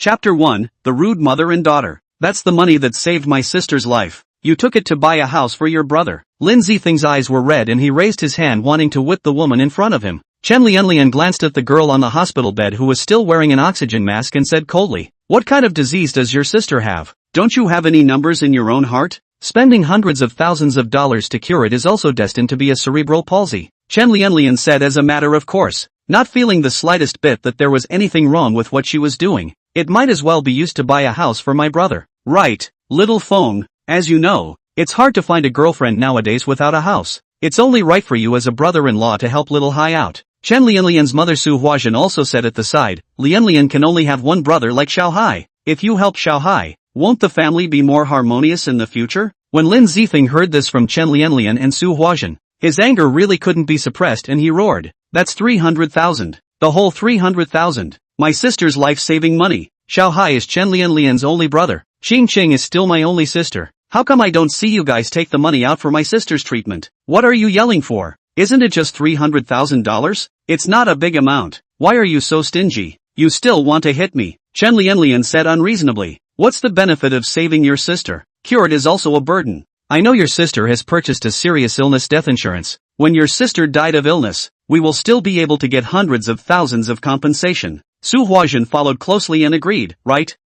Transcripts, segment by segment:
Chapter 1, The Rude Mother and Daughter. That's the money that saved my sister's life. You took it to buy a house for your brother. Lin Zifeng's eyes were red and he raised his hand wanting to whip the woman in front of him. Chen Lianlian glanced at the girl on the hospital bed who was still wearing an oxygen mask and said coldly, "What kind of disease does your sister have? Don't you have any numbers in your own heart? Spending hundreds of thousands of dollars to cure it is also destined to be a cerebral palsy." Chen Lianlian said as a matter of course, not feeling the slightest bit that there was anything wrong with what she was doing. "It might as well be used to buy a house for my brother." "Right, little Feng, as you know, it's hard to find a girlfriend nowadays without a house. It's only right for you as a brother-in-law to help little Hai out." Chen Lianlian's mother Su Huazhen also said at the side, "Lianlian can only have one brother like Xiao Hai. If you help Xiao Hai, won't the family be more harmonious in the future?" When Lin Zifeng heard this from Chen Lianlian and Su Huazhen, his anger really couldn't be suppressed and he roared, "That's 300,000. The whole 300,000. My sister's life-saving money. Xiao Hai is Chen Lianlian's only brother. Xing Qing is still my only sister. How come I don't see you guys take the money out for my sister's treatment? What are you yelling for? Isn't it just $300,000? It's not a big amount. Why are you so stingy? You still want to hit me?" Chen Lianlian said unreasonably. "What's the benefit of saving your sister? Cured is also a burden. I know your sister has purchased a serious illness death insurance. When your sister died of illness, we will still be able to get hundreds of thousands of compensation." Su Huazhen followed closely and agreed, "Right.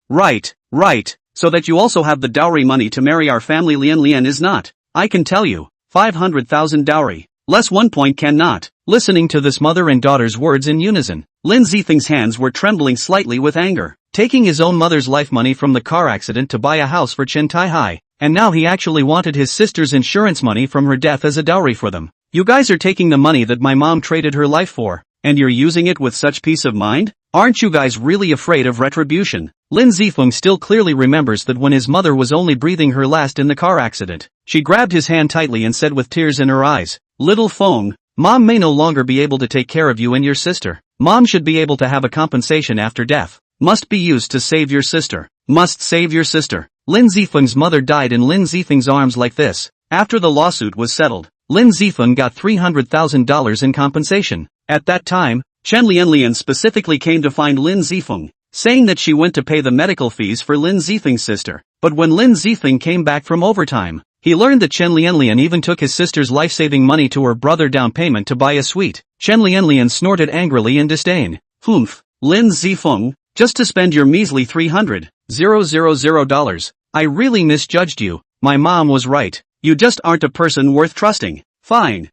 So that you also have the dowry money to marry our family." Lian is not. I can tell you, 500,000 dowry. Less 1 point cannot. Listening to this mother and daughter's words in unison, Lin Zifeng's hands were trembling slightly with anger. Taking his own mother's life money from the car accident to buy a house for Chen Tai-hai, and now he actually wanted his sister's insurance money from her death as a dowry for them. "You guys are taking the money that my mom traded her life for, and you're using it with such peace of mind? Aren't you guys really afraid of retribution?" Lin Zifeng still clearly remembers that when his mother was only breathing her last in the car accident, she grabbed his hand tightly and said with tears in her eyes, "Little Feng, Mom may no longer be able to take care of you and your sister. Mom should be able to have a compensation after death. Must be used to save your sister. Must save your sister." Lin Zifeng's mother died in Lin Zifeng's arms like this. After the lawsuit was settled, Lin Zifeng got $300,000 in compensation. At that time, Chen Lianlian specifically came to find Lin Zifeng, saying that she went to pay the medical fees for Lin Zifeng's sister. But when Lin Zifeng came back from overtime, he learned that Chen Lianlian even took his sister's life-saving money to her brother down payment to buy a suite. Chen Lianlian snorted angrily in disdain. "Humph, Lin Zifeng, just to spend your measly $300,000. I really misjudged you. My mom was right. You just aren't a person worth trusting." Fine.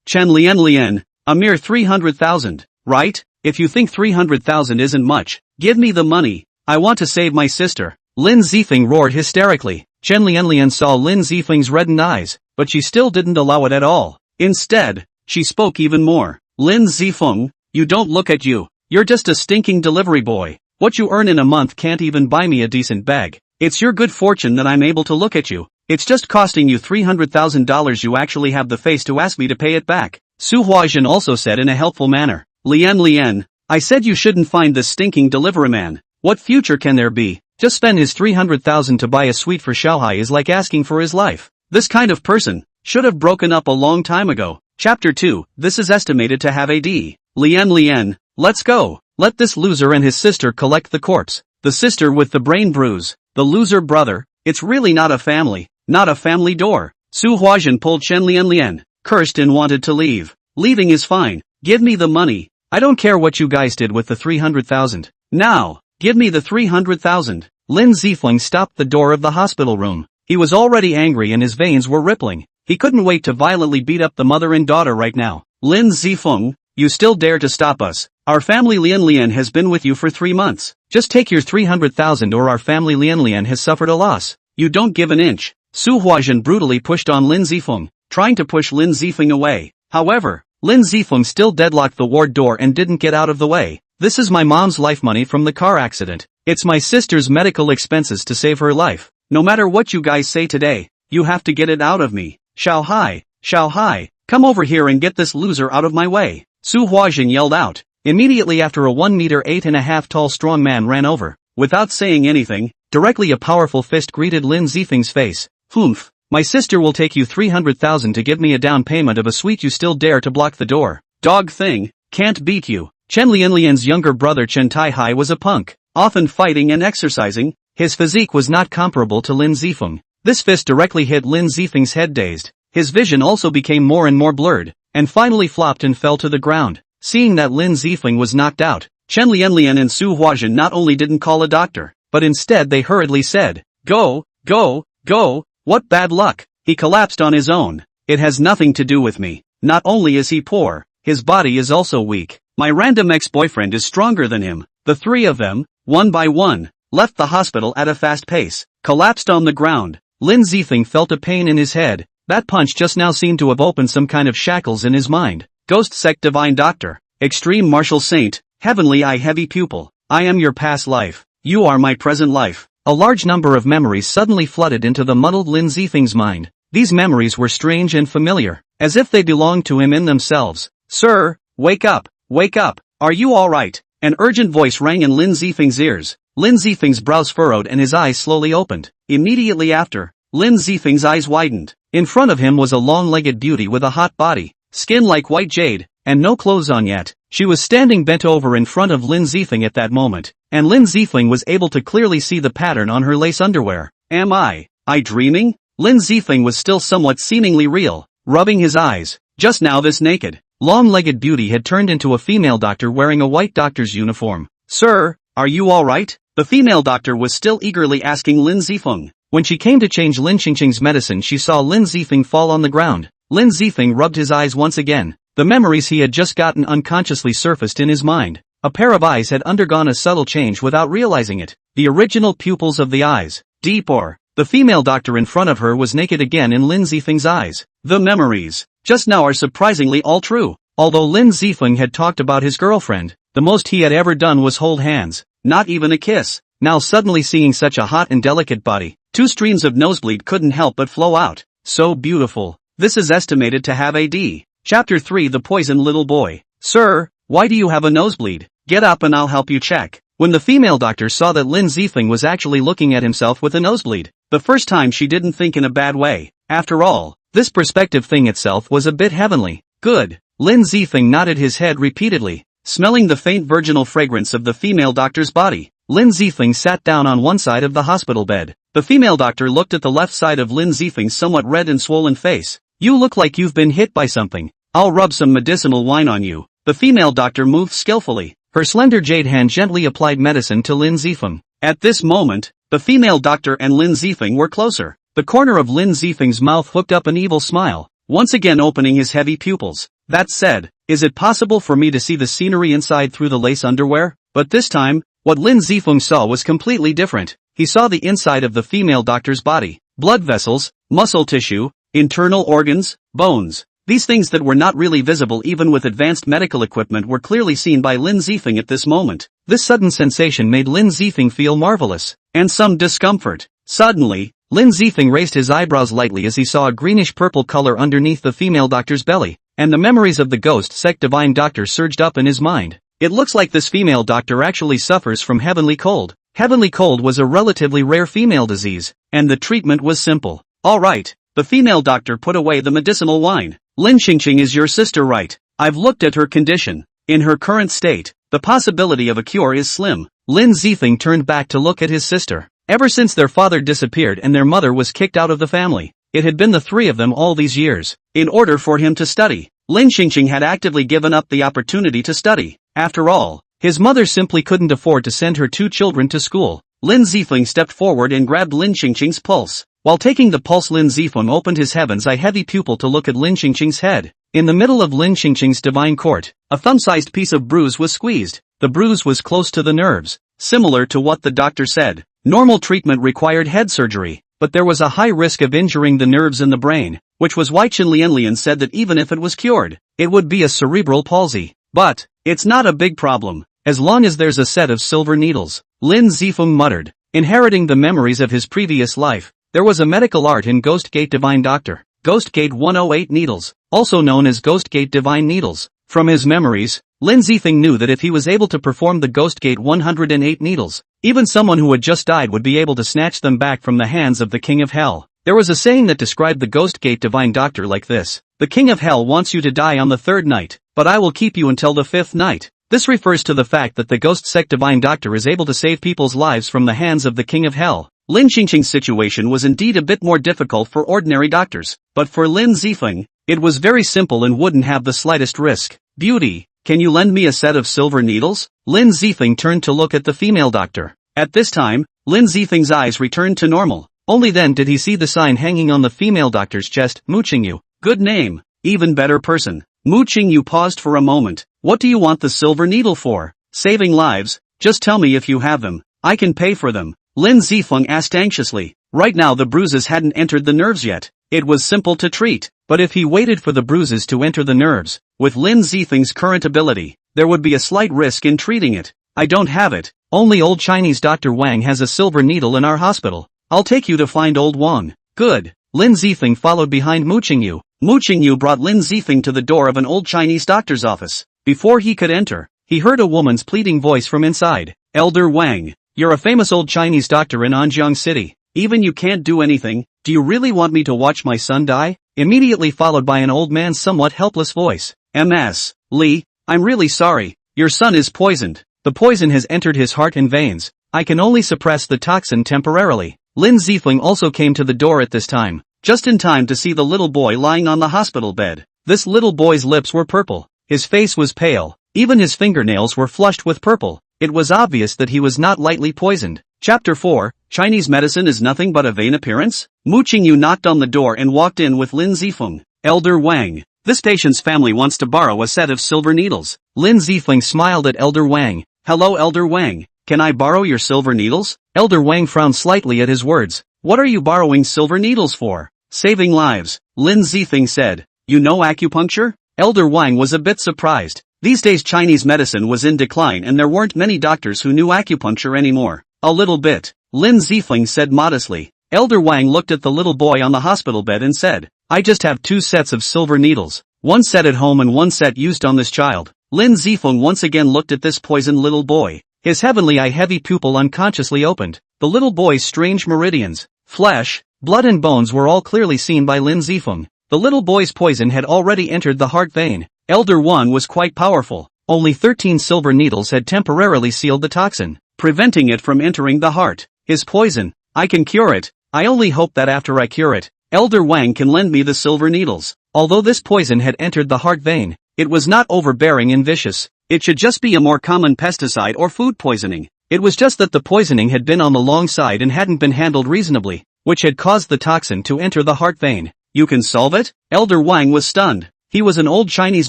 Chen Lianlian, a mere 300,000, right? If you think 300,000 isn't much, give me the money. I want to save my sister. Lin Zifeng roared hysterically. Chen Lianlian saw Lin Zifeng's reddened eyes, but she still didn't allow it at all. Instead, she spoke even more. "Lin Zifeng, you don't look at you. You're just a stinking delivery boy. What you earn in a month can't even buy me a decent bag. It's your good fortune that I'm able to look at you. It's just costing you $300,000. You actually have the face to ask me to pay it back." Su Huazhen also said in a helpful manner, Lian, I said you shouldn't find this stinking delivery man. What future can there be? Just spend his 300,000 to buy a suite for Xiao Hai is like asking for his life. This kind of person should have broken up a long time ago." Chapter 2, This is estimated to have AD. Lian, let's go. Let this loser and his sister collect the corpse. The sister with the brain bruise. The loser brother. It's really not a family. Not a family door. Su Huazhen pulled Chen Lian, cursed and wanted to leave. "Leaving is fine. Give me the money. I don't care what you guys did with the 300,000. Now, give me the 300,000. Lin Zifeng stopped the door of the hospital room. He was already angry and his veins were rippling. He couldn't wait to violently beat up the mother and daughter right now. "Lin Zifeng, you still dare to stop us? Our family Lian has been with you for 3 months. Just take your 300,000 or our family Lian has suffered a loss. You don't give an inch." Su Huazhen brutally pushed on Lin Zifeng, trying to push Lin Zifeng away. However, Lin Zifeng still deadlocked the ward door and didn't get out of the way. "This is my mom's life money from the car accident. It's my sister's medical expenses to save her life. No matter what you guys say today, you have to get it out of me. Xiao Hai, come over here and get this loser out of my way." Su Huazhen yelled out. Immediately after, a 1 meter 8.5 tall strong man ran over. Without saying anything, directly a powerful fist greeted Lin Zifeng's face. "Humph, my sister will take you 300,000 to give me a down payment of a suite. You still dare to block the door? Dog thing, can't beat you." Chen Lianlian's younger brother Chen Tai-hai was a punk. often fighting and exercising. His physique was not comparable to Lin Zifeng. This fist directly hit Lin Zifeng's head. Dazed, his vision also became more and more blurred, and finally flopped and fell to the ground. Seeing that Lin Zifeng was knocked out, Chen Lianlian and Su Huazhen not only didn't call a doctor, but instead they hurriedly said, "Go, go, go, what bad luck." He collapsed on his own. "It has nothing to do with me. Not only is he poor, his body is also weak. My random ex-boyfriend is stronger than him." The three of them, one by one, left the hospital at a fast pace, collapsed on the ground. Lin Zifeng felt a pain in his head. That punch just now seemed to have opened some kind of shackles in his mind. Ghost sect divine doctor, extreme martial saint, heavenly eye heavy pupil. I am your past life. You are my present life. A large number of memories suddenly flooded into the muddled Lin Zifeng's mind. These memories were strange and familiar, as if they belonged to him in themselves. "Sir, wake up, wake up. Are you alright?" An urgent voice rang in Lin Zifeng's ears. Lin Zifeng's brows furrowed and his eyes slowly opened. Immediately after, Lin Zifeng's eyes widened. In front of him was a long-legged beauty with a hot body, skin like white jade, and no clothes on yet. She was standing bent over in front of Lin Zifeng at that moment, and Lin Zifeng was able to clearly see the pattern on her lace underwear. Am I dreaming? Lin Zifeng was still somewhat seemingly real, rubbing his eyes. Just now this naked, long-legged beauty had turned into a female doctor wearing a white doctor's uniform. "Sir, are you alright?" The female doctor was still eagerly asking Lin Zifeng. When she came to change Lin Qingqing's medicine, she saw Lin Zifeng fall on the ground. Lin Zifeng rubbed his eyes once again. The memories he had just gotten unconsciously surfaced in his mind. A pair of eyes had undergone a subtle change without realizing it. The original pupils of the eyes, deeper. The female doctor in front of her was naked again in Lin Zifeng's eyes. The memories, just now, are surprisingly all true. Although Lin Zifeng had talked about his girlfriend, the most he had ever done was hold hands, not even a kiss. Now suddenly seeing such a hot and delicate body, 2 streams of nosebleed couldn't help but flow out. So beautiful. This is estimated to have AD. Chapter 3: The Poisoned Little Boy. "Sir, why do you have a nosebleed? Get up and I'll help you check." When the female doctor saw that Lin Zifeng was actually looking at himself with a nosebleed, the first time she didn't think in a bad way. After all, this perspective thing itself was a bit heavenly. Good. Lin Zifeng nodded his head repeatedly, smelling the faint virginal fragrance of the female doctor's body. Lin Zifeng sat down on one side of the hospital bed. The female doctor looked at the left side of Lin Zifeng's somewhat red and swollen face. "You look like you've been hit by something. I'll rub some medicinal wine on you." The female doctor moved skillfully. Her slender jade hand gently applied medicine to Lin Zifeng. At this moment, the female doctor and Lin Zifeng were closer. The corner of Lin Zifeng's mouth hooked up an evil smile, once again opening his heavy pupils. "That said, is it possible for me to see the scenery inside through the lace underwear?" But this time, what Lin Zifeng saw was completely different. He saw the inside of the female doctor's body. Blood vessels, muscle tissue, internal organs, bones. These things that were not really visible even with advanced medical equipment were clearly seen by Lin Zifeng at this moment. This sudden sensation made Lin Zifeng feel marvelous, and some discomfort. Suddenly, Lin Zifeng raised his eyebrows lightly as he saw a greenish-purple color underneath the female doctor's belly, and the memories of the ghost sect divine doctor surged up in his mind. It looks like this female doctor actually suffers from heavenly cold. Heavenly cold was a relatively rare female disease, and the treatment was simple. "Alright." The female doctor put away the medicinal wine. "Lin Qingqing is your sister, right? I've looked at her condition. In her current state, the possibility of a cure is slim." Lin Zifeng turned back to look at his sister. Ever since their father disappeared and their mother was kicked out of the family, it had been the three of them all these years. In order for him to study, Lin Qingqing had actively given up the opportunity to study. After all, his mother simply couldn't afford to send her 2 children to school. Lin Zifeng stepped forward and grabbed Lin Qingqing's pulse. While taking the pulse, Lin Zifeng opened his heaven's eye heavy pupil to look at Lin Qingqing's head. In the middle of Lin Qingqing's divine court, a thumb-sized piece of bruise was squeezed. The bruise was close to the nerves, similar to what the doctor said. Normal treatment required head surgery, but there was a high risk of injuring the nerves in the brain, which was why Chen Lianlian said that even if it was cured, it would be a cerebral palsy. But it's not a big problem, as long as there's a set of silver needles. Lin Zifeng muttered. Inheriting the memories of his previous life, there was a medical art in Ghost Gate Divine Doctor. Ghost Gate 108 needles, also known as Ghost Gate Divine Needles. From his memories, Lin Zifeng knew that if he was able to perform the Ghost Gate 108 needles, even someone who had just died would be able to snatch them back from the hands of the King of Hell. There was a saying that described the Ghost Gate Divine Doctor like this: "The King of Hell wants you to die on the 3rd night, but I will keep you until the 5th night." This refers to the fact that the ghost sect divine doctor is able to save people's lives from the hands of the king of hell. Lin Zifeng's situation was indeed a bit more difficult for ordinary doctors, but for Lin Zifeng, it was very simple and wouldn't have the slightest risk. Beauty, can you lend me a set of silver needles? Lin Zifeng turned to look at the female doctor. At this time, Lin Zifeng's eyes returned to normal. Only then did he see the sign hanging on the female doctor's chest, Mooching You. Good name. Even better person. Mooching You paused for a moment. What do you want the silver needle for? Saving lives. Just tell me if you have them. I can pay for them. Lin Zifeng asked anxiously. Right now the bruises hadn't entered the nerves yet. It was simple to treat. But if he waited for the bruises to enter the nerves, with Lin Zifeng's current ability, there would be a slight risk in treating it. I don't have it. Only old Chinese Dr. Wang has a silver needle in our hospital. I'll take you to find old Wang. Good. Lin Zifeng followed behind Mooching You. Mooching You brought Lin Zifeng to the door of an old Chinese doctor's office. Before he could enter, he heard a woman's pleading voice from inside. Elder Wang, you're a famous old Chinese doctor in Anjiang City. Even you can't do anything. Do you really want me to watch my son die? Immediately followed by an old man's somewhat helpless voice. Ms. Li, I'm really sorry. Your son is poisoned. The poison has entered his heart and veins. I can only suppress the toxin temporarily. Lin Zifeng also came to the door at this time, just in time to see the little boy lying on the hospital bed. This little boy's lips were purple. His face was pale. Even his fingernails were flushed with purple. It was obvious that he was not lightly poisoned. Chapter 4, Chinese medicine is nothing but a vain appearance? Mooching You knocked on the door and walked in with Lin Zifeng. Elder Wang, this patient's family wants to borrow a set of silver needles. Lin Zifeng smiled at Elder Wang. Hello Elder Wang, can I borrow your silver needles? Elder Wang frowned slightly at his words. What are you borrowing silver needles for? Saving lives, Lin Zifeng said. You know acupuncture? Elder Wang was a bit surprised. These days Chinese medicine was in decline and there weren't many doctors who knew acupuncture anymore. A little bit, Lin Zifeng said modestly. Elder Wang looked at the little boy on the hospital bed and said, I just have 2 sets of silver needles. 1 set at home and 1 set used on this child. Lin Zifeng once again looked at this poisoned little boy. His heavenly eye-heavy pupil unconsciously opened. The little boy's strange meridians, flesh, blood and bones were all clearly seen by Lin Zifeng. The little boy's poison had already entered the heart vein. Elder Wang was quite powerful. Only 13 silver needles had temporarily sealed the toxin, preventing it from entering the heart. His poison, I can cure it. I only hope that after I cure it, Elder Wang can lend me the silver needles. Although this poison had entered the heart vein, it was not overbearing and vicious. It should just be a more common pesticide or food poisoning. It was just that the poisoning had been on the long side and hadn't been handled reasonably, which had caused the toxin to enter the heart vein. You can solve it? Elder Wang was stunned. He was an old Chinese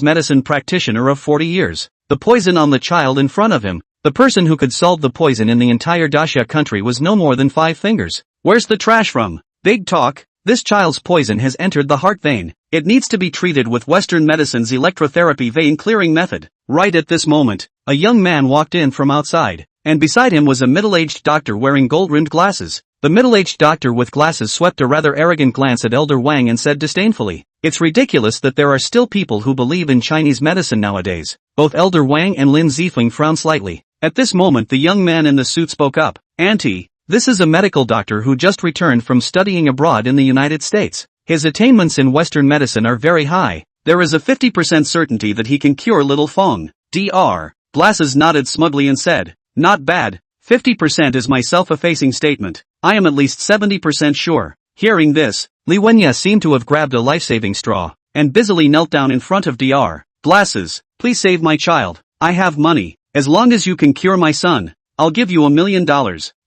medicine practitioner of 40 years. The poison on the child in front of him, the person who could solve the poison in the entire Daxia country was no more than 5 fingers. Where's the trash from? Big talk. This child's poison has entered the heart vein. It needs to be treated with Western medicine's electrotherapy vein clearing method. Right at this moment, a young man walked in from outside, and beside him was a middle-aged doctor wearing gold-rimmed glasses. The middle-aged doctor with glasses swept a rather arrogant glance at Elder Wang and said disdainfully, It's ridiculous that there are still people who believe in Chinese medicine nowadays. Both Elder Wang and Lin Zifeng frowned slightly. At this moment the young man in the suit spoke up. Auntie, this is a medical doctor who just returned from studying abroad in the United States. His attainments in Western medicine are very high. There is a 50% certainty that he can cure little Feng. Dr. Glasses nodded smugly and said, Not bad. 50% is my self-effacing statement. I am at least 70% sure. Hearing this, Li Wenya seemed to have grabbed a life-saving straw, and busily knelt down in front of Dr. Glasses. Please save my child. I have money. As long as you can cure my son, I'll give you $1 million.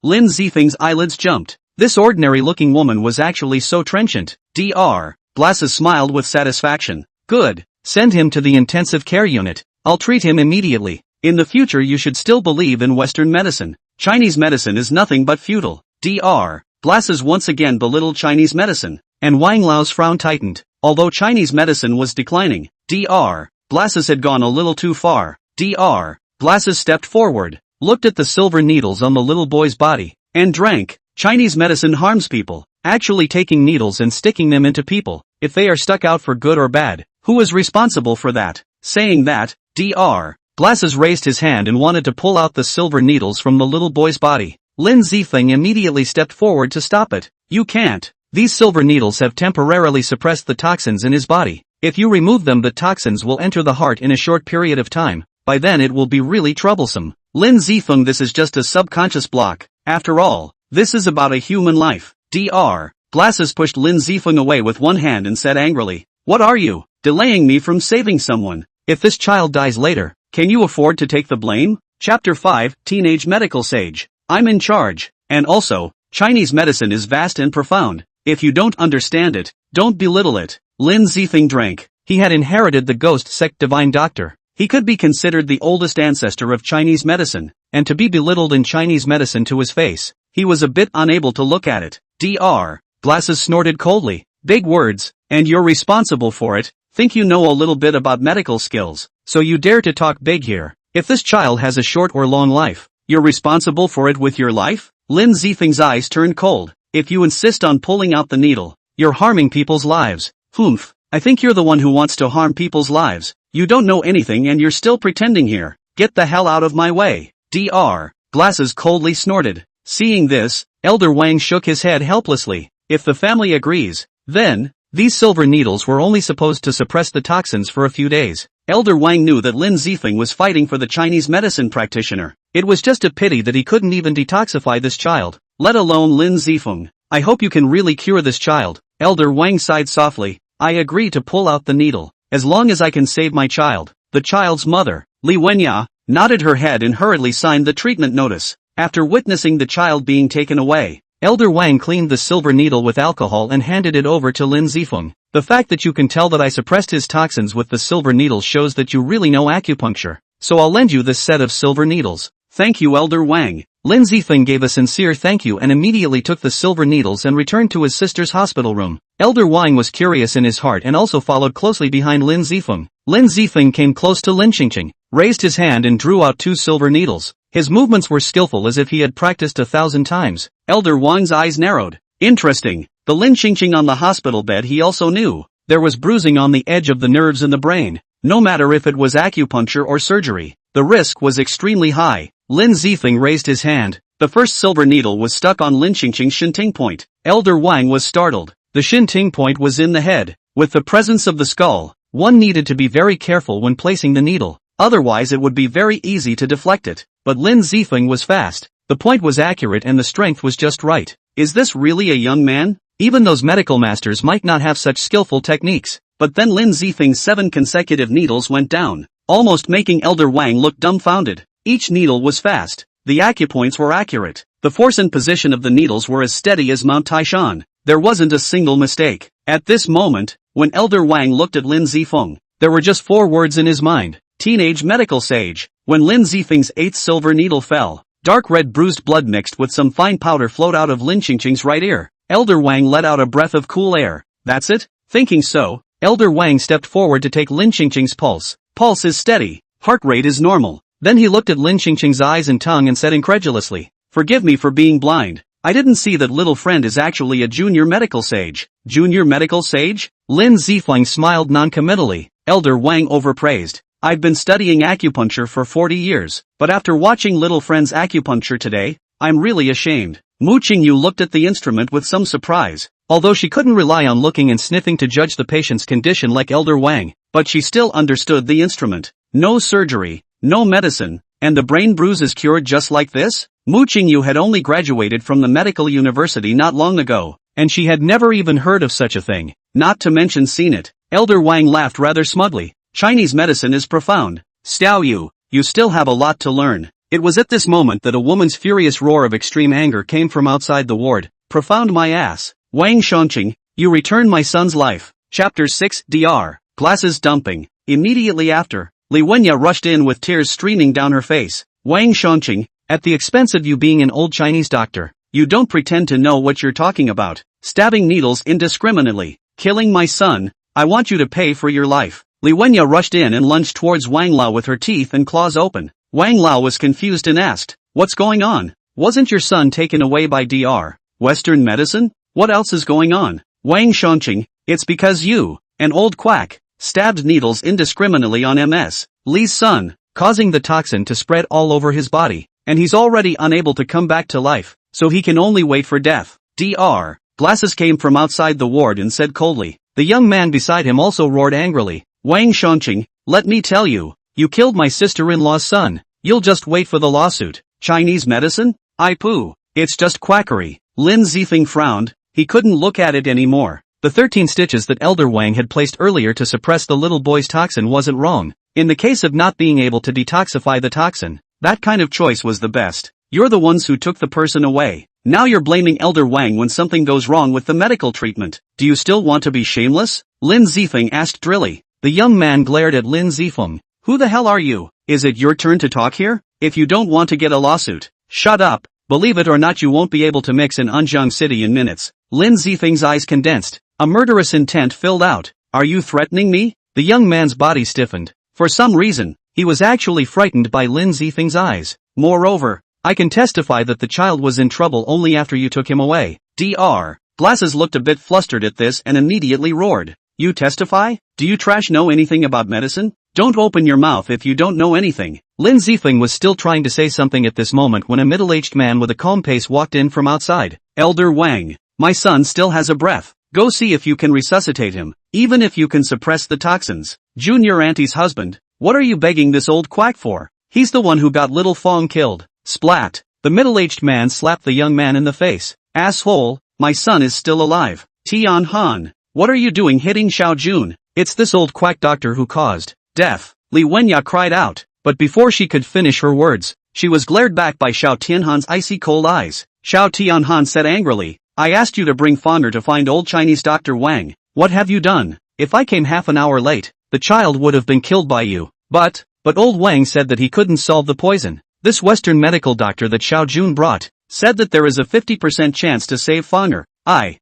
Lin Zifeng's eyelids jumped. This ordinary-looking woman was actually so trenchant. Dr. Glasses smiled with satisfaction. Good. Send him to the intensive care unit. I'll treat him immediately. In the future you should still believe in Western medicine. Chinese medicine is nothing but feudal. Dr. Glasses once again belittled Chinese medicine, and Wang Lao's frown tightened. Although Chinese medicine was declining, Dr. Glasses had gone a little too far. Dr. Glasses stepped forward, looked at the silver needles on the little boy's body, and drank. Chinese medicine harms people. Actually taking needles and sticking them into people, if they are stuck out for good or bad, who is responsible for that? Saying that, Dr. Glasses raised his hand and wanted to pull out the silver needles from the little boy's body. Lin Zifeng immediately stepped forward to stop it. You can't. These silver needles have temporarily suppressed the toxins in his body. If you remove them the toxins will enter the heart in a short period of time. by then it will be really troublesome. Lin Zifeng, this is just a subconscious block. After all, this is about a human life. Dr. Glasses pushed Lin Zifeng away with one hand and said angrily, "What are you, delaying me from saving someone? If this child dies later, can you afford to take the blame?" Chapter 5, Teenage Medical Sage. I'm in charge. And also, Chinese medicine is vast and profound. If you don't understand it, don't belittle it. Lin Zifeng drank. He had inherited the ghost sect divine doctor. He could be considered the oldest ancestor of Chinese medicine, and to be belittled in Chinese medicine to his face, he was a bit unable to look at it. Dr. Glasses snorted coldly. Big words, and you're responsible for it. Think you know a little bit about medical skills, so you dare to talk big here. If this child has a short or long life, you're responsible for it with your life? Lin Zifeng's eyes turned cold. If you insist on pulling out the needle, you're harming people's lives. Humph, I think you're the one who wants to harm people's lives. You don't know anything and you're still pretending here. Get the hell out of my way. Dr. Glasses coldly snorted. Seeing this, Elder Wang shook his head helplessly. If the family agrees, then, these silver needles were only supposed to suppress the toxins for a few days. Elder Wang knew that Lin Zifeng was fighting for the Chinese medicine practitioner. It was just a pity that he couldn't even detoxify this child, let alone Lin Zifeng. I hope you can really cure this child. Elder Wang sighed softly. I agree to pull out the needle, as long as I can save my child. The child's mother, Li Wenya, nodded her head and hurriedly signed the treatment notice. After witnessing the child being taken away, Elder Wang cleaned the silver needle with alcohol and handed it over to Lin Zifeng. The fact that you can tell that I suppressed his toxins with the silver needle shows that you really know acupuncture. So I'll lend you this set of silver needles. Thank you, Elder Wang. Lin Zifeng gave a sincere thank you and immediately took the silver needles and returned to his sister's hospital room. Elder Wang was curious in his heart and also followed closely behind Lin Zifeng. Lin Zifeng came close to Lin Qingqing, raised his hand and drew out 2 silver needles. His movements were skillful as if he had practiced 1,000 times. Elder Wang's eyes narrowed. Interesting. The Lin Qingqing on the hospital bed he also knew. There was bruising on the edge of the nerves in the brain. No matter if it was acupuncture or surgery, the risk was extremely high. Lin Zifeng raised his hand. The first silver needle was stuck on Lin Qingqing's Shinting point. Elder Wang was startled. The Shinting point was in the head. With the presence of the skull, one needed to be very careful when placing the needle. Otherwise it would be very easy to deflect it. But Lin Zifeng was fast. The point was accurate and the strength was just right. Is this really a young man? Even those medical masters might not have such skillful techniques. But then Lin Zifeng's 7 consecutive needles went down, almost making Elder Wang look dumbfounded. Each needle was fast. The acupoints were accurate. The force and position of the needles were as steady as Mount Taishan. There wasn't a single mistake. At this moment, when Elder Wang looked at Lin Zifeng, there were just 4 words in his mind. Teenage medical sage. When Lin Zifeng's 8th silver needle fell, dark red bruised blood mixed with some fine powder flowed out of Lin Qingqing's right ear. Elder Wang let out a breath of cool air. That's it? Thinking so, Elder Wang stepped forward to take Lin Qingqing's pulse. Pulse is steady. Heart rate is normal. Then he looked at Lin Qingqing's eyes and tongue and said incredulously, "Forgive me for being blind. I didn't see that little friend is actually a junior medical sage." Junior medical sage? Lin Zifeng smiled noncommittally. Elder Wang overpraised. I've been studying acupuncture for 40 years, but after watching little friend's acupuncture today, I'm really ashamed. Mu Qingyu looked at the instrument with some surprise. Although she couldn't rely on looking and sniffing to judge the patient's condition like Elder Wang, but she still understood the instrument. No surgery, no medicine, and the brain bruise is cured just like this? Mu Qingyu had only graduated from the medical university not long ago, and she had never even heard of such a thing, not to mention seen it. Elder Wang laughed rather smugly. Chinese medicine is profound. Xiao Yu, you still have a lot to learn. It was at this moment that a woman's furious roar of extreme anger came from outside the ward. Profound my ass. Wang Shangqing, you returned my son's life. Chapter 6 Dr. Glasses dumping. Immediately after, Li Wenya rushed in with tears streaming down her face. Wang Shangqing, at the expense of you being an old Chinese doctor, you don't pretend to know what you're talking about. Stabbing needles indiscriminately. Killing my son. I want you to pay for your life. Li Wenya rushed in and lunged towards Wang Lao with her teeth and claws open. Wang Lao was confused and asked, "What's going on? Wasn't your son taken away by Dr. Western medicine? What else is going on?" Wang Shangqing, it's because you, an old quack, stabbed needles indiscriminately on MS. Li's son, causing the toxin to spread all over his body, and he's already unable to come back to life, so he can only wait for death. Dr. Glasses came from outside the ward and said coldly. The young man beside him also roared angrily. Wang Shangqing, let me tell you, You killed my sister-in-law's son. You'll just wait for the lawsuit. Chinese medicine? I poo. It's just quackery. Lin Zifeng frowned. He couldn't look at it anymore. The 13 stitches that Elder Wang had placed earlier to suppress the little boy's toxin wasn't wrong. In the case of not being able to detoxify the toxin, that kind of choice was the best. You're the ones who took the person away. Now you're blaming Elder Wang when something goes wrong with the medical treatment. Do you still want to be shameless? Lin Zifeng asked drily. The young man glared at Lin Zifeng. Who the hell are you? Is it your turn to talk here? If you don't want to get a lawsuit, shut up. Believe it or not, you won't be able to mix in Anjiang City in minutes. Lin Zifeng's eyes condensed. A murderous intent filled out. Are you threatening me? The young man's body stiffened. For some reason, he was actually frightened by Lin Zifeng's eyes. Moreover, I can testify that the child was in trouble only after you took him away. Dr. Glasses looked a bit flustered at this and immediately roared. You testify? Do you trash know anything about medicine? Don't open your mouth if you don't know anything. Lin Zifeng was still trying to say something at this moment when a middle-aged man with a calm pace walked in from outside. Elder Wang, my son still has a breath. Go see if you can resuscitate him, even if you can suppress the toxins. Junior Auntie's husband, what are you begging this old quack for? He's the one who got little Fong killed. Splat. The middle-aged man slapped the young man in the face. Asshole, my son is still alive. Tian Han, what are you doing hitting Xiao Jun? It's this old quack doctor who caused death. Li Wenya cried out, but before she could finish her words, she was glared back by Xiao Tianhan's icy cold eyes. Xiao Tianhan said angrily, I asked you to bring Fonder to find old Chinese Dr. Wang. What have you done? If I came half an hour late, the child would have been killed by you. But old Wang said that he couldn't solve the poison. This Western medical doctor that Xiao Jun brought, said that there is a 50% chance to save Fonder. Xiao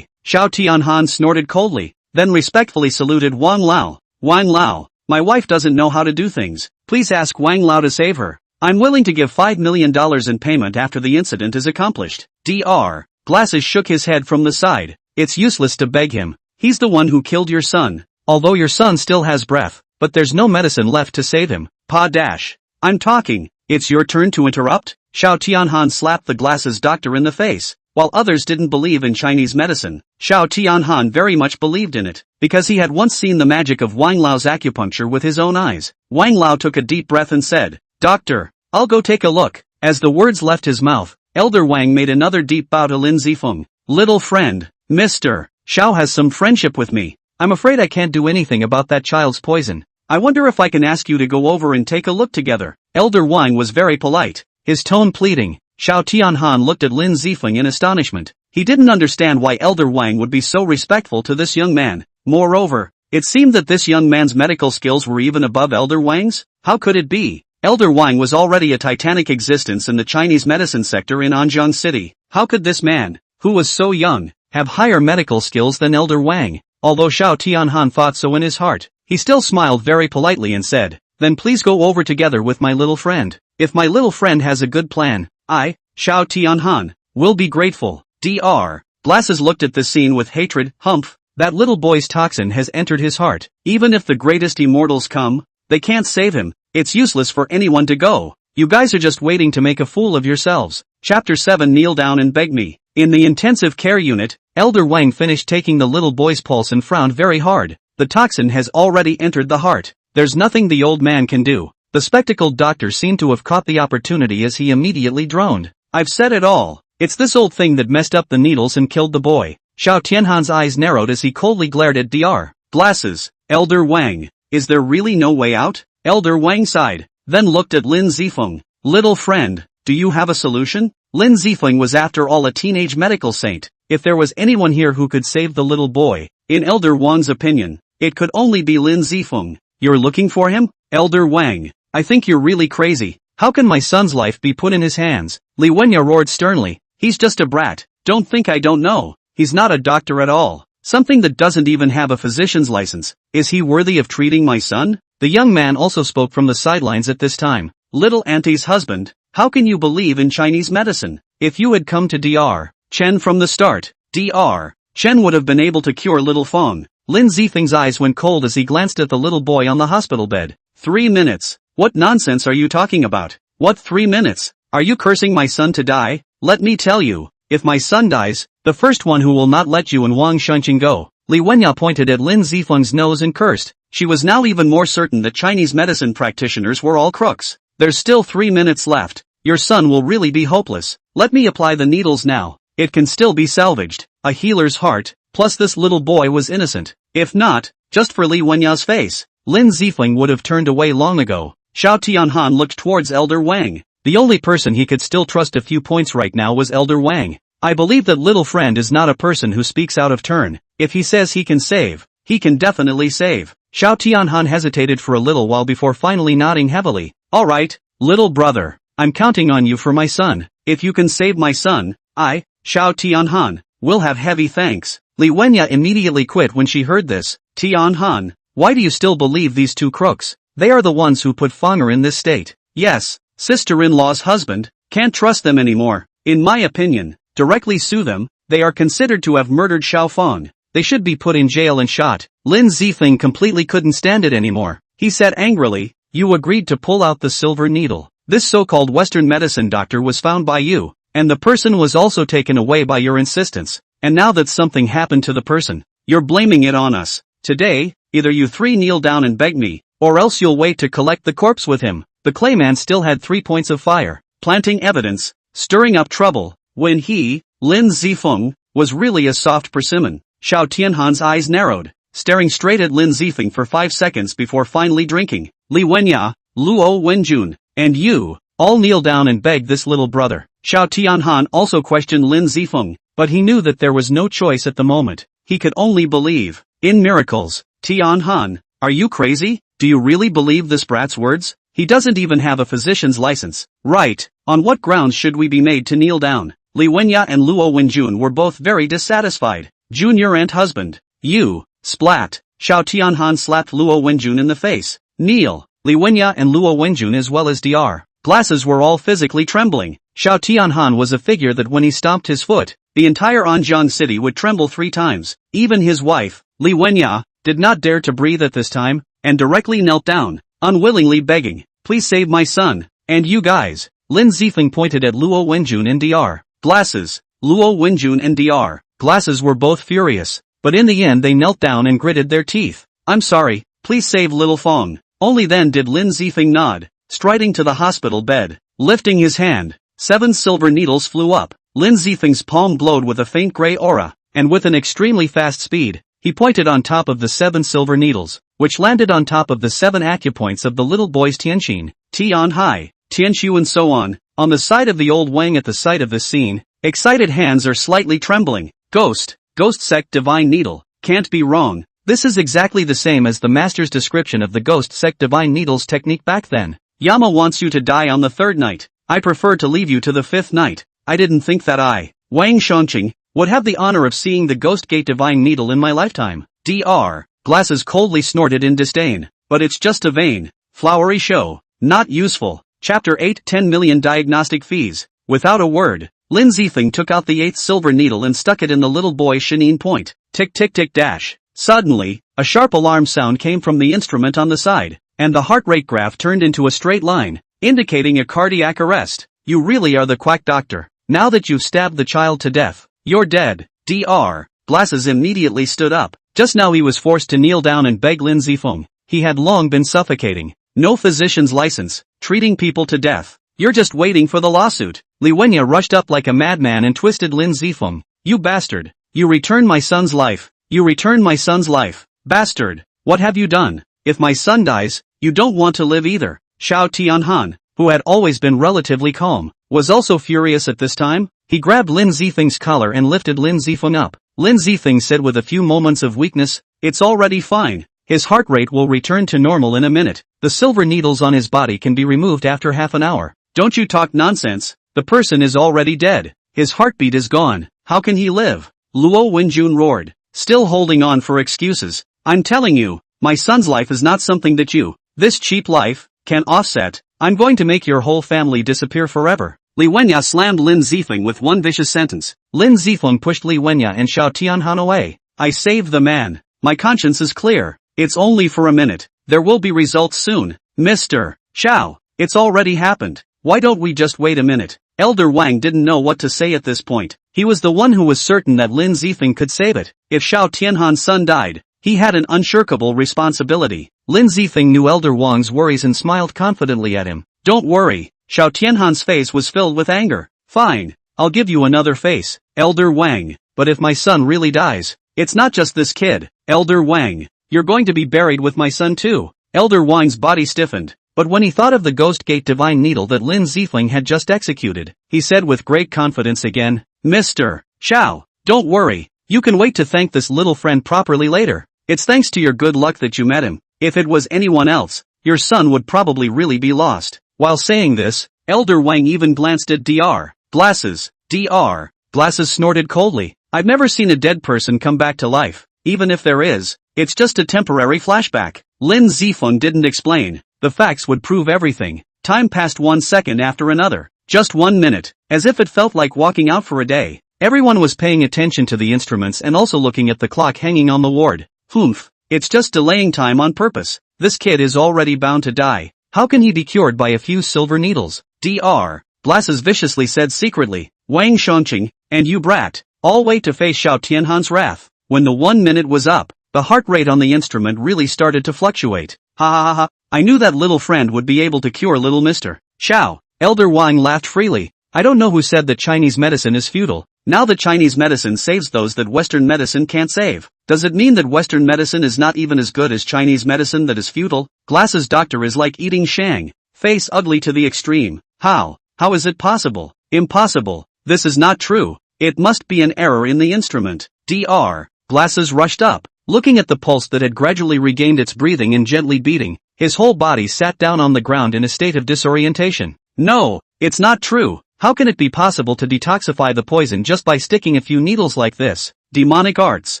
Tianhan snorted coldly, then respectfully saluted Wang Lao. Wang Lao, my wife doesn't know how to do things. Please ask Wang Lao to save her. I'm willing to give $5 million in payment after the incident is accomplished. Dr. Glasses shook his head from the side. It's useless to beg him. He's the one who killed your son. Although your son still has breath, but there's no medicine left to save him. I'm talking. It's your turn to interrupt? Xiao Tianhan slapped the Glasses doctor in the face. While others didn't believe in Chinese medicine, Xiao Tianhan very much believed in it, because he had once seen the magic of Wang Lao's acupuncture with his own eyes. Wang Lao took a deep breath and said, Doctor, I'll go take a look. As the words left his mouth, Elder Wang made another deep bow to Lin Zifeng. Little friend, Mr. Xiao has some friendship with me. I'm afraid I can't do anything about that child's poison. I wonder if I can ask you to go over and take a look together. Elder Wang was very polite, his tone pleading. Xiao Tianhan looked at Lin Zifeng in astonishment. He didn't understand why Elder Wang would be so respectful to this young man. Moreover, it seemed that this young man's medical skills were even above Elder Wang's. How could it be? Elder Wang was already a titanic existence in the Chinese medicine sector in Anjiang City. How could this man, who was so young, have higher medical skills than Elder Wang? Although Xiao Tianhan thought so in his heart, he still smiled very politely and said, Then please go over together with my little friend. If my little friend has a good plan, I, Xiao Tianhan, will be grateful. Dr. Glasses looked at the scene with hatred. Humph, that little boy's toxin has entered his heart. Even if the greatest immortals come, they can't save him. It's useless for anyone to go. You guys are just waiting to make a fool of yourselves. Chapter 7 Kneel down and beg me. In the intensive care unit, Elder Wang finished taking the little boy's pulse and frowned very hard. The toxin has already entered the heart. There's nothing the old man can do. The spectacled doctor seemed to have caught the opportunity as he immediately droned. I've said it all. It's this old thing that messed up the needles and killed the boy. Xiao Tianhan's eyes narrowed as he coldly glared at Dr. Glasses. Elder Wang, is there really no way out? Elder Wang sighed, then looked at Lin Zifeng. Little friend, do you have a solution? Lin Zifeng was after all a teenage medical saint. If there was anyone here who could save the little boy, in Elder Wang's opinion, it could only be Lin Zifeng. You're looking for him? Elder Wang, I think you're really crazy. How can my son's life be put in his hands? Li Wenya roared sternly. He's just a brat. Don't think I don't know. He's not a doctor at all. Something that doesn't even have a physician's license. Is he worthy of treating my son? The young man also spoke from the sidelines at this time. Little auntie's husband, how can you believe in Chinese medicine? If you had come to Dr. Chen from the start, Dr. Chen would have been able to cure little Fong. Lin Zifeng's eyes went cold as he glanced at the little boy on the hospital bed. 3 minutes. What nonsense are you talking about? What 3 minutes? Are you cursing my son to die? Let me tell you, if my son dies, the first one who will not let you and Wang Shunqing go. Li Wenya pointed at Lin Zifeng's nose and cursed. She was now even more certain that Chinese medicine practitioners were all crooks. There's still 3 minutes left. Your son will really be hopeless. Let me apply the needles now. It can still be salvaged. A healer's heart, plus this little boy was innocent. If not, just for Li Wenya's face, Lin Zifeng would have turned away long ago. Xiao Tianhan looked towards Elder Wang. The only person he could still trust a few points right now was Elder Wang. I believe that little friend is not a person who speaks out of turn. If he says he can save, he can definitely save. Xiao Tianhan hesitated for a little while before finally nodding heavily. Alright, little brother, I'm counting on you for my son. If you can save my son, I, Xiao Tianhan, will have heavy thanks. Li Wenya immediately quit when she heard this. Tianhan, why do you still believe these two crooks? They are the ones who put Fenger in this state. Yes, sister-in-law's husband, can't trust them anymore. In my opinion, directly sue them. They are considered to have murdered Xiao Feng. They should be put in jail and shot. Lin Zifeng completely couldn't stand it anymore. He said angrily, you agreed to pull out the silver needle. This so-called Western medicine doctor was found by you, and the person was also taken away by your insistence. And now that something happened to the person, you're blaming it on us. Today, either you three kneel down and beg me, or else you'll wait to collect the corpse with him. The clayman still had 3 points of fire, planting evidence, stirring up trouble, when he, Lin Zifeng, was really a soft persimmon. Xiao Tianhan's eyes narrowed, staring straight at Lin Zifeng for 5 seconds before finally drinking. Li Wenya, Luo Wenjun, and you, all kneel down and beg this little brother. Xiao Tianhan also questioned Lin Zifeng, but he knew that there was no choice at the moment. He could only believe in miracles. Tianhan, are you crazy? Do you really believe this brat's words? He doesn't even have a physician's license. Right, on what grounds should we be made to kneel down? Li Wenya and Luo Wenjun were both very dissatisfied. Junior and husband. You, splat. Xiao Tianhan slapped Luo Wenjun in the face. Kneel. Li Wenya and Luo Wenjun as well as Dr. Glasses were all physically trembling. Xiao Tianhan was a figure that when he stomped his foot, the entire Anjiang city would tremble 3 times. Even his wife, Li Wenya, did not dare to breathe at this time, and directly knelt down, unwillingly begging, please save my son, and you guys. Lin Zifeng pointed at Luo Wenjun and Dr. Glasses. Luo Wenjun and Dr. Glasses were both furious, but in the end they knelt down and gritted their teeth. I'm sorry, please save little Feng. Only then did Lin Zifeng nod, striding to the hospital bed. Lifting his hand, 7 silver needles flew up. Lin Zifeng's palm glowed with a faint gray aura, and with an extremely fast speed, he pointed on top of the 7 silver needles, which landed on top of the 7 acupoints of the little boy's Tianqin, Tianhai, Tianxiu and so on. On the side of the old Wang at the sight of this scene, excited hands are slightly trembling. Ghost sect divine needle, can't be wrong. This is exactly the same as the master's description of the ghost sect divine needles technique back then. Yama wants you to die on the 3rd night. I prefer to leave you to the 5th night. I didn't think that I, Wang Shangqing, would have the honor of seeing the ghost gate divine needle in my lifetime. Dr. Glasses coldly snorted in disdain. But it's just a vain, flowery show, not useful. Chapter 8 10 million diagnostic fees. Without a word, Lin Zifeng took out the 8th silver needle and stuck it in the little boy's shinine point. Tick tick tick dash. Suddenly, a sharp alarm sound came from the instrument on the side, and the heart rate graph turned into a straight line, indicating a cardiac arrest. You really are the quack doctor. Now that you've stabbed the child to death, you're dead. Dr. Glasses immediately stood up. Just now he was forced to kneel down and beg Lin Zifeng. He had long been suffocating. No physician's license, treating people to death. You're just waiting for the lawsuit. Li Wenya rushed up like a madman and twisted Lin Zifeng. You bastard. You returned my son's life. You returned my son's life. Bastard. What have you done? If my son dies, you don't want to live either. Xiao Tianhan, who had always been relatively calm, was also furious at this time. He grabbed Lin Zifeng's collar and lifted Lin Zifeng up. Lin Zifeng said with a few moments of weakness, it's already fine. His heart rate will return to normal in a minute. The silver needles on his body can be removed after half an hour. Don't you talk nonsense. The person is already dead. His heartbeat is gone. How can he live? Luo Wenjun roared, still holding on for excuses. I'm telling you, my son's life is not something that you, this cheap life, can offset. I'm going to make your whole family disappear forever. Li Wenya slammed Lin Zifeng with one vicious sentence. Lin Zifeng pushed Li Wenya and Xiao Tianhan away. I saved the man. My conscience is clear. It's only for a minute. There will be results soon. Mr. Xiao, it's already happened. Why don't we just wait a minute? Elder Wang didn't know what to say at this point. He was the one who was certain that Lin Zifeng could save it. If Xiao Tianhan's son died, He had an unshirkable responsibility. Lin Zifeng knew Elder Wang's worries and smiled confidently at him. Don't worry. Xiao Tianhan's face was filled with anger. Fine. I'll give you another face, Elder Wang. But if my son really dies, it's not just this kid, Elder Wang. You're going to be buried with my son too. Elder Wang's body stiffened. But when he thought of the Ghost Gate Divine Needle that Lin Zifeng had just executed, he said with great confidence again, Mr. Xiao, don't worry. You can wait to thank this little friend properly later. It's thanks to your good luck that you met him. If it was anyone else, your son would probably really be lost. While saying this, Elder Wang even glanced at Dr. Glasses. Dr. Glasses snorted coldly. I've never seen a dead person come back to life. Even if there is, it's just a temporary flashback. Lin Zifeng didn't explain. The facts would prove everything. Time passed 1 second after another. Just 1 minute. As if it felt like walking out for a day. Everyone was paying attention to the instruments and also looking at the clock hanging on the ward. Humph. It's just delaying time on purpose. This kid is already bound to die. How can he be cured by a few silver needles? Dr. Glasses viciously said secretly. Wang Shongqing, and you brat, all wait to face Xiao Tianhan's wrath. When the 1 minute was up, the heart rate on the instrument really started to fluctuate. Ha ha ha ha, I knew that little friend would be able to cure little Mr. Xiao. Elder Wang laughed freely. I don't know who said that Chinese medicine is futile. Now the Chinese medicine saves those that Western medicine can't save. Does it mean that Western medicine is not even as good as Chinese medicine that is futile? Glasses doctor is like eating shang. Face ugly to the extreme. How? How is it possible? Impossible. This is not true. It must be an error in the instrument. Dr. Glasses rushed up. Looking at the pulse that had gradually regained its breathing and gently beating, his whole body sat down on the ground in a state of disorientation. No, it's not true. How can it be possible to detoxify the poison just by sticking a few needles like this? Demonic arts.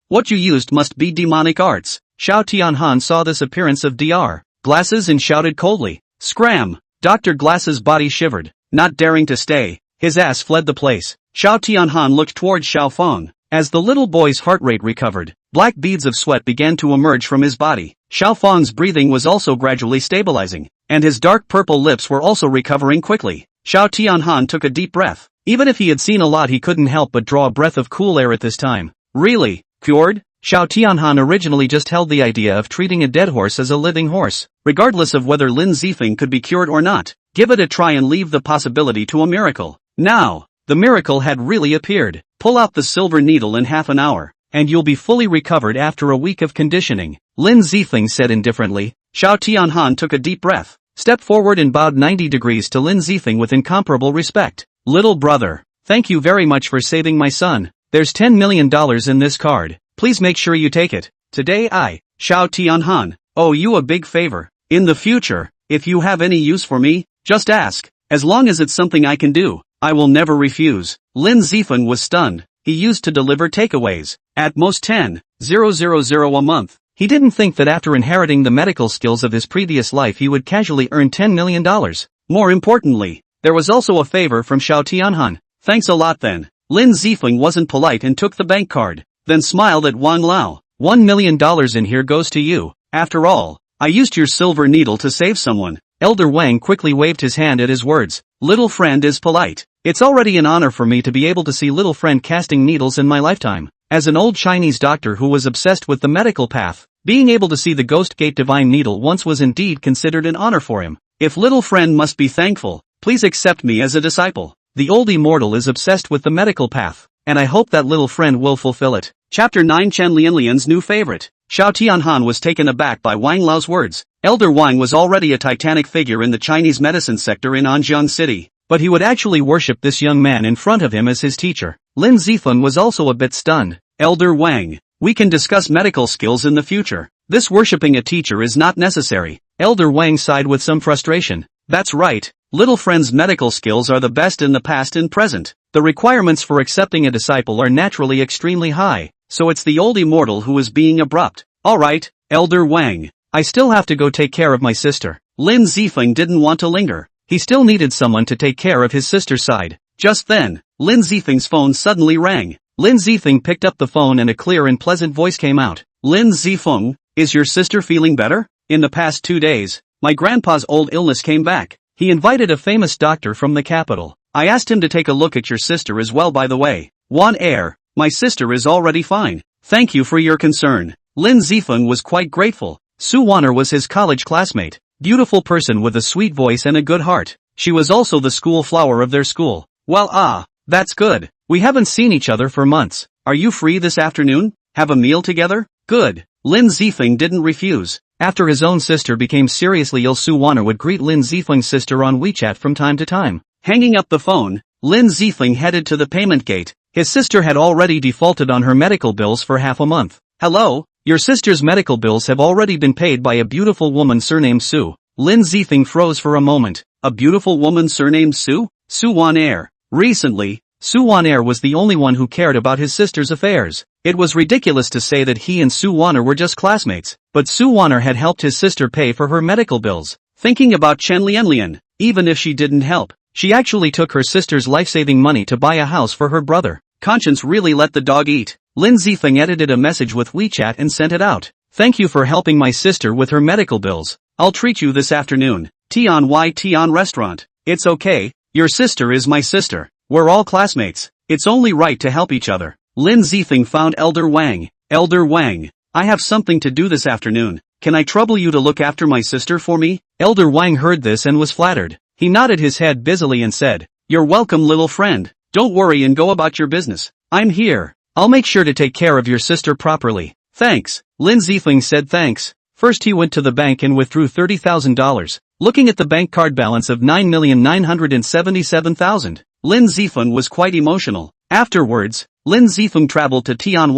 What you used must be demonic arts. Xiao Tianhan saw this appearance of Dr. Glasses and shouted coldly. Scram! Dr. Glasses' body shivered. Not daring to stay, his ass fled the place. Xiao Tianhan looked towards Xiao Feng. As the little boy's heart rate recovered, black beads of sweat began to emerge from his body. Xiao Feng's breathing was also gradually stabilizing, and his dark purple lips were also recovering quickly. Xiao Tianhan took a deep breath. Even if he had seen a lot, he couldn't help but draw a breath of cool air at this time. Really? Cured? Xiao Tianhan originally just held the idea of treating a dead horse as a living horse, regardless of whether Lin Zifeng could be cured or not. Give it a try and leave the possibility to a miracle. Now, the miracle had really appeared. Pull out the silver needle in half an hour, and you'll be fully recovered after a week of conditioning, Lin Zifeng said indifferently. Xiao Tianhan took a deep breath, stepped forward and bowed 90 degrees to Lin Zifeng with incomparable respect. Little brother, thank you very much for saving my son. There's $10 million in this card. Please make sure you take it. Today I, Xiao Tianhan, owe you a big favor. In the future, if you have any use for me, just ask. As long as it's something I can do, I will never refuse. Lin Zifeng was stunned. He used to deliver takeaways, at most 10,000 a month. He didn't think that after inheriting the medical skills of his previous life he would casually earn $10 million. More importantly, there was also a favor from Xiao Tianhan. Thanks a lot then. Lin Zifeng wasn't polite and took the bank card, then smiled at Wang Lao. $1 million in here goes to you. After all, I used your silver needle to save someone. Elder Wang quickly waved his hand at his words. Little friend is polite. It's already an honor for me to be able to see little friend casting needles in my lifetime. As an old Chinese doctor who was obsessed with the medical path, being able to see the Ghost Gate Divine Needle once was indeed considered an honor for him. If little friend must be thankful, please accept me as a disciple. The old immortal is obsessed with the medical path, and I hope that little friend will fulfill it. Chapter 9 Chen Lianlian's new favorite. Xiao Tianhan was taken aback by Wang Lao's words. Elder Wang was already a titanic figure in the Chinese medicine sector in Anjiang City, but he would actually worship this young man in front of him as his teacher. Lin Zifeng was also a bit stunned. Elder Wang, we can discuss medical skills in the future. This worshipping a teacher is not necessary. Elder Wang sighed with some frustration. That's right. Little friend's medical skills are the best in the past and present. The requirements for accepting a disciple are naturally extremely high, so it's the old immortal who is being abrupt. Alright, Elder Wang, I still have to go take care of my sister. Lin Zifeng didn't want to linger. He still needed someone to take care of his sister's side. Just then, Lin Zifeng's phone suddenly rang. Lin Zifeng picked up the phone and a clear and pleasant voice came out. Lin Zifeng, is your sister feeling better? In the past 2 days, my grandpa's old illness came back. He invited a famous doctor from the capital. I asked him to take a look at your sister as well by the way. Wan Air, my sister is already fine. Thank you for your concern. Lin Zifeng was quite grateful. Su Wan'er was his college classmate, beautiful person with a sweet voice and a good heart. She was also the school flower of their school. Well, that's good. We haven't seen each other for months. Are you free this afternoon? Have a meal together? Good. Lin Zifeng didn't refuse. After his own sister became seriously ill, Su Wan'er would greet Lin Zifeng's sister on WeChat from time to time. Hanging up the phone, Lin Zifeng headed to the payment gate. His sister had already defaulted on her medical bills for half a month. Hello? Your sister's medical bills have already been paid by a beautiful woman surnamed Su. Lin Zifeng froze for a moment. A beautiful woman surnamed Su? Su Wan'er. Recently, Su Wan'er was the only one who cared about his sister's affairs. It was ridiculous to say that he and Su Wan'er were just classmates, but Su Wan'er had helped his sister pay for her medical bills. Thinking about Chen Lianlian, even if she didn't help, she actually took her sister's life-saving money to buy a house for her brother. Conscience really let the dog eat. Lin Zifeng edited a message with WeChat and sent it out. Thank you for helping my sister with her medical bills. I'll treat you this afternoon. Tian restaurant. It's okay, your sister is my sister. We're all classmates. It's only right to help each other. Lin Zifeng found Elder Wang. Elder Wang, I have something to do this afternoon. Can I trouble you to look after my sister for me? Elder Wang heard this and was flattered. He nodded his head busily and said, You're welcome, little friend. Don't worry and go about your business. I'm here. I'll make sure to take care of your sister properly. Thanks. Lin Zifeng said thanks. First he went to the bank and withdrew $30,000. Looking at the bank card balance of 9,977,000, Lin Zifeng was quite emotional. Afterwards, Lin Zifeng traveled to Tian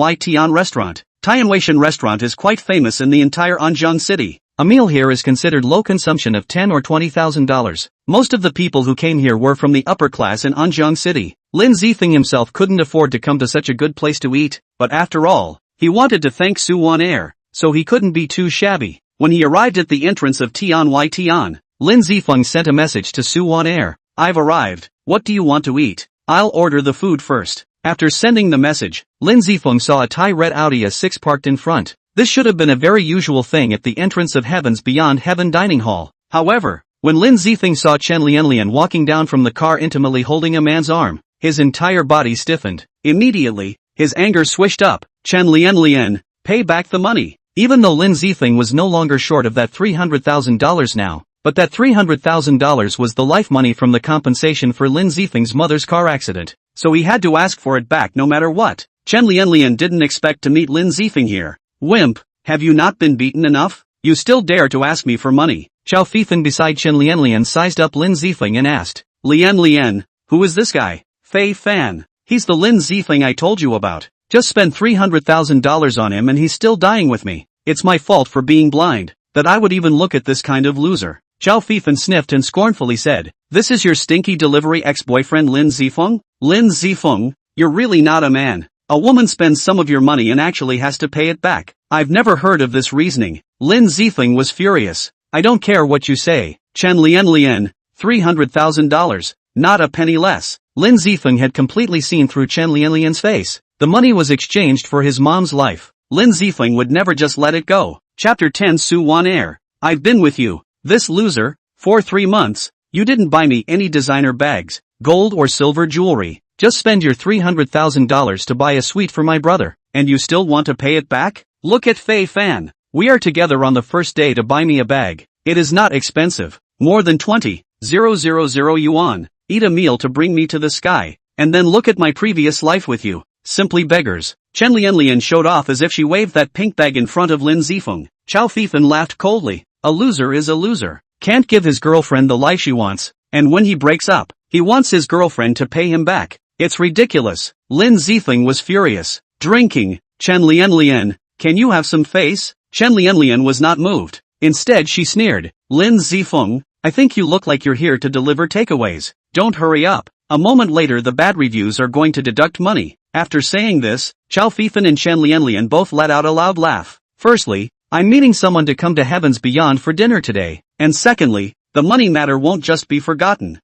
restaurant. Tianwaishan restaurant is quite famous in the entire Anjiang city. A meal here is considered low consumption of $10,000 or $20,000. Most of the people who came here were from the upper class in Anjiang city. Lin Zifeng himself couldn't afford to come to such a good place to eat, but after all, he wanted to thank Su Wan'er, so he couldn't be too shabby. When he arrived at the entrance of Tian, Lin Zifeng sent a message to Su Wan'er. I've arrived. What do you want to eat? I'll order the food first. After sending the message, Lin Zifeng saw a Thai red Audi A6 parked in front. This should have been a very usual thing at the entrance of Heaven's Beyond Heaven dining hall. However, when Lin Zifeng saw Chen Lianlian walking down from the car intimately holding a man's arm, his entire body stiffened. Immediately, his anger swished up. Chen Lianlian, pay back the money. Even though Lin Zifeng was no longer short of that $300,000 now, but that $300,000 was the life money from the compensation for Lin Zifeng's mother's car accident, so he had to ask for it back no matter what. Chen Lianlian didn't expect to meet Lin Zifeng here. Wimp, have you not been beaten enough? You still dare to ask me for money? Chao Feifan beside Chen Lianlian sized up Lin Zifeng and asked, Lianlian, who is this guy? Fei Fan. He's the Lin Zifeng I told you about. Just spent $300,000 on him and he's still dying with me. It's my fault for being blind, that I would even look at this kind of loser. Chao Feifan sniffed and scornfully said, This is your stinky delivery ex-boyfriend Lin Zifeng? Lin Zifeng, you're really not a man. A woman spends some of your money and actually has to pay it back. I've never heard of this reasoning. Lin Zifeng was furious. I don't care what you say. Chen Lianlian, $300,000, not a penny less. Lin Zifeng had completely seen through Chen Lianlian's face. The money was exchanged for his mom's life. Lin Zifeng would never just let it go. Chapter 10 Su Wan'er. I've been with you, this loser, for 3 months. You didn't buy me any designer bags, gold or silver jewelry. Just spend your $300,000 to buy a suite for my brother, and you still want to pay it back? Look at Fei Fan. We are together on the first day to buy me a bag. It is not expensive, more than 20,000 yuan. Eat a meal to bring me to the sky, and then look at my previous life with you. Simply beggars. Chen Lianlian showed off as if she waved that pink bag in front of Lin Zifeng. Chao Feifan laughed coldly. A loser is a loser. Can't give his girlfriend the life she wants, and when he breaks up, he wants his girlfriend to pay him back. It's ridiculous. Lin Zifeng was furious. Drinking. Chen Lianlian, can you have some face? Chen Lianlian was not moved. Instead she sneered. Lin Zifeng, I think you look like you're here to deliver takeaways. Don't hurry up. A moment later the bad reviews are going to deduct money. After saying this, Chao Feifan and Chen Lianlian both let out a loud laugh. Firstly, I'm meeting someone to come to Heaven's Beyond for dinner today. And secondly, the money matter won't just be forgotten.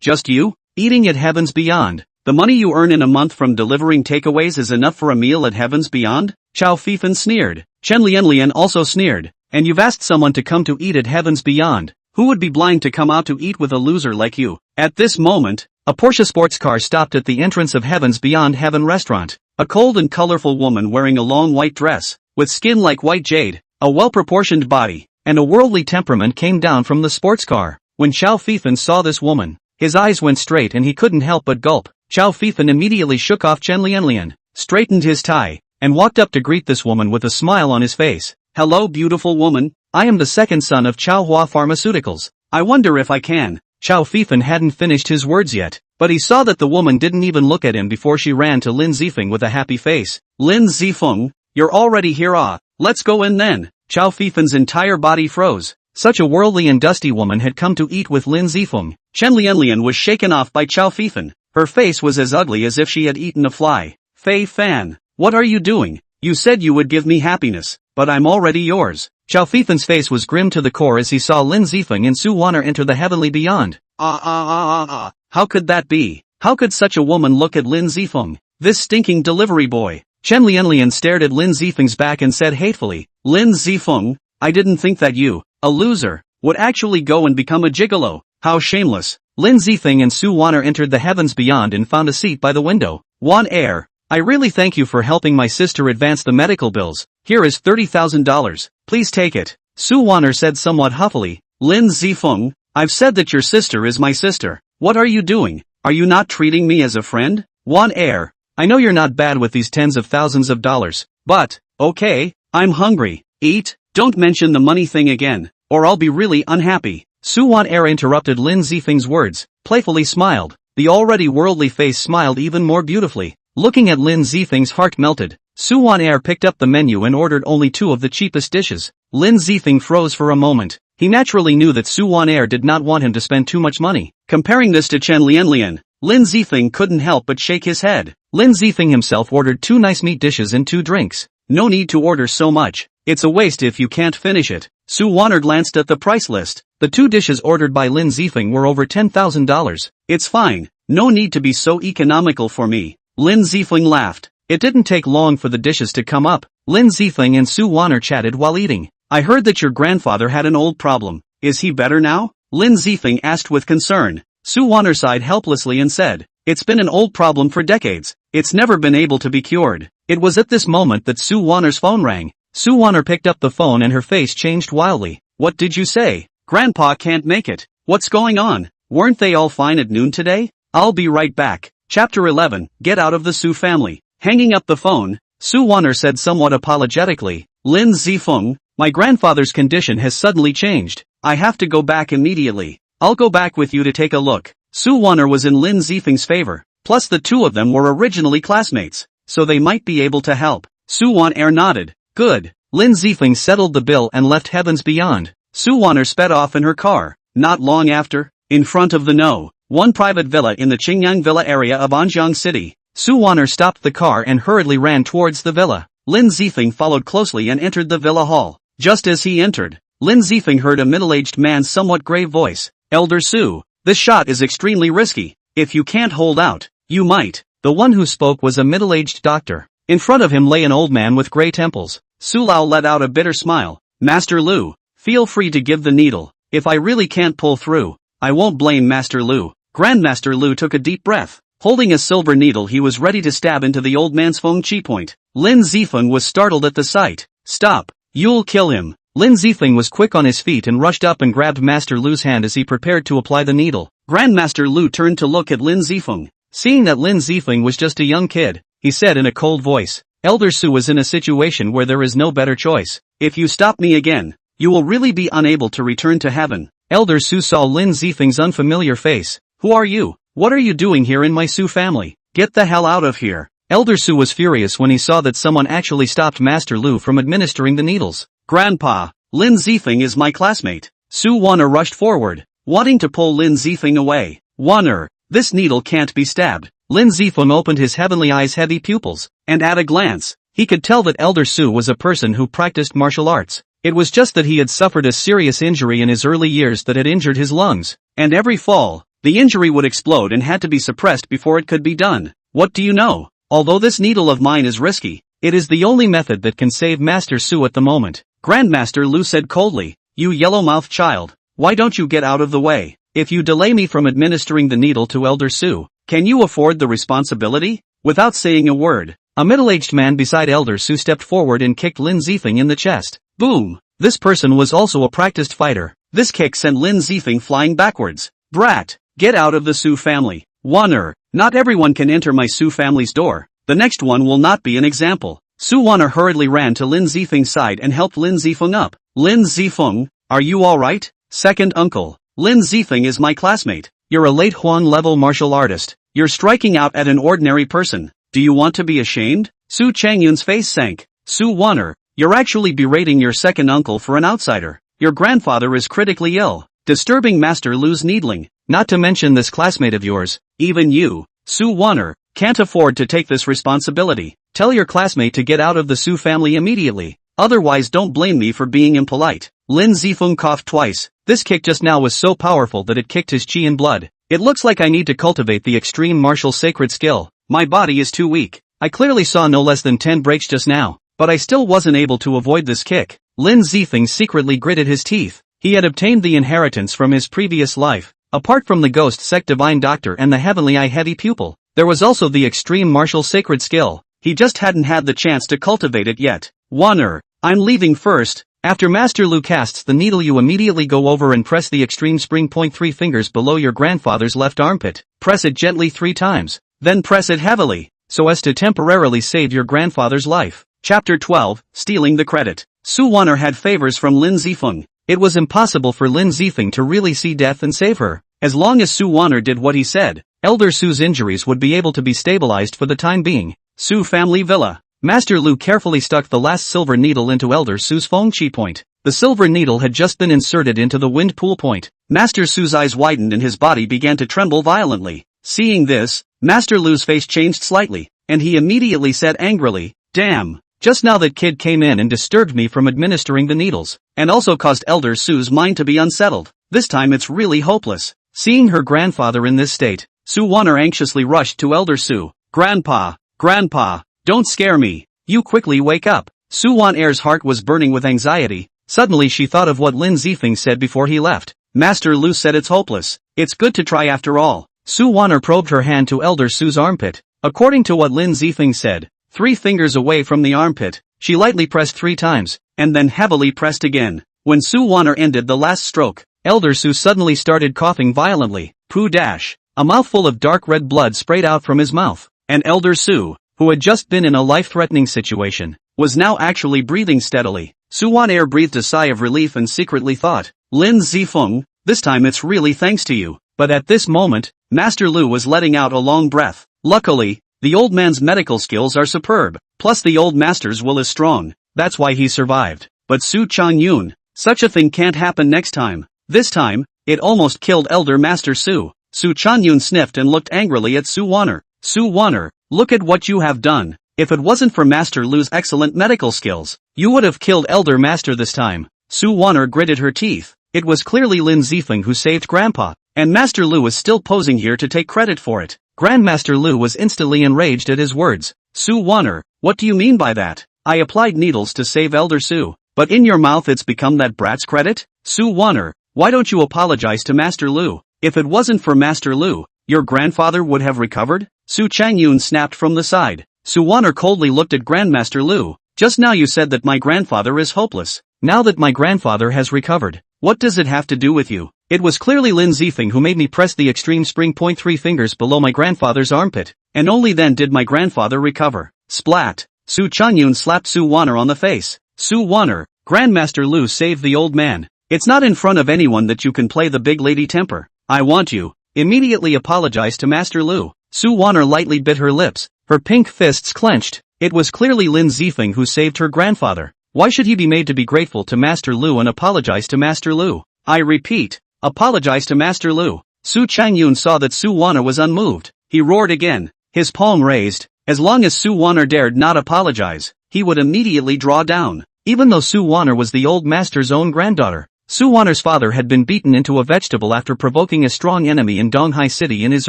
Just you? Eating at Heaven's Beyond. The money you earn in a month from delivering takeaways is enough for a meal at Heaven's Beyond? Chao Feifan sneered. Chen Lianlian also sneered. And you've asked someone to come to eat at Heaven's Beyond. Who would be blind to come out to eat with a loser like you? At this moment, a Porsche sports car stopped at the entrance of Heaven's Beyond Heaven restaurant. A cold and colorful woman wearing a long white dress, with skin like white jade, a well-proportioned body, and a worldly temperament came down from the sports car. When Xiao Feifan saw this woman, his eyes went straight and he couldn't help but gulp. Xiao Feifan immediately shook off Chen Lianlian, straightened his tie, and walked up to greet this woman with a smile on his face. "Hello, beautiful woman. I am the second son of Chaohua Pharmaceuticals. I wonder if I can." Xiao Feifan hadn't finished his words yet, but he saw that the woman didn't even look at him before she ran to Lin Zifeng with a happy face. "Lin Zifeng, you're already here, let's go in then." Xiao Feifan's entire body froze. Such a worldly and dusty woman had come to eat with Lin Zifeng. Chen Lianlian was shaken off by Xiao Feifan. Her face was as ugly as if she had eaten a fly. "Fei Fan, what are you doing? You said you would give me happiness, but I'm already yours." Xiao Feifan's face was grim to the core as he saw Lin Zifeng and Su Waner enter the heavenly beyond. How could that be? How could such a woman look at Lin Zifeng? This stinking delivery boy. Chen Lianlian stared at Lin Zifeng's back and said hatefully, "Lin Zifeng, I didn't think that you, a loser, would actually go and become a gigolo. How shameless." Lin Zifeng and Su Waner entered the heavens beyond and found a seat by the window. "Wan Air, I really thank you for helping my sister advance the medical bills. Here is $30,000, please take it." Su Waner said somewhat huffily, "Lin Zifeng, I've said that your sister is my sister. What are you doing? Are you not treating me as a friend?" "Wan Air, I know you're not bad with these tens of thousands of dollars, but, okay, I'm hungry. Eat, don't mention the money thing again, or I'll be really unhappy." Su Wan Air interrupted Lin Zifeng's words, playfully smiled. The already worldly face smiled even more beautifully. Looking at Lin Zifeng's heart melted, Su Wan Air picked up the menu and ordered only 2 of the cheapest dishes. Lin Zifeng froze for a moment. He naturally knew that Su Wan Air did not want him to spend too much money. Comparing this to Chen Lianlian, Lin Zifeng couldn't help but shake his head. Lin Zifeng himself ordered 2 nice meat dishes and 2 drinks. "No need to order so much. It's a waste if you can't finish it." Su Waner glanced at the price list. The 2 dishes ordered by Lin Zifeng were over $10,000. "It's fine, no need to be so economical for me." Lin Zifeng laughed. It didn't take long for the dishes to come up. Lin Zifeng and Su Waner chatted while eating. "I heard that your grandfather had an old problem. Is he better now?" Lin Zifeng asked with concern. Su Waner sighed helplessly and said, "It's been an old problem for decades. It's never been able to be cured." It was at this moment that Su Waner's phone rang. Su Waner picked up the phone and her face changed wildly. "What did you say? Grandpa can't make it. What's going on? Weren't they all fine at noon today? I'll be right back." Chapter 11, Get Out of the Su Family. Hanging up the phone, Su Waner said somewhat apologetically, "Lin Zifeng, my grandfather's condition has suddenly changed. I have to go back immediately. I'll go back with you to take a look." Su Waner was in Lin Zifeng's favor, plus the 2 of them were originally classmates, so they might be able to help. Su Waner nodded. "Good." Lin Zifeng settled the bill and left heavens beyond. Su Waner sped off in her car. Not long after, in front of the No. 1 private villa in the Qingyang Villa area of Anjiang City, Su Waner stopped the car and hurriedly ran towards the villa. Lin Zifeng followed closely and entered the villa hall. Just as he entered, Lin Zifeng heard a middle-aged man's somewhat grave voice. "Elder Su, this shot is extremely risky. If you can't hold out, you might." The one who spoke was a middle-aged doctor. In front of him lay an old man with gray temples. Su Lao let out a bitter smile. "Master Lu, feel free to give the needle. If I really can't pull through, I won't blame Master Lu." Grandmaster Lu took a deep breath. Holding a silver needle, he was ready to stab into the old man's Feng Chi point. Lin Zifeng was startled at the sight. "Stop, you'll kill him." Lin Zifeng was quick on his feet and rushed up and grabbed Master Lu's hand as he prepared to apply the needle. Grandmaster Lu turned to look at Lin Zifeng. Seeing that Lin Zifeng was just a young kid, he said in a cold voice, "Elder Su is in a situation where there is no better choice. If you stop me again, you will really be unable to return to heaven." Elder Su saw Lin Zifeng's unfamiliar face. "Who are you? What are you doing here in my Su family? Get the hell out of here." Elder Su was furious when he saw that someone actually stopped Master Lu from administering the needles. "Grandpa, Lin Zifeng is my classmate." Su Waner rushed forward, wanting to pull Lin Zifeng away. "Waner, this needle can't be stabbed." Lin Zifeng opened his heavenly eyes' heavy pupils, and at a glance, he could tell that Elder Su was a person who practiced martial arts. It was just that he had suffered a serious injury in his early years that had injured his lungs, and every fall, the injury would explode and had to be suppressed before it could be done. "What do you know? Although this needle of mine is risky, it is the only method that can save Master Su at the moment." Grandmaster Lu said coldly, "You yellow-mouthed child, why don't you get out of the way? If you delay me from administering the needle to Elder Su, can you afford the responsibility?" Without saying a word, A middle-aged man beside Elder Su stepped forward and kicked Lin Zifeng in the chest. Boom! This person was also a practiced fighter. This kick sent Lin Zifeng flying backwards. Brat! Get out of the Su family. Waner, not everyone can enter my Su family's door. The next one will not be an example. Su Waner hurriedly ran to Lin Zifeng's side and helped Lin Zifeng up. Lin Zifeng, are you alright? Second uncle. Lin Zifeng is my classmate. You're a late Huang level martial artist. You're striking out at an ordinary person. Do you want to be ashamed? Su Changyun's face sank. Su Waner, you're actually berating your second uncle for an outsider. Your grandfather is critically ill, disturbing Master Lu's needling. Not to mention this classmate of yours. Even you, Su Waner, can't afford to take this responsibility. Tell your classmate to get out of the Su family immediately. Otherwise don't blame me for being impolite. Lin Zifeng coughed twice. This kick just now was so powerful that it kicked his chi and blood. It looks like I need to cultivate the extreme martial sacred skill. My body is too weak. I clearly saw no less than 10 breaks just now, but I still wasn't able to avoid this kick. Lin Zifeng secretly gritted his teeth. He had obtained the inheritance from his previous life. Apart from the ghost sect divine doctor and the heavenly eye heavy pupil, there was also the extreme martial sacred skill. He just hadn't had the chance to cultivate it yet. Waner, I'm leaving first. After Master Lu casts the needle, you immediately go over and press the extreme spring point 3 fingers below your grandfather's left armpit. Press it gently 3 times. Then press it heavily, so as to temporarily save your grandfather's life. Chapter 12, Stealing the Credit. Su Waner had favors from Lin Zifeng. It was impossible for Lin Zifeng to really see death and save her. As long as Su Waner did what he said, Elder Su's injuries would be able to be stabilized for the time being. Su family villa. Master Lu carefully stuck the last silver needle into Elder Su's Feng Chi point. The silver needle had just been inserted into the wind pool point. Master Su's eyes widened and his body began to tremble violently. Seeing this, Master Lu's face changed slightly, and he immediately said angrily, "Damn! Just now that kid came in and disturbed me from administering the needles, and also caused Elder Su's mind to be unsettled. This time it's really hopeless." Seeing her grandfather in this state, Su Waner anxiously rushed to Elder Su. "Grandpa! Grandpa! Don't scare me! You quickly wake up!" Su Waner's heart was burning with anxiety. Suddenly she thought of what Lin Zifeng said before he left. Master Lu said it's hopeless. It's good to try after all. Su Waner probed her hand to Elder Su's armpit. According to what Lin Zifeng said, 3 fingers away from the armpit, she lightly pressed 3 times, and then heavily pressed again. When Su Waner ended the last stroke, Elder Su suddenly started coughing violently. Poo dash. A mouthful of dark red blood sprayed out from his mouth. And Elder Su, who had just been in a life-threatening situation, was now actually breathing steadily. Su Waner breathed a sigh of relief and secretly thought, "Lin Zifeng, this time it's really thanks to you." But at this moment, Master Lu was letting out a long breath. Luckily, the old man's medical skills are superb, plus the old master's will is strong. That's why he survived. But Su Changyun, such a thing can't happen next time. This time, it almost killed Elder Master Su. Su Changyun sniffed and looked angrily at Su Waner. "Su Waner, look at what you have done. If it wasn't for Master Lu's excellent medical skills, you would have killed Elder Master this time." Su Waner gritted her teeth. It was clearly Lin Zifeng who saved Grandpa, and Master Lu was still posing here to take credit for it. Grandmaster Lu was instantly enraged at his words. "Su Waner, what do you mean by that? I applied needles to save Elder Su, but in your mouth it's become that brat's credit? Su Waner, why don't you apologize to Master Lu? If it wasn't for Master Lu, your grandfather would have recovered?" Su Changyun snapped from the side. Su Waner coldly looked at Grandmaster Lu. "Just now you said that my grandfather is hopeless. Now that my grandfather has recovered, what does it have to do with you? It was clearly Lin Zifeng who made me press the extreme spring point 3 fingers below my grandfather's armpit, and only then did my grandfather recover." Splat! Su Changyun slapped Su Waner on the face. "Su Waner, Grandmaster Lu saved the old man. It's not in front of anyone that you can play the big lady temper. I want you. Immediately apologize to Master Lu." Su Waner lightly bit her lips, her pink fists clenched. It was clearly Lin Zifeng who saved her grandfather. Why should he be made to be grateful to Master Lu and apologize to Master Lu? I repeat, apologize to Master Lu. Su Changyun saw that Su Waner was unmoved. He roared again, his palm raised. As long as Su Waner dared not apologize, he would immediately draw down. Even though Su Waner was the old master's own granddaughter, Su Waner's father had been beaten into a vegetable after provoking a strong enemy in Donghai City in his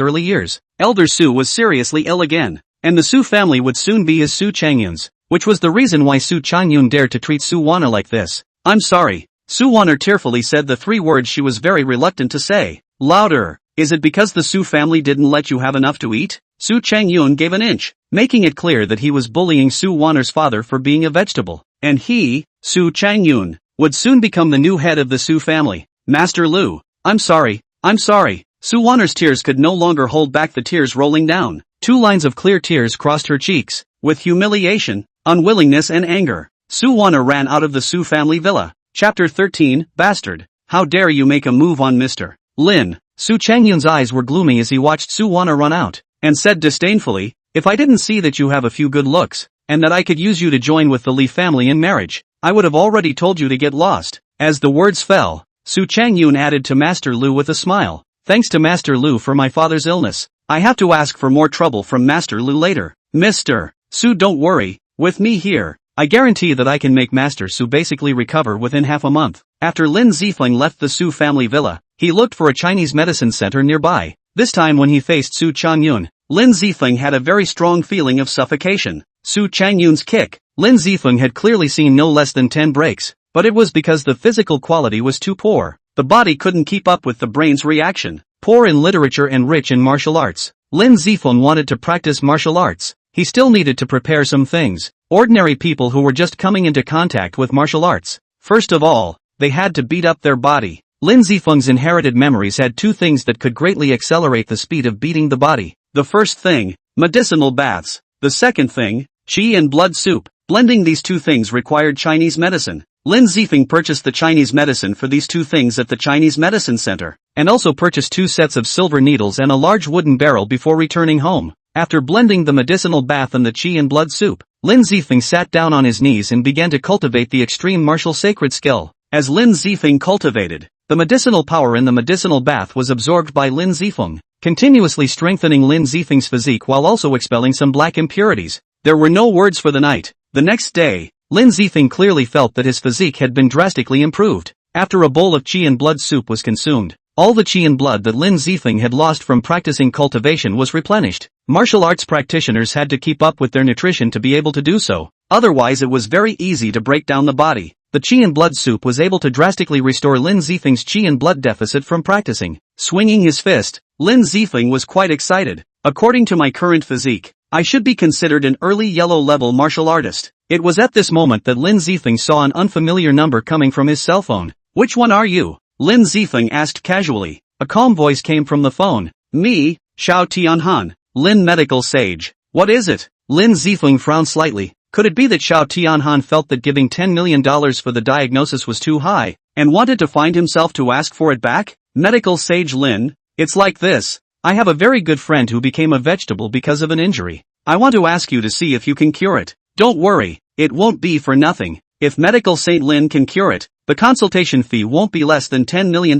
early years. Elder Su was seriously ill again, and the Su family would soon be his Su Changyun's, which was the reason why Su Changyun dared to treat Su Waner like this. "I'm sorry." Su Waner tearfully said the 3 words she was very reluctant to say. Louder. "Is it because the Su family didn't let you have enough to eat?" Su Changyun gave an inch, making it clear that he was bullying Su Wanner's father for being a vegetable. And he, Su Changyun, would soon become the new head of the Su family. Master Lu, I'm sorry. Su Wanner's tears could no longer hold back the tears rolling down. 2 lines of clear tears crossed her cheeks. With humiliation, unwillingness and anger, Su Wanner ran out of the Su family villa. Chapter 13, Bastard. How dare you make a move on Mr. Lin? Su Changyun's eyes were gloomy as he watched Su Wanner run out, and said disdainfully, if I didn't see that you have a few good looks, and that I could use you to join with the Li family in marriage, I would have already told you to get lost. As the words fell, Su Changyun added to Master Lu with a smile, thanks to Master Lu for my father's illness. I have to ask for more trouble from Master Lu later. Mr. Su, don't worry, with me here, I guarantee that I can make Master Su basically recover within half a month. After Lin Zifeng left the Su family villa, he looked for a Chinese medicine center nearby. This time when he faced Su Changyun, Lin Zifeng had a very strong feeling of suffocation. Su Changyun's kick. Lin Zifeng had clearly seen no less than 10 breaks, but it was because the physical quality was too poor. The body couldn't keep up with the brain's reaction. Poor in literature and rich in martial arts, Lin Zifeng wanted to practice martial arts. He still needed to prepare some things. Ordinary people who were just coming into contact with martial arts. First of all, they had to beat up their body. Lin Zifeng's inherited memories had 2 things that could greatly accelerate the speed of beating the body. The first thing, medicinal baths. The second thing, qi and blood soup. Blending these 2 things required Chinese medicine. Lin Zifeng purchased the Chinese medicine for these 2 things at the Chinese medicine center, and also purchased 2 sets of silver needles and a large wooden barrel before returning home. After blending the medicinal bath and the qi and blood soup, Lin Zifeng sat down on his knees and began to cultivate the extreme martial sacred skill. As Lin Zifeng cultivated, the medicinal power in the medicinal bath was absorbed by Lin Zifeng, continuously strengthening Lin Zifeng's physique while also expelling some black impurities. There were no words for the night. The next day, Lin Zifeng clearly felt that his physique had been drastically improved. After a bowl of qi and blood soup was consumed, all the qi and blood that Lin Zifeng had lost from practicing cultivation was replenished. Martial arts practitioners had to keep up with their nutrition to be able to do so, otherwise it was very easy to break down the body. The qi and blood soup was able to drastically restore Lin Zifeng's qi and blood deficit from practicing. Swinging his fist, Lin Zifeng was quite excited. According to my current physique, I should be considered an early yellow-level martial artist. It was at this moment that Lin Zifeng saw an unfamiliar number coming from his cell phone. Which one are you? Lin Zifeng asked casually. A calm voice came from the phone. Me, Xiao Tianhan, Lin medical sage. What is it? Lin Zifeng frowned slightly. Could it be that Xiao Tianhan felt that giving $10 million for the diagnosis was too high, and wanted to find himself to ask for it back? Medical sage Lin, it's like this. I have a very good friend who became a vegetable because of an injury. I want to ask you to see if you can cure it. Don't worry, it won't be for nothing. If medical Saint Lin can cure it, the consultation fee won't be less than $10 million.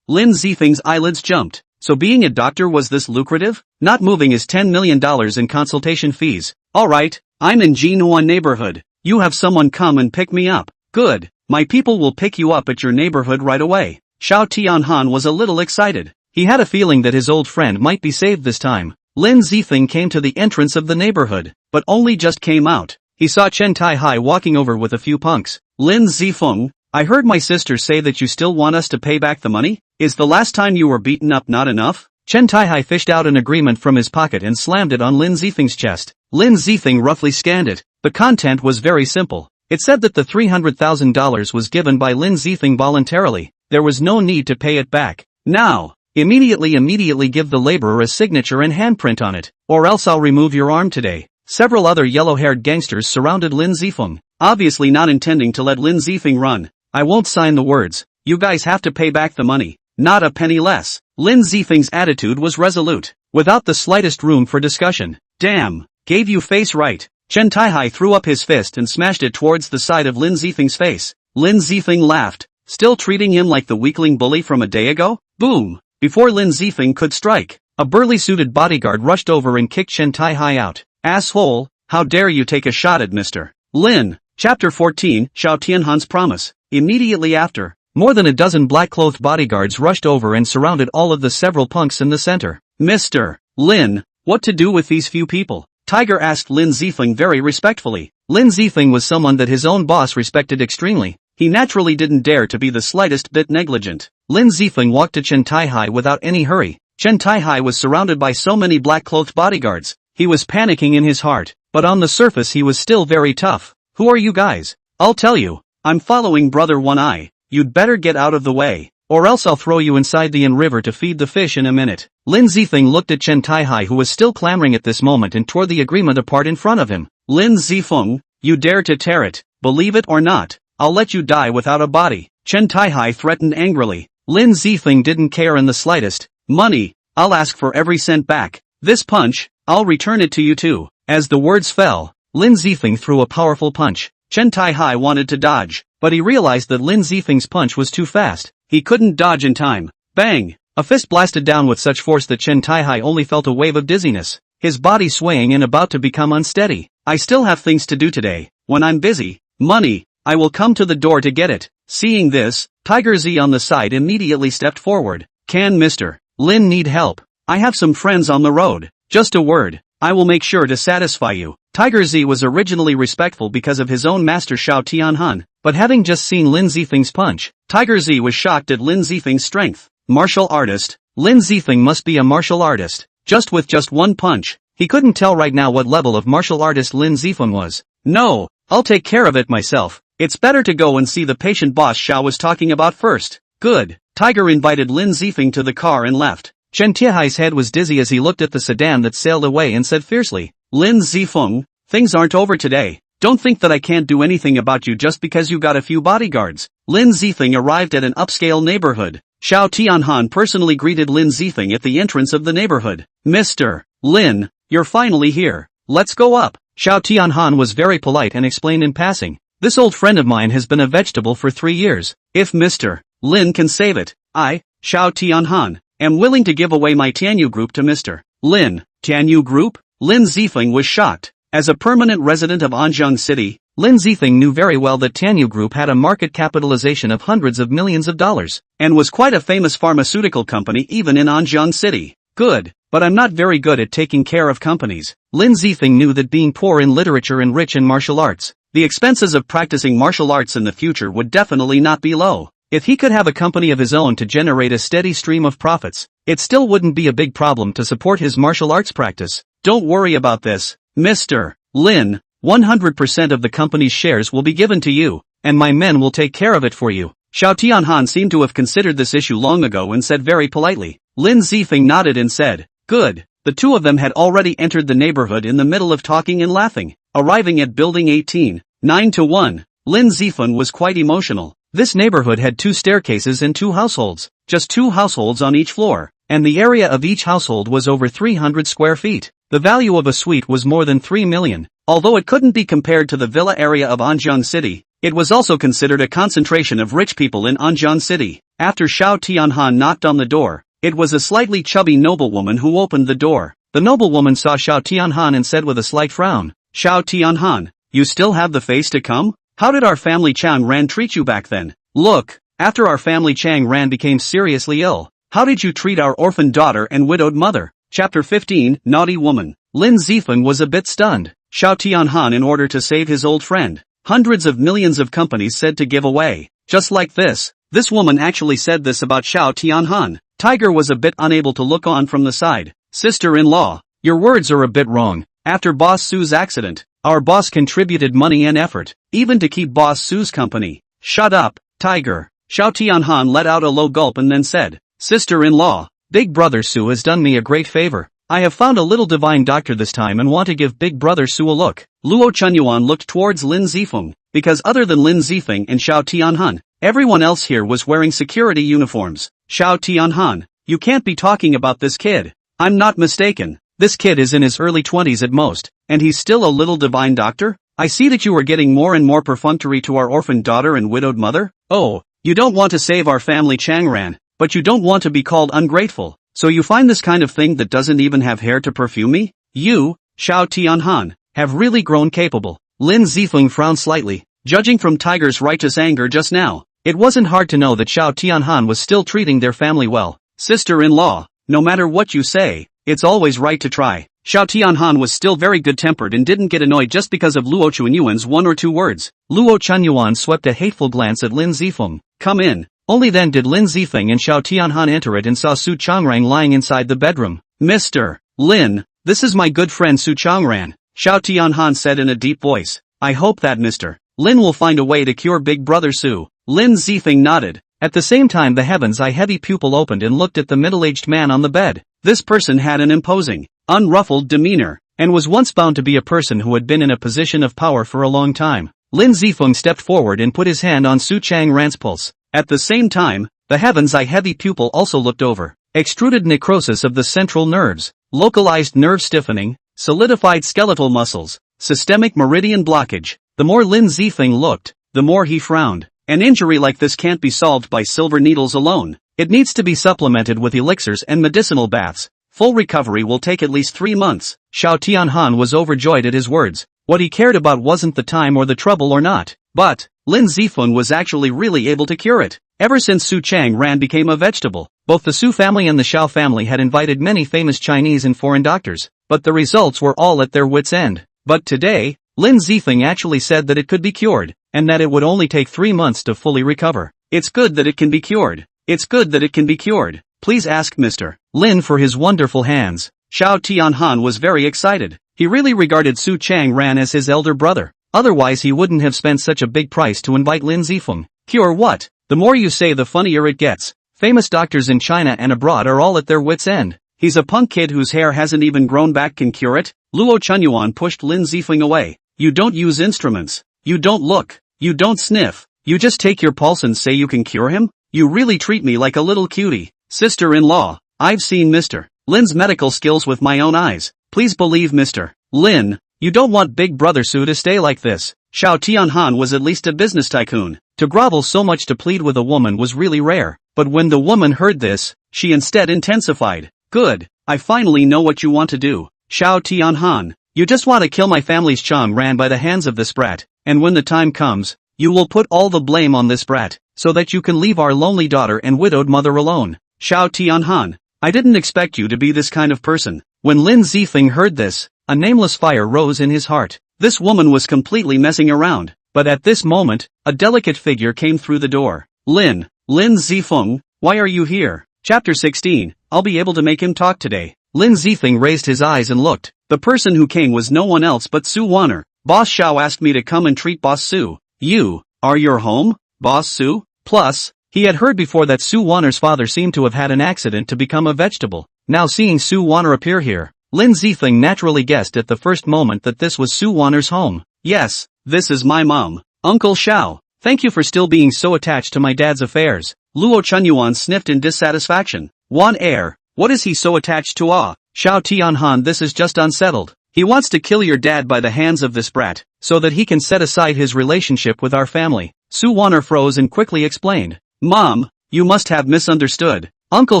Lin Zifeng's eyelids jumped. So being a doctor was this lucrative? Not moving is $10 million in consultation fees. Alright, I'm in Jinhua neighborhood. You have someone come and pick me up. Good, my people will pick you up at your neighborhood right away. Xiao Tianhan was a little excited. He had a feeling that his old friend might be saved this time. Lin Zifeng came to the entrance of the neighborhood, but only just came out. He saw Chen Tai-hai walking over with a few punks. Lin Zifeng, I heard my sister say that you still want us to pay back the money? Is the last time you were beaten up not enough? Chen Tai-hai fished out an agreement from his pocket and slammed it on Lin Zifeng's chest. Lin Zifeng roughly scanned it. The content was very simple. It said that the $300,000 was given by Lin Zifeng voluntarily. There was no need to pay it back. Now, immediately give the laborer a signature and handprint on it, or else I'll remove your arm today. Several other yellow-haired gangsters surrounded Lin Zifeng, obviously not intending to let Lin Zifeng run. I won't sign the words. You guys have to pay back the money. Not a penny less. Lin Zifeng's attitude was resolute, without the slightest room for discussion. Damn, gave you face right. Chen Tai-hai threw up his fist and smashed it towards the side of Lin Zifeng's face. Lin Zifeng laughed, still treating him like the weakling bully from a day ago? Boom! Before Lin Zifeng could strike, a burly suited bodyguard rushed over and kicked Chen Tai-hai out. Asshole, how dare you take a shot at Mr. Lin? Chapter 14, Xiao Tianhan's promise. Immediately after, more than a dozen black-clothed bodyguards rushed over and surrounded all of the several punks in the center. Mr. Lin, what to do with these few people? Tiger asked Lin Zifeng very respectfully. Lin Zifeng was someone that his own boss respected extremely. He naturally didn't dare to be the slightest bit negligent. Lin Zifeng walked to Chen Tai-hai without any hurry. Chen Taihai was surrounded by so many black-clothed bodyguards. He was panicking in his heart, but on the surface he was still very tough. Who are you guys? I'll tell you. I'm following Brother One Eye. You'd better get out of the way, or else I'll throw you inside the Yin River to feed the fish in a minute. Lin Zifeng looked at Chen Taihai, who was still clamoring at this moment, and tore the agreement apart in front of him. Lin Zifeng, you dare to tear it. Believe it or not, I'll let you die without a body. Chen Taihai threatened angrily. Lin Zifeng didn't care in the slightest. Money, I'll ask for every cent back. This punch, I'll return it to you too. As the words fell, Lin Zifeng threw a powerful punch. Chen Taihai wanted to dodge, but he realized that Lin Zifeng's punch was too fast. He couldn't dodge in time. Bang! A fist blasted down with such force that Chen Taihai only felt a wave of dizziness, his body swaying and about to become unsteady. I still have things to do today. When I'm busy, money, I will come to the door to get it. Seeing this, Tiger Z on the side immediately stepped forward. Can Mr. Lin need help? I have some friends on the road. Just a word. I will make sure to satisfy you. Tiger Z was originally respectful because of his own master Xiao Tianhan, but having just seen Lin Zifeng's punch, Tiger Z was shocked at Lin Zifeng's strength. Martial artist? Lin Zifeng must be a martial artist. With just one punch, he couldn't tell right now what level of martial artist Lin Zifeng was. No, I'll take care of it myself. It's better to go and see the patient boss Xiao was talking about first. Good. Tiger invited Lin Zifeng to the car and left. Chen Taihai's head was dizzy as he looked at the sedan that sailed away and said fiercely, Lin Zifeng, things aren't over today. Don't think that I can't do anything about you just because you got a few bodyguards. Lin Zifeng arrived at an upscale neighborhood. Xiao Tianhan personally greeted Lin Zifeng at the entrance of the neighborhood. Mr. Lin, you're finally here. Let's go up. Xiao Tianhan was very polite and explained in passing. This old friend of mine has been a vegetable for 3 years. If Mr. Lin can save it, I, Xiao Tianhan, am willing to give away my Tianyu group to Mr. Lin. Tianyu group? Lin Zifeng was shocked. As a permanent resident of Anjiang City, Lin Zifeng knew very well that Tianyu Group had a market capitalization of hundreds of millions of dollars, and was quite a famous pharmaceutical company even in Anjiang City. Good, but I'm not very good at taking care of companies. Lin Zifeng knew that being poor in literature and rich in martial arts, the expenses of practicing martial arts in the future would definitely not be low. If he could have a company of his own to generate a steady stream of profits, it still wouldn't be a big problem to support his martial arts practice. Don't worry about this, Mr. Lin. 100% of the company's shares will be given to you, and my men will take care of it for you. Xiao Tianhan seemed to have considered this issue long ago and said very politely. Lin Zifeng nodded and said, good. The two of them had already entered the neighborhood in the middle of talking and laughing. Arriving at building 18, 9-1, Lin Zifeng was quite emotional. This neighborhood had 2 staircases and 2 households, just 2 households on each floor, and the area of each household was over 300 square feet. The value of a suite was more than 3 million. Although it couldn't be compared to the villa area of Anjiang City, it was also considered a concentration of rich people in Anjiang City. After Xiao Tianhan knocked on the door, it was a slightly chubby noblewoman who opened the door. The noblewoman saw Xiao Tianhan and said with a slight frown, Xiao Tianhan, you still have the face to come? How did our family Chang Ran treat you back then? Look, after our family Chang Ran became seriously ill, how did you treat our orphan daughter and widowed mother? Chapter 15, Naughty Woman. Lin Zifeng was a bit stunned. Xiao Tianhan in order to save his old friend. Hundreds of millions of companies said to give away. Just like this woman actually said this about Xiao Tianhan. Tiger was a bit unable to look on from the side. Sister-in-law, your words are a bit wrong. After Boss Su's accident, our boss contributed money and effort, even to keep Boss Su's company. Shut up, Tiger. Xiao Tianhan let out a low gulp and then said, Sister-in-law, Big Brother Su has done me a great favor. I have found a little divine doctor this time and want to give Big Brother Su a look. Luo Chunyuan looked towards Lin Zifeng, because other than Lin Zifeng and Xiao Tianhan, everyone else here was wearing security uniforms. Xiao Tianhan, you can't be talking about this kid. I'm not mistaken. This kid is in his early 20s at most, and he's still a little divine doctor? I see that you are getting more and more perfunctory to our orphan daughter and widowed mother. Oh, you don't want to save our family Changran, but you don't want to be called ungrateful. So you find this kind of thing that doesn't even have hair to perfume me? You, Xiao Tianhan, have really grown capable. Lin Zifeng frowned slightly, judging from Tiger's righteous anger just now. It wasn't hard to know that Xiao Tianhan was still treating their family well. Sister-in-law, no matter what you say, it's always right to try. Xiao Tianhan was still very good-tempered and didn't get annoyed just because of Luo Chunyuan's 1 or 2 words. Luo Chunyuan swept a hateful glance at Lin Zifeng. Come in. Only then did Lin Zifeng and Xiao Tianhan enter it and saw Su Chongrang lying inside the bedroom. Mr. Lin, this is my good friend Su Chongran, Xiao Tianhan said in a deep voice. I hope that Mr. Lin will find a way to cure Big Brother Su. Lin Zifeng nodded. At the same time the heaven's eye heavy pupil opened and looked at the middle-aged man on the bed. This person had an imposing, unruffled demeanor, and was once bound to be a person who had been in a position of power for a long time. Lin Zifeng stepped forward and put his hand on Su Changran's pulse. At the same time, the heaven's eye heavy pupil also looked over. Extruded necrosis of the central nerves, localized nerve stiffening, solidified skeletal muscles, systemic meridian blockage. The more Lin Zifeng looked, the more he frowned. An injury like this can't be solved by silver needles alone. It needs to be supplemented with elixirs and medicinal baths. Full recovery will take at least 3 months. Xiao Tianhan was overjoyed at his words. What he cared about wasn't the time or the trouble or not, but Lin Zifeng was actually really able to cure it. Ever since Su Changran became a vegetable, both the Su family and the Xiao family had invited many famous Chinese and foreign doctors, but the results were all at their wits' end. But today, Lin Zifeng actually said that it could be cured, and that it would only take 3 months to fully recover. It's good that it can be cured. It's good that it can be cured. Please ask Mr. Lin for his wonderful hands. Xiao Tianhan was very excited. He really regarded Su Changran as his elder brother. Otherwise he wouldn't have spent such a big price to invite Lin Zifeng. Cure what? The more you say the funnier it gets. Famous doctors in China and abroad are all at their wits' end. He's a punk kid whose hair hasn't even grown back can cure it? Luo Chunyuan pushed Lin Zifeng away. You don't use instruments. You don't look. You don't sniff. You just take your pulse and say you can cure him? You really treat me like a little cutie. Sister-in-law, I've seen Mr. Lin's medical skills with my own eyes. Please believe Mr. Lin, you don't want Big Brother Su to stay like this. Xiao Tianhan was at least a business tycoon. To grovel so much to plead with a woman was really rare. But when the woman heard this, she instead intensified. Good, I finally know what you want to do. Xiao Tianhan, you just want to kill my family's Changran by the hands of this brat. And when the time comes, you will put all the blame on this brat, so that you can leave our lonely daughter and widowed mother alone. Xiao Tianhan, I didn't expect you to be this kind of person. When Lin Zifeng heard this, a nameless fire rose in his heart. This woman was completely messing around. But at this moment, a delicate figure came through the door. Lin Zifeng, why are you here? Chapter 16, I'll be able to make him talk today. Lin Zifeng raised his eyes and looked. The person who came was no one else but Su Wanner. Boss Xiao asked me to come and treat Boss Su. You are your home, Boss Su? Plus, he had heard before that Su Wanner's father seemed to have had an accident to become a vegetable. Now seeing Su Wanner appear here, Lin Zifeng naturally guessed at the first moment that this was Su Wanner's home. Yes, this is my mom, Uncle Xiao. Thank you for still being so attached to my dad's affairs. Luo Chunyuan sniffed in dissatisfaction. Wan Air, what is he so attached to? Xiao Tianhan, this is just unsettled. He wants to kill your dad by the hands of this brat, so that he can set aside his relationship with our family. Su Wanner froze and quickly explained. Mom, you must have misunderstood. Uncle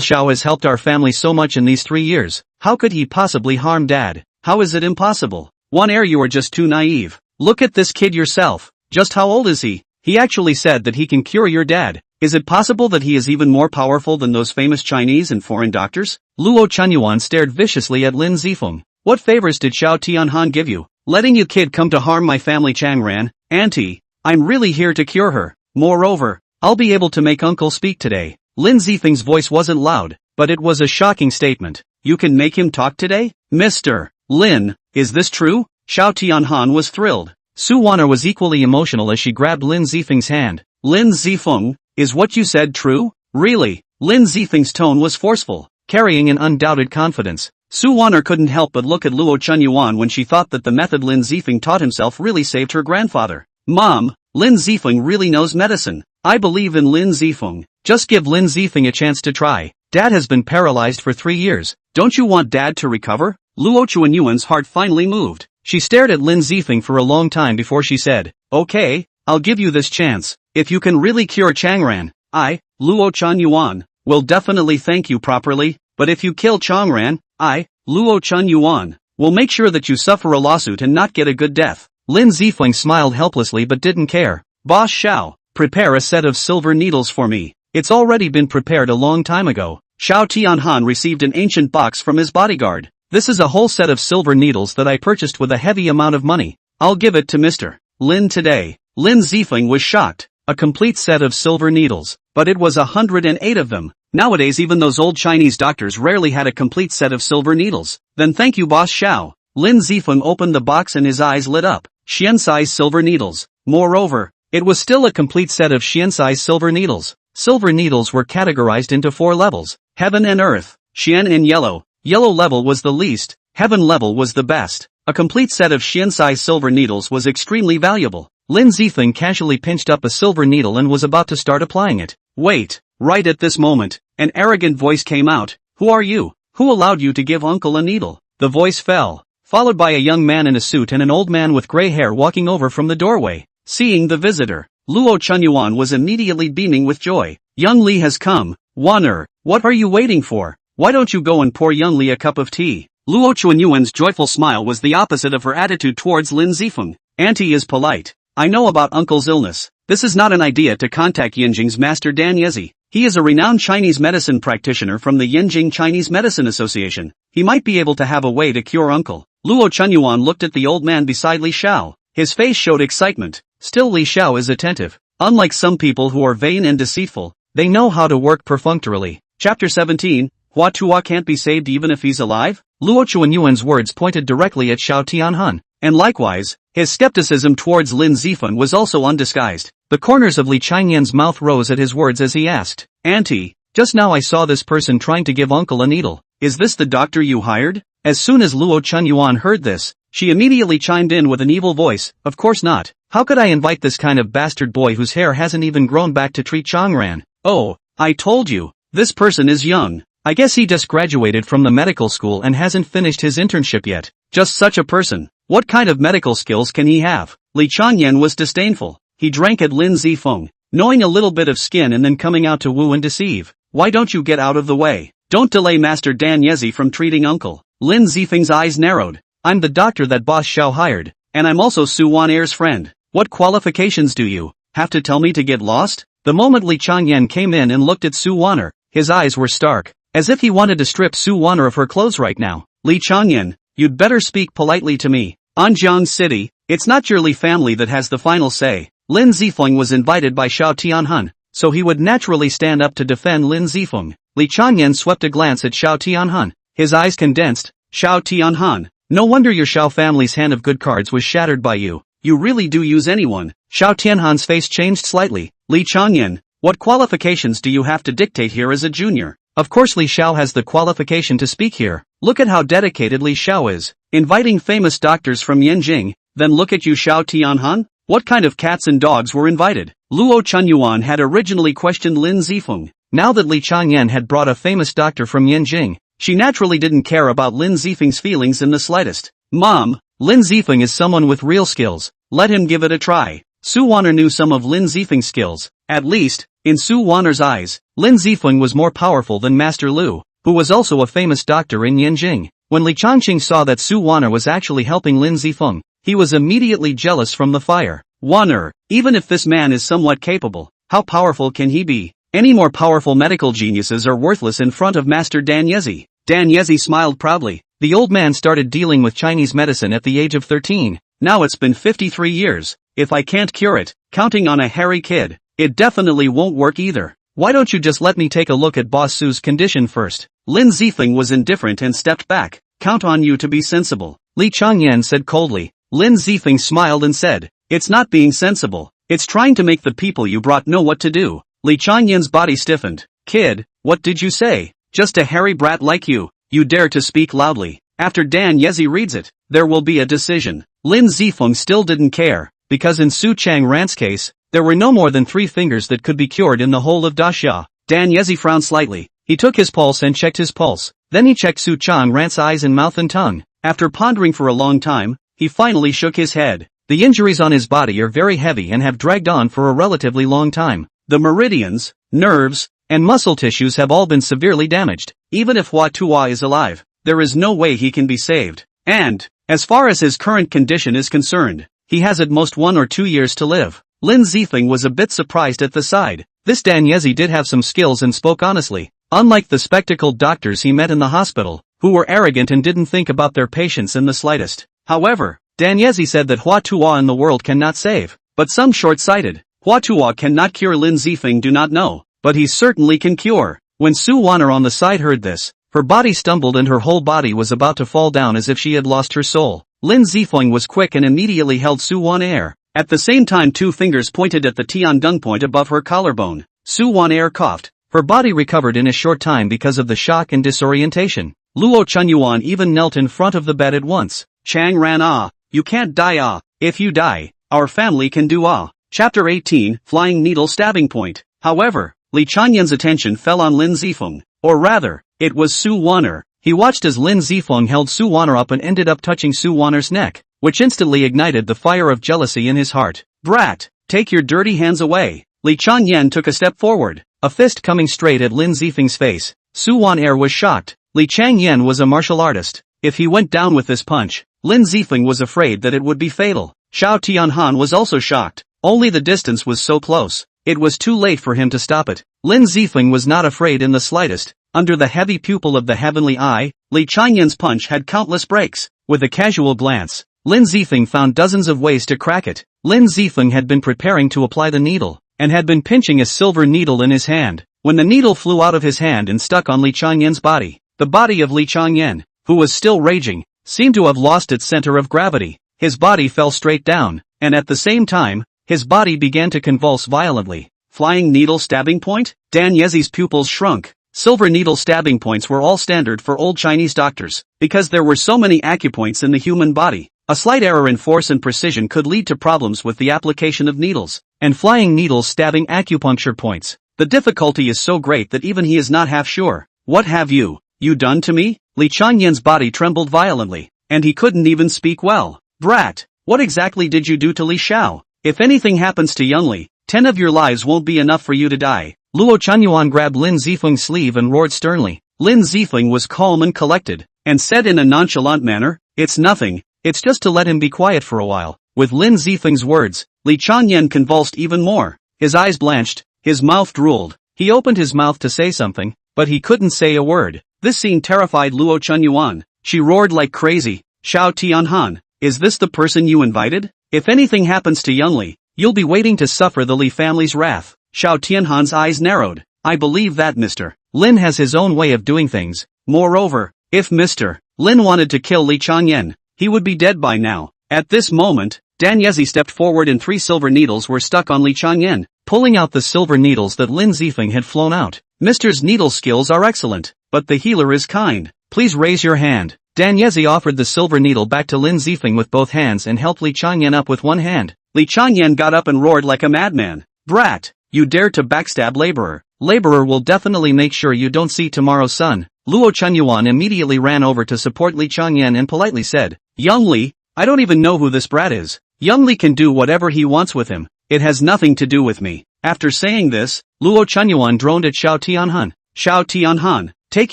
Xiao has helped our family so much in these 3 years. How could he possibly harm Dad? How is it impossible? Wan Air, you are just too naive. Look at this kid yourself. Just how old is he? He actually said that he can cure your dad. Is it possible that he is even more powerful than those famous Chinese and foreign doctors? Luo Chunyuan stared viciously at Lin Zifeng. What favors did Xiao Tianhan give you? Letting you kid come to harm my family Changran? Auntie, I'm really here to cure her. Moreover, I'll be able to make Uncle speak today. Lin Zifeng's voice wasn't loud, but it was a shocking statement. You can make him talk today? Mr. Lin, is this true? Xiao Tianhan was thrilled. Su Wanner was equally emotional as she grabbed Lin Zifeng's hand. Lin Zifeng, is what you said true? Really? Lin Zifeng's tone was forceful, carrying an undoubted confidence. Su Wanner couldn't help but look at Luo Chunyuan when she thought that the method Lin Zifeng taught himself really saved her grandfather. Mom, Lin Zifeng really knows medicine. I believe in Lin Zifeng. Just give Lin Zifeng a chance to try. Dad has been paralyzed for 3 years. Don't you want Dad to recover? Luo Chunyuan's heart finally moved. She stared at Lin Zifeng for a long time before she said, okay, I'll give you this chance. If you can really cure Changran, I, Luo Chunyuan, will definitely thank you properly. But if you kill Changran, I, Luo Chunyuan, will make sure that you suffer a lawsuit and not get a good death. Lin Zifeng smiled helplessly but didn't care. Boss Xiao, prepare a set of silver needles for me. It's already been prepared a long time ago. Xiao Tianhan received an ancient box from his bodyguard. This is a whole set of silver needles that I purchased with a heavy amount of money. I'll give it to Mr. Lin today. Lin Zifeng was shocked. a complete set of silver needles. But it was 108 of them. Nowadays even those old Chinese doctors rarely had a complete set of silver needles. Then thank you Boss Xiao. Lin Zifeng opened the box and his eyes lit up. Xian-size silver needles. Moreover, it was still a complete set of Xian-size silver needles. Silver needles were categorized into 4 levels. Heaven and Earth. Xian and Yellow. Yellow level was the least. Heaven level was the best. A complete set of Xian-size silver needles was extremely valuable. Lin Zifeng casually pinched up a silver needle and was about to start applying it. Wait. Right at this moment, an arrogant voice came out. Who are you? Who allowed you to give uncle a needle? The voice fell, followed by a young man in a suit and an old man with gray hair walking over from the doorway. Seeing the visitor, Luo Chunyuan was immediately beaming with joy. Young Li has come. Wan what are you waiting for? Why don't you go and pour Young Li a cup of tea? Luo Chunyuan's joyful smile was the opposite of her attitude towards Lin Zifeng. Auntie is polite. I know about uncle's illness. This is not an idea to contact Yinjing's master Dan Yezi. He is a renowned Chinese medicine practitioner from the Yinjing Chinese Medicine Association. He might be able to have a way to cure uncle. Luo Chunyuan looked at the old man beside Li Xiao. His face showed excitement. Still Li Xiao is attentive. Unlike some people who are vain and deceitful, they know how to work perfunctorily. Chapter 17, Hua Tuo can't be saved even if he's alive? Luo Chunyuan's words pointed directly at Xiao Tianhan. And likewise, his skepticism towards Lin Zifeng was also undisguised. The corners of Li Changyan's mouth rose at his words as he asked, Auntie, just now I saw this person trying to give uncle a needle. Is this the doctor you hired? As soon as Luo Chunyuan heard this, she immediately chimed in with an evil voice, of course not. How could I invite this kind of bastard boy whose hair hasn't even grown back to treat Changran? Oh, I told you, this person is young. I guess he just graduated from the medical school and hasn't finished his internship yet. Just such a person. What kind of medical skills can he have? Li Changyan was disdainful. He drank at Lin Zifeng, knowing a little bit of skin and then coming out to woo and deceive. Why don't you get out of the way? Don't delay Master Dan Yezi from treating uncle. Lin Zifeng's eyes narrowed. I'm the doctor that Boss Xiao hired, and I'm also Su Wan-er's friend. What qualifications do you have to tell me to get lost? The moment Li Changyan came in and looked at Su Wan-er, his eyes were stark, as if he wanted to strip Su Wan-er of her clothes right now. Li Changyan, you'd better speak politely to me. Anjiang City, it's not your Li family that has the final say. Lin Zifeng was invited by Xiao Tianhan, so he would naturally stand up to defend Lin Zifeng. Li Changyan swept a glance at Xiao Tianhan. His eyes condensed. Xiao Tianhan, no wonder your Xiao family's hand of good cards was shattered by you. You really do use anyone. Xiao Tianhan's face changed slightly. Li Changyan, what qualifications do you have to dictate here as a junior? Of course Li Xiao has the qualification to speak here. Look at how dedicated Li Xiao is, inviting famous doctors from Yinjing. Then look at you Xiao Tianhan. What kind of cats and dogs were invited? Luo Chunyuan had originally questioned Lin Zifeng. Now that Li Changyan had brought a famous doctor from Yinjing, she naturally didn't care about Lin Zifeng's feelings in the slightest. Mom, Lin Zifeng is someone with real skills. Let him give it a try. Su Wan-er knew some of Lin Zifeng's skills. At least, in Su Wan-er's eyes, Lin Zifeng was more powerful than Master Lu, who was also a famous doctor in Yinjing. When Li Changqing saw that Su Wan-er was actually helping Lin Zifeng, he was immediately jealous from the fire. Wan-er, even if this man is somewhat capable, how powerful can he be? Any more powerful medical geniuses are worthless in front of Master Dan Yezi. Dan Yezi smiled proudly. The old man started dealing with Chinese medicine at the age of 13. Now it's been 53 years. If I can't cure it, counting on a hairy kid, it definitely won't work either. Why don't you just let me take a look at Boss Su's condition first? Lin Zifeng was indifferent and stepped back. Count on you to be sensible. Li Changyan said coldly. Lin Zifeng smiled and said, it's not being sensible. It's trying to make the people you brought know what to do. Li Changyan's body stiffened. Kid, what did you say? Just a hairy brat like you. You dare to speak loudly. After Dan Yezi reads it, there will be a decision. Lin Zifeng still didn't care, because in Su Chang Rant's case, there were no more than 3 fingers that could be cured in the whole of Daxia. Dan Yezi frowned slightly. He took his pulse and checked his pulse. Then he checked Su Chang Rant's eyes and mouth and tongue. After pondering for a long time, he finally shook his head. The injuries on his body are very heavy and have dragged on for a relatively long time. The meridians, nerves, and muscle tissues have all been severely damaged. Even if Hua Tuo is alive, there is no way he can be saved. And, as far as his current condition is concerned, he has at most 1 or 2 years to live. Lin Zifeng was a bit surprised at the side. This Dan Yezi did have some skills and spoke honestly. Unlike the spectacled doctors he met in the hospital, who were arrogant and didn't think about their patients in the slightest. However, Dan Yezi said that Hua Tuo in the world cannot save, but some short-sighted. Huatua cannot cure Lin Zifeng do not know, but he certainly can cure. When Su Wan'er on the side heard this, her body stumbled and her whole body was about to fall down as if she had lost her soul. Lin Zifeng was quick and immediately held Su Wan'er. At the same time 2 fingers pointed at the Tiandong point above her collarbone. Su Wan'er coughed. Her body recovered in a short time because of the shock and disorientation. Luo Chunyuan even knelt in front of the bed at once. Chang ran you can't die if you die, our family can do Chapter 18, Flying Needle Stabbing Point. However, Li Chanyan's attention fell on Lin Zifeng, or rather, it was Su Wan'er. He watched as Lin Zifeng held Su Wan'er up and ended up touching Su Wan'er's neck, which instantly ignited the fire of jealousy in his heart. Brat, take your dirty hands away. Li Chanyan took a step forward, a fist coming straight at Lin Zifeng's face. Su Wan'er was shocked. Li Changyan was a martial artist. If he went down with this punch, Lin Zifeng was afraid that it would be fatal. Xiao Tianhan was also shocked. Only the distance was so close. It was too late for him to stop it. Lin Zifeng was not afraid in the slightest. Under the heavy pupil of the heavenly eye, Li Chanyan's punch had countless breaks. With a casual glance, Lin Zifeng found dozens of ways to crack it. Lin Zifeng had been preparing to apply the needle, and had been pinching a silver needle in his hand, when the needle flew out of his hand and stuck on Li Changyan's body. The body of Li Changyan, who was still raging, seemed to have lost its center of gravity. His body fell straight down, and at the same time, his body began to convulse violently. Flying needle stabbing point? Dan Yezi's pupils shrunk. Silver needle stabbing points were all standard for old Chinese doctors, because there were so many acupoints in the human body. A slight error in force and precision could lead to problems with the application of needles, and flying needles stabbing acupuncture points. The difficulty is so great that even he is not half sure. What have you done to me? Li Changyan's body trembled violently, and he couldn't even speak well. Brat, what exactly did you do to Li Xiao? If anything happens to young Li, 10 of your lives won't be enough for you to die. Luo Chunyuan grabbed Lin Zifeng's sleeve and roared sternly. Lin Zifeng was calm and collected, and said in a nonchalant manner, "It's nothing, it's just to let him be quiet for a while." With Lin Zifeng's words, Li Changyan convulsed even more. His eyes blanched, his mouth drooled. He opened his mouth to say something, but he couldn't say a word. This scene terrified Luo Chunyuan. She roared like crazy. Xiao Tianhan, is this the person you invited? If anything happens to young Li, you'll be waiting to suffer the Li family's wrath. Xiao Tianhan's eyes narrowed. I believe that Mr. Lin has his own way of doing things. Moreover, if Mr. Lin wanted to kill Li Changyan, he would be dead by now. At this moment, Dan Yezi stepped forward and 3 silver needles were stuck on Li Changyan, pulling out the silver needles that Lin Zifeng had flown out. Mr.'s needle skills are excellent, but the healer is kind. Please raise your hand. Dan Yezi offered the silver needle back to Lin Zifeng with both hands and helped Li Changyan up with one hand. Li Changyan got up and roared like a madman. Brat, you dare to backstab laborer. Laborer will definitely make sure you don't see tomorrow's sun. Luo Chunyuan immediately ran over to support Li Changyan and politely said, Young Li, I don't even know who this brat is. Young Li can do whatever he wants with him. It has nothing to do with me. After saying this, Luo Chunyuan droned at Xiao Tianhan. Xiao Tianhan, take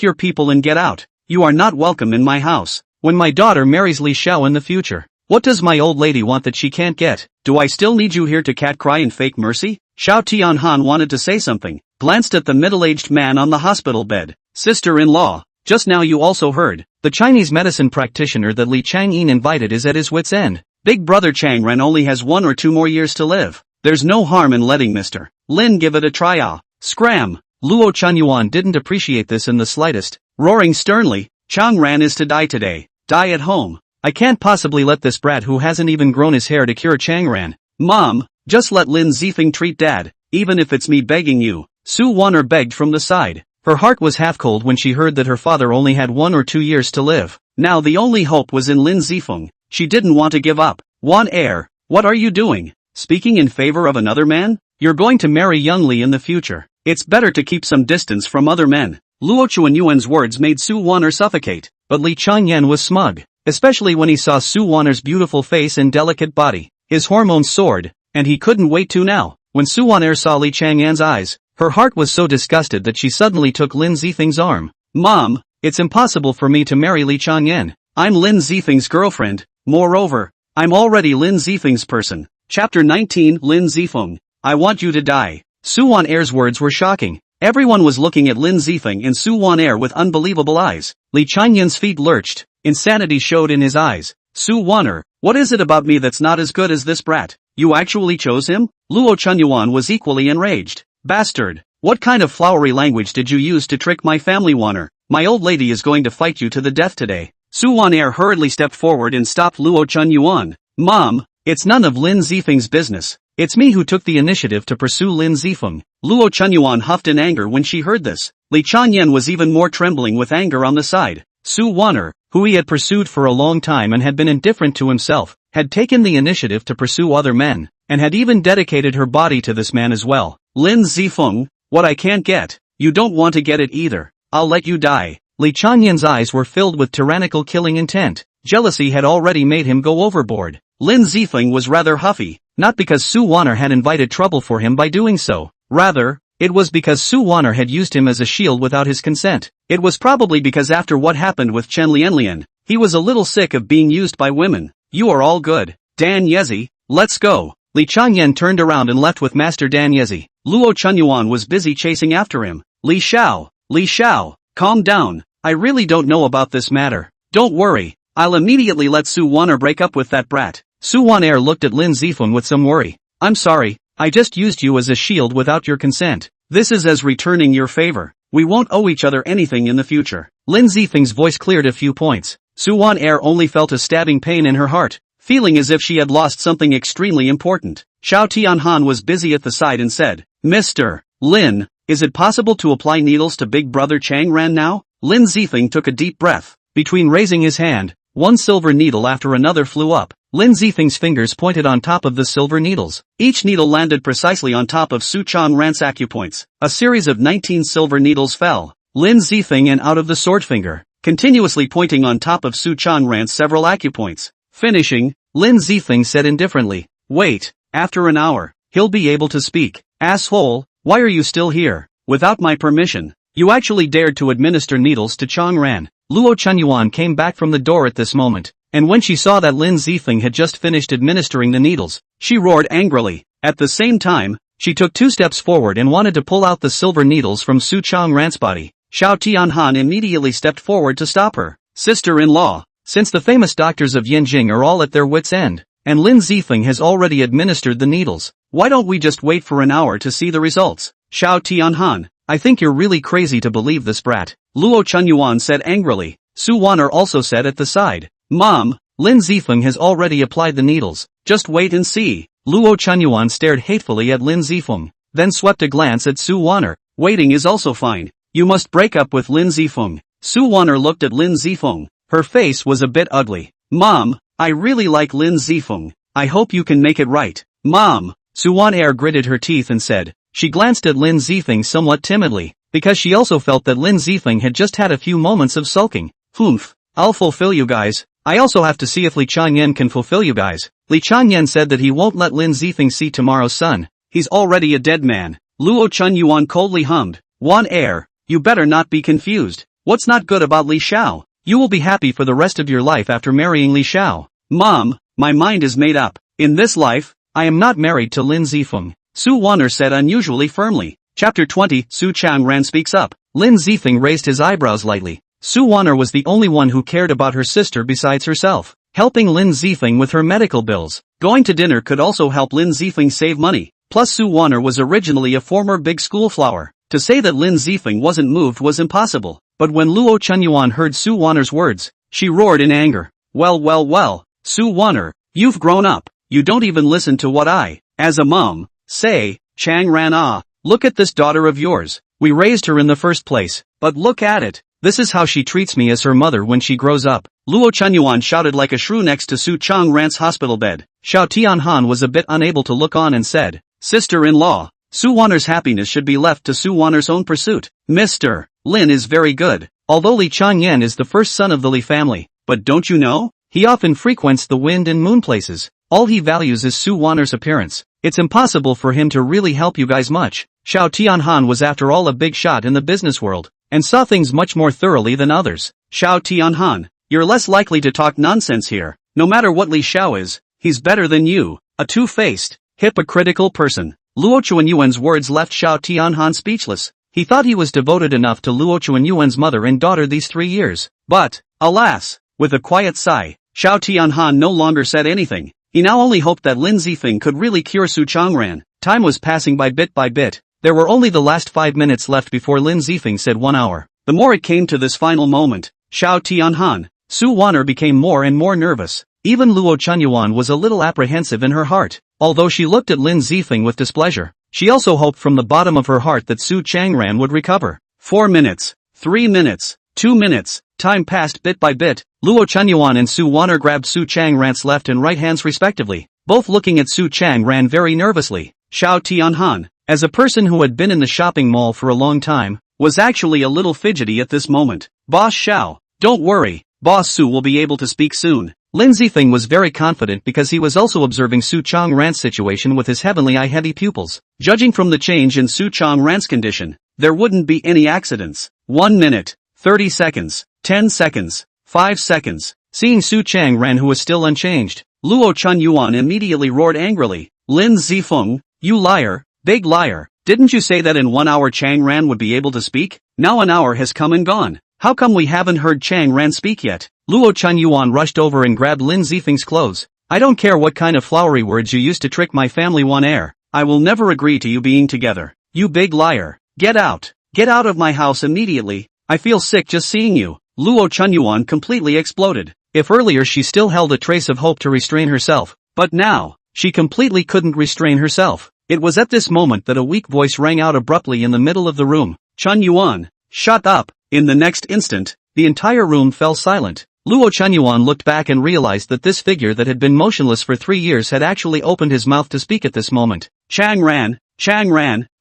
your people and get out. You are not welcome in my house. When my daughter marries Li Xiao in the future, what does my old lady want that she can't get? Do I still need you here to cat cry and fake mercy? Xiao Tianhan wanted to say something, glanced at the middle-aged man on the hospital bed. Sister-in-law, just now you also heard. The Chinese medicine practitioner that Li Changyin invited is at his wit's end. Big brother Chang Ren only has 1 or 2 more years to live. There's no harm in letting Mr. Lin give it a try. Scram. Luo Chunyuan didn't appreciate this in the slightest. Roaring sternly, Chang Ran is to die today. Die at home. I can't possibly let this brat who hasn't even grown his hair to cure Chang Ran. Mom, just let Lin Zifeng treat dad, even if it's me begging you. Su Wan'er begged from the side. Her heart was half cold when she heard that her father only had 1 or 2 years to live. Now the only hope was in Lin Zifeng. She didn't want to give up. Wan'er, what are you doing? Speaking in favor of another man? You're going to marry young Li in the future. It's better to keep some distance from other men. Luo Chuanyuan's words made Su Wan'er suffocate, but Li Changyan was smug, especially when he saw Su Wan'er's beautiful face and delicate body. His hormones soared, and he couldn't wait to now. When Su Wan'er saw Li Changyan's eyes, her heart was so disgusted that she suddenly took Lin Zifeng's arm. Mom, it's impossible for me to marry Li Changyan. I'm Lin Zifeng's girlfriend. Moreover, I'm already Lin Zifeng's person. Chapter 19 Lin Zifeng, I want you to die. Su Wan'er's words were shocking. Everyone was looking at Lin Zifeng and Su Wan'er with unbelievable eyes. Li Changyan's feet lurched. Insanity showed in his eyes. Su Wan'er, what is it about me that's not as good as this brat? You actually chose him? Luo Chunyuan was equally enraged. Bastard! What kind of flowery language did you use to trick my family Waner? My old lady is going to fight you to the death today. Su Waner hurriedly stepped forward and stopped Luo Chunyuan. Mom, it's none of Lin Zifeng's business. It's me who took the initiative to pursue Lin Zifeng. Luo Chunyuan huffed in anger when she heard this. Li Chanyan was even more trembling with anger on the side. Su Waner, who he had pursued for a long time and had been indifferent to himself, had taken the initiative to pursue other men, and had even dedicated her body to this man as well. Lin Zifeng, what I can't get, you don't want to get it either. I'll let you die. Li Chanyan's eyes were filled with tyrannical killing intent. Jealousy had already made him go overboard. Lin Zifeng was rather huffy, not because Su Waner had invited trouble for him by doing so. Rather, it was because Su Waner had used him as a shield without his consent. It was probably because after what happened with Chen Lianlian, he was a little sick of being used by women. You are all good. Dan Yezi, let's go. Li Chanyan turned around and left with Master Dan Yezi. Luo Chunyuan was busy chasing after him. Li Xiao, calm down. I really don't know about this matter. Don't worry, I'll immediately let Su Waner break up with that brat. Su Waner looked at Lin Zifeng with some worry. I'm sorry, I just used you as a shield without your consent. This is as returning your favor. We won't owe each other anything in the future. Lin Zifeng's voice cleared a few points. Su Waner only felt a stabbing pain in her heart, feeling as if she had lost something extremely important. Xiao Tianhan was busy at the side and said, Mr. Lin, is it possible to apply needles to Big Brother Chang Ran now? Lin Zifeng took a deep breath. Between raising his hand, one silver needle after another flew up. Lin Zifeng's fingers pointed on top of the silver needles. Each needle landed precisely on top of Su Chang Ran's acupoints. A series of 19 silver needles fell. Lin Zifeng and out of the sword finger, continuously pointing on top of Su Chang Ran's several acupoints. Finishing, Lin Zifeng said indifferently, wait, after an hour, he'll be able to speak. Asshole, why are you still here? Without my permission. You actually dared to administer needles to Chang Ran. Luo Chunyuan came back from the door at this moment, and when she saw that Lin Zifeng had just finished administering the needles, she roared angrily. At the same time, she took 2 steps forward and wanted to pull out the silver needles from Su Chang Ran's body. Xiao Tianhan immediately stepped forward to stop her. Sister-in-law, since the famous doctors of Yinjing are all at their wits' end, and Lin Zifeng has already administered the needles, why don't we just wait for an hour to see the results? Xiao Tianhan, I think you're really crazy to believe this brat. Luo Chunyuan said angrily. Su Waner also said at the side, Mom, Lin Zifeng has already applied the needles, just wait and see. Luo Chunyuan stared hatefully at Lin Zifeng, then swept a glance at Su Waner. Waiting is also fine. You must break up with Lin Zifeng. Su Waner looked at Lin Zifeng. Her face was a bit ugly. Mom, I really like Lin Zifeng. I hope you can make it right. Mom, Su Waner gritted her teeth and said. She glanced at Lin Zifeng somewhat timidly, because she also felt that Lin Zifeng had just had a few moments of sulking. Humph, I'll fulfill you guys. I also have to see if Li Chanyan can fulfill you guys. Li Chanyan said that he won't let Lin Zifeng see tomorrow's sun. He's already a dead man. Luo Chunyuan coldly hummed. Wan Air, you better not be confused. What's not good about Li Xiao? You will be happy for the rest of your life after marrying Li Xiao. Mom, my mind is made up. In this life, I am not married to Lin Zifeng. Su Waner said unusually firmly. Chapter 20, Su Chang Ran speaks up. Lin Zifeng raised his eyebrows lightly. Su Waner was the only one who cared about her sister besides herself. Helping Lin Zifeng with her medical bills. Going to dinner could also help Lin Zifeng save money. Plus Su Waner was originally a former big school flower. To say that Lin Zifeng wasn't moved was impossible. But when Luo Chunyuan heard Su Waner's words, she roared in anger. Well, Su Waner, you've grown up. You don't even listen to what I, as a mom, say. Chang Ran look at this daughter of yours. We raised her in the first place, but look at it. This is how she treats me as her mother when she grows up. Luo Chunyuan shouted like a shrew next to Su Chang Ran's hospital bed. Xiao Tianhan was a bit unable to look on and said, Sister-in-law, Su Waner's happiness should be left to Su Waner's own pursuit. Mr. Lin is very good, although Li Chanyan is the first son of the Li family. But don't you know? He often frequents the wind and moon places. All he values is Su Waner's appearance. It's impossible for him to really help you guys much. Xiao Tianhan was after all a big shot in the business world, and saw things much more thoroughly than others. Xiao Tianhan, you're less likely to talk nonsense here. No matter what Li Xiao is, he's better than you. A two-faced, hypocritical person. Luo Chuanyuan's words left Xiao Tianhan speechless. He thought he was devoted enough to Luo Chuanyuan's mother and daughter these 3 years. But, alas, with a quiet sigh, Xiao Tianhan no longer said anything. He now only hoped that Lin Zifeng could really cure Su Changran. Time was passing by bit by bit. There were only the last 5 minutes left before Lin Zifeng said 1 hour. The more it came to this final moment, Xiao Tianhan, Su Wan'er became more and more nervous. Even Luo Chunyuan was a little apprehensive in her heart. Although she looked at Lin Zifeng with displeasure, she also hoped from the bottom of her heart that Su Changran would recover. 4 minutes, 3 minutes, 2 minutes, time passed bit by bit. Luo Chunyuan and Su Wan'er grabbed Su Changran's left and right hands respectively, both looking at Su Changran very nervously. Xiao Tianhan, as a person who had been in the shopping mall for a long time, was actually a little fidgety at this moment. Boss Xiao, don't worry, Boss Su will be able to speak soon. Lin Zifeng was very confident because he was also observing Su Changran's situation with his heavenly eye heavy pupils. Judging from the change in Su Changran's condition, there wouldn't be any accidents. 1 minute, 30 seconds, 10 seconds, 5 seconds. Seeing Su Changran who was still unchanged, Luo Chunyuan immediately roared angrily. Lin Zifeng, you liar, big liar, didn't you say that in 1 hour Changran would be able to speak? Now an hour has come and gone. How come we haven't heard Changran speak yet? Luo Chunyuan rushed over and grabbed Lin Zifeng's clothes. I don't care what kind of flowery words you used to trick my family one air. I will never agree to you being together. You big liar. Get out. Get out of my house immediately. I feel sick just seeing you. Luo Chunyuan completely exploded. If earlier she still held a trace of hope to restrain herself, but now, she completely couldn't restrain herself. It was at this moment that a weak voice rang out abruptly in the middle of the room. Chunyuan, shut up. In the next instant, the entire room fell silent. Luo Chunyuan looked back and realized that this figure that had been motionless for 3 years had actually opened his mouth to speak at this moment. Changran,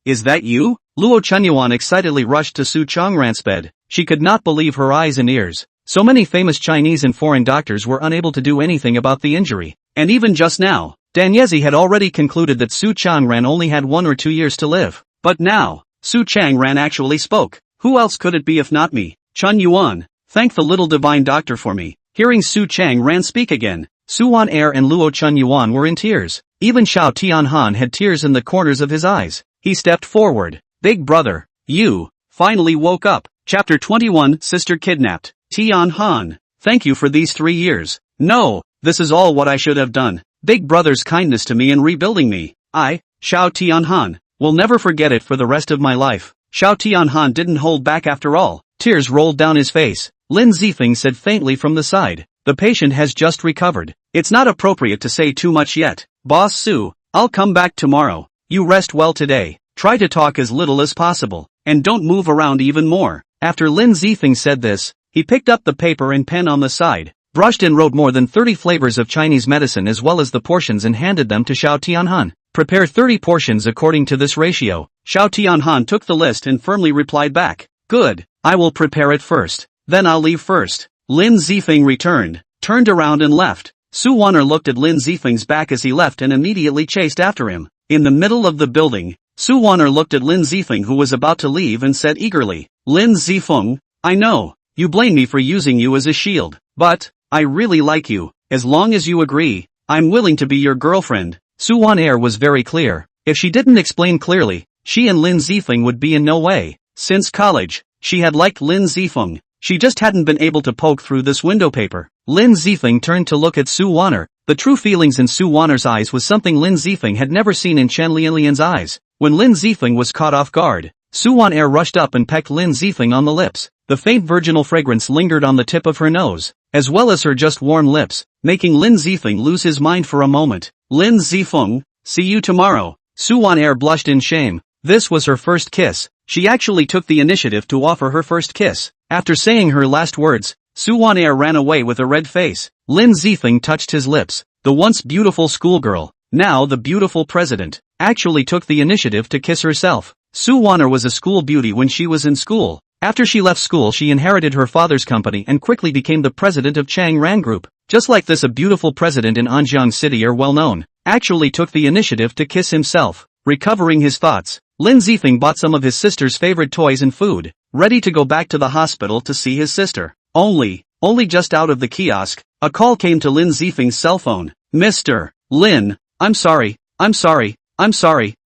is that you? Luo Chunyuan excitedly rushed to Su Changran's bed. She could not believe her eyes and ears. So many famous Chinese and foreign doctors were unable to do anything about the injury. And even just now, Danyezi had already concluded that Su Changran only had 1 or 2 years to live. But now, Su Changran actually spoke. Who else could it be if not me? Chunyuan, thank the little divine doctor for me. Hearing Su Changran speak again, Su Wan'er and Luo Chunyuan were in tears. Even Xiao Tianhan had tears in the corners of his eyes. He stepped forward. Big brother, you, finally woke up. Chapter 21 Sister Kidnapped. Tianhan, thank you for these 3 years. No, this is all what I should have done. Big brother's kindness to me in rebuilding me. I, Xiao Tianhan, will never forget it for the rest of my life. Xiao Tianhan didn't hold back after all. Tears rolled down his face. Lin Zifeng said faintly from the side. The patient has just recovered. It's not appropriate to say too much yet. Boss Su, I'll come back tomorrow. You rest well today. Try to talk as little as possible. And don't move around even more. After Lin Zifeng said this, he picked up the paper and pen on the side, brushed and wrote more than 30 flavors of Chinese medicine as well as the portions and handed them to Xiao Tianhan. Prepare 30 portions according to this ratio. Xiao Tianhan took the list and firmly replied back. Good, I will prepare it first. Then I'll leave first. Lin Zifeng returned, turned around and left. Su Wan'er looked at Lin Zifeng's back as he left and immediately chased after him. In the middle of the building, Su Wan'er looked at Lin Zifeng who was about to leave and said eagerly, Lin Zifeng, I know, you blame me for using you as a shield, but, I really like you. As long as you agree, I'm willing to be your girlfriend. Su Wan'er was very clear. If she didn't explain clearly, she and Lin Zifeng would be in no way. Since college, she had liked Lin Zifeng. She just hadn't been able to poke through this window paper. Lin Zifeng turned to look at Su Wan'er. The true feelings in Su Wan'er's eyes was something Lin Zifeng had never seen in Chen Lianlian's eyes. When Lin Zifeng was caught off guard, Su Wan'er rushed up and pecked Lin Zifeng on the lips. The faint virginal fragrance lingered on the tip of her nose, as well as her just warm lips, making Lin Zifeng lose his mind for a moment. Lin Zifeng, see you tomorrow. Su Wan'er blushed in shame. This was her first kiss. She actually took the initiative to offer her first kiss. After saying her last words, Su Wan'er ran away with a red face. Lin Zifeng touched his lips. The once beautiful schoolgirl, now the beautiful president, actually took the initiative to kiss herself. Su Wan'er was a school beauty when she was in school. After she left school she inherited her father's company and quickly became the president of Changran Group. Just like this, a beautiful president in Anjiang City are well known, actually took the initiative to kiss himself. Recovering his thoughts, Lin Zifeng bought some of his sister's favorite toys and food, ready to go back to the hospital to see his sister. Only just out of the kiosk, a call came to Lin Zifeng's cell phone. Mr. Lin, I'm sorry,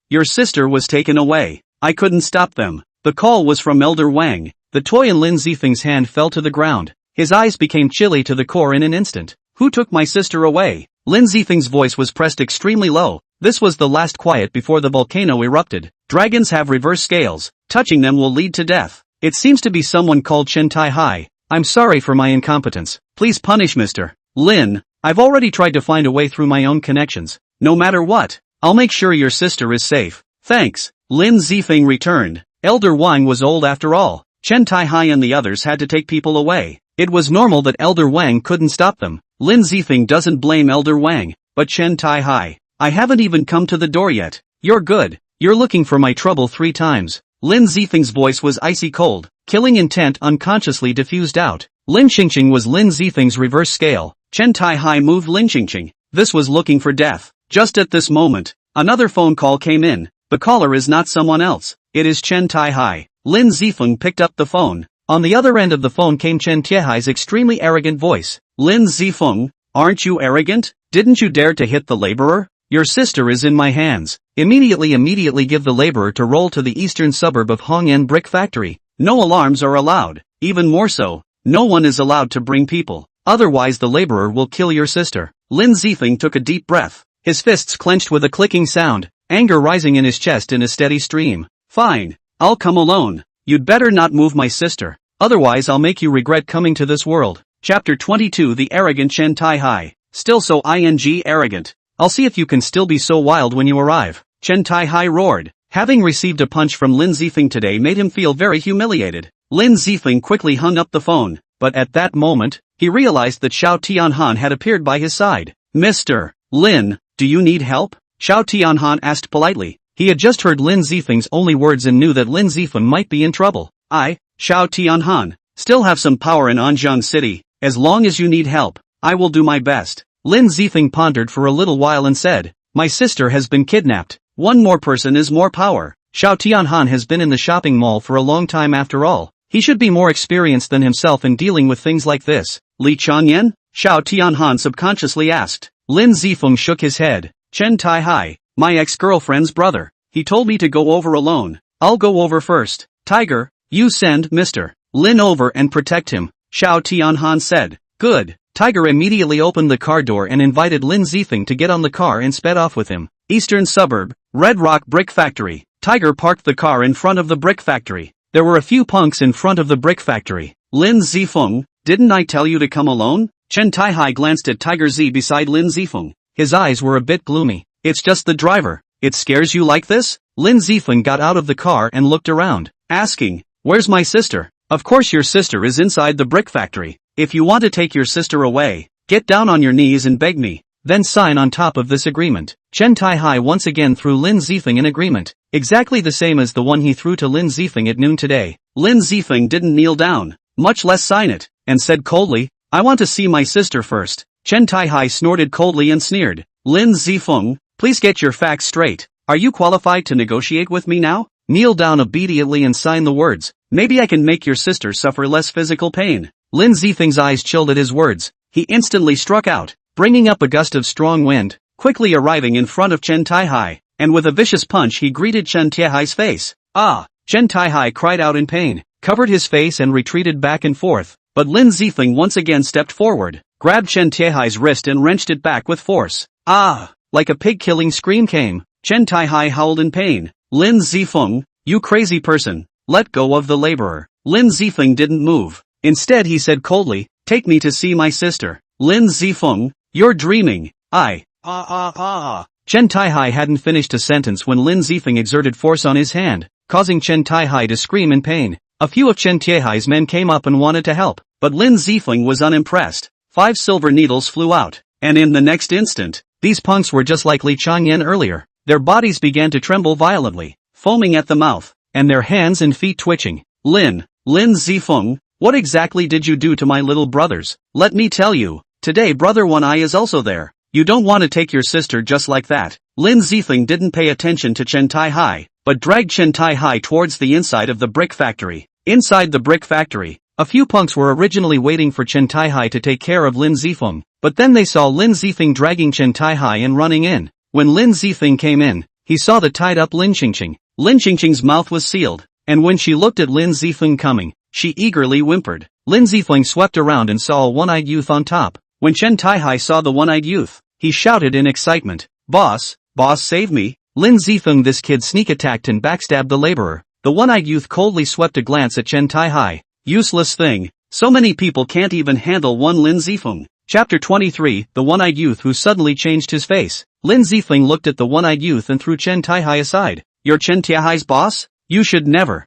your sister was taken away. I couldn't stop them. The call was from Elder Wang. The toy in Lin Zifeng's hand fell to the ground. His eyes became chilly to the core in an instant. Who took my sister away? Lin Zifeng's voice was pressed extremely low. This was the last quiet before the volcano erupted. Dragons have reverse scales. Touching them will lead to death. It seems to be someone called Chen Tai. I'm sorry for my incompetence. Please punish Mr. Lin. I've already tried to find a way through my own connections. No matter what, I'll make sure your sister is safe. Thanks. Lin Zifeng returned. Elder Wang was old after all. Chen Tai and the others had to take people away. It was normal that Elder Wang couldn't stop them. Lin Zifeng doesn't blame Elder Wang, but Chen Tai. I haven't even come to the door yet. You're good. You're looking for my trouble 3 times. Lin Zifeng's voice was icy cold. Killing intent unconsciously diffused out. Lin Qingqing was Lin Zifeng's reverse scale. Chen Tai moved Lin Qingqing. This was looking for death. Just at this moment, another phone call came in. The caller is not someone else. It is Chen Tai. Lin Zifeng picked up the phone. On the other end of the phone came Chen Tai's extremely arrogant voice. Lin Zifeng, aren't you arrogant? Didn't you dare to hit the laborer? Your sister is in my hands. Immediately give the laborer to roll to the eastern suburb of Hongyan Brick Factory. No alarms are allowed. Even more so, no one is allowed to bring people. Otherwise the laborer will kill your sister. Lin Zifeng took a deep breath. His fists clenched with a clicking sound, anger rising in his chest in a steady stream. Fine. I'll come alone. You'd better not move my sister. Otherwise I'll make you regret coming to this world. Chapter 22 The Arrogant Chen Tai. Still so arrogant. I'll see if you can still be so wild when you arrive. Chen Tai roared. Having received a punch from Lin Zifeng today made him feel very humiliated. Lin Zifeng quickly hung up the phone, but at that moment, he realized that Xiao Tianhan had appeared by his side. Mr. Lin, do you need help? Xiao Tianhan asked politely. He had just heard Lin Zifeng's only words and knew that Lin Zifeng might be in trouble. I, Xiao Tianhan, still have some power in Anjiang City. As long as you need help, I will do my best. Lin Zifeng pondered for a little while and said, my sister has been kidnapped. One more person is more power. Xiao Tianhan has been in the shopping mall for a long time after all. He should be more experienced than himself in dealing with things like this. Li Changyan? Xiao Tianhan subconsciously asked. Lin Zifeng shook his head. Chen Tai, my ex-girlfriend's brother. He told me to go over alone. I'll go over first. Tiger, you send Mr. Lin over and protect him. Xiao Tianhan said. Good. Tiger immediately opened the car door and invited Lin Zifeng to get on the car and sped off with him. Eastern suburb, Red Rock Brick Factory. Tiger parked the car in front of the brick factory. There were a few punks in front of the brick factory. Lin Zifeng, didn't I tell you to come alone? Chen Tai glanced at Tiger Z beside Lin Zifeng. His eyes were a bit gloomy. It's just the driver. It scares you like this? Lin Zifeng got out of the car and looked around, asking, where's my sister? Of course your sister is inside the brick factory. If you want to take your sister away, get down on your knees and beg me. Then sign on top of this agreement. Chen Tai once again threw Lin Zifeng an agreement, exactly the same as the one he threw to Lin Zifeng at noon today. Lin Zifeng didn't kneel down, much less sign it, and said coldly, I want to see my sister first. Chen Tai snorted coldly and sneered. Lin Zifeng, please get your facts straight. Are you qualified to negotiate with me now? Kneel down obediently and sign the words. Maybe I can make your sister suffer less physical pain. Lin Zifeng's eyes chilled at his words. He instantly struck out, bringing up a gust of strong wind, quickly arriving in front of Chen Tai, and with a vicious punch he greeted Chen Tai's face. Ah! Chen Tai cried out in pain, covered his face and retreated back and forth, but Lin Zifeng once again stepped forward, grabbed Chen Tai's wrist and wrenched it back with force. Ah! Like a pig-killing scream came. Chen Tai howled in pain. Lin Zifeng, you crazy person, let go of the laborer. Lin Zifeng didn't move. Instead he said coldly, take me to see my sister. Lin Zifeng, you're dreaming. Chen Tai hadn't finished a sentence when Lin Zifeng exerted force on his hand, causing Chen Tai to scream in pain. A few of Chen Tai's men came up and wanted to help, but Lin Zifeng was unimpressed. 5 silver needles flew out, and in the next instant, these punks were just like Li Changyan earlier. Their bodies began to tremble violently, foaming at the mouth, and their hands and feet twitching. Lin Zifeng, what exactly did you do to my little brothers? Let me tell you, today brother One Eye is also there. You don't want to take your sister just like that. Lin Zifeng didn't pay attention to Chen Tai, but dragged Chen Tai towards the inside of the brick factory. Inside the brick factory, a few punks were originally waiting for Chen Tai to take care of Lin Zifeng, but then they saw Lin Zifeng dragging Chen Tai and running in. When Lin Zifeng came in, he saw the tied-up Lin Qingqing. Lin Qingqing's mouth was sealed, and when she looked at Lin Zifeng coming, she eagerly whimpered. Lin Zifeng swept around and saw a one-eyed youth on top. When Chen Tai saw the one-eyed youth, he shouted in excitement. Boss, save me. Lin Zifeng, this kid sneak attacked and backstabbed the laborer. The one-eyed youth coldly swept a glance at Chen Tai-hai. Useless thing. So many people can't even handle one Lin Zifeng. Chapter 23, the one-eyed youth who suddenly changed his face. Lin Zifeng looked at the one-eyed youth and threw Chen Tai-hai aside. You're Chen Tai-hai's boss? You should never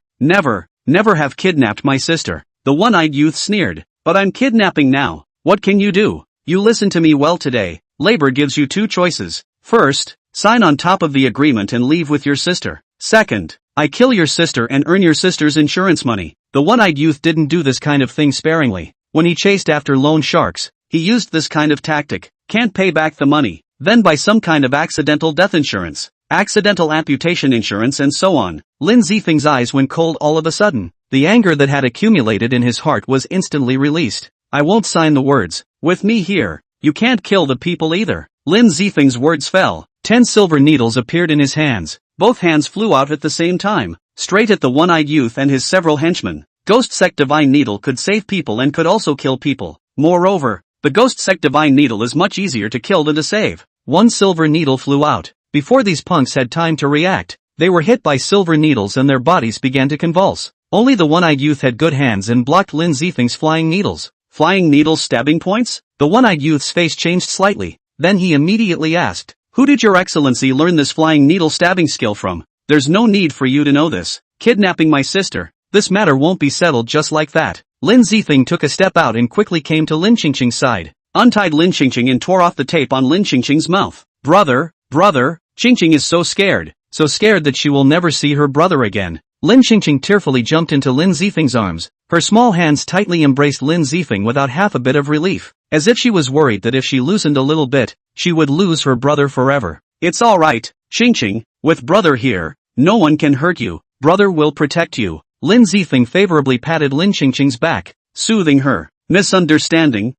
have kidnapped my sister. The one-eyed youth sneered. But I'm kidnapping now. What can you do? You listen to me well today. Labor gives you two choices. First, sign on top of the agreement and leave with your sister. Second, I kill your sister and earn your sister's insurance money. The one-eyed youth didn't do this kind of thing sparingly. When he chased after loan sharks, he used this kind of tactic. Can't pay back the money, then buy some kind of accidental death insurance, accidental amputation insurance, and so on. Lin Zifeng's eyes went cold all of a sudden. The anger that had accumulated in his heart was instantly released. I won't sign the words. With me here, you can't kill the people either. Lin Zifeng's words fell. 10 silver needles appeared in his hands. Both hands flew out at the same time, straight at the one-eyed youth and his several henchmen. Ghost Sect Divine Needle could save people and could also kill people. Moreover, the Ghost Sect Divine Needle is much easier to kill than to save. 1 silver needle flew out. Before these punks had time to react, they were hit by silver needles and their bodies began to convulse. Only the one-eyed youth had good hands and blocked Lin Zifeng's flying needles. Flying needles stabbing points? The one-eyed youth's face changed slightly. Then he immediately asked, Who did your excellency learn this flying needle stabbing skill from? There's no need for you to know this. Kidnapping my sister. This matter won't be settled just like that. Lin Zifeng took a step out and quickly came to Lin Qingqing's side, untied Lin Qingqing and tore off the tape on Lin Qingqing's mouth. Brother, Qingqing is so scared that she will never see her brother again. Lin Qingqing tearfully jumped into Lin Zifeng's arms. Her small hands tightly embraced Lin Zifeng without half a bit of relief, as if she was worried that if she loosened a little bit, she would lose her brother forever. It's alright, Qingqing, with brother here, no one can hurt you, brother will protect you. Lin Zifeng favorably patted Lin Qingqing's back, soothing her. Misunderstanding,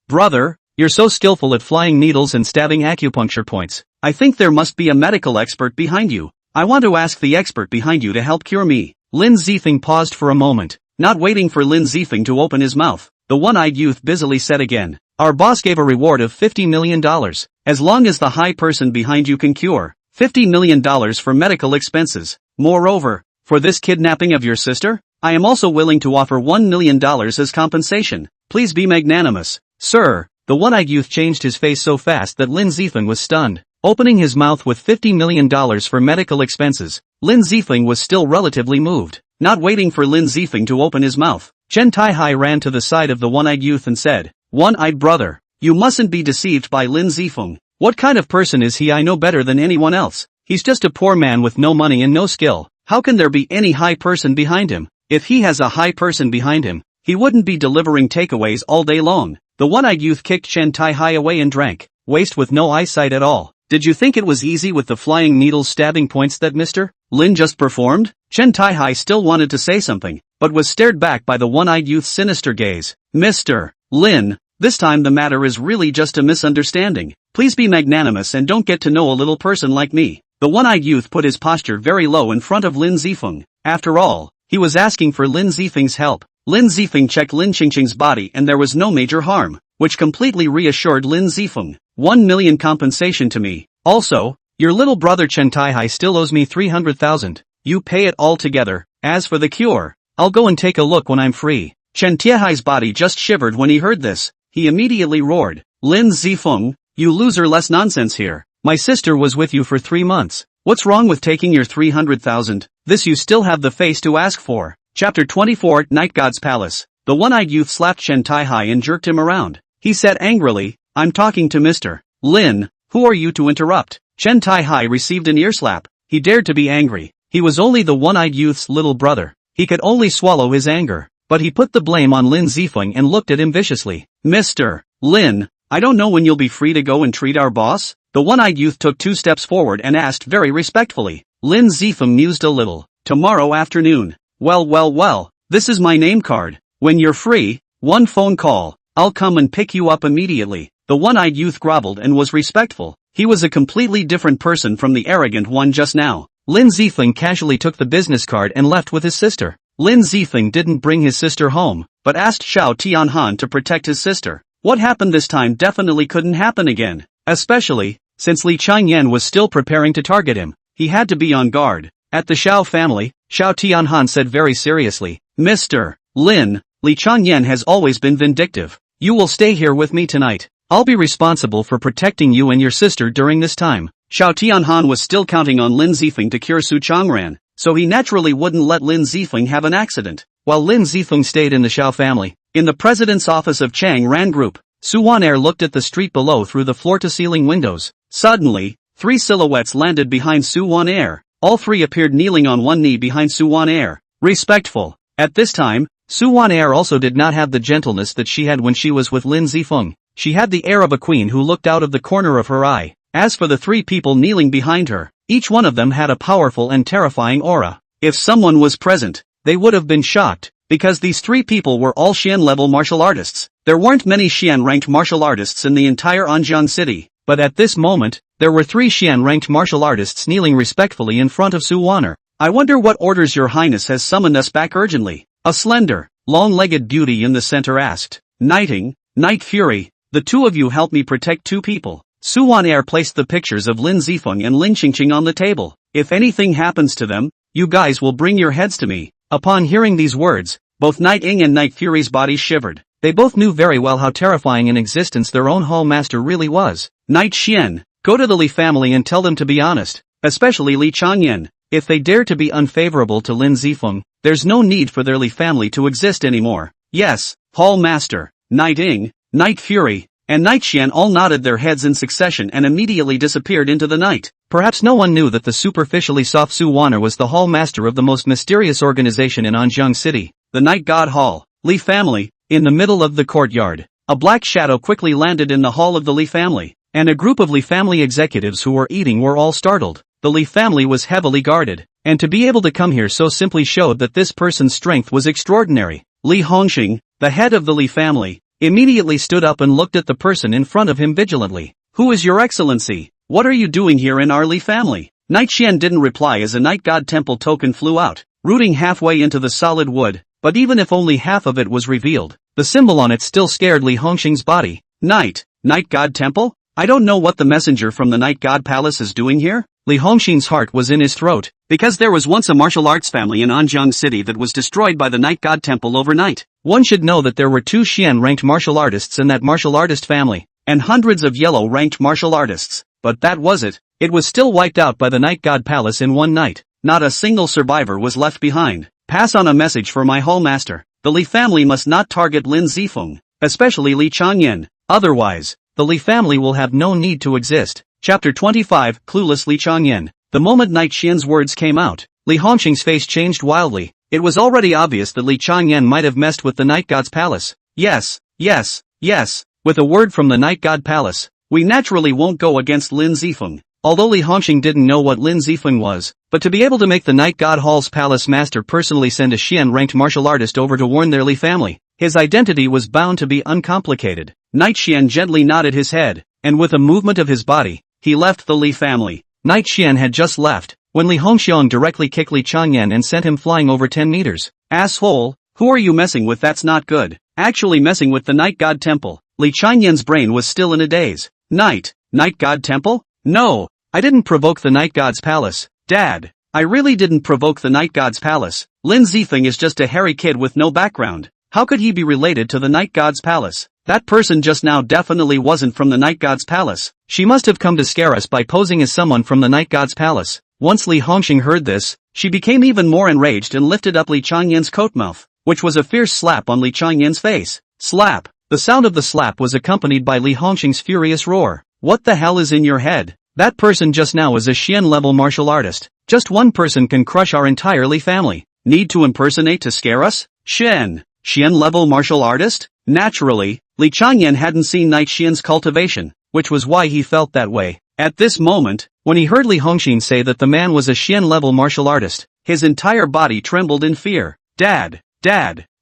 brother, you're so skillful at flying needles and stabbing acupuncture points. I think there must be a medical expert behind you. I want to ask the expert behind you to help cure me. Lin Zifeng paused for a moment, not waiting for Lin Zifeng to open his mouth. The one-eyed youth busily said again. Our boss gave a reward of $50 million, as long as the high person behind you can cure. $50 million for medical expenses. Moreover, for this kidnapping of your sister, I am also willing to offer $1 million as compensation. Please be magnanimous. Sir, the one-eyed youth changed his face so fast that Lin Zifeng was stunned. Opening his mouth with $50 million for medical expenses, Lin Zifeng was still relatively moved. Not waiting for Lin Zifeng to open his mouth, Chen Tai-hai ran to the side of the one-eyed youth and said, One-eyed brother, you mustn't be deceived by Lin Zifeng. What kind of person is he? I know better than anyone else. He's just a poor man with no money and no skill. How can there be any high person behind him? If he has a high person behind him, he wouldn't be delivering takeaways all day long. The one-eyed youth kicked Chen Tai-hai away and drank, waste with no eyesight at all. Did you think it was easy with the flying needles stabbing points that Mr. Lin just performed? Chen Tai-hai still wanted to say something, but was stared back by the one-eyed youth's sinister gaze. Mr. Lin, this time the matter is really just a misunderstanding. Please be magnanimous and don't get to know a little person like me. The one-eyed youth put his posture very low in front of Lin Zifeng. After all, he was asking for Lin Zifeng's help. Lin Zifeng checked Lin Qingqing's body and there was no major harm, which completely reassured Lin Zifeng. 1 million compensation to me. Also, your little brother Chen Tai-hai still owes me 300,000. You pay it all together. As for the cure, I'll go and take a look when I'm free. Chen Tai-hai's body just shivered when he heard this. He immediately roared. Lin Zifeng, you loser, less nonsense here. My sister was with you for 3 months. What's wrong with taking your 300,000? This you still have the face to ask for. Chapter 24, Night God's Palace. The one-eyed youth slapped Chen Tai-hai and jerked him around. He said angrily, I'm talking to Mr. Lin, who are you to interrupt? Chen Tai-hai received an earslap. He dared to be angry. He was only the one-eyed youth's little brother. He could only swallow his anger. But he put the blame on Lin Zifeng and looked at him viciously. Mr. Lin, I don't know when you'll be free to go and treat our boss? The one-eyed youth took 2 steps forward and asked very respectfully. Lin Zifeng mused a little. Tomorrow afternoon. Well, this is my name card. When you're free, 1 phone call. I'll come and pick you up immediately. The one-eyed youth groveled and was respectful. He was a completely different person from the arrogant one just now. Lin Zifeng casually took the business card and left with his sister. Lin Zifeng didn't bring his sister home, but asked Xiao Tianhan to protect his sister. What happened this time definitely couldn't happen again. Especially, since Li Changyan was still preparing to target him. He had to be on guard. At the Xiao family, Xiao Tianhan said very seriously, Mr. Lin, Li Changyan has always been vindictive. You will stay here with me tonight. I'll be responsible for protecting you and your sister during this time. Xiao Tianhan was still counting on Lin Zifeng to cure Su Changran, so he naturally wouldn't let Lin Zifeng have an accident. While Lin Zifeng stayed in the Xiao family, in the president's office of Changran Group, Su Wanair looked at the street below through the floor-to-ceiling windows. Suddenly, 3 silhouettes landed behind Su Wanair. All 3 appeared kneeling on one knee behind Su Wanair. Respectful. At this time, Su Wanair also did not have the gentleness that she had when she was with Lin Zifeng. She had the air of a queen who looked out of the corner of her eye. As for the 3 people kneeling behind her, each one of them had a powerful and terrifying aura. If someone was present, they would have been shocked, because these 3 people were all Xian-level martial artists. There weren't many Xian-ranked martial artists in the entire Anjiang city, but at this moment, there were 3 Xian-ranked martial artists kneeling respectfully in front of Su Wanair. I wonder what orders your highness has summoned us back urgently. A slender, long-legged beauty in the center asked. Knighting, Night Fury, the 2 of you help me protect 2 people. Su Wanair placed the pictures of Lin Zifeng and Lin Qingqing on the table. If anything happens to them, you guys will bring your heads to me. Upon hearing these words, both Night Ing and Night Fury's bodies shivered. They both knew very well how terrifying an existence their own Hall Master really was. Night Xian, go to the Li family and tell them to be honest, especially Li Changyan. If they dare to be unfavorable to Lin Zifeng, there's no need for their Li family to exist anymore. Yes, Hall Master, Night Ing, Night Fury, and Night Xian all nodded their heads in succession and immediately disappeared into the night. Perhaps no one knew that the superficially soft Su Wanair was the Hall Master of the most mysterious organization in Anjiang City, the Night God Hall. Li family. In the middle of the courtyard, a black shadow quickly landed in the hall of the Li family, and a group of Li family executives who were eating were all startled. The Li family was heavily guarded, and to be able to come here so simply showed that this person's strength was extraordinary. Li Hongxing, the head of the Li family, immediately stood up and looked at the person in front of him vigilantly. Who is your excellency? What are you doing here in our Li family? Night Xian didn't reply as a night god temple token flew out, rooting halfway into the solid wood. But even if only half of it was revealed, the symbol on it still scared Li Hongxing's body. Night God Temple? I don't know what the messenger from the Night God Palace is doing here? Li Hongxing's heart was in his throat, because there was once a martial arts family in Anjiang City that was destroyed by the Night God Temple overnight. One should know that there were 2 Xian-ranked martial artists in that martial artist family, and hundreds of yellow-ranked martial artists. But that was it. It was still wiped out by the Night God Palace in one night. Not a single survivor was left behind. Pass on a message for my Hall Master. The Li family must not target Lin Zifeng, especially Li Changyan. Otherwise, the Li family will have no need to exist. Chapter 25, Clueless Li Changyan. The moment Night Xian's words came out, Li Hongxing's face changed wildly. It was already obvious that Li Changyan might have messed with the Night God's palace. Yes. With a word from the Night God Palace, we naturally won't go against Lin Zifeng. Although Li Hongxing didn't know what Lin Zifeng was, but to be able to make the Night God Hall's palace master personally send a Xian-ranked martial artist over to warn their Li family, his identity was bound to be uncomplicated. Night Xian gently nodded his head, and with a movement of his body, he left the Li family. Night Xian had just left, when Li Hongxiang directly kicked Li Changyan and sent him flying over 10 meters. Asshole, who are you messing with? That's not good. Actually messing with the Night God Temple. Li Changyan's brain was still in a daze. Night God Temple? No, I didn't provoke the Night God's palace. Dad, I really didn't provoke the Night God's palace. Lin Zifeng is just a hairy kid with no background. How could he be related to the Night God's palace? That person just now definitely wasn't from the Night God's palace. She must have come to scare us by posing as someone from the Night God's palace. Once Li Hongxing heard this, she became even more enraged and lifted up Li Changyan's coatmouth, which was a fierce slap on Li Changyan's face. Slap. The sound of the slap was accompanied by Li Hongxing's furious roar. What the hell is in your head? That person just now is a Xian-level martial artist. Just one person can crush our entire Li family. Need to impersonate to scare us? Xian-level martial artist? Naturally, Li Changyan hadn't seen Night Xian's cultivation, which was why he felt that way. At this moment, when he heard Li Hongxing say that the man was a Xian-level martial artist, his entire body trembled in fear. Dad,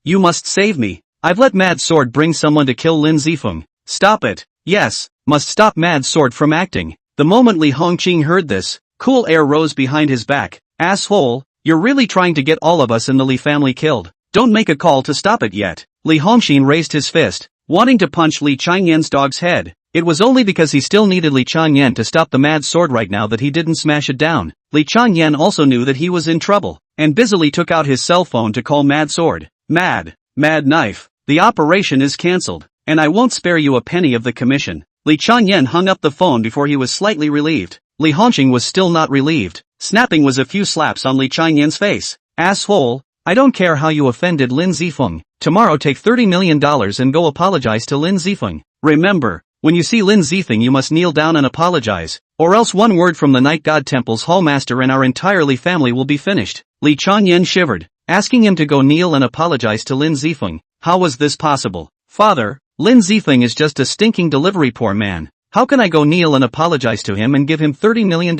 you must save me. I've let Mad Sword bring someone to kill Lin Zifeng. Stop it. Yes, must stop Mad Sword from acting. The moment Li Hongxing heard this, cool air rose behind his back. Asshole, you're really trying to get all of us in the Li family killed. Don't make a call to stop it yet. Li Hongxing raised his fist, wanting to punch Li Changyan's dog's head. It was only because he still needed Li Changyan to stop the mad sword right now that he didn't smash it down. Li Changyan also knew that he was in trouble, and busily took out his cell phone to call Mad Sword. Mad Knife. The operation is cancelled, and I won't spare you a penny of the commission. Li Changyan hung up the phone before he was slightly relieved. Li Hongxing was still not relieved. Snapping was a few slaps on Li Changyan's face. Asshole, I don't care how you offended Lin Zifeng. Tomorrow take $30 million and go apologize to Lin Zifeng. Remember, when you see Lin Zifeng you must kneel down and apologize, or else one word from the Night God Temple's hallmaster and our entire family will be finished. Li Changyan shivered, asking him to go kneel and apologize to Lin Zifeng. How was this possible? Father, Lin Zifeng is just a stinking delivery poor man. How can I go kneel and apologize to him and give him $30 million?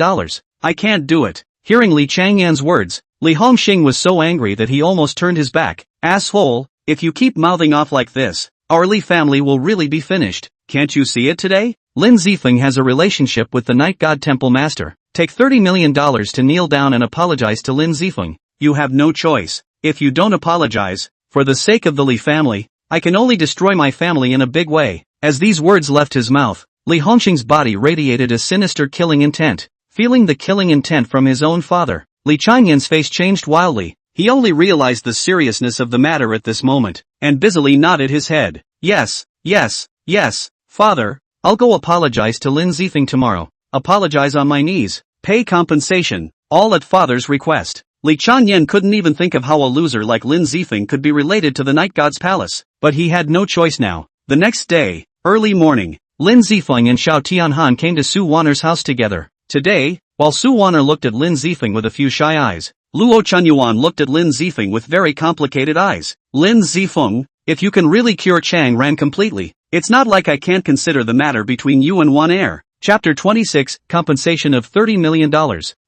I can't do it. Hearing Li Changyan's words, Li Hongxing was so angry that he almost turned his back. Asshole, if you keep mouthing off like this, our Li family will really be finished. Can't you see it today? Lin Zifeng has a relationship with the Night God Temple Master. Take $30 million to kneel down and apologize to Lin Zifeng. You have no choice. If you don't apologize, for the sake of the Li family, I can only destroy my family in a big way. As these words left his mouth, Li Hongxing's body radiated a sinister killing intent. Feeling the killing intent from his own father, Li Changyan's face changed wildly. He only realized the seriousness of the matter at this moment, and busily nodded his head. Yes, father, I'll go apologize to Lin Zifeng tomorrow. Apologize on my knees. Pay compensation, all at father's request. Li Changyan couldn't even think of how a loser like Lin Zifeng could be related to the Night God's palace, but he had no choice now. The next day, early morning, Lin Zifeng and Xiao Tianhan came to Su Waner's house together. Today, while Su Waner looked at Lin Zifeng with a few shy eyes, Luo Chunyuan looked at Lin Zifeng with very complicated eyes. Lin Zifeng, if you can really cure Chang Ran completely, it's not like I can't consider the matter between you and Waner. Chapter 26, Compensation of $30 million.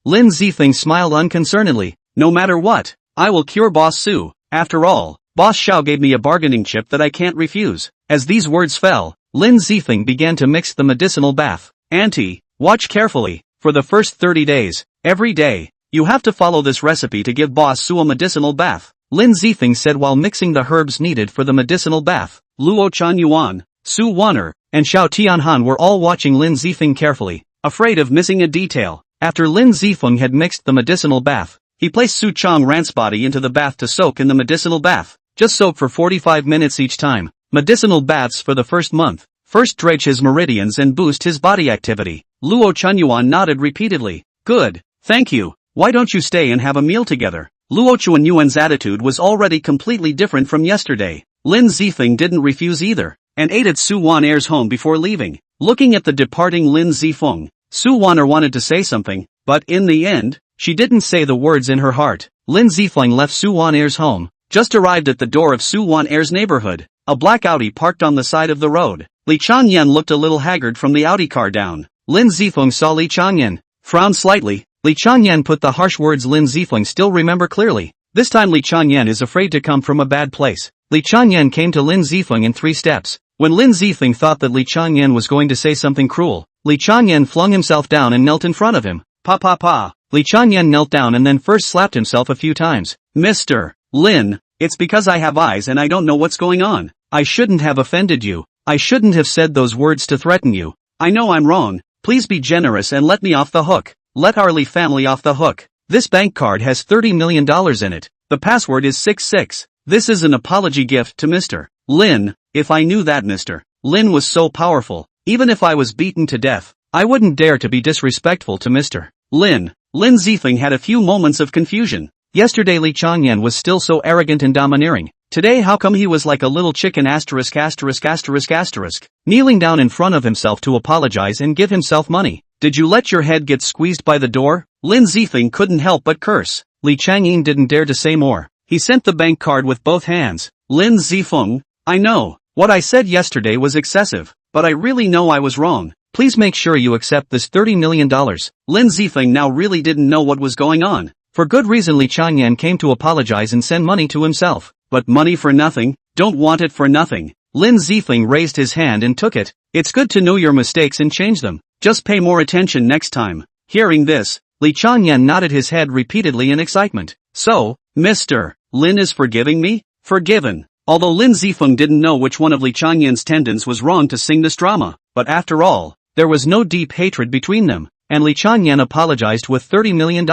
Lin Zifeng smiled unconcernedly. No matter what, I will cure Boss Su. After all, Boss Xiao gave me a bargaining chip that I can't refuse. As these words fell, Lin Zifeng began to mix the medicinal bath. Auntie, watch carefully. For the first 30 days, every day, you have to follow this recipe to give Boss Su a medicinal bath. Lin Zifeng said while mixing the herbs needed for the medicinal bath. Luo Chunyuan, Su Waner, and Xiao Tianhan were all watching Lin Zifeng carefully, afraid of missing a detail. After Lin Zifeng had mixed the medicinal bath, he placed Su Chang Ran's body into the bath to soak in the medicinal bath. Just soak for 45 minutes each time. Medicinal baths for the first month. First dredge his meridians and boost his body activity. Luo Chunyuan nodded repeatedly. Good, thank you. Why don't you stay and have a meal together? Luo Chunyuan's attitude was already completely different from yesterday. Lin Zifeng didn't refuse either, and ate at Su Waner's home before leaving. Looking at the departing Lin Zifeng, Su Waner wanted to say something, but in the end, she didn't say the words in her heart. Lin Zifeng left Su Waner's home, just arrived at the door of Su Waner's neighborhood. A black Audi parked on the side of the road. Li Changyan looked a little haggard from the Audi car down. Lin Zifeng saw Li Changyan, frowned slightly. Li Changyan put the harsh words Lin Zifeng still remember clearly. This time Li Changyan is afraid to come from a bad place. Li Changyan came to Lin Zifeng in 3 steps. When Lin Zifeng thought that Li Changyan was going to say something cruel, Li Changyan flung himself down and knelt in front of him. Pa. Li Changyan knelt down and then first slapped himself a few times. Mr. Lin, it's because I have eyes and I don't know what's going on. I shouldn't have offended you. I shouldn't have said those words to threaten you. I know I'm wrong. Please be generous and let me off the hook. Let our Li family off the hook. This bank card has $30 million in it. The password is 66. This is an apology gift to Mr. Lin. If I knew that Mr. Lin was so powerful, even if I was beaten to death, I wouldn't dare to be disrespectful to Mr. Lin. Lin Zifeng had a few moments of confusion. Yesterday Li Changyan was still so arrogant and domineering. Today how come he was like a little chicken *******, kneeling down in front of himself to apologize and give himself money. Did you let your head get squeezed by the door? Lin Zifeng couldn't help but curse. Li Changyin didn't dare to say more. He sent the bank card with both hands. Lin Zifeng, I know, what I said yesterday was excessive, but I really know I was wrong. Please make sure you accept this $30 million. Lin Zifeng now really didn't know what was going on. For good reason Li Changyan came to apologize and send money to himself. But money for nothing, don't want it for nothing. Lin Zifeng raised his hand and took it. It's good to know your mistakes and change them. Just pay more attention next time. Hearing this, Li Changyan nodded his head repeatedly in excitement. So, Mr. Lin is forgiving me? Forgiven. Although Lin Zifeng didn't know which one of Li Changyan's tendons was wrong to sing this drama, but after all, there was no deep hatred between them, and Li Changyan apologized with $30 million.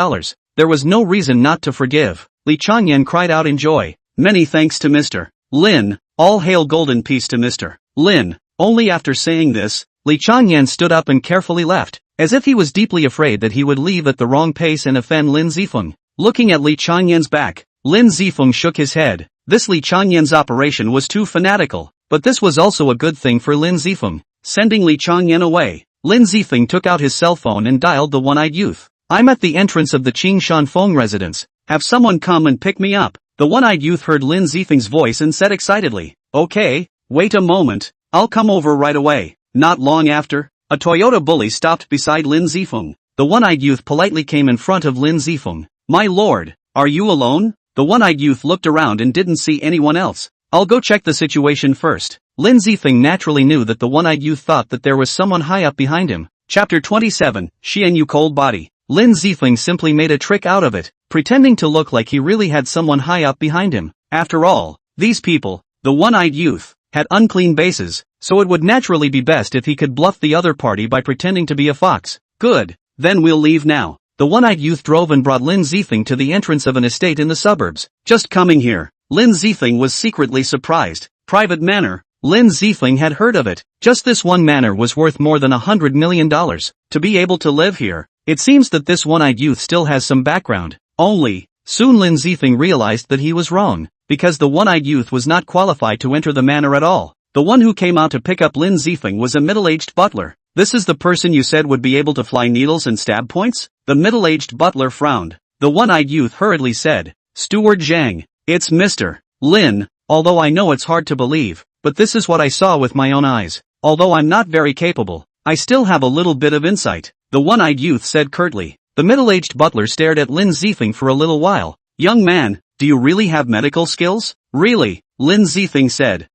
There was no reason not to forgive. Li Changyan cried out in joy. Many thanks to Mr. Lin. All hail golden peace to Mr. Lin. Only after saying this, Li Changyan stood up and carefully left, as if he was deeply afraid that he would leave at the wrong pace and offend Lin Zifeng. Looking at Li Changyan's back, Lin Zifeng shook his head. This Li Changyan's operation was too fanatical, but this was also a good thing for Lin Zifeng. Sending Li Changyan away, Lin Zifeng took out his cell phone and dialed the one-eyed youth. I'm at the entrance of the Qing Shanfeng residence. Have someone come and pick me up. The one-eyed youth heard Lin Zifeng's voice and said excitedly, okay, wait a moment, I'll come over right away. Not long after, a Toyota bully stopped beside Lin Zifeng. The one-eyed youth politely came in front of Lin Zifeng. My lord, are you alone? The one-eyed youth looked around and didn't see anyone else. I'll go check the situation first. Lin Zifeng naturally knew that the one-eyed youth thought that there was someone high up behind him. Chapter 27, Xianyu Cold Body. Lin Zifeng simply made a trick out of it, pretending to look like he really had someone high up behind him. After all, these people, the one-eyed youth, had unclean bases, so it would naturally be best if he could bluff the other party by pretending to be a fox. Good, then we'll leave now. The one-eyed youth drove and brought Lin Zifeng to the entrance of an estate in the suburbs. Just coming here, Lin Zifeng was secretly surprised. Private manor, Lin Zifeng had heard of it. Just this one manor was worth more than $100 million. To be able to live here, it seems that this one-eyed youth still has some background. Only, soon Lin Zifeng realized that he was wrong, because the one-eyed youth was not qualified to enter the manor at all. The one who came out to pick up Lin Zifeng was a middle-aged butler. This is the person you said would be able to fly needles and stab points? The middle-aged butler frowned. The one-eyed youth hurriedly said, Steward Zhang, it's Mr. Lin, although I know it's hard to believe, but this is what I saw with my own eyes. Although I'm not very capable, I still have a little bit of insight, the one-eyed youth said curtly. The middle-aged butler stared at Lin Zifeng for a little while. Young man, do you really have medical skills? Really? Lin Zifeng said.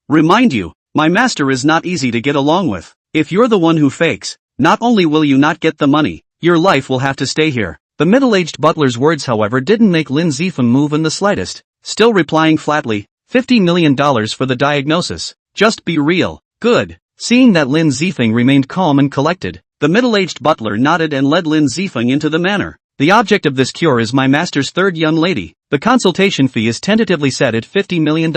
Remind you, my master is not easy to get along with. If you're the one who fakes, not only will you not get the money, your life will have to stay here. The middle-aged butler's words however didn't make Lin Zifeng move in the slightest, still replying flatly, $50 million for the diagnosis. Just be real. Good. Seeing that Lin Zifeng remained calm and collected, the middle-aged butler nodded and led Lin Zifeng into the manor. The object of this cure is my master's third young lady. The consultation fee is tentatively set at $50 million.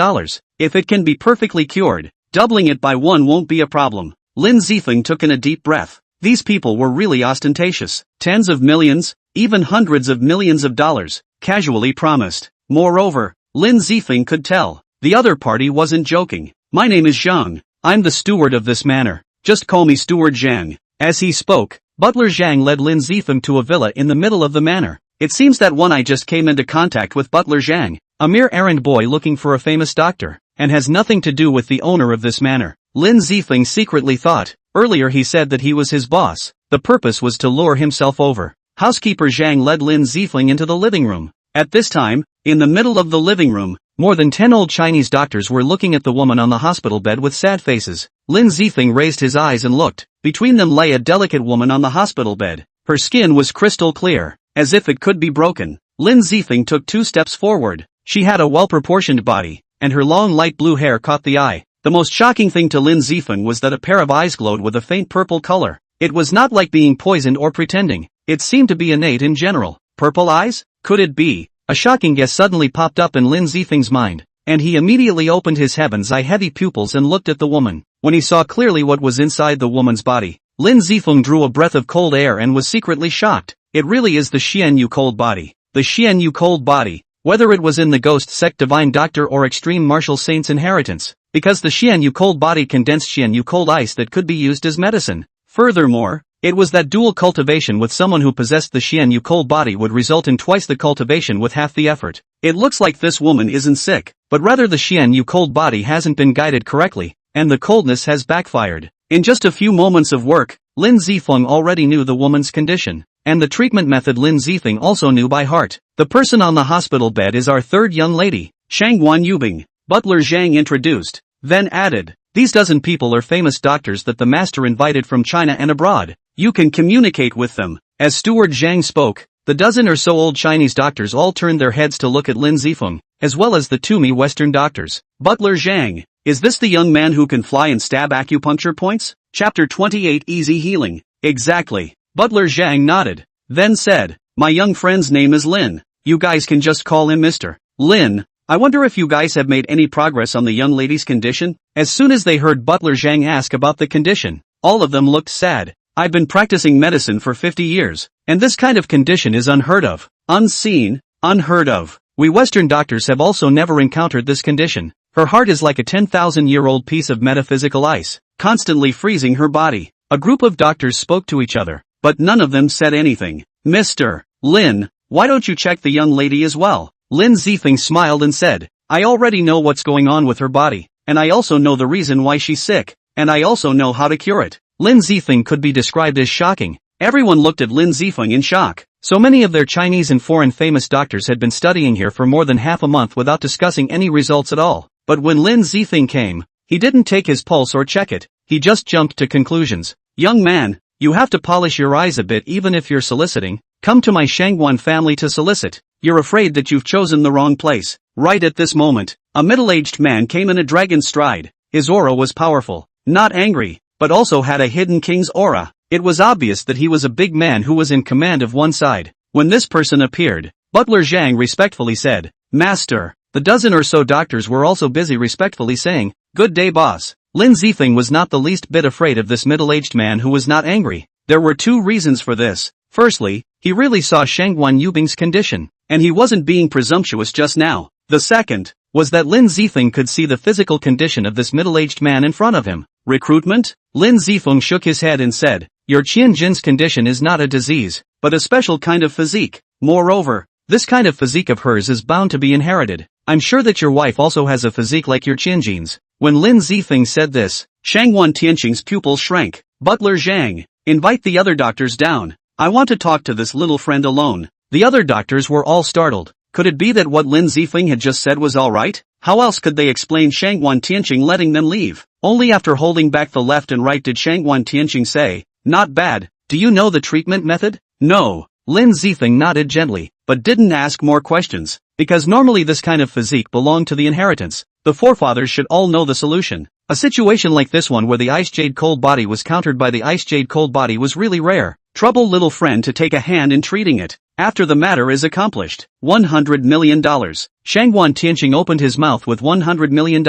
If it can be perfectly cured, doubling it by one won't be a problem. Lin Zifeng took in a deep breath. These people were really ostentatious. Tens of millions, even hundreds of millions of dollars, casually promised. Moreover, Lin Zifeng could tell, the other party wasn't joking. My name is Zhang. I'm the steward of this manor. Just call me Steward Zhang. As he spoke, Butler Zhang led Lin Zifeng to a villa in the middle of the manor. It seems that one eye just came into contact with Butler Zhang, a mere errand boy looking for a famous doctor, and has nothing to do with the owner of this manor. Lin Zifeng secretly thought. Earlier he said that he was his boss. The purpose was to lure himself over. Housekeeper Zhang led Lin Zifeng into the living room. At this time, in the middle of the living room, more than 10 old Chinese doctors were looking at the woman on the hospital bed with sad faces. Lin Zifeng raised his eyes and looked. Between them lay a delicate woman on the hospital bed. Her skin was crystal clear, as if it could be broken. Lin Zifeng took 2 steps forward. She had a well-proportioned body, and her long light blue hair caught the eye. The most shocking thing to Lin Zifeng was that a pair of eyes glowed with a faint purple color. It was not like being poisoned or pretending. It seemed to be innate in general. Purple eyes? Could it be? A shocking guess suddenly popped up in Lin Zifeng's mind, and he immediately opened his heaven's eye heavy pupils and looked at the woman. When he saw clearly what was inside the woman's body, Lin Zifeng drew a breath of cold air and was secretly shocked. It really is the Xianyu cold body. The Xianyu cold body. Whether it was in the ghost sect divine doctor or extreme martial saint's inheritance, because the Xianyu cold body condensed Xianyu cold ice that could be used as medicine. Furthermore, it was that dual cultivation with someone who possessed the Xianyu cold body would result in twice the cultivation with half the effort. It looks like this woman isn't sick, but rather the Xianyu cold body hasn't been guided correctly, and the coldness has backfired. In just a few moments of work, Lin Zifeng already knew the woman's condition, and the treatment method Lin Zifeng also knew by heart. The person on the hospital bed is our third young lady, Shangguan Yubing, Butler Zhang introduced, then added, these dozen people are famous doctors that the master invited from China and abroad. You can communicate with them. As Steward Zhang spoke, the dozen or so old Chinese doctors all turned their heads to look at Lin Zifeng. as well as the Tumi Western doctors. Butler Zhang. Is this the young man who can fly and stab acupuncture points? Chapter 28 Easy Healing. Exactly. Butler Zhang nodded. Then said, my young friend's name is Lin. You guys can just call him Mr. Lin. I wonder if you guys have made any progress on the young lady's condition? As soon as they heard Butler Zhang ask about the condition, all of them looked sad. I've been practicing medicine for 50 years, and this kind of condition is unheard of. Unseen, unheard of. We Western doctors have also never encountered this condition. Her heart is like a 10,000-year-old piece of metaphysical ice, constantly freezing her body. A group of doctors spoke to each other, but none of them said anything. Mr. Lin, why don't you check the young lady as well? Lin Zifeng smiled and said, I already know what's going on with her body, and I also know the reason why she's sick, and I also know how to cure it. Lin Zifeng could be described as shocking. Everyone looked at Lin Zifeng in shock. So many of their Chinese and foreign famous doctors had been studying here for more than half a month without discussing any results at all. But when Lin Zifeng came, he didn't take his pulse or check it. He just jumped to conclusions. Young man, you have to polish your eyes a bit even if you're soliciting. Come to my Shangguan family to solicit. You're afraid that you've chosen the wrong place. Right at this moment, a middle-aged man came in a dragon's stride. His aura was powerful, not angry, but also had a hidden king's aura. It was obvious that he was a big man who was in command of one side. When this person appeared, Butler Zhang respectfully said, Master. The dozen or so doctors were also busy respectfully saying, Good day boss. Lin Zifeng was not the least bit afraid of this middle-aged man who was not angry. There were two reasons for this. Firstly, he really saw Shangguan Yubing's condition, and he wasn't being presumptuous just now. The second was that Lin Zifeng could see the physical condition of this middle-aged man in front of him. Recruitment? Lin Zifeng shook his head and said, Your Qianjin's condition is not a disease, but a special kind of physique. Moreover, this kind of physique of hers is bound to be inherited. I'm sure that your wife also has a physique like your Qianjin's. When Lin Zifeng said this, Shangguan Tianqing's pupils shrank. Butler Zhang, invite the other doctors down. I want to talk to this little friend alone. The other doctors were all startled. Could it be that what Lin Zifeng had just said was alright? How else could they explain Shangguan Tianqing letting them leave? Only after holding back the left and right did Shangguan Tianqing say, Not bad. Do you know the treatment method? No. Lin Zifeng nodded gently, but didn't ask more questions, because normally this kind of physique belonged to the inheritance. The forefathers should all know the solution. A situation like this one where the Ice Jade Cold Body was countered by the Ice Jade Cold Body was really rare. Trouble little friend to take a hand in treating it. After the matter is accomplished. $100 million. Shangguan Tianqing opened his mouth with $100 million,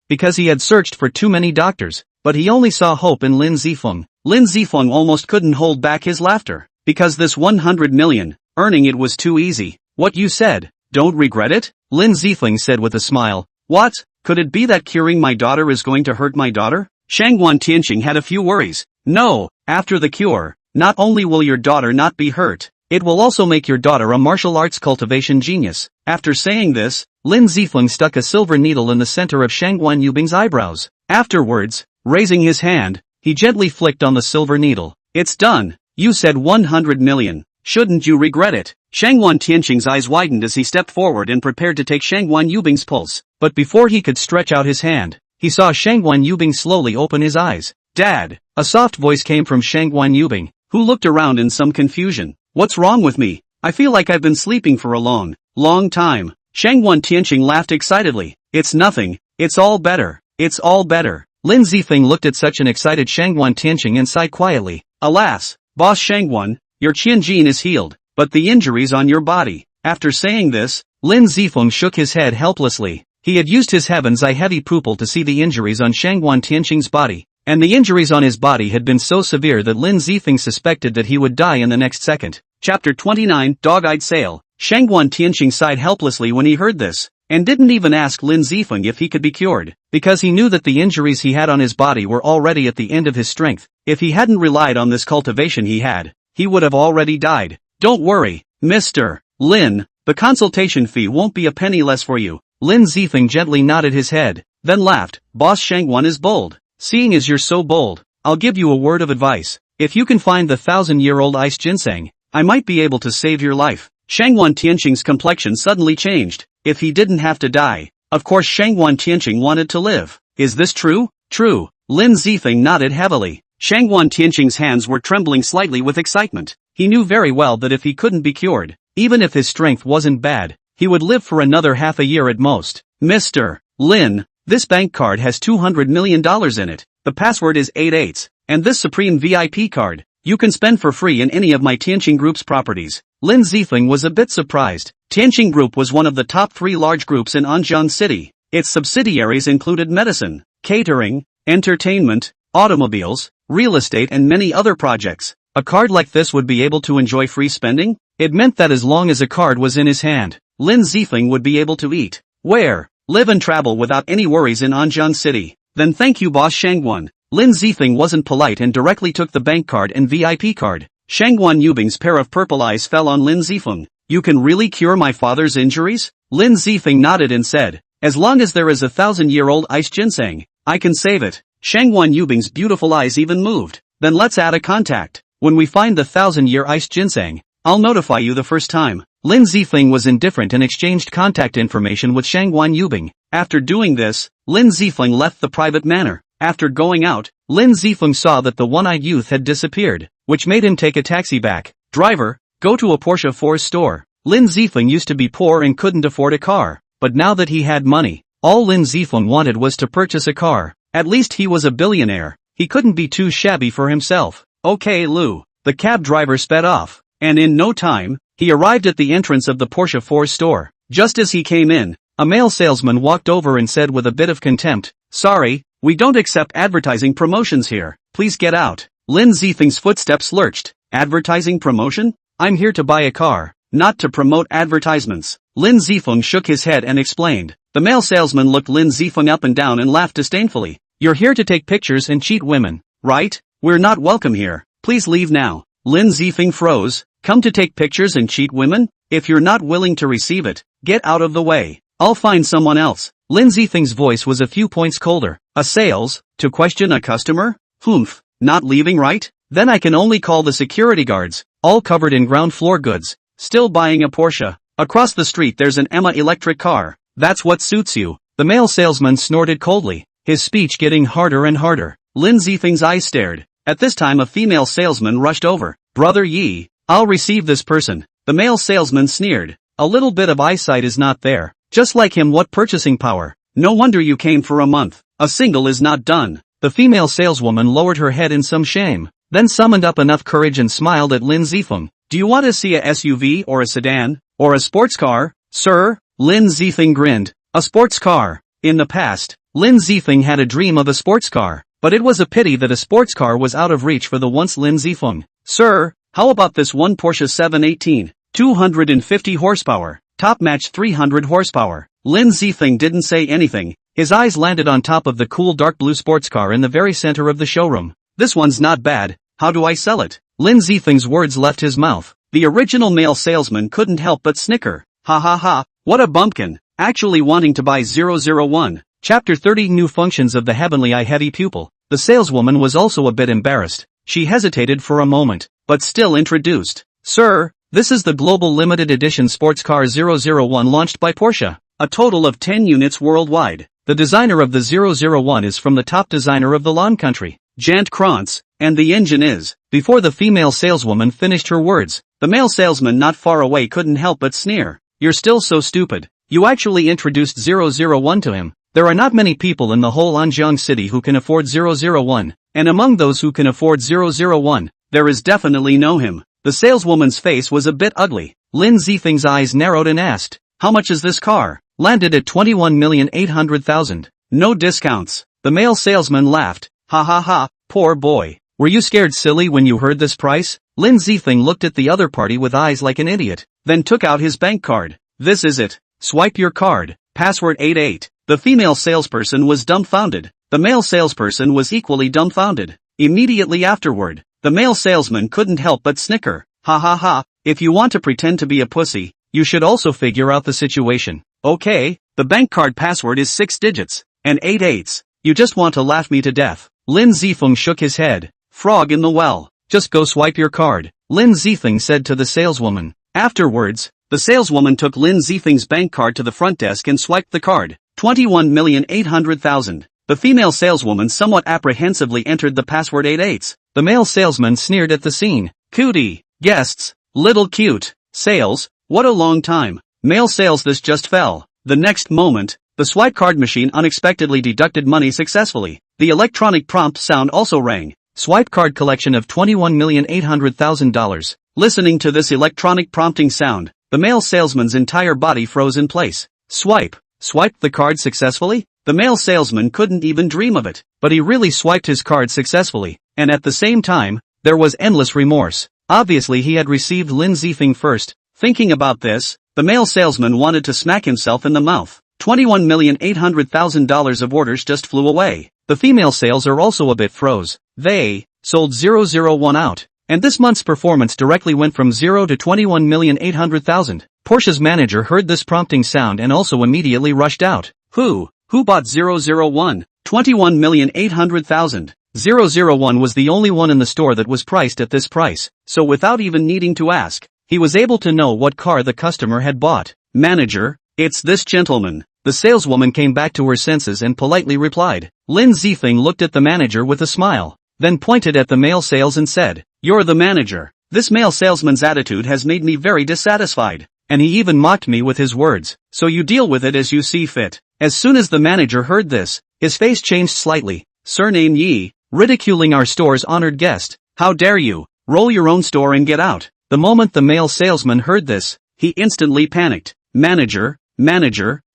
because he had searched for too many doctors, but he only saw hope in Lin Zifeng. Lin Zifeng almost couldn't hold back his laughter, because this 100 million, earning it was too easy. What you said, don't regret it? Lin Zifeng said with a smile. What? Could it be that curing my daughter is going to hurt my daughter? Shangguan Tianqing had a few worries. No, after the cure, not only will your daughter not be hurt, it will also make your daughter a martial arts cultivation genius. After saying this, Lin Zifeng stuck a silver needle in the center of Shangguan Yubing's eyebrows. Afterwards, raising his hand, he gently flicked on the silver needle. It's done. You said 100 million. Shouldn't you regret it? Shangguan Tianqing's eyes widened as he stepped forward and prepared to take Shangguan Yubing's pulse. But before he could stretch out his hand, he saw Shangguan Yubing slowly open his eyes. Dad! A soft voice came from Shangguan Yubing, who looked around in some confusion. What's wrong with me? I feel like I've been sleeping for a long time. Shangguan Tianqing laughed excitedly. It's nothing. It's all better. It's all better. Lin Zifeng looked at such an excited Shangguan Tianqing and sighed quietly. Alas, Boss Shangguan, your Qianjin is healed, but the injuries on your body. After saying this, Lin Zifeng shook his head helplessly. He had used his heaven's eye heavy pupil to see the injuries on Shangguan Tianqing's body, and the injuries on his body had been so severe that Lin Zifeng suspected that he would die in the next second. Chapter 29 Dog-Eyed Sale. Shangguan Tianqing sighed helplessly when he heard this, and didn't even ask Lin Zifeng if he could be cured, because he knew that the injuries he had on his body were already at the end of his strength. If he hadn't relied on this cultivation he would have already died. Don't worry, Mr. Lin, the consultation fee won't be a penny less for you. Lin Zifeng gently nodded his head, then laughed. Boss Shangguan is bold. Seeing as you're so bold, I'll give you a word of advice. If you can find the 1,000-year-old ice ginseng, I might be able to save your life. Shangguan Tianqing's complexion suddenly changed. If he didn't have to die, of course Shangguan Tianqing wanted to live. Is this true? True. Lin Zifeng nodded heavily. Shangguan Tianqing's hands were trembling slightly with excitement. He knew very well that if he couldn't be cured, even if his strength wasn't bad, he would live for another half a year at most. Mr. Lin, this bank card has $200 million in it. The password is 88. And this Supreme VIP card, you can spend for free in any of my Tianqing Group's properties. Lin Zifeng was a bit surprised. Tianqing Group was one of the top 3 large groups in Anjiang City. Its subsidiaries included medicine, catering, entertainment, automobiles, real estate and many other projects. A card like this would be able to enjoy free spending? It meant that as long as a card was in his hand, Lin Zifeng would be able to eat, wear, live and travel without any worries in Anjiang City. Then thank you boss Shangguan. Lin Zifeng wasn't polite and directly took the bank card and VIP card. Shangguan Yubing's pair of purple eyes fell on Lin Zifeng. You can really cure my father's injuries? Lin Zifeng nodded and said, as long as there is 1,000-year-old ice ginseng, I can save it. Shangguan Yubing's beautiful eyes even moved. Then let's add a contact. When we find the 1,000-year ice ginseng, I'll notify you the first time. Lin Zifeng was indifferent and exchanged contact information with Shangguan Yubing. After doing this, Lin Zifeng left the private manor. After going out, Lin Zifeng saw that the one-eyed youth had disappeared, which made him take a taxi back. Driver, go to a Porsche 4 store. Lin Zifeng used to be poor and couldn't afford a car, but now that he had money, all Lin Zifeng wanted was to purchase a car. At least he was a billionaire. He couldn't be too shabby for himself. Okay Lou. The cab driver sped off, and in no time, he arrived at the entrance of the Porsche 4 store. Just as he came in, a male salesman walked over and said with a bit of contempt, sorry, we don't accept advertising promotions here. Please get out. Lin Zifeng's footsteps lurched. Advertising promotion? I'm here to buy a car, not to promote advertisements. Lin Zifeng shook his head and explained. The male salesman looked Lin Zifeng up and down and laughed disdainfully. You're here to take pictures and cheat women, right? We're not welcome here. Please leave now. Lin Zifeng froze. Come to take pictures and cheat women? If you're not willing to receive it, get out of the way. I'll find someone else. Lin Zifeng's voice was a few points colder. A sales, to question a customer? Humph, not leaving right? Then I can only call the security guards, all covered in ground floor goods, still buying a Porsche. Across the street there's an Emma electric car. That's what suits you. The male salesman snorted coldly, his speech getting harder and harder. Lin Zifeng's eyes stared. At this time a female salesman rushed over. Brother Yi, I'll receive this person. The male salesman sneered. A little bit of eyesight is not there. Just like him, what purchasing power. No wonder you came for a month. A single is not done. The female saleswoman lowered her head in some shame, then summoned up enough courage and smiled at Lin Zifeng. Do you want to see a SUV or a sedan? Or a sports car? Sir? Lin Zifeng grinned. A sports car. In the past, Lin Zifeng had a dream of a sports car, but it was a pity that a sports car was out of reach for the once Lin Zifeng. Sir, how about this one Porsche 718? 250 horsepower. Top match 300 horsepower. Lin Zifeng didn't say anything. His eyes landed on top of the cool dark blue sports car in the very center of the showroom. This one's not bad. How do I sell it? Lin Zifeng's words left his mouth. The original male salesman couldn't help but snicker. Ha ha ha, what a bumpkin. Actually wanting to buy 001. Chapter 30 New Functions of the Heavenly Eye Heavy Pupil. The saleswoman was also a bit embarrassed. She hesitated for a moment, but still introduced. Sir, this is the Global Limited Edition Sports Car 001 launched by Porsche. A total of 10 units worldwide. The designer of the 001 is from the top designer of the lawn country, Jant Krantz, and the engine is. Before the female saleswoman finished her words, the male salesman not far away couldn't help but sneer. You're still so stupid. You actually introduced 001 to him. There are not many people in the whole Anjiang city who can afford 001, and among those who can afford 001, there is definitely no him. The saleswoman's face was a bit ugly. Lin Zifeng's eyes narrowed and asked, how much is this car? Landed at 21,800,000. No discounts. The male salesman laughed. Ha ha ha, poor boy. Were you scared silly when you heard this price? Lin Zifeng looked at the other party with eyes like an idiot, then took out his bank card. This is it. Swipe your card. Password 88. The female salesperson was dumbfounded. The male salesperson was equally dumbfounded. Immediately afterward, the male salesman couldn't help but snicker. Ha ha ha, if you want to pretend to be a pussy, you should also figure out the situation. Okay, the bank card password is 6 digits, and 8 eights. You just want to laugh me to death. Lin Zifeng shook his head. Frog in the well. Just go swipe your card, Lin Zifeng said to the saleswoman. Afterwards, the saleswoman took Lin Zifeng's bank card to the front desk and swiped the card. 21,800,000. The female saleswoman somewhat apprehensively entered the password 8 eights. The male salesman sneered at the scene. Cootie. Guests. Little cute. Sales. What a long time. Mail sales. This just fell. The next moment, the swipe card machine unexpectedly deducted money successfully. The electronic prompt sound also rang. Swipe card collection of $21,800,000. Listening to this electronic prompting sound, the mail salesman's entire body froze in place. Swiped the card successfully? The mail salesman couldn't even dream of it, but he really swiped his card successfully, and at the same time, there was endless remorse. Obviously he had received Lin Zifeng first. Thinking about this, the mail salesman wanted to smack himself in the mouth. $21,800,000 of orders just flew away. The female sales are also a bit froze. They sold 001 out. And this month's performance directly went from 0 to 21,800,000. Porsche's manager heard this prompting sound and also immediately rushed out. Who bought 001? 21,800,000. 001 was the only one in the store that was priced at this price, so without even needing to ask, he was able to know what car the customer had bought. Manager, it's this gentleman. The saleswoman came back to her senses and politely replied. Lin Zifeng looked at the manager with a smile, then pointed at the mail sales and said, "You're the manager." This mail salesman's attitude has made me very dissatisfied, and he even mocked me with his words, "So you deal with it as you see fit." As soon as the manager heard this, his face changed slightly. "Surname Yi, ridiculing our store's honored guest. How dare you? Roll your own store and get out." The moment the mail salesman heard this, he instantly panicked. Manager,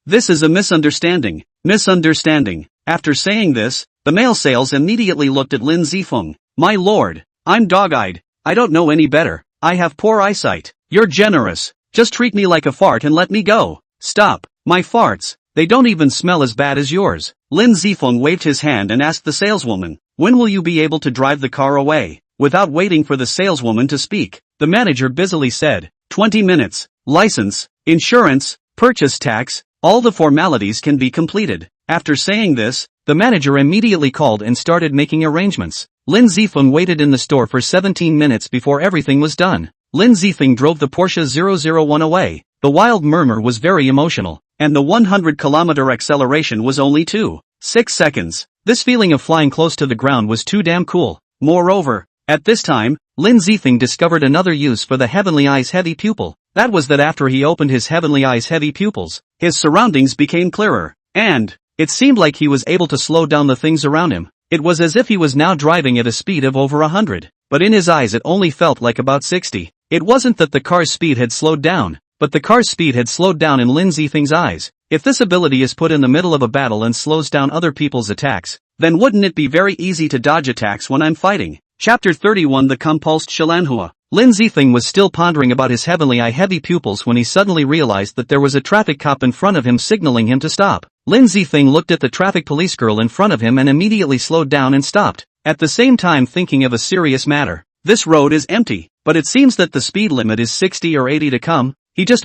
this is a misunderstanding. After saying this, the mail sales immediately looked at Lin Zifeng. "My lord, I'm dog-eyed. I don't know any better. I have poor eyesight. You're generous. Just treat me like a fart and let me go." "Stop. My farts, they don't even smell as bad as yours." Lin Zifeng waved his hand and asked the saleswoman, "When will you be able to drive the car away?" Without waiting for the saleswoman to speak, the manager busily said, 20 minutes. License, insurance, purchase tax, all the formalities can be completed." After saying this, the manager immediately called and started making arrangements. Lin Zifeng waited in the store for 17 minutes before everything was done. Lin Zifeng drove the Porsche 001 away. The wild murmur was very emotional, and the 100-kilometer acceleration was only 2.6 seconds. This feeling of flying close to the ground was too damn cool. Moreover, at this time, Lin Zifeng discovered another use for the Heavenly Eye's heavy pupil. That was that after he opened his Heavenly Eye's heavy pupils, his surroundings became clearer, and it seemed like he was able to slow down the things around him. It was as if he was now driving at a speed of over 100, but in his eyes it only felt like about 60. It wasn't that the car's speed had slowed down, but the car's speed had slowed down in Lin Zifeng's eyes. If this ability is put in the middle of a battle and slows down other people's attacks, then wouldn't it be very easy to dodge attacks when I'm fighting? Chapter 31 The Compulsed Manhwa. Lin Zifeng was still pondering about his Heavenly Eye heavy pupils when he suddenly realized that there was a traffic cop in front of him signaling him to stop. Lin Zifeng looked at the traffic police girl in front of him and immediately slowed down and stopped, at the same time thinking of a serious matter. This road is empty, but it seems that the speed limit is 60 or 80 to come.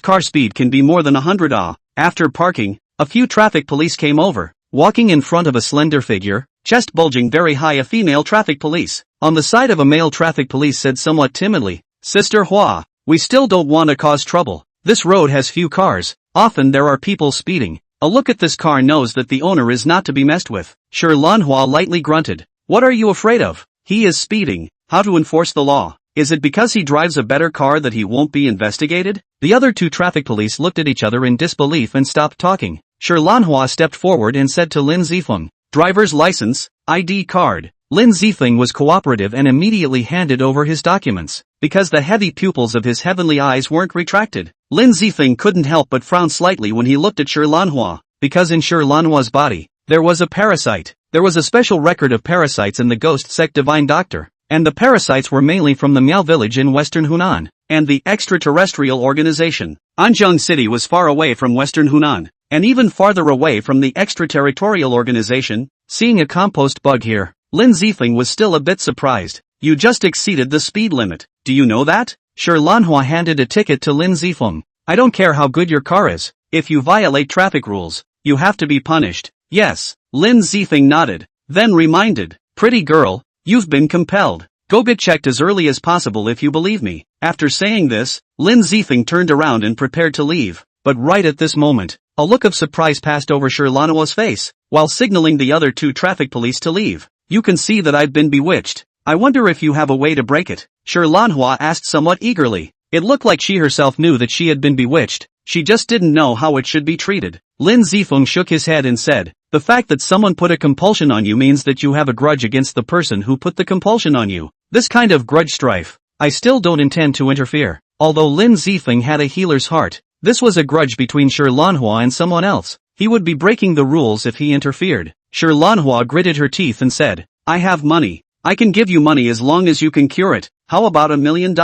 Car speed can be more than 100. After parking, a few traffic police came over, walking in front of a slender figure, chest bulging very high, a female traffic police. On the side of a male traffic police said somewhat timidly, "Sister Hua, we still don't want to cause trouble. This road has few cars. Often there are people speeding. A look at this car knows that the owner is not to be messed with." Sure, Lanhua lightly grunted. "What are you afraid of? He is speeding. How to enforce the law? Is it because he drives a better car that he won't be investigated?" The other two traffic police looked at each other in disbelief and stopped talking. Sure, Lanhua stepped forward and said to Lin Zifeng, "Driver's license, ID card." Lin Zifeng was cooperative and immediately handed over his documents, because the heavy pupils of his heavenly eyes weren't retracted. Lin Zifeng couldn't help but frown slightly when he looked at Sure Lanhua, because in Sure Lanhua's body, there was a parasite. There was a special record of parasites in the ghost sect Divine Doctor, and the parasites were mainly from the Miao village in western Hunan, and the extraterrestrial organization. Anzheng City was far away from western Hunan, and even farther away from the extraterritorial organization. Seeing a compost bug here, Lin Zifeng was still a bit surprised. "You just exceeded the speed limit. Do you know that?" Sure Lanhua handed a ticket to Lin Zifeng. "I don't care how good your car is. If you violate traffic rules, you have to be punished." "Yes." Lin Zifeng nodded, then reminded, "Pretty girl, you've been compelled. Go get checked as early as possible if you believe me." After saying this, Lin Zifeng turned around and prepared to leave. But right at this moment, a look of surprise passed over Sure Lanhua's face, while signaling the other two traffic police to leave. "You can see that I've been bewitched. I wonder if you have a way to break it?" Sure Lanhua asked somewhat eagerly. It looked like she herself knew that she had been bewitched, she just didn't know how it should be treated. Lin Zifeng shook his head and said, "The fact that someone put a compulsion on you means that you have a grudge against the person who put the compulsion on you. This kind of grudge strife, I still don't intend to interfere." Although Lin Zifeng had a healer's heart, this was a grudge between Shi Lanhua and someone else. He would be breaking the rules if he interfered. Shi Lanhua gritted her teeth and said, "I have money. I can give you money as long as you can cure it. How about $1 million?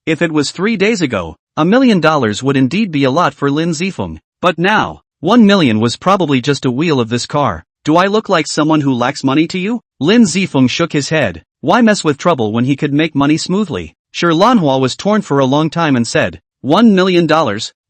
If it was 3 days ago, $1 million would indeed be a lot for Lin Zifeng. But now, 1 million was probably just a wheel of this car. Do I look like someone who lacks money to you?" Lin Zifeng shook his head. Why mess with trouble when he could make money smoothly? Shi Lanhua was torn for a long time and said, $1 million,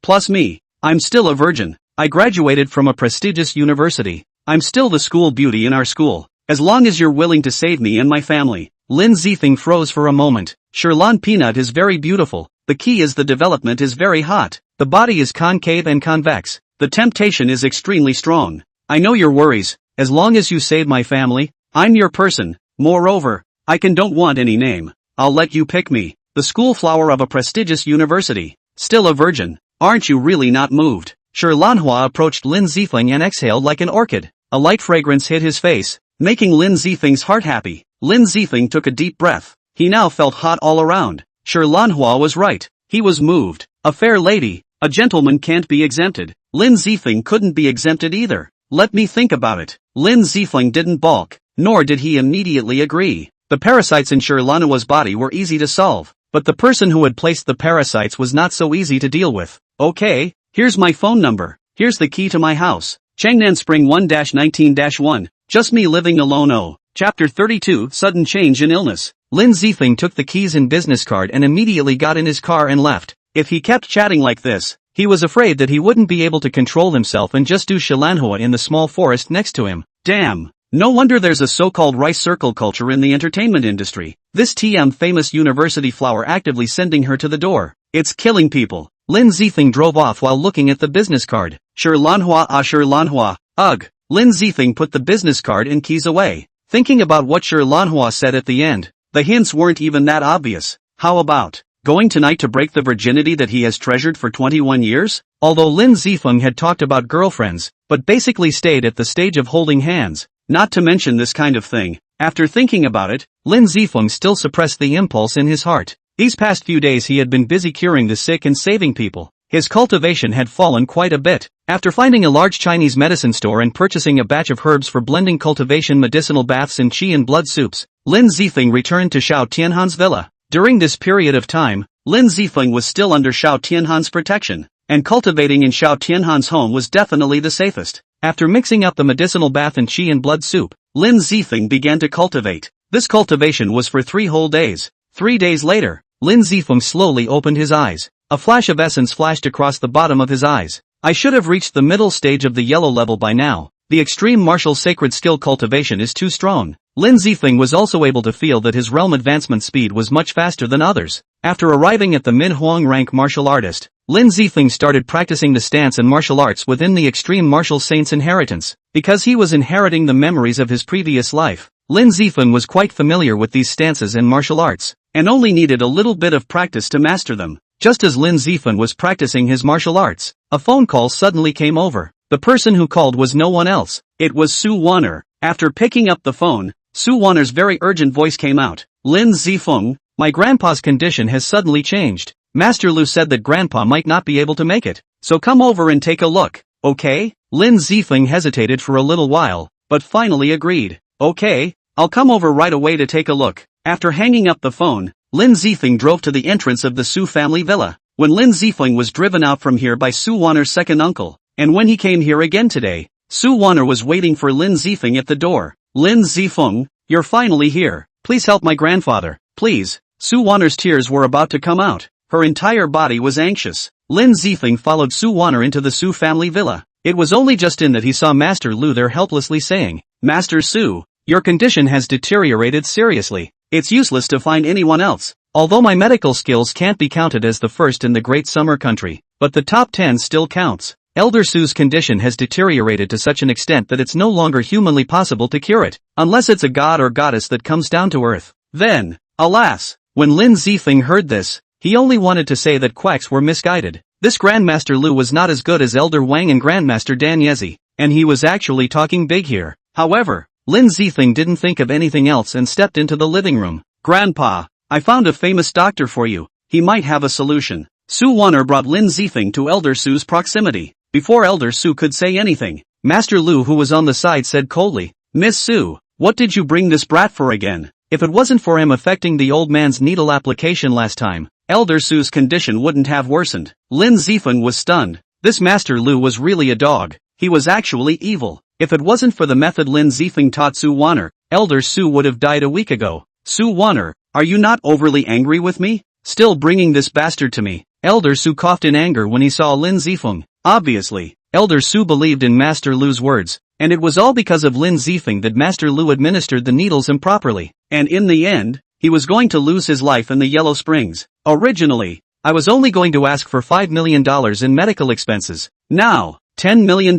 plus me. I'm still a virgin. I graduated from a prestigious university. I'm still the school beauty in our school. As long as you're willing to save me and my family. Lin Zifeng froze for a moment. Shirlan Peanut is very beautiful. The key is the development is very hot. The body is concave and convex. The temptation is extremely strong. I know your worries. As long as you save my family, I'm your person. Moreover, I don't want any name. I'll let you pick me. The school flower of a prestigious university. Still a virgin. Aren't you really not moved? Shi Lanhua approached Lin Zifeng and exhaled like an orchid. A light fragrance hit his face, making Lin Zifeng's heart happy. Lin Zifeng took a deep breath. He now felt hot all around. Shi Lanhua was right. He was moved. A fair lady, a gentleman can't be exempted. Lin Zifeng couldn't be exempted either. Let me think about it. Lin Zifeng didn't balk, nor did he immediately agree. The parasites in Shi Lanhua's body were easy to solve, but the person who had placed the parasites was not so easy to deal with. Okay, here's my phone number. Here's the key to my house. Changnan Spring 1-19-1. Just me living alone. Oh. Chapter 32 Sudden Change in Illness. Lin Zifeng took the keys and business card and immediately got in his car and left. If he kept chatting like this, he was afraid that he wouldn't be able to control himself and just do Shi Lanhua in the small forest next to him. Damn. No wonder there's a so-called rice circle culture in the entertainment industry. This TM famous university flower actively sending her to the door. It's killing people. Lin Zifeng drove off while looking at the business card. Shi Lanhua Shi Lanhua. Ugh. Lin Zifeng put the business card and keys away. Thinking about what Shi Lanhua said at the end, the hints weren't even that obvious. How about going tonight to break the virginity that he has treasured for 21 years? Although Lin Zifeng had talked about girlfriends, but basically stayed at the stage of holding hands. Not to mention this kind of thing. After thinking about it, Lin Zifeng still suppressed the impulse in his heart. These past few days he had been busy curing the sick and saving people. His cultivation had fallen quite a bit. After finding a large Chinese medicine store and purchasing a batch of herbs for blending cultivation medicinal baths and qi and blood soups, Lin Zifeng returned to Xiao Tianhan's villa. During this period of time, Lin Zifeng was still under Xiao Tianhan's protection, and cultivating in Xiao Tianhan's home was definitely the safest. After mixing up the medicinal bath and qi and blood soup, Lin Zifeng began to cultivate. This cultivation was for 3 whole days. 3 days later, Lin Zifeng slowly opened his eyes. A flash of essence flashed across the bottom of his eyes. I should have reached the middle stage of the yellow level by now. The extreme martial sacred skill cultivation is too strong. Lin Zifeng was also able to feel that his realm advancement speed was much faster than others. After arriving at the Min Huang rank martial artist, Lin Zifeng started practicing the stance and martial arts within the extreme martial saint's inheritance. Because he was inheriting the memories of his previous life, Lin Zifeng was quite familiar with these stances and martial arts, and only needed a little bit of practice to master them. Just as Lin Zifeng was practicing his martial arts, a phone call suddenly came over. The person who called was no one else. It was Su Wanner. After picking up the phone, Su Wanner's very urgent voice came out. Lin Zifeng, my grandpa's condition has suddenly changed. Master Lu said that grandpa might not be able to make it, so come over and take a look, okay? Lin Zifeng hesitated for a little while, but finally agreed. Okay, I'll come over right away to take a look. After hanging up the phone, Lin Zifeng drove to the entrance of the Su family villa. When Lin Zifeng was driven out from here by Su Wanner's second uncle, and when he came here again today, Su Wanner was waiting for Lin Zifeng at the door. Lin Zifeng, you're finally here. Please help my grandfather, please. Su Wanner's tears were about to come out. Her entire body was anxious. Lin Zifeng followed Su Wanner into the Su family villa. It was only just in that he saw Master Lu there helplessly saying, Master Su, your condition has deteriorated seriously. It's useless to find anyone else. Although my medical skills can't be counted as the first in the great summer country, but the top 10 still counts. Elder Su's condition has deteriorated to such an extent that it's no longer humanly possible to cure it, unless it's a god or goddess that comes down to earth. Then, alas, when Lin Zifeng heard this, He only wanted to say that quacks were misguided. This Grandmaster Lu was not as good as Elder Wang and Grandmaster Dan Yezi, and he was actually talking big here. However, Lin Zifeng didn't think of anything else and stepped into the living room. Grandpa, I found a famous doctor for you. He might have a solution. Su Wan'er brought Lin Zifeng to Elder Su's proximity. Before Elder Su could say anything, Master Lu, who was on the side, said coldly, "Miss Su, what did you bring this brat for again? If it wasn't for him affecting the old man's needle application last time, Elder Su's condition wouldn't have worsened." Lin Zifeng was stunned. This Master Lu was really a dog. He was actually evil. If it wasn't for the method Lin Zifeng taught Su Wan'er, Elder Su would have died a week ago. Su Wan'er, are you not overly angry with me? Still bringing this bastard to me? Elder Su coughed in anger when he saw Lin Zifeng. Obviously, Elder Su believed in Master Lu's words, and it was all because of Lin Zifeng that Master Lu administered the needles improperly, and in the end, he was going to lose his life in the Yellow Springs. Originally, I was only going to ask for $5 million in medical expenses. Now, $10 million,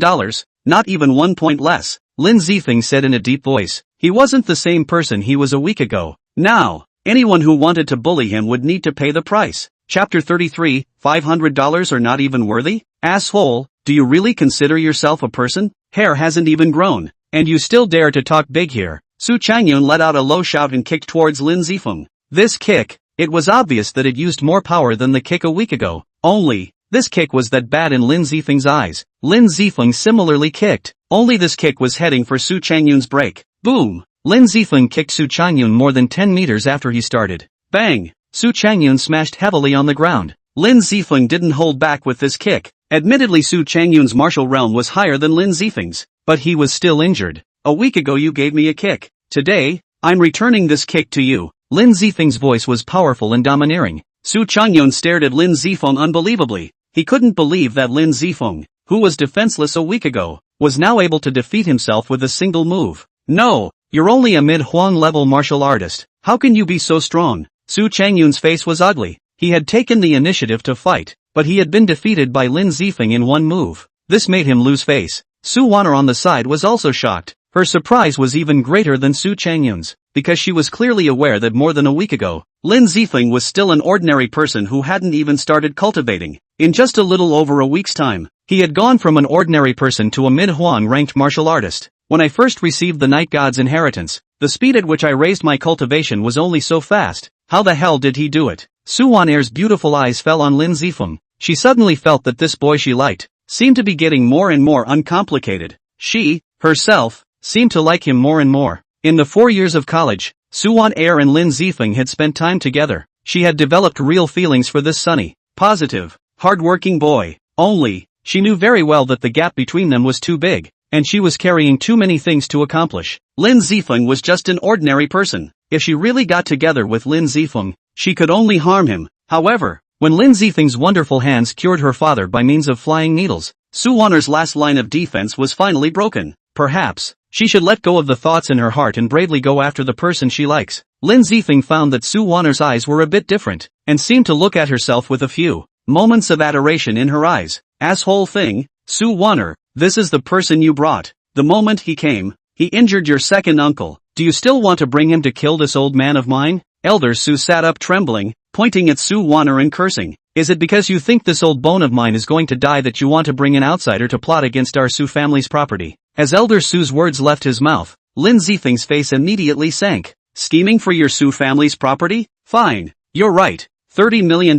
not even 1 point less, Lin Zifeng said in a deep voice. He wasn't the same person he was a week ago. Now, anyone who wanted to bully him would need to pay the price. Chapter 33, $500 are not even worthy? Asshole, do you really consider yourself a person? Hair hasn't even grown, and you still dare to talk big here. Su Changyun let out a low shout and kicked towards Lin Zifeng. This kick, it was obvious that it used more power than the kick a week ago. Only, this kick was that bad in Lin Zifeng's eyes. Lin Zifeng similarly kicked, only this kick was heading for Su Changyun's break. Boom! Lin Zifeng kicked Su Changyun more than 10 meters after he started. Bang! Su Changyun smashed heavily on the ground. Lin Zifeng didn't hold back with this kick. Admittedly, Su Changyun's martial realm was higher than Lin Zifeng's, but he was still injured. A week ago you gave me a kick. Today, I'm returning this kick to you. Lin Zifeng's voice was powerful and domineering. Su Changyun stared at Lin Zifeng unbelievably. He couldn't believe that Lin Zifeng, who was defenseless a week ago, was now able to defeat himself with a single move. No, you're only a mid-Huang level martial artist. How can you be so strong? Su Changyun's face was ugly. He had taken the initiative to fight, but he had been defeated by Lin Zifeng in one move. This made him lose face. Su Wan'er on the side was also shocked. Her surprise was even greater than Su Changyun's, because she was clearly aware that more than a week ago, Lin Zifeng was still an ordinary person who hadn't even started cultivating. In just a little over a week's time, he had gone from an ordinary person to a mid-Huang ranked martial artist. When I first received the Night God's inheritance, the speed at which I raised my cultivation was only so fast. How the hell did he do it? Su Wan'er's beautiful eyes fell on Lin Zifeng. She suddenly felt that this boy she liked seemed to be getting more and more uncomplicated. She, herself, seemed to like him more and more. In the 4 years of college, Su Wan'er and Lin Zifeng had spent time together. She had developed real feelings for this sunny, positive, hard-working boy. Only, she knew very well that the gap between them was too big, and she was carrying too many things to accomplish. Lin Zifeng was just an ordinary person. If she really got together with Lin Zifeng, she could only harm him. However, when Lin Zifeng's wonderful hands cured her father by means of flying needles, Su Wan'er's last line of defense was finally broken. Perhaps, she should let go of the thoughts in her heart and bravely go after the person she likes. Lin Zifeng found that Su Wan'er's eyes were a bit different, and seemed to look at herself with a few moments of adoration in her eyes. Asshole thing, Su Wan'er, this is the person you brought. The moment he came, he injured your second uncle. Do you still want to bring him to kill this old man of mine? Elder Su sat up trembling, pointing at Su Wan'er and cursing. Is it because you think this old bone of mine is going to die that you want to bring an outsider to plot against our Su family's property? As Elder Su's words left his mouth, Lin Zifeng's face immediately sank. Scheming for your Su family's property? Fine. You're right. $30 million.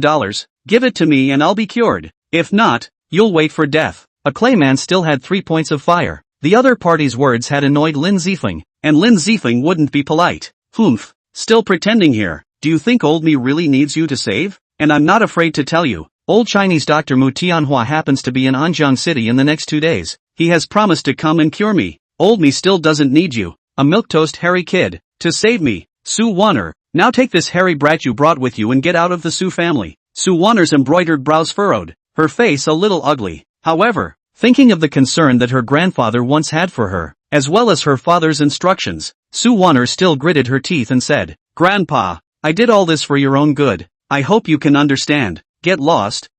Give it to me and I'll be cured. If not, you'll wait for death. A clayman still had 3 points of fire. The other party's words had annoyed Lin Zifeng, and Lin Zifeng wouldn't be polite. Humph. Still pretending here. Do you think old me really needs you to save? And I'm not afraid to tell you, old Chinese Dr. Mu Tianhua happens to be in Anjiang City in the next 2 days. He has promised to come and cure me. Old me still doesn't need you, a milquetoast hairy kid, to save me. Su Wan'er, now take this hairy brat you brought with you and get out of the Su family. Su Wan'er's embroidered brows furrowed, her face a little ugly. However, thinking of the concern that her grandfather once had for her, as well as her father's instructions, Su Wan'er still gritted her teeth and said, Grandpa, I did all this for your own good. I hope you can understand. Get lost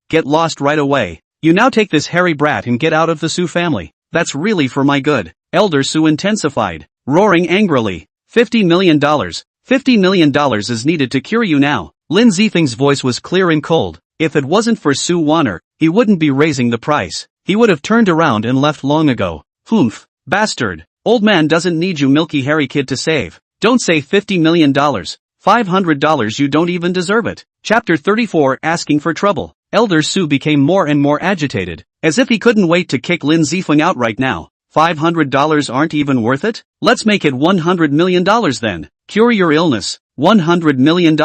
right away. You now take this hairy brat and get out of the Su family. That's really for my good. Elder Su intensified, roaring angrily. $50 million. $50 million is needed to cure you now. Lin Zifeng's voice was clear and cold. If it wasn't for Su Wanner, he wouldn't be raising the price. He would have turned around and left long ago. Humph, bastard. Old man doesn't need you milky hairy kid to save. Don't say $50 million. $500 you don't even deserve it. Chapter 34 Asking for Trouble. Elder Su became more and more agitated, as if he couldn't wait to kick Lin Zifeng out right now. $500 aren't even worth it? Let's make it $100 million then. Cure your illness. $100 million.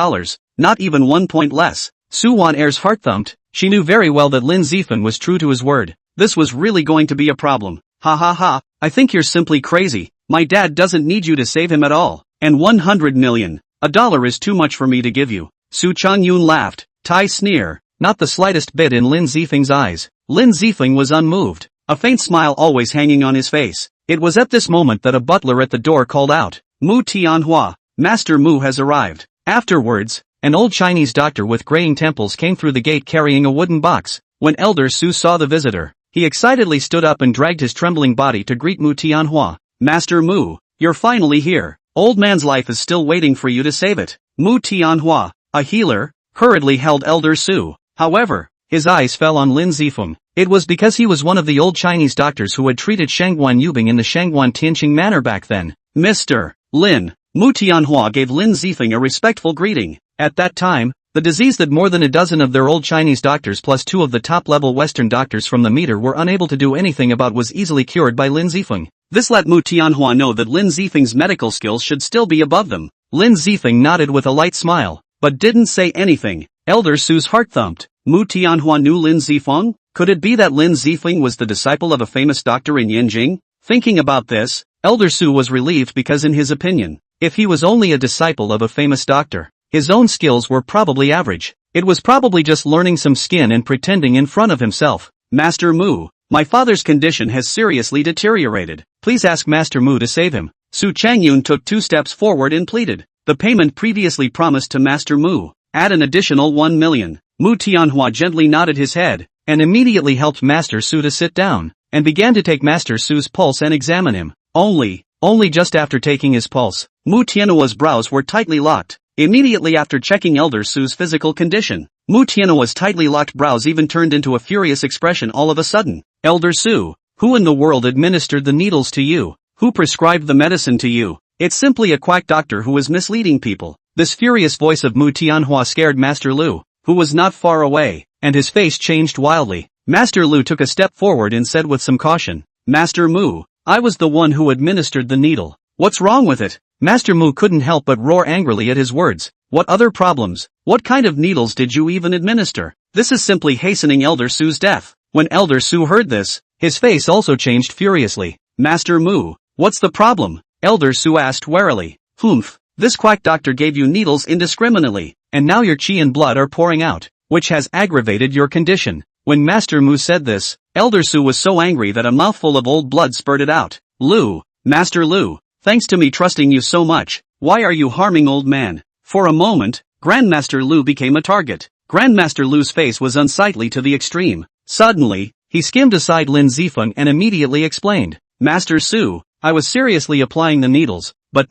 Not even 1 point less. Su Wanner's heart thumped. She knew very well that Lin Zifeng was true to his word. This was really going to be a problem. Ha ha ha, I think you're simply crazy. My dad doesn't need you to save him at all. And $100 million. $1 is too much for me to give you. Su Changyun laughed. Tai sneer. Not the slightest bit in Lin Zifeng's eyes. Lin Zifeng was unmoved, a faint smile always hanging on his face. It was at this moment that a butler at the door called out, Mu Tianhua, Master Mu has arrived. Afterwards, an old Chinese doctor with graying temples came through the gate carrying a wooden box. When Elder Su saw the visitor, he excitedly stood up and dragged his trembling body to greet Mu Tianhua. Master Mu, you're finally here. Old man's life is still waiting for you to save it. Mu Tianhua, a healer, hurriedly held Elder Su. However, his eyes fell on Lin Zifeng. It was because he was one of the old Chinese doctors who had treated Shangguan Yubing in the Shangguan Tianqing manor back then. Mr. Lin. Mu Tianhua gave Lin Zifeng a respectful greeting. At that time, the disease that more than a dozen of their old Chinese doctors plus 2 of the top-level Western doctors from the meter were unable to do anything about was easily cured by Lin Zifeng. This let Mu Tianhua know that Lin Zifeng's medical skills should still be above them. Lin Zifeng nodded with a light smile, but didn't say anything. Elder Su's heart thumped. Mu Tianhua knew Lin Zifeng? Could it be that Lin Zifeng was the disciple of a famous doctor in Yanjing? Thinking about this, Elder Su was relieved because in his opinion, if he was only a disciple of a famous doctor, his own skills were probably average. It was probably just learning some skin and pretending in front of himself. Master Mu, my father's condition has seriously deteriorated. Please ask Master Mu to save him. Su Changyun took 2 steps forward and pleaded. The payment previously promised to Master Mu. Add an additional 1 million. Mu Tianhua gently nodded his head, and immediately helped Master Su to sit down, and began to take Master Su's pulse and examine him. Only just after taking his pulse, Mu Tianhua's brows were tightly locked. Immediately after checking Elder Su's physical condition, Mu Tianhua's tightly locked brows even turned into a furious expression all of a sudden. Elder Su, who in the world administered the needles to you? Who prescribed the medicine to you? It's simply a quack doctor who is misleading people. This furious voice of Mu Tianhua scared Master Lu, who was not far away, and his face changed wildly. Master Lu took a step forward and said with some caution, Master Mu, I was the one who administered the needle. What's wrong with it? Master Mu couldn't help but roar angrily at his words. What other problems? What kind of needles did you even administer? This is simply hastening Elder Su's death. When Elder Su heard this, his face also changed furiously. Master Mu, what's the problem? Elder Su asked warily. Humph, this quack doctor gave you needles indiscriminately, and now your qi and blood are pouring out, which has aggravated your condition. When Master Mu said this, Elder Su was so angry that a mouthful of old blood spurted out. Lu, Master Lu, thanks to me trusting you so much, why are you harming old man? For a moment, Grandmaster Lu became a target. Grandmaster Lu's face was unsightly to the extreme. Suddenly, he skimmed aside Lin Zifeng and immediately explained, Master Su, I was seriously applying the needles, but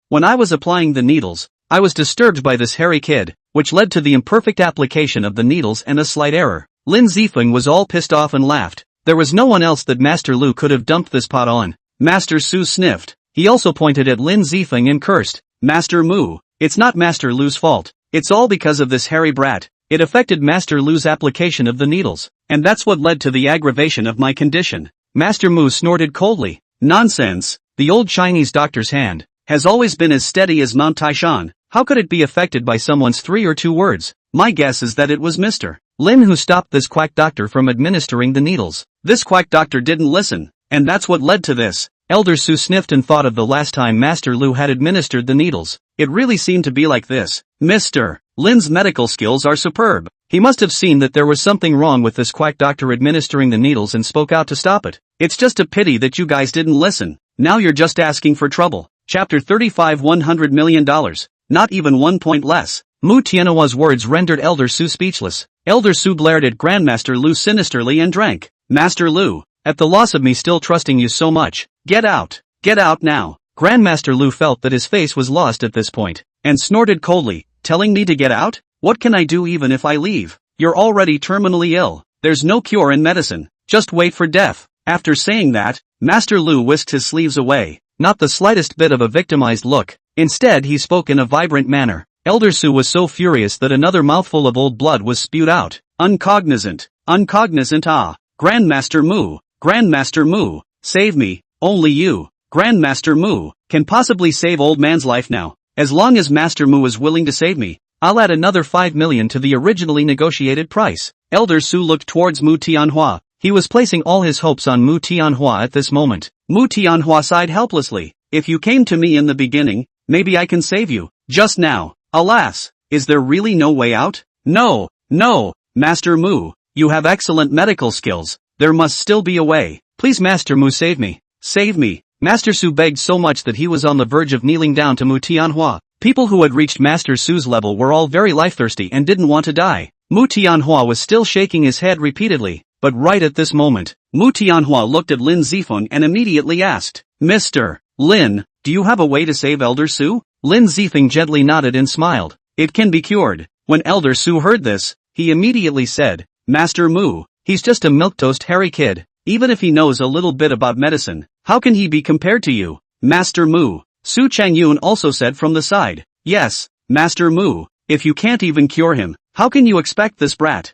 when I was applying the needles, I was disturbed by this hairy kid, which led to the imperfect application of the needles and a slight error. Lin Zifeng was all pissed off and laughed. There was no one else that Master Lu could have dumped this pot on. Master Su sniffed. He also pointed at Lin Zifeng and cursed. Master Mu, it's not Master Lu's fault. It's all because of this hairy brat. It affected Master Lu's application of the needles, and that's what led to the aggravation of my condition. Master Mu snorted coldly. Nonsense. The old Chinese doctor's hand has always been as steady as Mount Taishan. How could it be affected by someone's 3 or 2 words? My guess is that it was Mr. Lin who stopped this quack doctor from administering the needles. This quack doctor didn't listen, and that's what led to this. Elder Su sniffed and thought of the last time Master Lu had administered the needles. It really seemed to be like this. Mr. Lin's medical skills are superb. He must have seen that there was something wrong with this quack doctor administering the needles and spoke out to stop it. It's just a pity that you guys didn't listen. Now you're just asking for trouble. Chapter 35 $100 million. Not even 1 point less. Mu Tianhua's words rendered Elder Su speechless. Elder Su glared at Grandmaster Lu sinisterly and drank. Master Lu, at the loss of me still trusting you so much, get out. Get out now. Grandmaster Lu felt that his face was lost at this point, and snorted coldly, telling me to get out? What can I do even if I leave? You're already terminally ill. There's no cure in medicine. Just wait for death. After saying that, Master Lu whisked his sleeves away, not the slightest bit of a victimized look. Instead he spoke in a vibrant manner. Elder Su was so furious that another mouthful of old blood was spewed out. Uncognizant. Uncognizant ah. Grandmaster Mu, save me, only you, Grandmaster Mu, can possibly save old man's life now. As long as Master Mu is willing to save me, I'll add another 5 million to the originally negotiated price. Elder Su looked towards Mu Tianhua. He was placing all his hopes on Mu Tianhua at this moment. Mu Tianhua sighed helplessly. If you came to me in the beginning, maybe I can save you. Just now, alas, is there really no way out? No, Master Mu, you have excellent medical skills. There must still be a way. Please Master Mu, save me. Save me. Master Su begged so much that he was on the verge of kneeling down to Mu Tianhua. People who had reached Master Su's level were all very life-thirsty and didn't want to die. Mu Tianhua was still shaking his head repeatedly, but right at this moment, Mu Tianhua looked at Lin Zifeng and immediately asked, Mr. Lin, do you have a way to save Elder Su? Lin Zifeng gently nodded and smiled. It can be cured. When Elder Su heard this, he immediately said, Master Mu, he's just a milquetoast hairy kid. Even if he knows a little bit about medicine, how can he be compared to you, Master Mu? Su Changyun also said from the side. Yes, Master Mu, if you can't even cure him, how can you expect this brat?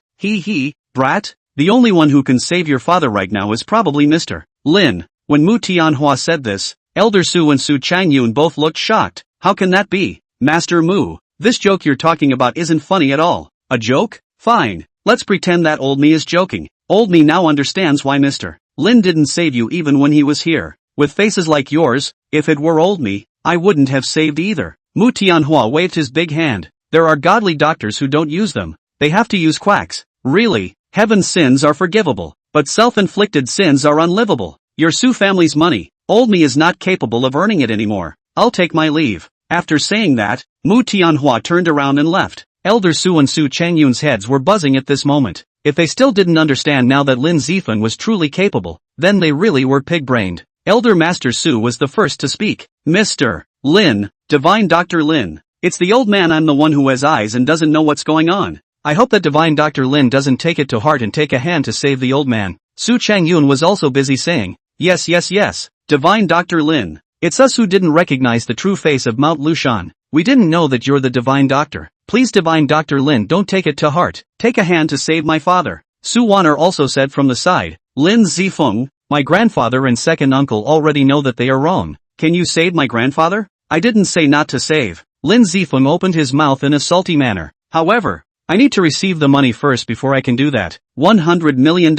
Brat? The only one who can save your father right now is probably Mr. Lin. When Mu Tianhua said this, Elder Su and Su Changyun both looked shocked. How can that be? Master Mu, this joke you're talking about isn't funny at all. A joke? Fine, let's pretend that old me is joking. Old me now understands why Mr. Lin didn't save you even when he was here. With faces like yours, if it were old me, I wouldn't have saved either. Mu Tianhua waved his big hand. There are godly doctors who don't use them. They have to use quacks. Really, heaven's sins are forgivable, but self-inflicted sins are unlivable. Your Su family's money, old me is not capable of earning it anymore. I'll take my leave. After saying that, Mu Tianhua turned around and left. Elder Su and Su Changyun's heads were buzzing at this moment. If they still didn't understand now that Lin Zifeng was truly capable, then they really were pig-brained. Elder Master Su was the first to speak. Mr. Lin, Divine Dr. Lin. It's the old man, I'm the one who has eyes and doesn't know what's going on. I hope that Divine Dr. Lin doesn't take it to heart and take a hand to save the old man. Su Changyun was also busy saying, yes, Divine Dr. Lin. It's us who didn't recognize the true face of Mount Lushan. We didn't know that you're the Divine Doctor. Please Divine Dr. Lin, don't take it to heart. Take a hand to save my father. Su Wanner also said from the side. Lin Zifeng, my grandfather and second uncle already know that they are wrong. Can you save my grandfather? I didn't say not to save. Lin Zifeng opened his mouth in a salty manner. However, I need to receive the money first before I can do that. $100 million,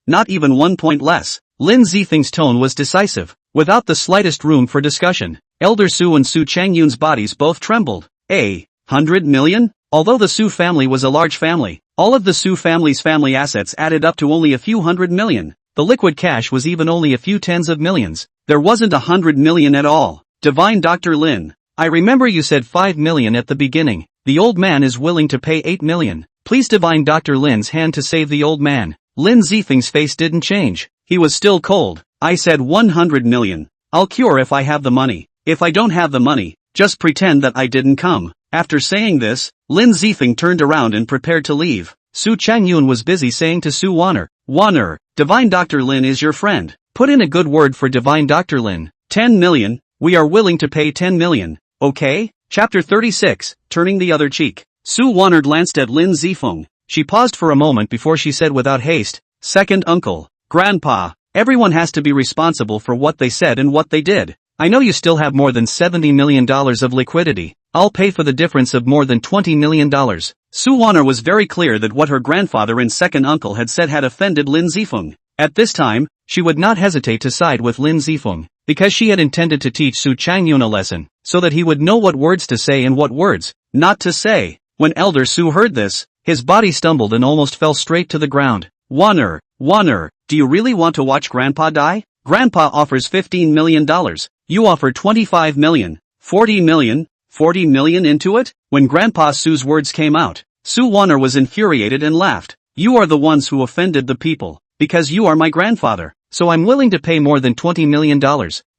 not even 1 point less. Lin Zifeng's tone was decisive, without the slightest room for discussion. Elder Su and Su Changyun's bodies both trembled. 100 million? Although the Su family was a large family, all of the Su family's family assets added up to only a few hundred million. The liquid cash was even only a few tens of millions. There wasn't 100 million at all. Divine Dr. Lin, I remember you said 5 million at the beginning. The old man is willing to pay 8 million. Please Divine Dr. Lin's hand to save the old man. Lin Zifeng's face didn't change. He was still cold. I said 100 million. I'll cure if I have the money. If I don't have the money, just pretend that I didn't come. After saying this, Lin Zifeng turned around and prepared to leave. Su Changyun was busy saying to Su Wanner, Divine Dr. Lin is your friend. Put in a good word for Divine Dr. Lin. 10 million, we are willing to pay 10 million, okay? Chapter 36, Turning the Other Cheek. Su Wanner glanced at Lin Zifeng. She paused for a moment before she said without haste, Second uncle, Grandpa, everyone has to be responsible for what they said and what they did. I know you still have more than $70 million of liquidity. I'll pay for the difference of more than $20 million. Su Wanner was very clear that what her grandfather and second uncle had said had offended Lin Zifeng. At this time, she would not hesitate to side with Lin Zifeng, because she had intended to teach Su Changyun a lesson, so that he would know what words to say and what words not to say. When Elder Su heard this, his body stumbled and almost fell straight to the ground. Wanner, do you really want to watch Grandpa die? Grandpa offers $15 million. You offer 25 million, 40 million, 40 million into it? When Grandpa Su's words came out, Su Wanner was infuriated and laughed. You are the ones who offended the people, because you are my grandfather, so I'm willing to pay more than $20 million,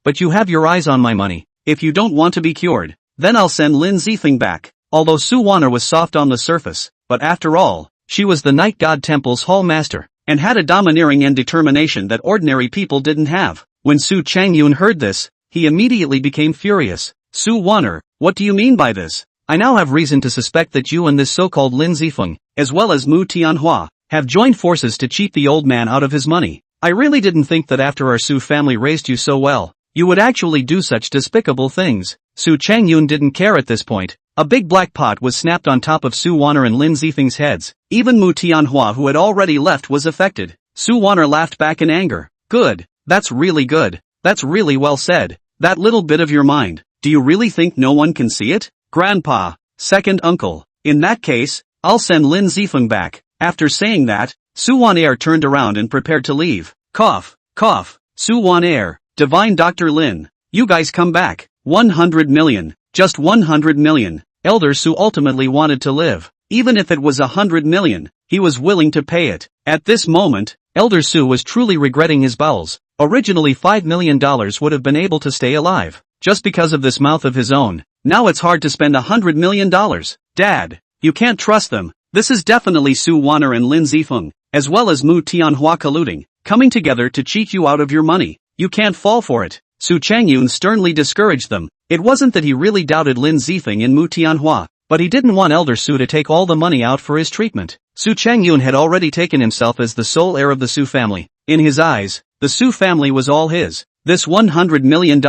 but you have your eyes on my money. If you don't want to be cured, then I'll send Lin Zifeng back. although Su Waner was soft on the surface, but after all, she was the Night God Temple's hall master, and had a domineering and determination that ordinary people didn't have. When Su Changyun heard this, he immediately became furious. Su Waner, what do you mean by this? I now have reason to suspect that you and this so-called Lin Zifeng, as well as Mu Tianhua, have joined forces to cheat the old man out of his money. I really didn't think that after our Su family raised you so well, you would actually do such despicable things. Su Changyun didn't care at this point. A big black pot was snapped on top of Su Waner and Lin Zifeng's heads. Even Mu Tianhua, who had already left, was affected. Su Waner laughed back in anger. Good. That's really good. That's really well said. That little bit of your mind, do you really think no one can see it? Grandpa. Second uncle. In that case, I'll send Lin Zifeng back. After saying that, Su Waner turned around and prepared to leave. Cough. Cough. Su Waner. Divine Dr. Lin. You guys come back. 100 million. Just 100 million. Elder Su ultimately wanted to live. Even if it was 100 million, he was willing to pay it. At this moment, Elder Su was truly regretting his bowels. Originally $5 million would have been able to stay alive. Just because of this mouth of his own. Now it's hard to spend $100 million. Dad, you can't trust them. This is definitely Su Waner and Lin Zifeng, as well as Mu Tianhua colluding, coming together to cheat you out of your money. You can't fall for it. Su Changyun sternly discouraged them. It wasn't that he really doubted Lin Zifeng and Mu Tianhua, but he didn't want Elder Su to take all the money out for his treatment. Su Changyun had already taken himself as the sole heir of the Su family. In his eyes, the Su family was all his. This $100 million,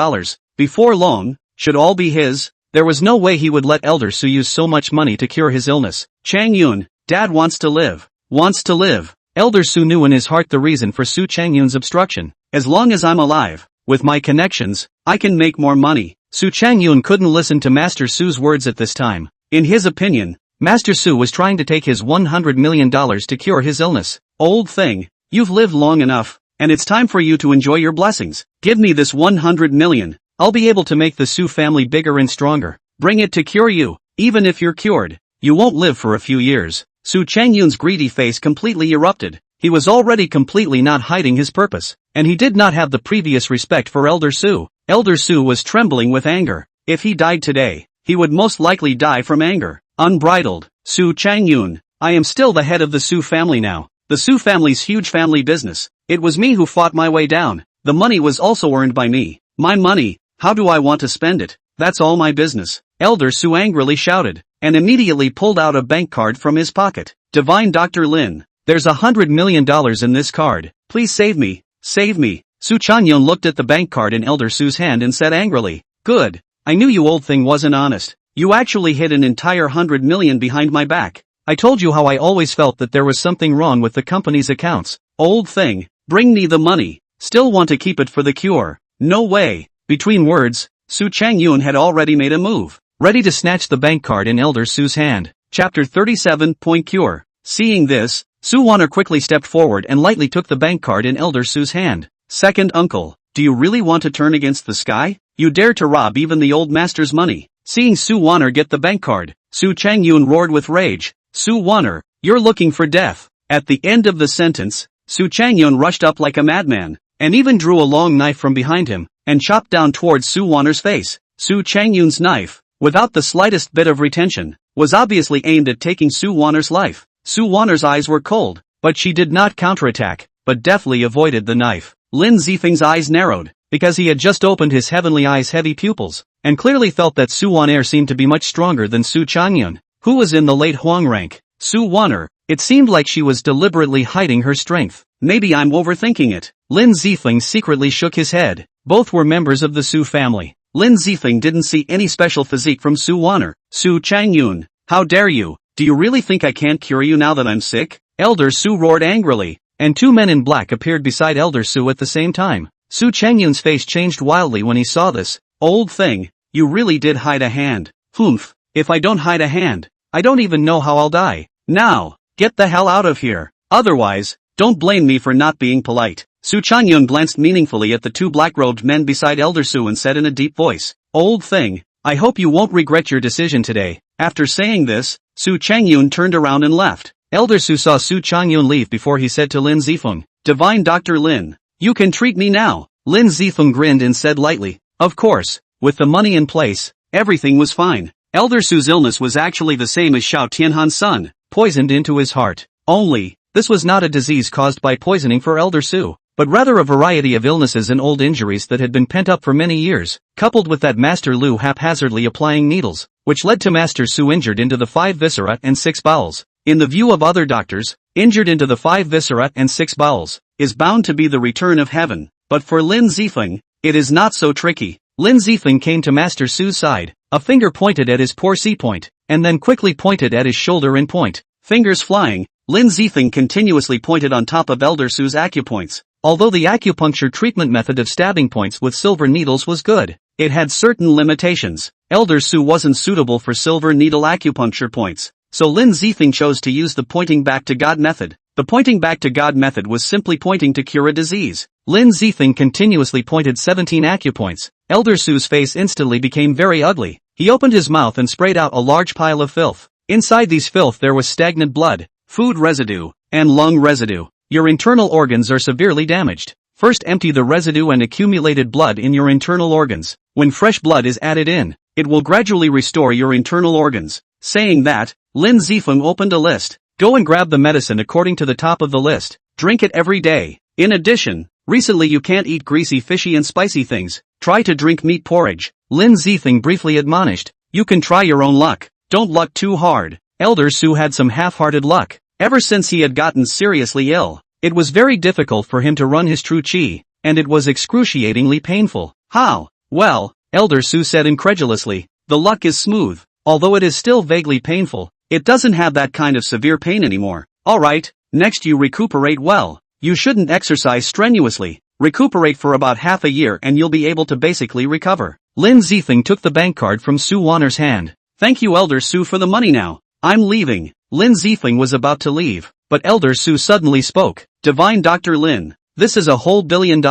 before long, should all be his. There was no way he would let Elder Su use so much money to cure his illness. Changyun, Dad wants to live. Wants to live. Elder Su knew in his heart the reason for Su Changyun's obstruction. As long as I'm alive, with my connections, I can make more money. Su Changyun couldn't listen to Master Su's words at this time. In his opinion, Master Su was trying to take his $100 million to cure his illness. Old thing, you've lived long enough, and it's time for you to enjoy your blessings. Give me this 100 million. I'll be able to make the Su family bigger and stronger. Bring it to cure you. Even if you're cured, you won't live for a few years. Su Changyun's greedy face completely erupted. He was already completely not hiding his purpose, and he did not have the previous respect for Elder Su. Elder Su was trembling with anger. If he died today, he would most likely die from anger. Unbridled. Su Changyun, I am still the head of the Su family now. The Su family's huge family business. It was me who fought my way down. The money was also earned by me. My money, how do I want to spend it? That's all my business. Elder Su angrily shouted, and immediately pulled out a bank card from his pocket. Divine Dr. Lin, there's $100 million in this card. Please save me. Save me. Su Changyun looked at the bank card in Elder Su's hand and said angrily, good. I knew you old thing wasn't honest. You actually hid an entire 100 million behind my back. I told you how I always felt that there was something wrong with the company's accounts. Old thing, bring me the money. Still want to keep it for the cure? No way. Between words, Su Changyun had already made a move, ready to snatch the bank card in Elder Su's hand. Chapter 37. Cure. Seeing this, Su Waner quickly stepped forward and lightly took the bank card in Elder Su's hand. Second uncle, do you really want to turn against the sky? You dare to rob even the old master's money. Seeing Su Waner get the bank card, Su Changyun roared with rage. Su Waner, you're looking for death. At the end of the sentence, Su Changyun rushed up like a madman, and even drew a long knife from behind him, and chopped down towards Su Waner's face. Su Changyun's knife, without the slightest bit of retention, was obviously aimed at taking Su Waner's life. Su Waner's eyes were cold, but she did not counterattack, but deftly avoided the knife. Lin Zifeng's eyes narrowed, because he had just opened his heavenly eyes' heavy pupils, and clearly felt that Su Waner seemed to be much stronger than Su Changyun, who was in the late Huang rank. Su Waner, it seemed like she was deliberately hiding her strength. Maybe I'm overthinking it. Lin Zifeng secretly shook his head. Both were members of the Su family. Lin Zifeng didn't see any special physique from Su Waner. Su Changyun, how dare you? Do you really think I can't cure you now that I'm sick? Elder Su roared angrily, and two men in black appeared beside Elder Su at the same time. Su Changyun's face changed wildly when he saw this. Old thing, you really did hide a hand. Humph, if I don't hide a hand, I don't even know how I'll die. Now, get the hell out of here. Otherwise, don't blame me for not being polite. Su Changyun glanced meaningfully at the two black-robed men beside Elder Su and said in a deep voice, Old thing, I hope you won't regret your decision today. After saying this, Su Changyun turned around and left. Elder Su saw Su Changyun leave before he said to Lin Zifeng, Divine Dr. Lin, you can treat me now. Lin Zifeng grinned and said lightly, Of course, with the money in place, everything was fine. Elder Su's illness was actually the same as Xiao Tianhan's son, poisoned into his heart. Only, this was not a disease caused by poisoning for Elder Su, but rather a variety of illnesses and old injuries that had been pent up for many years, coupled with that Master Lu haphazardly applying needles, which led to Master Su injured into the 5 viscera and 6 bowels. In the view of other doctors, injured into the 5 viscera and 6 bowels, is bound to be the return of heaven, but for Lin Zifeng, it is not so tricky. Lin Zifeng came to Master Su's side, a finger pointed at his poor C-point, and then quickly pointed at his shoulder in point. Fingers flying, Lin Zifeng continuously pointed on top of Elder Su's acupoints. Although the acupuncture treatment method of stabbing points with silver needles was good, it had certain limitations. Elder Su wasn't suitable for silver needle acupuncture points, so Lin Zifeng chose to use the pointing back to God method. The pointing back to God method was simply pointing to cure a disease. Lin Zifeng continuously pointed 17 acupoints. Elder Su's face instantly became very ugly. He opened his mouth and sprayed out a large pile of filth. Inside these filth there was stagnant blood, food residue, and lung residue. Your internal organs are severely damaged. First empty the residue and accumulated blood in your internal organs. When fresh blood is added in, it will gradually restore your internal organs. Saying that, Lin Zifeng opened a list. Go and grab the medicine according to the top of the list. Drink it every day. In addition, recently you can't eat greasy, fishy and spicy things. Try to drink meat porridge. Lin Zifeng briefly admonished. You can try your own luck. Don't luck too hard. Elder Su had some half-hearted luck. Ever since he had gotten seriously ill, it was very difficult for him to run his true chi, and it was excruciatingly painful. How? Well, Elder Su said incredulously, the luck is smooth. Although it is still vaguely painful, it doesn't have that kind of severe pain anymore. Alright, next you recuperate well. You shouldn't exercise strenuously. Recuperate for about half a year and you'll be able to basically recover. Lin Zifeng took the bank card from Su Wanner's hand. Thank you Elder Su for the money now. I'm leaving. Lin Zifeng was about to leave, but Elder Su suddenly spoke. Divine Dr. Lin, this is a whole $1 billion.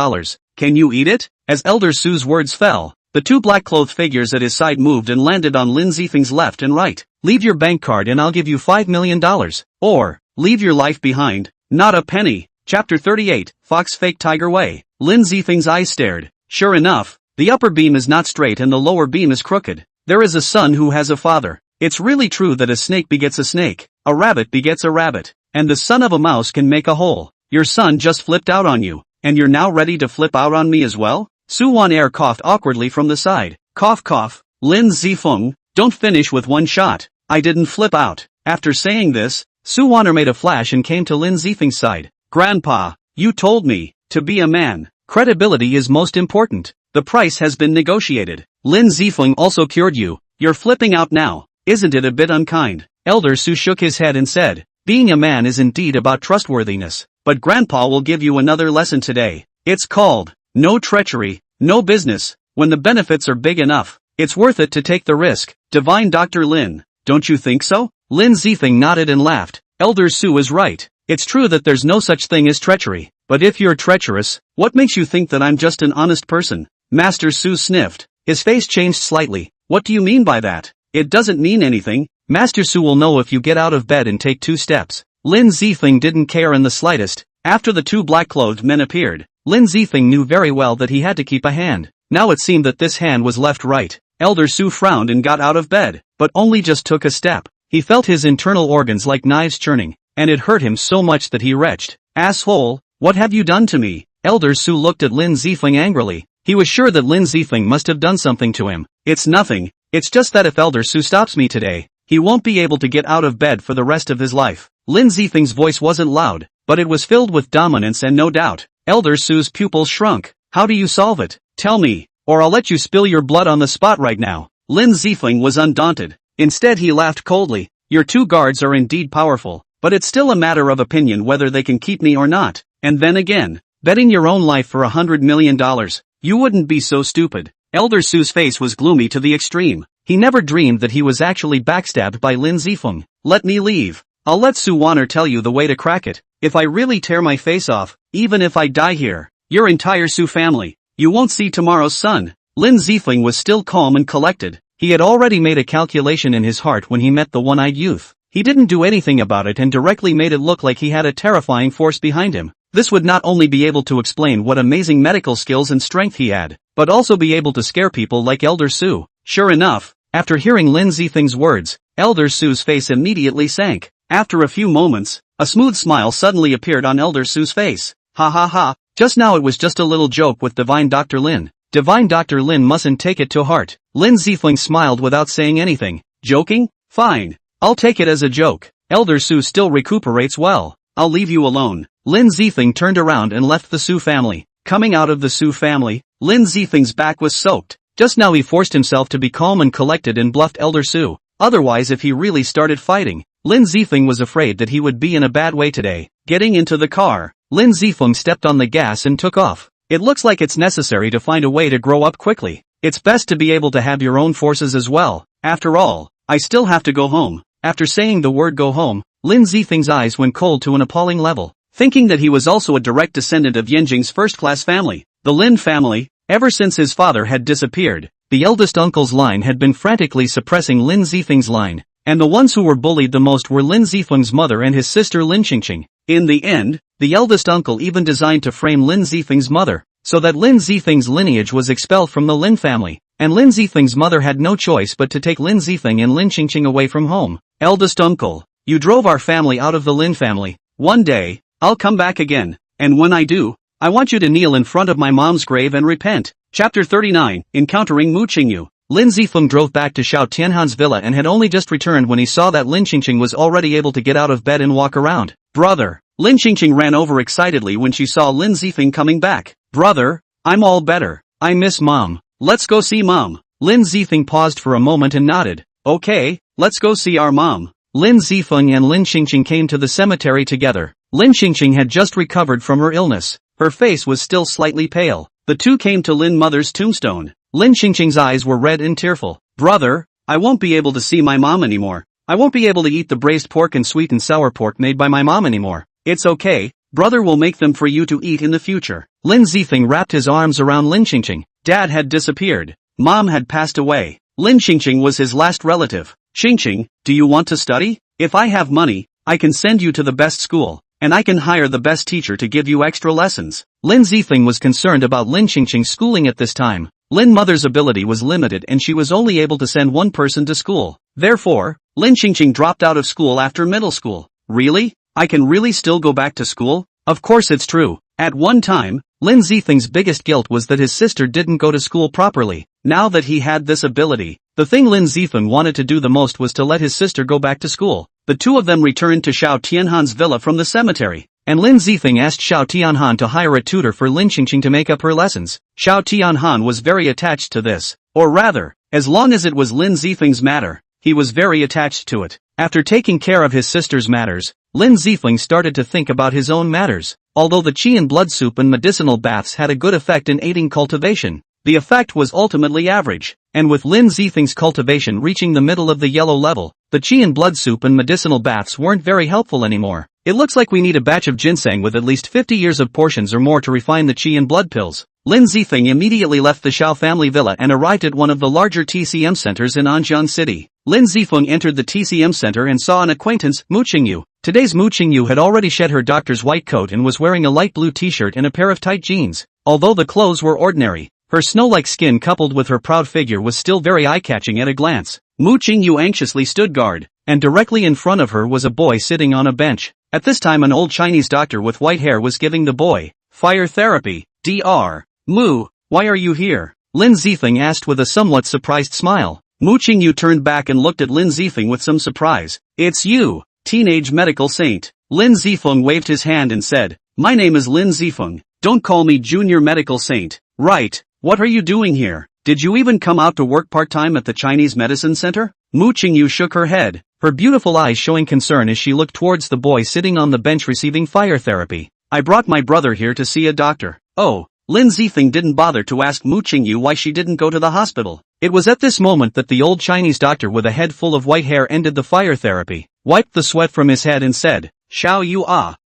Can you eat it? As Elder Su's words fell, the 2 black-clothed figures at his side moved and landed on Lin Zifeng's left and right. Leave your bank card and I'll give you $5 million. Or, leave your life behind, not a penny. Chapter 38, Fox Fake Tiger Way. Lin Zifeng's eyes stared. Sure enough, the upper beam is not straight and the lower beam is crooked. There is a son who has a father. It's really true that a snake begets a snake, a rabbit begets a rabbit, and the son of a mouse can make a hole. Your son just flipped out on you, and you're now ready to flip out on me as well? Su Wan coughed awkwardly from the side. Cough cough. Lin Zifeng, don't finish with one shot. I didn't flip out. After saying this, Su Wanner made a flash and came to Lin Zifeng's side. Grandpa, you told me, to be a man, credibility is most important. The price has been negotiated. Lin Zifeng also cured you. You're flipping out now. Isn't it a bit unkind? Elder Su shook his head and said, being a man is indeed about trustworthiness, but Grandpa will give you another lesson today. It's called, no treachery, no business. When the benefits are big enough, it's worth it to take the risk. Divine Dr. Lin, don't you think so? Lin Zifeng nodded and laughed. Elder Su is right. It's true that there's no such thing as treachery, but if you're treacherous, what makes you think that I'm just an honest person? Master Su sniffed. His face changed slightly. What do you mean by that? It doesn't mean anything. Master Su will know if you get out of bed and take 2 steps. Lin Zifeng didn't care in the slightest. After the 2 black-clothed men appeared, Lin Zifeng knew very well that he had to keep a hand. Now it seemed that this hand was left right. Elder Su frowned and got out of bed, but only just took a step. He felt his internal organs like knives churning, and it hurt him so much that he retched. Asshole, what have you done to me? Elder Su looked at Lin Zifeng angrily. He was sure that Lin Zifeng must have done something to him. It's nothing. It's just that if Elder Su stops me today, he won't be able to get out of bed for the rest of his life. Lin Zifeng's voice wasn't loud, but it was filled with dominance and no doubt. Elder Su's pupils shrunk. How do you solve it? Tell me, or I'll let you spill your blood on the spot right now. Lin Zifeng was undaunted. Instead he laughed coldly. Your 2 guards are indeed powerful, but it's still a matter of opinion whether they can keep me or not. And then again, betting your own life for $100 million, you wouldn't be so stupid. Elder Su's face was gloomy to the extreme. He never dreamed that he was actually backstabbed by Lin Zifeng. Let me leave. I'll let Su Wanner tell you the way to crack it. If I really tear my face off, even if I die here, your entire Su family, you won't see tomorrow's sun. Lin Zifeng was still calm and collected. He had already made a calculation in his heart when he met the one-eyed youth. He didn't do anything about it and directly made it look like he had a terrifying force behind him. This would not only be able to explain what amazing medical skills and strength he had, but also be able to scare people like Elder Su. Sure enough, After hearing Lin Zifeng's words, Elder Su's face immediately sank. After a few moments, a smooth smile suddenly appeared on Elder Su's face. Ha ha ha, just now it was just a little joke with Divine Dr. Lin. Divine Dr. Lin mustn't take it to heart. Lin Zifeng smiled without saying anything. Joking? Fine. I'll take it as a joke. Elder Su still recuperates well. I'll leave you alone. Lin Zifeng turned around and left the Su family. Coming out of the Su family, Lin Zifeng's back was soaked. Just now he forced himself to be calm and collected and bluffed Elder Su. Otherwise if he really started fighting, Lin Zifeng was afraid that he would be in a bad way today. Getting into the car, Lin Zifeng stepped on the gas and took off. It looks like it's necessary to find a way to grow up quickly. It's best to be able to have your own forces as well. After all, I still have to go home. After saying the word go home, Lin Zifeng's eyes went cold to an appalling level. Thinking that he was also a direct descendant of Yanjing's first-class family, the Lin family, ever since his father had disappeared, the eldest uncle's line had been frantically suppressing Lin Zifeng's line, and the ones who were bullied the most were Lin Zifeng's mother and his sister Lin Qingqing. In the end, the eldest uncle even designed to frame Lin Zifeng's mother, so that Lin Zifeng's lineage was expelled from the Lin family, and Lin Zifeng's mother had no choice but to take Lin Zifeng and Lin Qingqing away from home. Eldest uncle, you drove our family out of the Lin family. One day, I'll come back again, and when I do, I want you to kneel in front of my mom's grave and repent. Chapter 39, Encountering Mu Qingyu. Lin Zifeng drove back to Xiao Tianhan's villa and had only just returned when he saw that Lin Qingqing was already able to get out of bed and walk around. Brother, Lin Qingqing ran over excitedly when she saw Lin Zifeng coming back. Brother, I'm all better. I miss mom. Let's go see mom. Lin Zifeng paused for a moment and nodded. Okay, let's go see our mom. Lin Zifeng and Lin Qingqing came to the cemetery together. Lin Qingqing had just recovered from her illness. Her face was still slightly pale. The two came to Lin mother's tombstone. Lin Qingqing's eyes were red and tearful. Brother, I won't be able to see my mom anymore. I won't be able to eat the braised pork and sweet and sour pork made by my mom anymore. It's okay, brother will make them for you to eat in the future. Lin Zifeng wrapped his arms around Lin Qingqing. Dad had disappeared. Mom had passed away. Lin Qingqing was his last relative. Qingqing, do you want to study? If I have money, I can send you to the best school, and I can hire the best teacher to give you extra lessons. Lin Zifeng was concerned about Lin Qingqing's schooling at this time. Lin mother's ability was limited and she was only able to send one person to school. Therefore, Lin Qingqing dropped out of school after middle school. Really? I can really still go back to school? Of course it's true. At one time, Lin Zifeng's biggest guilt was that his sister didn't go to school properly. Now that he had this ability, the thing Lin Zifeng wanted to do the most was to let his sister go back to school. The two of them returned to Xiao Tianhan's villa from the cemetery, and Lin Zifeng asked Xiao Tianhan to hire a tutor for Lin Qingqing to make up her lessons. Xiao Tianhan was very attached to this, or rather, as long as it was Lin Zifeng's matter, he was very attached to it. After taking care of his sister's matters, Lin Zifeng started to think about his own matters. Although the qi and blood soup and medicinal baths had a good effect in aiding cultivation, the effect was ultimately average, and with Lin Zifeng's cultivation reaching the middle of the yellow level, the qi and blood soup and medicinal baths weren't very helpful anymore. It looks like we need a batch of ginseng with at least 50 years of portions or more to refine the qi and blood pills. Lin Zifeng immediately left the Xiao family villa and arrived at one of the larger TCM centers in Anjian City. Lin Zifeng entered the TCM center and saw an acquaintance, Mu Qingyu. Today's Mu Qingyu had already shed her doctor's white coat and was wearing a light blue t-shirt and a pair of tight jeans. Although the clothes were ordinary, her snow-like skin coupled with her proud figure was still very eye-catching at a glance. Mu Qingyu anxiously stood guard, and directly in front of her was a boy sitting on a bench. At this time an old Chinese doctor with white hair was giving the boy fire therapy. Dr. Mu, why are you here? Lin Zifeng asked with a somewhat surprised smile. Mu Qingyu turned back and looked at Lin Zifeng with some surprise. It's you, teenage medical saint. Lin Zifeng waved his hand and said, my name is Lin Zifeng, don't call me junior medical saint. Right, what are you doing here? Did you even come out to work part-time at the Chinese medicine center? Mu Qingyu shook her head, her beautiful eyes showing concern as she looked towards the boy sitting on the bench receiving fire therapy. I brought my brother here to see a doctor. Oh. Lin Zifeng didn't bother to ask Mu Qingyu why she didn't go to the hospital. It was at this moment that the old Chinese doctor with a head full of white hair ended the fire therapy, wiped the sweat from his head and said, Xiao Yu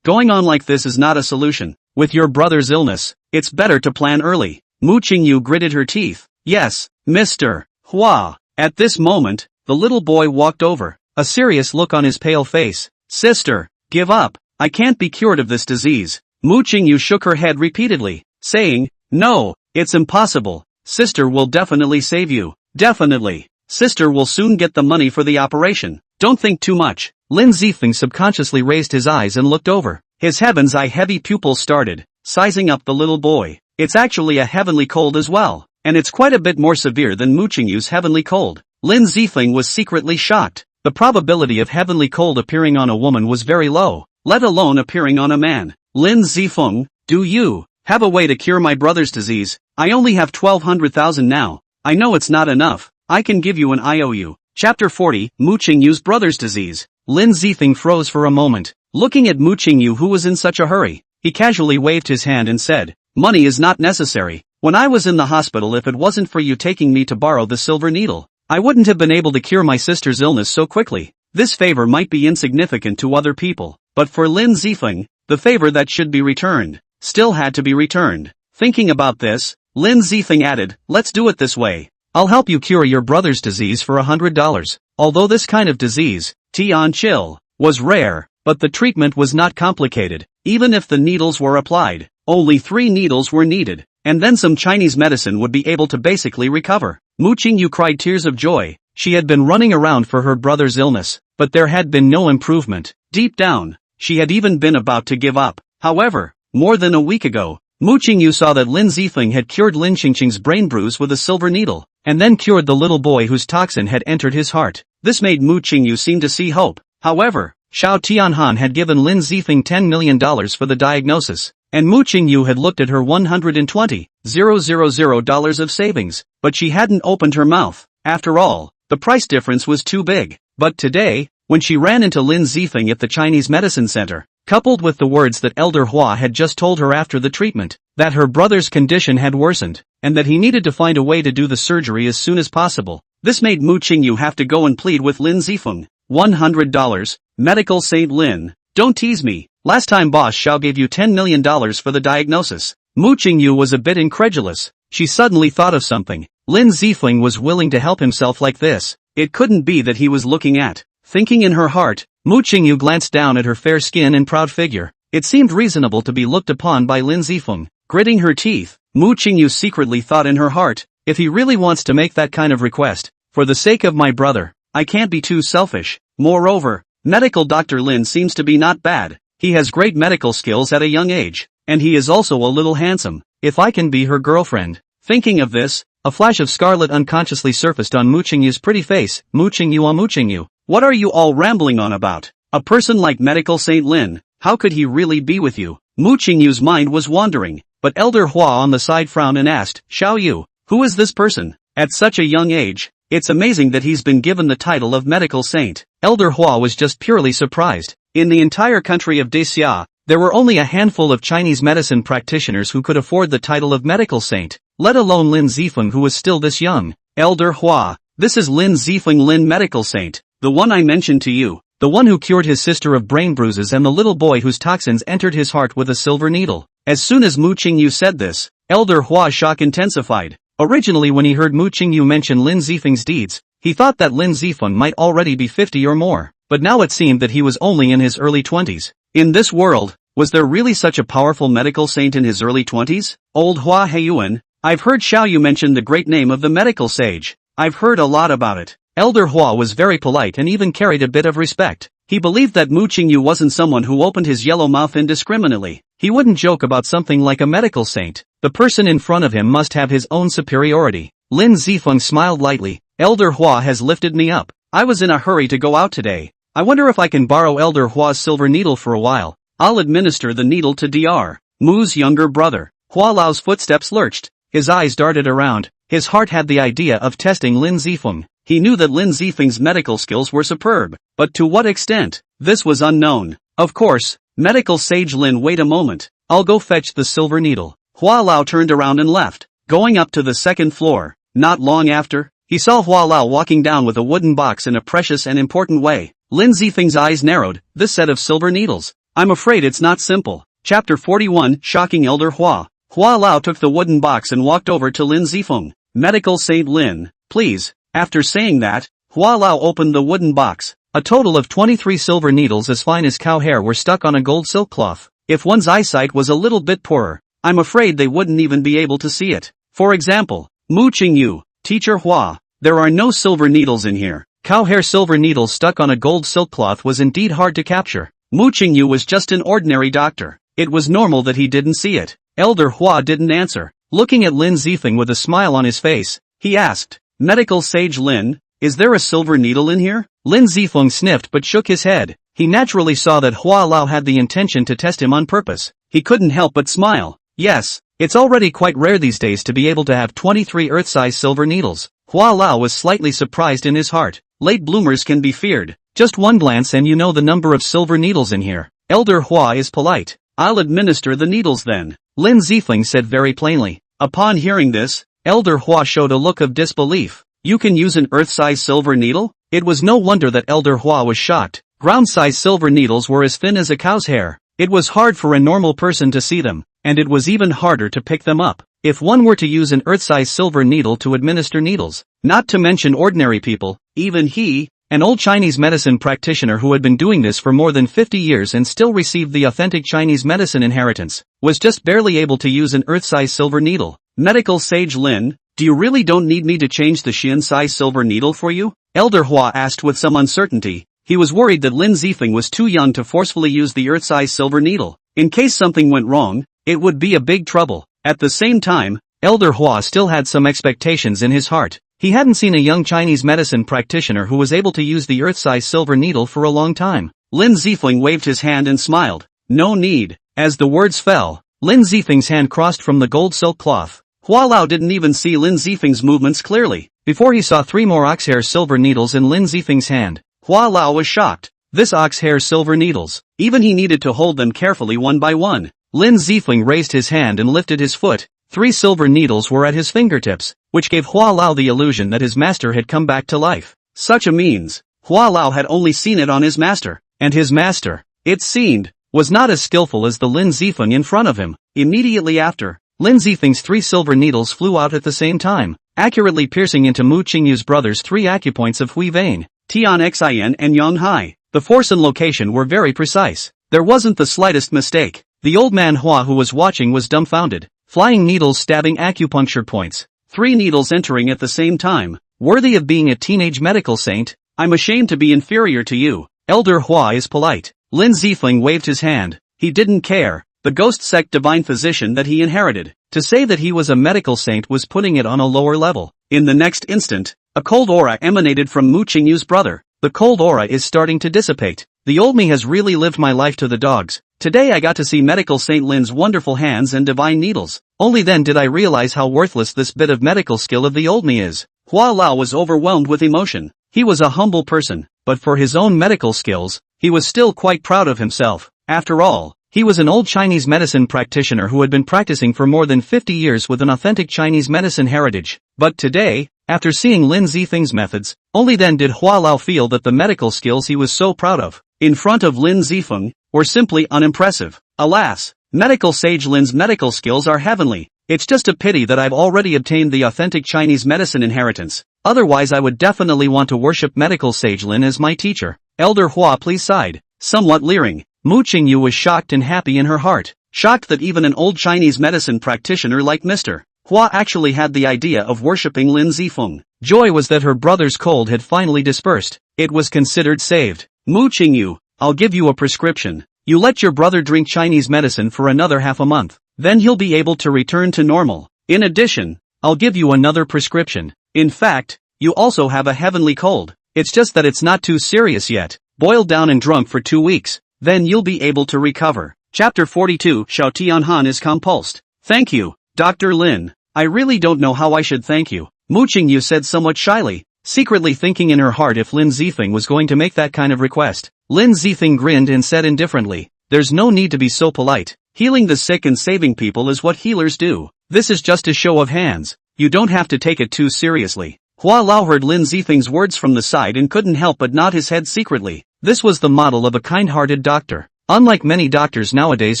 going on like this is not a solution. With your brother's illness, it's better to plan early. Mu Qingyu gritted her teeth. Yes, Mr. Hua. At this moment, the little boy walked over, a serious look on his pale face. Sister, give up. I can't be cured of this disease. Mu Qingyu shook her head repeatedly, saying, no, it's impossible. Sister will definitely save you. Definitely. Sister will soon get the money for the operation. Don't think too much. Lin Zifeng subconsciously raised his eyes and looked over. His heaven's eye heavy pupils started sizing up the little boy. It's actually a heavenly cold as well, and it's quite a bit more severe than Mu Qingyu's heavenly cold. Lin Zifeng was secretly shocked. The probability of heavenly cold appearing on a woman was very low, let alone appearing on a man. Lin Zifeng, do you have a way to cure my brother's disease? I only have 1,200,000 now. I know it's not enough. I can give you an IOU. Chapter 40, Mu Qingyu's brother's disease. Lin Zifeng froze for a moment, looking at Mu Qingyu who was in such a hurry. He casually waved his hand and said, money is not necessary. When I was in the hospital, if it wasn't for you taking me to borrow the silver needle, I wouldn't have been able to cure my sister's illness so quickly. This favor might be insignificant to other people, but for Lin Zifeng, the favor that should be returned, still had to be returned. Thinking about this, Lin Zifeng added, let's do it this way. I'll help you cure your brother's disease for $100. Although this kind of disease, Tian Chill, was rare, but the treatment was not complicated. Even if the needles were applied, only 3 needles were needed, and then some Chinese medicine would be able to basically recover. Mu Qingyu cried tears of joy. She had been running around for her brother's illness, but there had been no improvement. Deep down, she had even been about to give up. However, more than a week ago, Mu Qingyu saw that Lin Zifeng had cured Lin Qingqing's brain bruise with a silver needle, and then cured the little boy whose toxin had entered his heart. This made Mu Qingyu seem to see hope. However, Xiao Tianhan had given Lin Zifeng $10 million for the diagnosis, and Mu Qingyu had looked at her $120,000 of savings, but she hadn't opened her mouth. After all, the price difference was too big. But today, when she ran into Lin Zifeng at the Chinese medicine center, coupled with the words that Elder Hua had just told her after the treatment, that her brother's condition had worsened, and that he needed to find a way to do the surgery as soon as possible, this made Mu Qingyu have to go and plead with Lin Zifeng. $100, Medical Saint Lin, don't tease me. Last time Boss Xiao gave you $10 million for the diagnosis. Mu Qingyu was a bit incredulous. She suddenly thought of something. Lin Zifeng was willing to help himself like this. It couldn't be that he was looking at. Thinking in her heart, Mu Qingyu glanced down at her fair skin and proud figure. It seemed reasonable to be looked upon by Lin Zifeng. Gritting her teeth, Mu Qingyu secretly thought in her heart, if he really wants to make that kind of request, for the sake of my brother, I can't be too selfish. Moreover, medical Dr. Lin seems to be not bad. He has great medical skills at a young age, and he is also a little handsome. If I can be her girlfriend. Thinking of this, a flash of scarlet unconsciously surfaced on Mu Qingyu's pretty face. Mu Qingyu, what are you all rambling on about? A person like Medical Saint Lin, how could he really be with you? Mu Qingyu's mind was wandering, but Elder Hua on the side frowned and asked, Xiao Yu, who is this person? At such a young age, it's amazing that he's been given the title of medical saint. Elder Hua was just purely surprised. In the entire country of Daxia, there were only a handful of Chinese medicine practitioners who could afford the title of medical saint, let alone Lin Zifeng who was still this young. Elder Hua, this is Lin Zifeng, Lin medical saint, the one I mentioned to you, the one who cured his sister of brain bruises and the little boy whose toxins entered his heart with a silver needle. As soon as Mu Qingyu said this, Elder Hua's shock intensified. Originally when he heard Mu Qingyu mention Lin Zifeng's deeds, he thought that Lin Zifeng might already be 50 or more, but now it seemed that he was only in his early 20s. In this world, was there really such a powerful medical saint in his early 20s? Old Hua Heiyuan, I've heard Xiao Yu mention the great name of the medical sage. I've heard a lot about it. Elder Hua was very polite and even carried a bit of respect. He believed that Mu Qingyu wasn't someone who opened his yellow mouth indiscriminately. He wouldn't joke about something like a medical saint. The person in front of him must have his own superiority. Lin Zifeng smiled lightly. Elder Hua has lifted me up. I was in a hurry to go out today. I wonder if I can borrow Elder Hua's silver needle for a while. I'll administer the needle to Dr. Mu's younger brother. Hua Lao's footsteps lurched. His eyes darted around. His heart had the idea of testing Lin Zifeng. He knew that Lin Zifeng's medical skills were superb, but to what extent? This was unknown. Of course, medical sage Lin, wait a moment. I'll go fetch the silver needle. Hua Lao turned around and left, going up to the second floor. Not long after, he saw Hua Lao walking down with a wooden box in a precious and important way. Lin Zifeng's eyes narrowed. This set of silver needles. I'm afraid it's not simple. Chapter 41, Shocking Elder Hua. Hua Lao took the wooden box and walked over to Lin Zifeng. Medical Saint Lin, please. After saying that, Hua Lao opened the wooden box. A total of 23 silver needles as fine as cow hair were stuck on a gold silk cloth. If one's eyesight was a little bit poorer, I'm afraid they wouldn't even be able to see it. For example, Mu Qingyu, Teacher Hua, There are no silver needles in here. Cow hair silver needles stuck on a gold silk cloth was indeed hard to capture. Mu Qingyu was just an ordinary doctor. It was normal that he didn't see it. Elder Hua didn't answer. Looking at Lin Zifeng with a smile on his face, he asked, "Medical sage Lin, is there a silver needle in here?" Lin Zifeng sniffed but shook his head. He naturally saw that Hua Lao had the intention to test him on purpose. He couldn't help but smile. Yes, it's already quite rare these days to be able to have 23 Earth-size silver needles. Hua Lao was slightly surprised in his heart. Late bloomers can be feared. Just one glance and you know the number of silver needles in here. Elder Hua is polite. "I'll administer the needles then," Lin Zifeng said very plainly. Upon hearing this, Elder Hua showed a look of disbelief. "You can use an Earth-size silver needle?" It was no wonder that Elder Hua was shocked. Ground-size silver needles were as thin as a cow's hair. It was hard for a normal person to see them, and it was even harder to pick them up. If one were to use an Earth-size silver needle to administer needles, not to mention ordinary people, even he, an old Chinese medicine practitioner who had been doing this for more than 50 years and still received the authentic Chinese medicine inheritance, was just barely able to use an Earth-size silver needle. "Medical sage Lin, do you really don't need me to change the Xian-size silver needle for you?" Elder Hua asked with some uncertainty. He was worried that Lin Zifeng was too young to forcefully use the Earth-size silver needle. In case something went wrong, it would be a big trouble. At the same time, Elder Hua still had some expectations in his heart. He hadn't seen a young Chinese medicine practitioner who was able to use the Earth-size silver needle for a long time. Lin Zifeng waved his hand and smiled. "No need." As the words fell, Lin Zifeng's hand crossed from the gold silk cloth. Hua Lao didn't even see Lin Zifeng's movements clearly, before he saw 3 more ox-hair silver needles in Lin Zifeng's hand. Hua Lao was shocked. This ox-hair silver needles. Even he needed to hold them carefully one by one. Lin Zifeng raised his hand and lifted his foot. 3 silver needles were at his fingertips, which gave Hua Lao the illusion that his master had come back to life. Such a means, Hua Lao had only seen it on his master, and his master, it seemed, was not as skillful as the Lin Zifeng in front of him. Immediately after, Lin Zifeng's 3 silver needles flew out at the same time, accurately piercing into Mu Qingyu's brother's 3 acupoints of Hui vein, Tian Xin and Yang Hai. The force and location were very precise. There wasn't the slightest mistake. The old man Hua who was watching was dumbfounded. Flying needles stabbing acupuncture points. 3 needles entering at the same time. Worthy of being a teenage medical saint. "I'm ashamed to be inferior to you." Elder Hua is polite. Lin Zifeng waved his hand. He didn't care. The ghost sect divine physician that he inherited. To say that he was a medical saint was putting it on a lower level. In the next instant, a cold aura emanated from Mu Qingyu's brother. The cold aura is starting to dissipate. The old me has really lived my life to the dogs. Today I got to see medical Saint Lin's wonderful hands and divine needles. Only then did I realize how worthless this bit of medical skill of the old me is. Hua Lao was overwhelmed with emotion. He was a humble person, but for his own medical skills, he was still quite proud of himself. After all, he was an old Chinese medicine practitioner who had been practicing for more than 50 years with an authentic Chinese medicine heritage. But today, after seeing Lin Zifeng's methods, only then did Hua Lao feel that the medical skills he was so proud of, in front of Lin Zifeng, were simply unimpressive. Alas, medical sage Lin's medical skills are heavenly. It's just a pity that I've already obtained the authentic Chinese medicine inheritance. Otherwise I would definitely want to worship medical sage Lin as my teacher. Elder Hua please sighed, somewhat leering. Mu Qingyu was shocked and happy in her heart. Shocked that even an old Chinese medicine practitioner like Mr. Hua actually had the idea of worshipping Lin Zifeng. Joy was that her brother's cold had finally dispersed. It was considered saved. Mu Qingyu, I'll give you a prescription. You let your brother drink Chinese medicine for another half a month. Then he'll be able to return to normal. In addition, I'll give you another prescription. In fact, you also have a heavenly cold. It's just that it's not too serious yet. Boiled down and drunk for 2 weeks. Then you'll be able to recover. Chapter 42 Xiao Tianhan is compulsed. Thank you, Dr. Lin. I really don't know how I should thank you, Mu Qingyu said somewhat shyly, secretly thinking in her heart if Lin Zifeng was going to make that kind of request. Lin Zifeng grinned and said indifferently, there's no need to be so polite. Healing the sick and saving people is what healers do. This is just a show of hands. You don't have to take it too seriously. Hua Lao heard Lin Zifeng's words from the side and couldn't help but nod his head secretly. This was the model of a kind-hearted doctor. Unlike many doctors nowadays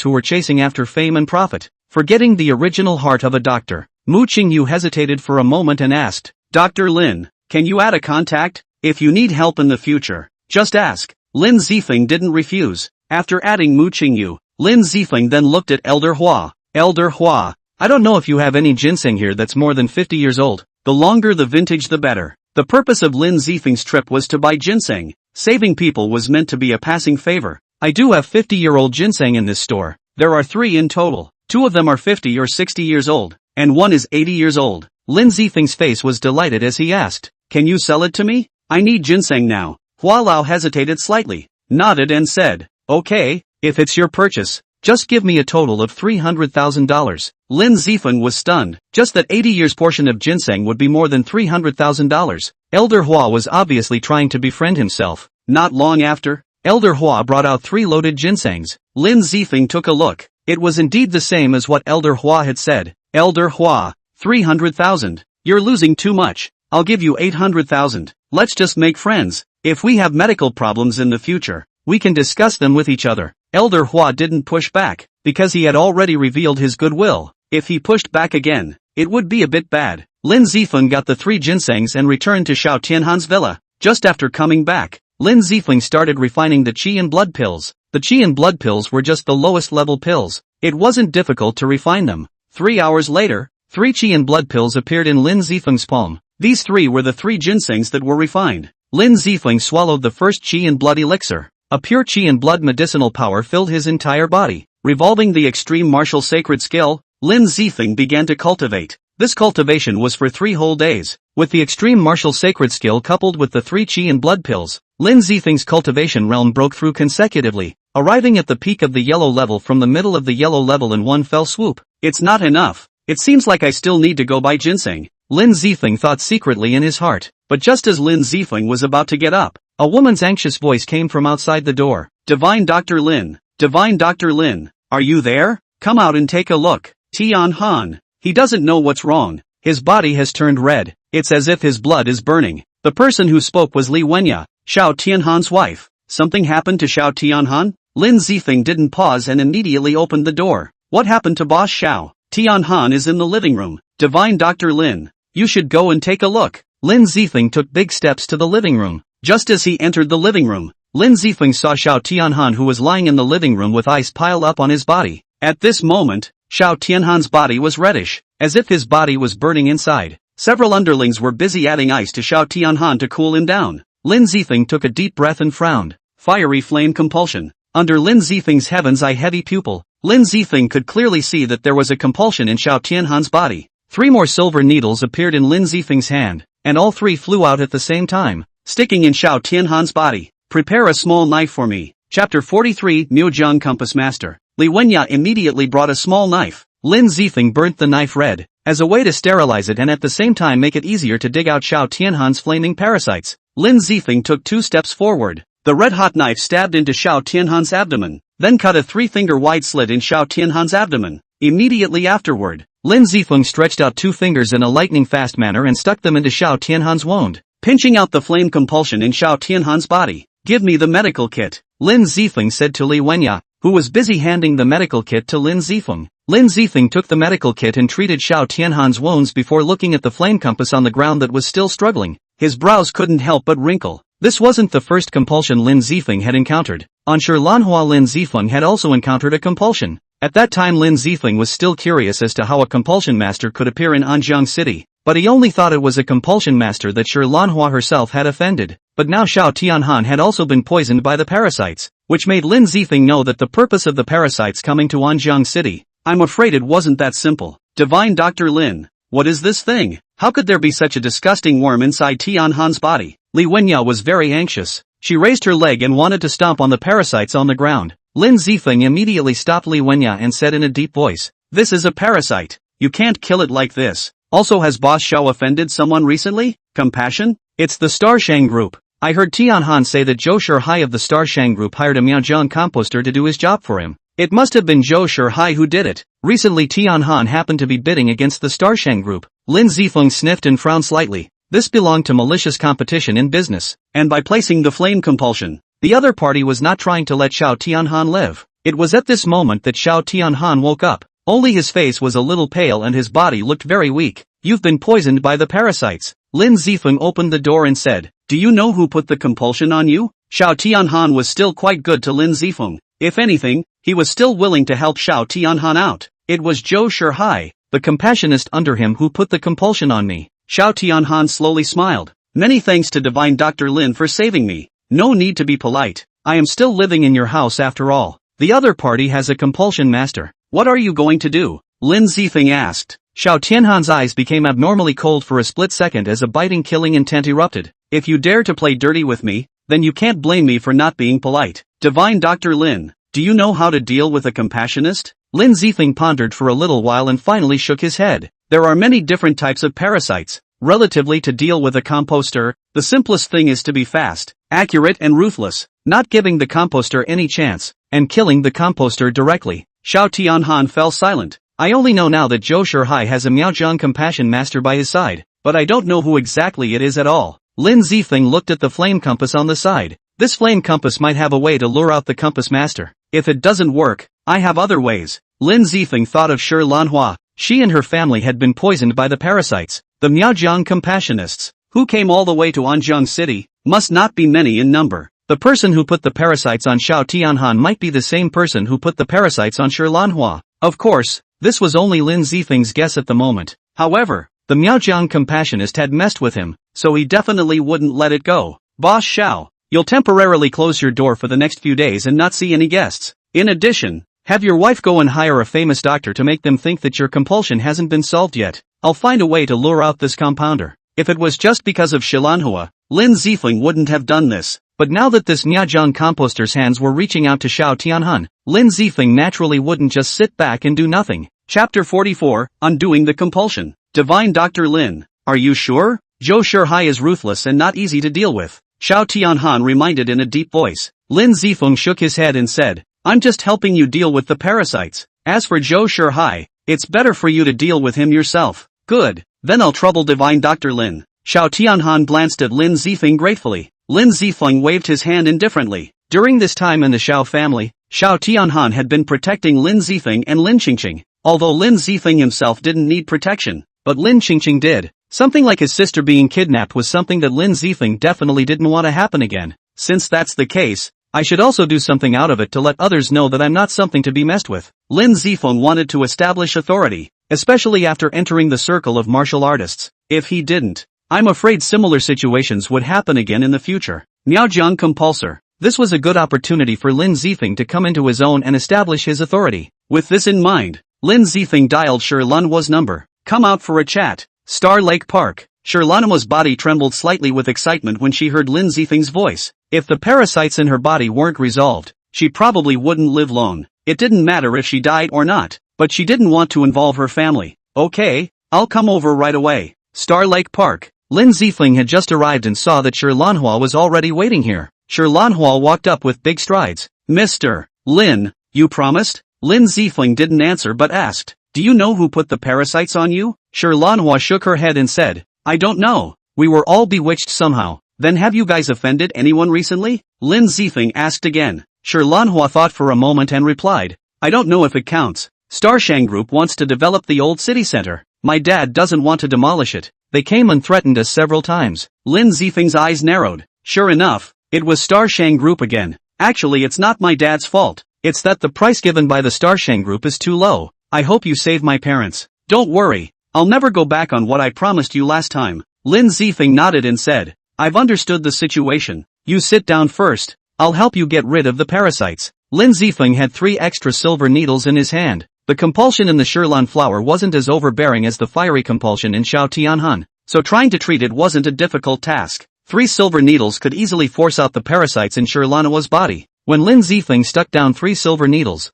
who were chasing after fame and profit, forgetting the original heart of a doctor, Mu Qingyu hesitated for a moment and asked, Dr. Lin, can you add a contact? If you need help in the future, just ask. Lin Zifeng didn't refuse. After adding Mu Qingyu, Lin Zifeng then looked at Elder Hua. Elder Hua, I don't know if you have any ginseng here that's more than 50 years old. The longer the vintage the better. The purpose of Lin Zifeng's trip was to buy ginseng. Saving people was meant to be a passing favor. I do have 50-year-old ginseng in this store. There are 3 in total. 2 of them are 50 or 60 years old, and 1 is 80 years old. Lin Zifeng's face was delighted as he asked, "Can you sell it to me? I need ginseng now." Hua Lao hesitated slightly, nodded and said, "Okay, if it's your purchase, just give me a total of $300,000. Lin Zifeng was stunned. Just that 80 years portion of ginseng would be more than $300,000. Elder Hua was obviously trying to befriend himself. Not long after, Elder Hua brought out 3 loaded ginsengs. Lin Zifeng took a look. It was indeed the same as what Elder Hua had said. "Elder Hua, 300,000. You're losing too much. I'll give you 800,000. Let's just make friends. If we have medical problems in the future, we can discuss them with each other." Elder Hua didn't push back, because he had already revealed his goodwill. If he pushed back again, it would be a bit bad. Lin Zifeng got the 3 ginsengs and returned to Xiao Tianhan's villa. Just after coming back, Lin Zifeng started refining the qi and blood pills. The qi and blood pills were just the lowest level pills. It wasn't difficult to refine them. 3 hours later, 3 qi and blood pills appeared in Lin Zifeng's palm. These 3 were the 3 ginsengs that were refined. Lin Zifeng swallowed the first qi and blood elixir. A pure qi and blood medicinal power filled his entire body. Revolving the extreme martial sacred skill, Lin Zifeng began to cultivate. This cultivation was for 3 whole days. With the extreme martial sacred skill coupled with the 3 qi and blood pills, Lin Zifeng's cultivation realm broke through consecutively, arriving at the peak of the yellow level from the middle of the yellow level in one fell swoop. "It's not enough. It seems like I still need to go buy ginseng," Lin Zifeng thought secretly in his heart. But just as Lin Zifeng was about to get up, a woman's anxious voice came from outside the door. "Divine Dr. Lin, Divine Dr. Lin, are you there? Come out and take a look." Tian Han. He doesn't know what's wrong. His body has turned red. It's as if his blood is burning. The person who spoke was Li Wenya, Xiao Tianhan's wife. Something happened to Xiao Tianhan? Lin Zifeng didn't pause and immediately opened the door. "What happened to Boss Xiao?" "Tianhan is in the living room. Divine Dr. Lin, you should go and take a look." Lin Zifeng took big steps to the living room. Just as he entered the living room, Lin Zifeng saw Xiao Tianhan, who was lying in the living room with ice piled up on his body. At this moment, Xiao Tianhan's body was reddish, as if his body was burning inside. Several underlings were busy adding ice to Xiao Tianhan to cool him down. Lin Zifeng took a deep breath and frowned. Fiery flame compulsion. Under Lin Zifeng's heaven's eye heavy pupil, Lin Zifeng could clearly see that there was a compulsion in Xiao Tianhan's body. 3 more silver needles appeared in Lin Zifeng's hand, and all 3 flew out at the same time, sticking in Xiao Tianhan's body. "Prepare a small knife for me." Chapter 43 Miujiang Compass Master. Li Wenya immediately brought a small knife. Lin Zifeng burnt the knife red, as a way to sterilize it and at the same time make it easier to dig out Xiao Tianhan's flaming parasites. Lin Zifeng took 2 steps forward. The red-hot knife stabbed into Xiao Tianhan's abdomen, then cut a 3-finger-wide slit in Xiao Tianhan's abdomen. Immediately afterward, Lin Zifeng stretched out 2 fingers in a lightning-fast manner and stuck them into Xiao Tianhan's wound, pinching out the flame compulsion in Xiao Tianhan's body. "Give me the medical kit," Lin Zifeng said to Li Wenya, who was busy handing the medical kit to Lin Zifeng. Lin Zifeng took the medical kit and treated Xiao Tianhan's wounds before looking at the flame compass on the ground that was still struggling. His brows couldn't help but wrinkle. This wasn't the first compulsion Lin Zifeng had encountered. On Lanhua, Lin Zifeng had also encountered a compulsion. At that time Lin Zifeng was still curious as to how a compulsion master could appear in Anjiang City, but he only thought it was a compulsion master that Lanhua herself had offended. But now Xiao Tianhan had also been poisoned by the parasites, which made Lin Zifeng know that the purpose of the parasites coming to Anjiang City. "I'm afraid it wasn't that simple. Divine Dr. Lin, what is this thing? How could there be such a disgusting worm inside Tianhan's body?" Li Wenya was very anxious. She raised her leg and wanted to stomp on the parasites on the ground. Lin Zifeng immediately stopped Li Wenya and said in a deep voice, "This is a parasite. You can't kill it like this. Also, has Boss Xiao offended someone recently? Compassion? It's the Starshang Group. I heard Tianhan say that Zhou Shihai of the Starshang Group hired a Miaojiang composter to do his job for him. It must have been Zhou Shihai who did it. Recently Tianhan happened to be bidding against the Starshang Group." Lin Zifeng sniffed and frowned slightly. This belonged to malicious competition in business, and by placing the flame compulsion, the other party was not trying to let Xiao Tianhan live. It was at this moment that Xiao Tianhan woke up. Only his face was a little pale and his body looked very weak. "You've been poisoned by the parasites." Lin Zifeng opened the door and said, "Do you know who put the compulsion on you?" Xiao Tianhan was still quite good to Lin Zifeng. If anything, he was still willing to help Xiao Tianhan out. "It was Zhou Shihai, the compassionist under him, who put the compulsion on me." Xiao Tianhan slowly smiled. Many thanks to divine Dr. Lin for saving me. No need to be polite. I am still living in your house after all. The other party has a compulsion master. What are you going to do? Lin Zifeng asked. Xiao Tianhan's eyes became abnormally cold for a split second as a biting killing intent erupted. If you dare to play dirty with me, then you can't blame me for not being polite. Divine Dr. Lin, do you know how to deal with a compassionist? Lin Zifeng pondered for a little while and finally shook his head. There are many different types of parasites. Relatively, to deal with a composter, the simplest thing is to be fast, accurate and ruthless, not giving the composter any chance, and killing the composter directly. Xiao Tianhan fell silent. I only know now that Zhou Shihai has a Miaozhong compassion master by his side, but I don't know who exactly it is at all. Lin Zifeng looked at the flame compass on the side. This flame compass might have a way to lure out the compass master. If it doesn't work, I have other ways. Lin Zifeng thought of Shi Lanhua. She and her family had been poisoned by the parasites. The Miaozhong compassionists, who came all the way to Anjiang City, must not be many in number. The person who put the parasites on Xiao Tianhan might be the same person who put the parasites on Shi Lanhua. Of course, this was only Lin Zifeng's guess at the moment. However, the Miaozhong compassionist had messed with him, so he definitely wouldn't let it go. Boss Xiao, you'll temporarily close your door for the next few days and not see any guests. In addition, have your wife go and hire a famous doctor to make them think that your compulsion hasn't been solved yet. I'll find a way to lure out this compounder. If it was just because of Shi Lanhua, Lin Zifeng wouldn't have done this. But now that this Miaozhong composter's hands were reaching out to Xiao Tianhan, Lin Zifeng naturally wouldn't just sit back and do nothing. Chapter 44, Undoing the Compulsion. Divine Dr. Lin, are you sure? Zhou Shihai is ruthless and not easy to deal with. Xiao Tianhan reminded in a deep voice. Lin Zifeng shook his head and said, I'm just helping you deal with the parasites. As for Zhou Shihai, it's better for you to deal with him yourself. Good, then I'll trouble Divine Dr. Lin. Xiao Tianhan glanced at Lin Zifeng gratefully. Lin Zifeng waved his hand indifferently. During this time in the Xiao family, Xiao Tianhan had been protecting Lin Zifeng and Lin Qingqing. Although Lin Zifeng himself didn't need protection, but Lin Qingqing did. Something like his sister being kidnapped was something that Lin Zifeng definitely didn't want to happen again. Since that's the case, I should also do something out of it to let others know that I'm not something to be messed with. Lin Zifeng wanted to establish authority, especially after entering the circle of martial artists. If he didn't, I'm afraid similar situations would happen again in the future. Miaozhong Compulsor. This was a good opportunity for Lin Zifeng to come into his own and establish his authority. With this in mind, Lin Zifeng dialed Shi Lanhua's number. Come out for a chat. Star Lake Park. Shi Lanhua's body trembled slightly with excitement when she heard Lin Zifeng's voice. If the parasites in her body weren't resolved, she probably wouldn't live long. It didn't matter if she died or not, but she didn't want to involve her family. Okay, I'll come over right away. Star Lake Park. Lin Zifeng had just arrived and saw that Shi Lanhua was already waiting here. Shi Lanhua walked up with big strides. Mr. Lin, you promised? Lin Zifeng didn't answer but asked, do you know who put the parasites on you? Shi Lanhua shook her head and said, I don't know. We were all bewitched somehow. Then have you guys offended anyone recently? Lin Zifeng asked again. Shi Lanhua thought for a moment and replied, I don't know if it counts. Starshang Group wants to develop the old city center. My dad doesn't want to demolish it. They came and threatened us several times. Lin Zifeng's eyes narrowed. Sure enough, it was Starshang Group again. Actually, it's not my dad's fault. It's that the price given by the Starshang Group is too low. I hope you save my parents. Don't worry. I'll never go back on what I promised you last time. Lin Zifeng nodded and said, I've understood the situation. You sit down first. I'll help you get rid of the parasites. Lin Zifeng had 3 extra silver needles in his hand. The compulsion in the Shirlan flower wasn't as overbearing as the fiery compulsion in Xiao Tianhan, so trying to treat it wasn't a difficult task. 3 silver needles could easily force out the parasites in Shirlanua's body. When Lin Zifeng stuck down 3 silver needles,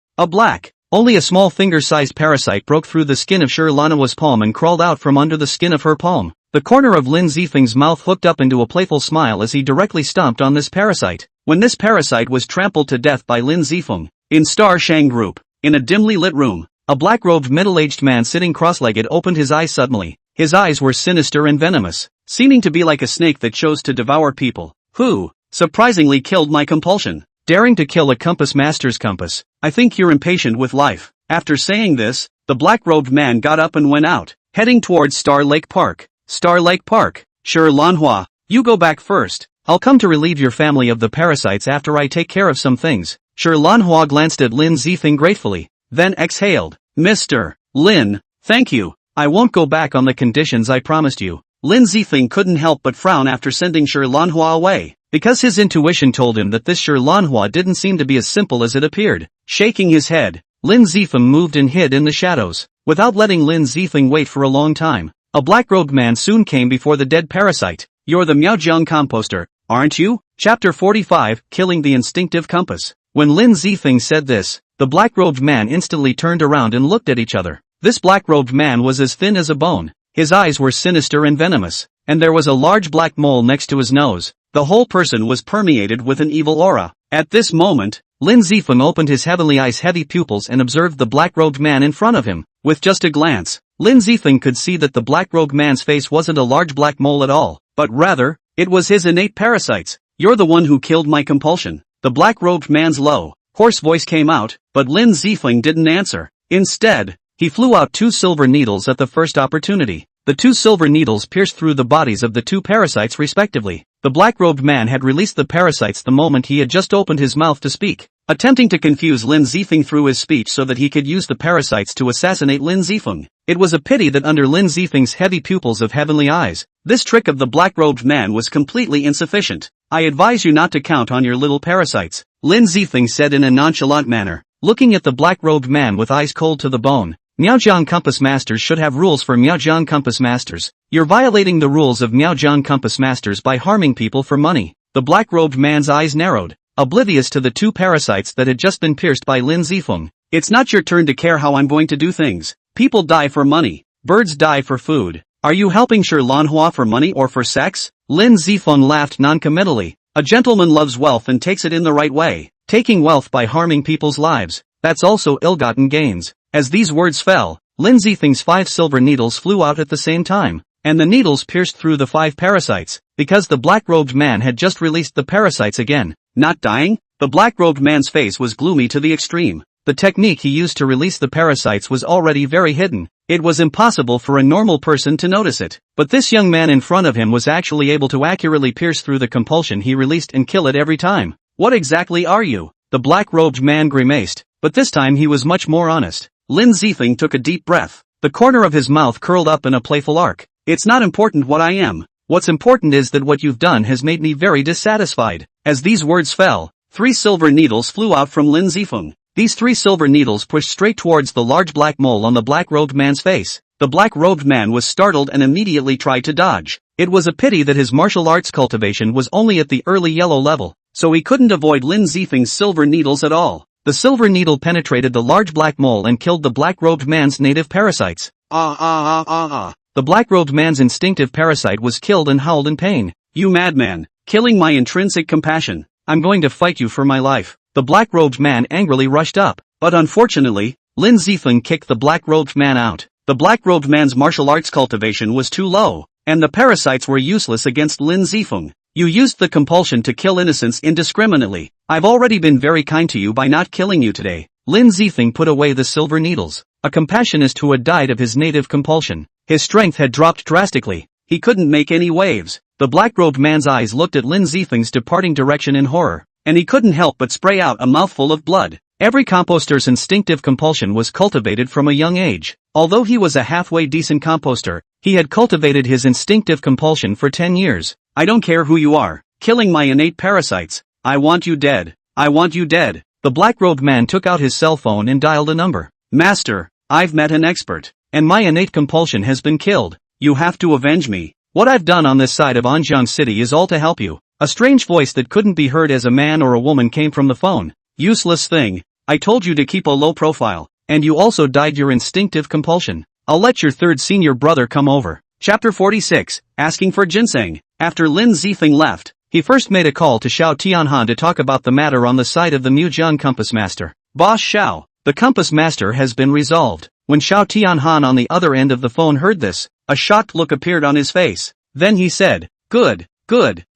only a small finger-sized parasite broke through the skin of Shirlanua's palm and crawled out from under the skin of her palm. The corner of Lin Zifeng's mouth hooked up into a playful smile as he directly stomped on this parasite. When this parasite was trampled to death by Lin Zifeng, in Star Shang Group, in a dimly lit room, a black-robed middle-aged man sitting cross-legged opened his eyes suddenly. His eyes were sinister and venomous, seeming to be like a snake that chose to devour people. Who, surprisingly, killed my compulsion, daring to kill a compass master's compass. I think you're impatient with life. After saying this, the black-robed man got up and went out, heading towards Star Lake Park. Star Lake Park. Sure, Lanhua, you go back first. I'll come to relieve your family of the parasites after I take care of some things. Sure, Lanhua glanced at Lin Zifeng gratefully, then exhaled. Mr. Lin, thank you. I won't go back on the conditions I promised you. Lin Zifeng couldn't help but frown after sending Manhwa away, because his intuition told him that this Manhwa didn't seem to be as simple as it appeared. Shaking his head, Lin Zifeng moved and hid in the shadows. Without letting Lin Zifeng wait for a long time, a black-robed man soon came before the dead parasite. "You're the Miaojiang composter, aren't you?" Chapter 45, Killing the Instinctive Compass. When Lin Zifeng said this, the black-robed man instantly turned around and looked at each other. This black-robed man was as thin as a bone. His eyes were sinister and venomous, and there was a large black mole next to his nose. The whole person was permeated with an evil aura. At this moment, Lin Zifeng opened his heavenly eyes' heavy pupils and observed the black-robed man in front of him. With just a glance, Lin Zifeng could see that the black-robed man's face wasn't a large black mole at all, but rather, it was his innate parasites. "You're the one who killed my compulsion." The black-robed man's low, hoarse voice came out, but Lin Zifeng didn't answer. Instead, he flew out 2 silver needles at the first opportunity. The 2 silver needles pierced through the bodies of the 2 parasites respectively. The black-robed man had released the parasites the moment he had just opened his mouth to speak, attempting to confuse Lin Zifeng through his speech so that he could use the parasites to assassinate Lin Zifeng. It was a pity that under Lin Zifeng's heavy pupils of heavenly eyes, this trick of the black-robed man was completely insufficient. "I advise you not to count on your little parasites," Lin Zifeng said in a nonchalant manner, looking at the black-robed man with eyes cold to the bone. "Miaojiang Compass Masters should have rules for Miaojiang Compass Masters. You're violating the rules of Miaojiang Compass Masters by harming people for money." The black-robed man's eyes narrowed, oblivious to the 2 parasites that had just been pierced by Lin Zifeng. "It's not your turn to care how I'm going to do things. People die for money. Birds die for food. Are you helping Manhwa for money or for sex?" Lin Zifeng laughed noncommittally. "A gentleman loves wealth and takes it in the right way. Taking wealth by harming people's lives, that's also ill-gotten gains." As these words fell, Lin Zifeng's 5 silver needles flew out at the same time, and the needles pierced through the 5 parasites, because the black-robed man had just released the parasites again. "Not dying?" The black-robed man's face was gloomy to the extreme. The technique he used to release the parasites was already very hidden. It was impossible for a normal person to notice it. But this young man in front of him was actually able to accurately pierce through the compulsion he released and kill it every time. "What exactly are you?" The black-robed man grimaced, but this time he was much more honest. Lin Zifeng took a deep breath. The corner of his mouth curled up in a playful arc. "It's not important what I am. What's important is that what you've done has made me very dissatisfied." As these words fell, 3 silver needles flew out from Lin Zifeng. These 3 silver needles pushed straight towards the large black mole on the black-robed man's face. The black-robed man was startled and immediately tried to dodge. It was a pity that his martial arts cultivation was only at the early yellow level, so he couldn't avoid Lin Zifeng's silver needles at all. The silver needle penetrated the large black mole and killed the black-robed man's native parasites. The black-robed man's instinctive parasite was killed and howled in pain. "You madman, killing my intrinsic compassion. I'm going to fight you for my life." The black-robed man angrily rushed up, but unfortunately, Lin Zifeng kicked the black-robed man out. The black-robed man's martial arts cultivation was too low, and the parasites were useless against Lin Zifeng. "You used the compulsion to kill innocents indiscriminately. I've already been very kind to you by not killing you today." Lin Zifeng put away the silver needles. A compassionist who had died of his native compulsion. His strength had dropped drastically. He couldn't make any waves. The black-robed man's eyes looked at Lin Zifeng's departing direction in horror, and he couldn't help but spray out a mouthful of blood. Every composter's instinctive compulsion was cultivated from a young age. Although he was a halfway decent composter, he had cultivated his instinctive compulsion for 10 years. "I don't care who you are, killing my innate parasites. I want you dead. I want you dead." The black-robed man took out his cell phone and dialed a number. "Master, I've met an expert, and my innate compulsion has been killed. You have to avenge me. What I've done on this side of Anjiang City is all to help you." A strange voice that couldn't be heard as a man or a woman came from the phone. "Useless thing. I told you to keep a low profile, and you also died your instinctive compulsion. I'll let your 3rd senior brother come over." Chapter 46, Asking for Ginseng. After Lin Zifeng left, he first made a call to Xiao Tianhan to talk about the matter on the side of the Miaojiang Compass Master. "Boss Xiao, the Compass Master has been resolved." When Xiao Tianhan on the other end of the phone heard this, a shocked look appeared on his face. Then he said, Good,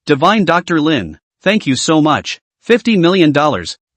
Divine Dr. Lin, thank you so much. $50 million,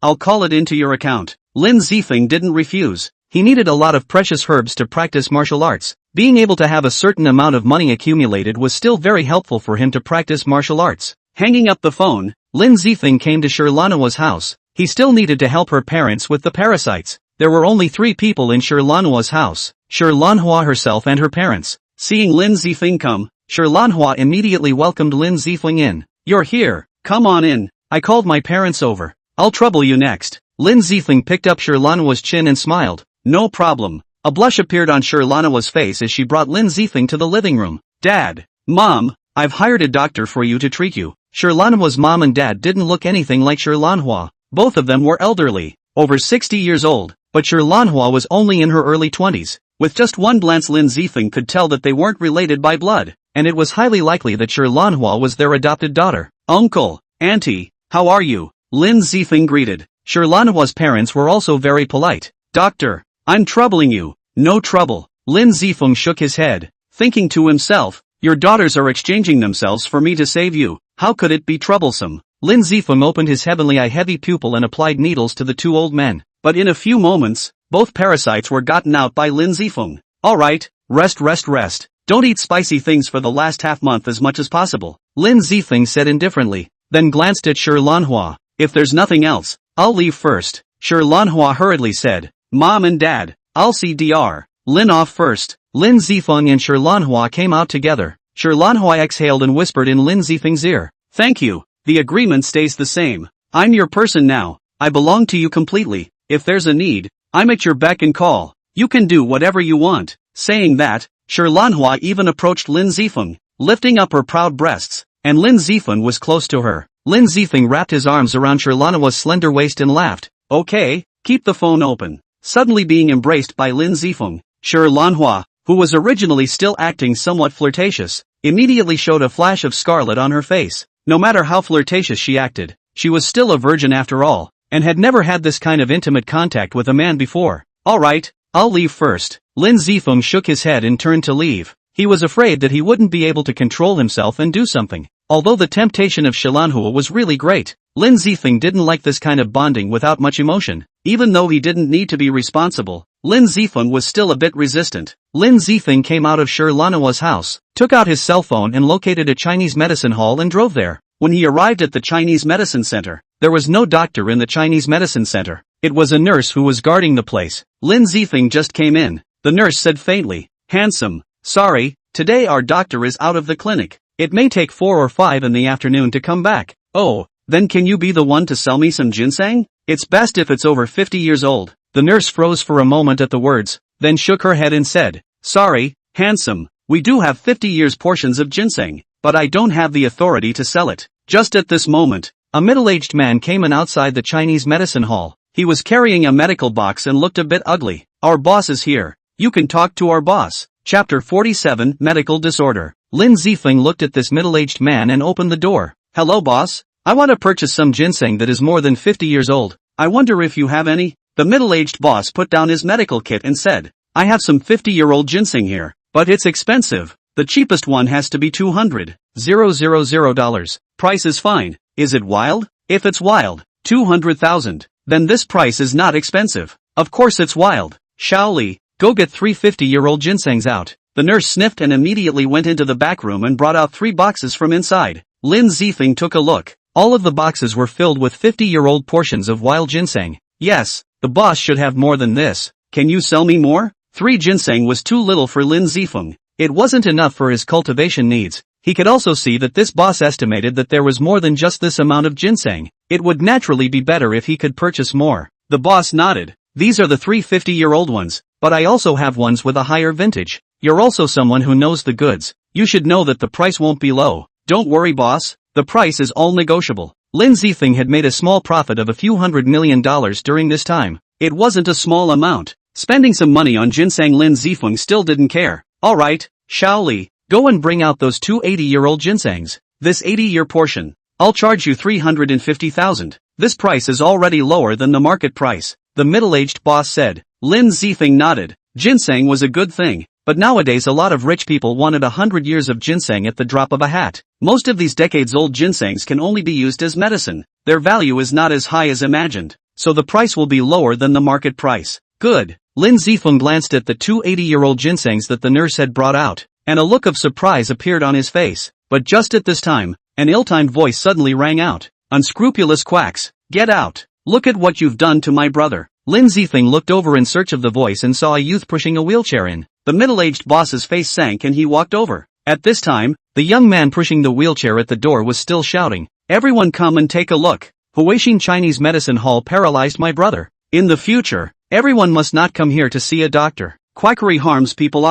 I'll call it into your account." Lin Zifeng didn't refuse. He needed a lot of precious herbs to practice martial arts. Being able to have a certain amount of money accumulated was still very helpful for him to practice martial arts. Hanging up the phone, Lin Zifeng came to Manhwa's house. He still needed to help her parents with the parasites. There were only 3 people in Manhwa's house, Manhwa herself and her parents. Seeing Lin Zifeng come, Manhwa immediately welcomed Lin Zifeng in. You're here, come on in, I called my parents over. I'll trouble you next. Lin Zifeng picked up Manhwa's chin and smiled. No problem. A blush appeared on Manhwa's face as she brought Lin Zifeng to the living room. Dad, Mom, I've hired a doctor for you to treat you. Manhwa's mom and dad didn't look anything like Manhwa. Both of them were elderly, over 60 years old, but Manhwa was only in her early 20s. With just one glance Lin Zifeng could tell that they weren't related by blood, and it was highly likely that Manhwa was their adopted daughter. Uncle, Auntie, how are you? Lin Zifeng greeted. Manhwa's parents were also very polite. Doctor, I'm troubling you. No trouble. Lin Zifeng shook his head, thinking to himself, your daughters are exchanging themselves for me to save you. How could it be troublesome? Lin Zifeng opened his heavenly eye-heavy pupil and applied needles to the two old men. But in a few moments, both parasites were gotten out by Lin Zifeng. Alright, rest. Don't eat spicy things for the last half-month as much as possible, Lin Zifeng said indifferently, then glanced at Manhwa. If there's nothing else, I'll leave first. Manhwa hurriedly said. Mom and Dad, I'll see Dr. Lin off first. Lin Zifeng and Manhwa came out together. Manhwa exhaled and whispered in Lin Zifeng's ear. Thank you, the agreement stays the same. I'm your person now, I belong to you completely. If there's a need, I'm at your beck and call. You can do whatever you want. Saying that, Manhwa even approached Lin Zifeng, lifting up her proud breasts, and Lin Zifeng was close to her. Lin Zifeng wrapped his arms around Manhwa's slender waist and laughed. Okay, keep the phone open. Suddenly being embraced by Lin Zifeng, Manhwa, who was originally still acting somewhat flirtatious, immediately showed a flash of scarlet on her face. No matter how flirtatious she acted, she was still a virgin after all, and had never had this kind of intimate contact with a man before. Alright, I'll leave first. Lin Zifeng shook his head and turned to leave. He was afraid that he wouldn't be able to control himself and do something. Although the temptation of Manhwa was really great, Lin Zifeng didn't like this kind of bonding without much emotion. Even though he didn't need to be responsible, Lin Zifeng was still a bit resistant. Lin Zifeng came out of Manhwa's house, took out his cell phone and located a Chinese medicine hall and drove there. When he arrived at the Chinese medicine center, there was no doctor in the Chinese medicine center. It was a nurse who was guarding the place. Lin Zifeng just came in. The nurse said faintly, handsome, sorry, today our doctor is out of the clinic. It may take 4 or 5 in the afternoon to come back. Oh, then can you be the one to sell me some ginseng? It's best if it's over 50 years old. The nurse froze for a moment at the words, then shook her head and said, sorry, handsome, we do have 50 years portions of ginseng, but I don't have the authority to sell it. Just at this moment, a middle-aged man came in outside the Chinese medicine hall. He was carrying a medical box and looked a bit ugly. Our boss is here. You can talk to our boss. Chapter 47, Medical Disorder. Lin Zifeng looked at this middle-aged man and opened the door. Hello boss, I want to purchase some ginseng that is more than 50 years old. I wonder if you have any? The middle-aged boss put down his medical kit and said, I have some 50-year-old ginseng here, but it's expensive. The cheapest one has to be $200,000. Price is fine. Is it wild? If it's wild, 200,000. Then this price is not expensive. Of course it's wild. Shaoli, go get 3 50-year-old ginsengs out. The nurse sniffed and immediately went into the back room and brought out 3 boxes from inside. Lin Zifeng took a look. All of the boxes were filled with 50-year-old portions of wild ginseng. Yes, the boss should have more than this. Can you sell me more? 3 ginseng was too little for Lin Zifeng. It wasn't enough for his cultivation needs. He could also see that this boss estimated that there was more than just this amount of ginseng. It would naturally be better if he could purchase more. The boss nodded. These are the 3 50-year-old ones, but I also have ones with a higher vintage. You're also someone who knows the goods. You should know that the price won't be low. Don't worry boss, the price is all negotiable. Lin Zifeng had made a small profit of a few $100 million during this time. It wasn't a small amount. Spending some money on ginseng Lin Zifeng still didn't care. Alright, Shaoli, go and bring out those 2 80-year-old ginsengs. This 80-year portion. I'll charge you 350,000. This price is already lower than the market price, the middle-aged boss said. Lin Zifeng nodded. Ginseng was a good thing, but nowadays a lot of rich people wanted 100 years of ginseng at the drop of a hat. Most of these decades-old ginsengs can only be used as medicine. Their value is not as high as imagined, so the price will be lower than the market price. Good. Lin Zifeng glanced at the 2 80-year-old ginsengs that the nurse had brought out, and a look of surprise appeared on his face. But just at this time, an ill-timed voice suddenly rang out. Unscrupulous quacks, get out. Look at what you've done to my brother. Lin Zifeng looked over in search of the voice and saw a youth pushing a wheelchair in. The middle-aged boss's face sank and he walked over. At this time, the young man pushing the wheelchair at the door was still shouting, "Everyone come and take a look. Huaxing Chinese medicine hall paralyzed my brother. In the future, everyone must not come here to see a doctor. Quackery harms people."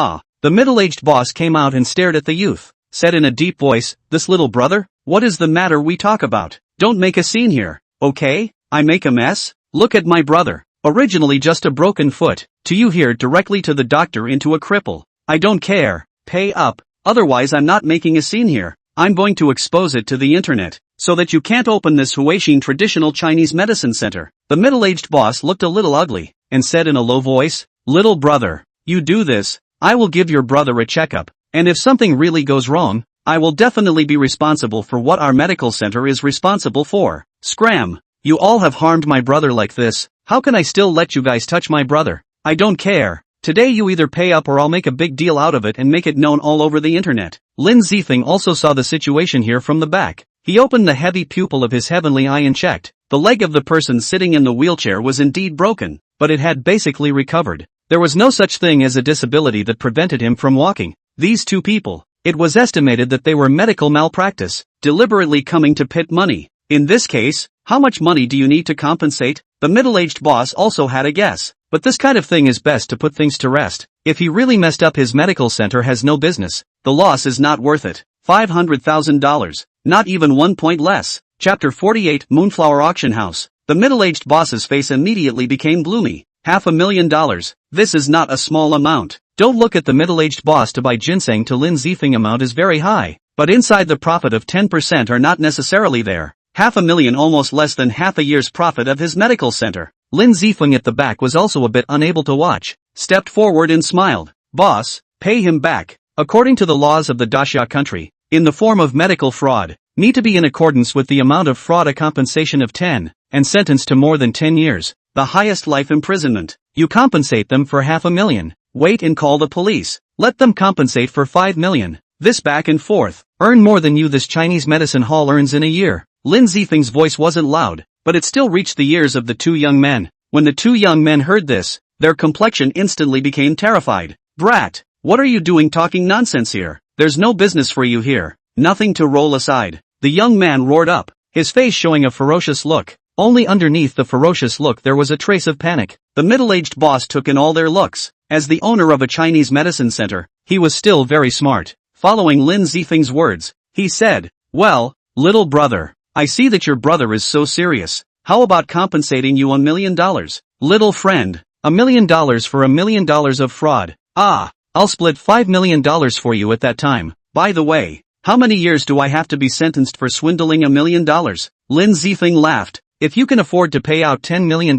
The middle-aged boss came out and stared at the youth, said in a deep voice, "This little brother? What is the matter we talk about? Don't make a scene here, okay? I make a mess? Look at my brother. Originally just a broken foot, to you here directly to the doctor into a cripple. I don't care, pay up, otherwise I'm not making a scene here. I'm going to expose it to the internet, so that you can't open this Huaxing traditional Chinese medicine center." The middle-aged boss looked a little ugly, and said in a low voice, "Little brother, you do this, I will give your brother a checkup, and if something really goes wrong, I will definitely be responsible for what our medical center is responsible for. Scram! You all have harmed my brother like this, how can I still let you guys touch my brother? I don't care. Today you either pay up or I'll make a big deal out of it and make it known all over the internet." Lin Zifeng also saw the situation here from the back. He opened the heavy pupil of his heavenly eye and checked. The leg of the person sitting in the wheelchair was indeed broken, but it had basically recovered. There was no such thing as a disability that prevented him from walking. These two people, it was estimated that they were medical malpractice, deliberately coming to pit money. In this case, how much money do you need to compensate? The middle-aged boss also had a guess, but this kind of thing is best to put things to rest. If he really messed up, his medical center has no business. The loss is not worth it. $500,000, not even 1 point less. Chapter 48, Moonflower Auction House. The middle-aged boss's face immediately became gloomy. $500,000, this is not a small amount. Don't look at the middle-aged boss to buy ginseng to Lin Zifeng amount is very high, but inside the profit of 10% are not necessarily there. $500,000 almost less than half a year's profit of his medical center. Lin Zifeng at the back was also a bit unable to watch, stepped forward and smiled. "Boss, pay him back. According to the laws of the Daxia country, in the form of medical fraud, need to be in accordance with the amount of fraud a compensation of 10, and sentenced to more than 10 years, the highest life imprisonment. You compensate them for $500,000. Wait and call the police. Let them compensate for $5 million. This back and forth. Earn more than you this Chinese medicine hall earns in a year." Lin Zifeng's voice wasn't loud, but it still reached the ears of the two young men. When the two young men heard this, their complexion instantly became terrified. "Brat, what are you doing talking nonsense here? There's no business for you here. Nothing to roll aside." The young man roared up, his face showing a ferocious look. Only underneath the ferocious look there was a trace of panic. The middle-aged boss took in all their looks. As the owner of a Chinese medicine center, he was still very smart. Following Lin Zifeng's words, he said, "Well, little brother, I see that your brother is so serious. How about compensating you $1 million? Little friend, $1 million for $1 million of fraud. I'll split $5 million for you at that time. By the way, how many years do I have to be sentenced for swindling $1 million? Lin Zifeng laughed. "If you can afford to pay out $10 million,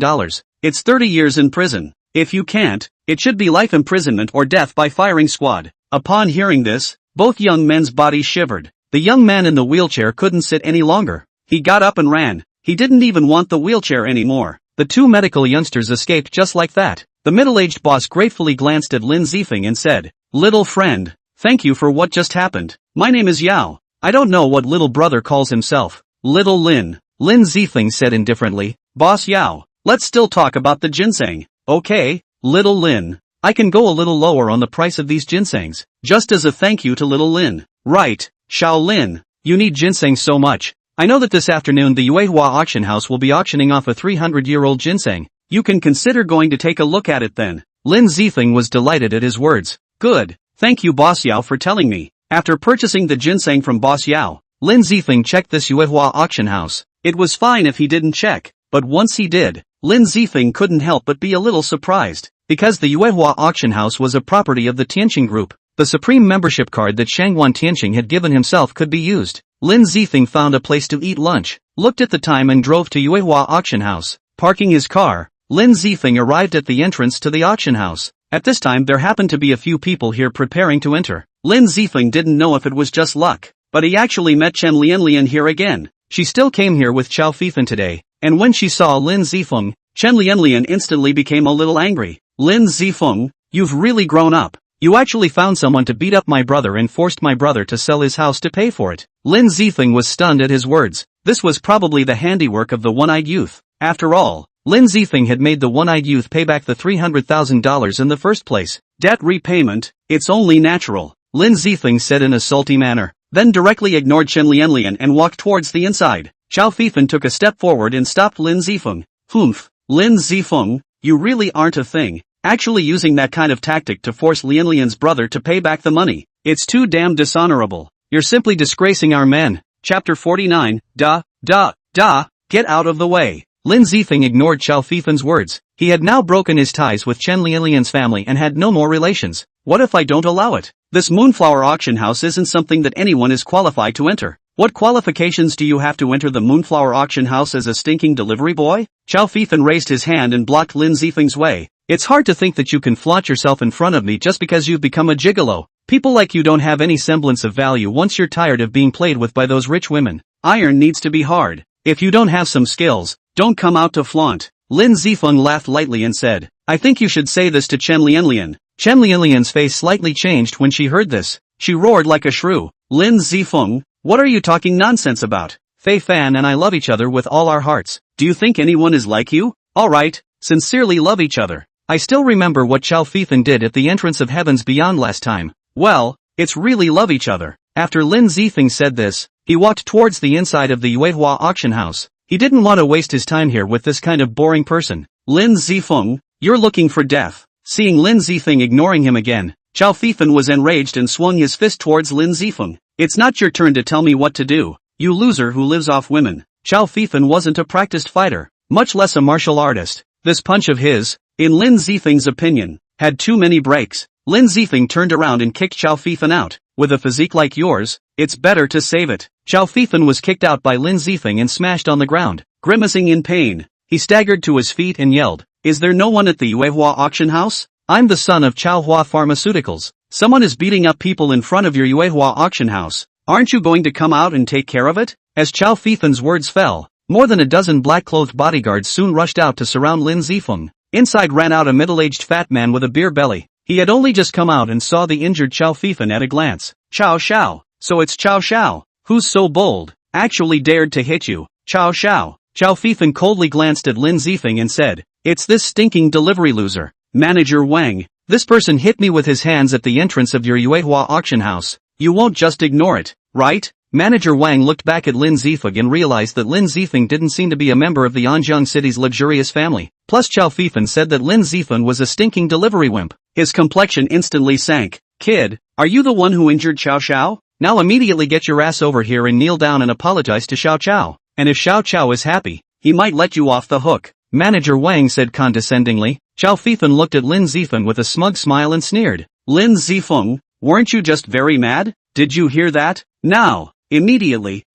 it's 30 years in prison. If you can't, it should be life imprisonment or death by firing squad." Upon hearing this, both young men's bodies shivered. The young man in the wheelchair couldn't sit any longer. He got up and ran. He didn't even want the wheelchair anymore. The two medical youngsters escaped just like that. The middle-aged boss gratefully glanced at Lin Zifeng and said, "Little friend, thank you for what just happened. My name is Yao. I don't know what little brother calls himself." "Little Lin," Lin Zifeng said indifferently. "Boss Yao, let's still talk about the ginseng." "Okay, little Lin. I can go a little lower on the price of these ginsengs, just as a thank you to little Lin." "Right, Xiao Lin, you need ginseng so much. I know that this afternoon the Yuehua auction house will be auctioning off a 300-year-old ginseng. You can consider going to take a look at it then." Lin Zifeng was delighted at his words. "Good, thank you Boss Yao for telling me." After purchasing the ginseng from Boss Yao, Lin Zifeng checked this Yuehua auction house. It was fine if he didn't check, but once he did, Lin Zifeng couldn't help but be a little surprised, because the Yuehua auction house was a property of the Tianqing Group. The supreme membership card that Shangwan Tianqing had given himself could be used. Lin Zifeng found a place to eat lunch, looked at the time and drove to Yuehua auction house. Parking his car, Lin Zifeng arrived at the entrance to the auction house. At this time there happened to be a few people here preparing to enter. Lin Zifeng didn't know if it was just luck, but he actually met Chen Lianlian here again. She still came here with Chao Fifan today, and when she saw Lin Zifeng, Chen Lianlian instantly became a little angry. "Lin Zifeng, you've really grown up. You actually found someone to beat up my brother and forced my brother to sell his house to pay for it." Lin Zifeng was stunned at his words. This was probably the handiwork of the one-eyed youth. After all, Lin Zifeng had made the one-eyed youth pay back the $300,000 in the first place. Debt repayment, it's only natural. Lin Zifeng said in a salty manner, then directly ignored Chen Lianlian and walked towards the inside. Xiao Feifan took a step forward and stopped Lin Zifeng. Humph, Lin Zifeng, you really aren't a thing. Actually using that kind of tactic to force Lianlian's brother to pay back the money. It's too damn dishonorable. You're simply disgracing our men. Chapter 49, get out of the way. Lin Zifeng ignored Xiao Feifan's words. He had now broken his ties with Chen Lianlian's family and had no more relations. What if I don't allow it? This Moonflower auction house isn't something that anyone is qualified to enter. What qualifications do you have to enter the Moonflower auction house as a stinking delivery boy? Xiao Feifan raised his hand and blocked Lin Zifeng's way. It's hard to think that you can flaunt yourself in front of me just because you've become a gigolo. People like you don't have any semblance of value once you're tired of being played with by those rich women. Iron needs to be hard. If you don't have some skills, don't come out to flaunt. Lin Zifeng laughed lightly and said, I think you should say this to Chen Lianlian. Chen Lianlian's face slightly changed when she heard this. She roared like a shrew. Lin Zifeng, what are you talking nonsense about? Fei Fan and I love each other with all our hearts. Do you think anyone is like you? Alright, sincerely love each other. I still remember what Xiao Feifan did at the entrance of Heavens Beyond last time. Well, it's really love each other. After Lin Zifeng said this, he walked towards the inside of the Yuehua auction house. He didn't want to waste his time here with this kind of boring person. Lin Zifeng, you're looking for death. Seeing Lin Zifeng ignoring him again, Xiao Feifan was enraged and swung his fist towards Lin Zifeng. It's not your turn to tell me what to do, you loser who lives off women. Xiao Feifan wasn't a practiced fighter, much less a martial artist. This punch of his, in Lin Zifeng's opinion, had too many breaks. Lin Zifeng turned around and kicked Xiao Feifan out. With a physique like yours, it's better to save it. Xiao Feifan was kicked out by Lin Zifeng and smashed on the ground, grimacing in pain. He staggered to his feet and yelled, Is there no one at the Yuehua auction house? I'm the son of Chaohua Pharmaceuticals. Someone is beating up people in front of your Yuehua auction house. Aren't you going to come out and take care of it? As Xiao Feifan's words fell, more than a dozen black-clothed bodyguards soon rushed out to surround Lin Zifeng. Inside ran out a middle-aged fat man with a beer belly. He had only just come out and saw the injured Xiao Feifan at a glance. Chao Xiao. So it's Chao Xiao. Who's so bold? Actually dared to hit you. Chao Xiao. Xiao Feifan coldly glanced at Lin Zifeng and said, It's this stinking delivery loser. Manager Wang. This person hit me with his hands at the entrance of your Yuehua auction house. You won't just ignore it, right? Manager Wang looked back at Lin Zifeng and realized that Lin Zifeng didn't seem to be a member of the Anjiang city's luxurious family. Plus Xiao Feifan said that Lin Zifeng was a stinking delivery wimp. His complexion instantly sank. Kid, are you the one who injured Xiao Xiao? Now immediately get your ass over here and kneel down and apologize to Xiao Xiao. And if Xiao Xiao is happy, he might let you off the hook. Manager Wang said condescendingly. Xiao Feifan looked at Lin Zifeng with a smug smile and sneered. Lin Zifeng, weren't you just very mad? Did you hear that? Now, immediately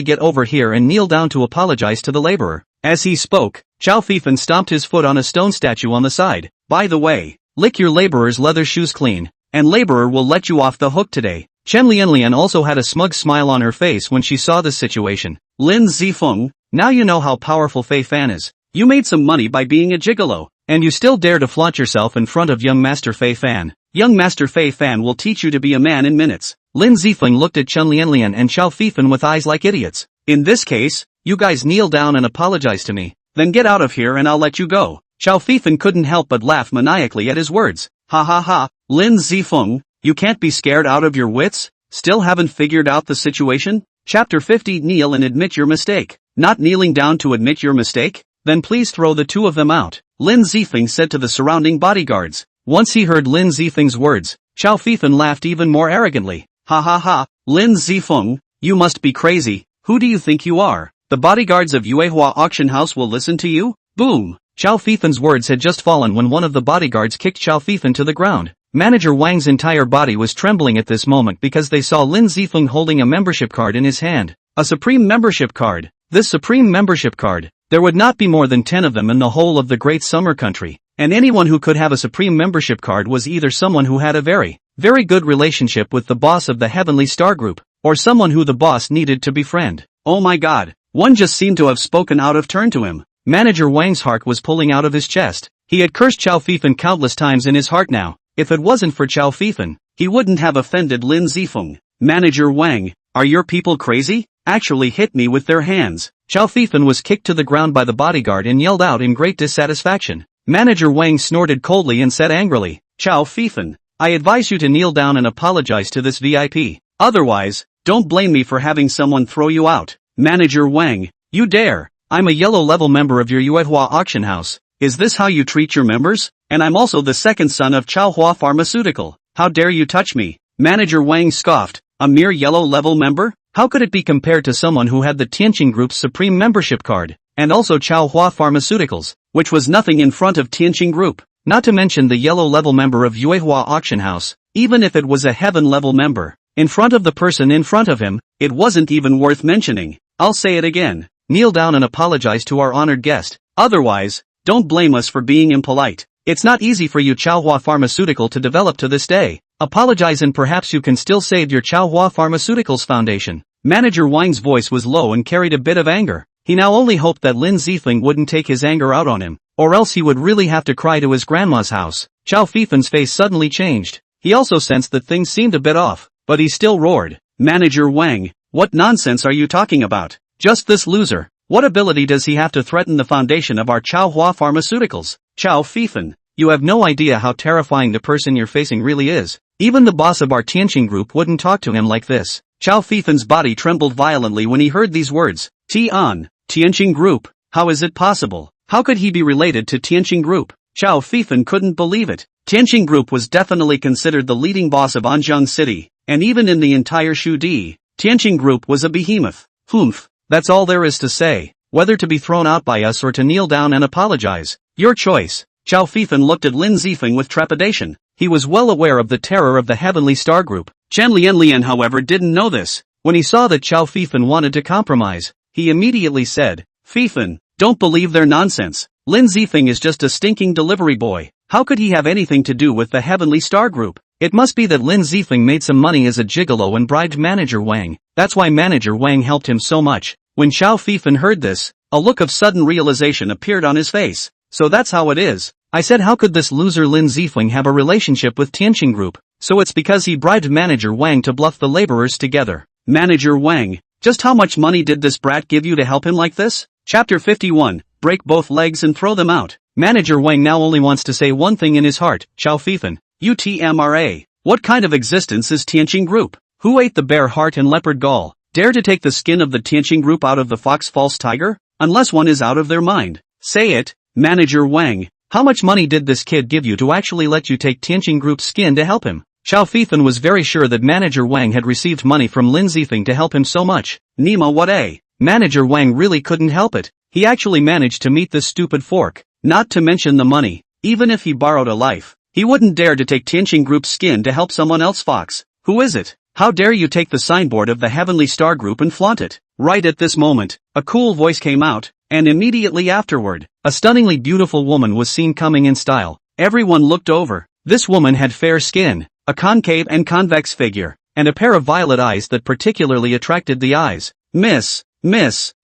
get over here and kneel down to apologize to the laborer. As he spoke, Xiao Feifan stomped his foot on a stone statue on the side. By the way, lick your laborer's leather shoes clean, and laborer will let you off the hook today. Chen Lianlian also had a smug smile on her face when she saw this situation. Lin Zifeng, now you know how powerful Fei Fan is. You made some money by being a gigolo, and you still dare to flaunt yourself in front of young Master Fei Fan. Young Master Fei Fan will teach you to be a man in minutes. Lin Zifeng looked at Chen Lianlian and Xiao Feifan with eyes like idiots. In this case, you guys kneel down and apologize to me. Then get out of here and I'll let you go. Xiao Feifan couldn't help but laugh maniacally at his words. Ha ha ha, Lin Zifeng, you can't be scared out of your wits? Still haven't figured out the situation? Chapter 50 Kneel and admit your mistake. Not kneeling down to admit your mistake? Then please throw the two of them out, Lin Zifeng said to the surrounding bodyguards. Once he heard Lin Zifeng's words, Xiao Feifan laughed even more arrogantly. Ha ha ha, Lin Zifeng, you must be crazy. Who do you think you are? The bodyguards of Yuehua auction house will listen to you? Boom! Xiao Feifan's words had just fallen when one of the bodyguards kicked Xiao Feifan to the ground. Manager Wang's entire body was trembling at this moment because they saw Lin Zifeng holding a membership card in his hand. A supreme membership card. This supreme membership card. There would not be more than 10 of them in the whole of the great summer country. And anyone who could have a supreme membership card was either someone who had a very good relationship with the boss of the Heavenly Star Group, or someone who the boss needed to befriend. Oh my god, one just seemed to have spoken out of turn to him. Manager Wang's heart was pulling out of his chest. He had cursed Xiao Feifan countless times in his heart now. If it wasn't for Xiao Feifan, he wouldn't have offended Lin Zifeng. Manager Wang, are your people crazy? Actually hit me with their hands. Xiao Feifan was kicked to the ground by the bodyguard and yelled out in great dissatisfaction. Manager Wang snorted coldly and said angrily, Xiao Feifan, I advise you to kneel down and apologize to this VIP. Otherwise, don't blame me for having someone throw you out. Manager Wang, you dare. I'm a yellow level member of your Yuehua auction house. Is this how you treat your members? And I'm also the second son of Chaohua Pharmaceutical. How dare you touch me? Manager Wang scoffed. A mere yellow level member? How could it be compared to someone who had the Tianqing Group's supreme membership card, and also Chaohua Pharmaceuticals, which was nothing in front of Tianqing Group, not to mention the yellow level member of Yuehua auction house, even if it was a heaven level member, in front of the person in front of him, it wasn't even worth mentioning. I'll say it again. Kneel down and apologize to our honored guest. Otherwise, don't blame us for being impolite. It's not easy for you Chaohua Pharmaceutical to develop to this day. Apologize and perhaps you can still save your Chaohua Pharmaceuticals Foundation. Manager Wang's voice was low and carried a bit of anger. He now only hoped that Lin Zifeng wouldn't take his anger out on him, or else he would really have to cry to his grandma's house. Chao Feifen's face suddenly changed. He also sensed that things seemed a bit off, but he still roared. Manager Wang, what nonsense are you talking about? Just this loser. What ability does he have to threaten the foundation of our Chaohua Pharmaceuticals? Chao Feifen, you have no idea how terrifying the person you're facing really is. Even the boss of our Tianqing Group wouldn't talk to him like this. Chao Feifen's body trembled violently when he heard these words. Tianqing Group, how is it possible? How could he be related to Tianqing Group? Chao Feifen couldn't believe it. Tianqing Group was definitely considered the leading boss of Anjiang City, and even in the entire Shudi, Tianqing Group was a behemoth. Humph, that's all there is to say. Whether to be thrown out by us or to kneel down and apologize, your choice. Chao Feifen looked at Lin Zifeng with trepidation. He was well aware of the terror of the Heavenly Star Group. Chen Lianlian however didn't know this. When he saw that Chao Feifen wanted to compromise, he immediately said, Feifen, don't believe their nonsense. Lin Zifeng is just a stinking delivery boy. How could he have anything to do with the Heavenly Star Group? It must be that Lin Zifeng made some money as a gigolo and bribed Manager Wang. That's why Manager Wang helped him so much. When Chao Feifen heard this, a look of sudden realization appeared on his face. So that's how it is. I said how could this loser Lin Zifeng have a relationship with Tianqing Group? So it's because he bribed Manager Wang to bluff the laborers together. Manager Wang, just how much money did this brat give you to help him like this? Chapter 51, break both legs and throw them out. Manager Wang now only wants to say one thing in his heart, Chao Feifen, UTMRA. What kind of existence is Tianqing Group? Who ate the bear heart and leopard gall? Dare to take the skin of the Tianqing Group out of the fox false tiger? Unless one is out of their mind. Say it, Manager Wang. How much money did this kid give you to actually let you take Tianqing Group's skin to help him? Chao Feifen was very sure that Manager Wang had received money from Lin Zifeng to help him so much. Nima what a. Manager Wang really couldn't help it. He actually managed to meet this stupid fork. Not to mention the money. Even if he borrowed a life, he wouldn't dare to take Tianqing Group's skin to help someone else fox. Who is it? How dare you take the signboard of the Heavenly Star Group and flaunt it? Right at this moment, a cool voice came out, and immediately afterward, a stunningly beautiful woman was seen coming in style. Everyone looked over. This woman had fair skin, a concave and convex figure, and a pair of violet eyes that particularly attracted the eyes. Miss,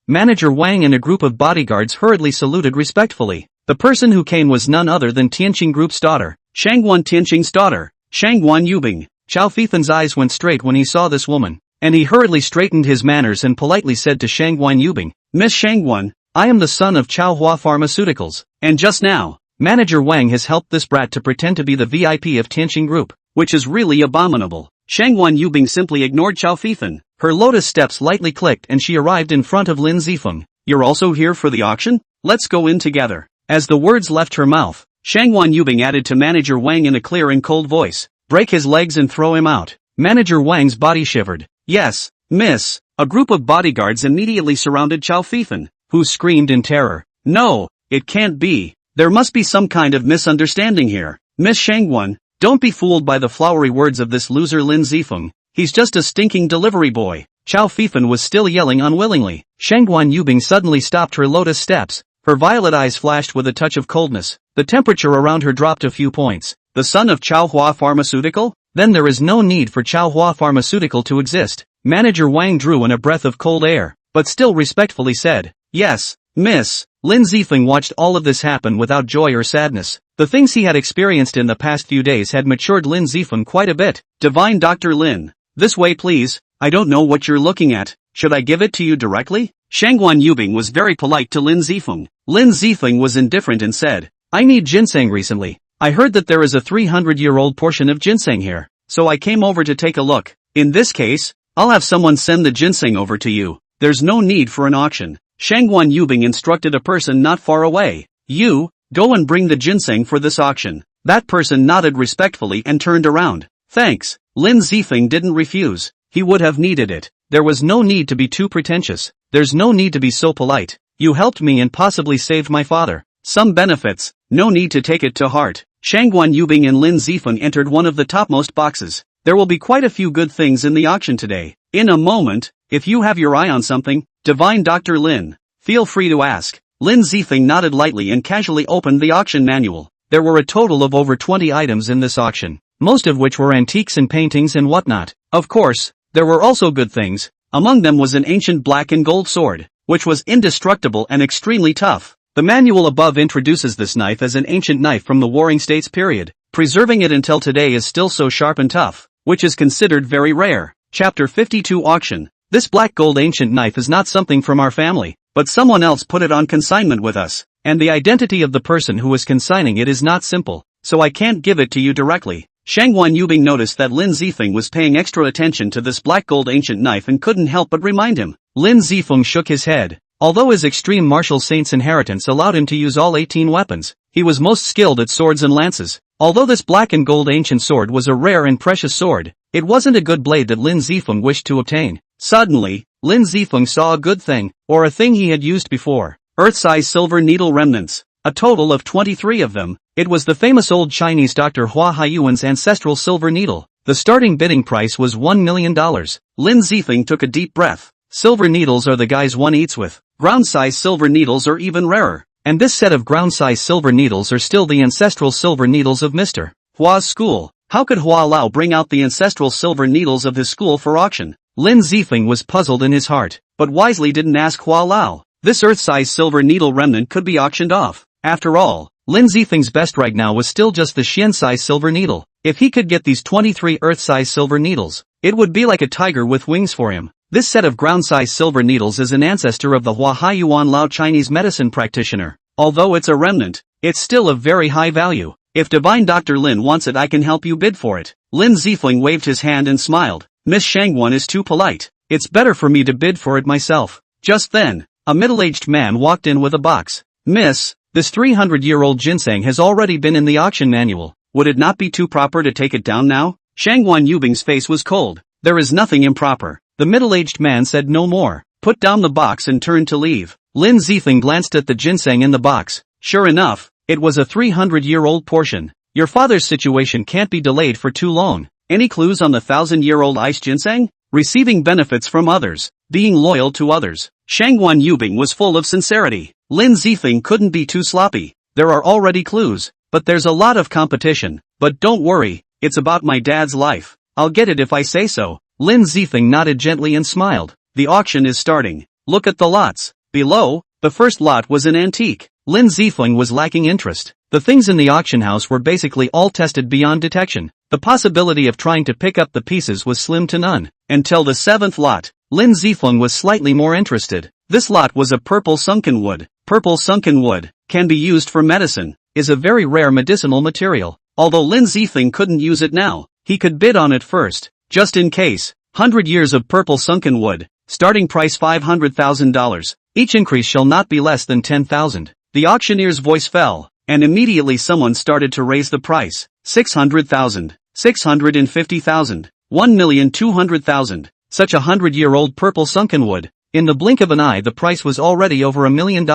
Manager Wang and a group of bodyguards hurriedly saluted respectfully. The person who came was none other than Tianqing Group's daughter, Shangguan Tianqing's daughter, Shangguan Yubing. Chao Feifen's eyes went straight when he saw this woman, and he hurriedly straightened his manners and politely said to Shangguan Yubing, Miss Shangguan, I am the son of Chaohua Pharmaceuticals, and just now, Manager Wang has helped this brat to pretend to be the VIP of Tianqing Group, which is really abominable. Shangguan Yubing simply ignored Chao Feifen. Her lotus steps lightly clicked and she arrived in front of Lin Zifeng. You're also here for the auction? Let's go in together. As the words left her mouth, Shangguan Yubing added to Manager Wang in a clear and cold voice, break his legs and throw him out. Manager Wang's body shivered. Yes, miss. A group of bodyguards immediately surrounded Chao Feifen, who screamed in terror. No, it can't be. There must be some kind of misunderstanding here. Miss Shangguan, don't be fooled by the flowery words of this loser Lin Zifeng. He's just a stinking delivery boy. Chao Feifen was still yelling unwillingly. Shangguan Yubing suddenly stopped her lotus steps. Her violet eyes flashed with a touch of coldness. The temperature around her dropped a few points. The son of Chaohua Pharmaceutical? Then there is no need for Chaohua Pharmaceutical to exist. Manager Wang drew in a breath of cold air, but still respectfully said, yes, miss. Lin Zifeng watched all of this happen without joy or sadness. The things he had experienced in the past few days had matured Lin Zifeng quite a bit. Divine Dr. Lin. This way please. I don't know what you're looking at. Should I give it to you directly? Shangguan Yubing was very polite to Lin Zifeng. Lin Zifeng was indifferent and said, I need ginseng recently. I heard that there is a 300-year-old portion of ginseng here, so I came over to take a look. In this case, I'll have someone send the ginseng over to you. There's no need for an auction. Shangguan Yubing instructed a person not far away. You, go and bring the ginseng for this auction. That person nodded respectfully and turned around. Thanks. Lin Zifeng didn't refuse. He would have needed it. There was no need to be too pretentious. There's no need to be so polite. You helped me and possibly saved my father. Some benefits, no need to take it to heart. Shangguan Yubing and Lin Zifeng entered one of the topmost boxes. There will be quite a few good things in the auction today. In a moment, if you have your eye on something, Divine Dr. Lin, feel free to ask. Lin Zifeng nodded lightly and casually opened the auction manual. There were a total of over 20 items in this auction, most of which were antiques and paintings and whatnot. Of course, there were also good things. Among them was an ancient black and gold sword, which was indestructible and extremely tough. The manual above introduces this knife as an ancient knife from the Warring States period. Preserving it until today is still so sharp and tough, which is considered very rare. Chapter 52 Auction. This black gold ancient knife is not something from our family, but someone else put it on consignment with us, and the identity of the person who is consigning it is not simple, so I can't give it to you directly. Shangguan Yubing noticed that Lin Zifeng was paying extra attention to this black gold ancient knife and couldn't help but remind him. Lin Zifeng shook his head. Although his extreme martial saint's inheritance allowed him to use all 18 weapons, he was most skilled at swords and lances. Although this black and gold ancient sword was a rare and precious sword, it wasn't a good blade that Lin Zifeng wished to obtain. Suddenly, Lin Zifeng saw a good thing, or a thing he had used before. Earth-size silver needle remnants. A total of 23 of them. It was the famous old Chinese Dr. Hua Haiyuan's ancestral silver needle. The starting bidding price was $1 million. Lin Zifeng took a deep breath. Silver needles are the guys one eats with. Ground-size silver needles are even rarer. And this set of ground-size silver needles are still the ancestral silver needles of Mr. Hua's school. How could Hua Lao bring out the ancestral silver needles of his school for auction? Lin Zifeng was puzzled in his heart, but wisely didn't ask Hua Lao. This earth-size silver needle remnant could be auctioned off. After all, Lin Zifeng's best right now was still just the Xian-size silver needle. If he could get these 23 earth-size silver needles, it would be like a tiger with wings for him. This set of ground-size silver needles is an ancestor of the Hua Haiyuan Lao Chinese medicine practitioner. Although it's a remnant, it's still of very high value. If Divine Dr. Lin wants it, I can help you bid for it. Lin Zifeng waved his hand and smiled. Miss Shangguan is too polite. It's better for me to bid for it myself. Just then, a middle-aged man walked in with a box. Miss, this 300-year-old ginseng has already been in the auction manual. Would it not be too proper to take it down now? Shangguan Yubing's face was cold. There is nothing improper. The middle-aged man said no more, put down the box and turned to leave. Lin Zifeng glanced at the ginseng in the box. Sure enough, it was a 300-year-old portion. Your father's situation can't be delayed for too long. Any clues on the 1,000-year-old ice ginseng? Receiving benefits from others. Being loyal to others. Shangguan Yubing was full of sincerity. Lin Zifeng couldn't be too sloppy. There are already clues, but there's a lot of competition. But don't worry, it's about my dad's life. I'll get it if I say so. Lin Zifeng nodded gently and smiled. The auction is starting. Look at the lots. Below, the first lot was an antique. Lin Zifeng was lacking interest. The things in the auction house were basically all tested beyond detection. The possibility of trying to pick up the pieces was slim to none. Until the seventh lot, Lin Zifeng was slightly more interested. This lot was a purple sunken wood. Purple sunken wood can be used for medicine, is a very rare medicinal material. Although Lin Zifeng couldn't use it now, he could bid on it first, just in case. 100 years of purple sunken wood. Starting price $500,000. Each increase shall not be less than 10,000. The auctioneer's voice fell, and immediately someone started to raise the price. 600,000, 650,000, 1,200,000. Such a 100-year-old purple sunken wood. In the blink of an eye the price was already over $1 million.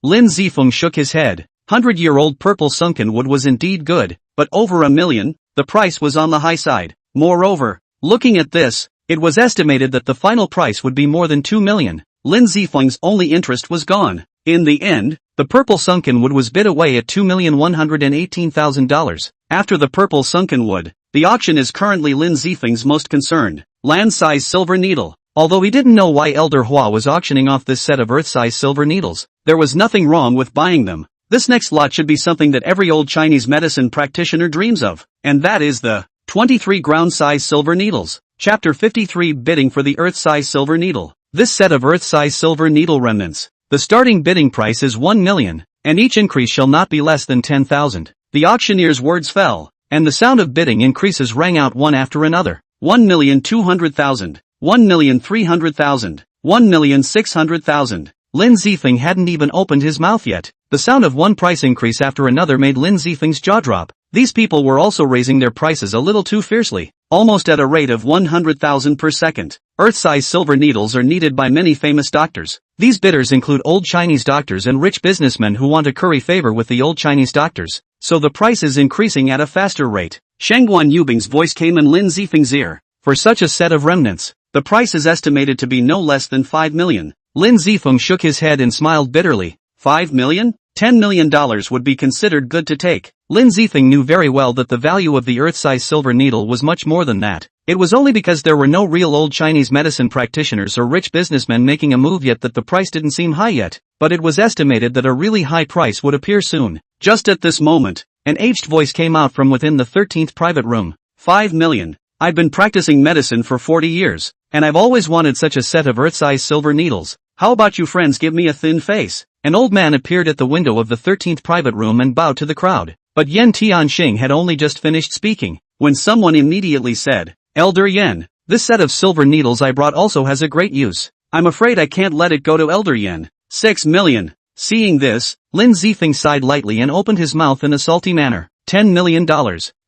Lin Zifeng shook his head. 100-year-old purple sunken wood was indeed good, but over $1 million, the price was on the high side. Moreover, looking at this, it was estimated that the final price would be more than $2 million. Lin Zifeng's only interest was gone. In the end, the purple sunken wood was bid away at $2,118,000. After the purple sunken wood, the auction is currently Lin Zifeng's most concerned. Land-size silver needle. Although he didn't know why Elder Hua was auctioning off this set of earth-size silver needles, there was nothing wrong with buying them. This next lot should be something that every old Chinese medicine practitioner dreams of, and that is the 23 ground-size silver needles. Chapter 53 Bidding for the earth-size silver needle. This set of earth-size silver needle remnants. The starting bidding price is $1 million, and each increase shall not be less than 10,000. The auctioneer's words fell, and the sound of bidding increases rang out one after another. 1,200,000, 1,300,000, 1,600,000. Lin Zifeng hadn't even opened his mouth yet. The sound of one price increase after another made Lin Zifeng's jaw drop. These people were also raising their prices a little too fiercely, almost at a rate of 100,000 per second. Earth-size silver needles are needed by many famous doctors. These bidders include old Chinese doctors and rich businessmen who want to curry favor with the old Chinese doctors, so the price is increasing at a faster rate. Shangguan Yubing's voice came in Lin Zifeng's ear. For such a set of remnants, the price is estimated to be no less than 5 million. Lin Zifeng shook his head and smiled bitterly. 5 million? $10 million would be considered good to take. Lin Zifeng knew very well that the value of the Earth-size silver needle was much more than that. It was only because there were no real old Chinese medicine practitioners or rich businessmen making a move yet that the price didn't seem high yet, but it was estimated that a really high price would appear soon. Just at this moment, an aged voice came out from within the 13th private room. 5 million. I've been practicing medicine for 40 years, and I've always wanted such a set of Earth-size silver needles. How about you friends give me a thin face? An old man appeared at the window of the 13th private room and bowed to the crowd. But Yan Tianxing had only just finished speaking, when someone immediately said, Elder Yan, this set of silver needles I brought also has a great use. I'm afraid I can't let it go to Elder Yan. 6 million. Seeing this, Lin Zifeng sighed lightly and opened his mouth in a salty manner. $10 million.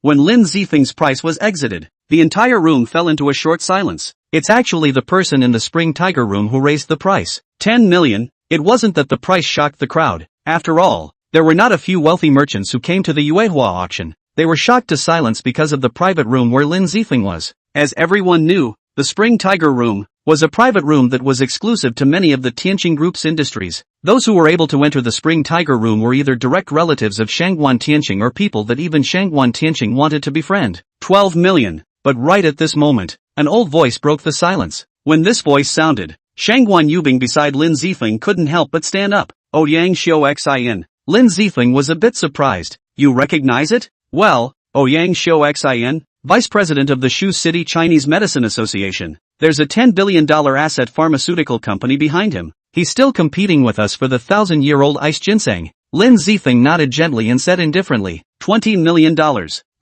When Lin Zifeng's price was exited, the entire room fell into a short silence. It's actually the person in the Spring Tiger room who raised the price. 10 million. It wasn't that the price shocked the crowd. After all, there were not a few wealthy merchants who came to the Yuehua auction. They were shocked to silence because of the private room where Lin Zifeng was. As everyone knew, the Spring Tiger room was a private room that was exclusive to many of the Tianqing Group's industries. Those who were able to enter the Spring Tiger room were either direct relatives of Shangguan Tianqing or people that even Shangguan Tianqing wanted to befriend. 12 million. But right at this moment, an old voice broke the silence. When this voice sounded, Shangguan Yubing beside Lin Zifeng couldn't help but stand up. Oh Yang Xiu Xin. Lin Zifeng was a bit surprised. You recognize it? Well, Oh Yang Xiu Xin, Vice President of the Shu City Chinese Medicine Association. There's a $10 billion asset pharmaceutical company behind him. He's still competing with us for the 1,000-year-old ice ginseng. Lin Zifeng nodded gently and said indifferently, $20 million.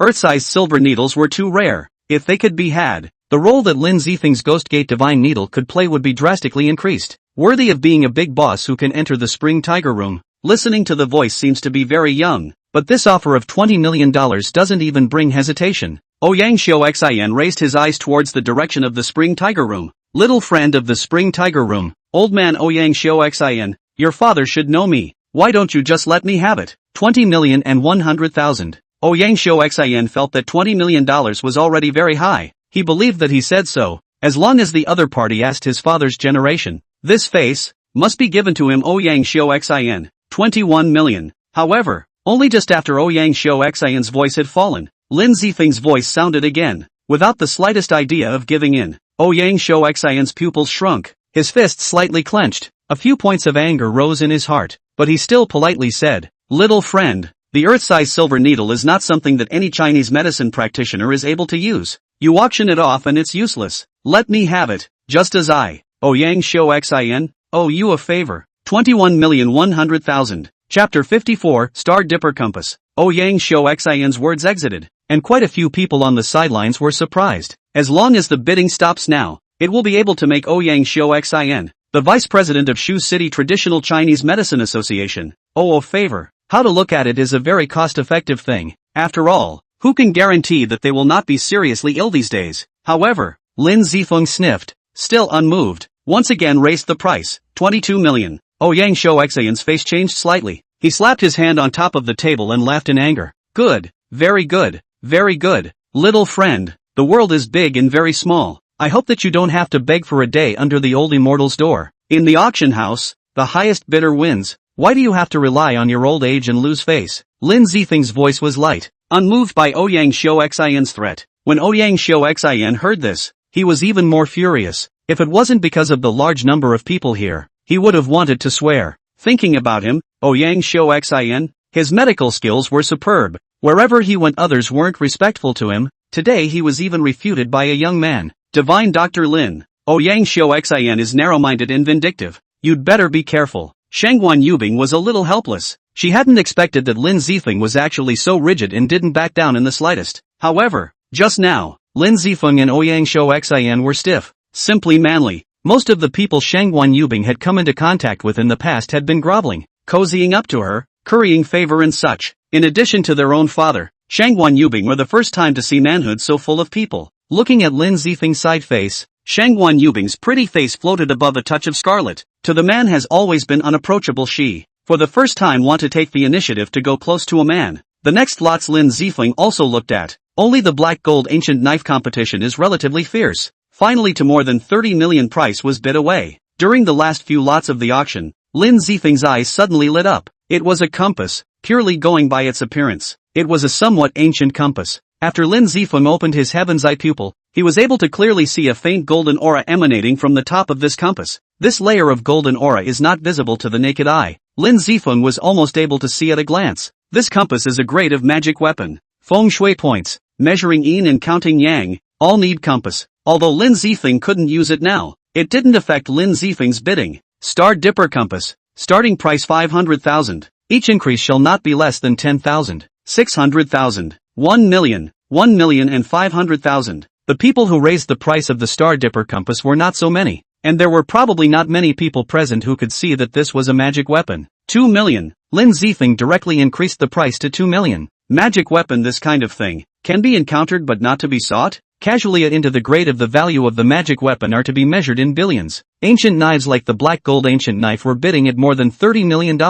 Earth-sized silver needles were too rare. If they could be had, the role that Lin Zifeng's Ghost Gate Divine Needle could play would be drastically increased. Worthy of being a big boss who can enter the Spring Tiger room. Listening to the voice seems to be very young, but this offer of $20 million doesn't even bring hesitation. Oh Yang Xiu Xin raised his eyes towards the direction of the Spring Tiger room. Little friend of the Spring Tiger room, old man Oh Yang Xiu Xin, your father should know me. Why don't you just let me have it? 20,100,000. Oh Yang Xiu Xin felt that $20 million was already very high. He believed that he said so, as long as the other party asked his father's generation. This face must be given to him. Oh Yang Xiu Xin. 21 million. However, only just after Oh Yang Xiu Xin's voice had fallen, Lin Zifeng's voice sounded again, without the slightest idea of giving in. Oh Yang Xiu Xin's pupils shrunk, his fists slightly clenched, a few points of anger rose in his heart, but he still politely said, Little friend, the Earth-size silver needle is not something that any Chinese medicine practitioner is able to use. You auction it off and it's useless. Let me have it, just as I, Oh Yang Xiu Xin, owe you a favor. 21,100,000. Chapter 54, Star Dipper Compass. Oh Yang Xiu Xin's words exited, and quite a few people on the sidelines were surprised. As long as the bidding stops now, it will be able to make Oh Yang Xiu Xin, the Vice President of Shu City Traditional Chinese Medicine Association, a favor. How to look at it is a very cost-effective thing. After all, who can guarantee that they will not be seriously ill these days? However, Lin Zifeng sniffed, still unmoved, once again raised the price, 22 million. Oh Yang Xiu Xin's face changed slightly. He slapped his hand on top of the table and laughed in anger. Good, very good, very good. Little friend, the world is big and very small. I hope that you don't have to beg for a day under the old immortal's door. In the auction house, the highest bidder wins. Why do you have to rely on your old age and lose face? Lin Zifeng's voice was light, unmoved by Oh Yang Xiu Xin's threat. When Oh Yang Xiu Xin heard this, he was even more furious. If it wasn't because of the large number of people here, he would have wanted to swear. Thinking about him, Oh Yang Xiu Xin, his medical skills were superb. Wherever he went others weren't respectful to him. Today he was even refuted by a young man. Divine Dr. Lin. Oh Yang Xiu Xin is narrow-minded and vindictive. You'd better be careful. Shangguan Yubing was a little helpless. She hadn't expected that Lin Zifeng was actually so rigid and didn't back down in the slightest. However, just now, Lin Zifeng and Ouyang Xian were stiff, simply manly. Most of the people Shangguan Yubing had come into contact with in the past had been groveling, cozying up to her, currying favor and such. In addition to their own father, Shangguan Yubing were the first time to see manhood so full of people. Looking at Lin Zifeng's side face, Shangguan Yubing's pretty face floated above a touch of scarlet. To the man has always been unapproachable she, for the first time want to take the initiative to go close to a man. The next lots Lin Zifeng also looked at. Only the black gold ancient knife competition is relatively fierce. Finally to more than 30 million price was bid away. During the last few lots of the auction, Lin Zifeng's eyes suddenly lit up. It was a compass, purely going by its appearance. It was a somewhat ancient compass. After Lin Zifeng opened his heaven's eye pupil, he was able to clearly see a faint golden aura emanating from the top of this compass. This layer of golden aura is not visible to the naked eye. Lin Zifeng was almost able to see at a glance. This compass is a grade of magic weapon. Feng Shui points, measuring yin and counting yang, all need compass. Although Lin Zifeng couldn't use it now, it didn't affect Lin Zifeng's bidding. Star Dipper Compass. Starting price 500,000. Each increase shall not be less than 10,000, 600,000, 1 million, 1 million and 500,000. The people who raised the price of the Star Dipper Compass were not so many, and there were probably not many people present who could see that this was a magic weapon. 2 million. Lin Zifeng directly increased the price to 2 million. Magic weapon. This kind of thing can be encountered but not to be sought. Casually into the grade of the value of the magic weapon are to be measured in billions. Ancient knives like the black gold ancient knife were bidding at more than $30 million,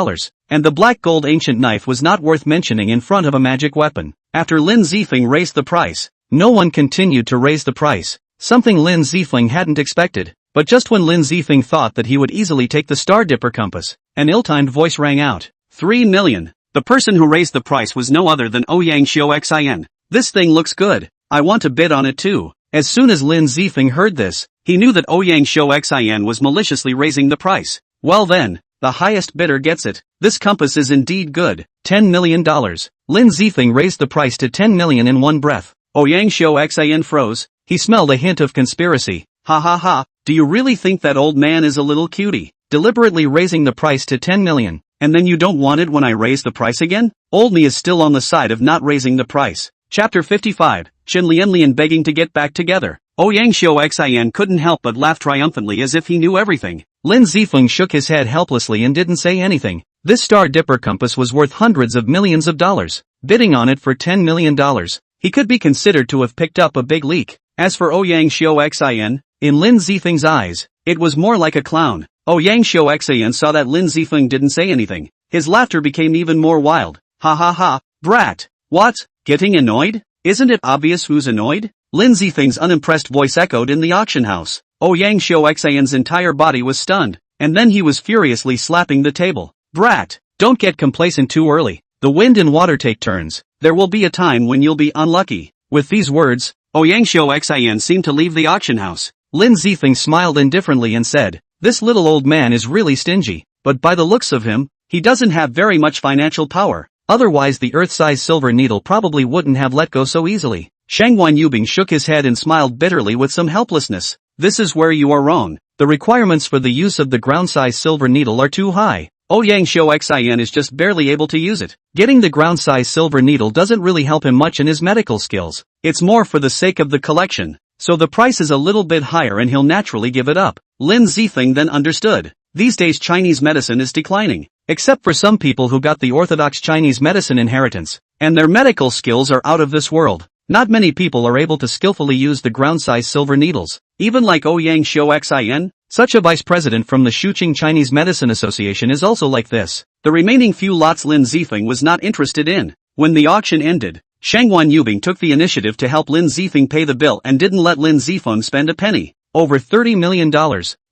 and the black gold ancient knife was not worth mentioning in front of a magic weapon. After Lin Zifeng raised the price, no one continued to raise the price, something Lin Zifeng hadn't expected. But just when Lin Zifeng thought that he would easily take the Star Dipper Compass, an ill-timed voice rang out. 3 million. The person who raised the price was no other than Ouyang Xian. This thing looks good. I want to bid on it too. As soon as Lin Zifeng heard this, he knew that Ouyang Xian was maliciously raising the price. Well then, the highest bidder gets it. This compass is indeed good. $10 million. Lin Zifeng raised the price to 10 million in one breath. Ouyang Xian froze. He smelled a hint of conspiracy. Ha ha ha, do you really think that old man is a little cutie? Deliberately raising the price to 10 million, and then you don't want it when I raise the price again? Old me is still on the side of not raising the price. Chapter 55, Chen Lianlian begging to get back together. Ouyang Xian couldn't help but laugh triumphantly as if he knew everything. Lin Zifeng shook his head helplessly and didn't say anything. This Star Dipper Compass was worth hundreds of millions of dollars. Bidding on it for $10 million, he could be considered to have picked up a big leak. As for Ouyang Xian, in Lin Zifeng's eyes, it was more like a clown. Ouyang Xian saw that Lin Zifeng didn't say anything. His laughter became even more wild. Ha ha ha, brat. What? Getting annoyed? Isn't it obvious who's annoyed? Lin Zifeng's unimpressed voice echoed in the auction house. Ouyang Xian's entire body was stunned, and then he was furiously slapping the table. Brat, don't get complacent too early. The wind and water take turns. There will be a time when you'll be unlucky. With these words, Ouyang Xian seemed to leave the auction house. Lin Zifeng smiled indifferently and said, "This little old man is really stingy, but by the looks of him, he doesn't have very much financial power. Otherwise the Earth-size silver needle probably wouldn't have let go so easily." Shangguan Yubing shook his head and smiled bitterly with some helplessness. "This is where you are wrong. The requirements for the use of the ground-size silver needle are too high. Ouyang Xian is just barely able to use it. Getting the ground-size silver needle doesn't really help him much in his medical skills. It's more for the sake of the collection. So the price is a little bit higher and he'll naturally give it up." Lin Zifeng then understood. These days Chinese medicine is declining. Except for some people who got the orthodox Chinese medicine inheritance, and their medical skills are out of this world. Not many people are able to skillfully use the ground-size silver needles. Even like Ouyang Xian, such a vice president from the Shuqing Chinese Medicine Association is also like this. The remaining few lots Lin Zifeng was not interested in. When the auction ended, Shangguan Yubing took the initiative to help Lin Zifeng pay the bill and didn't let Lin Zifeng spend a penny. Over $30 million.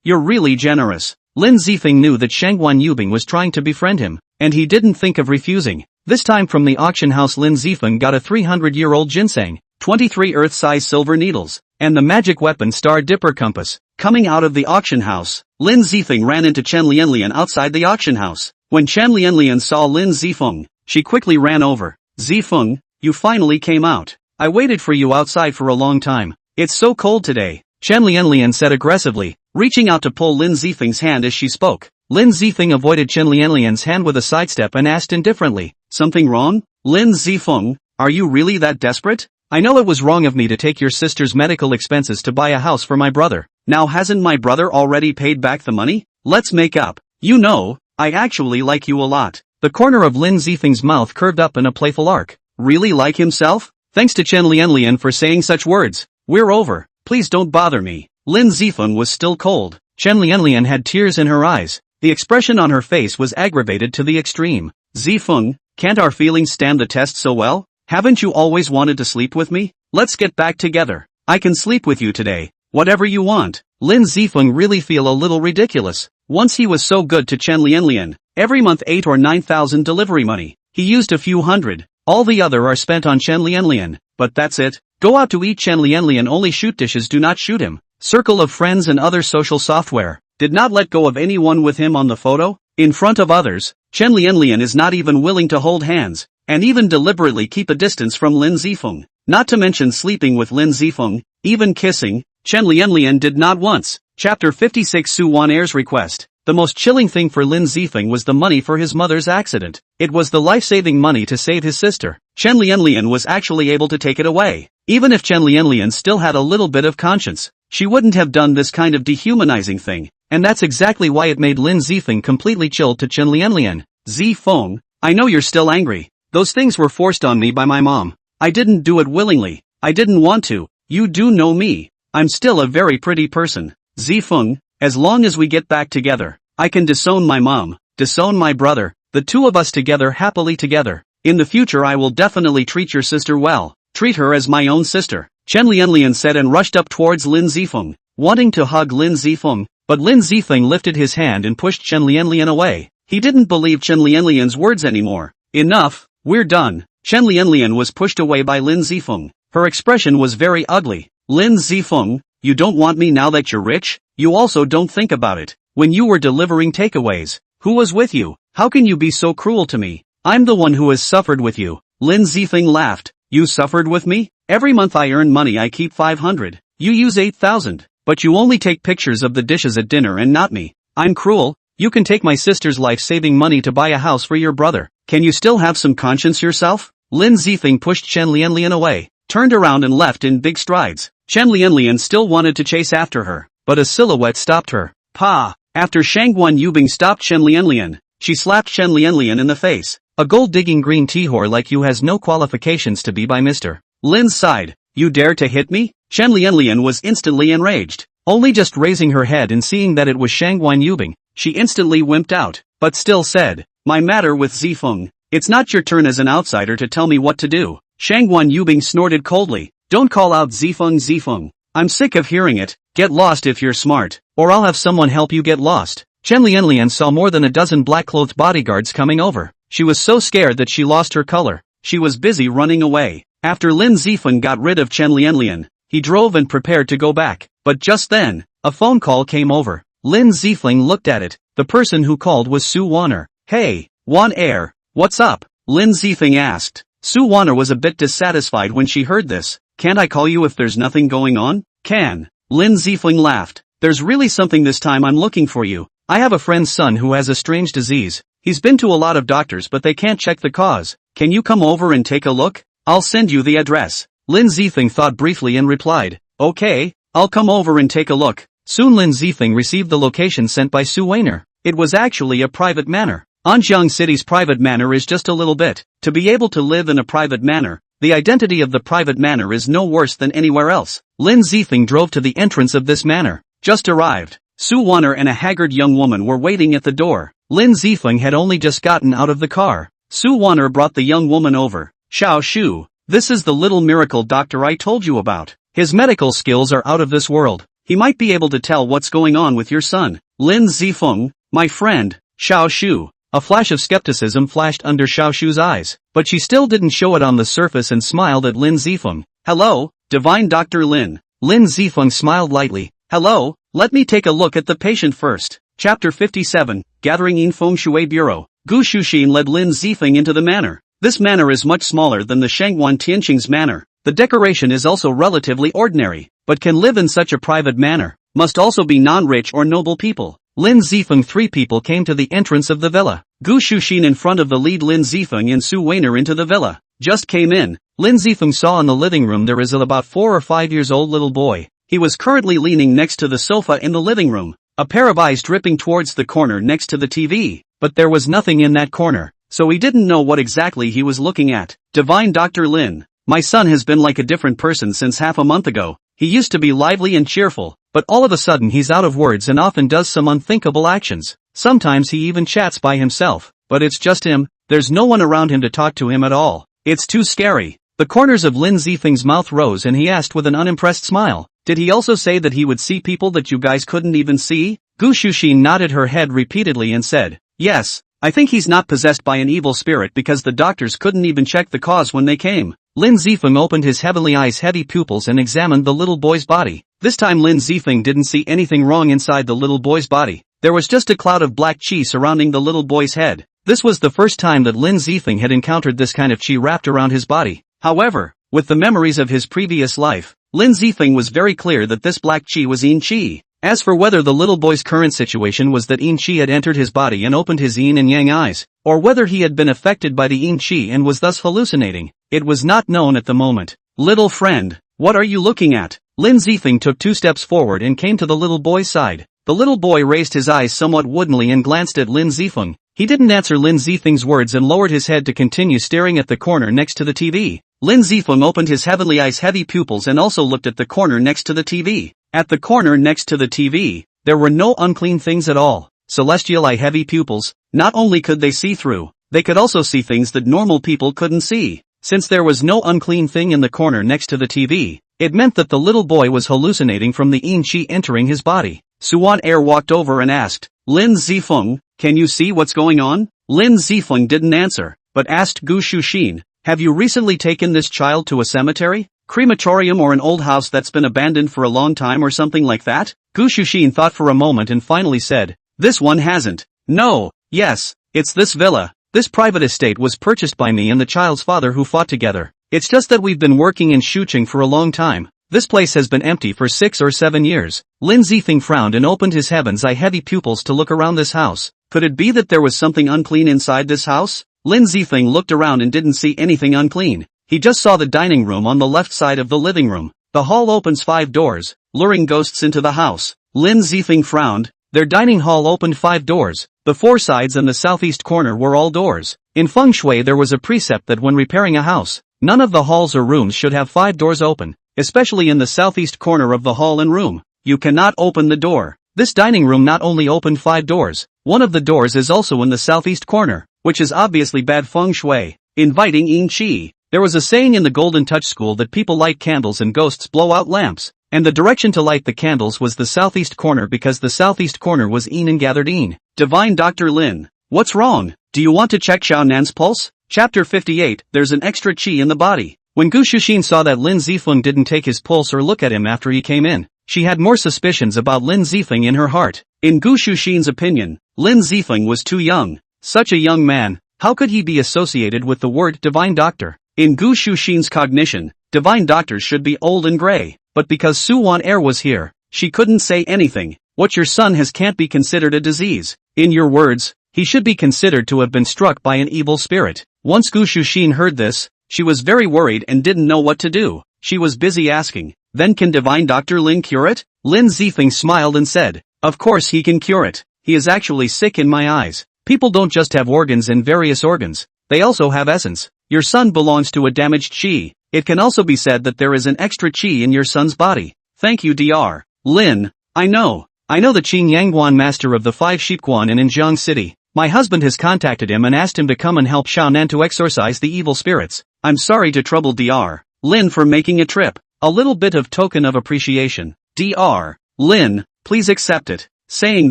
You're really generous. Lin Zifeng knew that Shangguan Yubing was trying to befriend him, and he didn't think of refusing. This time from the auction house Lin Zifeng got a 300-year-old ginseng, 23 Earth-size silver needles, and the magic weapon Star Dipper Compass. Coming out of the auction house, Lin Zifeng ran into Chen Lianlian outside the auction house. When Chen Lianlian saw Lin Zifeng, she quickly ran over. "Zifeng, you finally came out. I waited for you outside for a long time. It's so cold today," Chen Lianlian said aggressively, reaching out to pull Lin Zifeng's hand as she spoke. Lin Zifeng avoided Chen Lianlian's hand with a sidestep and asked indifferently, "Something wrong? Lin Zifeng, are you really that desperate? I know it was wrong of me to take your sister's medical expenses to buy a house for my brother. Now hasn't my brother already paid back the money? Let's make up. You know, I actually like you a lot." The corner of Lin Zifeng's mouth curved up in a playful arc. Really like himself? Thanks to Chen Lianlian for saying such words. We're over. Please don't bother me. Lin Zifeng was still cold. Chen Lianlian had tears in her eyes. The expression on her face was aggravated to the extreme. "Zifeng, can't our feelings stand the test so well? Haven't you always wanted to sleep with me? Let's get back together. I can sleep with you today. Whatever you want." Lin Zifeng really feel a little ridiculous. Once he was so good to Chen Lianlian. Every month 8 or 9,000 delivery money. He used a few hundred. All the other are spent on Chen Lianlian. But that's it. Go out to eat. Chen Lianlian only shoot dishes, do not shoot him. Circle of friends and other social software. Did not let go of anyone with him on the photo. In front of others, Chen Lianlian is not even willing to hold hands, and even deliberately keep a distance from Lin Zifeng. Not to mention sleeping with Lin Zifeng, even kissing, Chen Lianlian did not once. Chapter 56 Su Wan'er's request. The most chilling thing for Lin Zifeng was the money for his mother's accident. It was the life-saving money to save his sister. Chen Lianlian was actually able to take it away. Even if Chen Lianlian still had a little bit of conscience, she wouldn't have done this kind of dehumanizing thing. And that's exactly why it made Lin Zifeng completely chilled to Chen Lianlian. "Zifeng, I know you're still angry. Those things were forced on me by my mom. I didn't do it willingly. I didn't want to. You do know me. I'm still a very pretty person. Zifeng, as long as we get back together, I can disown my mom, disown my brother, the two of us together happily together. In the future I will definitely treat your sister well, treat her as my own sister." Chen Lianlian said and rushed up towards Lin Zifeng, wanting to hug Lin Zifeng, but Lin Zifeng lifted his hand and pushed Chen Lianlian away. He didn't believe Chen Lianlian's words anymore. "Enough, we're done." Chen Lianlian was pushed away by Lin Zifeng. Her expression was very ugly. "Lin Zifeng, you don't want me now that you're rich? You also don't think about it. When you were delivering takeaways, who was with you? How can you be so cruel to me? I'm the one who has suffered with you." Lin Zifeng laughed. "You suffered with me? Every month I earn money, I keep 500. You use 8,000. But you only take pictures of the dishes at dinner and not me. I'm cruel? You can take my sister's life-saving money to buy a house for your brother. Can you still have some conscience yourself?" Lin Zifeng pushed Chen Lianlian away, turned around and left in big strides. Chen Lianlian still wanted to chase after her, but a silhouette stopped her. "Pa!" After Shangguan Yubing stopped Chen Lianlian, she slapped Chen Lianlian in the face. "A gold-digging green tea whore like you has no qualifications to be by Mr. Lin sighed. "You dare to hit me?" Chen Lianlian was instantly enraged. Only just raising her head and seeing that it was Shangguan Yubing, she instantly wimped out, but still said, "My matter with Zifeng. It's not your turn as an outsider to tell me what to do." Shangguan Yubing snorted coldly. "Don't call out Zifeng Zifeng. I'm sick of hearing it. Get lost if you're smart, or I'll have someone help you get lost." Chen Lianlian saw more than a dozen black-clothed bodyguards coming over. She was so scared that she lost her color. She was busy running away. After Lin Zifeng got rid of Chen Lianlian, he drove and prepared to go back. But just then, a phone call came over. Lin Zifeng looked at it. The person who called was Su Wan'er. "Hey, Wan'er, what's up?" Lin Zifeng asked. Su Wan'er was a bit dissatisfied when she heard this. "Can't I call you if there's nothing going on?" "Can." Lin Zifeng laughed. "There's really something this time. I'm looking for you. I have a friend's son who has a strange disease. He's been to a lot of doctors but they can't check the cause. Can you come over and take a look? I'll send you the address." Lin Zifeng thought briefly and replied, "Okay, I'll come over and take a look." Soon Lin Zifeng received the location sent by Su Wan'er. It was actually a private manor. Anjiang City's private manor is just a little bit. To be able to live in a private manor, the identity of the private manor is no worse than anywhere else. Lin Zifeng drove to the entrance of this manor. Just arrived. Su Wan'er and a haggard young woman were waiting at the door. Lin Zifeng had only just gotten out of the car. Su Wan'er brought the young woman over. "Xiao Shu, this is the little miracle doctor I told you about. His medical skills are out of this world. He might be able to tell what's going on with your son." "Lin Zifeng, my friend, Xiao Shu." A flash of skepticism flashed under Xiao Shu's eyes, but she still didn't show it on the surface and smiled at Lin Zifeng. "Hello, divine Dr. Lin." Lin Zifeng smiled lightly. "Hello, let me take a look at the patient first." Chapter 57, Gathering in Feng Shui Bureau. Gu Shuxin led Lin Zifeng into the manor. This manor is much smaller than the Shangguan Tianqing's manor. The decoration is also relatively ordinary, but can live in such a private manor. must also be non-rich or noble people. Lin Zifeng. 3 people came to the entrance of the villa. Gu Shuxin in front of the lead. Lin Zifeng and Su Weiner into the villa. Just came in. Lin Zifeng saw in the living room there is about 4 or 5 years old little boy. He was currently leaning next to the sofa in the living room. A pair of eyes dripping towards the corner next to the TV. But there was nothing in that corner. So he didn't know what exactly he was looking at. Divine Dr. Lin. My son has been like a different person since half a month ago. He used to be lively and cheerful, but all of a sudden he's out of words and often does some unthinkable actions. Sometimes he even chats by himself, but it's just him. There's no one around him to talk to him at all. It's too scary. The corners of Lin Zifeng's mouth rose and he asked with an unimpressed smile, did he also say that he would see people that you guys couldn't even see? Gu Shuxin nodded her head repeatedly and said, yes, I think he's not possessed by an evil spirit because the doctors couldn't even check the cause when they came. Lin Zifeng opened his heavy pupils and examined the little boy's body. This time Lin Zifeng didn't see anything wrong inside the little boy's body. There was just a cloud of black qi surrounding the little boy's head. This was the first time that Lin Zifeng had encountered this kind of qi wrapped around his body. However, with the memories of his previous life, Lin Zifeng was very clear that this black qi was yin qi. As for whether the little boy's current situation was that yin qi had entered his body and opened his yin and yang eyes, or whether he had been affected by the yin qi and was thus hallucinating, it was not known at the moment. Little friend, what are you looking at? Lin Zifeng took 2 steps forward and came to the little boy's side. The little boy raised his eyes somewhat woodenly and glanced at Lin Zifeng. He didn't answer Lin Zifeng's words and lowered his head to continue staring at the corner next to the TV. Lin Zifeng opened his heavy pupils and also looked at the corner next to the TV. At the corner next to the TV, there were no unclean things at all. Celestial eye heavy pupils, not only could they see through, they could also see things that normal people couldn't see. Since there was no unclean thing in the corner next to the TV, it meant that the little boy was hallucinating from the yin qi entering his body. Suan Air walked over and asked, Lin Zifeng, can you see what's going on? Lin Zifeng didn't answer, but asked Gu Shuxin, have you recently taken this child to a cemetery, crematorium or an old house that's been abandoned for a long time or something like that? Gu Shuxin thought for a moment and finally said, this one hasn't. No, yes, it's this villa. This private estate was purchased by me and the child's father who fought together. It's just that we've been working in Shuqing for a long time. This place has been empty for 6 or 7 years. Lin Zifeng frowned and opened his heavy pupils to look around this house. Could it be that there was something unclean inside this house? Lin Zifeng looked around and didn't see anything unclean. He just saw the dining room on the left side of the living room. The hall opens 5 doors, luring ghosts into the house. Lin Zifeng frowned. Their dining hall opened 5 doors. The 4 sides and the southeast corner were all doors. In feng shui there was a precept that when repairing a house, none of the halls or rooms should have 5 doors open, especially in the southeast corner of the hall and room. You cannot open the door. This dining room not only opened 5 doors, one of the doors is also in the southeast corner, which is obviously bad feng shui, inviting yin qi. There was a saying in the Golden Touch school that people light candles and ghosts blow out lamps, and the direction to light the candles was the southeast corner because the southeast corner was yin and gathered yin. Divine Dr. Lin, what's wrong? Do you want to check Xiao Nan's pulse? Chapter 58, there's an extra qi in the body. When Gu Shuxin saw that Lin Zifeng didn't take his pulse or look at him after he came in, she had more suspicions about Lin Zifeng in her heart. In Gu Shuxin's opinion, Lin Zifeng was too young. Such a young man, how could he be associated with the word divine doctor? In Gu Shuxin's cognition, divine doctors should be old and gray, but because Suan Air was here, she couldn't say anything. What your son has can't be considered a disease. In your words, he should be considered to have been struck by an evil spirit. Once Gu Shuxin heard this, she was very worried and didn't know what to do. She was busy asking, then can divine Dr. Lin cure it? Lin Zifeng smiled and said, of course he can cure it. He is actually sick in my eyes. People don't just have organs and various organs, they also have essence. Your son belongs to a damaged qi. It can also be said that there is an extra qi in your son's body. Thank you Dr. Lin. I know the Qing Yangguan master of the 5 Sheepguan in Jiang City. My husband has contacted him and asked him to come and help Xiao Nan to exorcise the evil spirits. I'm sorry to trouble Dr. Lin for making a trip. A little bit of token of appreciation. Dr. Lin, please accept it. Saying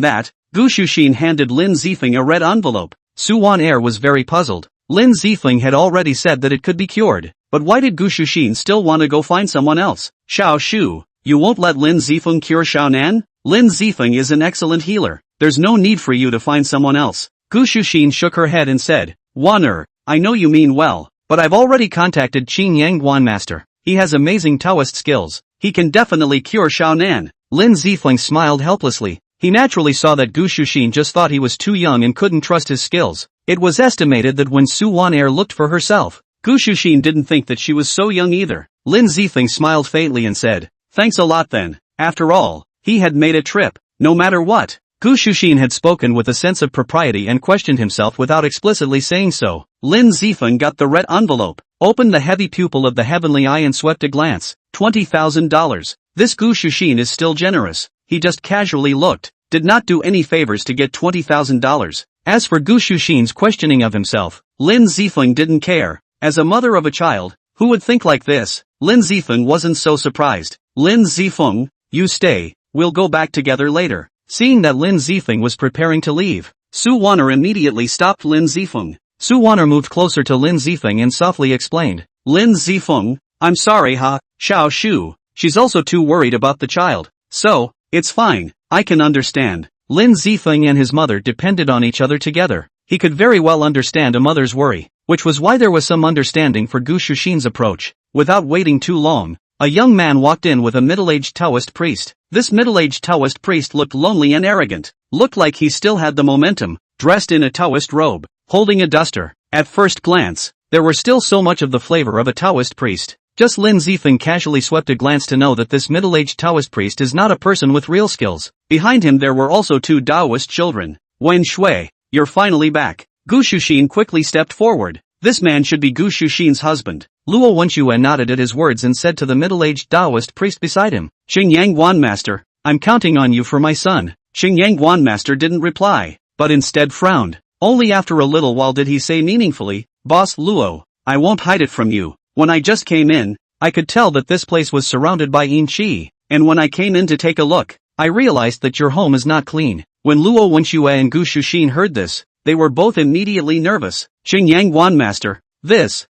that, Gu Shuxin handed Lin Zifeng a red envelope. Suan Air was very puzzled. Lin Zifeng had already said that it could be cured, but why did Gu Shuxin still want to go find someone else? Xiao Shu, you won't let Lin Zifeng cure Xiao Nan? Lin Zifeng is an excellent healer. There's no need for you to find someone else. Gu Shuxin shook her head and said, Wan I know you mean well, but I've already contacted Qing Yangguan master. He has amazing Taoist skills. He can definitely cure Xiao Nan. Lin Zifeng smiled helplessly. He naturally saw that Gu Shuxin just thought he was too young and couldn't trust his skills. It was estimated that when Su Wan-er looked for herself, Gu Shuxin didn't think that she was so young either. Lin Zifeng smiled faintly and said, "Thanks a lot then." After all, he had made a trip. No matter what, Gu Shuxin had spoken with a sense of propriety and questioned himself without explicitly saying so. Lin Zifeng got the red envelope, opened the heavy pupil of the heavenly eye and swept a glance. $20,000. This Gu Shuxin is still generous. He just casually looked, did not do any favors to get $20,000. As for Gu Shuxin's questioning of himself, Lin Zifeng didn't care. As a mother of a child, who would think like this? Lin Zifeng wasn't so surprised. "Lin Zifeng, you stay, we'll go back together later." Seeing that Lin Zifeng was preparing to leave, Su Wan-er immediately stopped Lin Zifeng. Su Wan-er moved closer to Lin Zifeng and softly explained, "Lin Zifeng, I'm sorry Xiao Shu, she's also too worried about the child. So, it's fine, I can understand." Lin Zifeng and his mother depended on each other together. He could very well understand a mother's worry, which was why there was some understanding for Gu Shuxin's approach. Without waiting too long, a young man walked in with a middle-aged Taoist priest. This middle-aged Taoist priest looked lonely and arrogant, looked like he still had the momentum, dressed in a Taoist robe, holding a duster. At first glance, there were still so much of the flavor of a Taoist priest. Just Lin Zifeng casually swept a glance to know that this middle-aged Taoist priest is not a person with real skills. Behind him there were also two Taoist children. "Wen Shui, you're finally back." Gu Shuxin quickly stepped forward. This man should be Gu Shuxin's husband. Luo Wenxue nodded at his words and said to the middle-aged Taoist priest beside him, "Xingyang Guan Master, I'm counting on you for my son." Xingyang Guan Master didn't reply, but instead frowned. Only after a little while did he say meaningfully, "Boss Luo, I won't hide it from you. When I just came in, I could tell that this place was surrounded by yin qi, and when I came in to take a look, I realized that your home is not clean." When Luo Wenxue and Gu Shuxin heard this, they were both immediately nervous. "Xingyang Guan Master, this,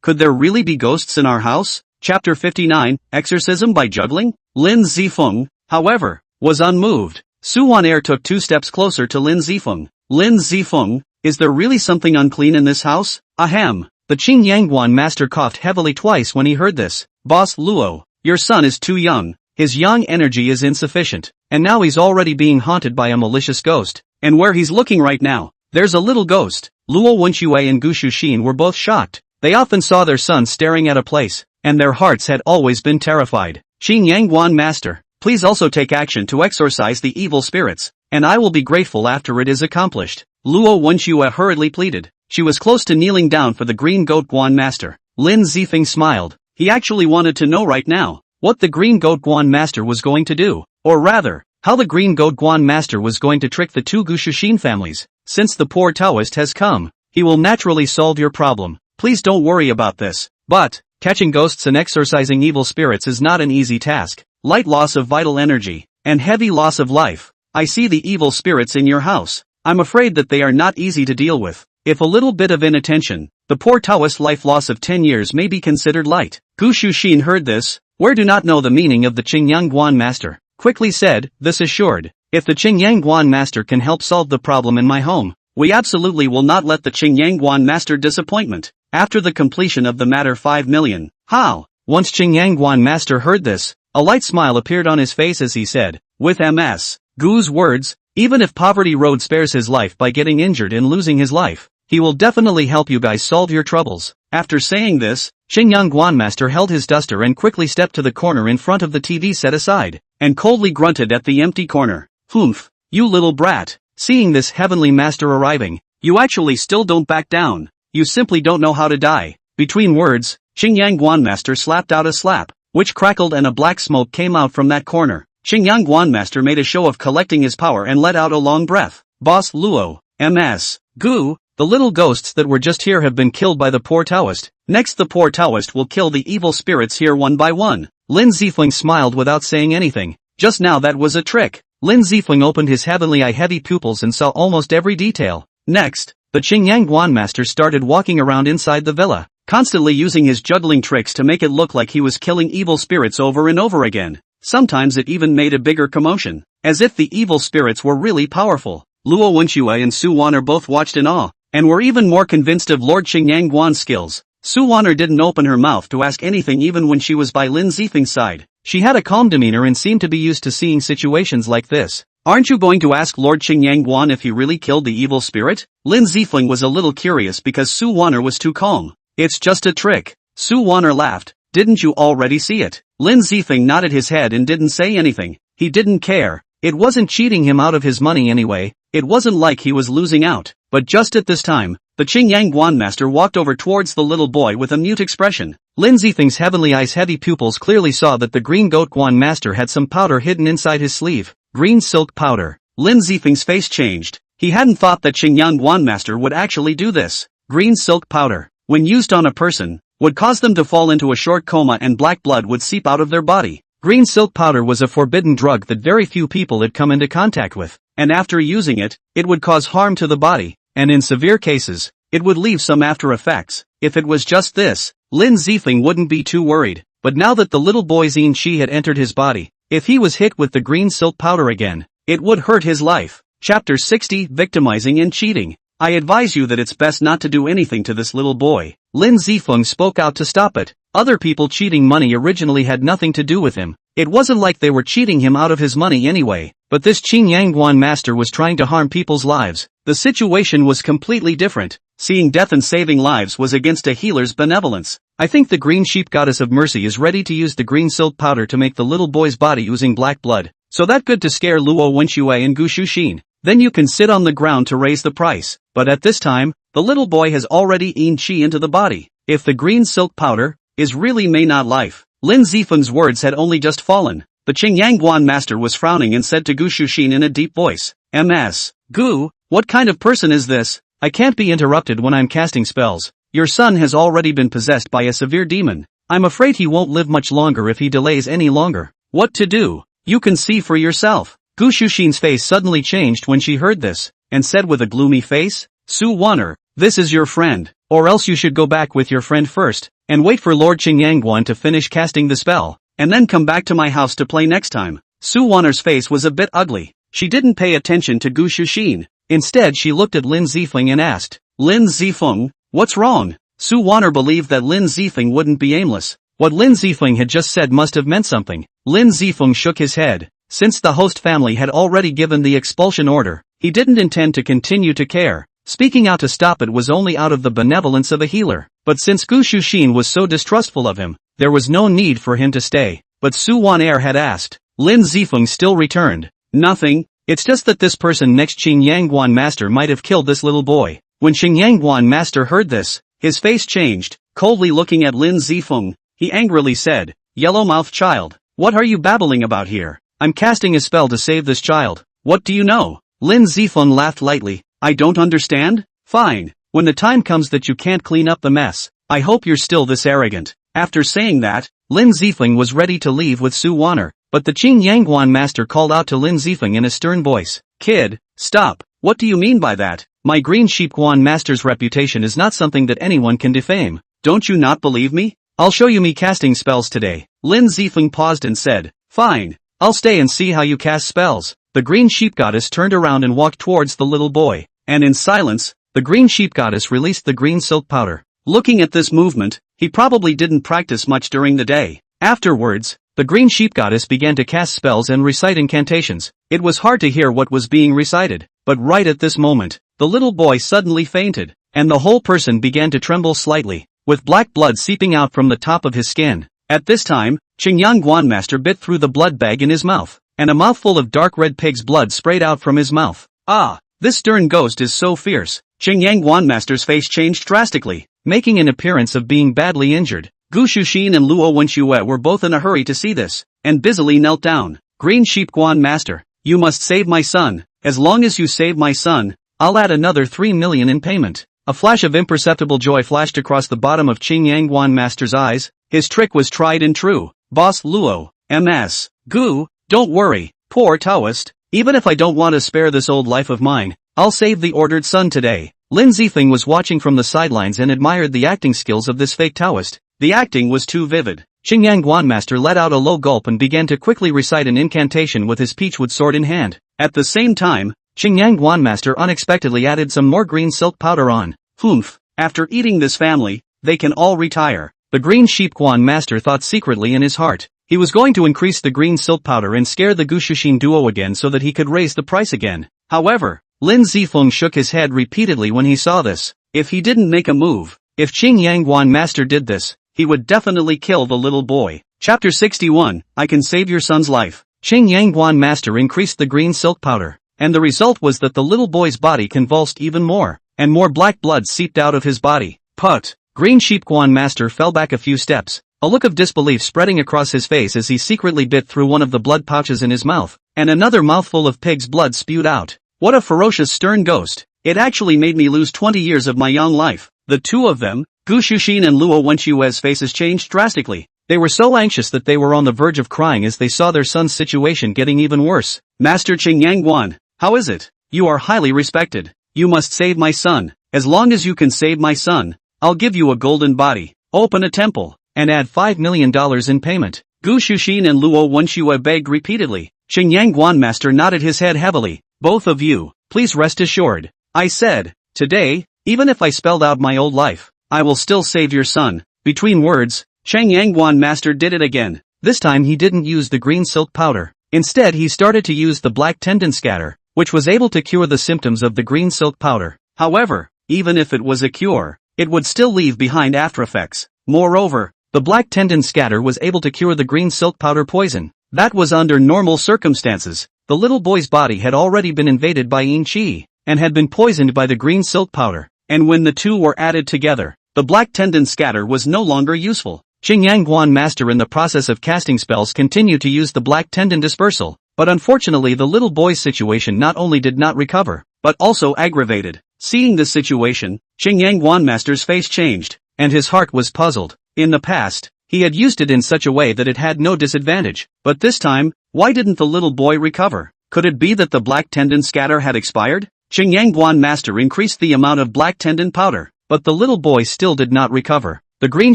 could there really be ghosts in our house?" Chapter 59, Exorcism by Juggling? Lin Zifeng, however, was unmoved. Su Wan-er took 2 steps closer to Lin Zifeng. "Lin Zifeng, is there really something unclean in this house?" "Ahem." The Xingyang Guan Master coughed heavily twice when he heard this. "Boss Luo, your son is too young. His young energy is insufficient, and now he's already being haunted by a malicious ghost. And where he's looking right now, there's a little ghost." Luo Wenxue and Gu Shuxin were both shocked. They often saw their son staring at a place, and their hearts had always been terrified. "Xingyang Guan Master, please also take action to exorcise the evil spirits, and I will be grateful after it is accomplished." Luo Wenxue hurriedly pleaded. She was close to kneeling down for the Green Goat Guan Master. Lin Zifeng smiled. He actually wanted to know right now what the Green Goat Guan Master was going to do, or rather, how the Green Goat Guan Master was going to trick the 2 Gu Shuxin families. "Since the poor Taoist has come, he will naturally solve your problem. Please don't worry about this. But, catching ghosts and exorcising evil spirits is not an easy task. Light loss of vital energy, and heavy loss of life. I see the evil spirits in your house. I'm afraid that they are not easy to deal with. If a little bit of inattention, the poor Taoist life loss of 10 years may be considered light." Gu Shuxin heard this, where do not know the meaning of the Xingyang Guan Master, quickly said, "This assured, if the Xingyang Guan Master can help solve the problem in my home, we absolutely will not let the Xingyang Guan Master disappointment. After the completion of the matter 5 million. How?" Once Xingyang Guan Master heard this, a light smile appeared on his face as he said, with Ms. Gu's words, even if Poverty Road spares his life by getting injured and losing his life, he will definitely help you guys solve your troubles. After saying this, Xingyang Guan Master held his duster and quickly stepped to the corner in front of the TV set aside, and coldly grunted at the empty corner. "Humph, you little brat." Seeing this heavenly master arriving, "You actually still don't back down. You simply don't know how to die." Between words, Xingyang Guan Master slapped out a slap, which crackled and a black smoke came out from that corner. Xingyang Guan Master made a show of collecting his power and let out a long breath. "Boss Luo, Ms. Gu, the little ghosts that were just here have been killed by the poor Taoist. Next the poor Taoist will kill the evil spirits here one by one." Lin Zifeng smiled without saying anything. Just now that was a trick. Lin Zifeng opened his heavenly eye heavy pupils and saw almost every detail. Next, the Xingyang Guan Master started walking around inside the villa, constantly using his juggling tricks to make it look like he was killing evil spirits over and over again. Sometimes it even made a bigger commotion, as if the evil spirits were really powerful. Luo Wenxue and Su Wan both watched in awe, and were even more convinced of Lord Xingyang Guan's skills. Su Wan didn't open her mouth to ask anything even when she was by Lin Zifeng's side. She had a calm demeanor and seemed to be used to seeing situations like this. Aren't you going to ask Lord Qingyangguan if he really killed the evil spirit? Lin Zifeng was a little curious because Su Wanner was too calm. It's just a trick. Su Wanner laughed. Didn't you already see it? Lin Zifeng nodded his head and didn't say anything. He didn't care. It wasn't cheating him out of his money anyway. It wasn't like he was losing out. But just at this time, the Qingyangguan master walked over towards the little boy with a mute expression. Lin Zifeng's heavenly eyes' heavy pupils clearly saw that the green goat Guan master had some powder hidden inside his sleeve. Green silk powder. Lin Zifeng's face changed. He hadn't thought that Qingyangguan master would actually do this. Green silk powder, when used on a person, would cause them to fall into a short coma and black blood would seep out of their body. Green silk powder was a forbidden drug that very few people had come into contact with, and after using it, it would cause harm to the body, and in severe cases, it would leave some after effects. If it was just this, Lin Zifeng wouldn't be too worried, but now that the little boy's yin qi had entered his body, if he was hit with the green silk powder again, it would hurt his life. Chapter 60 Victimizing and Cheating. I advise you that it's best not to do anything to this little boy. Lin Zifeng spoke out to stop it. Other people cheating money originally had nothing to do with him. It wasn't like they were cheating him out of his money anyway, but this Qingyangguan master was trying to harm people's lives. The situation was completely different. Seeing death and saving lives was against a healer's benevolence. I think the green sheep goddess of mercy is ready to use the green silk powder to make the little boy's body oozing black blood. So that good to scare Luo Wenxue and Gu Shuxin. Then you can sit on the ground to raise the price. But at this time, the little boy has already yin qi into the body. If the green silk powder is really may not life. Lin Zifeng's words had only just fallen. The Qingyangguan master was frowning and said to Gu Shuxin in a deep voice, "Ms. Gu, what kind of person is this? I can't be interrupted when I'm casting spells. Your son has already been possessed by a severe demon. I'm afraid he won't live much longer if he delays any longer. What to do? You can see for yourself." Gu Shuxin's face suddenly changed when she heard this, and said with a gloomy face, "Su Wanner, this is your friend, or else you should go back with your friend first, and wait for Lord Qingyangguan to finish casting the spell, and then come back to my house to play next time." Su Wanner's face was a bit ugly. She didn't pay attention to Gu Shuxin. Instead she looked at Lin Zifeng and asked, "Lin Zifeng, what's wrong?" Su Wanner believed that Lin Zifeng wouldn't be aimless. What Lin Zifeng had just said must have meant something. Lin Zifeng shook his head. Since the host family had already given the expulsion order, he didn't intend to continue to care. Speaking out to stop it was only out of the benevolence of a healer. But since Gu Shuxin was so distrustful of him, there was no need for him to stay. But Su Wan'er had asked. Lin Zifeng still returned. "Nothing, it's just that this person next Qingyangguan master might have killed this little boy." When Qingyangguan master heard this, his face changed. Coldly looking at Lin Zifeng, he angrily said, "Yellow-mouthed child, what are you babbling about here? I'm casting a spell to save this child. What do you know?" Lin Zifeng laughed lightly. "I don't understand? Fine. When the time comes that you can't clean up the mess, I hope you're still this arrogant." After saying that, Lin Zifeng was ready to leave with Su Wanner, but the Qingyangguan master called out to Lin Zifeng in a stern voice, "Kid, stop. What do you mean by that? My green sheep Guan master's reputation is not something that anyone can defame. Don't you not believe me? I'll show you me casting spells today." Lin Zifeng paused and said, "Fine. I'll stay and see how you cast spells." The green sheep goddess turned around and walked towards the little boy, and in silence, the green sheep goddess released the green silk powder. Looking at this movement, he probably didn't practice much during the day. Afterwards, the green sheep goddess began to cast spells and recite incantations. It was hard to hear what was being recited, but right at this moment, the little boy suddenly fainted, and the whole person began to tremble slightly, with black blood seeping out from the top of his skin. At this time, Qingyangguan master bit through the blood bag in his mouth, and a mouthful of dark red pig's blood sprayed out from his mouth. "Ah, this stern ghost is so fierce." Qingyangguan master's face changed drastically, making an appearance of being badly injured. Gu Shuxin and Luo Wenxue were both in a hurry to see this, and busily knelt down. "Green sheep Guan master, you must save my son. As long as you save my son, I'll add another 3 million in payment." A flash of imperceptible joy flashed across the bottom of Qingyangguan master's eyes. His trick was tried and true. "Boss Luo, Ms. Gu, don't worry, poor Taoist. Even if I don't want to spare this old life of mine, I'll save the ordered son today." Lin Zifeng was watching from the sidelines and admired the acting skills of this fake Taoist. The acting was too vivid. Qingyangguan master let out a low gulp and began to quickly recite an incantation with his peachwood sword in hand. At the same time, Qingyangguan master unexpectedly added some more green silk powder on. "Humph, after eating this family, they can all retire." The green sheep Guan master thought secretly in his heart. He was going to increase the green silk powder and scare the Gushushin duo again so that he could raise the price again. However, Lin Zifeng shook his head repeatedly when he saw this. If he didn't make a move, if Qing Yangguan Master did this, he would definitely kill the little boy. Chapter 61, I Can Save Your Son's Life. Qing Yangguan Master increased the green silk powder, and the result was that the little boy's body convulsed even more, and more black blood seeped out of his body. Put! Green Sheepguan Master fell back a few steps, a look of disbelief spreading across his face as he secretly bit through one of the blood pouches in his mouth, and another mouthful of pig's blood spewed out. What a ferocious stern ghost! It actually made me lose 20 years of my young life. The two of them, Gu Shushin and Luo Wenchue's faces changed drastically. They were so anxious that they were on the verge of crying as they saw their son's situation getting even worse. Master Qing Yangguan, how is it? You are highly respected. You must save my son. As long as you can save my son, I'll give you a golden body, open a temple, and add $5 million in payment. Gu Shushin and Luo Wenxue begged repeatedly. Qing Yangguan Master nodded his head heavily. Both of you, please rest assured. I said, today, even if I spelled out my old life, I will still save your son. Between words, Qing Yangguan Master did it again. This time he didn't use the green silk powder. Instead he started to use the black tendon scatter, which was able to cure the symptoms of the green silk powder. However, even if it was a cure, it would still leave behind aftereffects. Moreover, the black tendon scatter was able to cure the green silk powder poison. That was under normal circumstances. The little boy's body had already been invaded by yin qi, and had been poisoned by the green silk powder, and when the two were added together, the black tendon scatter was no longer useful. Qing Yangguan Master in the process of casting spells continued to use the black tendon dispersal, but unfortunately the little boy's situation not only did not recover, but also aggravated. Seeing this situation, Qing Yangguan Master's face changed, and his heart was puzzled. In the past, he had used it in such a way that it had no disadvantage, but this time, why didn't the little boy recover? Could it be that the black tendon scatter had expired? Qing Yangguan Master increased the amount of black tendon powder, but the little boy still did not recover. The green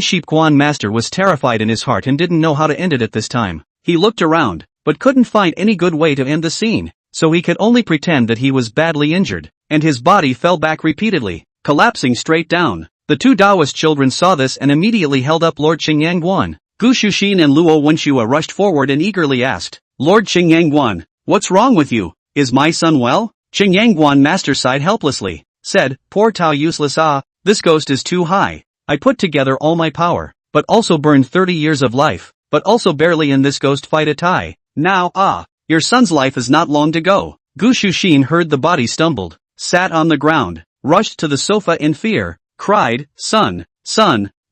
Sheepguan Master was terrified in his heart and didn't know how to end it at this time. He looked around, but couldn't find any good way to end the scene, so he could only pretend that he was badly injured, and his body fell back repeatedly, collapsing straight down. The two Taoist children saw this and immediately held up Lord Qing Yangguan. Gu Shushin and Luo Wenxue rushed forward and eagerly asked, Lord Qing Yangguan, what's wrong with you? Is my son well? Qing Yangguan Master sighed helplessly, said, poor Tao useless this ghost is too high. I put together all my power, but also burned 30 years of life, but also barely in this ghost fight a Tai. Now your son's life is not long to go. Gu Shushin heard the body stumbled, sat on the ground, rushed to the sofa in fear, cried, son,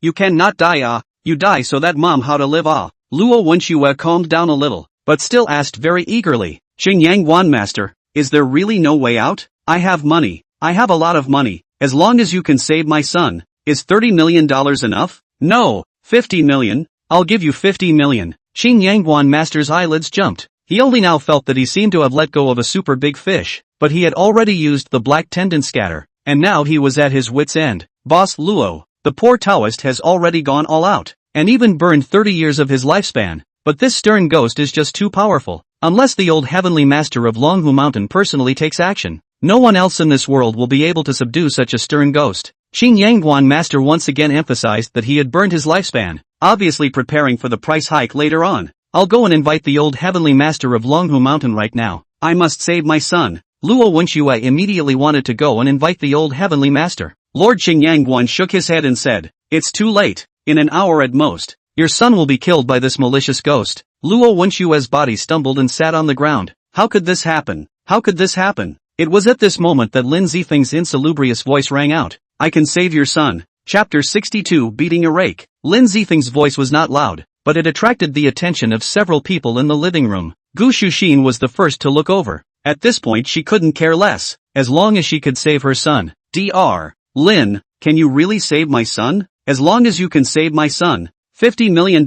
you cannot die you die so that mom how to live Luo Wenxue calmed down a little, but still asked very eagerly, Qing Yangguan Master, is there really no way out? I have money, I have a lot of money, as long as you can save my son. Is $30 million enough? No, 50 million, I'll give you 50 million. Qing Yangguan Master's eyelids jumped. He only now felt that he seemed to have let go of a super big fish, but he had already used the black tendon scatter, and now he was at his wit's end. Boss Luo, the poor Taoist has already gone all out, and even burned 30 years of his lifespan, but this stern ghost is just too powerful. Unless the old heavenly master of Longhu Mountain personally takes action, no one else in this world will be able to subdue such a stern ghost. Qing Yangguan Master once again emphasized that he had burned his lifespan, obviously preparing for the price hike later on. I'll go and invite the old heavenly master of Longhu Mountain right now. I must save my son. Luo Wenxue immediately wanted to go and invite the old heavenly master. Lord Qing Yangguan shook his head and said, it's too late. In an hour at most, your son will be killed by this malicious ghost. Luo Wenxue's body stumbled and sat on the ground. How could this happen? How could this happen? It was at this moment that Lin Zifeng's insalubrious voice rang out. I can save your son. Chapter 62 Beating a Rake. Lin Zifeng's voice was not loud, but it attracted the attention of several people in the living room. Gu Shushin was the first to look over. At this point she couldn't care less, as long as she could save her son. Dr. Lin, can you really save my son? As long as you can save my son. $50 million.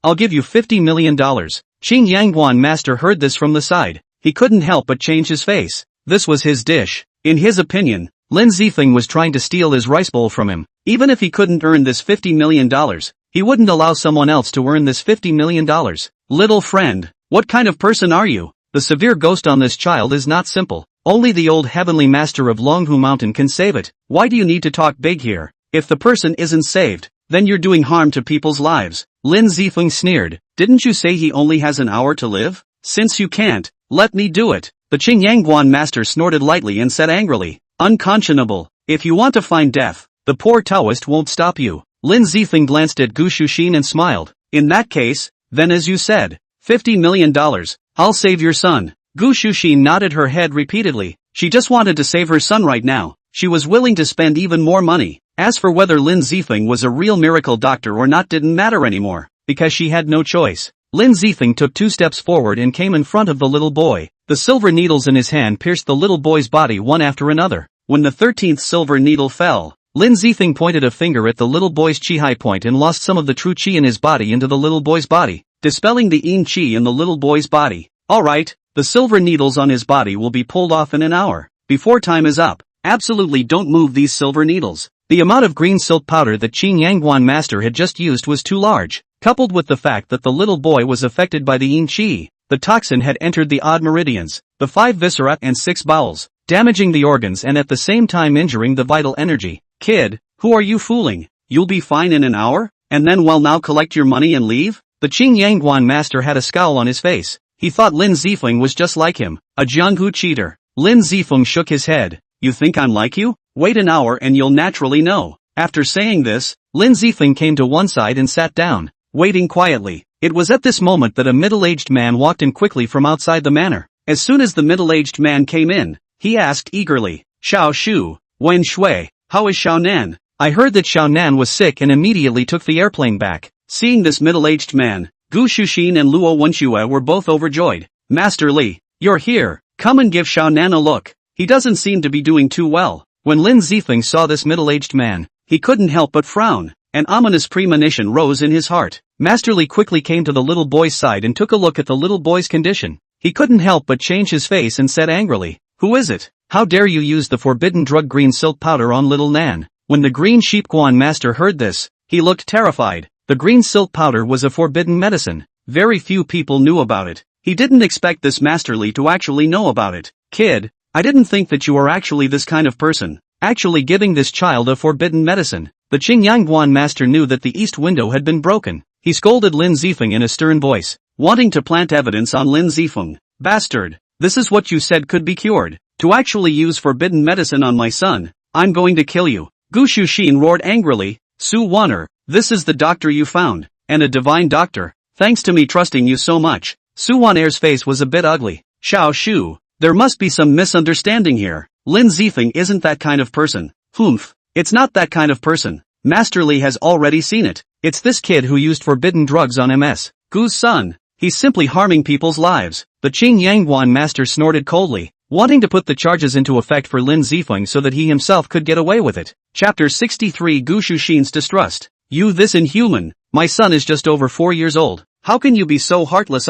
I'll give you $50 million. Qing Yangguan Master heard this from the side. He couldn't help but change his face. This was his dish. In his opinion, Lin Zifeng was trying to steal his rice bowl from him. Even if he couldn't earn this $50 million, he wouldn't allow someone else to earn this $50 million. Little friend, what kind of person are you? The severe ghost on this child is not simple. Only the old heavenly master of Longhu Mountain can save it. Why do you need to talk big here? If the person isn't saved, then you're doing harm to people's lives. Lin Zifeng sneered. Didn't you say he only has an hour to live? Since you can't, let me do it. The Qing Yangguan master snorted lightly and said angrily. Unconscionable. If you want to find death, the poor Taoist won't stop you. Lin Zifeng glanced at Gu Shuxin and smiled. In that case, then as you said, $50 million, I'll save your son. Gu Shuxin nodded her head repeatedly. She just wanted to save her son right now. She was willing to spend even more money. As for whether Lin Zifeng was a real miracle doctor or not didn't matter anymore, because she had no choice. Lin Zifeng took 2 steps forward and came in front of the little boy. The silver needles in his hand pierced the little boy's body one after another. When the 13th silver needle fell, Lin Zifeng pointed a finger at the little boy's chi high point and lost some of the true chi in his body into the little boy's body, dispelling the yin chi in the little boy's body. Alright, the silver needles on his body will be pulled off in an hour. Before time is up, absolutely don't move these silver needles. The amount of green silk powder that Qing Yangguan master had just used was too large, coupled with the fact that the little boy was affected by the yin chi. The toxin had entered the odd meridians, the 5 viscera and 6 bowels, damaging the organs and at the same time injuring the vital energy. Kid, who are you fooling? You'll be fine in an hour? And then well now collect your money and leave? The Qing Yangguan master had a scowl on his face. He thought Lin Zifeng was just like him, a Jianghu cheater. Lin Zifeng shook his head. You think I'm like you? Wait an hour and you'll naturally know. After saying this, Lin Zifeng came to one side and sat down, waiting quietly. It was at this moment that a middle-aged man walked in quickly from outside the manor. As soon as the middle-aged man came in, he asked eagerly, Xiao Shu, Wen Shui, how is Xiao Nan? I heard that Xiao Nan was sick and immediately took the airplane back. Seeing this middle-aged man, Gu Shuxin and Luo Wenxue were both overjoyed. Master Li, you're here, come and give Xiao Nan a look. He doesn't seem to be doing too well. When Lin Zifeng saw this middle-aged man, he couldn't help but frown. An ominous premonition rose in his heart. Master Li quickly came to the little boy's side and took a look at the little boy's condition. He couldn't help but change his face and said angrily, Who is it? How dare you use the forbidden drug green silk powder on little Nan? When the green sheepguan master heard this, he looked terrified. The green silk powder was a forbidden medicine. Very few people knew about it. He didn't expect this Master Li to actually know about it. Kid, I didn't think that you were actually this kind of person, actually giving this child a forbidden medicine. The Qing Yangguan master knew that the east window had been broken. He scolded Lin Zifeng in a stern voice, wanting to plant evidence on Lin Zifeng. Bastard, this is what you said could be cured. To actually use forbidden medicine on my son, I'm going to kill you. Gu Shuxin roared angrily, Su Waner, this is the doctor you found, and a divine doctor, thanks to me trusting you so much. Su Waner's face was a bit ugly. Xiao Shu, there must be some misunderstanding here. Lin Zifeng isn't that kind of person. Humph, it's not that kind of person. Master Li has already seen it. It's this kid who used forbidden drugs on MS. Gu's son. He's simply harming people's lives. The Qing Yangguan master snorted coldly, wanting to put the charges into effect for Lin Zifeng so that he himself could get away with it. Chapter 63 Gu Shuxin's Distrust. You this inhuman, my son is just over 4 years old. How can you be so heartless?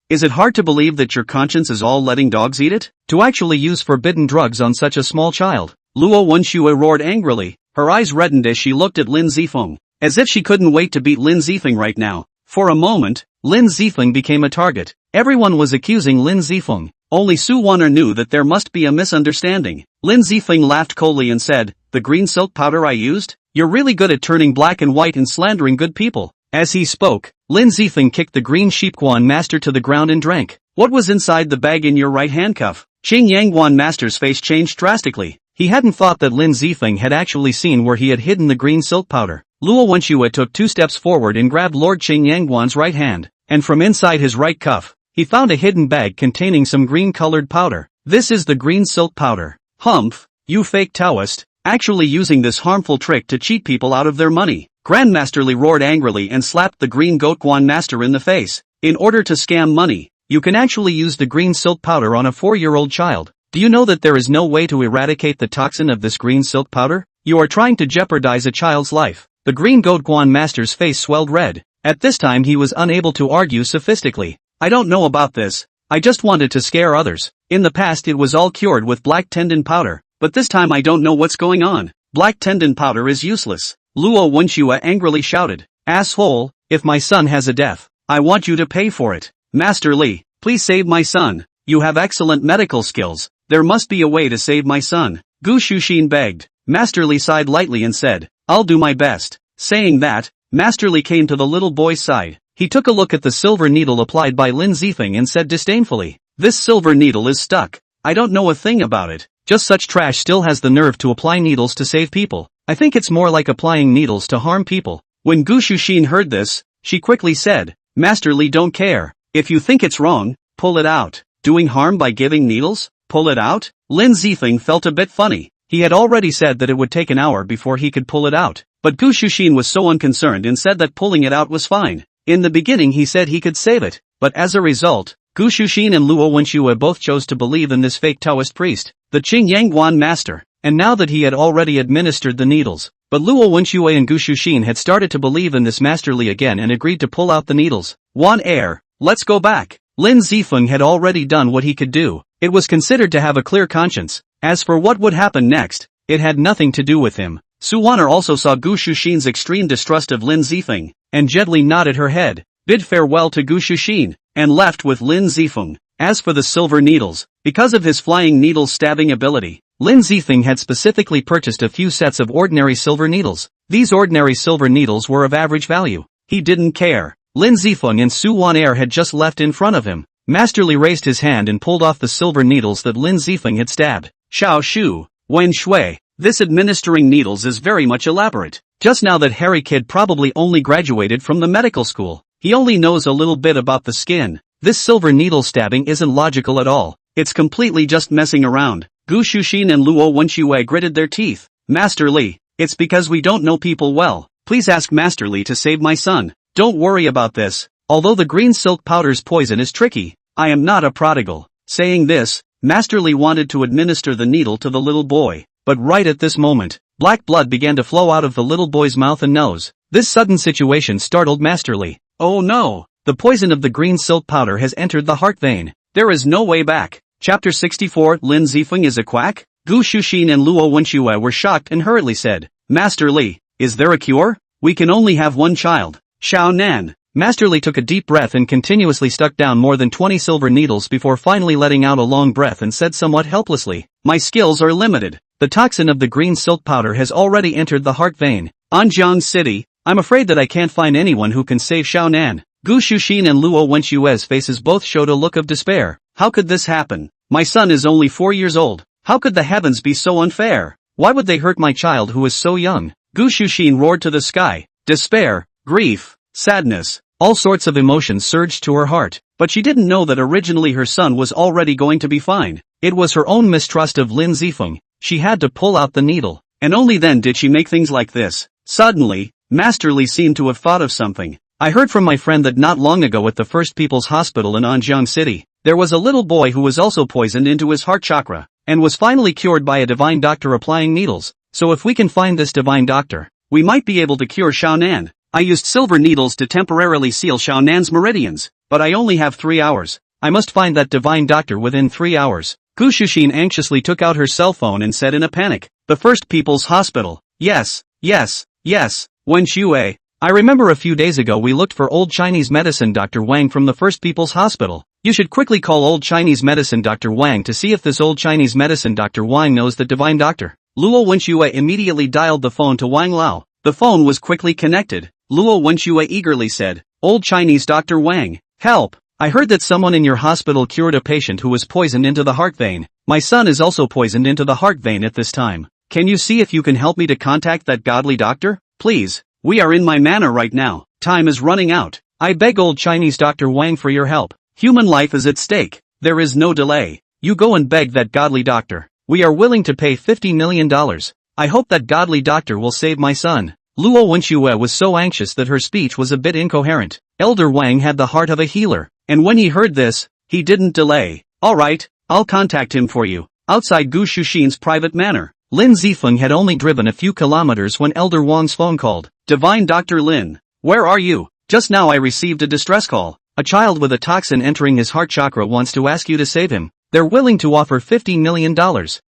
Is it hard to believe that your conscience is all letting dogs eat it? To actually use forbidden drugs on such a small child. Luo Wenxue roared angrily, her eyes reddened as she looked at Lin Zifeng, as if she couldn't wait to beat Lin Zifeng right now. For a moment, Lin Zifeng became a target. Everyone was accusing Lin Zifeng. Only Su Waner knew that there must be a misunderstanding. Lin Zifeng laughed coldly and said, the green silk powder I used? You're really good at turning black and white and slandering good people. As he spoke, Lin Zifeng kicked the green sheepguan master to the ground and drank. What was inside the bag in your right handcuff? Qing Yangguan master's face changed drastically. He hadn't thought that Lin Zifeng had actually seen where he had hidden the green silk powder. Luo Wenxue took 2 steps forward and grabbed Lord Qing Yangguan's right hand, and from inside his right cuff, he found a hidden bag containing some green-colored powder. This is the green silk powder. Humph, you fake Taoist, actually using this harmful trick to cheat people out of their money. Grandmaster Li roared angrily and slapped the green goat guan master in the face. In order to scam money, you can actually use the green silk powder on a 4-year-old child. Do you know that there is no way to eradicate the toxin of this green silk powder? You are trying to jeopardize a child's life. The green goat guan master's face swelled red. At this time he was unable to argue sophistically. I don't know about this. I just wanted to scare others. In the past it was all cured with black tendon powder, but this time I don't know what's going on. Black tendon powder is useless. Luo Wenxue angrily shouted. Asshole, if my son has a death, I want you to pay for it. Master Li, please save my son. You have excellent medical skills. There must be a way to save my son. Gu Shuxin begged. Master Li sighed lightly and said, I'll do my best. Saying that, Master Li came to the little boy's side. He took a look at the silver needle applied by Lin Zifeng and said disdainfully, "This silver needle is stuck. I don't know a thing about it. Just such trash still has the nerve to apply needles to save people. I think it's more like applying needles to harm people." When Gu Shuxin heard this, she quickly said, "Master Li, don't care. If you think it's wrong, pull it out. Doing harm by giving needles? Pull it out?" Lin Zifeng felt a bit funny. He had already said that it would take an hour before he could pull it out, but Gu Shuxin was so unconcerned and said that pulling it out was fine. In the beginning he said he could save it, but as a result, Gu Shuxin and Luo Wenxue both chose to believe in this fake Taoist priest, the Qing Yangguan master, and now that he had already administered the needles, but Luo Wenxue and Gu Shuxin had started to believe in this Master Li again and agreed to pull out the needles. "Wan Air, let's go back." Lin Zifeng had already done what he could do. It was considered to have a clear conscience. As for what would happen next, it had nothing to do with him. Su Waner also saw Gu Shuxin's extreme distrust of Lin Zifeng, and gently nodded her head, bid farewell to Gu Shuxin, and left with Lin Zifeng. As for the silver needles, because of his flying needle stabbing ability, Lin Zifeng had specifically purchased a few sets of ordinary silver needles. These ordinary silver needles were of average value. He didn't care. Lin Zifeng and Su Waner had just left in front of him. Master Li raised his hand and pulled off the silver needles that Lin Zifeng had stabbed. "Xiao Shu, Wen Shui, this administering needles is very much elaborate. Just now that Harry kid probably only graduated from the medical school. He only knows a little bit about the skin. This silver needle stabbing isn't logical at all. It's completely just messing around." Gu Shuxin and Luo Wenxue gritted their teeth. "Master Li, it's because we don't know people well. Please ask Master Li to save my son. Don't worry about this. Although the green silk powder's poison is tricky, I am not a prodigal." Saying this, Master Li wanted to administer the needle to the little boy, but right at this moment, black blood began to flow out of the little boy's mouth and nose. This sudden situation startled Master Li. "Oh no! The poison of the green silk powder has entered the heart vein. There is no way back." Chapter 64 Lin Zifeng is a quack? Gu Shuxin and Luo Wenxue were shocked and hurriedly said, "Master Li, is there a cure? We can only have one child." Xiao Nan. Master Li took a deep breath and continuously stuck down more than 20 silver needles before finally letting out a long breath and said somewhat helplessly, "My skills are limited. The toxin of the green silk powder has already entered the heart vein. Anjiang City, I'm afraid that I can't find anyone who can save Xiao Nan." Gu Shuxin and Luo Wenxue's faces both showed a look of despair. How could this happen? My son is only 4 years old. How could the heavens be so unfair? Why would they hurt my child who is so young? Gu Shuxin roared to the sky. Despair, grief, sadness, all sorts of emotions surged to her heart, but she didn't know that originally her son was already going to be fine. It was her own mistrust of Lin Zifeng. She had to pull out the needle, and only then did she make things like this. Suddenly, Master Li seemed to have thought of something. "I heard from my friend that not long ago at the First People's Hospital in Anjiang City, there was a little boy who was also poisoned into his heart chakra, and was finally cured by a divine doctor applying needles. So if we can find this divine doctor, we might be able to cure Xiao Nan. I used silver needles to temporarily seal Xiao Nan's meridians, but I only have 3 hours. I must find that divine doctor within 3 hours." Gu Shuxin anxiously took out her cell phone and said in a panic, "The First People's Hospital. Yes. Wen Shui. I remember a few days ago we looked for old Chinese medicine Dr. Wang from the First People's Hospital. You should quickly call old Chinese medicine Dr. Wang to see if this old Chinese medicine Dr. Wang knows the divine doctor." Luo Wenxue immediately dialed the phone to Wang Lao. The phone was quickly connected. Luo Wenxue eagerly said, "Old Chinese Dr. Wang, help! I heard that someone in your hospital cured a patient who was poisoned into the heart vein. My son is also poisoned into the heart vein at this time. Can you see if you can help me to contact that godly doctor? Please. We are in my manor right now. Time is running out. I beg old Chinese Dr. Wang for your help. Human life is at stake. There is no delay. You go and beg that godly doctor. We are willing to pay $50 million. I hope that godly doctor will save my son." Luo Wenxue was so anxious that her speech was a bit incoherent. Elder Wang had the heart of a healer, and when he heard this, he didn't delay. "All right, I'll contact him for you." Outside Gu Shuxin's private manor, Lin Zifeng had only driven a few kilometers when Elder Wang's phone called. "Divine Dr. Lin, where are you? Just now I received a distress call. A child with a toxin entering his heart chakra wants to ask you to save him. They're willing to offer $50 million.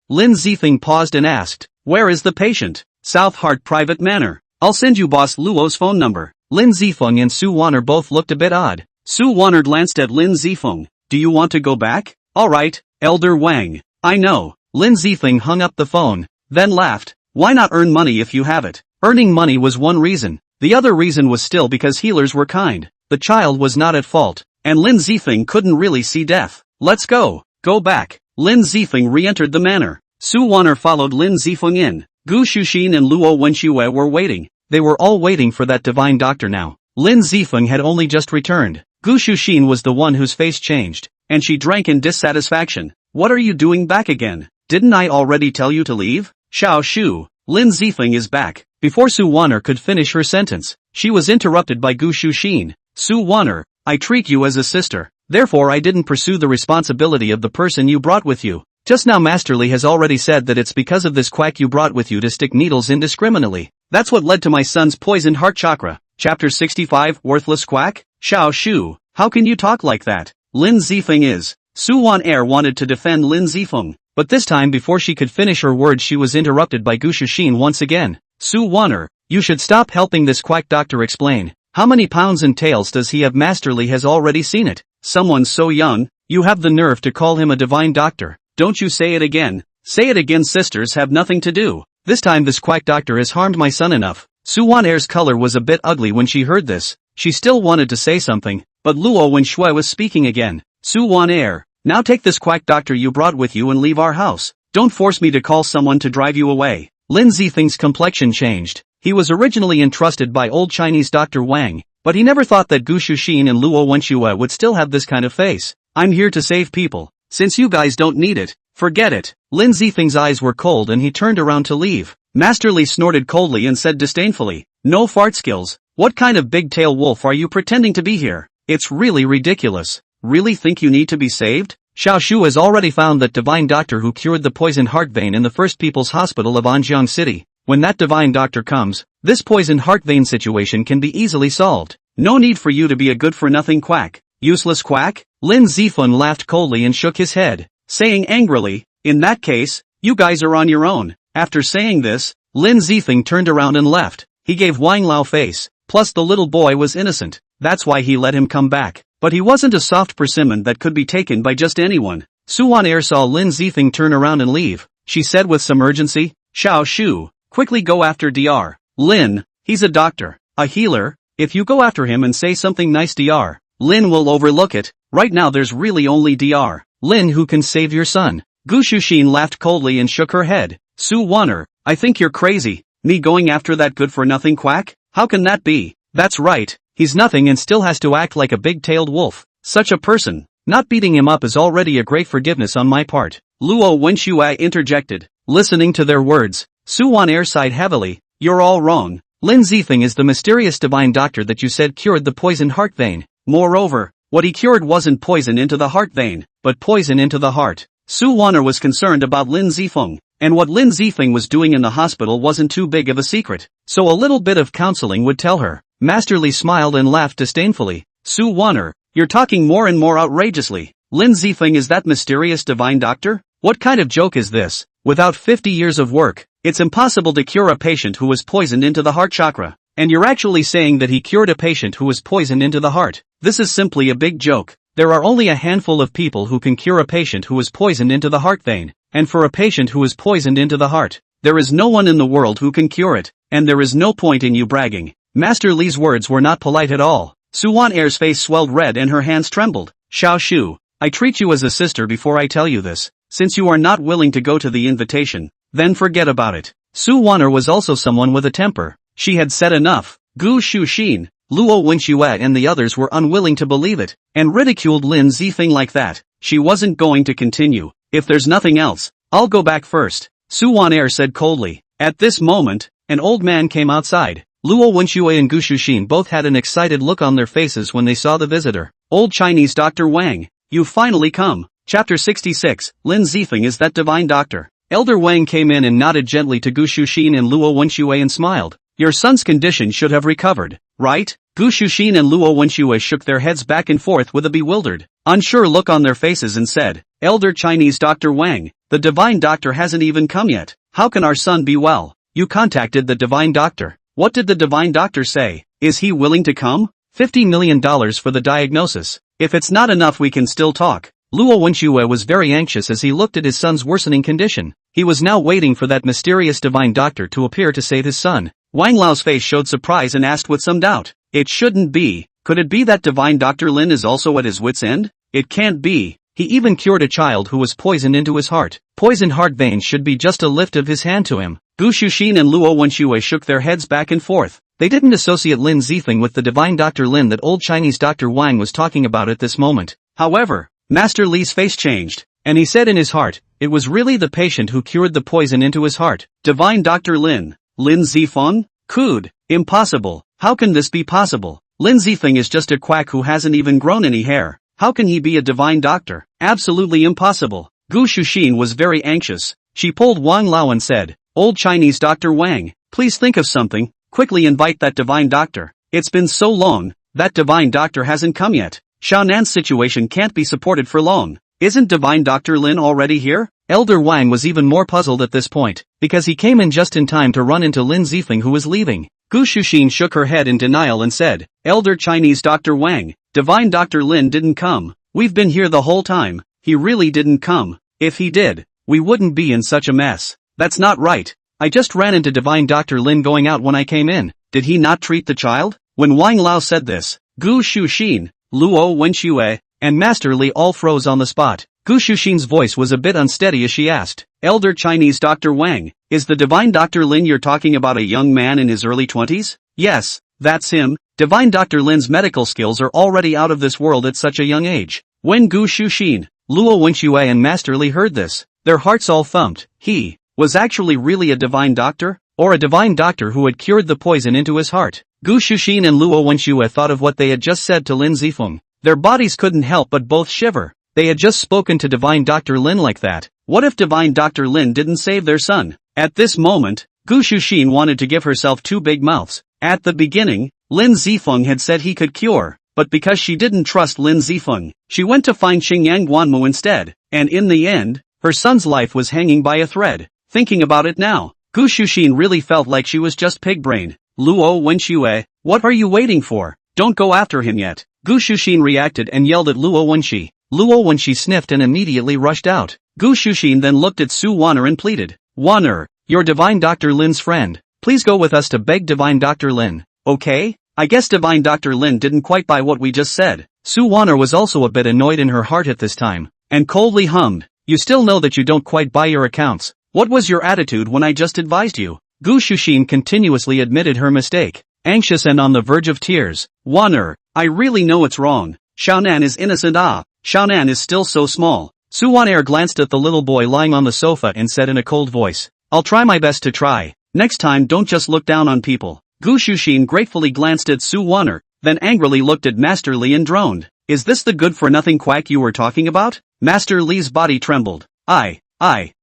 Lin Zifeng paused and asked, "Where is the patient?" "South Heart Private Manor. I'll send you Boss Luo's phone number." Lin Zifeng and Su Waner both looked a bit odd. Su Waner glanced at Lin Zifeng. "Do you want to go back?" "All right, Elder Wang. I know." Lin Zifeng hung up the phone, then laughed. "Why not earn money if you have it?" Earning money was one reason. The other reason was still because healers were kind. The child was not at fault, and Lin Zifeng couldn't really see death. Let's go. Go back. Lin Zifeng re-entered the manor. Su Wan'er followed Lin Zifeng in. Gu Shuxin and Luo Wenxue were waiting. They were all waiting for that divine doctor now. Lin Zifeng had only just returned. Gu Shuxin was the one whose face changed, and she drank in dissatisfaction. What are you doing back again? Didn't I already tell you to leave? Xiao Shu. Lin Zifeng is back. Before Su Wan'er could finish her sentence, she was interrupted by Gu Shuxin. Su Wan'er, I treat you as a sister. Therefore I didn't pursue the responsibility of the person you brought with you. Just now Master Li has already said that it's because of this quack you brought with you to stick needles indiscriminately. That's what led to my son's poisoned heart chakra. Chapter 65 Worthless Quack? Xiao Shu, how can you talk like that? Lin Zifeng is. Su Wan'er wanted to defend Lin Zifeng, but this time before she could finish her words she was interrupted by Gu Shuxin once again. Su Wan'er, you should stop helping this quack doctor explain. How many pounds and tails does he have? Master Li has already seen it. Someone so young, you have the nerve to call him a divine doctor. Don't you say it again. Say it again. Sisters have nothing to do. This time this quack doctor has harmed my son enough. Su Wan'er's color was a bit ugly when she heard this. She still wanted to say something, but Luo Wenxue was speaking again. Su Wan'er, now take this quack doctor you brought with you and leave our house. Don't force me to call someone to drive you away. Lin Zifeng's complexion changed. He was originally entrusted by old Chinese Dr. Wang, but he never thought that Gu Shuxin and Luo Wenxue would still have this kind of face. I'm here to save people. Since you guys don't need it, forget it. Lin Zifeng's eyes were cold and he turned around to leave. Master Li snorted coldly and said disdainfully, no fart skills. What kind of big-tail wolf are you pretending to be here? It's really ridiculous. Really think you need to be saved? Xiao Shu has already found that divine doctor who cured the poisoned heart vein in the First People's Hospital of Anjiang City. When that divine doctor comes, this poisoned heart vein situation can be easily solved. No need for you to be a good-for-nothing quack. Useless quack? Lin Zifeng laughed coldly and shook his head, saying angrily, in that case, you guys are on your own. After saying this, Lin Zifeng turned around and left. He gave Wang Lao face, plus the little boy was innocent. That's why he let him come back. But he wasn't a soft persimmon that could be taken by just anyone. Su Wan'er saw Lin Zifeng turn around and leave. She said with some urgency, Xiao Shu, quickly go after Dr. Lin. He's a doctor, a healer. If you go after him and say something nice, Dr. Lin will overlook it. Right now there's really only Dr. Lin who can save your son. Gu Shuxin laughed coldly and shook her head. Su Wan'er, I think you're crazy. Me going after that good-for-nothing quack? How can that be? That's right. He's nothing and still has to act like a big-tailed wolf. Such a person. Not beating him up is already a great forgiveness on my part. Luo Wenxue interjected. Listening to their words, Su Wan'er sighed heavily. You're all wrong. Lin Zifeng is the mysterious divine doctor that you said cured the poisoned heart vein. Moreover, what he cured wasn't poison into the heart vein, but poison into the heart. Su Wan'er was concerned about Lin Zifeng, and what Lin Zifeng was doing in the hospital wasn't too big of a secret, so a little bit of counseling would tell her. Master Li smiled and laughed disdainfully. Su Wan'er, you're talking more and more outrageously. Lin Zifeng is that mysterious divine doctor? What kind of joke is this? Without 50 years of work, it's impossible to cure a patient who was poisoned into the heart chakra. And you're actually saying that he cured a patient who was poisoned into the heart. This is simply a big joke. There are only a handful of people who can cure a patient who is poisoned into the heart vein. And for a patient who is poisoned into the heart, there is no one in the world who can cure it. And there is no point in you bragging. Master Li's words were not polite at all. Su Wan'er's face swelled red and her hands trembled. Xiao Shu, I treat you as a sister before I tell you this. Since you are not willing to go to the invitation, then forget about it. Su Wan'er was also someone with a temper. She had said enough. Gu Shuxin, Luo Wenxue and the others were unwilling to believe it, and ridiculed Lin Zifeng like that. She wasn't going to continue. If there's nothing else, I'll go back first. Su Wan'er said coldly. At this moment, an old man came outside. Luo Wenxue and Gu Shuxin both had an excited look on their faces when they saw the visitor. Old Chinese Dr. Wang, you've finally come. Chapter 66, Lin Zifeng is that divine doctor. Elder Wang came in and nodded gently to Gu Shuxin and Luo Wenxue and smiled. Your son's condition should have recovered, right? Gu Shuxin and Luo Wenxue shook their heads back and forth with a bewildered, unsure look on their faces and said, Elder Chinese Dr. Wang, the divine doctor hasn't even come yet. How can our son be well? You contacted the divine doctor. What did the divine doctor say? Is he willing to come? $50 million for the diagnosis. If it's not enough we can still talk. Luo Wenxue was very anxious as he looked at his son's worsening condition. He was now waiting for that mysterious divine doctor to appear to save his son. Wang Lao's face showed surprise and asked with some doubt. It shouldn't be. Could it be that divine Dr. Lin is also at his wit's end? It can't be. He even cured a child who was poisoned into his heart. Poisoned heart veins should be just a lift of his hand to him. Gu Shuxin and Luo Wenxue shook their heads back and forth. They didn't associate Lin Zifeng with the divine Dr. Lin that old Chinese Dr. Wang was talking about at this moment. However, Master Li's face changed, and he said in his heart, it was really the patient who cured the poison into his heart. Divine Dr. Lin. Lin Zifeng? Could. Impossible. How can this be possible? Lin Zifeng is just a quack who hasn't even grown any hair. How can he be a divine doctor? Absolutely impossible. Gu Shuxin was very anxious. She pulled Wang Lao and said, Old Chinese Dr. Wang, please think of something, quickly invite that divine doctor. It's been so long, that divine doctor hasn't come yet. Xiaonan's situation can't be supported for long. Isn't divine Dr. Lin already here? Elder Wang was even more puzzled at this point, because he came in just in time to run into Lin Zifeng who was leaving. Gu Shuxin shook her head in denial and said, Elder Chinese Dr. Wang, divine Dr. Lin didn't come. We've been here the whole time. He really didn't come. If he did, we wouldn't be in such a mess. That's not right. I just ran into divine Dr. Lin going out when I came in. Did he not treat the child? When Wang Lao said this, Gu Shuxin, Luo Wenxue, and Master Li all froze on the spot. Gu Shuxin's voice was a bit unsteady as she asked, Elder Chinese Dr. Wang, is the divine Dr. Lin you're talking about a young man in his early 20s? Yes, that's him. Divine Dr. Lin's medical skills are already out of this world at such a young age. When Gu Shuxin, Luo Wenxue and Master Li heard this, their hearts all thumped. He was actually really a divine doctor? Or a divine doctor who had cured the poison into his heart? Gu Shuxin and Luo Wenxue thought of what they had just said to Lin Zifeng. Their bodies couldn't help but both shiver. They had just spoken to divine Dr. Lin like that. What if divine Dr. Lin didn't save their son? At this moment, Gu Shuxin wanted to give herself two big mouths. At the beginning, Lin Zifeng had said he could cure, but because she didn't trust Lin Zifeng, she went to find Qingyang Guanmu instead, and in the end, her son's life was hanging by a thread. Thinking about it now, Gu Shuxin really felt like she was just pig-brain. Luo Wenxue, what are you waiting for? Don't go after him yet. Gu Shuxin reacted and yelled at Luo Wenxi. Luo Wenxi sniffed and immediately rushed out. Gu Shuxin then looked at Su Wan'er and pleaded, Wan'er, you're divine Dr. Lin's friend. Please go with us to beg divine Dr. Lin. Okay? I guess divine Dr. Lin didn't quite buy what we just said. Su Wan'er was also a bit annoyed in her heart at this time, and coldly hummed, you still know that you don't quite buy your accounts. What was your attitude when I just advised you? Gu Shuxin continuously admitted her mistake, anxious and on the verge of tears. Wan'er, I really know it's wrong. Xiaonan is innocent. Xiaonan is still so small. Su Wan'er glanced at the little boy lying on the sofa and said in a cold voice, I'll try my best to try. Next time don't just look down on people. Gu Shuxin gratefully glanced at Su Wan'er, then angrily looked at Master Li and droned. Is this the good-for-nothing quack you were talking about? Master Li's body trembled.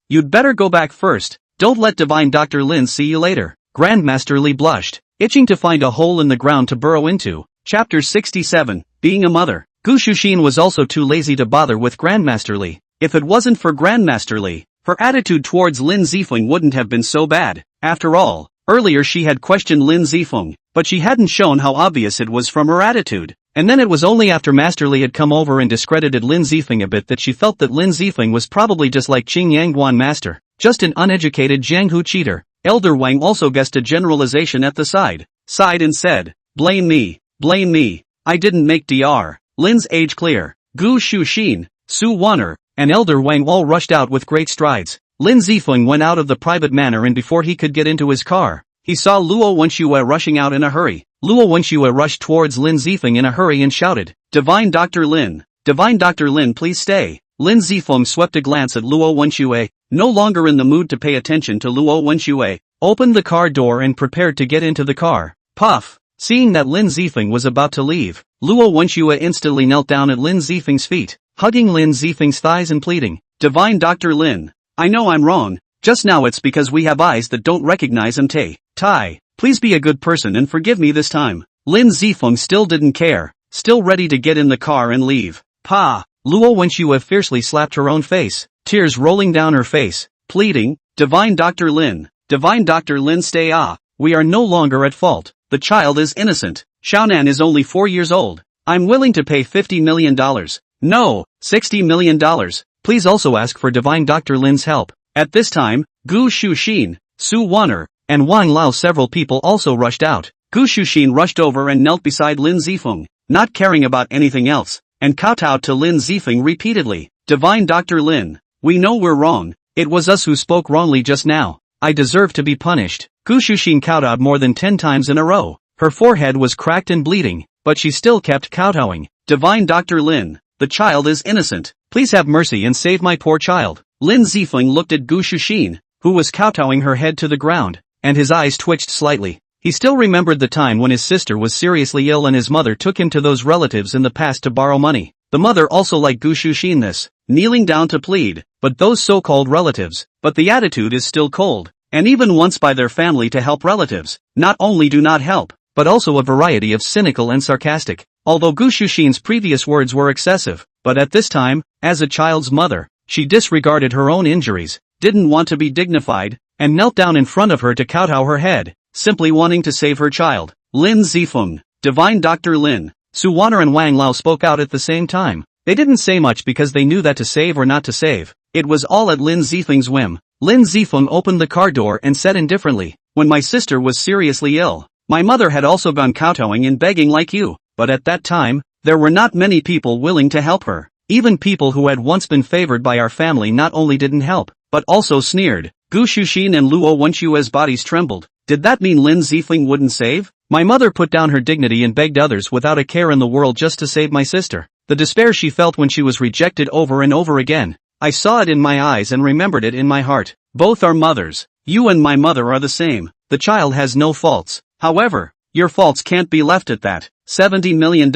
You'd better go back first. Don't let divine Dr. Lin see you later. Grandmaster Li blushed, itching to find a hole in the ground to burrow into. Chapter 67, Being a Mother. Gu Shuxin was also too lazy to bother with Grandmaster Li. If it wasn't for Grandmaster Li, her attitude towards Lin Zifeng wouldn't have been so bad. After all, earlier she had questioned Lin Zifeng, but she hadn't shown how obvious it was from her attitude. And then it was only after Master Li had come over and discredited Lin Zifeng a bit that she felt that Lin Zifeng was probably just like Qing Yangguan Master, just an uneducated Jianghu cheater. Elder Wang also guessed a generalization at the sighed and said, blame me. I didn't make Dr. Lin's age clear. Gu Shuxin, Su Wan'er, and Elder Wang all rushed out with great strides. Lin Zifeng went out of the private manor and before he could get into his car, he saw Luo Wenxue rushing out in a hurry. Luo Wenxue rushed towards Lin Zifeng in a hurry and shouted, Divine Dr. Lin, please stay. Lin Zifeng swept a glance at Luo Wenxue, no longer in the mood to pay attention to Luo Wenxue, opened the car door and prepared to get into the car. Puff! Seeing that Lin Zifeng was about to leave, Luo Wenxue instantly knelt down at Lin Zifeng's feet, hugging Lin Zifeng's thighs and pleading, Divine Dr. Lin, I know I'm wrong, just now it's because we have eyes that don't recognize Tai. Please be a good person and forgive me this time. Lin Zifeng still didn't care, still ready to get in the car and leave. Pa! Luo Wenxue fiercely slapped her own face, tears rolling down her face, pleading, Divine Dr. Lin, stay. We are no longer at fault. The child is innocent. Xiaonan is only 4 years old. I'm willing to pay $50 million. No, $60 million. Please also ask for divine Dr. Lin's help. At this time, Gu Shuxin, Su Wan'er, and Wang Lao. Several people also rushed out. Gu Shuxin rushed over and knelt beside Lin Zifeng, not caring about anything else, and kowtowed to Lin Zifeng repeatedly. Divine Dr. Lin, we know we're wrong. It was us who spoke wrongly just now. I deserve to be punished. Gu Shuxin kowtowed more than 10 times in a row. Her forehead was cracked and bleeding, but she still kept kowtowing. Divine Dr. Lin, the child is innocent. Please have mercy and save my poor child. Lin Zifeng looked at Gu Shuxin, who was kowtowing her head to the ground, and his eyes twitched slightly. He still remembered the time when his sister was seriously ill and his mother took him to those relatives in the past to borrow money. The mother also liked Gu Shuxin this, kneeling down to plead, but those so-called relatives, but the attitude is still cold, and even once by their family to help relatives, not only do not help, but also a variety of cynical and sarcastic. Although Gu Shuxin's previous words were excessive, but at this time, as a child's mother, she disregarded her own injuries, didn't want to be dignified, and knelt down in front of her to kowtow her head, simply wanting to save her child. Lin Zifeng, Divine Dr. Lin, Su Waner and Wang Lao spoke out at the same time. They didn't say much because they knew that to save or not to save, it was all at Lin Zifeng's whim. Lin Zifeng opened the car door and said indifferently, when my sister was seriously ill, my mother had also gone kowtowing and begging like you, but at that time, there were not many people willing to help her. Even people who had once been favored by our family not only didn't help, but also sneered. Gu Shuxin and Luo Wenchue's bodies trembled. Did that mean Lin Zifeng wouldn't save? My mother put down her dignity and begged others without a care in the world just to save my sister. The despair she felt when she was rejected over and over again. I saw it in my eyes and remembered it in my heart. Both are mothers. You and my mother are the same. The child has no faults. However, your faults can't be left at that. $70 million.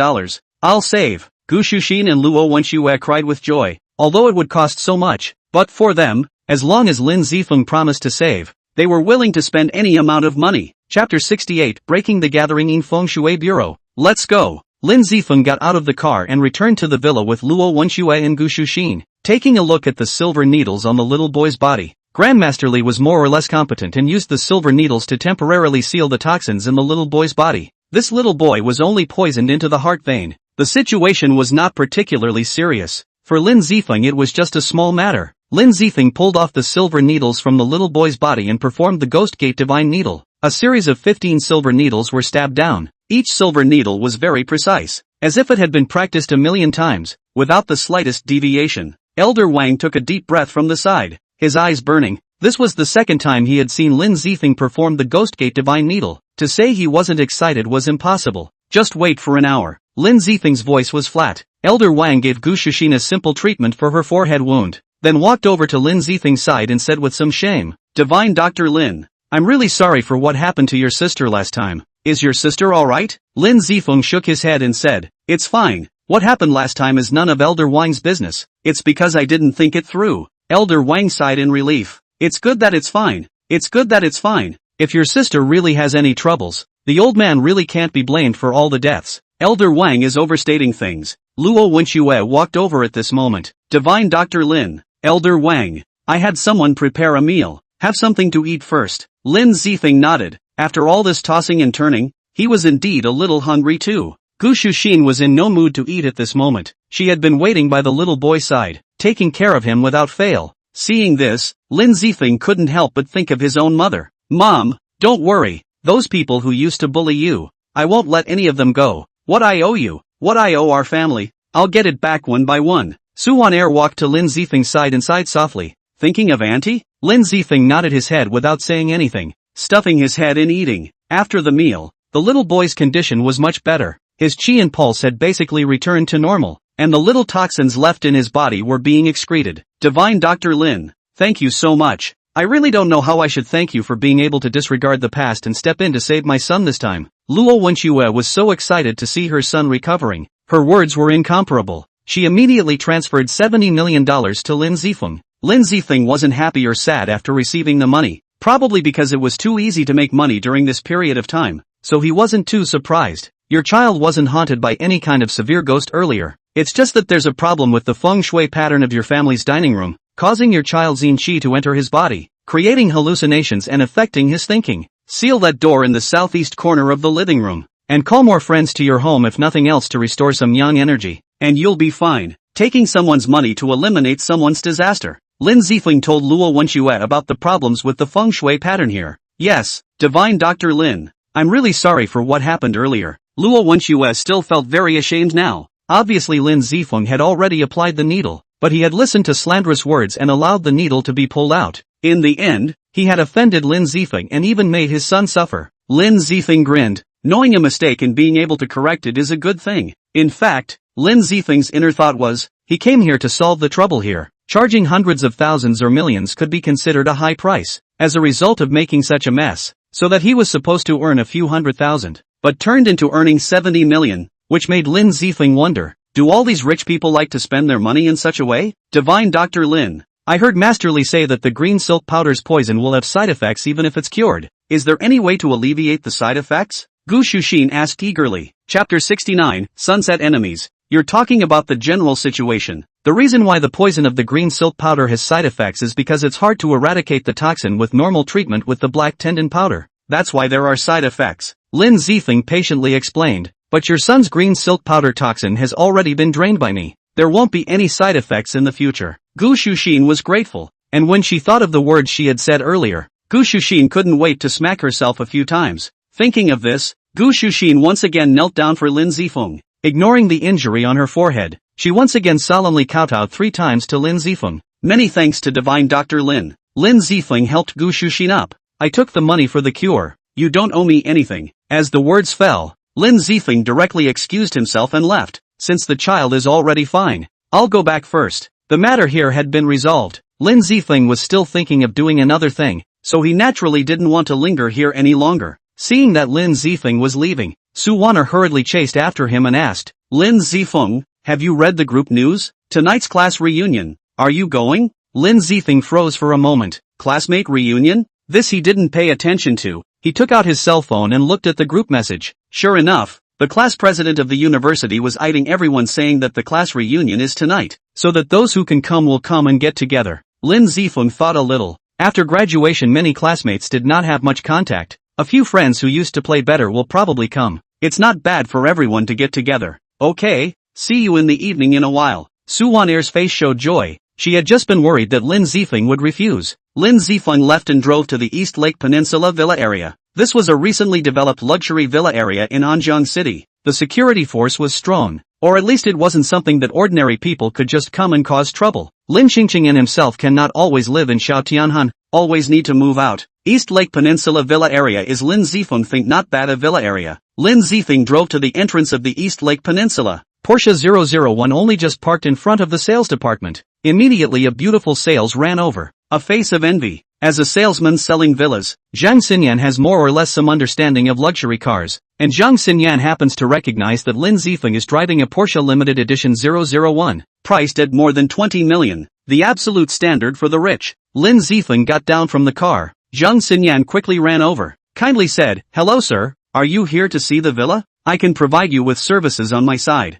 I'll save. Gu Shuxin and Luo Wenxue cried with joy. Although it would cost so much, but for them, as long as Lin Zifeng promised to save, they were willing to spend any amount of money. Chapter 68 Breaking the Gathering in Feng Shui Bureau. Let's go. Lin Zifeng got out of the car and returned to the villa with Luo Wenxue and Gu Shuxin, taking a look at the silver needles on the little boy's body. Grandmaster Li was more or less competent and used the silver needles to temporarily seal the toxins in the little boy's body. This little boy was only poisoned into the heart vein. The situation was not particularly serious. For Lin Zifeng it was just a small matter. Lin Zifeng pulled off the silver needles from the little boy's body and performed the Ghost Gate Divine Needle. A series of 15 silver needles were stabbed down. Each silver needle was very precise, as if it had been practiced a million times, without the slightest deviation. Elder Wang took a deep breath from the side, his eyes burning. This was the second time he had seen Lin Zifeng perform the Ghost Gate Divine Needle. To say he wasn't excited was impossible. Just wait for an hour. Lin Zifeng's voice was flat. Elder Wang gave Gu Shuxin a simple treatment for her forehead wound, then walked over to Lin Zifeng's side and said with some shame, Divine Dr. Lin, I'm really sorry for what happened to your sister last time. Is your sister alright? Lin Zifeng shook his head and said, it's fine. What happened last time is none of Elder Wang's business. It's because I didn't think it through. Elder Wang sighed in relief. It's good that it's fine. It's good that it's fine. If your sister really has any troubles, the old man really can't be blamed for all the deaths. Elder Wang is overstating things. Luo Wenxue walked over at this moment. Divine Dr. Lin, Elder Wang, I had someone prepare a meal. Have something to eat first. Lin Zifeng nodded. After all this tossing and turning, he was indeed a little hungry too. Gu Shuxin was in no mood to eat at this moment. She had been waiting by the little boy's side, taking care of him without fail. Seeing this, Lin Zifeng couldn't help but think of his own mother. Mom, don't worry. Those people who used to bully you, I won't let any of them go. What I owe you, what I owe our family, I'll get it back one by one. Su Waner walked to Lin Zifeng's side and sighed softly. Thinking of Auntie? Lin Zifeng nodded his head without saying anything, stuffing his head in eating. After the meal, the little boy's condition was much better. His chi and pulse had basically returned to normal, and the little toxins left in his body were being excreted. Divine Dr. Lin, thank you so much. I really don't know how I should thank you for being able to disregard the past and step in to save my son this time. Luo Wenxue was so excited to see her son recovering. Her words were incomparable. She immediately transferred $70 million to Lin Zifeng. Lin Zifeng wasn't happy or sad after receiving the money, probably because it was too easy to make money during this period of time, so he wasn't too surprised. Your child wasn't haunted by any kind of severe ghost earlier. It's just that there's a problem with the feng shui pattern of your family's dining room, causing your child's yin qi to enter his body, creating hallucinations and affecting his thinking. Seal that door in the southeast corner of the living room, and call more friends to your home if nothing else to restore some yang energy, and you'll be fine. Taking someone's money to eliminate someone's disaster. Lin Zifeng told Luo Wenxue about the problems with the feng shui pattern here. Yes, Divine Dr. Lin. I'm really sorry for what happened earlier. Luo Wenxue still felt very ashamed now. Obviously Lin Zifeng had already applied the needle, but he had listened to slanderous words and allowed the needle to be pulled out. In the end, he had offended Lin Zifeng and even made his son suffer. Lin Zifeng grinned. Knowing a mistake and being able to correct it is a good thing. In fact, Lin Zifeng's inner thought was, he came here to solve the trouble here. Charging hundreds of thousands or millions could be considered a high price, as a result of making such a mess, so that he was supposed to earn a few 100,000, but turned into earning 70 million, which made Lin Zifeng wonder, do all these rich people like to spend their money in such a way? Divine Dr. Lin. I heard Master Li say that the green silk powder's poison will have side effects even if it's cured. Is there any way to alleviate the side effects? Gu Shuxin asked eagerly. Chapter 69, Sunset Enemies. You're talking about the general situation. The reason why the poison of the green silk powder has side effects is because it's hard to eradicate the toxin with normal treatment with the black tendon powder. That's why there are side effects. Lin Zifeng patiently explained. But your son's green silk powder toxin has already been drained by me. There won't be any side effects in the future. Gu Shuxin was grateful. And when she thought of the words she had said earlier, Gu Shuxin couldn't wait to smack herself a few times. Thinking of this, Gu Shuxin once again knelt down for Lin Zifeng. Ignoring the injury on her forehead, she once again solemnly kowtowed 3 times to Lin Zifeng. Many thanks to Divine Dr. Lin. Lin Zifeng helped Gu Shuxin up. I took the money for the cure. You don't owe me anything. As the words fell, Lin Zifeng directly excused himself and left. Since the child is already fine, I'll go back first. The matter here had been resolved. Lin Zifeng was still thinking of doing another thing, so he naturally didn't want to linger here any longer. Seeing that Lin Zifeng was leaving, Su Wan'er hurriedly chased after him and asked, Lin Zifeng, have you read the group news? Tonight's class reunion. Are you going? Lin Zifeng froze for a moment. Classmate reunion? This he didn't pay attention to. He took out his cell phone and looked at the group message. Sure enough, the class president of the university was eyeing everyone saying that the class reunion is tonight, so that those who can come will come and get together. Lin Zifeng thought a little. After graduation many classmates did not have much contact. A few friends who used to play better will probably come. It's not bad for everyone to get together. Okay, see you in the evening in a while. Su Wan'er's face showed joy. She had just been worried that Lin Zifeng would refuse. Lin Zifeng left and drove to the East Lake Peninsula Villa area. This was a recently developed luxury villa area in Anjiang City. The security force was strong, or at least it wasn't something that ordinary people could just come and cause trouble. Lin Qingqing himself cannot always live in Xiaotianhan, always need to move out. East Lake Peninsula Villa area is Lin Zifeng think not bad a villa area. Lin Zifeng drove to the entrance of the East Lake Peninsula. Porsche 001 only just parked in front of the sales department. Immediately a beautiful sales ran over. A face of envy. As a salesman selling villas, Zhang Xinyan has more or less some understanding of luxury cars, and Zhang Xinyan happens to recognize that Lin Zifeng is driving a Porsche limited edition 001, priced at more than 20 million, the absolute standard for the rich. Lin Zifeng got down from the car. Zhang Xinyan quickly ran over, kindly said, "Hello sir, are you here to see the villa? I can provide you with services on my side."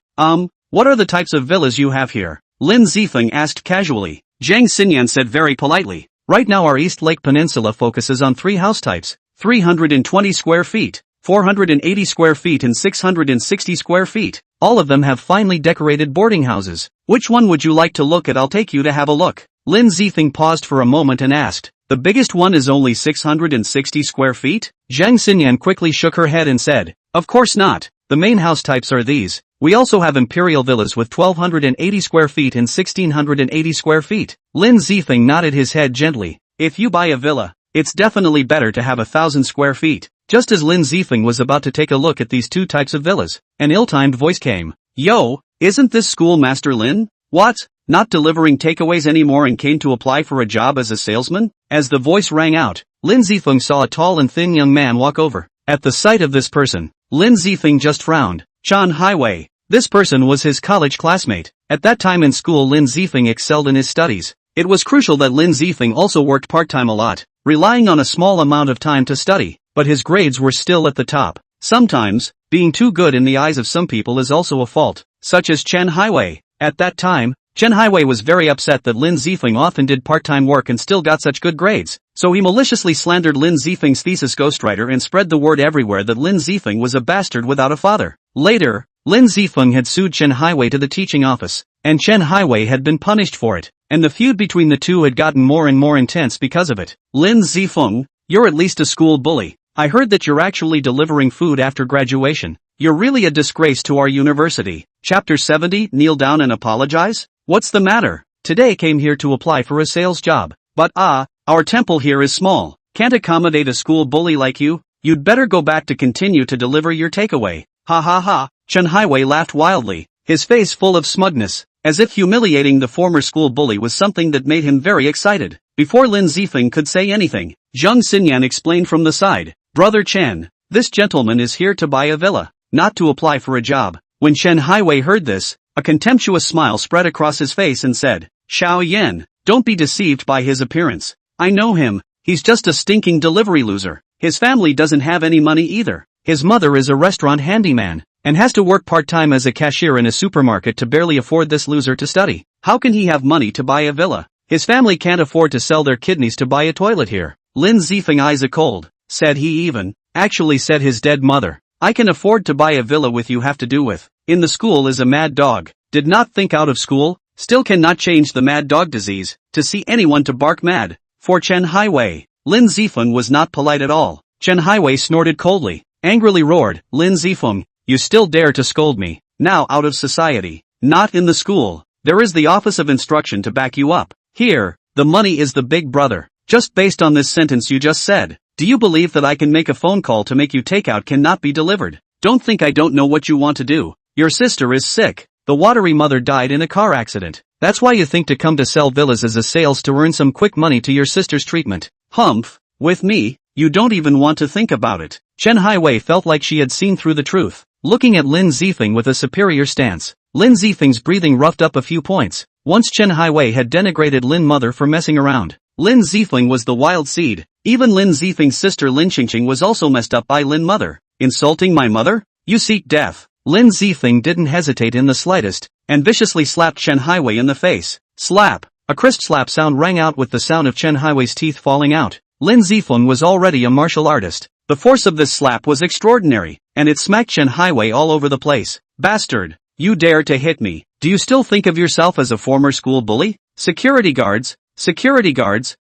What are the types of villas you have here? Lin Zifeng asked casually. Zhang Xinyan said very politely, "Right now our East Lake Peninsula focuses on 3 house types, 320 square feet, 480 square feet and 660 square feet. All of them have finely decorated boarding houses. Which one would you like to look at? I'll take you to have a look." Lin Zifeng paused for a moment and asked, "The biggest one is only 660 square feet? Zhang Xinyan quickly shook her head and said, "Of course not. The main house types are these. We also have imperial villas with 1280 square feet and 1680 square feet. Lin Zifeng nodded his head gently. "If you buy a villa, it's definitely better to have 1,000 square feet. Just as Lin Zifeng was about to take a look at these 2 types of villas, an ill-timed voice came. "Yo, isn't this schoolmaster Lin? What? Not delivering takeaways anymore and came to apply for a job as a salesman?" As the voice rang out, Lin Zifeng saw a tall and thin young man walk over. At the sight of this person, Lin Zifeng just frowned. Chan Highway. This person was his college classmate. At that time in school Lin Zifeng excelled in his studies. It was crucial that Lin Zifeng also worked part-time a lot, relying on a small amount of time to study, but his grades were still at the top. Sometimes, being too good in the eyes of some people is also a fault, such as Chen Highway. At that time, Chen Highway was very upset that Lin Zifeng often did part-time work and still got such good grades, so he maliciously slandered Lin Zifeng's thesis ghostwriter and spread the word everywhere that Lin Zifeng was a bastard without a father. Later, Lin Zifeng had sued Chen Highway to the teaching office, and Chen Highway had been punished for it, and the feud between the two had gotten more and more intense because of it. "Lin Zifeng, you're at least a school bully. I heard that you're actually delivering food after graduation. You're really a disgrace to our university. Chapter 70, Kneel down and apologize? What's the matter? Today came here to apply for a sales job. But our temple here is small. Can't accommodate a school bully like you. You'd better go back to continue to deliver your takeaway. Ha ha ha. Chen Hiwei laughed wildly, his face full of smugness, as if humiliating the former school bully was something that made him very excited. Before Lin Zifeng could say anything, Zhang Xinyan explained from the side, Brother Chen, this gentleman is here to buy a villa, not to apply for a job. When Chen Hiwei heard this, a contemptuous smile spread across his face and said, Xiao Yan, don't be deceived by his appearance. I know him, he's just a stinking delivery loser. His family doesn't have any money either. His mother is a restaurant handyman, and has to work part-time as a cashier in a supermarket to barely afford this loser to study. How can he have money to buy a villa? His family can't afford to sell their kidneys to buy a toilet here. Lin Zifeng eyes a cold, said he actually said his dead mother. I can afford to buy a villa with you have to do with. In the school is a mad dog. Did not think out of school, still cannot change the mad dog disease, to see anyone to bark mad. For Chen Hiwei, Lin Zifeng was not polite at all. Chen Hiwei snorted coldly, angrily roared, Lin Zifeng, you still dare to scold me, now out of society, not in the school. There is the Office of Instruction to back you up. Here, the money is the big brother. Just based on this sentence you just said, do you believe that I can make a phone call to make you takeout cannot be delivered? Don't think I don't know what you want to do. Your sister is sick. The watery mother died in a car accident. That's why you think to come to sell villas as a sales to earn some quick money to your sister's treatment. Humph, with me, you don't even want to think about it. Chen Hiwei felt like she had seen through the truth, looking at Lin Zifeng with a superior stance. Lin Zifeng's breathing roughed up a few points. Once Chen Hiwei had denigrated Lin mother for messing around. Lin Zifeng was the wild seed. Even Lin Zifeng's sister Lin Qingqing was also messed up by Lin mother. Insulting my mother? You seek death. Lin Zifeng didn't hesitate in the slightest, and viciously slapped Chen Hiwei in the face. Slap! A crisp slap sound rang out with the sound of Chen Hiwei's teeth falling out. Lin Zifeng was already a martial artist. The force of this slap was extraordinary, and it smacked Chen Hiwei all over the place. Bastard! You dare to hit me. Do you still think of yourself as a former school bully? Security guards,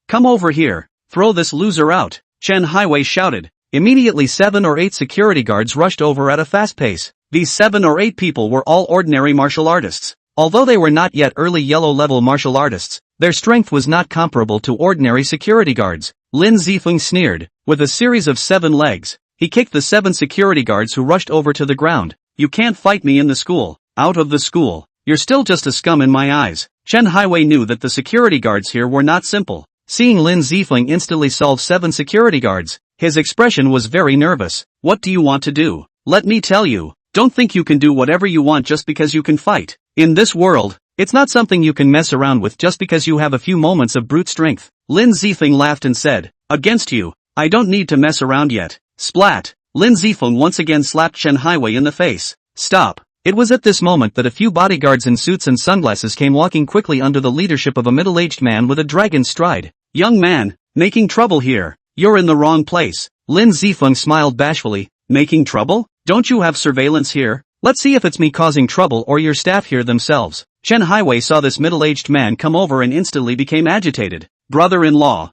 come over here. Throw this loser out. Chen Hiwei shouted. Immediately 7 or 8 security guards rushed over at a fast pace. These 7 or 8 people were all ordinary martial artists. Although they were not yet early yellow-level martial artists, their strength was not comparable to ordinary security guards. Lin Zifeng sneered. With a series of 7 legs, he kicked the 7 security guards who rushed over to the ground. You can't fight me in the school. Out of the school. You're still just a scum in my eyes. Chen Hiwei knew that the security guards here were not simple. Seeing Lin Zifeng instantly solve 7 security guards, his expression was very nervous. What do you want to do? Let me tell you, don't think you can do whatever you want just because you can fight. In this world, it's not something you can mess around with just because you have a few moments of brute strength. Lin Zifeng laughed and said, against you, I don't need to mess around yet. Splat! Lin Zifeng once again slapped Chen Hiwei in the face. Stop! It was at this moment that a few bodyguards in suits and sunglasses came walking quickly under the leadership of a middle-aged man with a dragon's stride. Young man, making trouble here. You're in the wrong place. Lin Zifeng smiled bashfully. Making trouble? Don't you have surveillance here? Let's see if it's me causing trouble or your staff here themselves. Chen Hiwei saw this middle-aged man come over and instantly became agitated. Brother-in-law,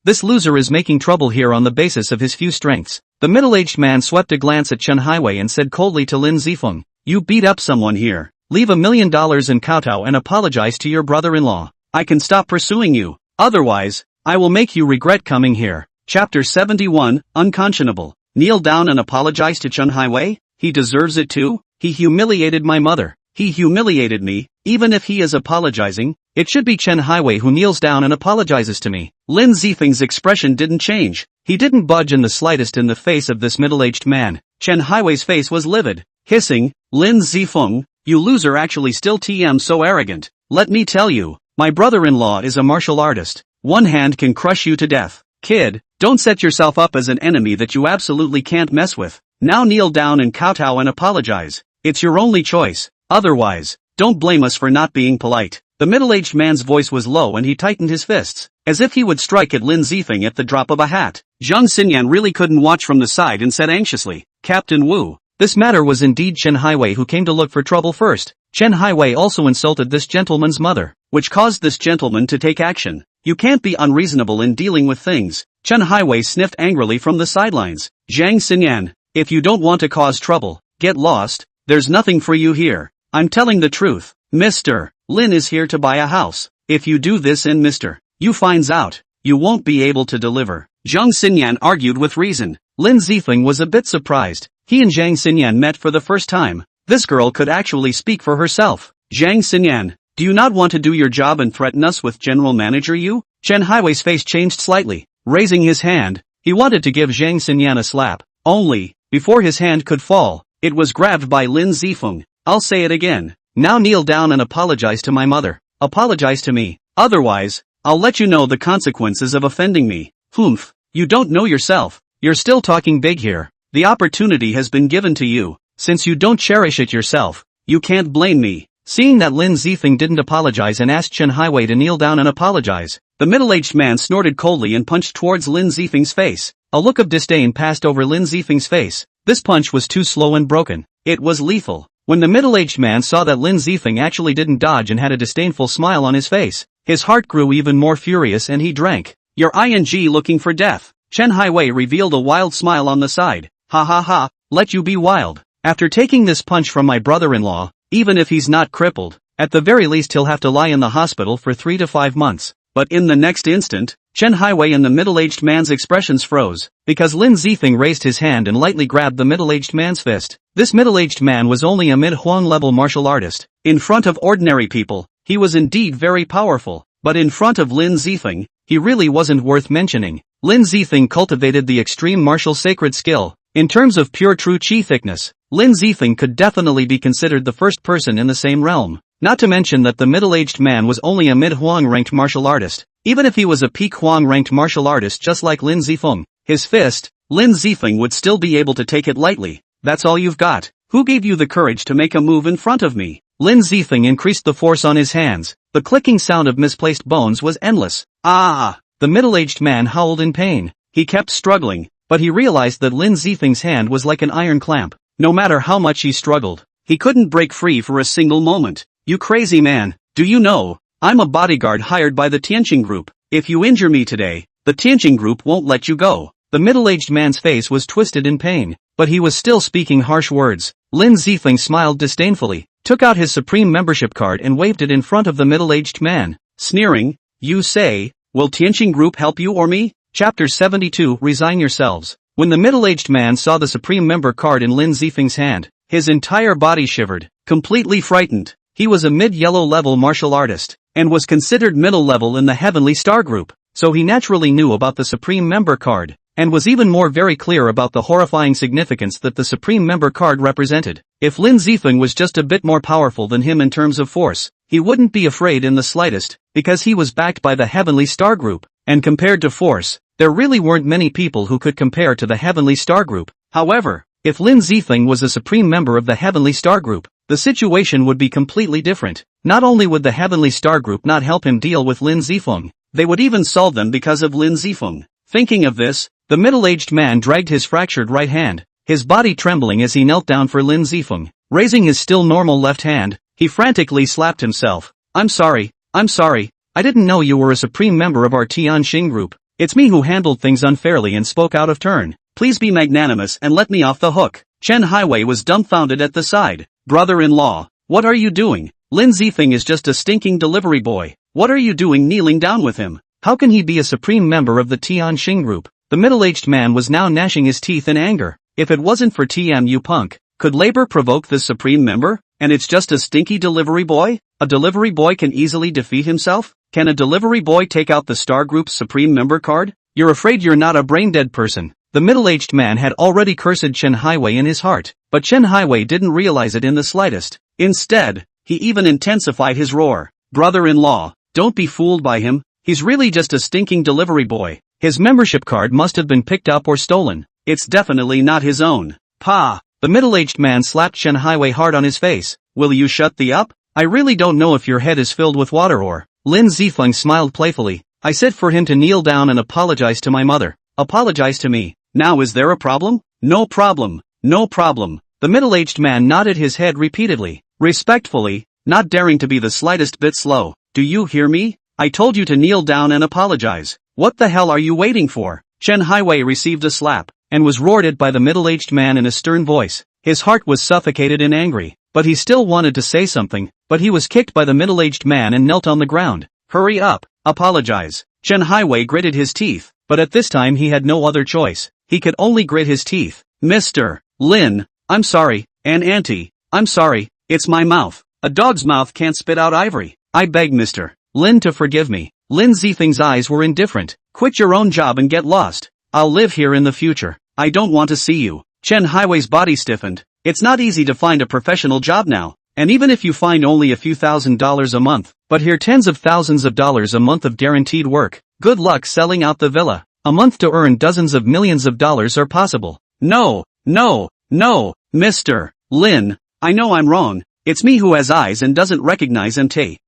this loser is making trouble here on the basis of his few strengths. The middle-aged man swept a glance at Chen Hiwei and said coldly to Lin Zifeng, you beat up someone here. Leave $1 million in kowtow and apologize to your brother-in-law. I can stop pursuing you. Otherwise, I will make you regret coming here. Chapter 71, Unconscionable. Kneel down and apologize to Chen Hiwei? He deserves it too. He humiliated my mother. He humiliated me. Even if he is apologizing, it should be Chen Hiwei who kneels down and apologizes to me. Lin Zifeng's expression didn't change. He didn't budge in the slightest in the face of this middle-aged man. Chen Hiwei's face was livid, hissing, Lin Zifeng, you loser actually still so arrogant. Let me tell you, my brother-in-law is a martial artist. One hand can crush you to death. Kid, don't set yourself up as an enemy that you absolutely can't mess with. Now kneel down and kowtow and apologize. It's your only choice. Otherwise, don't blame us for not being polite. The middle-aged man's voice was low and he tightened his fists, as if he would strike at Lin Zifeng at the drop of a hat. Zhang Xinyan really couldn't watch from the side and said anxiously, Captain Wu. This matter was indeed Chen Hiwei who came to look for trouble first. Chen Hiwei also insulted this gentleman's mother, which caused this gentleman to take action. You can't be unreasonable in dealing with things. Chen Highway sniffed angrily from the sidelines. Zhang Xinyan, if you don't want to cause trouble, get lost, there's nothing for you here. I'm telling the truth. Mr. Lin is here to buy a house. If you do this and Mr. Yu finds out, you won't be able to deliver. Zhang Xinyan argued with reason. Lin Zifeng was a bit surprised. He and Zhang Xinyan met for the first time. This girl could actually speak for herself. Zhang Xinyan, do you not want to do your job and threaten us with General Manager Yu? Chen Highway's face changed slightly. Raising his hand, he wanted to give Zhang Xinyan a slap. Only, before his hand could fall, it was grabbed by Lin Zifeng. I'll say it again. Now kneel down and apologize to my mother. Apologize to me. Otherwise, I'll let you know the consequences of offending me. Humph, you don't know yourself. You're still talking big here. The opportunity has been given to you. Since you don't cherish it yourself, you can't blame me. Seeing that Lin Zifeng didn't apologize and asked Chen Highway to kneel down and apologize, the middle-aged man snorted coldly and punched towards Lin Zifeng's face. A look of disdain passed over Lin Zifeng's face. This punch was too slow and broken. It was lethal. When the middle-aged man saw that Lin Zifeng actually didn't dodge and had a disdainful smile on his face, his heart grew even more furious and he drank. You're looking for death. Chen Highway revealed a wild smile on the side. Ha ha ha, let you be wild. After taking this punch from my brother-in-law, even if he's not crippled, at the very least he'll have to lie in the hospital for 3 to 5 months. But in the next instant, Chen Highway and the middle-aged man's expressions froze, because Lin Zifeng raised his hand and lightly grabbed the middle-aged man's fist. This middle-aged man was only a mid-Huang-level martial artist. In front of ordinary people, he was indeed very powerful, but in front of Lin Zifeng, he really wasn't worth mentioning. Lin Zifeng cultivated the extreme martial sacred skill. In terms of pure true chi thickness, Lin Zifeng could definitely be considered the first person in the same realm. Not to mention that the middle-aged man was only a mid-Huang ranked martial artist. Even if he was a peak Huang ranked martial artist just like Lin Zifeng, his fist, Lin Zifeng would still be able to take it lightly. That's all you've got. Who gave you the courage to make a move in front of me? Lin Zifeng increased the force on his hands. The clicking sound of misplaced bones was endless. Ah! The middle-aged man howled in pain. He kept struggling, but he realized that Lin Zifeng's hand was like an iron clamp. No matter how much he struggled, he couldn't break free for a single moment. You crazy man, do you know, I'm a bodyguard hired by the Tianqing Group. If you injure me today, the Tianqing Group won't let you go. The middle-aged man's face was twisted in pain, but he was still speaking harsh words. Lin Zifeng smiled disdainfully, took out his Supreme Membership card and waved it in front of the middle-aged man. Sneering, you say, will Tianqing Group help you or me? Chapter 72 Resign yourselves. When the middle-aged man saw the Supreme Member card in Lin Zifeng's hand, his entire body shivered, completely frightened. He was a mid-yellow level martial artist, and was considered middle level in the Heavenly Star Group, so he naturally knew about the Supreme Member card, and was even more very clear about the horrifying significance that the Supreme Member card represented. If Lin Zifeng was just a bit more powerful than him in terms of force, he wouldn't be afraid in the slightest, because he was backed by the Heavenly Star Group, and compared to force, there really weren't many people who could compare to the Heavenly Star Group. However, if Lin Zifeng was a supreme member of the Heavenly Star Group, the situation would be completely different. Not only would the Heavenly Star Group not help him deal with Lin Zifeng, they would even solve them because of Lin Zifeng. Thinking of this, the middle-aged man dragged his fractured right hand, his body trembling as he knelt down for Lin Zifeng. Raising his still normal left hand, he frantically slapped himself. I'm sorry, I didn't know you were a supreme member of our Tianqing Group. It's me who handled things unfairly and spoke out of turn. Please be magnanimous and let me off the hook. Chen Highway was dumbfounded at the sight. Brother-in-law, what are you doing? Lin Zifeng is just a stinking delivery boy. What are you doing kneeling down with him? How can he be a supreme member of the Tianqing Group? The middle-aged man was now gnashing his teeth in anger. If it wasn't for TMU Punk, could labor provoke this supreme member? And it's just a stinky delivery boy? A delivery boy can easily defeat himself? Can a delivery boy take out the Star Group's supreme member card? You're afraid you're not a brain-dead person. The middle-aged man had already cursed Chen Highway in his heart, but Chen Highway didn't realize it in the slightest. Instead, he even intensified his roar. Brother-in-law, don't be fooled by him. He's really just a stinking delivery boy. His membership card must have been picked up or stolen. It's definitely not his own. Pa! The middle-aged man slapped Chen Highway hard on his face. Will you shut the up? I really don't know if your head is filled with water or... Lin Zifeng smiled playfully. I said for him to kneel down and apologize to my mother. Apologize to me. Now is there a problem? No problem. No problem. The middle-aged man nodded his head repeatedly. Respectfully, not daring to be the slightest bit slow. Do you hear me? I told you to kneel down and apologize. What the hell are you waiting for? Chen Highway received a slap, and was roared at by the middle-aged man in a stern voice. His heart was suffocated and angry, but he still wanted to say something, but he was kicked by the middle-aged man and knelt on the ground. Hurry up, apologize. Chen Highway gritted his teeth, but at this time he had no other choice. He could only grit his teeth. Mr. Lin, I'm sorry, and Auntie, I'm sorry, it's my mouth. A dog's mouth can't spit out ivory. I beg Mr. Lin to forgive me. Lin Zifeng's eyes were indifferent. Quit your own job and get lost. I'll live here in the future. I don't want to see you. Chen Highway's body stiffened. It's not easy to find a professional job now, and even if you find only a few $1,000s a month, but here tens of thousands of dollars a month of guaranteed work. Good luck selling out the villa. A month to earn dozens of millions of dollars are possible. No, Mr. Lin, I know I'm wrong. It's me who has eyes and doesn't recognize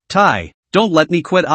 Tai. Don't let me quit.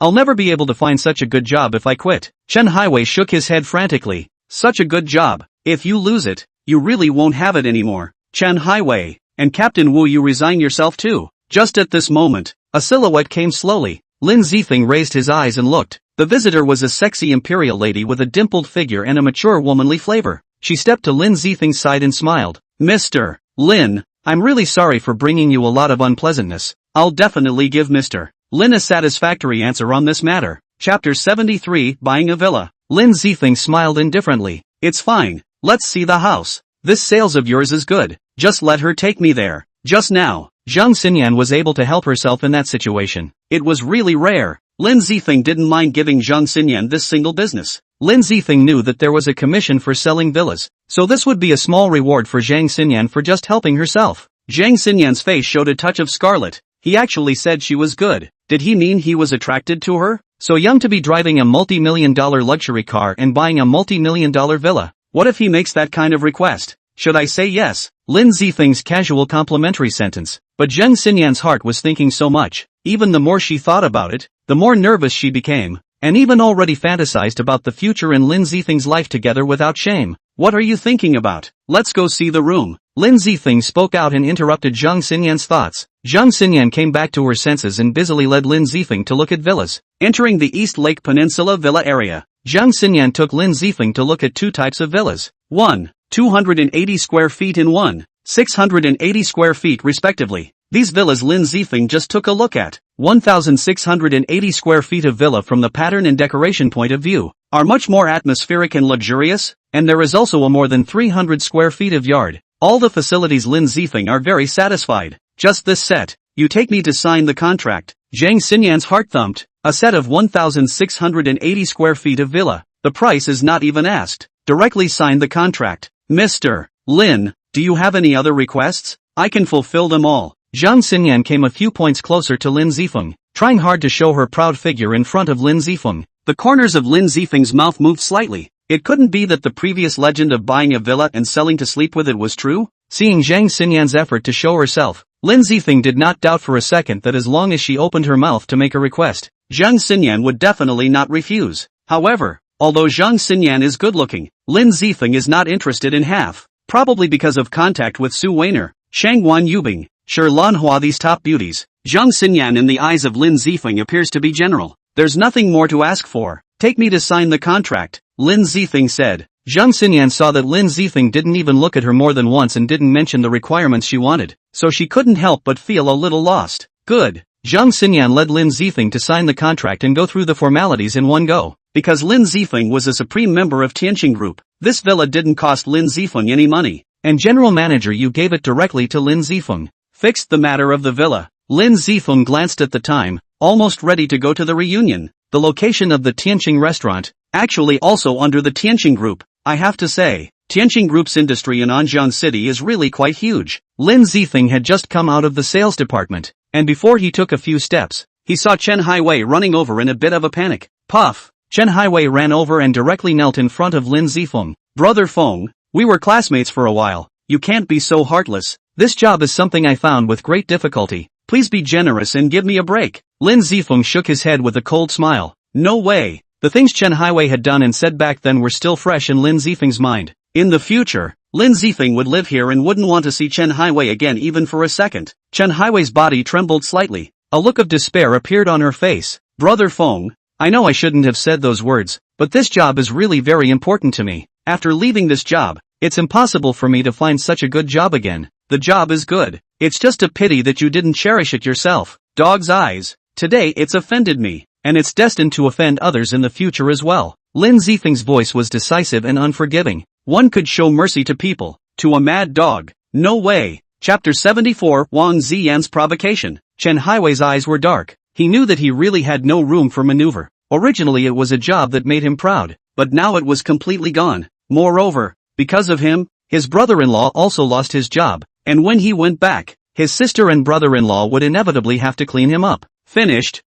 I'll never be able to find such a good job if I quit. Chen Highway shook his head frantically. Such a good job. If you lose it, you really won't have it anymore. Chen Highway, and Captain Wu, you resign yourself too. Just at this moment, a silhouette came slowly. Lin Zifeng raised his eyes and looked. The visitor was a sexy imperial lady with a dimpled figure and a mature womanly flavor. She stepped to Lin Zifeng's side and smiled. Mr. Lin, I'm really sorry for bringing you a lot of unpleasantness. I'll definitely give Mr. Lin a satisfactory answer on this matter. Chapter 73, Buying a Villa. Lin Zifeng smiled indifferently. It's fine. Let's see the house. This sales of yours is good. Just let her take me there. Just now, Zhang Xinyan was able to help herself in that situation. It was really rare. Lin Zifeng didn't mind giving Zhang Xinyan this single business. Lin Zifeng knew that there was a commission for selling villas, so this would be a small reward for Zhang Xinyan for just helping herself. Zhang Xinyan's face showed a touch of scarlet. He actually said she was good. Did he mean he was attracted to her? So young to be driving a multi-million-dollar luxury car and buying a multi-million-dollar villa. What if he makes that kind of request? Should I say yes? Lin Zifeng's casual complimentary sentence. But Zhang Xinyan's heart was thinking so much. Even the more she thought about it, the more nervous she became, and even already fantasized about the future in Lin Zifeng's life together without shame. What are you thinking about? Let's go see the room. Lin Zifeng spoke out and interrupted Zhang Xinyan's thoughts. Zhang Xinyan came back to her senses and busily led Lin Zifeng to look at villas. Entering the East Lake Peninsula villa area, Zhang Xinyan took Lin Zifeng to look at two types of villas. 1. 280 square feet and 1. 680 square feet respectively. These villas Lin Zifeng just took a look at. 1,680 square feet of villa from the pattern and decoration point of view are much more atmospheric and luxurious, and there is also a more than 300 square feet of yard. All the facilities Lin Zifeng are very satisfied. Just this set. You take me to sign the contract. Zhang Xinyan's heart thumped. A set of 1,680 square feet of villa. The price is not even asked. Directly sign the contract. Mr. Lin, do you have any other requests? I can fulfill them all. Zhang Xinyan came a few points closer to Lin Zifeng, trying hard to show her proud figure in front of Lin Zifeng. The corners of Lin Zifeng's mouth moved slightly. It couldn't be that the previous legend of buying a villa and selling to sleep with it was true? Seeing Zhang Xinyan's effort to show herself, Lin Zifeng did not doubt for a second that as long as she opened her mouth to make a request, Zhang Xinyan would definitely not refuse. However, although Zhang Xinyan is good-looking, Lin Zifeng is not interested in half. Probably because of contact with Su Weiner, Shangwan Yubing, Manhwa, these top beauties. Zhang Xinyan in the eyes of Lin Zifeng appears to be general. There's nothing more to ask for. Take me to sign the contract, Lin Zifeng said. Zhang Xinyan saw that Lin Zifeng didn't even look at her more than once and didn't mention the requirements she wanted, so she couldn't help but feel a little lost. Good. Zhang Xinyan led Lin Zifeng to sign the contract and go through the formalities in one go. Because Lin Zifeng was a supreme member of Tianqing Group, this villa didn't cost Lin Zifeng any money. And general manager Yu gave it directly to Lin Zifeng. Fixed the matter of the villa. Lin Zifeng glanced at the time, almost ready to go to the reunion. The location of the Tianqing restaurant, actually also under the Tianqing Group. I have to say, Tianqing Group's industry in Anjian City is really quite huge. Lin Zifeng had just come out of the sales department, and before he took a few steps, he saw Chen Highway running over in a bit of a panic. Puff! Chen Highway ran over and directly knelt in front of Lin Zifeng. Brother Feng, we were classmates for a while. You can't be so heartless. This job is something I found with great difficulty. Please be generous and give me a break. Lin Zifeng shook his head with a cold smile. No way. The things Chen Highway had done and said back then were still fresh in Lin Zifeng's mind. In the future, Lin Zifeng would live here and wouldn't want to see Chen Highway again even for a second. Chen Highway's body trembled slightly. A look of despair appeared on her face. Brother Feng, I know I shouldn't have said those words, but this job is really very important to me. After leaving this job, it's impossible for me to find such a good job again. The job is good. It's just a pity that you didn't cherish it yourself. Dog's eyes. Today it's offended me, and it's destined to offend others in the future as well. Lin Zifeng's voice was decisive and unforgiving. One could show mercy to people. To a mad dog. No way. Chapter 74 Wang Ziyan's Provocation. Chen Haiwei's eyes were dark. He knew that he really had no room for maneuver. Originally it was a job that made him proud, but now it was completely gone. Moreover, because of him, his brother-in-law also lost his job, and when he went back, his sister and brother-in-law would inevitably have to clean him up. Finished,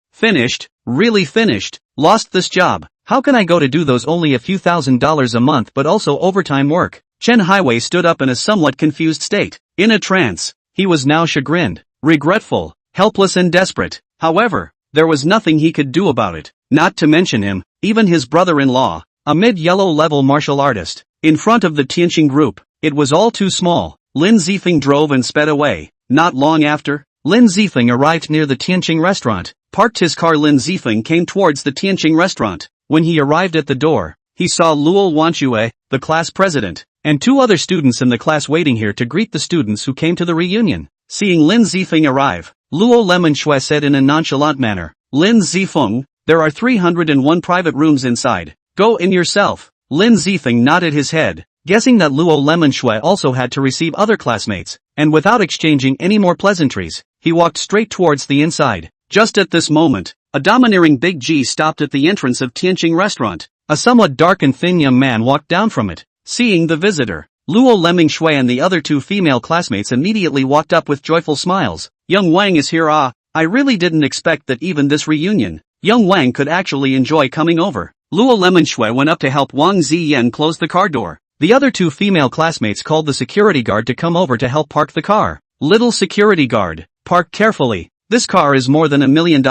really finished, lost this job. How can I go to do those only a few $1,000s a month but also overtime work? Chen Haiwei stood up in a somewhat confused state. In a trance, he was now chagrined, regretful, helpless and desperate. However, there was nothing he could do about it, not to mention him, even his brother-in-law, a mid-yellow-level martial artist. In front of the Tianqing group, it was all too small. Lin Zifeng drove and sped away. Not long after, Lin Zifeng arrived near the Tianqing restaurant. Parked his car. Lin Zifeng came towards the Tianqing restaurant. When he arrived at the door, he saw Luo Wanchue, the class president, and two other students in the class waiting here to greet the students who came to the reunion. Seeing Lin Zifeng arrive, Luo Lemonshue said in a nonchalant manner, Lin Zifeng, there are 301 private rooms inside. Go in yourself. Lin Zifeng nodded his head, guessing that Luo Lemonshue also had to receive other classmates, and without exchanging any more pleasantries, he walked straight towards the inside. Just at this moment, a domineering Big G stopped at the entrance of Tianqing restaurant. A somewhat dark and thin young man walked down from it. Seeing the visitor, Luo Lemingxue and the other two female classmates immediately walked up with joyful smiles. Young Wang is here. Ah, I really didn't expect that even this reunion, young Wang could actually enjoy coming over. Luo Lemingxue went up to help Wang Ziyan close the car door. The other two female classmates called the security guard to come over to help park the car. Little security guard, park carefully. This car is more than $1 million.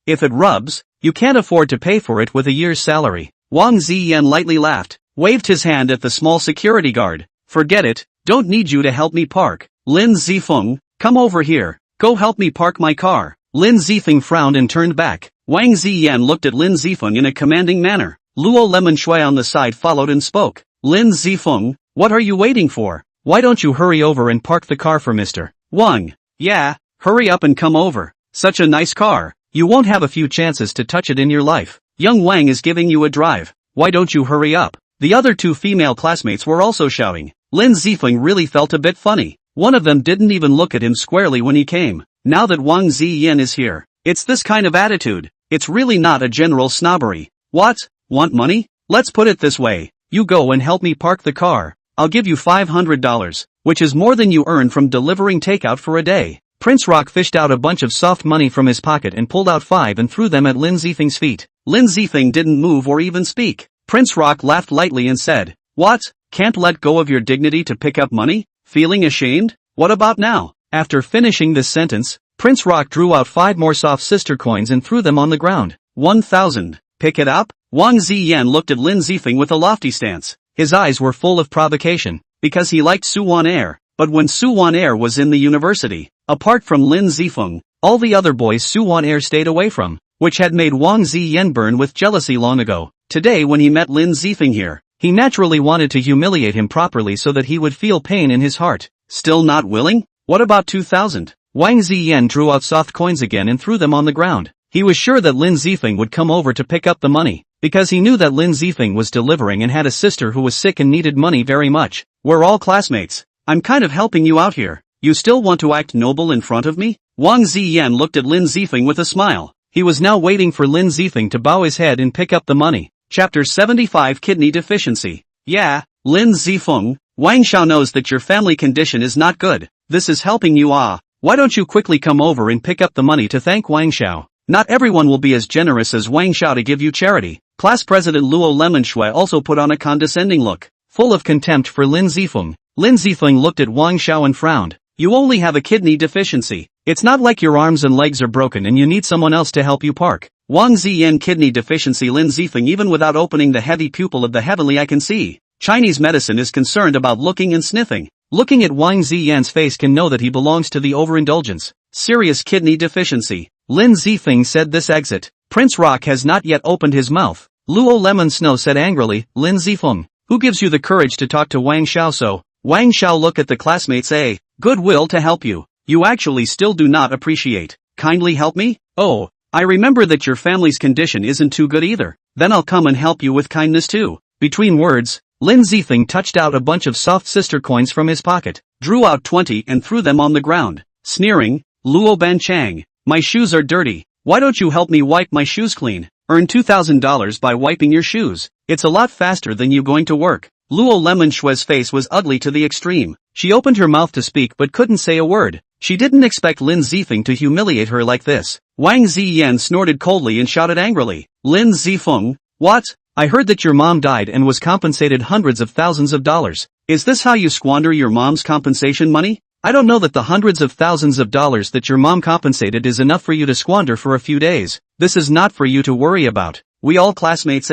If it rubs, you can't afford to pay for it with a year's salary. Wang Ziyan lightly laughed, waved his hand at the small security guard. Forget it, don't need you to help me park. Lin Zifeng, come over here, go help me park my car. Lin Zifeng frowned and turned back. Wang Ziyan looked at Lin Zifeng in a commanding manner. Luo Lemonshui on the side followed and spoke. Lin Zifeng, what are you waiting for? Why don't you hurry over and park the car for Mr. Wang? Yeah, hurry up and come over. Such a nice car. You won't have a few chances to touch it in your life. Young Wang is giving you a drive. Why don't you hurry up? The other two female classmates were also shouting. Lin Zifeng really felt a bit funny. One of them didn't even look at him squarely when he came. Now that Wang Ziyan is here, it's this kind of attitude. It's really not a general snobbery. What? Want money? Let's put it this way. You go and help me park the car. I'll give you $500, which is more than you earn from delivering takeout for a day. Prince Rock fished out a bunch of soft money from his pocket and pulled out 5 and threw them at Lin Zifeng's feet. Lin Zifeng didn't move or even speak. Prince Rock laughed lightly and said, What? Can't let go of your dignity to pick up money? Feeling ashamed? What about now? After finishing this sentence, Prince Rock drew out 5 more soft sister coins and threw them on the ground. 1,000. Pick it up? Wang Ziyan looked at Lin Zifeng with a lofty stance. His eyes were full of provocation, because he liked Su Wan Air. But when Su Wan Air was in the university, apart from Lin Zifeng, all the other boys Su Wan Air stayed away from, which had made Wang Ziyan burn with jealousy long ago. Today when he met Lin Zifeng here, he naturally wanted to humiliate him properly so that he would feel pain in his heart. Still not willing? What about 2,000? Wang Ziyan drew out soft coins again and threw them on the ground. He was sure that Lin Zifeng would come over to pick up the money, because he knew that Lin Zifeng was delivering and had a sister who was sick and needed money very much. We're all classmates. I'm kind of helping you out here. You still want to act noble in front of me? Wang Ziyan looked at Lin Zifeng with a smile. He was now waiting for Lin Zifeng to bow his head and pick up the money. Chapter 75 Kidney Deficiency. Yeah, Lin Zifeng, Wang Xiao knows that your family condition is not good. This is helping you. Why don't you quickly come over and pick up the money to thank Wang Xiao? Not everyone will be as generous as Wang Xiao to give you charity. Class President Luo Lemonshui also put on a condescending look, full of contempt for Lin Zifeng. Lin Zifeng looked at Wang Xiao and frowned. You only have a kidney deficiency. It's not like your arms and legs are broken and you need someone else to help you park. Wang Ziyan kidney deficiency. Lin Zifeng, even without opening the heavy pupil of the heavenly eye, can see. Chinese medicine is concerned about looking and sniffing. Looking at Wang Ziyan's face can know that he belongs to the overindulgence. Serious kidney deficiency. Lin Zifeng said this exit. Prince Rock has not yet opened his mouth. Luo Lemon Snow said angrily. Lin Zifeng, who gives you the courage to talk to Wang Xiao so? Wang Xiao looked at the classmates. Goodwill to help you. You actually still do not appreciate. Kindly help me? Oh, I remember that your family's condition isn't too good either. Then I'll come and help you with kindness too. Between words, Lin Zifeng touched out a bunch of soft sister coins from his pocket, drew out 20 and threw them on the ground. Sneering, Luo Banchang, my shoes are dirty. Why don't you help me wipe my shoes clean? Earn $2,000 by wiping your shoes. It's a lot faster than you going to work. Luo Lemon Shue's face was ugly to the extreme. She opened her mouth to speak but couldn't say a word. She didn't expect Lin Zifeng to humiliate her like this. Wang Ziyan snorted coldly and shouted angrily. Lin Zifeng, what? I heard that your mom died and was compensated hundreds of thousands of dollars. Is this how you squander your mom's compensation money? I don't know that the hundreds of thousands of dollars that your mom compensated is enough for you to squander for a few days. This is not for you to worry about. We all classmates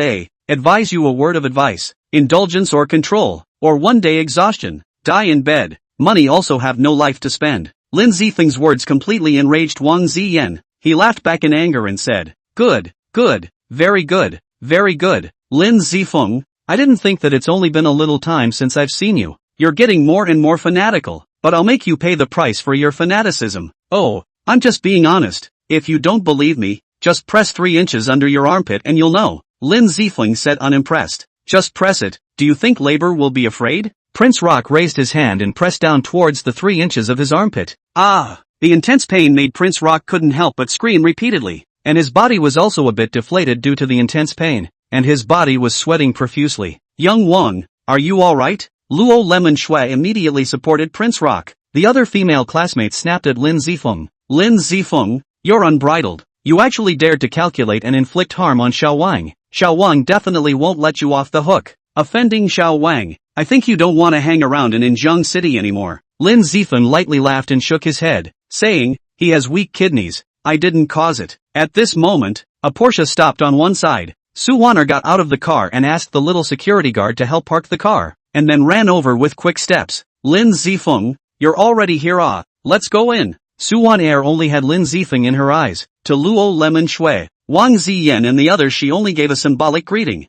advise you a word of advice. Indulgence or control, or one day exhaustion. Die in bed. Money also have no life to spend. Lin Zifeng's words completely enraged Wang Ziyan. He laughed back in anger and said, Good, very good, very good. Lin Zifeng, I didn't think that it's only been a little time since I've seen you. You're getting more and more fanatical, but I'll make you pay the price for your fanaticism. Oh, I'm just being honest. If you don't believe me, just press 3 inches under your armpit and you'll know. Lin Zifeng said unimpressed. Just press it. Do you think labor will be afraid? Prince Rock raised his hand and pressed down towards the 3 inches of his armpit. Ah! The intense pain made Prince Rock couldn't help but scream repeatedly, and his body was also a bit deflated due to the intense pain, and his body was sweating profusely. Young Wang, are you alright? Luo Lemon Shui immediately supported Prince Rock. The other female classmates snapped at Lin Zifeng. Lin Zifeng, you're unbridled. You actually dared to calculate and inflict harm on Xiao Wang. Xiao Wang definitely won't let you off the hook. Offending Xiao Wang, I think you don't want to hang around in Injung City anymore. Lin Zifeng lightly laughed and shook his head, saying, he has weak kidneys. I didn't cause it. At this moment, a Porsche stopped on one side. Su Wanner got out of the car and asked the little security guard to help park the car, and then ran over with quick steps. Lin Zifeng, you're already here let's go in. Su Wanner only had Lin Zifeng in her eyes. To Luo Lemon Shui, Wang Ziyan and the others she only gave a symbolic greeting.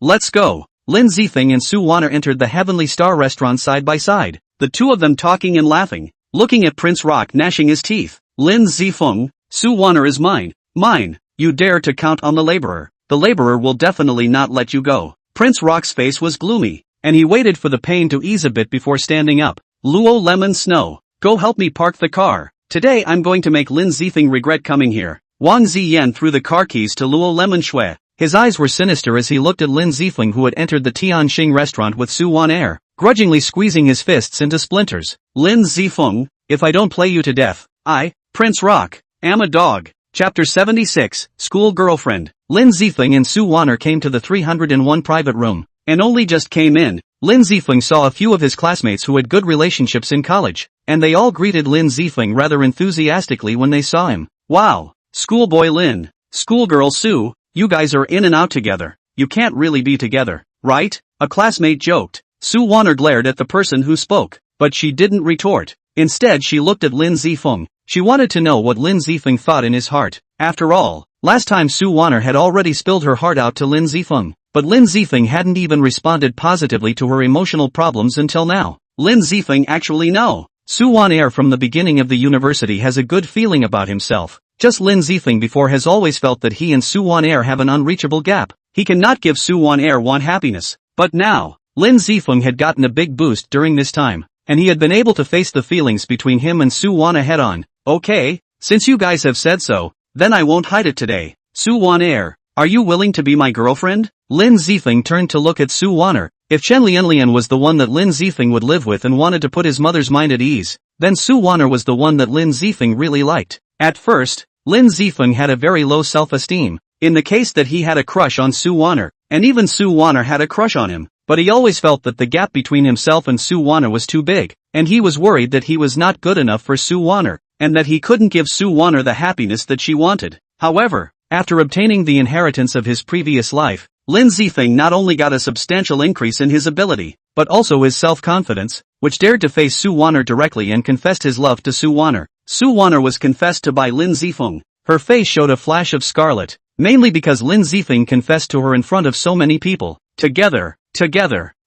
Let's go. Lin Zifeng and Su Wanner entered the Heavenly Star restaurant side by side, the two of them talking and laughing, looking at Prince Rock gnashing his teeth. Lin Zifeng, Su Wanner is mine. Mine. You dare to count on the laborer. The laborer will definitely not let you go. Prince Rock's face was gloomy, and he waited for the pain to ease a bit before standing up. Luo Lemon Snow, go help me park the car. Today I'm going to make Lin Zifeng regret coming here. Wang Ziyan threw the car keys to Luo Lemon Shui. His eyes were sinister as he looked at Lin Zifeng, who had entered the Tianxing restaurant with Su Wanner, grudgingly squeezing his fists into splinters. Lin Zifeng, if I don't play you to death, I, Prince Rock, am a dog. Chapter 76, School Girlfriend. Lin Zifeng and Su Wanner came to the 301 private room, and only just came in. Lin Zifeng saw a few of his classmates who had good relationships in college, and they all greeted Lin Zifeng rather enthusiastically when they saw him. Wow, schoolboy Lin, schoolgirl Su, you guys are in and out together. You can't really be together, right? A classmate joked. Su Wanner glared at the person who spoke, but she didn't retort. Instead she looked at Lin Zifeng. She wanted to know what Lin Zifeng thought in his heart. After all, last time Su Wanner had already spilled her heart out to Lin Zifeng, but Lin Zifeng hadn't even responded positively to her emotional problems until now. Lin Zifeng actually no. Su Wanner from the beginning of the university has a good feeling about himself. Just Lin Zifeng before has always felt that he and Su Wanner have an unreachable gap. He cannot give Su Wanner happiness. But now, Lin Zifeng had gotten a big boost during this time, and he had been able to face the feelings between him and Su Wanner head on. Okay, since you guys have said so, then I won't hide it today. Su Wanner, are you willing to be my girlfriend? Lin Zifeng turned to look at Su Wanner. If Chen Lianlian was the one that Lin Zifeng would live with and wanted to put his mother's mind at ease, then Su Wanner was the one that Lin Zifeng really liked. At first, Lin Zifeng had a very low self-esteem, in the case that he had a crush on Su Wanner, and even Su Wanner had a crush on him, but he always felt that the gap between himself and Su Wanner was too big, and he was worried that he was not good enough for Su Wanner, and that he couldn't give Su Wanner the happiness that she wanted. However, after obtaining the inheritance of his previous life, Lin Zifeng not only got a substantial increase in his ability, but also his self-confidence, which dared to face Su Wanner directly and confessed his love to Su Wanner. Su Wanner was confessed to by Lin Zifeng. Her face showed a flash of scarlet, mainly because Lin Zifeng confessed to her in front of so many people. Together.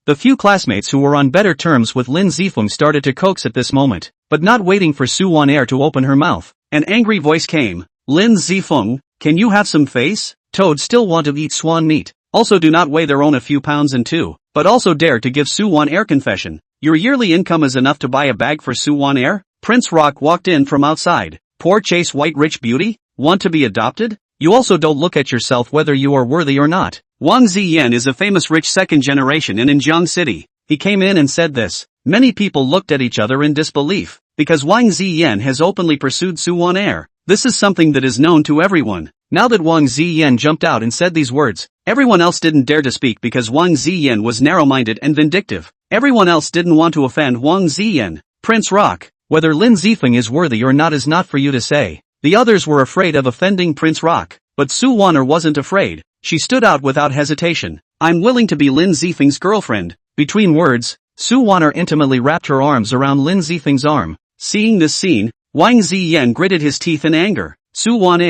The few classmates who were on better terms with Lin Zifeng started to coax at this moment, but not waiting for Su Wan to open her mouth. An angry voice came. Lin Zifeng, can you have some face? Toads still want to eat swan meat. Also do not weigh their own a few pounds and two, but also dare to give Su Wan confession. Your yearly income is enough to buy a bag for Su Wan? Prince Rock walked in from outside. Poor chase white rich beauty? Want to be adopted? You also don't look at yourself whether you are worthy or not. Wang Ziyan is a famous rich second generation in Jiang City. He came in and said this. Many people looked at each other in disbelief, because Wang Ziyan has openly pursued Su Wan. This is something that is known to everyone. Now that Wang Ziyan jumped out and said these words, everyone else didn't dare to speak because Wang Ziyan was narrow-minded and vindictive. Everyone else didn't want to offend Wang Ziyan. Prince Rock, whether Lin Zifeng is worthy or not is not for you to say. The others were afraid of offending Prince Rock, but Su Wan wasn't afraid. She stood out without hesitation. I'm willing to be Lin Zifeng's girlfriend. Between words, Su Wan intimately wrapped her arms around Lin Zifeng's arm. Seeing this scene, Wang Ziyan gritted his teeth in anger. Su Wan,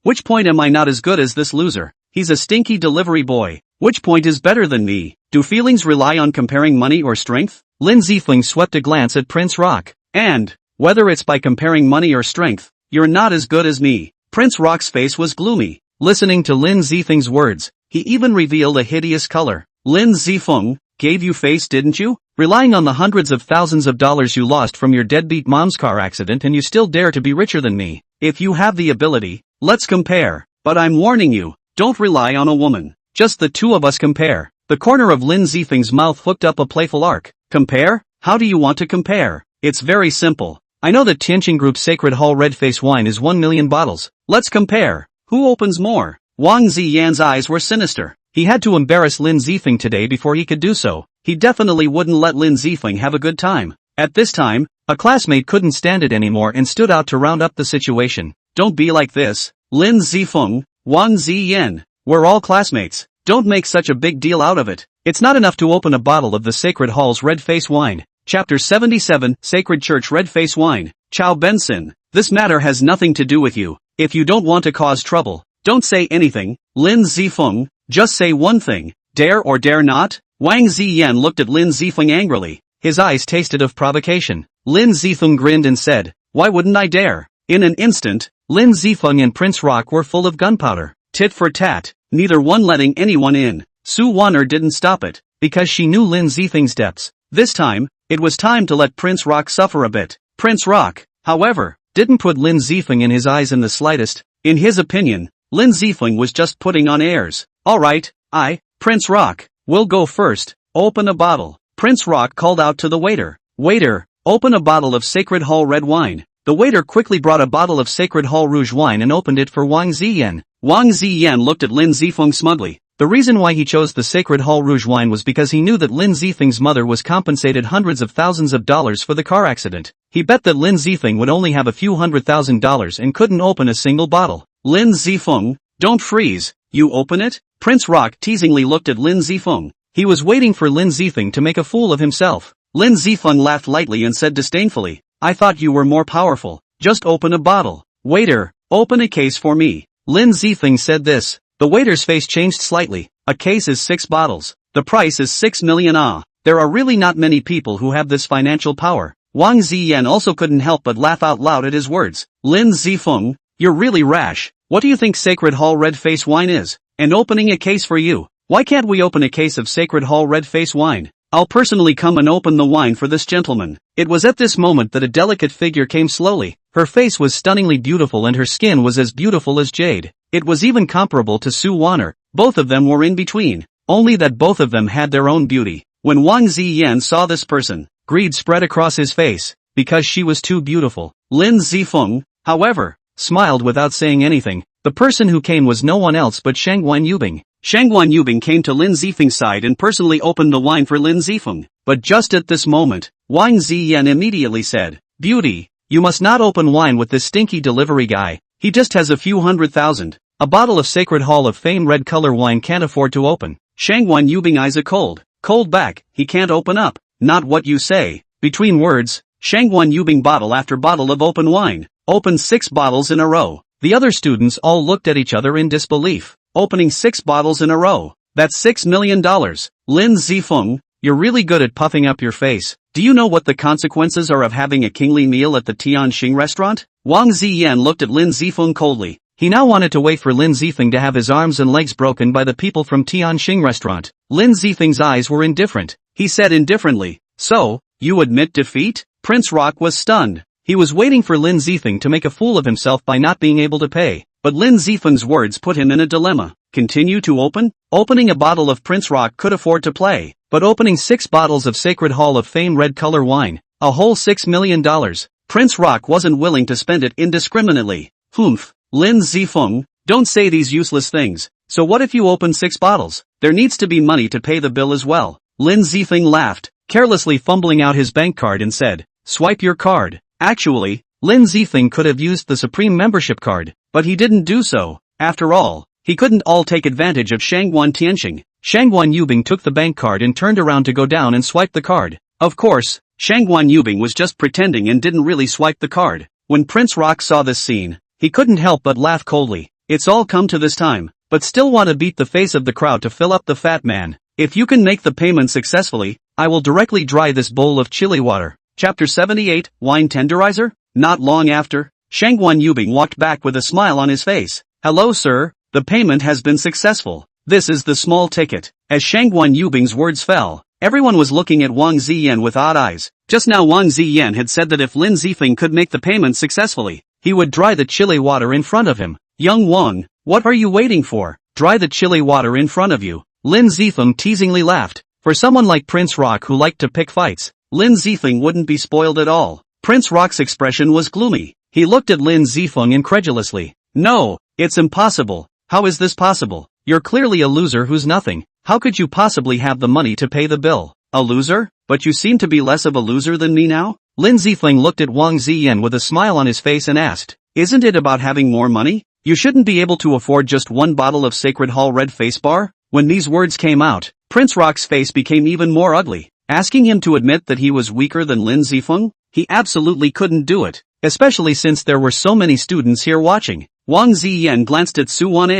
which point am I not as good as this loser? He's a stinky delivery boy. Which point is better than me? Do feelings rely on comparing money or strength? Lin Zifeng swept a glance at Prince Rock. And, whether it's by comparing money or strength, you're not as good as me. Prince Rock's face was gloomy. Listening to Lin Zifeng's words, he even revealed a hideous color. Lin Zifeng, gave you face didn't you? Relying on the hundreds of thousands of dollars you lost from your deadbeat mom's car accident and you still dare to be richer than me. If you have the ability, let's compare. But I'm warning you, don't rely on a woman. Just the two of us compare. The corner of Lin Zifeng's mouth hooked up a playful arc. Compare? How do you want to compare? It's very simple. I know that Tianqing Group's Sacred Hall Red Face wine is 1 million bottles. Let's compare. Who opens more? Wang Ziyan's eyes were sinister. He had to embarrass Lin Zifeng today before he could do so. He definitely wouldn't let Lin Zifeng have a good time. At this time, a classmate couldn't stand it anymore and stood out to round up the situation. Don't be like this, Lin Zifeng, Wang Ziyan. We're all classmates. Don't make such a big deal out of it. It's not enough to open a bottle of the Sacred Hall's Red Face wine. Chapter 77, Sacred Church Red Face Wine. Chao Benson. This matter has nothing to do with you. If you don't want to cause trouble, don't say anything. Lin Zifeng, just say one thing. Dare or dare not? Wang Ziyan looked at Lin Zifeng angrily. His eyes tasted of provocation. Lin Zifeng grinned and said, why wouldn't I dare? In an instant, Lin Zifeng and Prince Rock were full of gunpowder. Tit for tat, neither one letting anyone in. Su Wan didn't stop it, because she knew Lin Zifeng's depths. This time, it was time to let Prince Rock suffer a bit. Prince Rock, however, didn't put Lin Zifeng in his eyes in the slightest. In his opinion, Lin Zifeng was just putting on airs. Alright, Prince Rock, will go first. Open a bottle. Prince Rock called out to the waiter. Waiter, open a bottle of Sacred Hall red wine. The waiter quickly brought a bottle of Sacred Hall rouge wine and opened it for Wang Ziyan. Wang Ziyan looked at Lin Zifeng smugly. The reason why he chose the Sacred Hall rouge wine was because he knew that Lin Zifeng's mother was compensated hundreds of thousands of dollars for the car accident. He bet that Lin Zifeng would only have a few $100,000 and couldn't open a single bottle. Lin Zifeng, don't freeze. You open it? Prince Rock teasingly looked at Lin Zifeng. He was waiting for Lin Zifeng to make a fool of himself. Lin Zifeng laughed lightly and said disdainfully, I thought you were more powerful. Just open a bottle. Waiter, open a case for me. Lin Zifeng said this. The waiter's face changed slightly. A case is 6 bottles. The price is 6 million. There are really not many people who have this financial power. Wang Ziyan also couldn't help but laugh out loud at his words. Lin Zifeng, you're really rash. What do you think Sacred Hall Red Face wine is? And opening a case for you. Why can't we open a case of Sacred Hall Red Face wine? I'll personally come and open the wine for this gentleman. It was at this moment that a delicate figure came slowly. Her face was stunningly beautiful and her skin was as beautiful as jade. It was even comparable to Su Wan. Both of them were in between. Only that both of them had their own beauty. When Wang Ziyan saw this person, greed spread across his face, because she was too beautiful. Lin Zifeng, however, smiled without saying anything. The person who came was no one else but Shangguan Yubing. Shangguan Yubing came to Lin Zifeng's side and personally opened the wine for Lin Zifeng. But just at this moment, Wang Ziyan immediately said, Beauty, you must not open wine with this stinky delivery guy. He just has a few $100,000. A bottle of Sacred Hall of Fame red color wine can't afford to open. Shangguan Yubing eyes a cold back. He can't open up. Not what you say. Between words, Shangguan Yubing bottle after bottle of open wine. Opened 6 bottles in a row. The other students all looked at each other in disbelief. Opening 6 bottles in a row. That's $6 million. Lin Zifeng, you're really good at puffing up your face. Do you know what the consequences are of having a kingly meal at the Tianxing restaurant? Wang Ziyan looked at Lin Zifeng coldly. He now wanted to wait for Lin Zifeng to have his arms and legs broken by the people from Tianxing restaurant. Lin Zifeng's eyes were indifferent. He said indifferently, "So, you admit defeat?" Prince Rock was stunned. He was waiting for Lin Zifeng to make a fool of himself by not being able to pay. But Lin Zifeng's words put him in a dilemma. Continue to open? Opening a bottle of Prince Rock could afford to play. But opening 6 bottles of Sacred Hall of Fame red color wine, a whole $6 million, Prince Rock wasn't willing to spend it indiscriminately. Humph. Lin Zifeng, don't say these useless things. So what if you open 6 bottles? There needs to be money to pay the bill as well. Lin Zifeng laughed, carelessly fumbling out his bank card and said, "Swipe your card." Actually, Lin Zifeng could have used the Supreme membership card, but he didn't do so. After all, he couldn't all take advantage of Shangguan Tianxing. Shangguan Yubing took the bank card and turned around to go down and swipe the card. Of course, Shangguan Yubing was just pretending and didn't really swipe the card. When Prince Rock saw this scene, he couldn't help but laugh coldly. It's all come to this time, but still want to beat the face of the crowd to fill up the fat man. If you can make the payment successfully, I will directly dry this bowl of chili water. Chapter 78, Wine Tenderizer? Not long after, Shangguan Yubing walked back with a smile on his face. "Hello sir, the payment has been successful. This is the small ticket." As Shangguan Yubing's words fell, everyone was looking at Wang Ziyan with odd eyes. Just now Wang Ziyan had said that if Lin Zifeng could make the payment successfully, he would dry the chili water in front of him. "Young Wang, what are you waiting for? Dry the chili water in front of you." Lin Zifeng teasingly laughed. For someone like Prince Rock who liked to pick fights, Lin Zifeng wouldn't be spoiled at all. Prince Rock's expression was gloomy. He looked at Lin Zifeng incredulously. "No, it's impossible. How is this possible? You're clearly a loser who's nothing. How could you possibly have the money to pay the bill?" "A loser? But you seem to be less of a loser than me now?" Lin Zifeng looked at Wang Ziyan with a smile on his face and asked, "Isn't it about having more money? You shouldn't be able to afford just 1 bottle of Sacred Hall Red Face Bar?" When these words came out, Prince Rock's face became even more ugly. Asking him to admit that he was weaker than Lin Zifeng? He absolutely couldn't do it, especially since there were so many students here watching. Wang Ziyan glanced at Su Wan,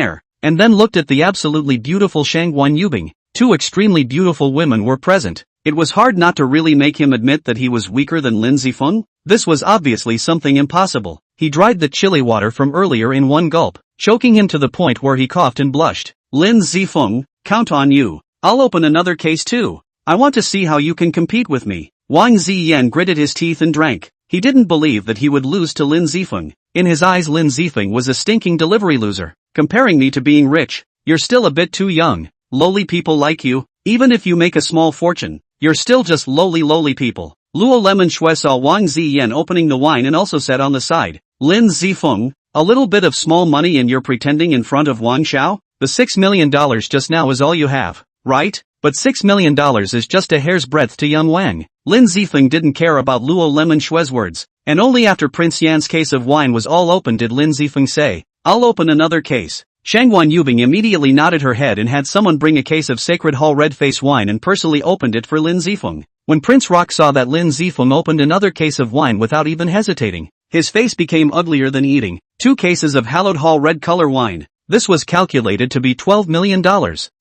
and then looked at the absolutely beautiful Shangguan Yubing. 2 extremely beautiful women were present. It was hard not to really make him admit that he was weaker than Lin Zifeng. This was obviously something impossible. He dried the chili water from earlier in one gulp, choking him to the point where he coughed and blushed. "Lin Zifeng, count on you. I'll open another case too. I want to see how you can compete with me." Wang Ziyan gritted his teeth and drank. He didn't believe that he would lose to Lin Zifeng. In his eyes Lin Zifeng was a stinking delivery loser. "Comparing me to being rich, you're still a bit too young. Lowly people like you, even if you make a small fortune, you're still just lowly people." Luo Lemon Shui saw Wang Ziyan opening the wine and also said on the side, "Lin Zifeng, a little bit of small money and you're pretending in front of Wang Xiao? The $6 million just now is all you have, right? But $6 million is just a hair's breadth to young Wang." Lin Zifeng didn't care about Luo Lemon Shui's words, and only after Prince Yan's case of wine was all opened did Lin Zifeng say, "I'll open another case." Shangguan Yubing immediately nodded her head and had someone bring a case of Sacred Hall Red Face wine and personally opened it for Lin Zifeng. When Prince Rock saw that Lin Zifeng opened another case of wine without even hesitating, his face became uglier than eating. 2 cases of Hallowed Hall red color wine. This was calculated to be $12 million.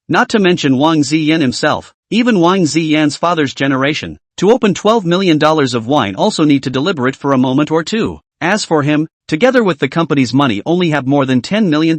Not to mention Wang Ziyan himself, even Wang Ziyan's father's generation. To open $12 million of wine also need to deliberate for a moment or two. As for him, together with the company's money only have more than $10 million.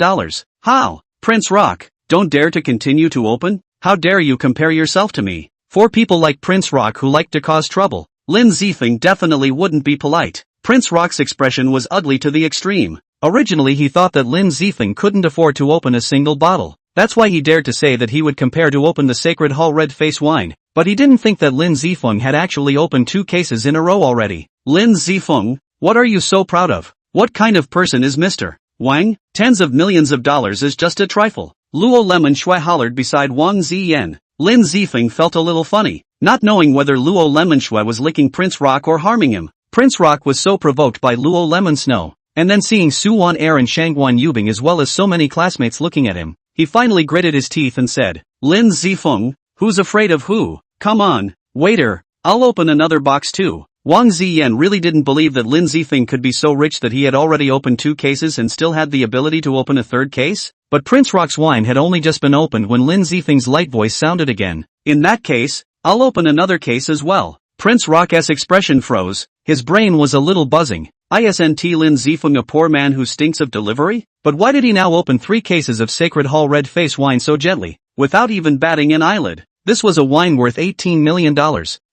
How? Prince Rock, don't dare to continue to open? How dare you compare yourself to me? For people like Prince Rock who like to cause trouble, Lin Zifeng definitely wouldn't be polite. Prince Rock's expression was ugly to the extreme. Originally he thought that Lin Zifeng couldn't afford to open a single bottle. That's why he dared to say that he would compare to open the Sacred Hall Red Face wine, but he didn't think that Lin Zifeng had actually opened 2 cases in a row already. "Lin Zifeng, what are you so proud of? What kind of person is Mr. Wang? Tens of millions of dollars is just a trifle." Luo Lemon Shui hollered beside Wang Ziyan. Lin Zifeng felt a little funny, not knowing whether Luo Lemon Shui was licking Prince Rock or harming him. Prince Rock was so provoked by Luo Lemon Snow, and then seeing Su Wan and Shangguan Yubing as well as so many classmates looking at him, he finally gritted his teeth and said, "Lin Zifeng, who's afraid of who? Come on, waiter, I'll open another box too." Wang Ziyan really didn't believe that Lin Zifeng could be so rich that he had already opened 2 cases and still had the ability to open a 3rd case. But Prince Rock's wine had only just been opened when Lin Zifeng's light voice sounded again. In that case, I'll open another case as well. Prince Rock's expression froze, his brain was a little buzzing. Isn't Lin Zifeng a poor man who stinks of delivery? But why did he now open 3 cases of Sacred Hall red face wine so gently, without even batting an eyelid? This was a wine worth $18 million.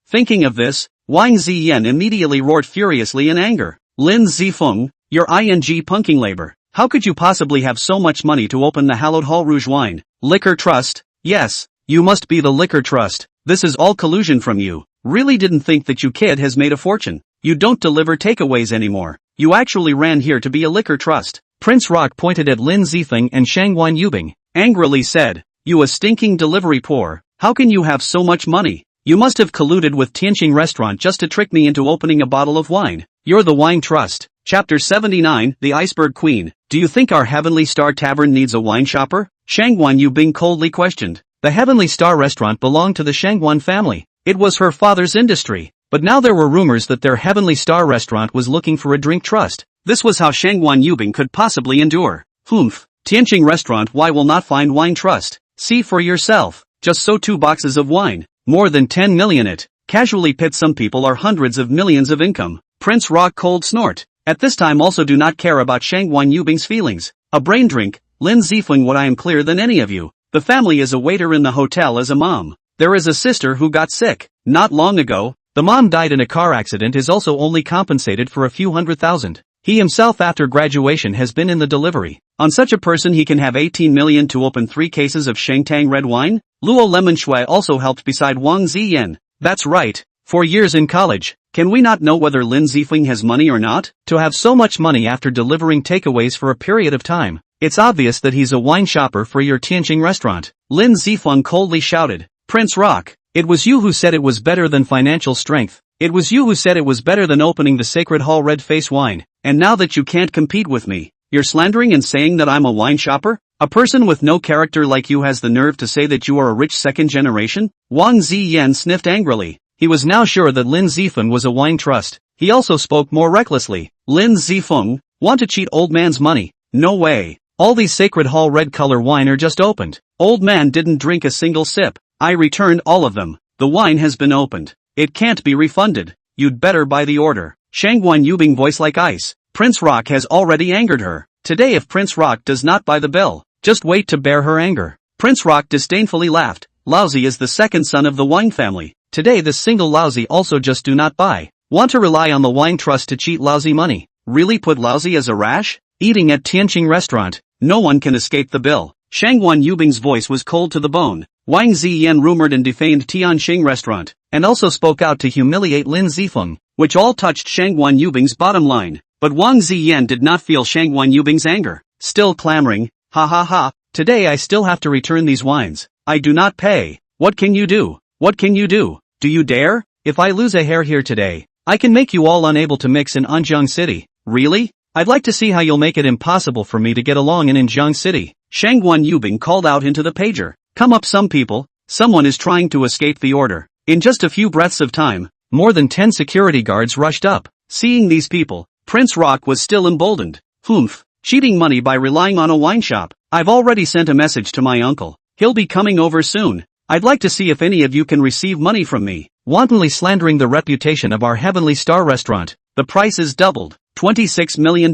Thinking of this, Wang Ziyan immediately roared furiously in anger. Lin Zifeng, you're punking labor. How could you possibly have so much money to open the hallowed Hall Rouge wine? Liquor trust? Yes, you must be the liquor trust. This is all collusion from you. Really didn't think that you kid has made a fortune. You don't deliver takeaways anymore. You actually ran here to be a liquor trust. Prince Rock pointed at Lin Zifeng and Shangguan Yubing, angrily said, you a stinking delivery poor. How can you have so much money? You must have colluded with Tianqing restaurant just to trick me into opening a bottle of wine. You're the wine trust. Chapter 79, The Iceberg Queen. Do you think our Heavenly Star Tavern needs a wine shopper? Shangguan Yubing coldly questioned. The Heavenly Star restaurant belonged to the Shangguan family. It was her father's industry. But now there were rumors that their Heavenly Star restaurant was looking for a drink trust. This was how Shangguan Yubing could possibly endure. Humph. Tianqing restaurant why will not find wine trust? See for yourself. Just so 2 boxes of wine. More than 10 million it. Casually pit some people are hundreds of millions of income. Prince Rock cold snort. At this time also do not care about Shangguan Yubing's feelings. A brain drink. Lin Zifeng what I am clearer than any of you. The family is a waiter in the hotel as a mom. There is a sister who got sick. Not long ago. The mom died in a car accident is also only compensated for a few $100,000. He himself after graduation has been in the delivery. On such a person he can have 18 million to open 3 cases of Shangtang red wine? Luo Lemon Shui also helped beside Wang Ziyan. That's right. 4 years in college. Can we not know whether Lin Zifeng has money or not? To have so much money after delivering takeaways for a period of time. It's obvious that he's a wine shopper for your Tianqing restaurant. Lin Zifeng coldly shouted. Prince Rock. It was you who said it was better than financial strength. It was you who said it was better than opening the Sacred Hall red face wine. And now that you can't compete with me, you're slandering and saying that I'm a wine shopper? A person with no character like you has the nerve to say that you are a rich second generation? Wang Ziyan sniffed angrily. He was now sure that Lin Zifeng was a wine trust. He also spoke more recklessly. Lin Zifeng, want to cheat old man's money? No way. All these Sacred Hall red color wine are just opened. Old man didn't drink a single sip. I returned all of them. The wine has been opened. It can't be refunded. You'd better buy the order. Shangguan Yubing voice like ice. Prince Rock has already angered her. Today if Prince Rock does not buy the bill, just wait to bear her anger. Prince Rock disdainfully laughed. Lousy is the second son of the wine family. Today this single lousy also just do not buy. Want to rely on the wine trust to cheat lousy money. Really put lousy as a rash? Eating at Tianqing restaurant. No one can escape the bill. Shangguan Yubing's voice was cold to the bone. Wang Ziyan rumored and defamed Tianqing restaurant, and also spoke out to humiliate Lin Zifeng, which all touched Shangguan Yubing's bottom line. But Wang Ziyan did not feel Shangguan Yubing's anger. Still clamoring, ha ha ha, today I still have to return these wines. I do not pay. What can you do? What can you do? Do you dare? If I lose a hair here today, I can make you all unable to mix in Anjiang City. Really? I'd like to see how you'll make it impossible for me to get along in Anjiang City. Shangguan Yubing called out into the pager. Come up some people, someone is trying to escape the order. In just a few breaths of time, more than 10 security guards rushed up. Seeing these people, Prince Rock was still emboldened. Humph, cheating money by relying on a wine shop. I've already sent a message to my uncle. He'll be coming over soon. I'd like to see if any of you can receive money from me. Wantonly slandering the reputation of our Heavenly Star restaurant. The price is doubled. $26 million.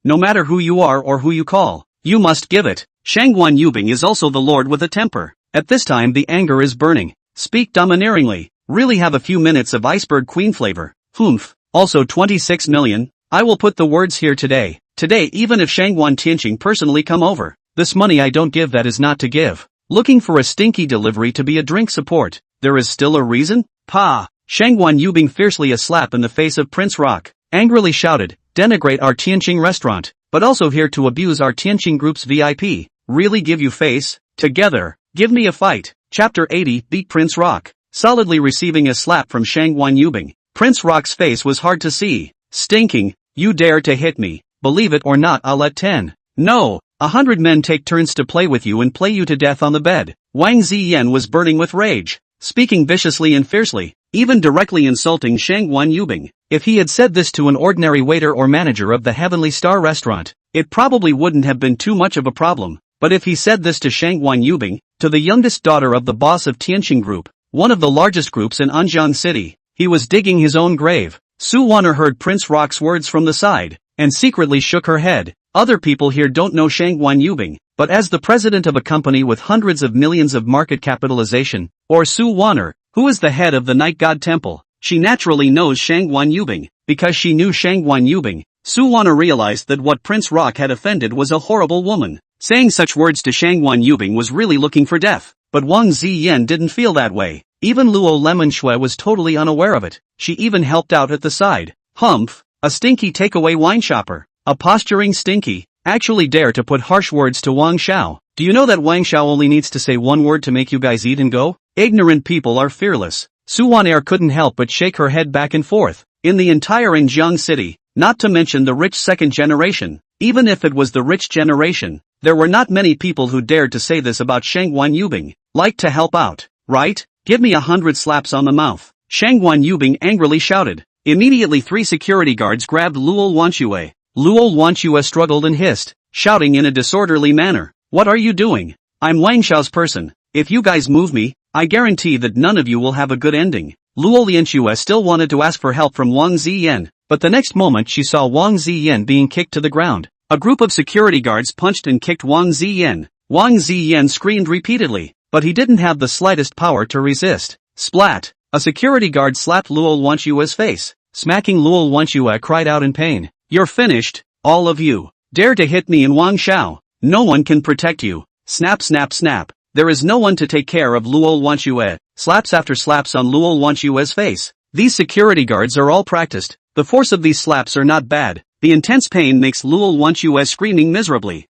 No matter who you are or who you call, you must give it. Shangguan Yubing is also the lord with a temper. At this time the anger is burning. Speak domineeringly. Really have a few minutes of iceberg queen flavor. Humph. Also 26 million. I will put the words here today. Today even if Shangguan Tianqing personally come over. This money I don't give that is not to give. Looking for a stinky delivery to be a drink support. There is still a reason? Pa! Shangguan Yubing fiercely a slap in the face of Prince Rock. Angrily shouted, denigrate our Tianqing restaurant, but also here to abuse our Tianqing group's VIP. Really give you face? Together, give me a fight. Chapter 80, Beat Prince Rock. Solidly receiving a slap from Shangguan Yubing. Prince Rock's face was hard to see. Stinking, you dare to hit me. Believe it or not I'll let 10. No, 100 men take turns to play with you and play you to death on the bed. Wang Ziyan was burning with rage. Speaking viciously and fiercely, even directly insulting Shangguan Yubing. If he had said this to an ordinary waiter or manager of the Heavenly Star restaurant, it probably wouldn't have been too much of a problem. But if he said this to Shangguan Yubing, to the youngest daughter of the boss of Tianqing Group, one of the largest groups in Anjiang City, he was digging his own grave. Su Wanner heard Prince Rock's words from the side, and secretly shook her head. Other people here don't know Shangguan Yubing, but as the president of a company with hundreds of millions of market capitalization, or Su Wanner, who is the head of the Night God Temple, she naturally knows Shangguan Yubing. Because she knew Shangguan Yubing, Su Wanner realized that what Prince Rock had offended was a horrible woman. Saying such words to Shangguan Yubing was really looking for death. But Wang Ziyan didn't feel that way. Even Luo Lemonshui was totally unaware of it. She even helped out at the side. Humph, a stinky takeaway wine shopper. A posturing stinky, actually dare to put harsh words to Wang Xiao. Do you know that Wang Xiao only needs to say one word to make you guys eat and go? Ignorant people are fearless. Su Wan'er couldn't help but shake her head back and forth. In the entire Anjiang city, not to mention the rich second generation, even if it was the rich generation, there were not many people who dared to say this about Shangguan Yubing. Like to help out, right? Give me 100 slaps on the mouth. Shangguan Yubing angrily shouted. Immediately 3 security guards grabbed Luo Wanshue. Luo Wanshue struggled and hissed, shouting in a disorderly manner. What are you doing? I'm Wang Xiao's person. If you guys move me, I guarantee that none of you will have a good ending. Luo Lianshue still wanted to ask for help from Wang Ziyan, but the next moment she saw Wang Ziyan being kicked to the ground. A group of security guards punched and kicked Wang Ziyan. Wang Ziyan screamed repeatedly, but he didn't have the slightest power to resist. Splat! A security guard slapped Luo Wanshue's face. Smacking Luo Wanshue cried out in pain. You're finished, all of you. Dare to hit me in Wang Xiao. No one can protect you. Snap snap snap. There is no one to take care of Luo Wanshue. Slaps after slaps on Luo Wanshue's face. These security guards are all practiced. The force of these slaps are not bad. The intense pain makes Luo Wanshue screaming miserably.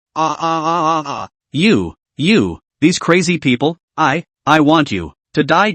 You, these crazy people, I want you to die.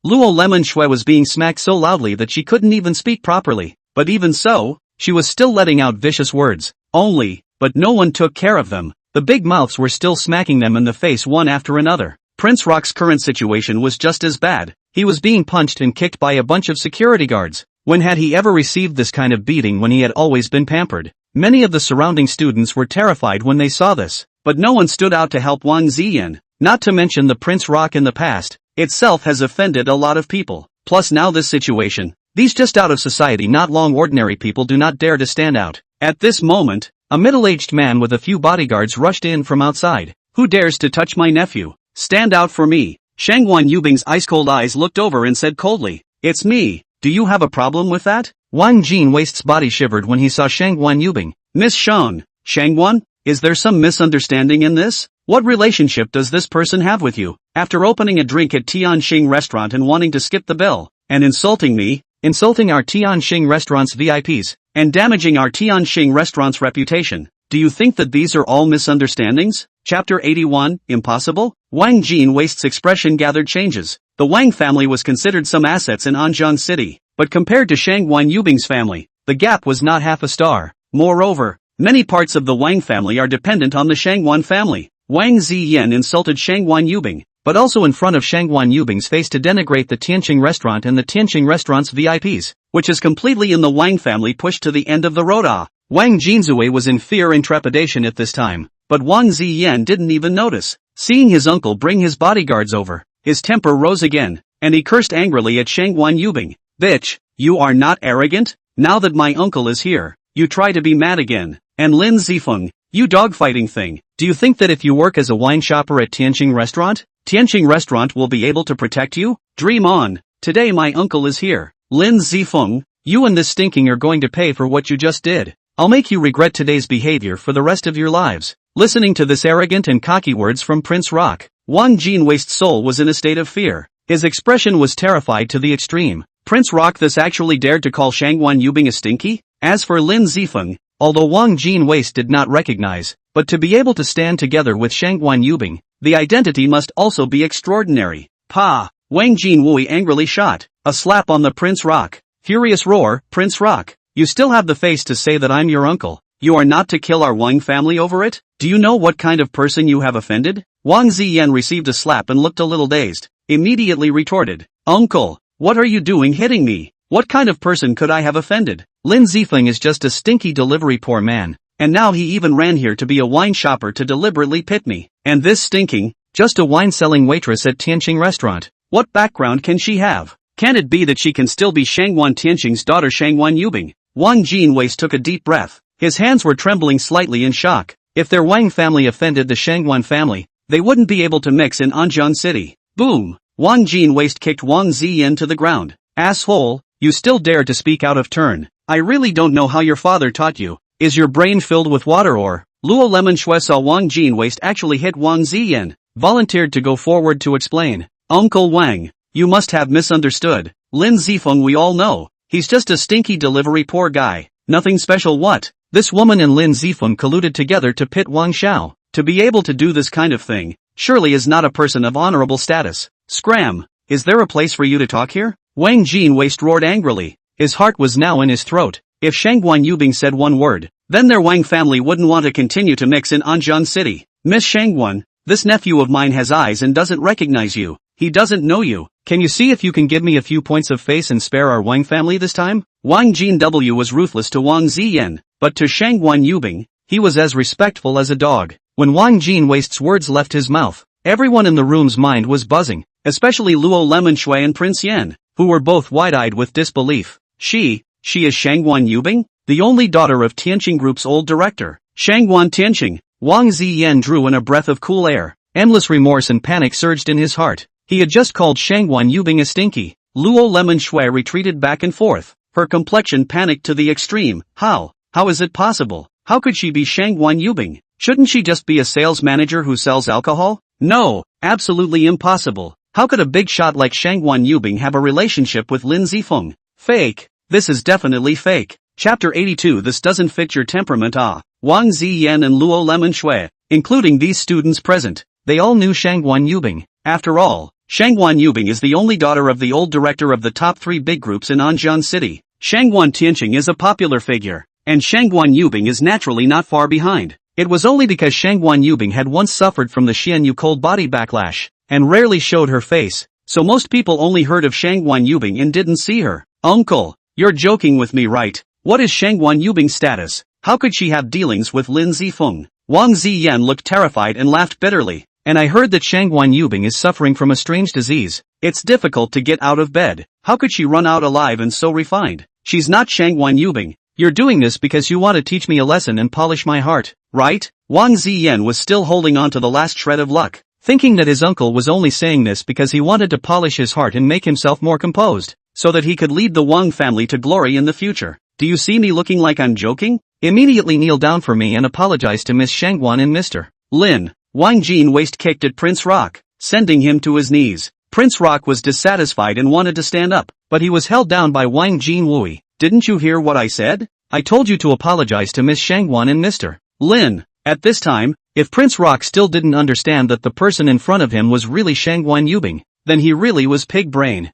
Luo Lemonshui was being smacked so loudly that she couldn't even speak properly, but even so, she was still letting out vicious words. But no one took care of them. The big mouths were still smacking them in the face one after another. Prince Rock's current situation was just as bad. He was being punched and kicked by a bunch of security guards. When had he ever received this kind of beating when he had always been pampered? Many of the surrounding students were terrified when they saw this, but no one stood out to help Wang Ziyan. Not to mention the Prince Rock in the past, itself has offended a lot of people. Plus now this situation. These just out of society not long ordinary people do not dare to stand out. At this moment, a middle-aged man with a few bodyguards rushed in from outside. Who dares to touch my nephew? Stand out for me. Shangguan Yubing's ice-cold eyes looked over and said coldly, it's me. Do you have a problem with that? Wang Jinwast's body shivered when he saw Shangguan Yubing. Miss Shang, Shangguan, is there some misunderstanding in this? What relationship does this person have with you? After opening a drink at Tianxing restaurant and wanting to skip the bill, and insulting me, insulting our Tianxing restaurant's VIPs, and damaging our Tianxing restaurant's reputation, do you think that these are all misunderstandings? Chapter 81, Impossible? Wang Jinwast's expression gathered changes. The Wang family was considered some assets in Anjiang City, but compared to Shangguan Yubing's family, the gap was not half a star. Moreover, many parts of the Wang family are dependent on the Shangguan family. Wang Ziyan insulted Shangguan Yubing, but also in front of Shangguan Yubing's face to denigrate the Tianqing restaurant and the Tianqing restaurant's VIPs, which is completely in the Wang family pushed to the end of the road. Wang Jinzue was in fear and trepidation at this time, but Wang Ziyan didn't even notice. Seeing his uncle bring his bodyguards over, his temper rose again, and he cursed angrily at Shangguan Yubing. Bitch, you are not arrogant? Now that my uncle is here, you try to be mad again. And Lin Zifeng, you dogfighting thing, do you think that if you work as a wine shopper at Tianqing restaurant, Tianqing restaurant will be able to protect you? Dream on. Today my uncle is here. Lin Zifeng, you and this stinking are going to pay for what you just did. I'll make you regret today's behavior for the rest of your lives. Listening to this arrogant and cocky words from Prince Rock, Wang Jinwast's soul was in a state of fear. His expression was terrified to the extreme. Prince Rock thus actually dared to call Shangguan Yubing a stinky? As for Lin Zifeng, although Wang Jinwaste did not recognize, but to be able to stand together with Shangguan Yubing, the identity must also be extraordinary. Pa! Wang Jinwui angrily shot a slap on the Prince Rock. Furious roar, Prince Rock, you still have the face to say that I'm your uncle. You are not to kill our Wang family over it? Do you know what kind of person you have offended? Wang Ziyan received a slap and looked a little dazed, immediately retorted, Uncle, What are you doing hitting me? What kind of person could I have offended? Lin Zifeng is just a stinky delivery poor man, and now he even ran here to be a wine shopper to deliberately pit me. And this stinking, just a wine-selling waitress at Tianqing restaurant. What background can she have? Can it be that she can still be Shangguan Tianqing's daughter Shangguan Yubing? Wang Jinwei took a deep breath. His hands were trembling slightly in shock. If their Wang family offended the Shangguan family, they wouldn't be able to mix in Anjian City. Boom! Wang Jinwei kicked Wang Ziyan to the ground. Asshole, you still dare to speak out of turn. I really don't know how your father taught you. Is your brain filled with water or? Luo Lemon Shui saw Wang Jinwei actually hit Wang Ziyan, volunteered to go forward to explain. Uncle Wang, you must have misunderstood. Lin Zifeng we all know. He's just a stinky delivery poor guy. Nothing special what? This woman and Lin Zifeng colluded together to pit Wang Xiao. To be able to do this kind of thing, surely is not a person of honorable status. Scram! Is there a place for you to talk here? Wang Jinwei roared angrily. His heart was now in his throat. If Shangguan Yubing said one word, then their Wang family wouldn't want to continue to mix in Anjian City. Miss Shangguan, this nephew of mine has eyes and doesn't recognize you. He doesn't know you. Can you see if you can give me a few points of face and spare our Wang family this time? Wang Jinw was ruthless to Wang Ziyan, but to Shangguan Yubing, he was as respectful as a dog. When Wang Jinwei's words left his mouth, everyone in the room's mind was buzzing, especially Luo Lemon Shui and Prince Yan, who were both wide-eyed with disbelief. She is Shangguan Yubing? The only daughter of Tianqing Group's old director, Shangguan Tianqing. Wang Ziyan drew in a breath of cool air. Endless remorse and panic surged in his heart. He had just called Shangguan Yubing a stinky. Luo Lemon Shui retreated back and forth. Her complexion panicked to the extreme. How is it possible? How could she be Shangguan Yubing? Shouldn't she just be a sales manager who sells alcohol? No, absolutely impossible. How could a big shot like Shangguan Yubing have a relationship with Lin Zifeng? Fake. This is definitely fake. Chapter 82 This doesn't fit your temperament. Wang Ziyan and Luo Lemon Shui, including these students present, they all knew Shangguan Yubing. After all, Shangguan Yubing is the only daughter of the old director of the top 3 big groups in Anjian City. Shangguan Tianqing is a popular figure, and Shangguan Yubing is naturally not far behind. It was only because Shangguan Yubing had once suffered from the Xianyu cold body backlash, and rarely showed her face, so most people only heard of Shangguan Yubing and didn't see her. Uncle, you're joking with me right? What is Shangguan Yubing's status? How could she have dealings with Lin Zifeng? Wang Ziyan looked terrified and laughed bitterly. And I heard that Shangguan Yubing is suffering from a strange disease. It's difficult to get out of bed. How could she run out alive and so refined? She's not Shangguan Yubing. You're doing this because you want to teach me a lesson and polish my heart, right? Wang Ziyan was still holding on to the last shred of luck, thinking that his uncle was only saying this because he wanted to polish his heart and make himself more composed, so that he could lead the Wang family to glory in the future. Do you see me looking like I'm joking? Immediately kneel down for me and apologize to Miss Shangguan and Mr. Lin. Wang Jinwei kicked at Prince Rock, sending him to his knees. Prince Rock was dissatisfied and wanted to stand up, but he was held down by Wang Jinwei. Didn't you hear what I said? I told you to apologize to Miss Shangguan and Mr. Lin. At this time, if Prince Rock still didn't understand that the person in front of him was really Shangguan Yubing, then he really was pig brain.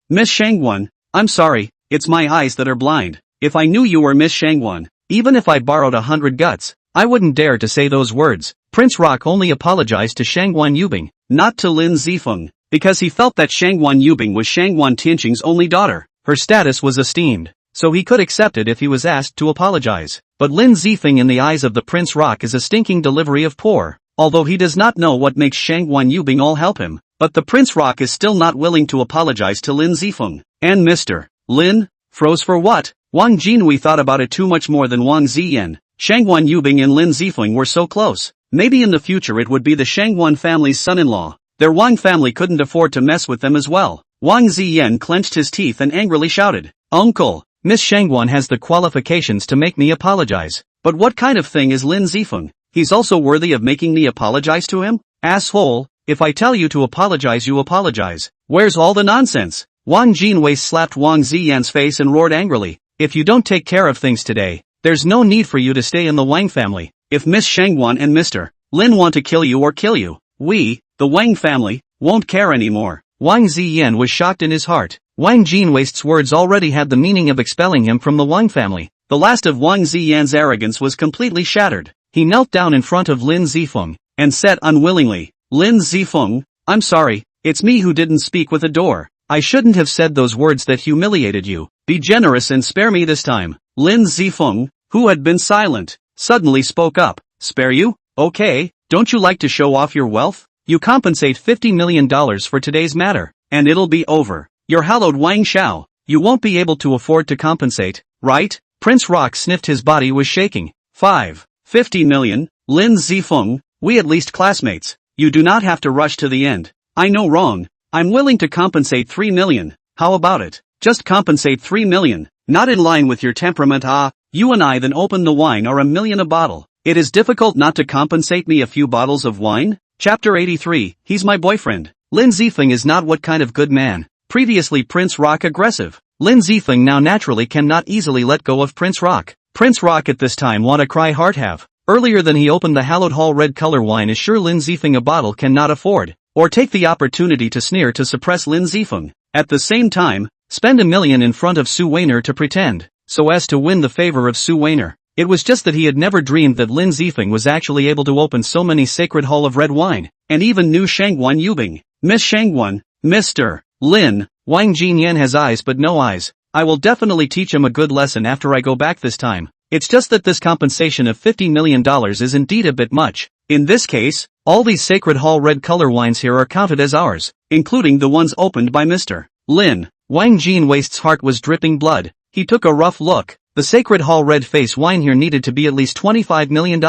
Miss Shangguan, I'm sorry, it's my eyes that are blind. If I knew you were Miss Shangguan, even if I borrowed 100 guts, I wouldn't dare to say those words. Prince Rock only apologized to Shangguan Yubing, not to Lin Zifeng, because he felt that Shangguan Yubing was Shangguan Tianqing's only daughter. Her status was esteemed, so he could accept it if he was asked to apologize. But Lin Zifeng in the eyes of the Prince Rock is a stinking delivery of poor, although he does not know what makes Shangguan Yubing all help him. But the Prince Rock is still not willing to apologize to Lin Zifeng. And Mr. Lin froze for what? Wang Jinwei thought about it too much more than Wang Ziyan. Shangguan Yubing and Lin Zifeng were so close. Maybe in the future it would be the Shangguan family's son-in-law. Their Wang family couldn't afford to mess with them as well. Wang Ziyan clenched his teeth and angrily shouted, Uncle, Miss Shangguan has the qualifications to make me apologize. But what kind of thing is Lin Zifeng? He's also worthy of making me apologize to him? Asshole, if I tell you to apologize you apologize. Where's all the nonsense? Wang Jinwei slapped Wang Ziyan's face and roared angrily, if you don't take care of things today, there's no need for you to stay in the Wang family. If Miss Shangguan and Mr. Lin want to kill you or kill you, we, the Wang family, won't care anymore. Wang Ziyan was shocked in his heart. Wang Jinwei's words already had the meaning of expelling him from the Wang family. The last of Wang Ziyan's arrogance was completely shattered. He knelt down in front of Lin Zifeng, and said unwillingly, Lin Zifeng, I'm sorry, it's me who didn't speak with a door. I shouldn't have said those words that humiliated you. Be generous and spare me this time. Lin Zifeng, who had been silent, suddenly spoke up. Spare you? Okay, don't you like to show off your wealth? You compensate $50 million for today's matter, and it'll be over. You're hallowed Wang Xiao. You won't be able to afford to compensate, right? Prince Rock sniffed, his body was shaking. 50 million, Lin Zifeng, we at least classmates. You do not have to rush to the end. I know wrong. I'm willing to compensate 3 million. How about it? Just compensate 3 million. Not in line with your temperament. You and I then open the wine are $1 million a bottle. It is difficult not to compensate me a few bottles of wine? Chapter 83, he's my boyfriend. Lin Zifeng is not what kind of good man. Previously Prince Rock aggressive. Lin Zifeng now naturally cannot easily let go of Prince Rock. Prince Rock at this time wanna cry heart have. Earlier than he opened the hallowed hall red color wine is sure Lin Zifeng a bottle cannot afford, or take the opportunity to sneer to suppress Lin Zifeng. At the same time, spend $1 million in front of Su Weiner to pretend, so as to win the favor of Su Weiner. It was just that he had never dreamed that Lin Zifeng was actually able to open so many sacred hall of red wine, and even knew Shangguan Yubing. Miss Shangguan, Mr. Lin, Wang Jinyan has eyes but no eyes. I will definitely teach him a good lesson after I go back this time. It's just that this compensation of $50 million is indeed a bit much. In this case, all these sacred hall red color wines here are counted as ours, including the ones opened by Mr. Lin. Wang Jinwaist's heart was dripping blood. He took a rough look. The sacred hall red face wine here needed to be at least $25 million.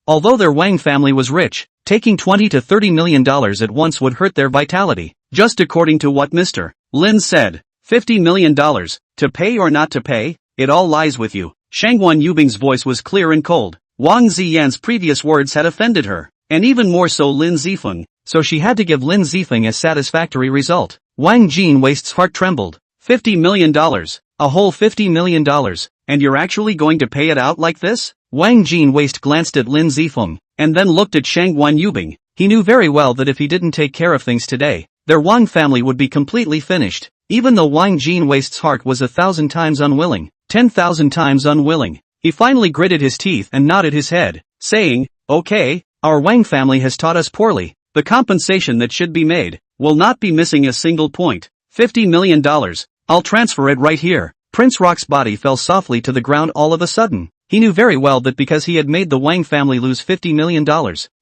Although their Wang family was rich, taking $20 to $30 million at once would hurt their vitality. Just according to what Mr. Lin said, $50 million, to pay or not to pay, it all lies with you. Shangguan Yubing's voice was clear and cold. Wang Ziyan's previous words had offended her, and even more so Lin Zifeng, so she had to give Lin Zifeng a satisfactory result. Wang Jinwaist's heart trembled. $50 million, a whole $50 million, and you're actually going to pay it out like this? Wang Jinwaist glanced at Lin Zifeng, and then looked at Shangguan Yubing. He knew very well that if he didn't take care of things today, their Wang family would be completely finished. Even though Wang Jinwaist's heart was 1,000 times unwilling, 10,000 times unwilling, he finally gritted his teeth and nodded his head, saying, okay, our Wang family has taught us poorly. The compensation that should be made will not be missing a single point. $50 million. I'll transfer it right here. Prince Rock's body fell softly to the ground all of a sudden. He knew very well that because he had made the Wang family lose $50 million,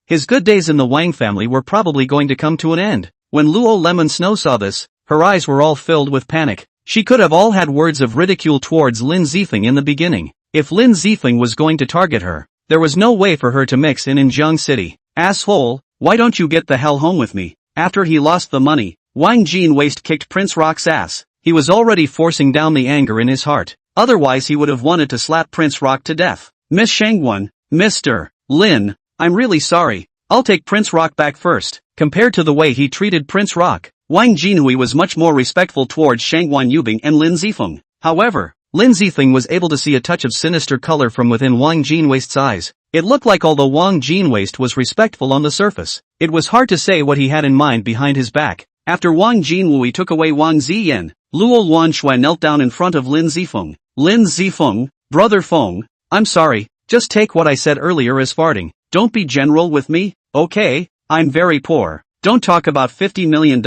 his good days in the Wang family were probably going to come to an end. When Luo Lemon Snow saw this, her eyes were all filled with panic. She could have all had words of ridicule towards Lin Zifeng in the beginning. If Lin Zifeng was going to target her, there was no way for her to mix in Jiang City. Asshole, why don't you get the hell home with me? After he lost the money, Wang Jinwaist kicked Prince Rock's ass. He was already forcing down the anger in his heart. Otherwise he would have wanted to slap Prince Rock to death. Miss Shangguan, Mr. Lin, I'm really sorry. I'll take Prince Rock back first. Compared to the way he treated Prince Rock, Wang Jinhui was much more respectful towards Shangguan Yubing and Lin Zifeng. However, Lin Zifeng was able to see a touch of sinister color from within Wang Jinwaist's eyes. It looked like although Wang Jinwaist was respectful on the surface, it was hard to say what he had in mind behind his back. After Wang Jinhui took away Wang Ziyan, Luo Luanshui knelt down in front of Lin Zifeng. Lin Zifeng, brother Feng, I'm sorry, just take what I said earlier as farting. Don't be general with me, okay? I'm very poor. Don't talk about $50 million.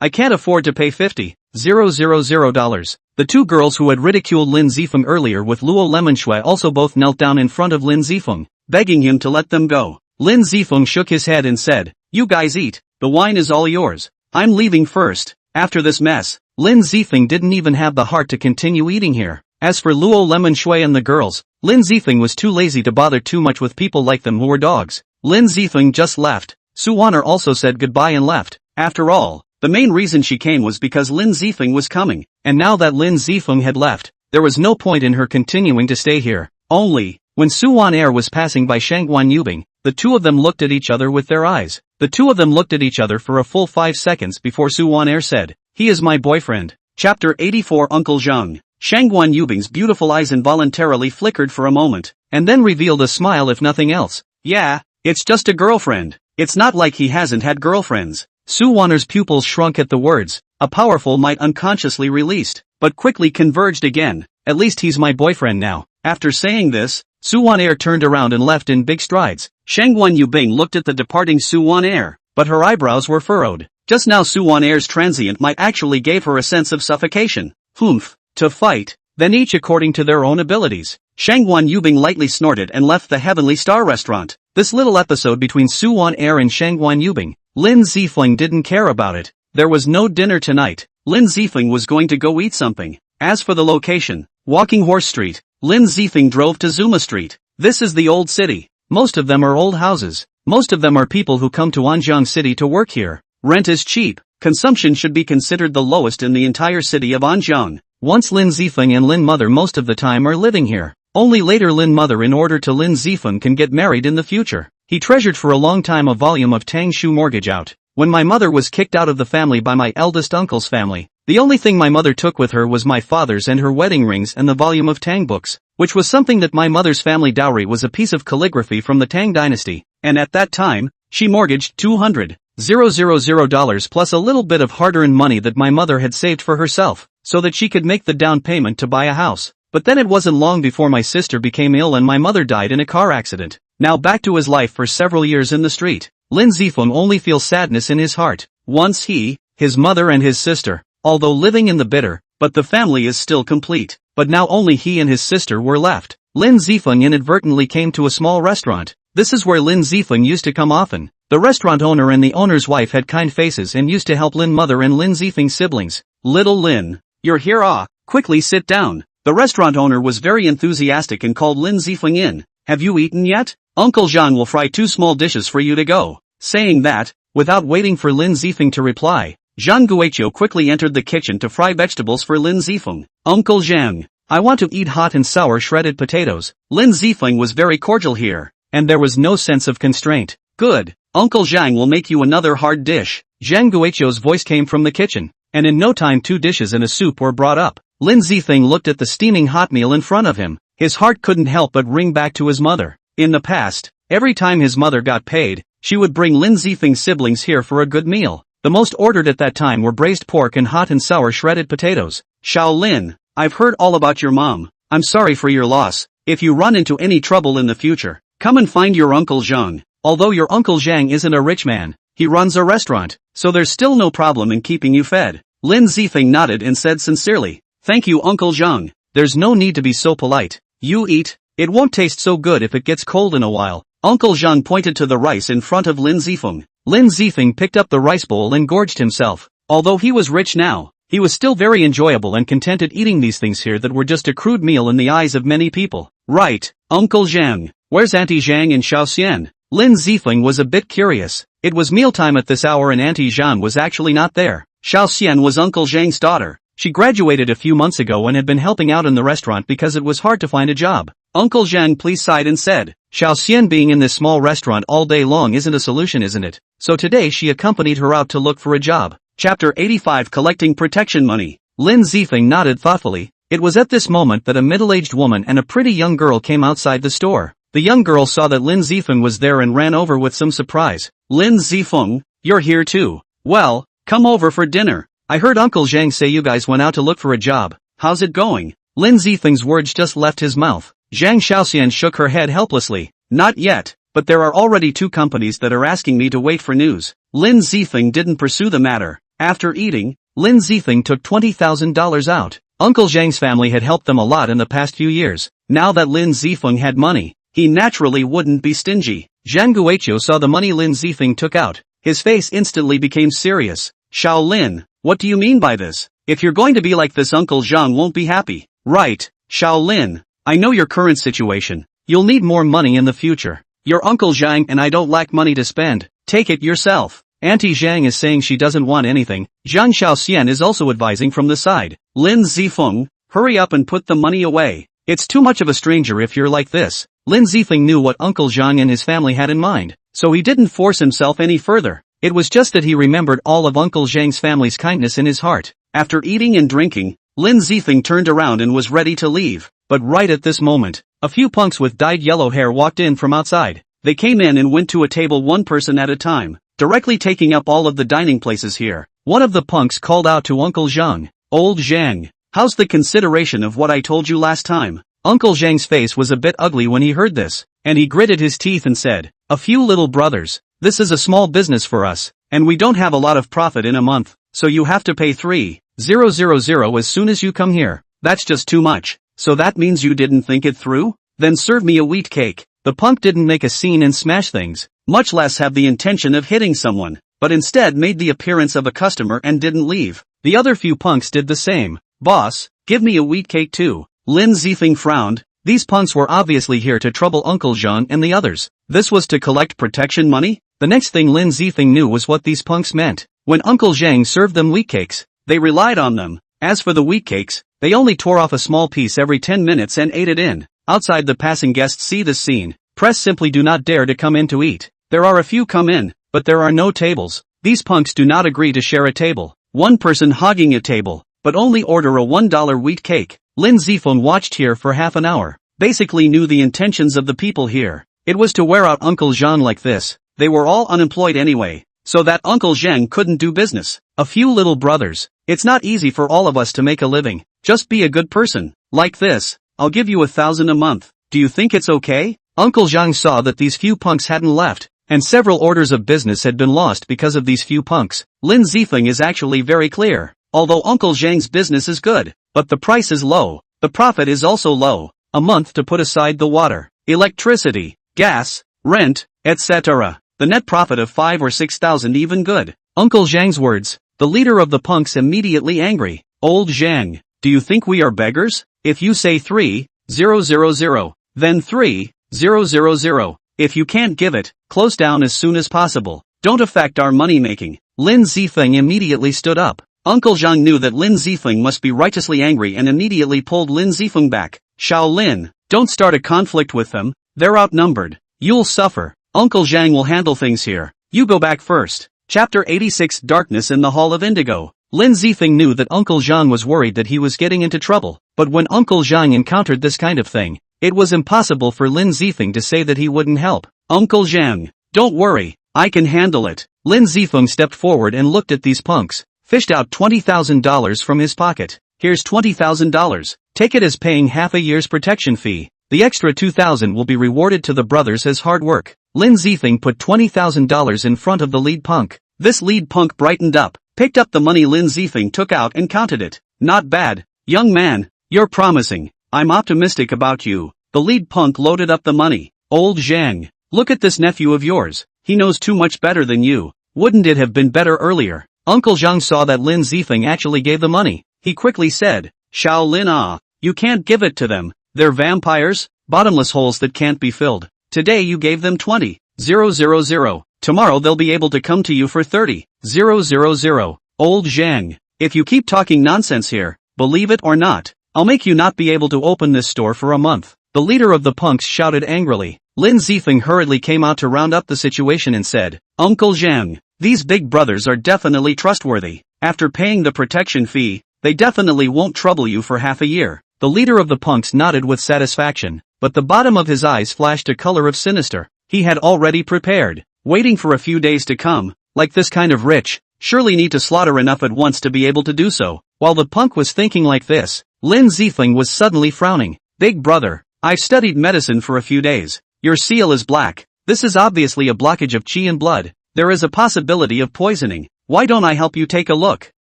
I can't afford to pay $50,000. The two girls who had ridiculed Lin Zifeng earlier with Luo Lemonshui also both knelt down in front of Lin Zifeng, begging him to let them go. Lin Zifeng shook his head and said, you guys eat, the wine is all yours. I'm leaving first. After this mess, Lin Zifeng didn't even have the heart to continue eating here. As for Luo Lemonshui and the girls, Lin Zifeng was too lazy to bother too much with people like them who were dogs. Lin Zifeng just left. Su Wan'er also said goodbye and left. After all, the main reason she came was because Lin Zifeng was coming, and now that Lin Zifeng had left, there was no point in her continuing to stay here. Only, when Su Wan'er was passing by Shangguan Yubing, the two of them looked at each other with their eyes. The two of them looked at each other for a full 5 seconds before Su Wan'er said, he is my boyfriend. Chapter 84 Uncle Zheng. Shangguan Yubing's beautiful eyes involuntarily flickered for a moment, and then revealed a smile if nothing else. Yeah, it's just a girlfriend. It's not like he hasn't had girlfriends. Su Wan'er's pupils shrunk at the words, a powerful might unconsciously released, but quickly converged again. At least he's my boyfriend now. After saying this, Su Wan'er turned around and left in big strides. Shangguan Yubing looked at the departing Su Wan'er, but her eyebrows were furrowed. Just now Suwon Air's transient might actually gave her a sense of suffocation. Humph. To fight, then each according to their own abilities. Shangguan Yubing lightly snorted and left the Heavenly Star restaurant. This little episode between Suwon Air and Shangguan Yubing, Lin Zifeng didn't care about it. There was no dinner tonight. Lin Zifeng was going to go eat something. As for the location, Walking Horse Street, Lin Zifeng drove to Zuma Street. This is the old city. Most of them are old houses. Most of them are people who come to Anjiang City to work here. Rent is cheap. Consumption should be considered the lowest in the entire city of Anjiang. Once Lin Zifeng and Lin Mother most of the time are living here. Only later Lin Mother in order to Lin Zifeng can get married in the future. He treasured for a long time a volume of Tang Shu Mortgage Out. When my mother was kicked out of the family by my eldest uncle's family, the only thing my mother took with her was my father's and her wedding rings and the volume of Tang books, which was something that my mother's family dowry was a piece of calligraphy from the Tang dynasty, and at that time, she mortgaged $200,000 plus a little bit of hard-earned money that my mother had saved for herself, so that she could make the down payment to buy a house. But then it wasn't long before my sister became ill and my mother died in a car accident. Now back to his life for several years in the street. Lin Zifeng only feels sadness in his heart. Once he, his mother and his sister, although living in the bitter, but the family is still complete. But now only he and his sister were left. Lin Zifeng inadvertently came to a small restaurant. This is where Lin Zifeng used to come often. The restaurant owner and the owner's wife had kind faces and used to help Lin Mother and Lin Zifeng's siblings. Little Lin, you're here quickly sit down. The restaurant owner was very enthusiastic and called Lin Zifeng in. Have you eaten yet? Uncle Zhang will fry 2 small dishes for you to go. Saying that, without waiting for Lin Zifeng to reply, Zhang Guiqiu quickly entered the kitchen to fry vegetables for Lin Zifeng. Uncle Zhang, I want to eat hot and sour shredded potatoes. Lin Zifeng was very cordial here, and there was no sense of constraint. Good, Uncle Zhang will make you another hard dish. Zhang Guiqiu's voice came from the kitchen, and in no time 2 dishes and a soup were brought up. Lin Zifeng looked at the steaming hot meal in front of him. His heart couldn't help but ring back to his mother. In the past, every time his mother got paid, she would bring Lin Zifeng's siblings here for a good meal. The most ordered at that time were braised pork and hot and sour shredded potatoes. Xiao Lin, I've heard all about your mom. I'm sorry for your loss. If you run into any trouble in the future, come and find your Uncle Zhang. Although your Uncle Zhang isn't a rich man, he runs a restaurant, so there's still no problem in keeping you fed. Lin Zifeng nodded and said sincerely, thank you Uncle Zhang. There's no need to be so polite. You eat, it won't taste so good if it gets cold in a while. Uncle Zhang pointed to the rice in front of Lin Zifeng. Lin Zifeng picked up the rice bowl and gorged himself. Although he was rich now, he was still very enjoyable and contented eating these things here that were just a crude meal in the eyes of many people. Right, Uncle Zhang, where's Auntie Zhang and Xiao Xian? Lin Zifeng was a bit curious. It was mealtime at this hour and Auntie Zhang was actually not there. Xiao Xian was Uncle Zhang's daughter. She graduated a few months ago and had been helping out in the restaurant because it was hard to find a job. Uncle Zhang please sighed and said, Xiao Xian being in this small restaurant all day long isn't a solution, isn't it? So today she accompanied her out to look for a job. Chapter 85 Collecting Protection Money. Lin Zifeng nodded thoughtfully. It was at this moment that a middle-aged woman and a pretty young girl came outside the store. The young girl saw that Lin Zifeng was there and ran over with some surprise. Lin Zifeng, you're here too. Well, come over for dinner. I heard Uncle Zhang say you guys went out to look for a job. How's it going? Lin Zifeng's words just left his mouth. Zhang Xiaoxian shook her head helplessly. Not yet, but there are already 2 companies that are asking me to wait for news. Lin Zifeng didn't pursue the matter. After eating, Lin Zifeng took $20,000 out. Uncle Zhang's family had helped them a lot in the past few years. Now that Lin Zifeng had money, he naturally wouldn't be stingy. Zhang Guiqiu saw the money Lin Zifeng took out. His face instantly became serious. Xiao Lin, what do you mean by this? If you're going to be like this, Uncle Zhang won't be happy. Right, Xiao Lin, I know your current situation. You'll need more money in the future. Your Uncle Zhang and I don't lack money to spend. Take it yourself. Auntie Zhang is saying she doesn't want anything. Zhang Xiaoxian is also advising from the side. Lin Zifeng, hurry up and put the money away. It's too much of a stranger if you're like this. Lin Zifeng knew what Uncle Zhang and his family had in mind, so he didn't force himself any further. It was just that he remembered all of Uncle Zhang's family's kindness in his heart. After eating and drinking, Lin Zifeng turned around and was ready to leave. But right at this moment, a few punks with dyed yellow hair walked in from outside. They came in and went to a table one person at a time, directly taking up all of the dining places here. One of the punks called out to Uncle Zhang, Old Zhang, how's the consideration of what I told you last time? Uncle Zhang's face was a bit ugly when he heard this, and he gritted his teeth and said, a few little brothers, this is a small business for us, and we don't have a lot of profit in a month, so you have to pay 3,000 as soon as you come here. That's just too much. So that means you didn't think it through? Then serve me a wheat cake. The punk didn't make a scene and smash things, much less have the intention of hitting someone, but instead made the appearance of a customer and didn't leave. The other few punks did the same. Boss, give me a wheat cake too. Lin Zifeng frowned. These punks were obviously here to trouble Uncle Zhang and the others. This was to collect protection money? The next thing Lin Zifeng knew was what these punks meant. When Uncle Zhang served them wheat cakes, they relied on them. As for the wheat cakes, they only tore off a small piece every 10 minutes and ate it in. Outside, the passing guests see this scene. Press simply do not dare to come in to eat. There are a few come in, but there are no tables. These punks do not agree to share a table. One person hogging a table, but only order a $1 wheat cake. Lin Zifeng watched here for half an hour. Basically knew the intentions of the people here. It was to wear out Uncle Zhang like this. They were all unemployed anyway, so that Uncle Zhang couldn't do business. A few little brothers. It's not easy for all of us to make a living. Just be a good person. Like this. I'll give you 1,000 a month. Do you think it's okay? Uncle Zhang saw that these few punks hadn't left, and several orders of business had been lost because of these few punks. Lin Zifeng is actually very clear. Although Uncle Zhang's business is good, but the price is low. The profit is also low. A month to put aside the water, electricity, gas, rent, etc. The net profit of 5 or 6,000 even good. Uncle Zhang's words. The leader of the punks immediately angry. Old Zhang, do you think we are beggars? If you say 3,000, then 3,000. If you can't give it, close down as soon as possible. Don't affect our money making. Lin Zifeng immediately stood up. Uncle Zhang knew that Lin Zifeng must be righteously angry and immediately pulled Lin Zifeng back. Shaolin, don't start a conflict with them. They're outnumbered. You'll suffer. Uncle Zhang will handle things here. You go back first. Chapter 86 Darkness in the Hall of Indigo. Lin Zifeng knew that Uncle Zhang was worried that he was getting into trouble, but when Uncle Zhang encountered this kind of thing, it was impossible for Lin Zifeng to say that he wouldn't help. Uncle Zhang, don't worry, I can handle it. Lin Zifeng stepped forward and looked at these punks, fished out $20,000 from his pocket. Here's $20,000. Take it as paying half a year's protection fee. The extra $2,000 will be rewarded to the brothers as hard work. Lin Zifeng put $20,000 in front of the lead punk. This lead punk brightened up, picked up the money Lin Zifeng took out and counted it. Not bad. Young man, you're promising. I'm optimistic about you. The lead punk loaded up the money. Old Zhang, look at this nephew of yours. He knows too much better than you. Wouldn't it have been better earlier? Uncle Zhang saw that Lin Zifeng actually gave the money. He quickly said, Shaolin, you can't give it to them. They're vampires, bottomless holes that can't be filled. Today you gave them 20,000. Tomorrow they'll be able to come to you for 30,000. Old Zhang, if you keep talking nonsense here, believe it or not, I'll make you not be able to open this store for a month. The leader of the punks shouted angrily. Lin Zifeng hurriedly came out to round up the situation and said, Uncle Zhang, these big brothers are definitely trustworthy. After paying the protection fee, they definitely won't trouble you for half a year. The leader of the punks nodded with satisfaction, but the bottom of his eyes flashed a color of sinister. He had already prepared, waiting for a few days to come. Like this kind of rich, surely need to slaughter enough at once to be able to do so. While the punk was thinking like this, Lin Zifeng was suddenly frowning. Big brother, I've studied medicine for a few days. Your seal is black. This is obviously a blockage of qi and blood. There is a possibility of poisoning. Why don't I help you take a look?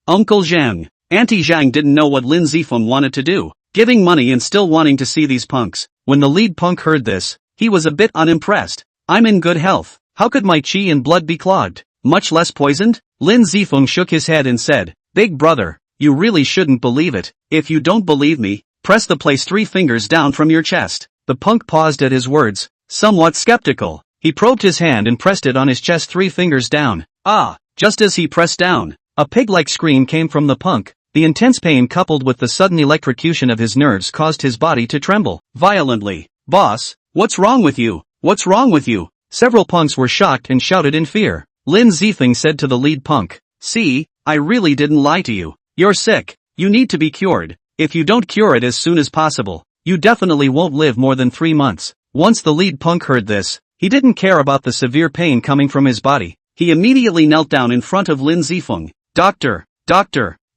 Uncle Zhang. Auntie Zhang didn't know what Lin Zifeng wanted to do. Giving money and still wanting to see these punks. When the lead punk heard this, he was a bit unimpressed. I'm in good health. How could my qi and blood be clogged? Much less poisoned? Lin Zifeng shook his head and said, Big brother, you really shouldn't believe it. If you don't believe me, press the place 3 fingers down from your chest. The punk paused at his words, somewhat skeptical. He probed his hand and pressed it on his chest 3 fingers down. Just as he pressed down, a pig-like scream came from the punk. The intense pain coupled with the sudden electrocution of his nerves caused his body to tremble violently. Boss, what's wrong with you? What's wrong with you? Several punks were shocked and shouted in fear. Lin Zifeng said to the lead punk, See, I really didn't lie to you. You're sick. You need to be cured. If you don't cure it as soon as possible, you definitely won't live more than 3 months. Once the lead punk heard this, he didn't care about the severe pain coming from his body. He immediately knelt down in front of Lin Zifeng. Doctor,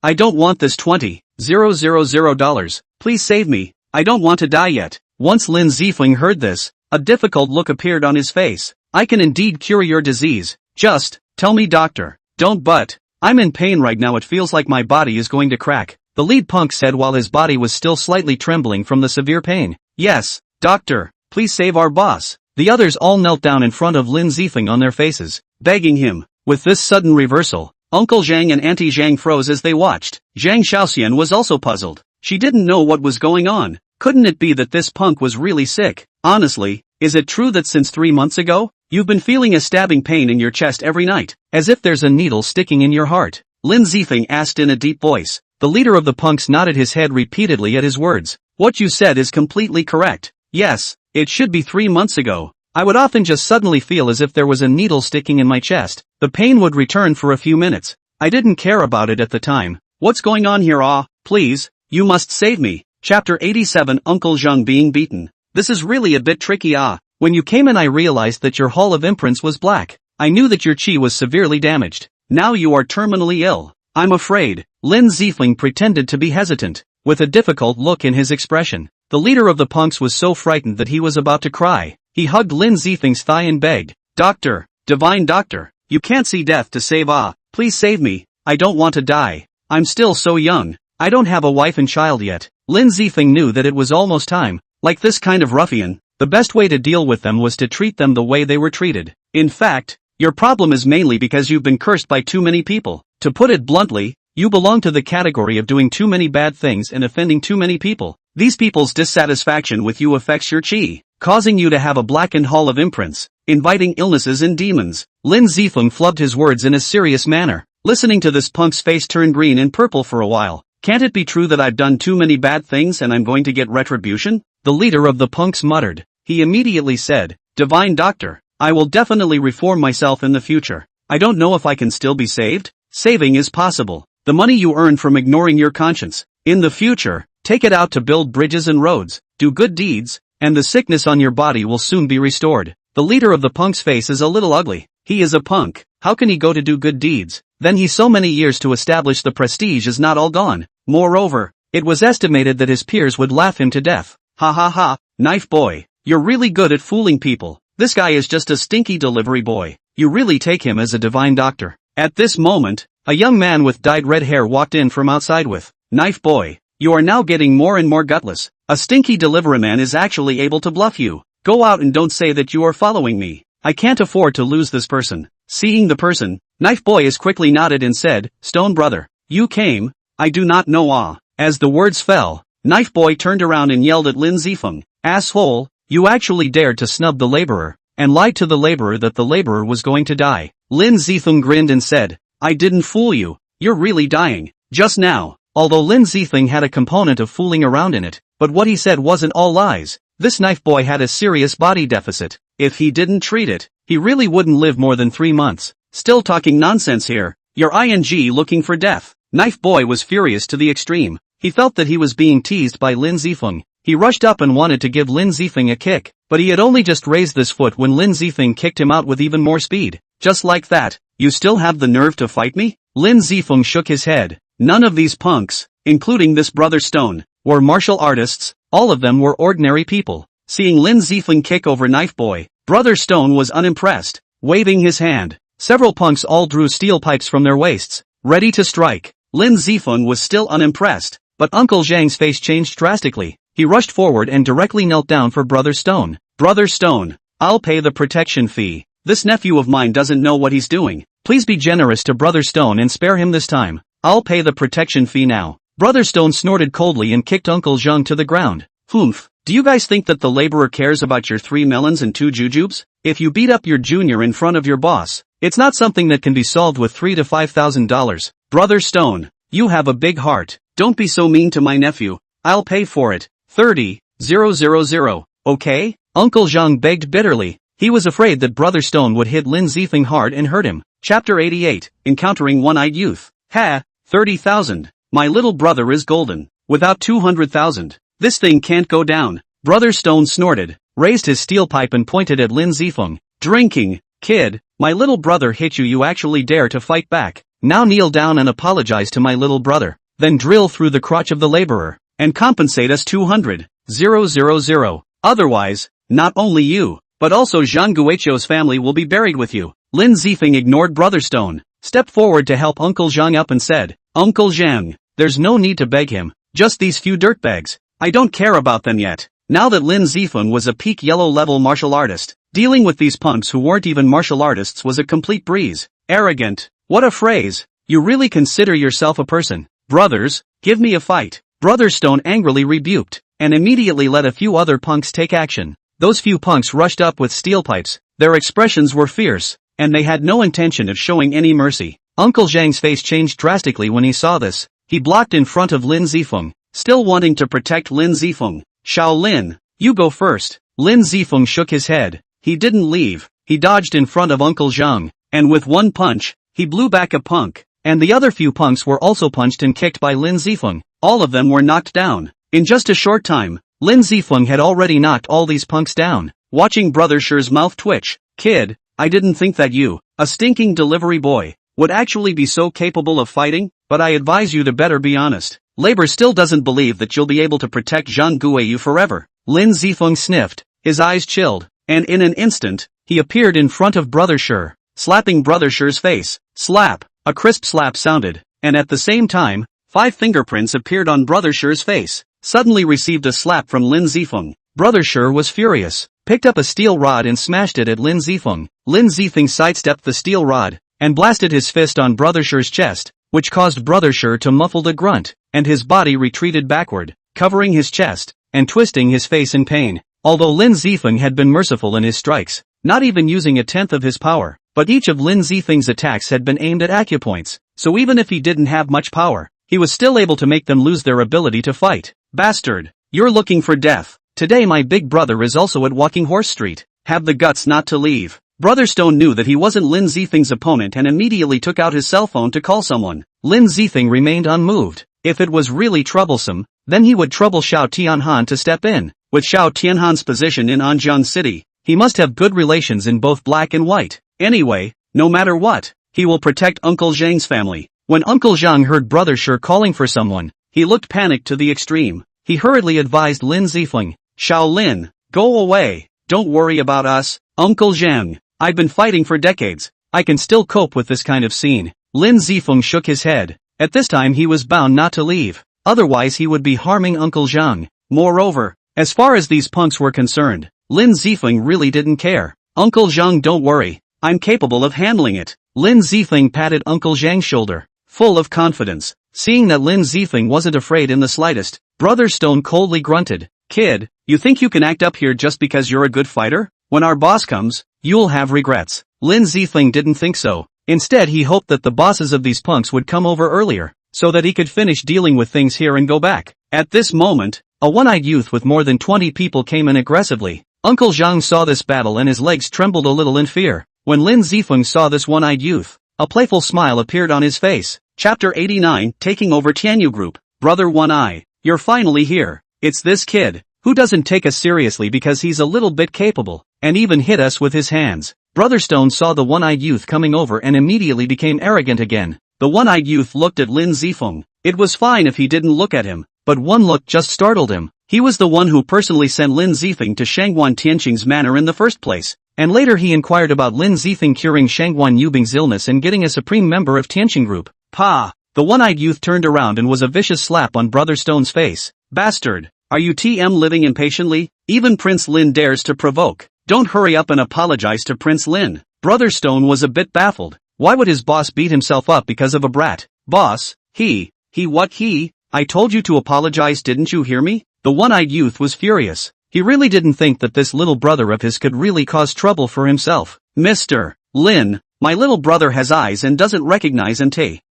I don't want this $20,000. Please save me. I don't want to die yet. Once Lin Zifeng heard this, a difficult look appeared on his face. I can indeed cure your disease. Just, tell me doctor, Don't but. I'm in pain right now, it feels like my body is going to crack, the lead punk said while his body was still slightly trembling from the severe pain. Yes, doctor, please save our boss. The others all knelt down in front of Lin Zifeng on their faces, begging him. With this sudden reversal, Uncle Zhang and Auntie Zhang froze as they watched. Zhang Xiaoxian was also puzzled. She didn't know what was going on. Couldn't it be that this punk was really sick? Honestly, is it true that since 3 months ago, you've been feeling a stabbing pain in your chest every night, as if there's a needle sticking in your heart? Lin Zifeng asked in a deep voice. The leader of the punks nodded his head repeatedly at his words. What you said is completely correct. Yes, it should be 3 months ago. I would often just suddenly feel as if there was a needle sticking in my chest. The pain would return for a few minutes. I didn't care about it at the time. What's going on here? Please, you must save me. Chapter 87 Uncle Zhang being beaten. This is really a bit tricky. When you came in I realized that your hall of imprints was black. I knew that your chi was severely damaged. Now you are terminally ill. I'm afraid. Lin Zifeng pretended to be hesitant, with a difficult look in his expression. The leader of the punks was so frightened that he was about to cry. He hugged Lin Zifeng's thigh and begged, Doctor, divine doctor, you can't see death to save. Please save me. I don't want to die. I'm still so young. I don't have a wife and child yet. Lin Zifeng knew that it was almost time. Like this kind of ruffian, the best way to deal with them was to treat them the way they were treated. In fact, your problem is mainly because you've been cursed by too many people. To put it bluntly, you belong to the category of doing too many bad things and offending too many people. These people's dissatisfaction with you affects your chi, causing you to have a blackened hall of imprints, inviting illnesses and demons. Lin Zifeng flubbed his words in a serious manner. Listening to this punk's face turn green and purple for a while. Can't it be true that I've done too many bad things and I'm going to get retribution? The leader of the punks muttered. He immediately said, Divine doctor, I will definitely reform myself in the future. I don't know if I can still be saved? Saving is possible. The money you earn from ignoring your conscience, in the future, take it out to build bridges and roads, do good deeds, and the sickness on your body will soon be restored. The leader of the punk's face is a little ugly. He is a punk. How can he go to do good deeds? Then he's so many years to establish the prestige is not all gone. Moreover, it was estimated that his peers would laugh him to death. Ha ha ha, knife boy, you're really good at fooling people. This guy is just a stinky delivery boy. You really take him as a divine doctor. At this moment, a young man with dyed red hair walked in from outside with, Knife boy, you are now getting more and more gutless. A stinky delivery man is actually able to bluff you. Go out and don't say that you are following me. I can't afford to lose this person. Seeing the person, Knife boy is quickly nodded and said, Stone brother, you came, I do not know. As the words fell, Knife boy turned around and yelled at Lin Zifeng, Asshole, you actually dared to snub the laborer, and lied to the laborer that the laborer was going to die. Lin Zifeng grinned and said, I didn't fool you, you're really dying, just now. Although Lin Zifeng had a component of fooling around in it, but what he said wasn't all lies. This knife boy had a serious body deficit. If he didn't treat it, he really wouldn't live more than 3 months. Still talking nonsense here. You're ing looking for death. Knife boy was furious to the extreme. He felt that he was being teased by Lin Zifeng. He rushed up and wanted to give Lin Zifeng a kick, but he had only just raised this foot when Lin Zifeng kicked him out with even more speed. Just like that, you still have the nerve to fight me? Lin Zifeng shook his head. None of these punks, including this brother Stone, were martial artists. All of them were ordinary people. Seeing Lin Zifeng kick over Knife Boy, Brother Stone was unimpressed. Waving his hand, several punks all drew steel pipes from their waists, ready to strike. Lin Zifeng was still unimpressed, but Uncle Zhang's face changed drastically. He rushed forward and directly knelt down for Brother Stone. Brother Stone, I'll pay the protection fee. This nephew of mine doesn't know what he's doing. Please be generous to Brother Stone and spare him this time. I'll pay the protection fee now. Brother Stone snorted coldly and kicked Uncle Zhang to the ground. Humph. Do you guys think that the laborer cares about your 3 melons and 2 jujubes? If you beat up your junior in front of your boss, it's not something that can be solved with $3,000 to $5,000. Brother Stone, you have a big heart. Don't be so mean to my nephew. I'll pay for it. 30,000. Okay? Uncle Zhang begged bitterly. He was afraid that Brother Stone would hit Lin Zifeng hard and hurt him. Chapter 88, Encountering One-Eyed Youth. Ha, 30,000. My little brother is golden. Without 200,000. This thing can't go down. Brother Stone snorted, raised his steel pipe and pointed at Lin Zifeng. Drinking, kid, my little brother hit you. You actually dare to fight back. Now kneel down and apologize to my little brother. Then drill through the crotch of the laborer, and compensate us 200,000. Otherwise, not only you, but also Zhang Guichou's family will be buried with you. Lin Zifeng ignored Brother Stone, stepped forward to help Uncle Zhang up and said, "Uncle Zhang, there's no need to beg him, just these few dirtbags. I don't care about them yet." Now that Lin Zifeng was a peak yellow-level martial artist, dealing with these punks who weren't even martial artists was a complete breeze. Arrogant. What a phrase. You really consider yourself a person? Brothers, give me a fight. Brother Stone angrily rebuked, and immediately let a few other punks take action. Those few punks rushed up with steel pipes. Their expressions were fierce, and they had no intention of showing any mercy. Uncle Zhang's face changed drastically when he saw this. He blocked in front of Lin Zifeng, still wanting to protect Lin Zifeng. "Shaolin, you go first." Lin Zifeng shook his head. He didn't leave. He dodged in front of Uncle Zhang, and with one punch, he blew back a punk, and the other few punks were also punched and kicked by Lin Zifeng. All of them were knocked down. In just a short time, Lin Zifeng had already knocked all these punks down. Watching Brother Shi's mouth twitch, "Kid, I didn't think that you, a stinking delivery boy, would actually be so capable of fighting, but I advise you to better be honest. Labor still doesn't believe that you'll be able to protect Zhang Guiyu forever." Lin Zifeng sniffed, his eyes chilled, and in an instant, he appeared in front of Brother Shi, slapping Brother Shi's face. Slap! A crisp slap sounded, and at the same time, 5 fingerprints appeared on Brother Shi's face. Suddenly received a slap from Lin Zifeng. Brother Shi was furious, picked up a steel rod and smashed it at Lin Zifeng. Lin Zifeng sidestepped the steel rod, and blasted his fist on Brother Shi's chest, which caused Brother Shi to muffle a grunt, and his body retreated backward, covering his chest, and twisting his face in pain. Although Lin Zifeng had been merciful in his strikes, not even using a tenth of his power, but each of Lin Zifeng's attacks had been aimed at acupoints, so even if he didn't have much power, he was still able to make them lose their ability to fight. "Bastard, you're looking for death. Today my big brother is also at Walking Horse Street. Have the guts not to leave." Brother Stone knew that he wasn't Lin Zifeng's opponent and immediately took out his cell phone to call someone. Lin Zifeng remained unmoved. If it was really troublesome, then he would trouble Xiao Tianhan to step in. With Xiao Tianhan's position in Anjian City, he must have good relations in both black and white. Anyway, no matter what, he will protect Uncle Zhang's family. When Uncle Zhang heard Brother Shi calling for someone, he looked panicked to the extreme. He hurriedly advised Lin Zifeng, "Shaolin, go away. Don't worry about us, Uncle Zhang. I've been fighting for decades. I can still cope with this kind of scene." Lin Zifeng shook his head. At this time he was bound not to leave. Otherwise he would be harming Uncle Zhang. Moreover, as far as these punks were concerned, Lin Zifeng really didn't care. "Uncle Zhang, don't worry. I'm capable of handling it." Lin Zifeng patted Uncle Zhang's shoulder, full of confidence. Seeing that Lin Zifeng wasn't afraid in the slightest, Brother Stone coldly grunted, "Kid, you think you can act up here just because you're a good fighter? When our boss comes, you'll have regrets." Lin Zifeng didn't think so. Instead he hoped that the bosses of these punks would come over earlier, so that he could finish dealing with things here and go back. At this moment, a one-eyed youth with more than 20 people came in aggressively. Uncle Zhang saw this battle and his legs trembled a little in fear. When Lin Zifeng saw this one-eyed youth, a playful smile appeared on his face. Chapter 89, Taking Over Tianyu Group. "Brother One Eye, you're finally here. It's this kid, who doesn't take us seriously because he's a little bit capable, and even hit us with his hands." Brother Stone saw the one-eyed youth coming over and immediately became arrogant again. The one-eyed youth looked at Lin Zifeng. It was fine if he didn't look at him, but one look just startled him. He was the one who personally sent Lin Zifeng to Shangguan Tianqing's manor in the first place, and later he inquired about Lin Zifeng curing Shangguan Yubing's illness and getting a supreme member of Tianqing Group. "Pa!" The one-eyed youth turned around and was a vicious slap on Brother Stone's face. "Bastard! Are you living impatiently? Even Prince Lin dares to provoke. Don't hurry up and apologize to Prince Lin." Brother Stone was a bit baffled. Why would his boss beat himself up because of a brat? "Boss, I told you to apologize, didn't you hear me?" The one-eyed youth was furious. He really didn't think that this little brother of his could really cause trouble for himself. "Mr. Lin, my little brother has eyes and doesn't recognize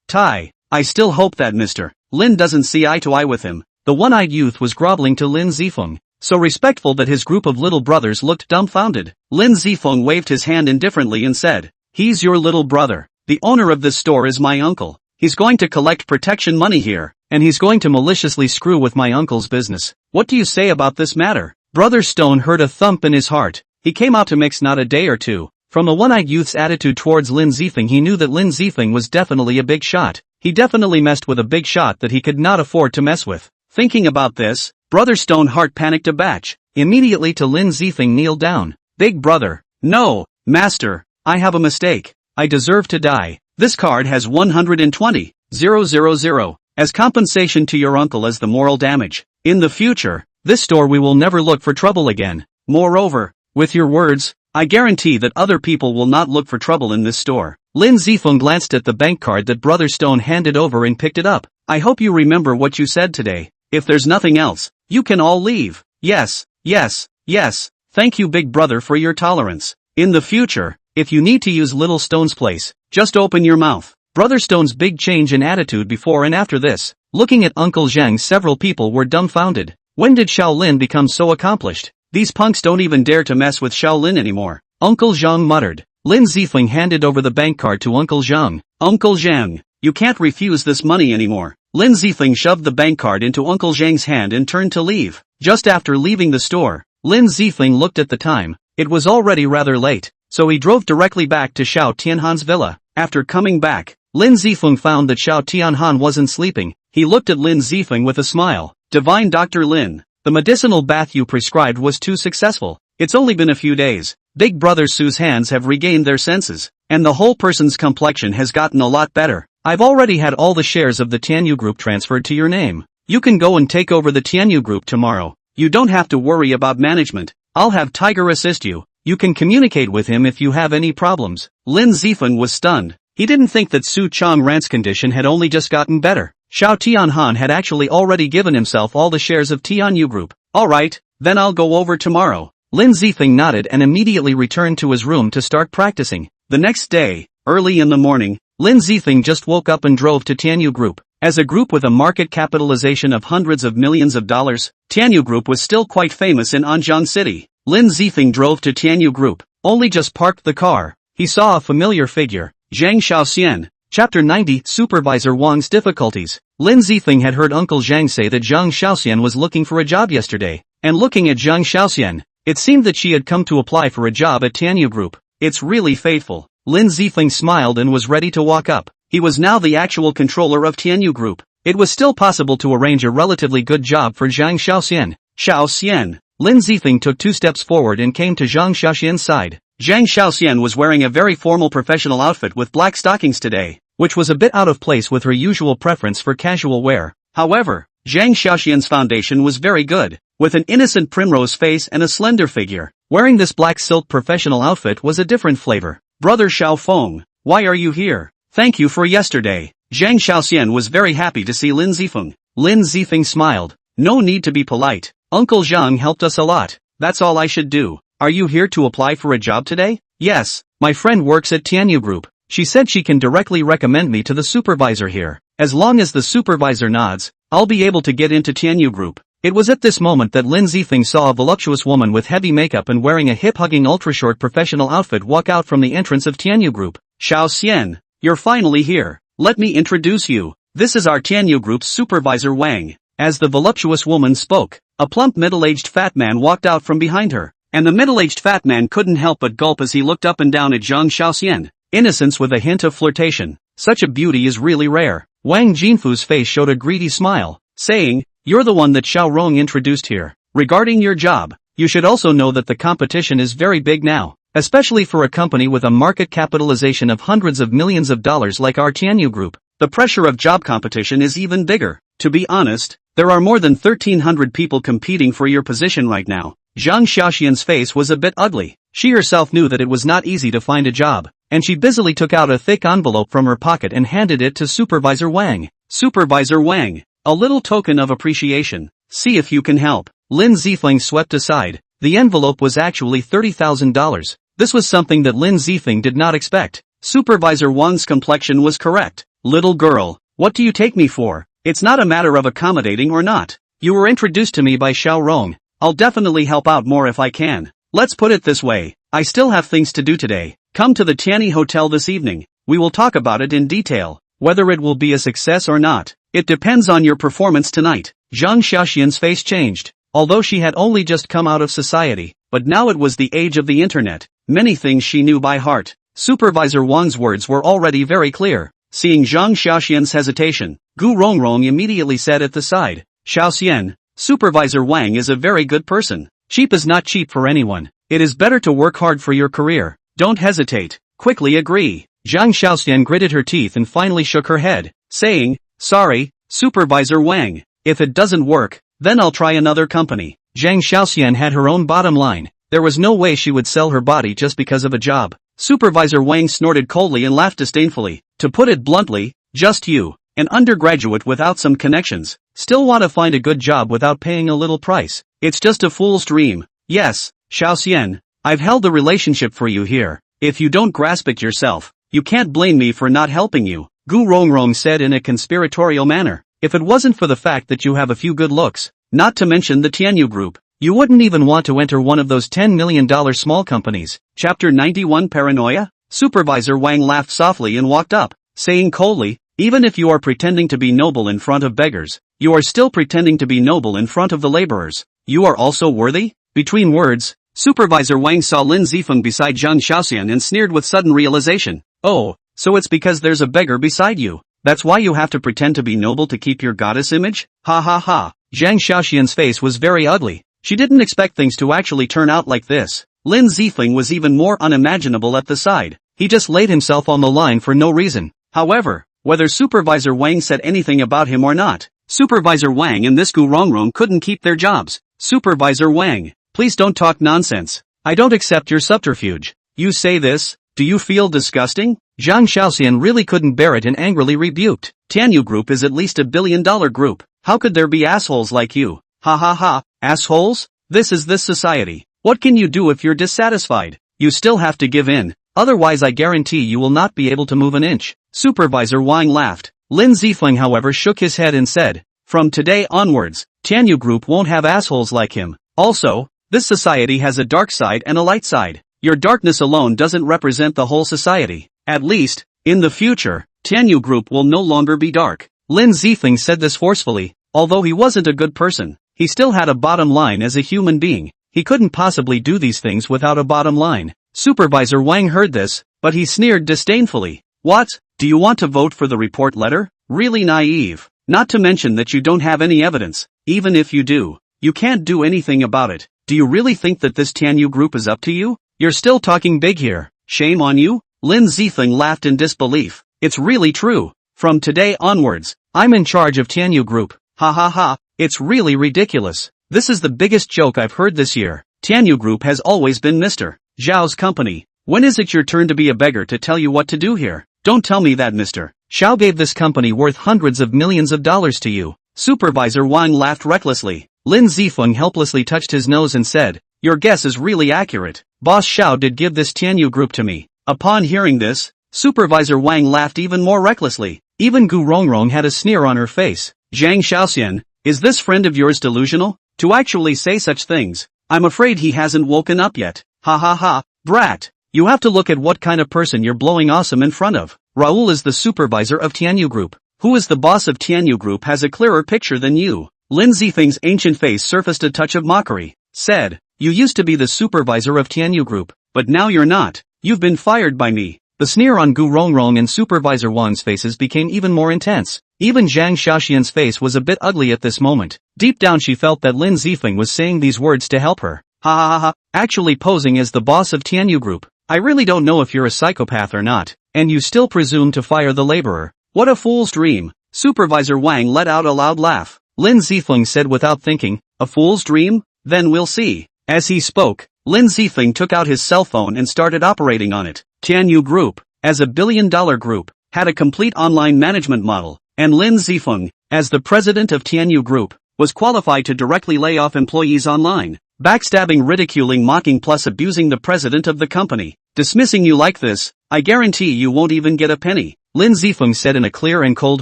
Tai. I still hope that Mr. Lin doesn't see eye to eye with him." The one-eyed youth was groveling to Lin Zifeng, so respectful that his group of little brothers looked dumbfounded. Lin Zifeng waved his hand indifferently and said, "He's your little brother. The owner of this store is my uncle. He's going to collect protection money here, and he's going to maliciously screw with my uncle's business. What do you say about this matter?" Brother Stone heard a thump in his heart. He came out to mix not a day or two. From the one-eyed youth's attitude towards Lin Zifeng he knew that Lin Zifeng was definitely a big shot. He definitely messed with a big shot that he could not afford to mess with. Thinking about this, Brother Stone heart panicked a batch. Immediately to Lin Zifeng kneeled down. "Big brother, no, master, I have a mistake. I deserve to die. This card has 120,000 as compensation to your uncle as the moral damage. In the future, this store we will never look for trouble again. Moreover, with your words, I guarantee that other people will not look for trouble in this store. Lin Zifeng glanced at the bank card that Brother Stone handed over and picked it up. I hope you remember what you said today. If there's nothing else, you can all leave. Yes, yes, yes. Thank you big brother for your tolerance. In the future, if you need to use Little Stone's place, just open your mouth. Brother Stone's big change in attitude before and after this. Looking at Uncle Zhang, several people were dumbfounded. When did Shaolin become so accomplished? These punks don't even dare to mess with Shaolin anymore. Uncle Zhang muttered. Lin Zifeng handed over the bank card to Uncle Zhang. Uncle Zhang, you can't refuse this money anymore. Lin Zifeng shoved the bank card into Uncle Zhang's hand and turned to leave. Just after leaving the store, Lin Zifeng looked at the time. It was already rather late, so he drove directly back to Xiao Tianhan's villa. After coming back, Lin Zifeng found that Xiao Tianhan wasn't sleeping. He looked at Lin Zifeng with a smile. Divine Dr. Lin, the medicinal bath you prescribed was too successful. It's only been a few days. Big brother Su's hands have regained their senses, and the whole person's complexion has gotten a lot better. I've already had all the shares of the Tianyu Group transferred to your name. You can go and take over the Tianyu Group tomorrow. You don't have to worry about management. I'll have Tiger assist you. You can communicate with him if you have any problems. Lin Zifeng was stunned. He didn't think that Su Changran's condition had only just gotten better. Xiao Tianhan had actually already given himself all the shares of Tianyu Group. Alright, then I'll go over tomorrow. Lin Zifeng nodded and immediately returned to his room to start practicing. The next day, early in the morning, Lin Zifeng just woke up and drove to Tianyu Group. As a group with a market capitalization of hundreds of millions of dollars, Tianyu Group was still quite famous in Anjiang City. Lin Zifeng drove to Tianyu Group, only just parked the car. He saw a familiar figure, Zhang Xiaoxian. Chapter 90, Supervisor Wang's Difficulties. Lin Zifeng had heard Uncle Zhang say that Zhang Xiaoxian was looking for a job yesterday, and looking at Zhang Xiaoxian, it seemed that she had come to apply for a job at Tianyu Group. It's really fateful. Lin Zifeng smiled and was ready to walk up. He was now the actual controller of Tianyu Group. It was still possible to arrange a relatively good job for Zhang Xiaoxian. Xiaoxian. Lin Zifeng took 2 steps forward and came to Zhang Xiaoxian's side. Zhang Xiaoxian was wearing a very formal professional outfit with black stockings today, which was a bit out of place with her usual preference for casual wear. However, Zhang Xiaoxian's foundation was very good, with an innocent primrose face and a slender figure. Wearing this black silk professional outfit was a different flavor. Brother Xiaofeng, why are you here? Thank you for yesterday. Zhang Xiaoxian was very happy to see Lin Zifeng. Lin Zifeng smiled. No need to be polite. Uncle Zhang helped us a lot. That's all I should do. Are you here to apply for a job today? Yes, my friend works at Tianyu Group. She said she can directly recommend me to the supervisor here. As long as the supervisor nods, I'll be able to get into Tianyu Group. It was at this moment that Lin Zifeng saw a voluptuous woman with heavy makeup and wearing a hip-hugging ultra-short professional outfit walk out from the entrance of Tianyu Group. Xiaoxian, you're finally here. Let me introduce you. This is our Tianyu Group's supervisor Wang. As the voluptuous woman spoke, a plump middle-aged fat man walked out from behind her, and the middle-aged fat man couldn't help but gulp as he looked up and down at Zhang Xiaoxian. Innocence with a hint of flirtation. Such a beauty is really rare. Wang Jinfu's face showed a greedy smile, saying, you're the one that Xiao Rong introduced here. Regarding your job, you should also know that the competition is very big now, especially for a company with a market capitalization of hundreds of millions of dollars like our Tianyu Group. The pressure of job competition is even bigger. To be honest, there are more than 1,300 people competing for your position right now. Zhang Xiaoxian's face was a bit ugly. She herself knew that it was not easy to find a job, and she busily took out a thick envelope from her pocket and handed it to Supervisor Wang. Supervisor Wang, a little token of appreciation. See if you can help. Lin Zifeng swept aside. The envelope was actually $30,000. This was something that Lin Zifeng did not expect. Supervisor Wang's complexion was correct. Little girl, what do you take me for? It's not a matter of accommodating or not. You were introduced to me by Xiao Rong. I'll definitely help out more if I can. Let's put it this way, I still have things to do today. Come to the Tianyi Hotel this evening. We will talk about it in detail. Whether it will be a success or not, it depends on your performance tonight. Zhang Xiaoxian's face changed. Although she had only just come out of society, but now it was the age of the internet. Many things she knew by heart. Supervisor Wang's words were already very clear. Seeing Zhang Xiaoxian's hesitation, Gu Rongrong immediately said at the side, Xiaoxian, Supervisor Wang is a very good person. Cheap is not cheap for anyone. It is better to work hard for your career. Don't hesitate. Quickly agree. Zhang Xiaoxian gritted her teeth and finally shook her head, saying, "Sorry, Supervisor Wang. If it doesn't work, then I'll try another company." Zhang Xiaoxian had her own bottom line. There was no way she would sell her body just because of a job. Supervisor Wang snorted coldly and laughed disdainfully. "To put it bluntly, just you, an undergraduate without some connections, still want to find a good job without paying a little price. It's just a fool's dream. Yes, Xiaoxian, I've held the relationship for you here. If you don't grasp it yourself, you can't blame me for not helping you," Gu Rongrong said in a conspiratorial manner. "If it wasn't for the fact that you have a few good looks, not to mention the Tianyu Group, you wouldn't even want to enter one of those $10 million small companies." Chapter 91 Paranoia? Supervisor Wang laughed softly and walked up, saying coldly, "Even if you are pretending to be noble in front of beggars, you are still pretending to be noble in front of the laborers. You are also worthy?" Between words, Supervisor Wang saw Lin Zifeng beside Zhang Xiaoxian and sneered with sudden realization. "Oh, so it's because there's a beggar beside you. That's why you have to pretend to be noble to keep your goddess image? Ha ha ha." Zhang Xiaoxian's face was very ugly. She didn't expect things to actually turn out like this. Lin Zifeng was even more unimaginable at the side. He just laid himself on the line for no reason. However, whether Supervisor Wang said anything about him or not, Supervisor Wang and this Gu Rongrong couldn't keep their jobs. "Supervisor Wang, please don't talk nonsense. I don't accept your subterfuge. You say this? Do you feel disgusting?" Zhang Xiaoxian really couldn't bear it and angrily rebuked. "Tianyu Group is at least $1 billion group. How could there be assholes like you? Ha ha ha, assholes? This is this society. What can you do if you're dissatisfied? You still have to give in. Otherwise I guarantee you will not be able to move an inch." Supervisor Wang laughed. Lin Zifeng however shook his head and said, "From today onwards, Tianyu Group won't have assholes like him. Also, this society has a dark side and a light side. Your darkness alone doesn't represent the whole society. At least, in the future, Tianyu Group will no longer be dark." Lin Zifeng said this forcefully. Although he wasn't a good person, he still had a bottom line as a human being. He couldn't possibly do these things without a bottom line. Supervisor Wang heard this, but he sneered disdainfully. "What? Do you want to vote for the report letter? Really naive. Not to mention that you don't have any evidence. Even if you do, you can't do anything about it. Do you really think that this Tianyu Group is up to you? You're still talking big here. Shame on you?" Lin Zifeng laughed in disbelief. "It's really true. From today onwards, I'm in charge of Tianyu Group. Ha ha ha, it's really ridiculous. This is the biggest joke I've heard this year. Tianyu Group has always been Mr. Zhao's company. When is it your turn to be a beggar to tell you what to do here? Don't tell me that Mr. Zhao gave this company worth hundreds of millions of dollars to you." Supervisor Wang laughed recklessly. Lin Zifeng helplessly touched his nose and said, "Your guess is really accurate. Boss Zhao did give this Tianyu Group to me." Upon hearing this, Supervisor Wang laughed even more recklessly. Even Gu Rongrong had a sneer on her face. "Zhang Xiaoxian, is this friend of yours delusional? To actually say such things? I'm afraid he hasn't woken up yet. Ha ha ha, brat. You have to look at what kind of person you're blowing awesome in front of. Raoul is the supervisor of Tianyu Group. Who is the boss of Tianyu Group has a clearer picture than you." Lin Zifeng's ancient face surfaced a touch of mockery. Said, "You used to be the supervisor of Tianyu Group, but now you're not. You've been fired by me." The sneer on Gu Rongrong and Supervisor Wang's faces became even more intense. Even Zhang Xiaoxian's face was a bit ugly at this moment. Deep down she felt that Lin Zifeng was saying these words to help her. "Ha ha ha ha, actually posing as the boss of Tianyu Group. I really don't know if you're a psychopath or not, and you still presume to fire the laborer. What a fool's dream." Supervisor Wang let out a loud laugh. Lin Zifeng said without thinking, "A fool's dream? Then we'll see." As he spoke, Lin Zifeng took out his cell phone and started operating on it. Tianyu Group, as a billion-dollar group, had a complete online management model, and Lin Zifeng, as the president of Tianyu Group, was qualified to directly lay off employees online, backstabbing, ridiculing, mocking plus abusing the president of the company. "Dismissing you like this, I guarantee you won't even get a penny," Lin Zifeng said in a clear and cold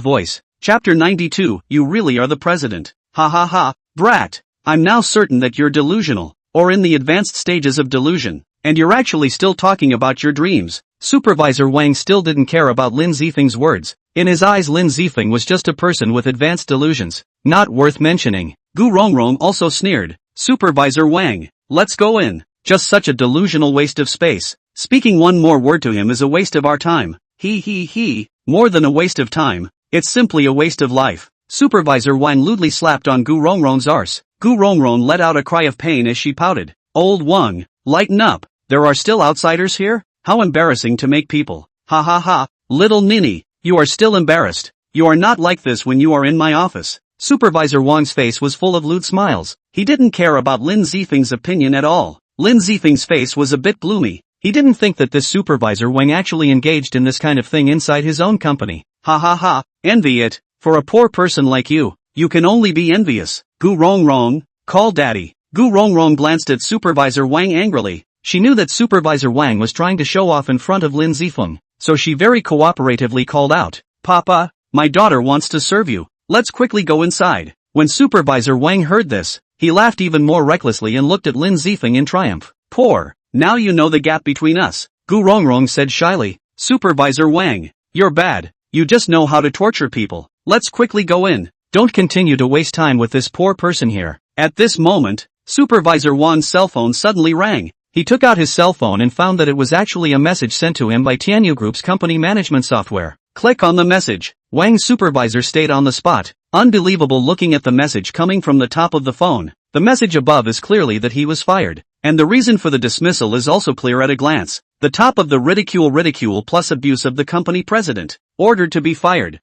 voice. Chapter 92, "You really are the president. Ha ha ha, brat. I'm now certain that you're delusional, or in the advanced stages of delusion, and you're actually still talking about your dreams." Supervisor Wang still didn't care about Lin Zifeng's words. In his eyes Lin Zifeng was just a person with advanced delusions, not worth mentioning. Gu Rongrong also sneered. "Supervisor Wang, let's go in. Just such a delusional waste of space. Speaking one more word to him is a waste of our time. He, more than a waste of time. It's simply a waste of life." Supervisor Wang lewdly slapped on Gu Rongrong's arse. Gu Rongrong let out a cry of pain as she pouted. "Old Wang, lighten up. There are still outsiders here? How embarrassing to make people. Ha ha ha, little ninny, you are still embarrassed. You are not like this when you are in my office. Supervisor Wang's face was full of lewd smiles. He didn't care about Lin Zifeng's opinion at all. Lin Zifeng's face was a bit gloomy. He didn't think that this Supervisor Wang actually engaged in this kind of thing inside his own company. Ha ha ha, envy it. For a poor person like you can only be envious. Gu Rongrong, call daddy. Gu Rongrong glanced at Supervisor Wang angrily. She knew that Supervisor Wang was trying to show off in front of Lin Zifeng, so she very cooperatively called out, Papa, my daughter wants to serve you. Let's quickly go inside. When Supervisor Wang heard this, he laughed even more recklessly and looked at Lin Zifeng in triumph. Poor. Now you know the gap between us, Gu Rongrong said shyly. Supervisor Wang, you're bad. You just know how to torture people. Let's quickly go in. Don't continue to waste time with this poor person here. At this moment, Supervisor Wang's cell phone suddenly rang. He took out his cell phone and found that it was actually a message sent to him by Tianyu Group's company management software. Click on the message. Wang's supervisor stayed on the spot, unbelievable looking at the message coming from the top of the phone. The message above is clearly that he was fired, and the reason for the dismissal is also clear at a glance. The top of the ridicule plus abuse of the company president, ordered to be fired.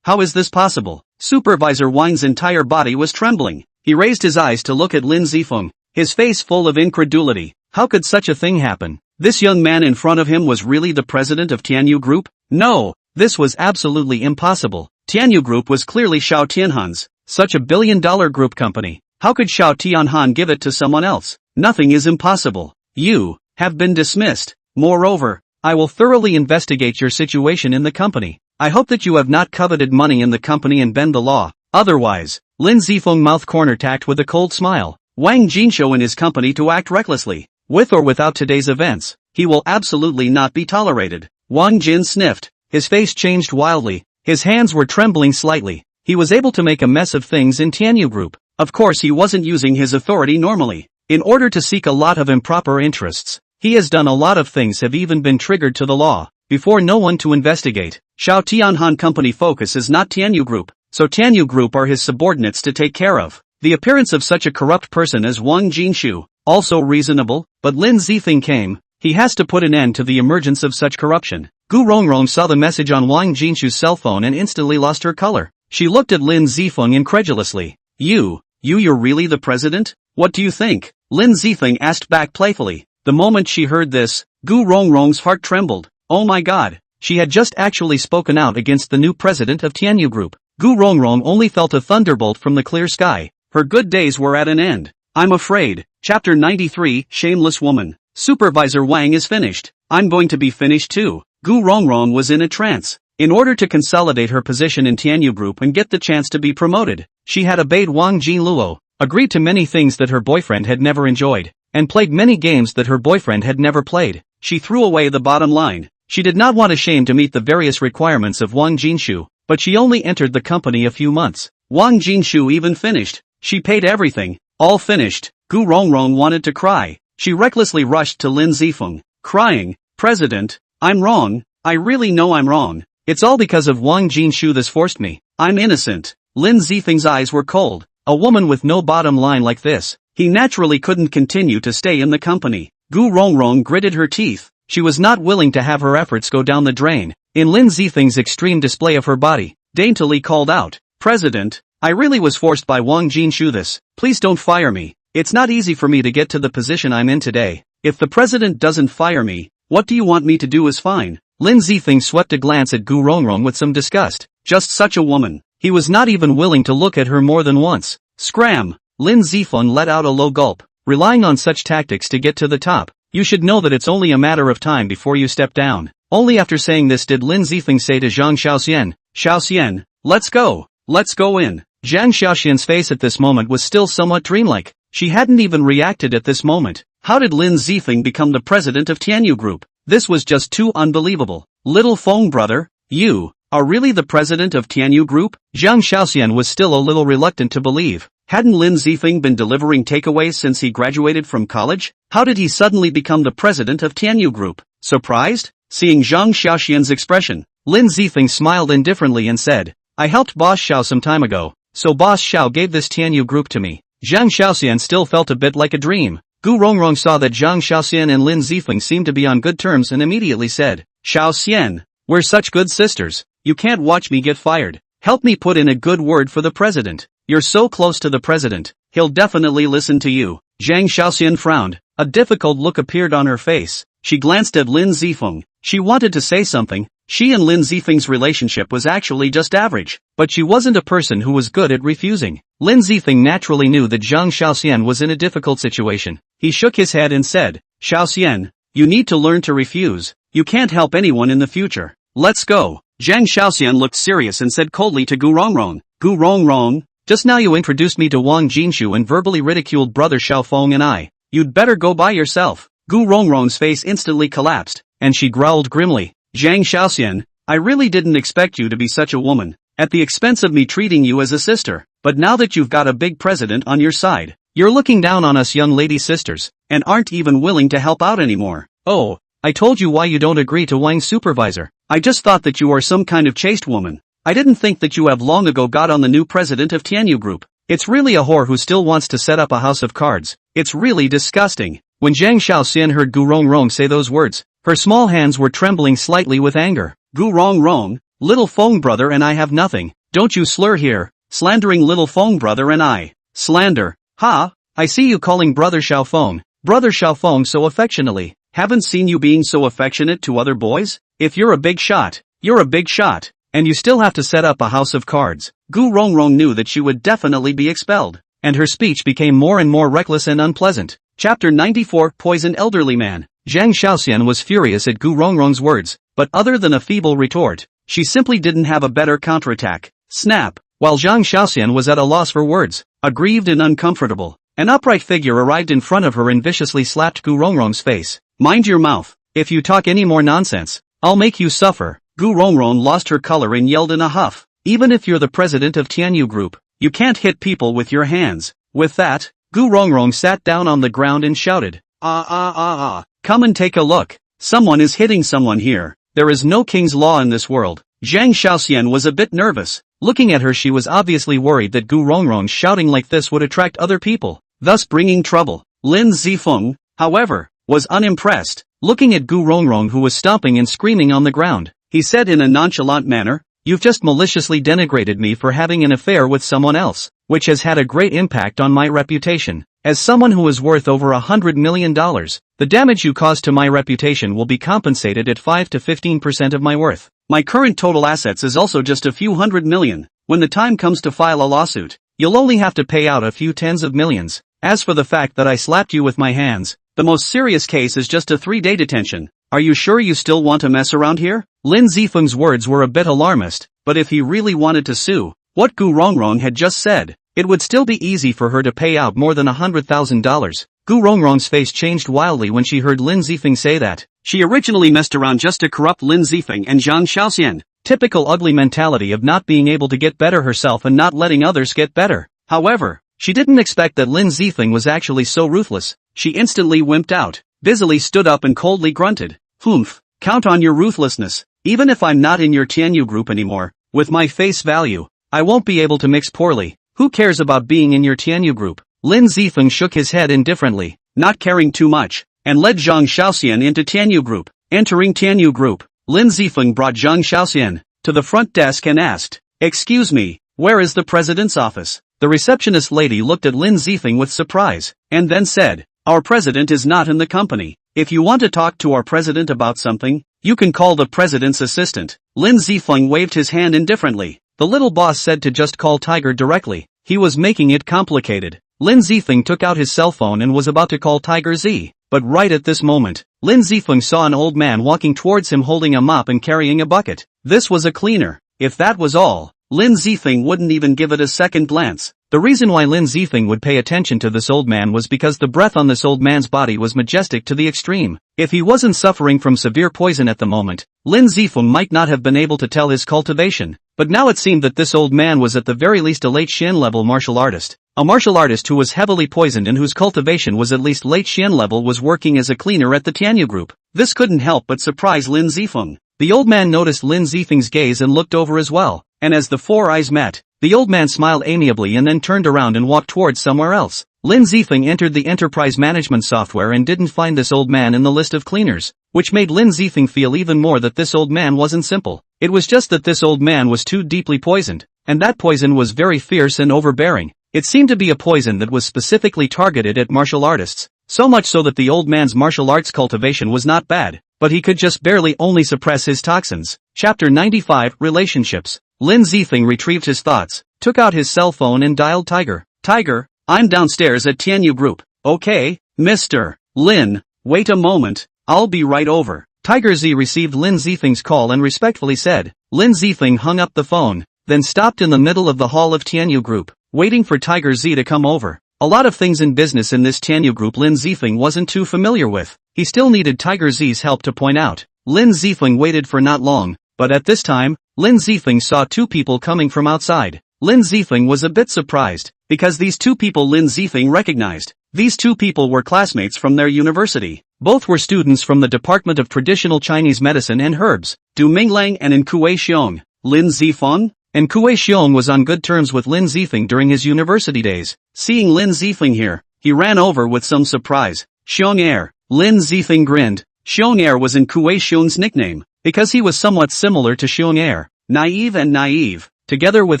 How is this possible? Supervisor Wang's entire body was trembling. He raised his eyes to look at Lin Zifeng, his face full of incredulity. How could such a thing happen? This young man in front of him was really the president of Tianyu Group? No, this was absolutely impossible. Tianyu Group was clearly Xiao Tianhan's, such a billion-dollar group company. How could Xiao Tianhan give it to someone else? Nothing is impossible. You have been dismissed. Moreover, I will thoroughly investigate your situation in the company. I hope that you have not coveted money in the company and bend the law. Otherwise, Lin Zifeng mouth corner tacked with a cold smile. Wang Jinshou and his company to act recklessly, with or without today's events, he will absolutely not be tolerated. Wang Jin sniffed. His face changed wildly. His hands were trembling slightly. He was able to make a mess of things in Tianyu Group. Of course he wasn't using his authority normally. In order to seek a lot of improper interests, he has done a lot of things have even been triggered to the law, before no one to investigate. Xiao Tianhan company focus is not Tianyu Group, so Tianyu Group are his subordinates to take care of. The appearance of such a corrupt person as Wang Jinshu, also reasonable, but Lin Zifeng came. He has to put an end to the emergence of such corruption. Gu Rongrong saw the message on Wang Jinshu's cell phone and instantly lost her color. She looked at Lin Zifeng incredulously. You're really the president? What do you think? Lin Zifeng asked back playfully. The moment she heard this, Gu Rongrong's heart trembled. Oh my god, she had just actually spoken out against the new president of Tianyu Group. Gu Rongrong only felt a thunderbolt from the clear sky. Her good days were at an end. I'm afraid. Chapter 93, Shameless Woman. Supervisor Wang is finished. I'm going to be finished too. Gu Rongrong was in a trance. In order to consolidate her position in Tianyu Group and get the chance to be promoted, she had obeyed Wang Jinluo, agreed to many things that her boyfriend had never enjoyed, and played many games that her boyfriend had never played. She threw away the bottom line. She did not want a shame to meet the various requirements of Wang Jinshu, but she only entered the company a few months. Wang Jinshu even finished. She paid everything. All finished. Gu Rongrong wanted to cry. She recklessly rushed to Lin Zifeng, crying, President, I'm wrong. I really know I'm wrong. It's all because of Wang Jinshu this forced me. I'm innocent. Lin Zifeng's eyes were cold. A woman with no bottom line like this, he naturally couldn't continue to stay in the company. Gu Rongrong gritted her teeth. She was not willing to have her efforts go down the drain. In Lin Zifeng's extreme display of her body, daintily called out, President, I really was forced by Wang Jinshu this. Please don't fire me. It's not easy for me to get to the position I'm in today. If the president doesn't fire me, what do you want me to do is fine. Lin Zifeng swept a glance at Gu Rongrong with some disgust. Just such a woman. He was not even willing to look at her more than once. Scram! Lin Zifeng let out a low gulp. Relying on such tactics to get to the top, you should know that it's only a matter of time before you step down. Only after saying this did Lin Zifeng say to Zhang Xiaoxian, Xiaoxian, let's go in. Zhang Xiaoxian's face at this moment was still somewhat dreamlike. She hadn't even reacted at this moment. How did Lin Zifeng become the president of Tianyu Group? This was just too unbelievable. Little Feng brother, you are really the president of Tianyu Group? Zhang Xiaoxian was still a little reluctant to believe. Hadn't Lin Zifeng been delivering takeaways since he graduated from college? How did he suddenly become the president of Tianyu Group? Surprised? Seeing Zhang Xiaoxian's expression, Lin Zifeng smiled indifferently and said, I helped Boss Xiao some time ago, so Boss Xiao gave this Tianyu Group to me. Zhang Xiaoxian still felt a bit like a dream. Gu Rongrong saw that Zhang Xiaoxian and Lin Zifeng seemed to be on good terms and immediately said, Xiao Xian, we're such good sisters. You can't watch me get fired. Help me put in a good word for the president. You're so close to the president. He'll definitely listen to you. Zhang Xiaoxian frowned. A difficult look appeared on her face. She glanced at Lin Zifeng. She wanted to say something. She and Lin Zifeng's relationship was actually just average, but she wasn't a person who was good at refusing. Lin Zifeng naturally knew that Zhang Xiaoxian was in a difficult situation. He shook his head and said, Xiaoxian, you need to learn to refuse. You can't help anyone in the future. Let's go. Zhang Xiaoxian looked serious and said coldly to Gu Rongrong, Gu Rongrong, just now you introduced me to Wang Jinshu and verbally ridiculed brother Xiaofeng and I. You'd better go by yourself. Gu Rongrong's face instantly collapsed, and she growled grimly, Zhang Xiaoxian, I really didn't expect you to be such a woman, at the expense of me treating you as a sister, but now that you've got a big president on your side, you're looking down on us young lady sisters, and aren't even willing to help out anymore. Oh, I told you why you don't agree to Wang's supervisor. I just thought that you are some kind of chaste woman. I didn't think that you have long ago got on the new president of Tianyu Group. It's really a whore who still wants to set up a house of cards. It's really disgusting. When Zhang Xiaoxian heard Gu Rongrong say those words, her small hands were trembling slightly with anger. Gu Rongrong, little Feng brother and I have nothing. Don't you slur here, slandering little Feng brother and I. Slander. Ha, I see you calling brother Xiaofeng so affectionately. Haven't seen you being so affectionate to other boys? If you're a big shot, you're a big shot, and you still have to set up a house of cards. Gu Rongrong knew that she would definitely be expelled, and her speech became more and more reckless and unpleasant. Chapter 94 Poison Elderly Man. Zhang Xiaoxian was furious at Gu Rongrong's words, but other than a feeble retort, she simply didn't have a better counterattack. Snap! While Zhang Xiaoxian was at a loss for words, aggrieved and uncomfortable, an upright figure arrived in front of her and viciously slapped Gu Rongrong's face. Mind your mouth. If you talk any more nonsense, I'll make you suffer. Gu Rongrong lost her color and yelled in a huff. Even if you're the president of Tianyu Group, you can't hit people with your hands. With that, Gu Rongrong sat down on the ground and shouted, come and take a look. Someone is hitting someone here. There is no king's law in this world. Zhang Xiaoxian was a bit nervous. Looking at her, she was obviously worried that Gu Rongrong shouting like this would attract other people, thus bringing trouble. Lin Zifeng, however, was unimpressed. Looking at Gu Rongrong, who was stomping and screaming on the ground, he said in a nonchalant manner, you've just maliciously denigrated me for having an affair with someone else, which has had a great impact on my reputation. As someone who is worth over $100 million, the damage you caused to my reputation will be compensated at 5 to 15% of my worth. My current total assets is also just a few $100 million. When the time comes to file a lawsuit, you'll only have to pay out a few tens of millions. As for the fact that I slapped you with my hands, the most serious case is just a 3-day detention. Are you sure you still want to mess around here? Lin Zifeng's words were a bit alarmist, but if he really wanted to sue what Gu Rongrong had just said, it would still be easy for her to pay out more than $100,000. Gu Rongrong's face changed wildly when she heard Lin Zifeng say that. She originally messed around just to corrupt Lin Zifeng and Zhang Xiaoxian. Typical ugly mentality of not being able to get better herself and not letting others get better. However, she didn't expect that Lin Zifeng was actually so ruthless. She instantly wimped out, busily stood up and coldly grunted. Humph, count on your ruthlessness. Even if I'm not in your Tianyu Group anymore, with my face value, I won't be able to mix poorly. Who cares about being in your Tianyu Group? Lin Zifeng shook his head indifferently, not caring too much, and led Zhang Xiaoxian into Tianyu Group. Entering Tianyu Group, Lin Zifeng brought Zhang Xiaoxian to the front desk and asked, excuse me, where is the president's office? The receptionist lady looked at Lin Zifeng with surprise, and then said, our president is not in the company. If you want to talk to our president about something, you can call the president's assistant. Lin Zifeng waved his hand indifferently. The little boss said to just call Tiger directly. He was making it complicated. Lin Zifeng took out his cell phone and was about to call Tiger Z. But right at this moment, Lin Zifeng saw an old man walking towards him holding a mop and carrying a bucket. This was a cleaner. If that was all, Lin Zifeng wouldn't even give it a second glance. The reason why Lin Zifeng would pay attention to this old man was because the breath on this old man's body was majestic to the extreme. If he wasn't suffering from severe poison at the moment, Lin Zifeng might not have been able to tell his cultivation. But now it seemed that this old man was at the very least a late Xian level martial artist. A martial artist who was heavily poisoned and whose cultivation was at least late Xian level was working as a cleaner at the Tianyu Group. This couldn't help but surprise Lin Zifeng. The old man noticed Lin Zifeng's gaze and looked over as well, and as the four eyes met, the old man smiled amiably and then turned around and walked towards somewhere else. Lin Zifeng entered the enterprise management software and didn't find this old man in the list of cleaners. which made Lin Zifeng feel even more that this old man wasn't simple. It was just that this old man was too deeply poisoned, and that poison was very fierce and overbearing. It seemed to be a poison that was specifically targeted at martial artists, so much so that the old man's martial arts cultivation was not bad, but he could just barely only suppress his toxins. Chapter 95 Relationships. Lin Zifeng retrieved his thoughts, took out his cell phone and dialed Tiger. Tiger, I'm downstairs at Tianyu Group. Okay, Mr. Lin, wait a moment, I'll be right over. Tiger Z received Lin Zifeng's call and respectfully said. Lin Zifeng hung up the phone, then stopped in the middle of the hall of Tianyu Group, waiting for Tiger Z to come over. A lot of things in business in this Tianyu Group Lin Zifeng wasn't too familiar with. He still needed Tiger Z's help to point out. Lin Zifeng waited for not long, but at this time, Lin Zifeng saw two people coming from outside. Lin Zifeng was a bit surprised, because these two people Lin Zifeng recognized. These two people were classmates from their university. Both were students from the Department of Traditional Chinese Medicine and Herbs, Du Minglang and Nkui Xiong. Lin Zifeng? Nkui Xiong was on good terms with Lin Zifeng during his university days. Seeing Lin Zifeng here, he ran over with some surprise. Xiong Er. Lin Zifeng grinned. Xiong Er was Nkui Xiong's nickname, because he was somewhat similar to Xiong Er, naive and naive. Together with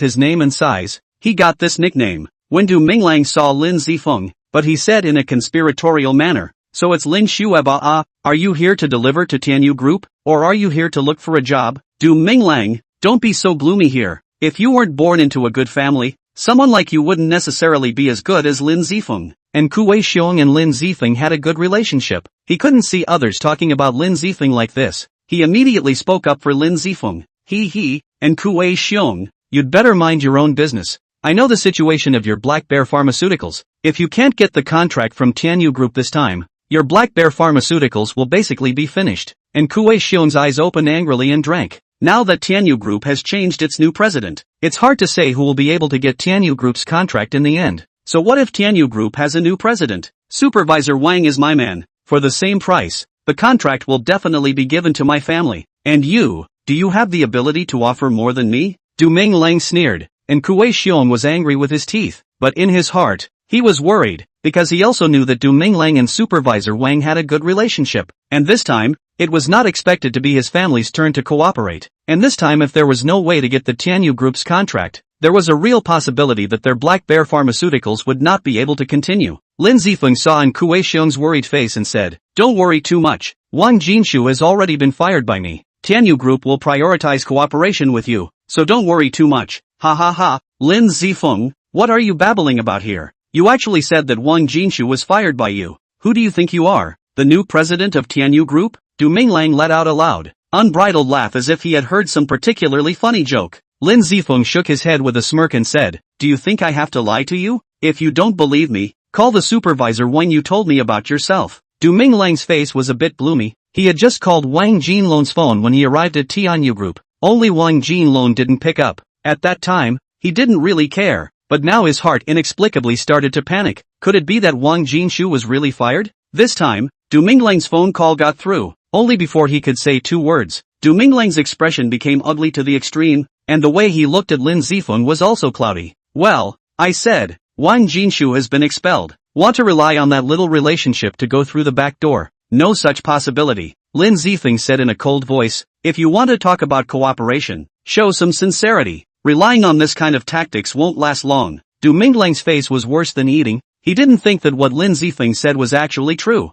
his name and size, he got this nickname. When Du Minglang saw Lin Zifeng, but he said in a conspiratorial manner, so it's Lin Shueba, are you here to deliver to Tianyu Group, or are you here to look for a job? Du Minglang, don't be so gloomy here. If you weren't born into a good family, someone like you wouldn't necessarily be as good as Lin Zifeng. And Nkui Xiong and Lin Zifeng had a good relationship. He couldn't see others talking about Lin Zifeng like this. He immediately spoke up for Lin Zifeng. And Nkui Xiong, you'd better mind your own business. I know the situation of your Black Bear Pharmaceuticals. If you can't get the contract from Tianyu Group this time, your Black Bear Pharmaceuticals will basically be finished. And Nkui Xiong's eyes opened angrily and drank. Now that Tianyu Group has changed its new president, it's hard to say who will be able to get Tianyu Group's contract in the end. So what if Tianyu Group has a new president? Supervisor Wang is my man. For the same price, the contract will definitely be given to my family. And you, do you have the ability to offer more than me? Du Minglang sneered, and Nkui Xiong was angry with his teeth, but in his heart, he was worried, because he also knew that Du Minglang and Supervisor Wang had a good relationship, and this time, it was not expected to be his family's turn to cooperate, and this time if there was no way to get the Tianyu Group's contract, there was a real possibility that their Black Bear Pharmaceuticals would not be able to continue. Lin Zifeng saw Nkui Xiong's worried face and said, don't worry too much, Wang Jinshu has already been fired by me. Tianyu Group will prioritize cooperation with you, so don't worry too much. Ha ha ha, Lin Zifeng, what are you babbling about here? You actually said that Wang Jinshu was fired by you. Who do you think you are, the new president of Tianyu Group? Du Minglang let out a loud, unbridled laugh as if he had heard some particularly funny joke. Lin Zifeng shook his head with a smirk and said, do you think I have to lie to you? If you don't believe me, call the supervisor when you told me about yourself. Du Minglang's face was a bit gloomy. He had just called Wang Jinlong's phone when he arrived at Tianyu Group. Only Wang Jinlong didn't pick up. At that time, he didn't really care, but now his heart inexplicably started to panic. Could it be that Wang Jinshu was really fired? This time, Du Minglang's phone call got through, only before he could say two words. Du Minglang's expression became ugly to the extreme, and the way he looked at Lin Zifeng was also cloudy. Well, I said, Wang Jinshu has been expelled. Want to rely on that little relationship to go through the back door? No such possibility. Lin Zifeng said in a cold voice, if you want to talk about cooperation, show some sincerity. Relying on this kind of tactics won't last long. Du Minglang's face was worse than eating. He didn't think that what Lin Zifeng said was actually true.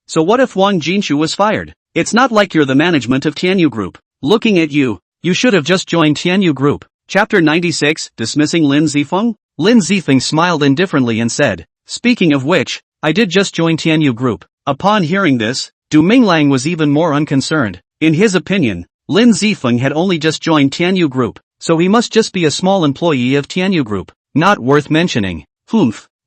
So what if Wang Jinshu was fired? It's not like you're the management of Tianyu Group. Looking at you, you should have just joined Tianyu Group. Chapter 96, Dismissing Lin Zifeng? Lin Zifeng smiled indifferently and said, speaking of which, I did just join Tianyu Group. Upon hearing this, Du Minglang was even more unconcerned. In his opinion, Lin Zifeng had only just joined Tianyu Group, so he must just be a small employee of Tianyu Group. Not worth mentioning.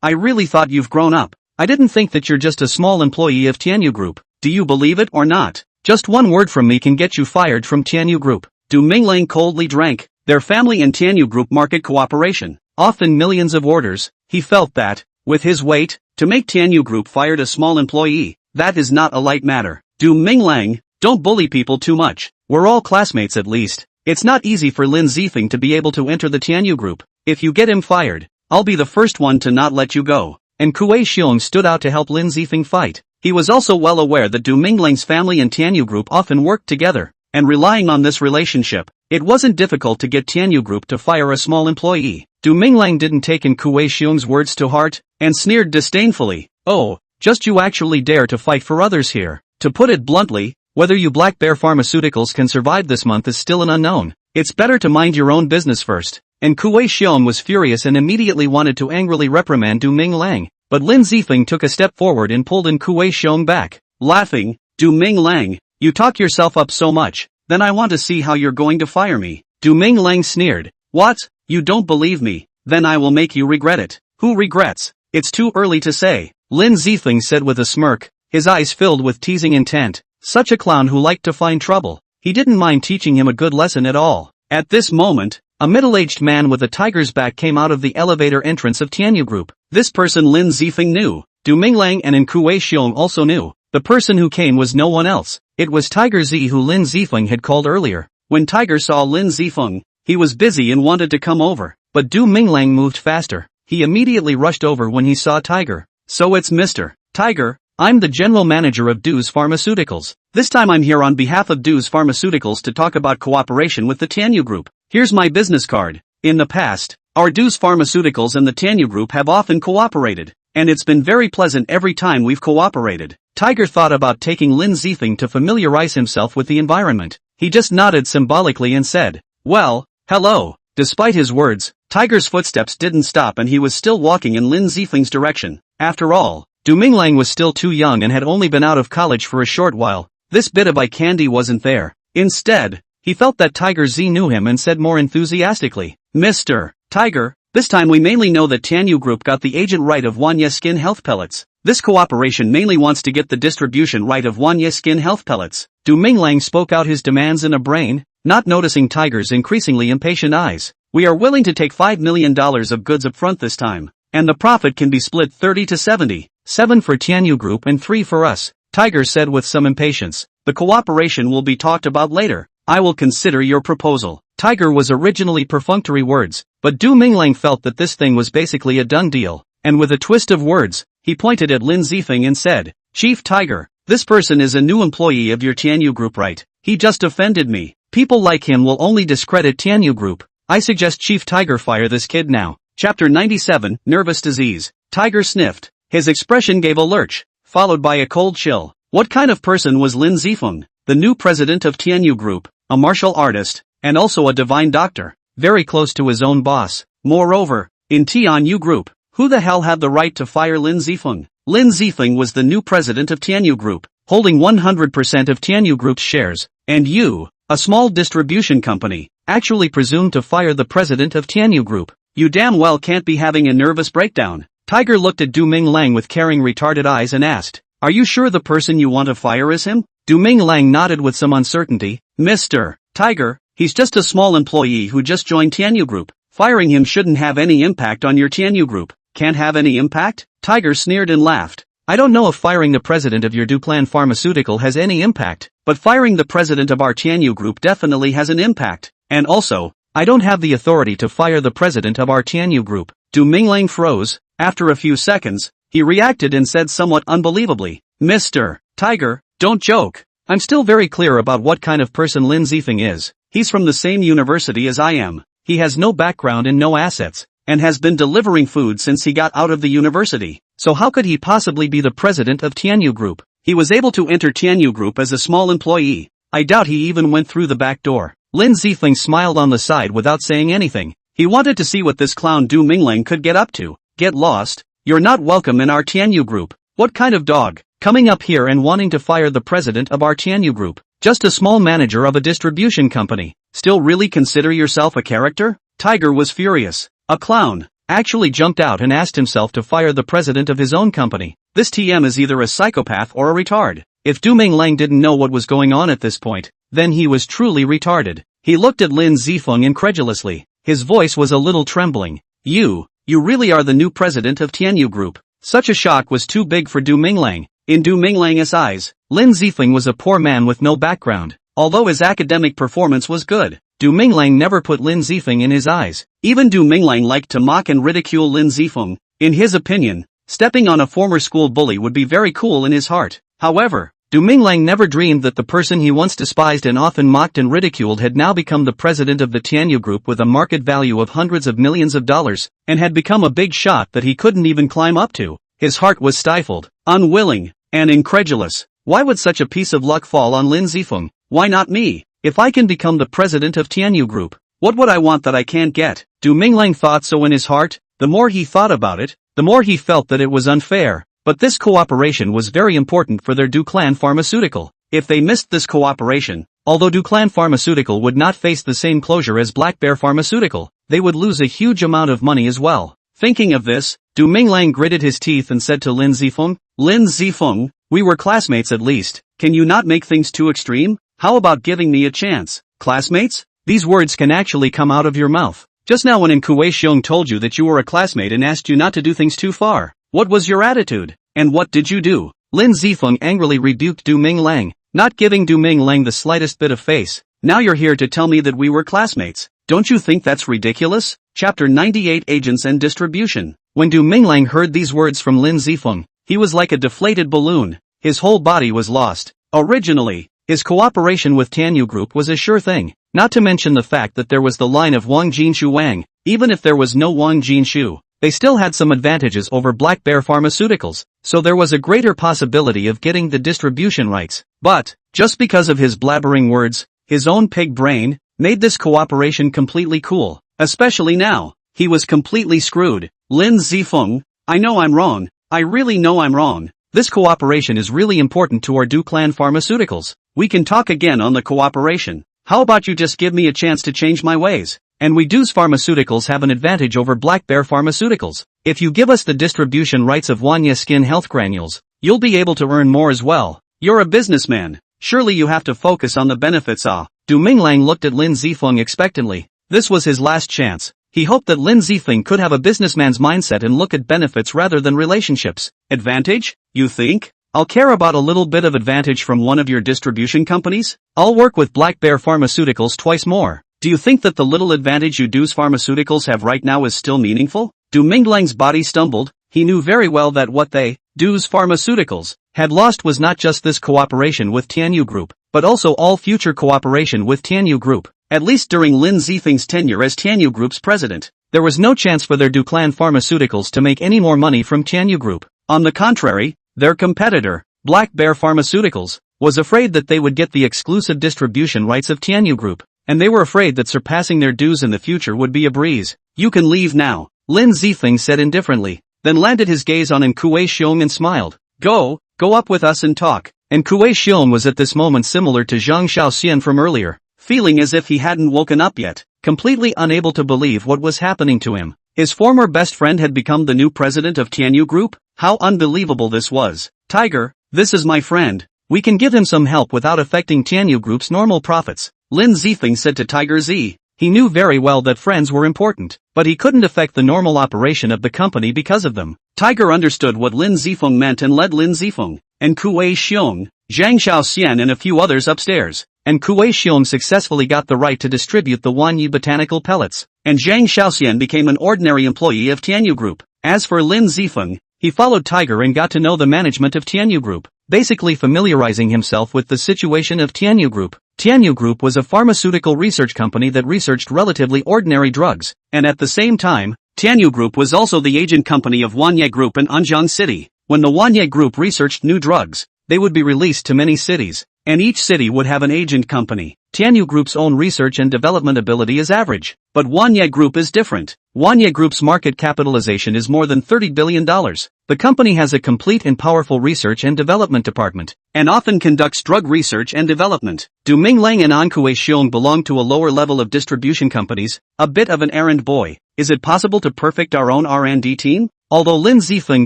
I really thought you've grown up. I didn't think that you're just a small employee of Tianyu Group. Do you believe it or not? Just one word from me can get you fired from Tianyu Group. Du Minglang coldly drank. Their family and Tianyu Group market cooperation, often millions of orders. He felt that, with his weight, to make Tianyu Group fired a small employee, that is not a light matter. Du Minglang, don't bully people too much. We're all classmates at least. It's not easy for Lin Zifeng to be able to enter the Tianyu Group. If you get him fired, I'll be the first one to not let you go. And Nkui Xiong stood out to help Lin Zifeng fight. He was also well aware that Du Minglang's family and Tianyu Group often worked together, and relying on this relationship, it wasn't difficult to get Tianyu Group to fire a small employee. Du Minglang didn't take in Kuei Xiong's words to heart, and sneered disdainfully. Oh, just you actually dare to fight for others here. To put it bluntly, whether you Black Bear Pharmaceuticals can survive this month is still an unknown. It's better to mind your own business first. And Kuei Xiong was furious and immediately wanted to angrily reprimand Du Minglang, but Lin Zifeng took a step forward and pulled in Kuei Xiong back. Laughing, Du Minglang, you talk yourself up so much, then I want to see how you're going to fire me. Du Minglang sneered. What? You don't believe me? Then I will make you regret it. Who regrets? It's too early to say, Lin Zifeng said with a smirk, his eyes filled with teasing intent. Such a clown who liked to find trouble. He didn't mind teaching him a good lesson at all. At this moment, a middle-aged man with a tiger's back came out of the elevator entrance of Tianyu Group. This person Lin Zifeng knew. Du Minglang and Kuei Xiong also knew. The person who came was no one else. It was Tiger Z who Lin Zifeng had called earlier. When Tiger saw Lin Zifeng, he was busy and wanted to come over. But Du Minglang moved faster. He immediately rushed over when he saw Tiger. So it's Mr. Tiger. I'm the general manager of Du's Pharmaceuticals. This time I'm here on behalf of Du's Pharmaceuticals to talk about cooperation with the Tianyu Group. Here's my business card. In the past, our Du's Pharmaceuticals and the Tianyu Group have often cooperated, and it's been very pleasant every time we've cooperated. Tiger thought about taking Lin Zifeng to familiarize himself with the environment. He just nodded symbolically and said, well, hello. Despite his words, Tiger's footsteps didn't stop and he was still walking in Lin Zifeng's direction. After all, Du Minglang was still too young and had only been out of college for a short while. This bit of eye candy wasn't there. Instead, he felt that Tiger Z knew him and said more enthusiastically, Mr. Tiger, this time we mainly know that Tianyu Group got the agent right of Wanye skin health pellets. This cooperation mainly wants to get the distribution right of Wanye skin health pellets. Du Minglang spoke out his demands in a brain, not noticing Tiger's increasingly impatient eyes. We are willing to take $5 million of goods up front this time, and the profit can be split 30 to 70. 7 for Tianyu Group and 3 for us, Tiger said with some impatience. The cooperation will be talked about later. I will consider your proposal. Tiger was originally perfunctory words, but Du Minglang felt that this thing was basically a done deal, and with a twist of words, he pointed at Lin Zifeng and said, Chief Tiger, this person is a new employee of your Tianyu Group, right? He just offended me. People like him will only discredit Tianyu Group. I suggest Chief Tiger fire this kid now. Chapter 97, Nervous Disease. Tiger sniffed. His expression gave a lurch, followed by a cold chill. What kind of person was Lin Zifeng? The new president of Tianyu Group, a martial artist, and also a divine doctor, very close to his own boss. Moreover, in Tianyu Group, who the hell had the right to fire Lin Zifeng? Lin Zifeng was the new president of Tianyu Group, holding 100% of Tianyu Group's shares, and you, a small distribution company, actually presumed to fire the president of Tianyu Group. You damn well can't be having a nervous breakdown. Tiger looked at Du Minglang with caring retarded eyes and asked, are you sure the person you want to fire is him? Du Minglang nodded with some uncertainty. Mr. Tiger, he's just a small employee who just joined Tianyu Group. Firing him shouldn't have any impact on your Tianyu Group. Can't have any impact? Tiger sneered and laughed. I don't know if firing the president of your Duplan Pharmaceutical has any impact, but firing the president of our Tianyu Group definitely has an impact. And also, I don't have the authority to fire the president of our Tianyu Group. Du Minglang froze. After a few seconds, he reacted and said somewhat unbelievably, Mr. Tiger, don't joke. I'm still very clear about what kind of person Lin Zifeng is. He's from the same university as I am. He has no background and no assets, and has been delivering food since he got out of the university. So how could he possibly be the president of Tianyu Group? He was able to enter Tianyu Group as a small employee. I doubt he even went through the back door. Lin Zifeng smiled on the side without saying anything. He wanted to see what this clown Du Minglang could get up to. Get lost. You're not welcome in our Tianyu Group. What kind of dog? Coming up here and wanting to fire the president of our Tianyu Group. Just a small manager of a distribution company. Still really consider yourself a character? Tiger was furious. A clown. Actually jumped out and asked himself to fire the president of his own company. This TM is either a psychopath or a retard. If Du Minglang didn't know what was going on at this point, then he was truly retarded. He looked at Lin Zifeng incredulously. His voice was a little trembling. You really are the new president of Tianyu Group. Such a shock was too big for Du Minglang. In Du Minglang's eyes, Lin Zifeng was a poor man with no background. Although his academic performance was good, Du Minglang never put Lin Zifeng in his eyes. Even Du Minglang liked to mock and ridicule Lin Zifeng. In his opinion, Stepping on a former school bully would be very cool in his heart. However, Du Minglang never dreamed that the person he once despised and often mocked and ridiculed had now become the president of the Tianyu Group with a market value of hundreds of millions of dollars, and had become a big shot that he couldn't even climb up to. His heart was stifled, unwilling, and incredulous. Why would such a piece of luck fall on Lin Zifeng? Why not me? If I can become the president of Tianyu Group, what would I want that I can't get? Du Minglang thought so in his heart. The more he thought about it, the more he felt that it was unfair. But this cooperation was very important for their Duclan Pharmaceutical. If they missed this cooperation, although Duclan Pharmaceutical would not face the same closure as Black Bear Pharmaceutical, they would lose a huge amount of money as well. Thinking of this, Du Minglang gritted his teeth and said to Lin Zifeng, Lin Zifeng, we were classmates at least. Can you not make things too extreme? How about giving me a chance? Classmates? These words can actually come out of your mouth. Just now when Kuei Xiong told you that you were a classmate and asked you not to do things too far, what was your attitude? And what did you do? Lin Zifeng angrily rebuked Du Minglang, not giving Du Minglang the slightest bit of face. Now you're here to tell me that we were classmates. Don't you think that's ridiculous? Chapter 98 Agents and Distribution. When Du Minglang heard these words from Lin Zifeng, he was like a deflated balloon. His whole body was lost. Originally, his cooperation with Tianyu Group was a sure thing, not to mention the fact that there was the line of Wang Jinshu Wang. Even if there was no Wang Jinshu, they still had some advantages over Black Bear Pharmaceuticals, so there was a greater possibility of getting the distribution rights. But, just because of his blabbering words, his own pig brain made this cooperation completely cool. Especially now, he was completely screwed. Lin Zifeng, I know I'm wrong. I really know I'm wrong. This cooperation is really important to our Duclan Pharmaceuticals. We can talk again on the cooperation. How about you just give me a chance to change my ways? And we Du's Pharmaceuticals have an advantage over Black Bear Pharmaceuticals. If you give us the distribution rights of Wanya Skin Health Granules, you'll be able to earn more as well. You're a businessman. Surely you have to focus on the benefits. Du Minglang looked at Lin Zifeng expectantly. This was his last chance. He hoped that Lin Zifeng could have a businessman's mindset and look at benefits rather than relationships. Advantage? You think? I'll care about a little bit of advantage from one of your distribution companies? I'll work with Black Bear Pharmaceuticals twice more. Do you think that the little advantage you Du's Pharmaceuticals have right now is still meaningful? Du Minglang's body stumbled. He knew very well that what they, Du's Pharmaceuticals, had lost was not just this cooperation with Tianyu Group, but also all future cooperation with Tianyu Group. At least during Lin Zifeng's tenure as Tianyu Group's president, there was no chance for their Duclan Pharmaceuticals to make any more money from Tianyu Group. On the contrary, their competitor, Black Bear Pharmaceuticals, was afraid that they would get the exclusive distribution rights of Tianyu Group, and they were afraid that surpassing their dues in the future would be a breeze. You can leave now, Lin Zifeng said indifferently, then landed his gaze on Kuei Xiong and smiled. Go up with us and talk. And Kuei Xiong was at this moment similar to Zhang Shaoxian from earlier, feeling as if he hadn't woken up yet, completely unable to believe what was happening to him. His former best friend had become the new president of Tianyu Group? How unbelievable this was. Tiger, this is my friend. We can give him some help without affecting Tianyu Group's normal profits, Lin Zifeng said to Tiger Z. He knew very well that friends were important, but he couldn't affect the normal operation of the company because of them. Tiger understood what Lin Zifeng meant and led Lin Zifeng, and Kuei Xiong, Zhang Shaoxian and a few others upstairs. And Kuei Xiong successfully got the right to distribute the Wanyi botanical pellets, and Zhang Shaoxian became an ordinary employee of Tianyu Group. As for Lin Zifeng, he followed Tiger and got to know the management of Tianyu Group, basically familiarizing himself with the situation of Tianyu Group. Tianyu Group was a pharmaceutical research company that researched relatively ordinary drugs, and at the same time, Tianyu Group was also the agent company of Wanye Group in Anjiang City. When the Wanye Group researched new drugs, they would be released to many cities, and each city would have an agent company. Tianyu Group's own research and development ability is average, but Wanye Group is different. Wanye Group's market capitalization is more than $30 billion. The company has a complete and powerful research and development department, and often conducts drug research and development. Du Minglang and Kuei Xiong belong to a lower level of distribution companies, a bit of an errand boy. Is it possible to perfect our own R&D team? Although Lin Zifeng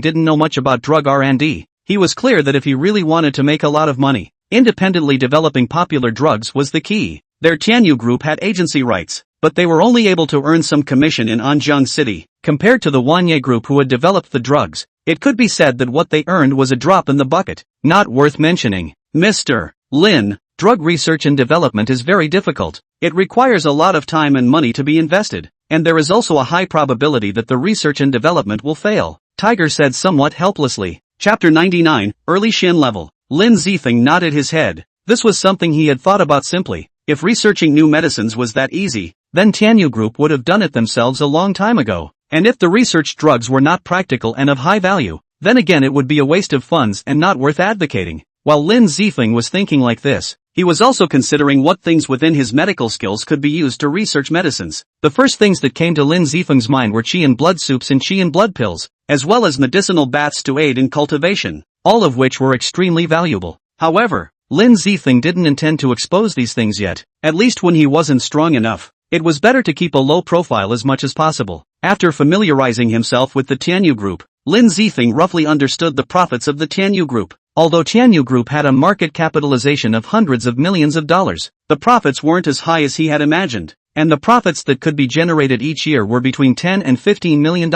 didn't know much about drug R&D, he was clear that if he really wanted to make a lot of money, independently developing popular drugs was the key. Their Tianyu Group had agency rights, but they were only able to earn some commission in Anjiang City. Compared to the Wanye Group who had developed the drugs, it could be said that what they earned was a drop in the bucket. Not worth mentioning. Mr. Lin, drug research and development is very difficult. It requires a lot of time and money to be invested, and there is also a high probability that the research and development will fail. Tiger said somewhat helplessly. Chapter 99, Early Shin Level. Lin Zifeng nodded his head. This was something he had thought about simply. If researching new medicines was that easy, then Tianyu Group would have done it themselves a long time ago. And if the researched drugs were not practical and of high value, then again it would be a waste of funds and not worth advocating. While Lin Zifeng was thinking like this, he was also considering what things within his medical skills could be used to research medicines. The first things that came to Lin Zifeng's mind were qi and blood soups and qi and blood pills, as well as medicinal baths to aid in cultivation, all of which were extremely valuable. However, Lin Zifeng didn't intend to expose these things yet, at least when he wasn't strong enough. It was better to keep a low profile as much as possible. After familiarizing himself with the Tianyu Group, Lin Zifeng roughly understood the profits of the Tianyu Group. Although Tianyu Group had a market capitalization of hundreds of millions of dollars, the profits weren't as high as he had imagined, and the profits that could be generated each year were between $10 and $15 million.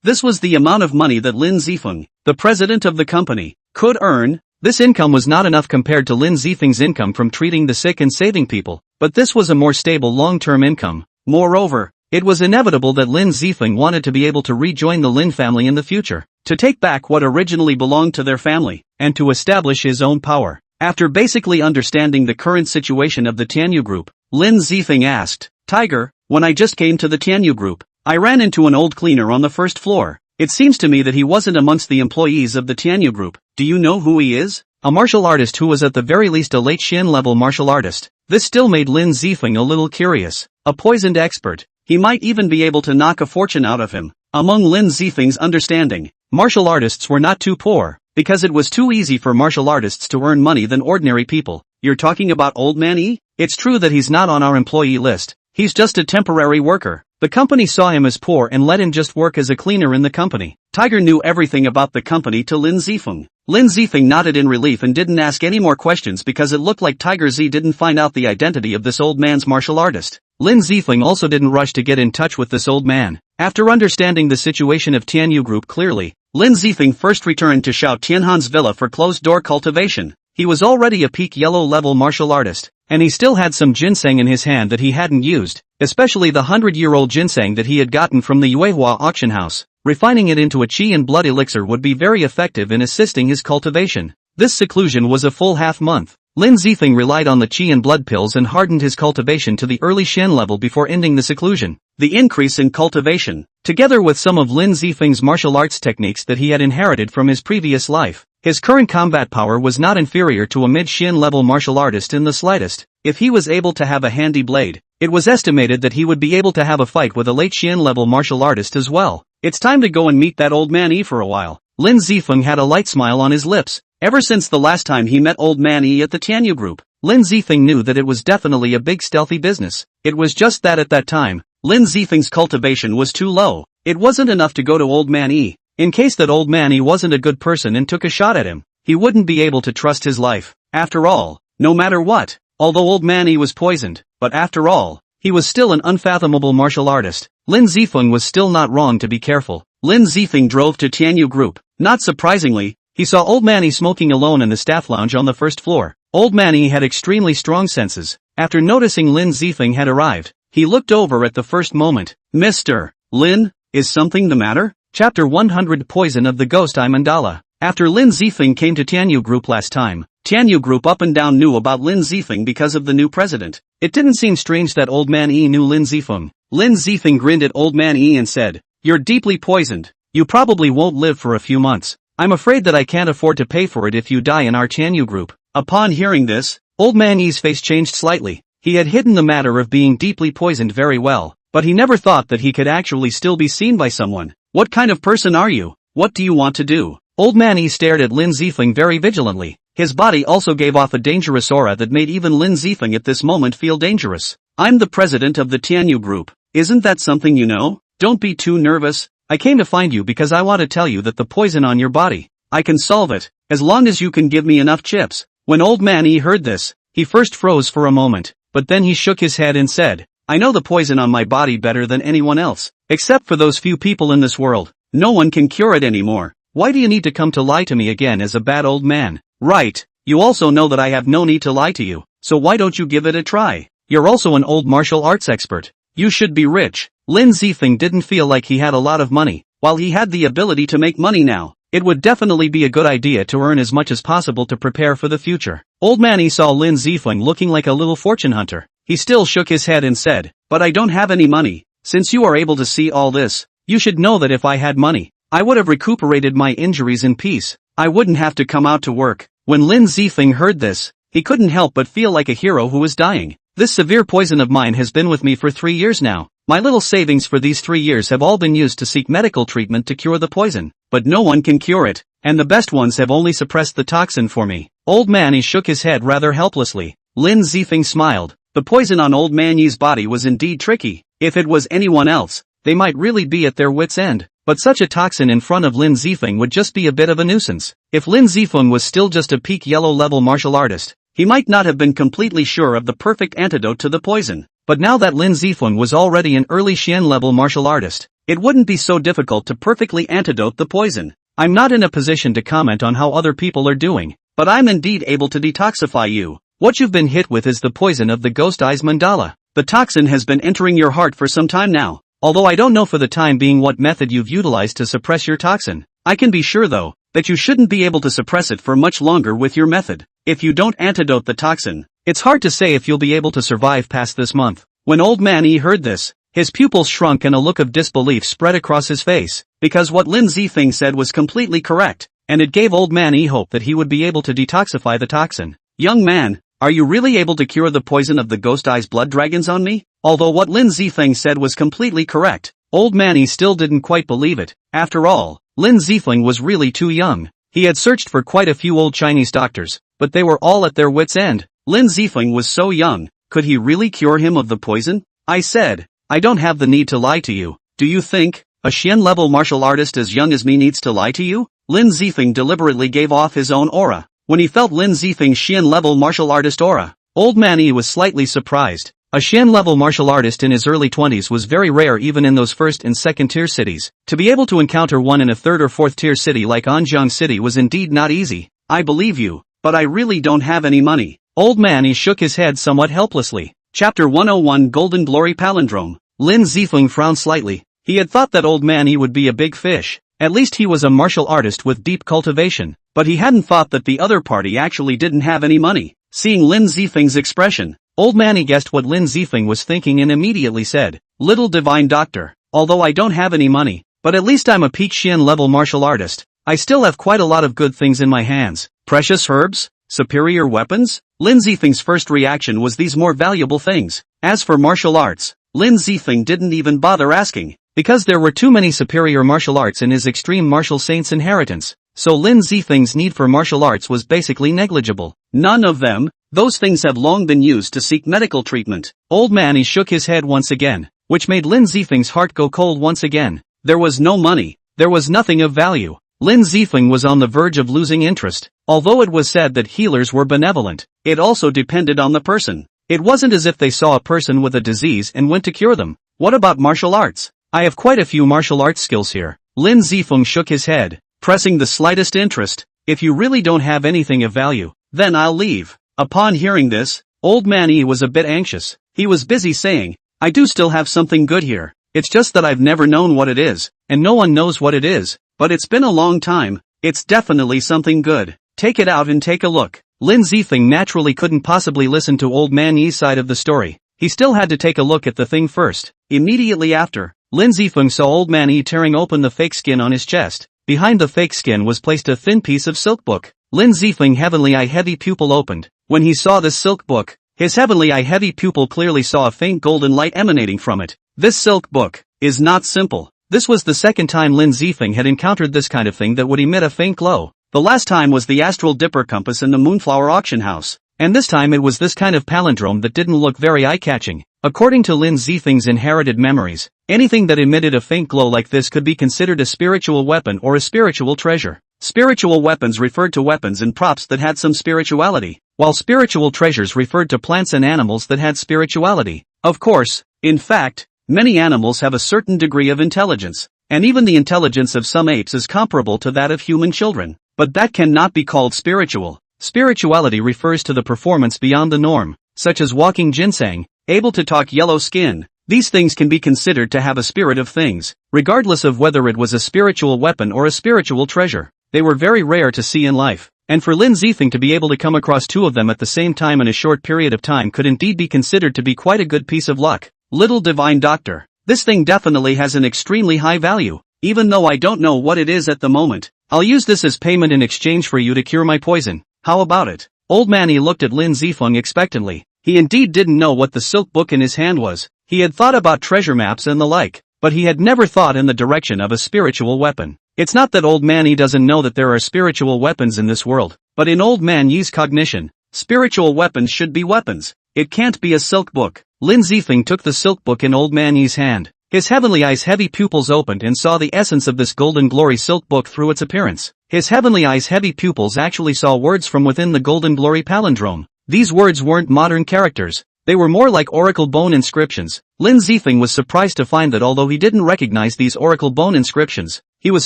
This was the amount of money that Lin Zifeng, the president of the company, could earn. This income was not enough compared to Lin Zifeng's income from treating the sick and saving people, but this was a more stable long-term income. Moreover, it was inevitable that Lin Zifeng wanted to be able to rejoin the Lin family in the future, to take back what originally belonged to their family, and to establish his own power. After basically understanding the current situation of the Tianyu Group, Lin Zifeng asked, Tiger, when I just came to the Tianyu Group, I ran into an old cleaner on the first floor. It seems to me that he wasn't amongst the employees of the Tianyu Group. Do you know who he is? A martial artist who was at the very least a late Shin level martial artist. This still made Lin Zifeng a little curious. A poisoned expert. He might even be able to knock a fortune out of him. Among Lin Zifeng's understanding, martial artists were not too poor, because it was too easy for martial artists to earn money than ordinary people. You're talking about Old Man E? It's true that he's not on our employee list. He's just a temporary worker. The company saw him as poor and let him just work as a cleaner in the company. Tiger knew everything about the company to Lin Zifeng. Lin Zifeng nodded in relief and didn't ask any more questions because it looked like Tiger Z didn't find out the identity of this old man's martial artist. Lin Zifeng also didn't rush to get in touch with this old man. After understanding the situation of Tianyu Group clearly, Lin Zifeng first returned to Shao Tianhan's villa for closed-door cultivation. He was already a peak yellow-level martial artist, and he still had some ginseng in his hand that he hadn't used, especially the 100-year-old ginseng that he had gotten from the Yuehua auction house. Refining it into a qi and blood elixir would be very effective in assisting his cultivation. This seclusion was a full half-month. Lin Zifeng relied on the qi and blood pills and hardened his cultivation to the early Shen level before ending the seclusion. The increase in cultivation, together with some of Lin Zifeng's martial arts techniques that he had inherited from his previous life, his current combat power was not inferior to a mid-Shin level martial artist in the slightest. If he was able to have a handy blade, it was estimated that he would be able to have a fight with a late Shin level martial artist as well. It's time to go and meet that old man E for a while. Lin Zifeng had a light smile on his lips. Ever since the last time he met old man E at the Tianyu Group, Lin Zifeng knew that it was definitely a big stealthy business. It was just that at that time, Lin Zifeng's cultivation was too low. It wasn't enough to go to old man E. In case that old man E wasn't a good person and took a shot at him, he wouldn't be able to trust his life. After all, no matter what, although old man E was poisoned, but after all, he was still an unfathomable martial artist. Lin Zifeng was still not wrong to be careful. Lin Zifeng drove to Tianyu Group. Not surprisingly, he saw old Manny smoking alone in the staff lounge on the first floor. Old Manny had extremely strong senses. After noticing Lin Zifeng had arrived, he looked over at the first moment. Mr. Lin, is something the matter? Chapter 100 Poison of the Ghost Eye Mandala. After Lin Zifeng came to Tianyu Group last time, Tianyu Group up and down knew about Lin Zifeng because of the new president. It didn't seem strange that old man E knew Lin Zifeng. Lin Zifeng grinned at old man E and said, "You're deeply poisoned. You probably won't live for a few months. I'm afraid that I can't afford to pay for it if you die in our Tianyu Group." Upon hearing this, old man E's face changed slightly. He had hidden the matter of being deeply poisoned very well, but he never thought that he could actually still be seen by someone. "What kind of person are you? What do you want to do?" Old man E stared at Lin Zifeng very vigilantly. His body also gave off a dangerous aura that made even Lin Zifeng at this moment feel dangerous. "I'm the president of the Tianyu Group. Isn't that something you know? Don't be too nervous. I came to find you because I want to tell you that the poison on your body, I can solve it, as long as you can give me enough chips." When old man E heard this, he first froze for a moment, but then he shook his head and said, "I know the poison on my body better than anyone else, except for those few people in this world. No one can cure it anymore. Why do you need to come to lie to me again as a bad old man? Right, you also know that I have no need to lie to you, so why don't you give it a try? You're also an old martial arts expert. You should be rich." Lin Zifeng didn't feel like he had a lot of money. while he had the ability to make money now, it would definitely be a good idea to earn as much as possible to prepare for the future. Old Manny saw Lin Zifeng looking like a little fortune hunter. He still shook his head and said, "But I don't have any money. Since you are able to see all this, you should know that if I had money, I would have recuperated my injuries in peace. I wouldn't have to come out to work." When Lin Zifeng heard this, he couldn't help but feel like a hero who was dying. "This severe poison of mine has been with me for 3 years now. My little savings for these 3 years have all been used to seek medical treatment to cure the poison, but no one can cure it, and the best ones have only suppressed the toxin for me." Old Manny shook his head rather helplessly. Lin Zifeng smiled. The poison on Old Manny's body was indeed tricky. If it was anyone else, they might really be at their wits' end. But such a toxin in front of Lin Zifeng would just be a bit of a nuisance. If Lin Zifeng was still just a peak yellow level martial artist, he might not have been completely sure of the perfect antidote to the poison. But now that Lin Zifeng was already an early Xian level martial artist, it wouldn't be so difficult to perfectly antidote the poison. "I'm not in a position to comment on how other people are doing, but I'm indeed able to detoxify you. What you've been hit with is the poison of the Ghost Eyes Mandala. The toxin has been entering your heart for some time now. Although I don't know for the time being what method you've utilized to suppress your toxin, I can be sure though, that you shouldn't be able to suppress it for much longer with your method. If you don't antidote the toxin, it's hard to say if you'll be able to survive past this month." When Old Manny heard this, his pupils shrunk and a look of disbelief spread across his face, because what Lin Zifeng said was completely correct, and it gave Old Manny hope that he would be able to detoxify the toxin. "Young man, are you really able to cure the poison of the Ghost Eyes blood dragons on me?" Although what Lin Zifeng said was completely correct, Old Manny still didn't quite believe it. After all, Lin Zifeng was really too young. He had searched for quite a few old Chinese doctors, but they were all at their wits' end. Lin Zifeng was so young, could he really cure him of the poison? "I said, I don't have the need to lie to you. Do you think a Xian-level martial artist as young as me needs to lie to you?" Lin Zifeng deliberately gave off his own aura. When he felt Lin Zifeng's Xian-level martial artist aura, Old Manny was slightly surprised. A Xian-level martial artist in his early 20s was very rare even in those first and second tier cities. To be able to encounter one in a third or fourth tier city like Anjiang City was indeed not easy. "I believe you, but I really don't have any money." Old Manny shook his head somewhat helplessly. Chapter 101 Golden Glory Palindrome. Lin Zifeng frowned slightly. He had thought that Old Manny would be a big fish. At least he was a martial artist with deep cultivation. But he hadn't thought that the other party actually didn't have any money. Seeing Lin Zifeng's expression, Old Manny guessed what Lin Zifeng was thinking and immediately said, "Little divine doctor, although I don't have any money, but at least I'm a peak Xian level martial artist. I still have quite a lot of good things in my hands. Precious herbs? Superior weapons?" Lin Zifeng's first reaction was these more valuable things. As for martial arts, Lin Zifeng didn't even bother asking, because there were too many superior martial arts in his extreme martial saint's inheritance. So Lin Zifeng's need for martial arts was basically negligible. "None of them. Those things have long been used to seek medical treatment." Old Manny shook his head once again, which made Lin Zifeng's heart go cold once again. There was no money. There was nothing of value. Lin Zifeng was on the verge of losing interest. Although it was said that healers were benevolent, it also depended on the person. It wasn't as if they saw a person with a disease and went to cure them. "What about martial arts? I have quite a few martial arts skills here." Lin Zifeng shook his head, pressing the slightest interest. "If you really don't have anything of value, then I'll leave." Upon hearing this, Old Manny was a bit anxious. He was busy saying, "I do still have something good here. It's just that I've never known what it is, and no one knows what it is, but it's been a long time. It's definitely something good. Take it out and take a look." Lin Zifeng naturally couldn't possibly listen to Old Manny's side of the story. He still had to take a look at the thing first. Immediately after, Lin Zifeng saw Old Manny tearing open the fake skin on his chest. Behind the fake skin was placed a thin piece of silk book. Lin Zifeng heavenly eye heavy pupil opened. When he saw this silk book, his heavenly eye heavy pupil clearly saw a faint golden light emanating from it. This silk book is not simple. This was the second time Lin Zifeng had encountered this kind of thing that would emit a faint glow. The last time was the astral dipper compass in the Moonflower auction house. And this time it was this kind of palindrome that didn't look very eye-catching. According to Lin Zifeng's inherited memories, anything that emitted a faint glow like this could be considered a spiritual weapon or a spiritual treasure. Spiritual weapons referred to weapons and props that had some spirituality, while spiritual treasures referred to plants and animals that had spirituality. Of course, in fact, many animals have a certain degree of intelligence, and even the intelligence of some apes is comparable to that of human children. But that cannot be called spiritual. Spirituality refers to the performance beyond the norm, such as walking ginseng, able to talk yellow skin, These things can be considered to have a spirit of things, regardless of whether it was a spiritual weapon or a spiritual treasure. They were very rare to see in life, and for Lin Zifeng to be able to come across two of them at the same time in a short period of time could indeed be considered to be quite a good piece of luck. Little Divine Doctor. This thing definitely has an extremely high value, even though I don't know what it is at the moment. I'll use this as payment in exchange for you to cure my poison. How about it? Old Manny looked at Lin Zifeng expectantly. He indeed didn't know what the silk book in his hand was. He had thought about treasure maps and the like, but he had never thought in the direction of a spiritual weapon. It's not that Old Manny doesn't know that there are spiritual weapons in this world, but in Old Manny's cognition, spiritual weapons should be weapons. It can't be a silk book. Lin Zifeng took the silk book in Old Manny's hand. His heavenly eyes' heavy pupils opened and saw the essence of this golden glory silk book through its appearance. His heavenly eyes' heavy pupils actually saw words from within the golden glory palindrome. These words weren't modern characters. They were more like oracle bone inscriptions. Lin Zifeng was surprised to find that although he didn't recognize these oracle bone inscriptions, he was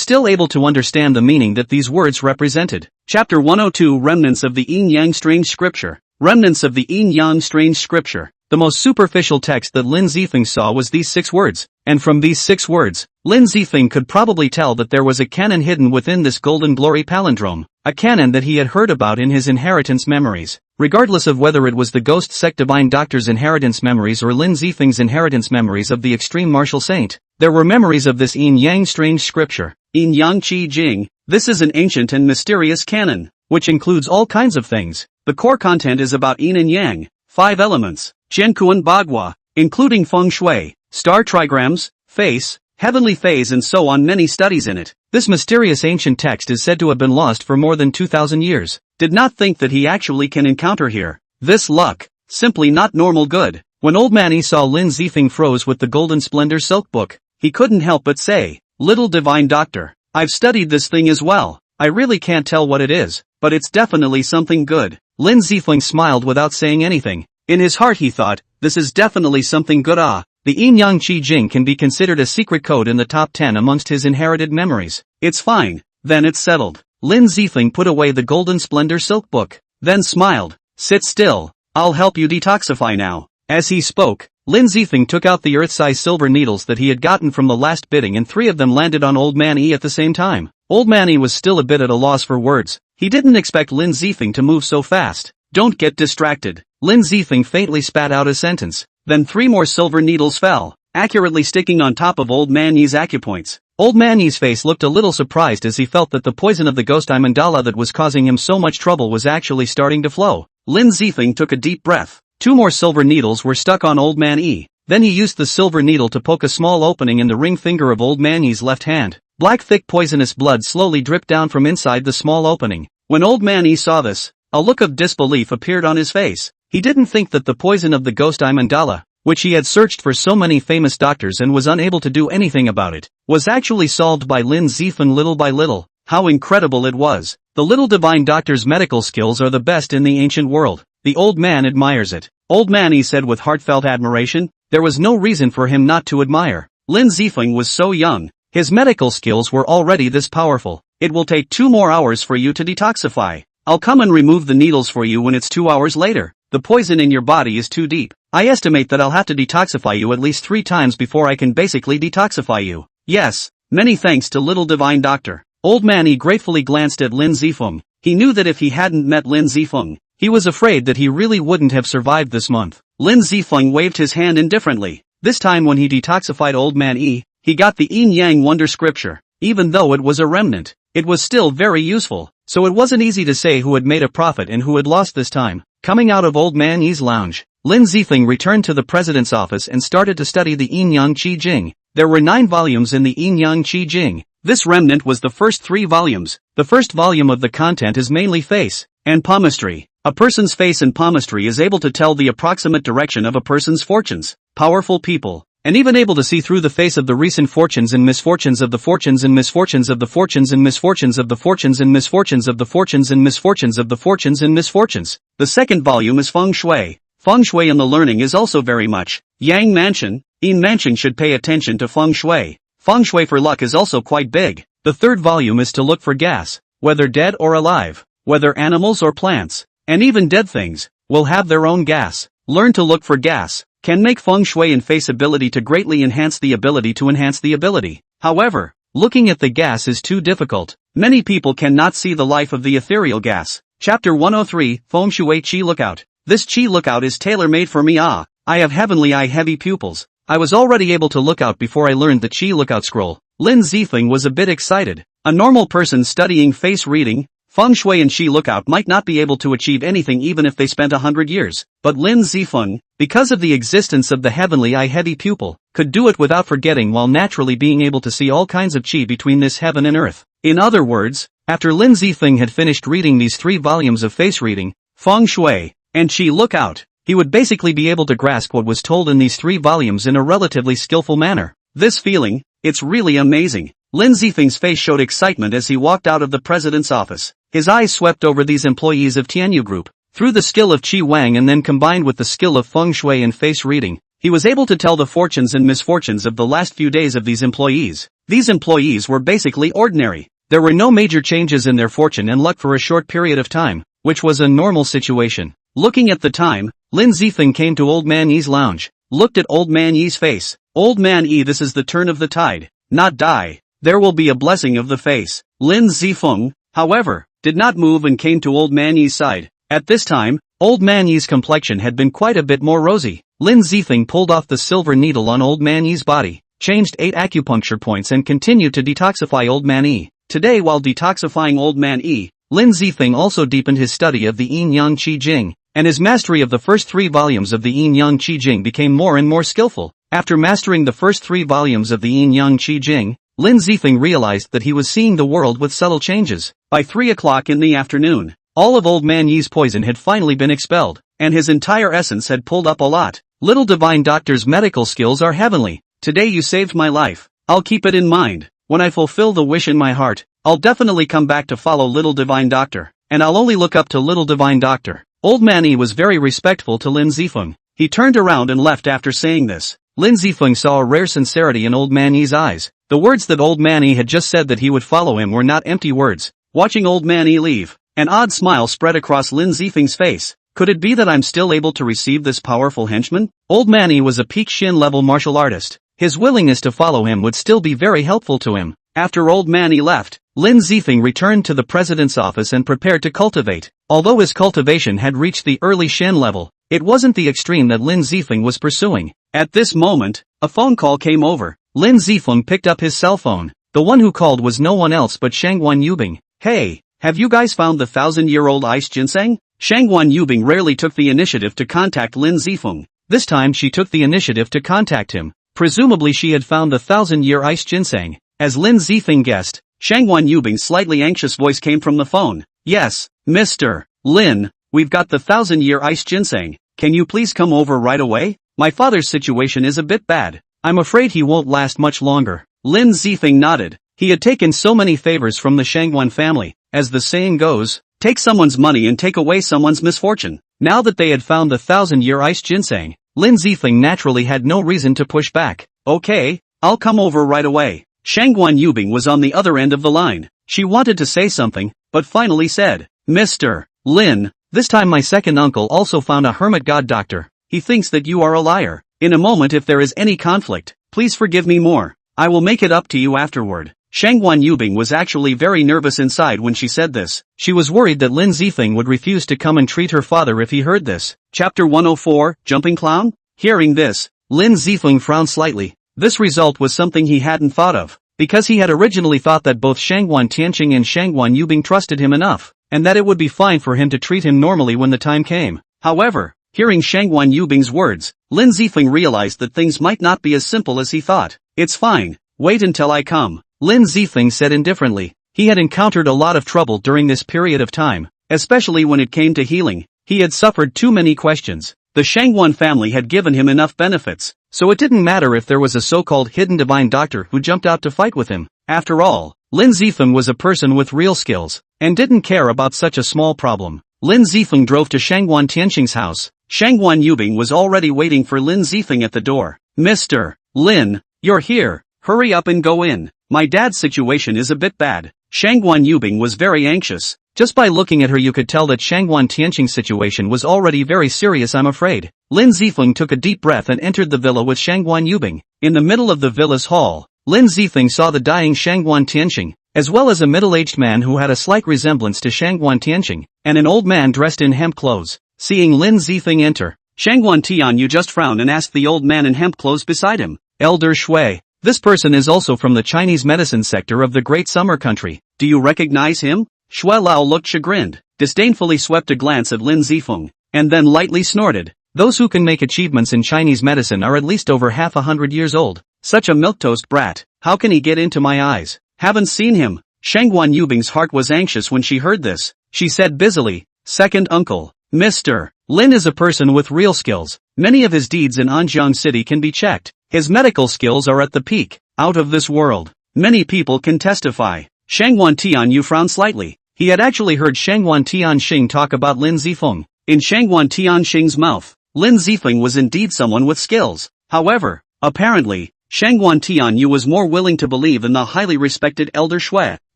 still able to understand the meaning that these words represented. Chapter 102 Remnants of the Yin-Yang Strange Scripture. Remnants of the Yin-Yang Strange Scripture. The most superficial text that Lin Zifeng saw was these 6 words, and from these 6 words, Lin Zifeng could probably tell that there was a canon hidden within this golden glory palindrome, a canon that he had heard about in his inheritance memories. Regardless of whether it was the ghost sect Divine Doctor's inheritance memories or Lin Zifeng's inheritance memories of the extreme martial saint, there were memories of this Yin-Yang Strange Scripture. Yin-Yang Qi Jing. This is an ancient and mysterious canon, which includes all kinds of things. The core content is about yin and yang, 5 elements, Jianquan Bagua, including feng shui, star trigrams, face, heavenly phase and so on. Many studies in it. This mysterious ancient text is said to have been lost for more than 2,000 years. Did not think that he actually can encounter here. This luck. Simply not normal good. When Old Manny saw Lin Zifeng froze with the Golden Splendor Silk Book, he couldn't help but say, "Little Divine Doctor, I've studied this thing as well. I really can't tell what it is, but it's definitely something good." Lin Zifeng smiled without saying anything. In his heart he thought, this is definitely something good. The Yin-Yang Qi Jing can be considered a secret code in the top 10 amongst his inherited memories. It's fine, then it's settled. Lin Zifeng put away the Golden Splendor Silk Book, then smiled. Sit still, I'll help you detoxify now. As he spoke, Lin Zifeng took out the earth-size silver needles that he had gotten from the last bidding and 3 of them landed on Old Manny at the same time. Old Manny was still a bit at a loss for words. He didn't expect Lin Zifeng to move so fast. Don't get distracted. Lin Zifeng faintly spat out a sentence. Then 3 more silver needles fell, accurately sticking on top of Old Manny's acupoints. Old Manny's face looked a little surprised as he felt that the poison of the ghost eye mandala that was causing him so much trouble was actually starting to flow. Lin Zifeng took a deep breath. 2 more silver needles were stuck on Old Manny. Then he used the silver needle to poke a small opening in the ring finger of Old Manny's left hand. Black thick poisonous blood slowly dripped down from inside the small opening. When Old Manny saw this, a look of disbelief appeared on his face. He didn't think that the poison of the ghost eye mandala, which he had searched for so many famous doctors and was unable to do anything about it, was actually solved by Lin Zifeng little by little. How incredible it was. The little Divine Doctor's medical skills are the best in the ancient world. The old man admires it. Old Manny said with heartfelt admiration. There was no reason for him not to admire. Lin Zifeng was so young. His medical skills were already this powerful. It will take 2 more hours for you to detoxify. I'll come and remove the needles for you when it's 2 hours later. The poison in your body is too deep. I estimate that I'll have to detoxify you at least 3 times before I can basically detoxify you. Yes, many thanks to Little Divine Doctor. Old Manny gratefully glanced at Lin Zifeng. He knew that if he hadn't met Lin Zifeng, he was afraid that he really wouldn't have survived this month. Lin Zifeng waved his hand indifferently. This time when he detoxified Old Manny, he got the Yin-Yang Wonder Scripture. Even though it was a remnant, it was still very useful, so it wasn't easy to say who had made a profit and who had lost this time. Coming out of Old Manny's lounge, Lin Zifeng returned to the president's office and started to study the Yin-Yang Qi Jing. There were 9 volumes in the Yin-Yang Qi Jing. This remnant was the first 3 volumes. The first volume of the content is mainly face and palmistry. A person's face and palmistry is able to tell the approximate direction of a person's fortunes. Powerful people, and even able to see through the face of the recent fortunes and misfortunes of the fortunes and misfortunes of the fortunes and misfortunes of the fortunes and misfortunes of the fortunes and misfortunes of the fortunes and misfortunes. The second volume is feng shui. Feng shui in the learning is also very much Yang Mansion. Yin Mansion should pay attention to feng shui. Feng shui for luck is also quite big. The third volume is to look for gas, whether dead or alive, whether animals or plants, and even dead things will have their own gas. Learn to look for gas. can make feng shui and face ability to greatly enhance the ability to enhance the ability. However, looking at the gas is too difficult. Many people cannot see the life of the ethereal gas. Chapter 103, Feng Shui Qi Lookout. This Qi Lookout is tailor-made for me. I have heavenly eye heavy pupils. I was already able to look out before I learned the Qi Lookout scroll. Lin Zifeng was a bit excited. A normal person studying face reading, Feng Shui and Qi Lookout might not be able to achieve anything even if they spent 100 years. But Lin Zifeng, because of the existence of the heavenly eye heavy pupil, could do it without forgetting while naturally being able to see all kinds of Qi between this heaven and earth. In other words, after Lin Zifeng had finished reading these 3 volumes of face reading, Feng Shui, and Qi Lookout, he would basically be able to grasp what was told in these 3 volumes in a relatively skillful manner. This feeling, it's really amazing. Lin Zifeng's face showed excitement as he walked out of the president's office. His eyes swept over these employees of Tianyu Group. Through the skill of Qi Wang and then combined with the skill of Feng Shui and face reading, he was able to tell the fortunes and misfortunes of the last few days of these employees. These employees were basically ordinary. There were no major changes in their fortune and luck for a short period of time, which was a normal situation. Looking at the time, Lin Zifeng came to Old Man Yi's lounge, looked at Old Man Yi's face. Old Man Yi, this is the turn of the tide, not die. There will be a blessing of the face. Lin Zifeng, however, did not move and came to Old Man Yi's side. At this time, Old Man Yi's complexion had been quite a bit more rosy. Lin Zifeng pulled off the silver needle on Old Man Yi's body, changed 8 acupuncture points and continued to detoxify Old Man Yi. Today while detoxifying Old Man Yi, Lin Zifeng also deepened his study of the Yin Yang Qi Jing, and his mastery of the first 3 volumes of the Yin Yang Qi Jing became more and more skillful. After mastering the first 3 volumes of the Yin Yang Qi Jing, Lin Zifeng realized that he was seeing the world with subtle changes. By 3 o'clock in the afternoon, all of Old Man Yi's poison had finally been expelled, and his entire essence had pulled up a lot. Little Divine Doctor's medical skills are heavenly. Today you saved my life. I'll keep it in mind. When I fulfill the wish in my heart, I'll definitely come back to follow Little Divine Doctor, and I'll only look up to Little Divine Doctor. Old Man Yi was very respectful to Lin Zifeng. He turned around and left after saying this. Lin Zifeng saw a rare sincerity in Old Man Yi's eyes. The words that Old Man Yi had just said that he would follow him were not empty words. Watching Old Man Yi leave, an odd smile spread across Lin Zifeng's face. Could it be that I'm still able to receive this powerful henchman? Old Man Yi was a peak Shin level martial artist. His willingness to follow him would still be very helpful to him. After Old Man Yi left, Lin Zifeng returned to the president's office and prepared to cultivate. Although his cultivation had reached the early Shin level, it wasn't the extreme that Lin Zifeng was pursuing. At this moment, a phone call came over. Lin Zifeng picked up his cell phone. The one who called was no one else but Shangguan Yubing. Hey, have you guys found the 1,000-year-old ice ginseng? Shangguan Yubing rarely took the initiative to contact Lin Zifeng. This time she took the initiative to contact him. Presumably she had found the 1,000-year ice ginseng. As Lin Zifeng guessed, Shangguan Yubing's slightly anxious voice came from the phone. Yes, Mr. Lin, we've got the 1,000-year ice ginseng. Can you please come over right away? My father's situation is a bit bad. I'm afraid he won't last much longer. Lin Zifeng nodded. He had taken so many favors from the Shangguan family. As the saying goes, take someone's money and take away someone's misfortune. Now that they had found the 1,000-year ice ginseng, Lin Zifeng naturally had no reason to push back. Okay, I'll come over right away. Shangguan Yubing was on the other end of the line. She wanted to say something, but finally said, Mr. Lin, this time my second uncle also found a hermit god doctor. He thinks that you are a liar. In a moment if there is any conflict, please forgive me more. I will make it up to you afterward. Shangguan Yubing was actually very nervous inside when she said this. She was worried that Lin Zifeng would refuse to come and treat her father if he heard this. Chapter 104, Jumping Clown? Hearing this, Lin Zifeng frowned slightly. This result was something he hadn't thought of, because he had originally thought that both Shangguan Tianqing and Shangguan Yubing trusted him enough, and that it would be fine for him to treat him normally when the time came. However, hearing Shangguan Yubing's words, Lin Zifeng realized that things might not be as simple as he thought. It's fine, wait until I come. Lin Zifeng said indifferently. He had encountered a lot of trouble during this period of time, especially when it came to healing. He had suffered too many questions. The Shangguan family had given him enough benefits, so it didn't matter if there was a so-called hidden divine doctor who jumped out to fight with him. After all, Lin Zifeng was a person with real skills, and didn't care about such a small problem. Lin Zifeng drove to Shangguan Tianqing's house. Shangguan Yubing was already waiting for Lin Zifeng at the door. Mr. Lin, you're here. Hurry up and go in. My dad's situation is a bit bad. Shangguan Yubing was very anxious. Just by looking at her you could tell that Shangguan Tianqing's situation was already very serious, I'm afraid. Lin Zifeng took a deep breath and entered the villa with Shangguan Yubing. In the middle of the villa's hall, Lin Zifeng saw the dying Shangguan Tianqing, as well as a middle-aged man who had a slight resemblance to Shangguan Tianqing, and an old man dressed in hemp clothes. Seeing Lin Zifeng enter, Shangguan Tianyu just frowned and asked the old man in hemp clothes beside him, "Elder Shui, this person is also from the Chinese medicine sector of the Great Summer Country. Do you recognize him?" Shui Lao looked chagrined, disdainfully swept a glance at Lin Zifeng, and then lightly snorted. Those who can make achievements in Chinese medicine are at least over half 100 years old. Such a milquetoast brat, how can he get into my eyes? Haven't seen him. Shangguan Yubing's heart was anxious when she heard this. She said busily, "Second uncle, Mr. Lin is a person with real skills. Many of his deeds in Anjiang City can be checked. His medical skills are at the peak, out of this world. Many people can testify." Shangguan Tianyu frowned slightly. He had actually heard Shangguan Tianxing talk about Lin Zifeng. In Shangguan Tianxing's mouth, Lin Zifeng was indeed someone with skills. However, apparently, Shangguan Tianyu was more willing to believe in the highly respected Elder Shui.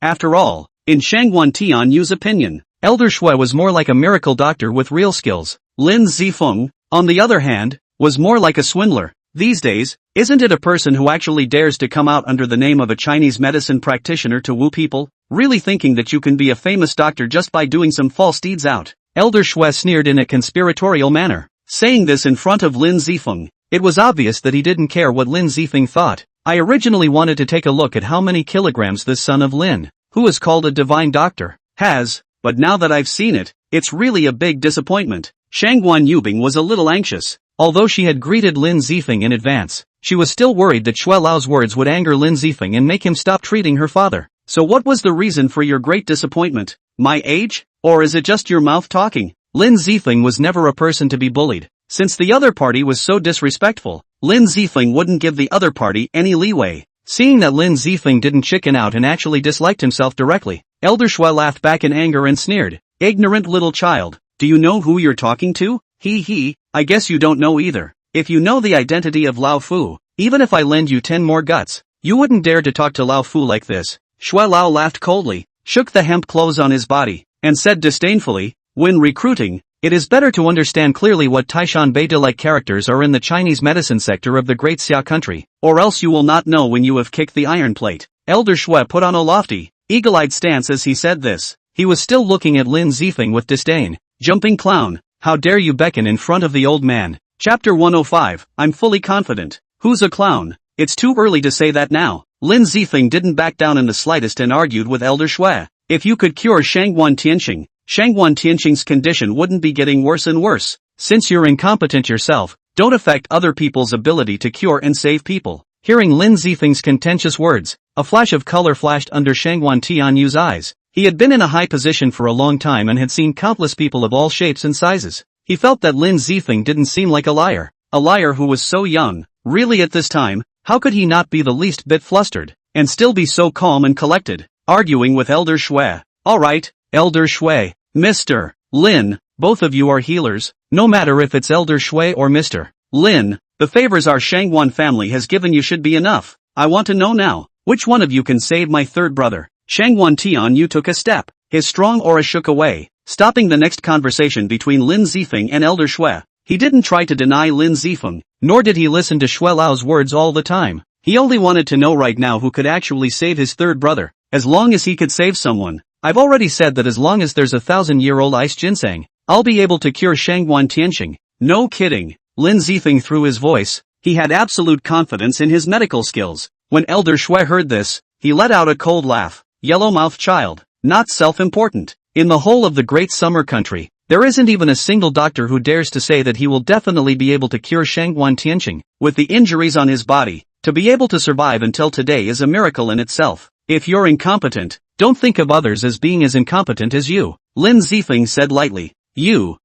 After all, in Shangguan Tianyu's opinion, Elder Shui was more like a miracle doctor with real skills. Lin Zifeng, on the other hand, was more like a swindler. These days, isn't it a person who actually dares to come out under the name of a Chinese medicine practitioner to woo people, really thinking that you can be a famous doctor just by doing some false deeds out? Elder Shui sneered in a conspiratorial manner. Saying this in front of Lin Zifeng, it was obvious that he didn't care what Lin Zifeng thought. I originally wanted to take a look at how many kilograms this son of Lin, who is called a divine doctor, has, but now that I've seen it, it's really a big disappointment. Shangguan Yubing was a little anxious. Although she had greeted Lin Zifeng in advance, she was still worried that Shui Lao's words would anger Lin Zifeng and make him stop treating her father. "So what was the reason for your great disappointment? My age? Or is it just your mouth talking?" Lin Zifeng was never a person to be bullied. Since the other party was so disrespectful, Lin Zifeng wouldn't give the other party any leeway. Seeing that Lin Zifeng didn't chicken out and actually disliked himself directly, Elder Shui laughed back in anger and sneered, "Ignorant little child, do you know who you're talking to? He, I guess you don't know either. If you know the identity of Lao Fu, even if I lend you 10 more guts, you wouldn't dare to talk to Lao Fu like this." Shui Lao laughed coldly, shook the hemp clothes on his body, and said disdainfully, "When recruiting, it is better to understand clearly what Taishan Beida-like characters are in the Chinese medicine sector of the Great Xia country, or else you will not know when you have kicked the iron plate." Elder Shui put on a lofty, eagle-eyed stance as he said this. He was still looking at Lin Zifeng with disdain. "Jumping clown, how dare you beckon in front of the old man?" Chapter 105, I'm fully confident. Who's a clown? It's too early to say that now. Lin Zifeng didn't back down in the slightest and argued with Elder Shui. If you could cure Shangguan Tianxing's condition wouldn't be getting worse and worse. Since you're incompetent yourself, don't affect other people's ability to cure and save people. Hearing Lin Zifeng's contentious words, a flash of color flashed under Shangguan Tianyu's eyes. He had been in a high position for a long time and had seen countless people of all shapes and sizes. He felt that Lin Zifeng didn't seem like a liar who was so young. Really at this time, how could he not be the least bit flustered, and still be so calm and collected, arguing with Elder Shui? "Alright, Elder Shui, Mr. Lin, both of you are healers, no matter if it's Elder Shui or Mr. Lin, the favors our Shangguan family has given you should be enough. I want to know now, which one of you can save my third brother?" Shangguan Tianyu took a step, his strong aura shook away, stopping the next conversation between Lin Zifeng and Elder Shui. He didn't try to deny Lin Zifeng, nor did he listen to Shui Lao's words all the time. He only wanted to know right now who could actually save his third brother. As long as he could save someone, I've already said that as long as there's 1,000-year-old ice ginseng, I'll be able to cure Shangguan Tianxing. No kidding. Lin Zifeng threw his voice. He had absolute confidence in his medical skills. When Elder Shui heard this, he let out a cold laugh. Yellow-mouthed child, not self-important. In the whole of the Great Summer Country, there isn't even a single doctor who dares to say that he will definitely be able to cure Shangguan Tianxing. With the injuries on his body, to be able to survive until today is a miracle in itself. If you're incompetent, don't think of others as being as incompetent as you, Lin Zifeng said lightly. You.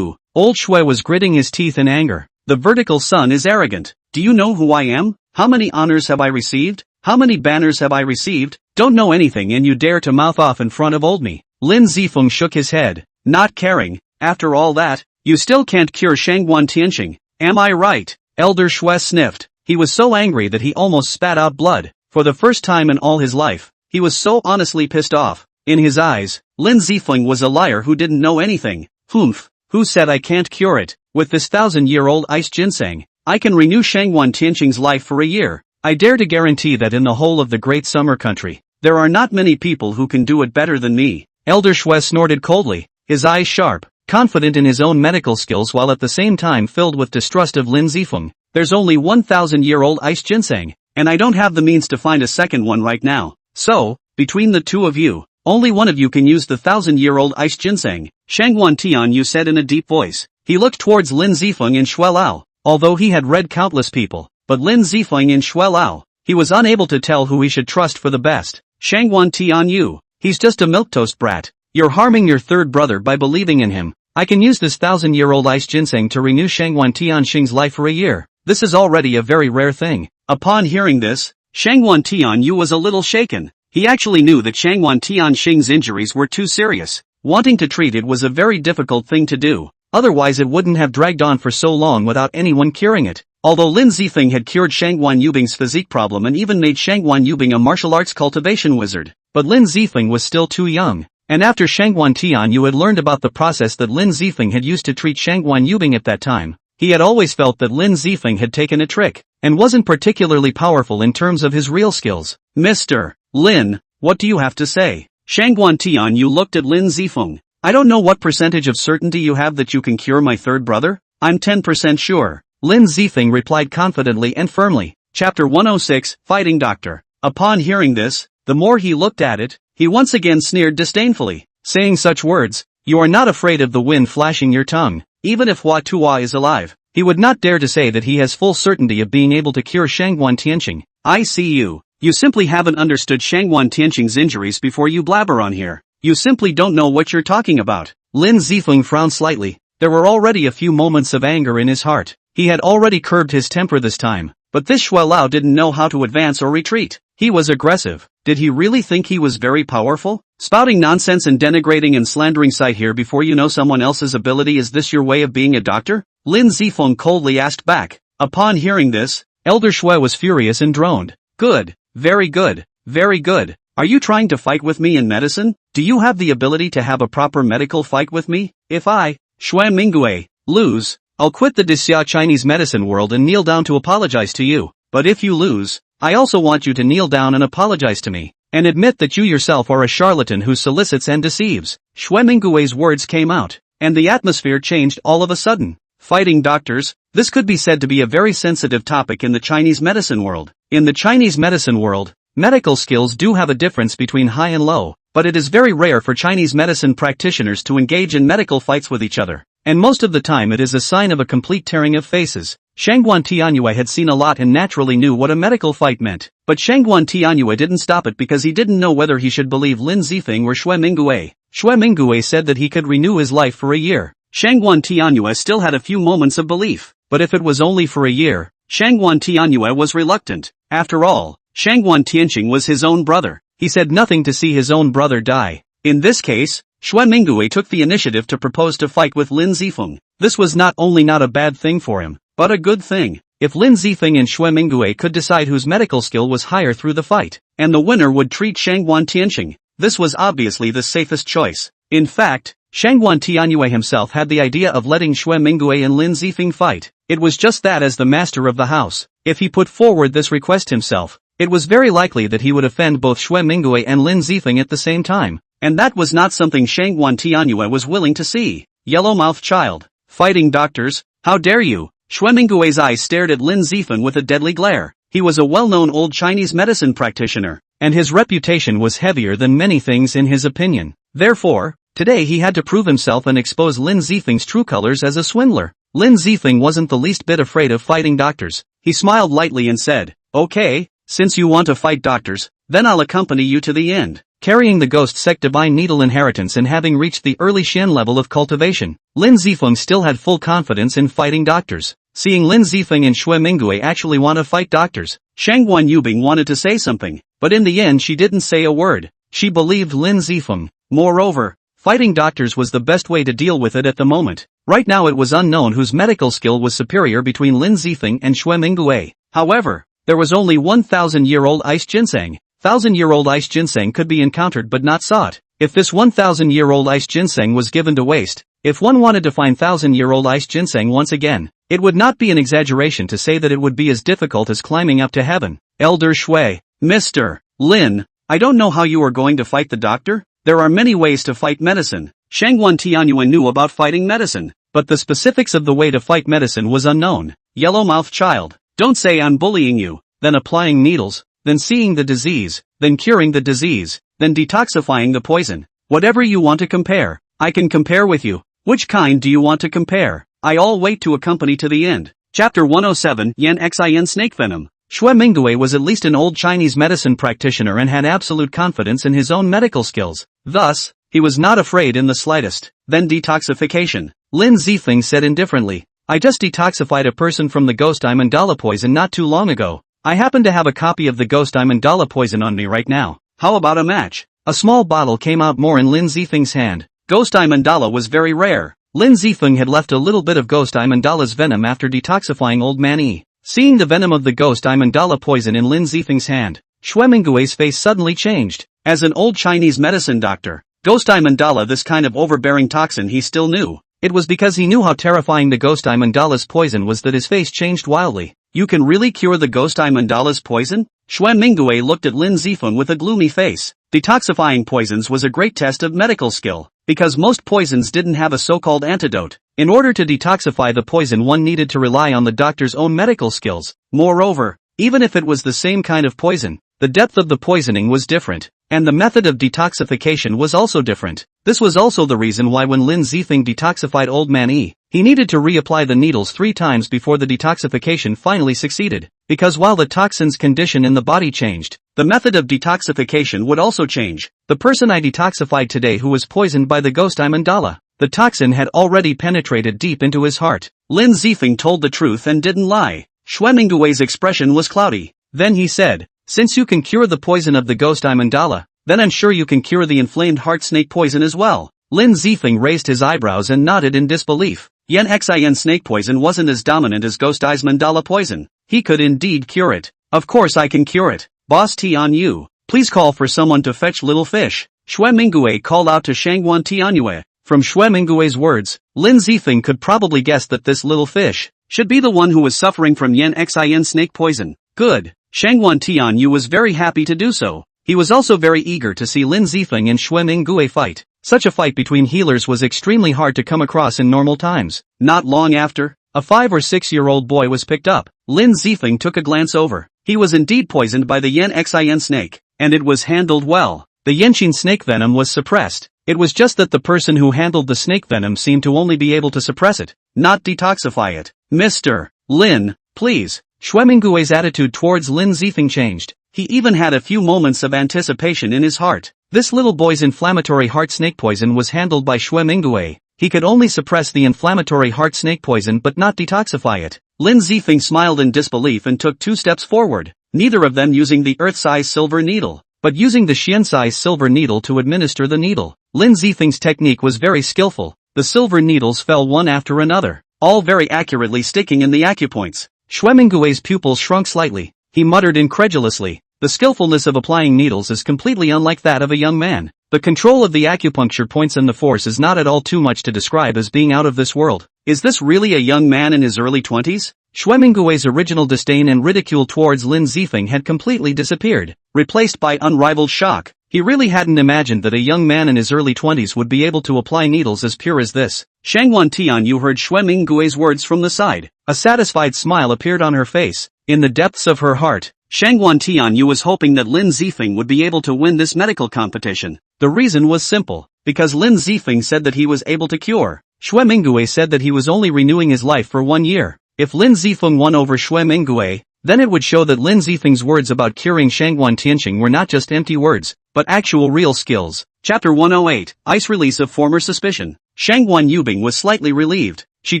Old Shui was gritting his teeth in anger. The vertical son is arrogant. Do you know who I am? How many honors have I received? How many banners have I received? Don't know anything and you dare to mouth off in front of old me. Lin Zifeng shook his head, not caring. After all that, you still can't cure Shangguan Tianxing. Am I right? Elder Shui sniffed. He was so angry that he almost spat out blood. For the first time in all his life, he was so honestly pissed off. In his eyes, Lin Zifeng was a liar who didn't know anything. Humph, who said I can't cure it? With this 1,000-year-old iced ginseng, I can renew Shangguan Tianqing's life for a year. I dare to guarantee that in the whole of the great summer country, there are not many people who can do it better than me. Elder Shui snorted coldly, his eyes sharp, confident in his own medical skills while at the same time filled with distrust of Lin Zifeng. There's only 1,000-year-old iced ginseng, and I don't have the means to find a second one right now. So, between the two of you, only one of you can use the 1,000-year-old iced ginseng, Shangguan Tianyu said in a deep voice. He looked towards Lin Zifeng and Shui Lao. Although he had read countless people, but Lin Zifeng and Shui Lao, he was unable to tell who he should trust for the best. Shangguan Tianyu, he's just a milquetoast brat. You're harming your third brother by believing in him. I can use this 1,000-year-old iced ginseng to renew Shangguan Tianxing's life for a year. This is already a very rare thing. Upon hearing this, Shangguan Tianyu was a little shaken. He actually knew that Shangguan Tianxing's injuries were too serious. Wanting to treat it was a very difficult thing to do. Otherwise it wouldn't have dragged on for so long without anyone curing it. Although Lin Zifeng had cured Shangguan Yubing's physique problem and even made Shangguan Yubing a martial arts cultivation wizard, but Lin Zifeng was still too young. And after Shangguan Tianyu had learned about the process that Lin Zifeng had used to treat Shangguan Yubing at that time, he had always felt that Lin Zifeng had taken a trick, and wasn't particularly powerful in terms of his real skills. Mr. Lin, what do you have to say? Shangguan Tianyu looked at Lin Zifeng. I don't know what percentage of certainty you have that you can cure my third brother? I'm 10% sure. Lin Zifeng replied confidently and firmly. Chapter 106, Fighting Doctor. Upon hearing this, the more he looked at it, he once again sneered disdainfully, saying such words, you are not afraid of the wind flashing your tongue. Even if Hua Tuo is alive, he would not dare to say that he has full certainty of being able to cure Shangguan Tianqing. I see you. You simply haven't understood Shangguan Tianqing's injuries before you blabber on here. You simply don't know what you're talking about. Lin Zifeng frowned slightly. There were already a few moments of anger in his heart. He had already curbed his temper this time. But this Shui Lao didn't know how to advance or retreat. He was aggressive. Did he really think he was very powerful? Spouting nonsense and denigrating and slandering sight here before you know someone else's ability, is this your way of being a doctor? Lin Zifeng coldly asked back. Upon hearing this, Elder Shui was furious and droned. Good. Very good. Very good. Are you trying to fight with me in medicine? Do you have the ability to have a proper medical fight with me? If I, Shui Minggui, lose, I'll quit the Dixia Chinese medicine world and kneel down to apologize to you. But if you lose, I also want you to kneel down and apologize to me, and admit that you yourself are a charlatan who solicits and deceives. Shui Minggui's words came out, and the atmosphere changed all of a sudden. Fighting doctors, this could be said to be a very sensitive topic in the Chinese medicine world. In the Chinese medicine world, medical skills do have a difference between high and low, but it is very rare for Chinese medicine practitioners to engage in medical fights with each other, and most of the time it is a sign of a complete tearing of faces. Shangguan Tianyue had seen a lot and naturally knew what a medical fight meant, but Shangguan Tianyue didn't stop it because he didn't know whether he should believe Lin Zifeng or Shui Minggui. Shui Minggui said that he could renew his life for a year. Shangguan Tianyue still had a few moments of belief, but if it was only for a year, Shangguan Tianyue was reluctant. After all, Shangguan Tianqing was his own brother. He said nothing to see his own brother die. In this case, Shui Minggui took the initiative to propose to fight with Lin Zifeng. This was not only not a bad thing for him, but a good thing. If Lin Zifeng and Shui Minggui could decide whose medical skill was higher through the fight, and the winner would treat Shangguan Tianqing, this was obviously the safest choice. In fact, Shangguan Tianyue himself had the idea of letting Shui Minggui and Lin Zifeng fight. It was just that as the master of the house, if he put forward this request himself, it was very likely that he would offend both Shui Minggui and Lin Zifeng at the same time. And that was not something Shangguan Tianyue was willing to see. Yellow-mouthed child. Fighting doctors, how dare you? Shui Minggui's eyes stared at Lin Zifeng with a deadly glare. He was a well-known old Chinese medicine practitioner, and his reputation was heavier than many things in his opinion. Therefore, today he had to prove himself and expose Lin Zifeng's true colors as a swindler. Lin Zifeng wasn't the least bit afraid of fighting doctors. He smiled lightly and said, okay, since you want to fight doctors, then I'll accompany you to the end. Carrying the ghost sect divine needle inheritance and having reached the early Xian level of cultivation, Lin Zifeng still had full confidence in fighting doctors. Seeing Lin Zifeng and Shui Minggui actually want to fight doctors, Shangguan Yubing wanted to say something, but in the end she didn't say a word. She believed Lin Zifeng. Moreover, fighting doctors was the best way to deal with it at the moment. Right now it was unknown whose medical skill was superior between Lin Zifeng and Shui Minggui. However, there was only 1,000-year-old ice ginseng. 1,000-year-old ice ginseng could be encountered but not sought. If this 1,000-year-old ice ginseng was given to waste, if one wanted to find 1,000-year-old ice ginseng once again, it would not be an exaggeration to say that it would be as difficult as climbing up to heaven. Elder Shui. Mr. Lin, I don't know how you are going to fight the doctor. There are many ways to fight medicine. Shangguan Tianyuan knew about fighting medicine, but the specifics of the way to fight medicine was unknown. Yellow-mouthed child. Don't say I'm bullying you, then applying needles, then seeing the disease, then curing the disease, then detoxifying the poison. Whatever you want to compare, I can compare with you. Which kind do you want to compare? I'll wait to accompany to the end. Chapter 107 Yan Xin Snake Venom. Xue Minggui was at least an old Chinese medicine practitioner and had absolute confidence in his own medical skills. Thus, he was not afraid in the slightest. Then detoxification. Lin Zifeng said indifferently. I just detoxified a person from the ghost Imandala poison not too long ago. I happen to have a copy of the ghost Imandala poison on me right now. How about a match? A small bottle came out more in Lin Zifeng's hand. Ghost Imandala was very rare. Lin Zifeng had left a little bit of ghost Imandala's venom after detoxifying Old Man E. Seeing the venom of the ghost Imandala poison in Lin Zifeng's hand, Xue Minggui's face suddenly changed. As an old Chinese medicine doctor, ghost Imandala, this kind of overbearing toxin, he still knew. It was because he knew how terrifying the ghost Imandala's poison was that his face changed wildly. You can really cure the ghost Imandala's poison? Xue Minggui looked at Lin Zifeng with a gloomy face. Detoxifying poisons was a great test of medical skill, because most poisons didn't have a so-called antidote. In order to detoxify the poison, one needed to rely on the doctor's own medical skills. Moreover, even if it was the same kind of poison, the depth of the poisoning was different, and the method of detoxification was also different. This was also the reason why when Lin Zifeng detoxified Old Man E, he needed to reapply the needles 3 times before the detoxification finally succeeded. Because while the toxin's condition in the body changed, the method of detoxification would also change. The person I detoxified today who was poisoned by the ghost Imandala, the toxin had already penetrated deep into his heart. Lin Zifeng told the truth and didn't lie. Xue Minggui's expression was cloudy. Then he said, since you can cure the poison of the ghost Imandala, then I'm sure you can cure the inflamed heart snake poison as well. Lin Zifeng raised his eyebrows and nodded in disbelief. Yan Xin snake poison wasn't as dominant as ghost Imandala poison. He could indeed cure it. Of course I can cure it. Boss Tianyu, please call for someone to fetch little fish. Xue Minggui called out to Shangguan Tianyue. From Xue Minggui's words, Lin Zifeng could probably guess that this little fish should be the one who was suffering from Yan Xin snake poison. Good. Shangguan Tianyu was very happy to do so. He was also very eager to see Lin Zifeng and Xue Minggui fight. Such a fight between healers was extremely hard to come across in normal times. Not long after, a 5 or 6-year-old boy was picked up. Lin Zifeng took a glance over. He was indeed poisoned by the Yan Xin snake, and it was handled well. The Yanqin snake venom was suppressed. It was just that the person who handled the snake venom seemed to only be able to suppress it, not detoxify it. Mr. Lin, please. Xue Minggui's attitude towards Lin Zifeng changed. He even had a few moments of anticipation in his heart. This little boy's inflammatory heart snake poison was handled by Xue Minggui. He could only suppress the inflammatory heart snake poison but not detoxify it. Lin Zifeng smiled in disbelief and took 2 steps forward, neither of them using the earth-size silver needle, but using the Xian-size silver needle to administer the needle. Lin Zifeng's technique was very skillful. The silver needles fell one after another, all very accurately sticking in the acupoints. Xue Minggui's pupils shrunk slightly. He muttered incredulously. The skillfulness of applying needles is completely unlike that of a young man. The control of the acupuncture points and the force is not at all too much to describe as being out of this world. Is this really a young man in his early 20s? Xue Minggui's original disdain and ridicule towards Lin Zifeng had completely disappeared, replaced by unrivaled shock. He really hadn't imagined that a young man in his early 20s would be able to apply needles as pure as this. Shangguan Tianyu heard Xue Minggui's words from the side. A satisfied smile appeared on her face. In the depths of her heart, Shangguan Tianyu was hoping that Lin Zifeng would be able to win this medical competition. The reason was simple, because Lin Zifeng said that he was able to cure. Xue Minggui said that he was only renewing his life for 1 year. If Lin Zifeng won over Xue Minggui, then it would show that Lin Zifeng's words about curing Shangguan Tianxing were not just empty words, but actual real skills. Chapter 108, Ice Release of Former Suspicion. Shangguan Yubing was slightly relieved. She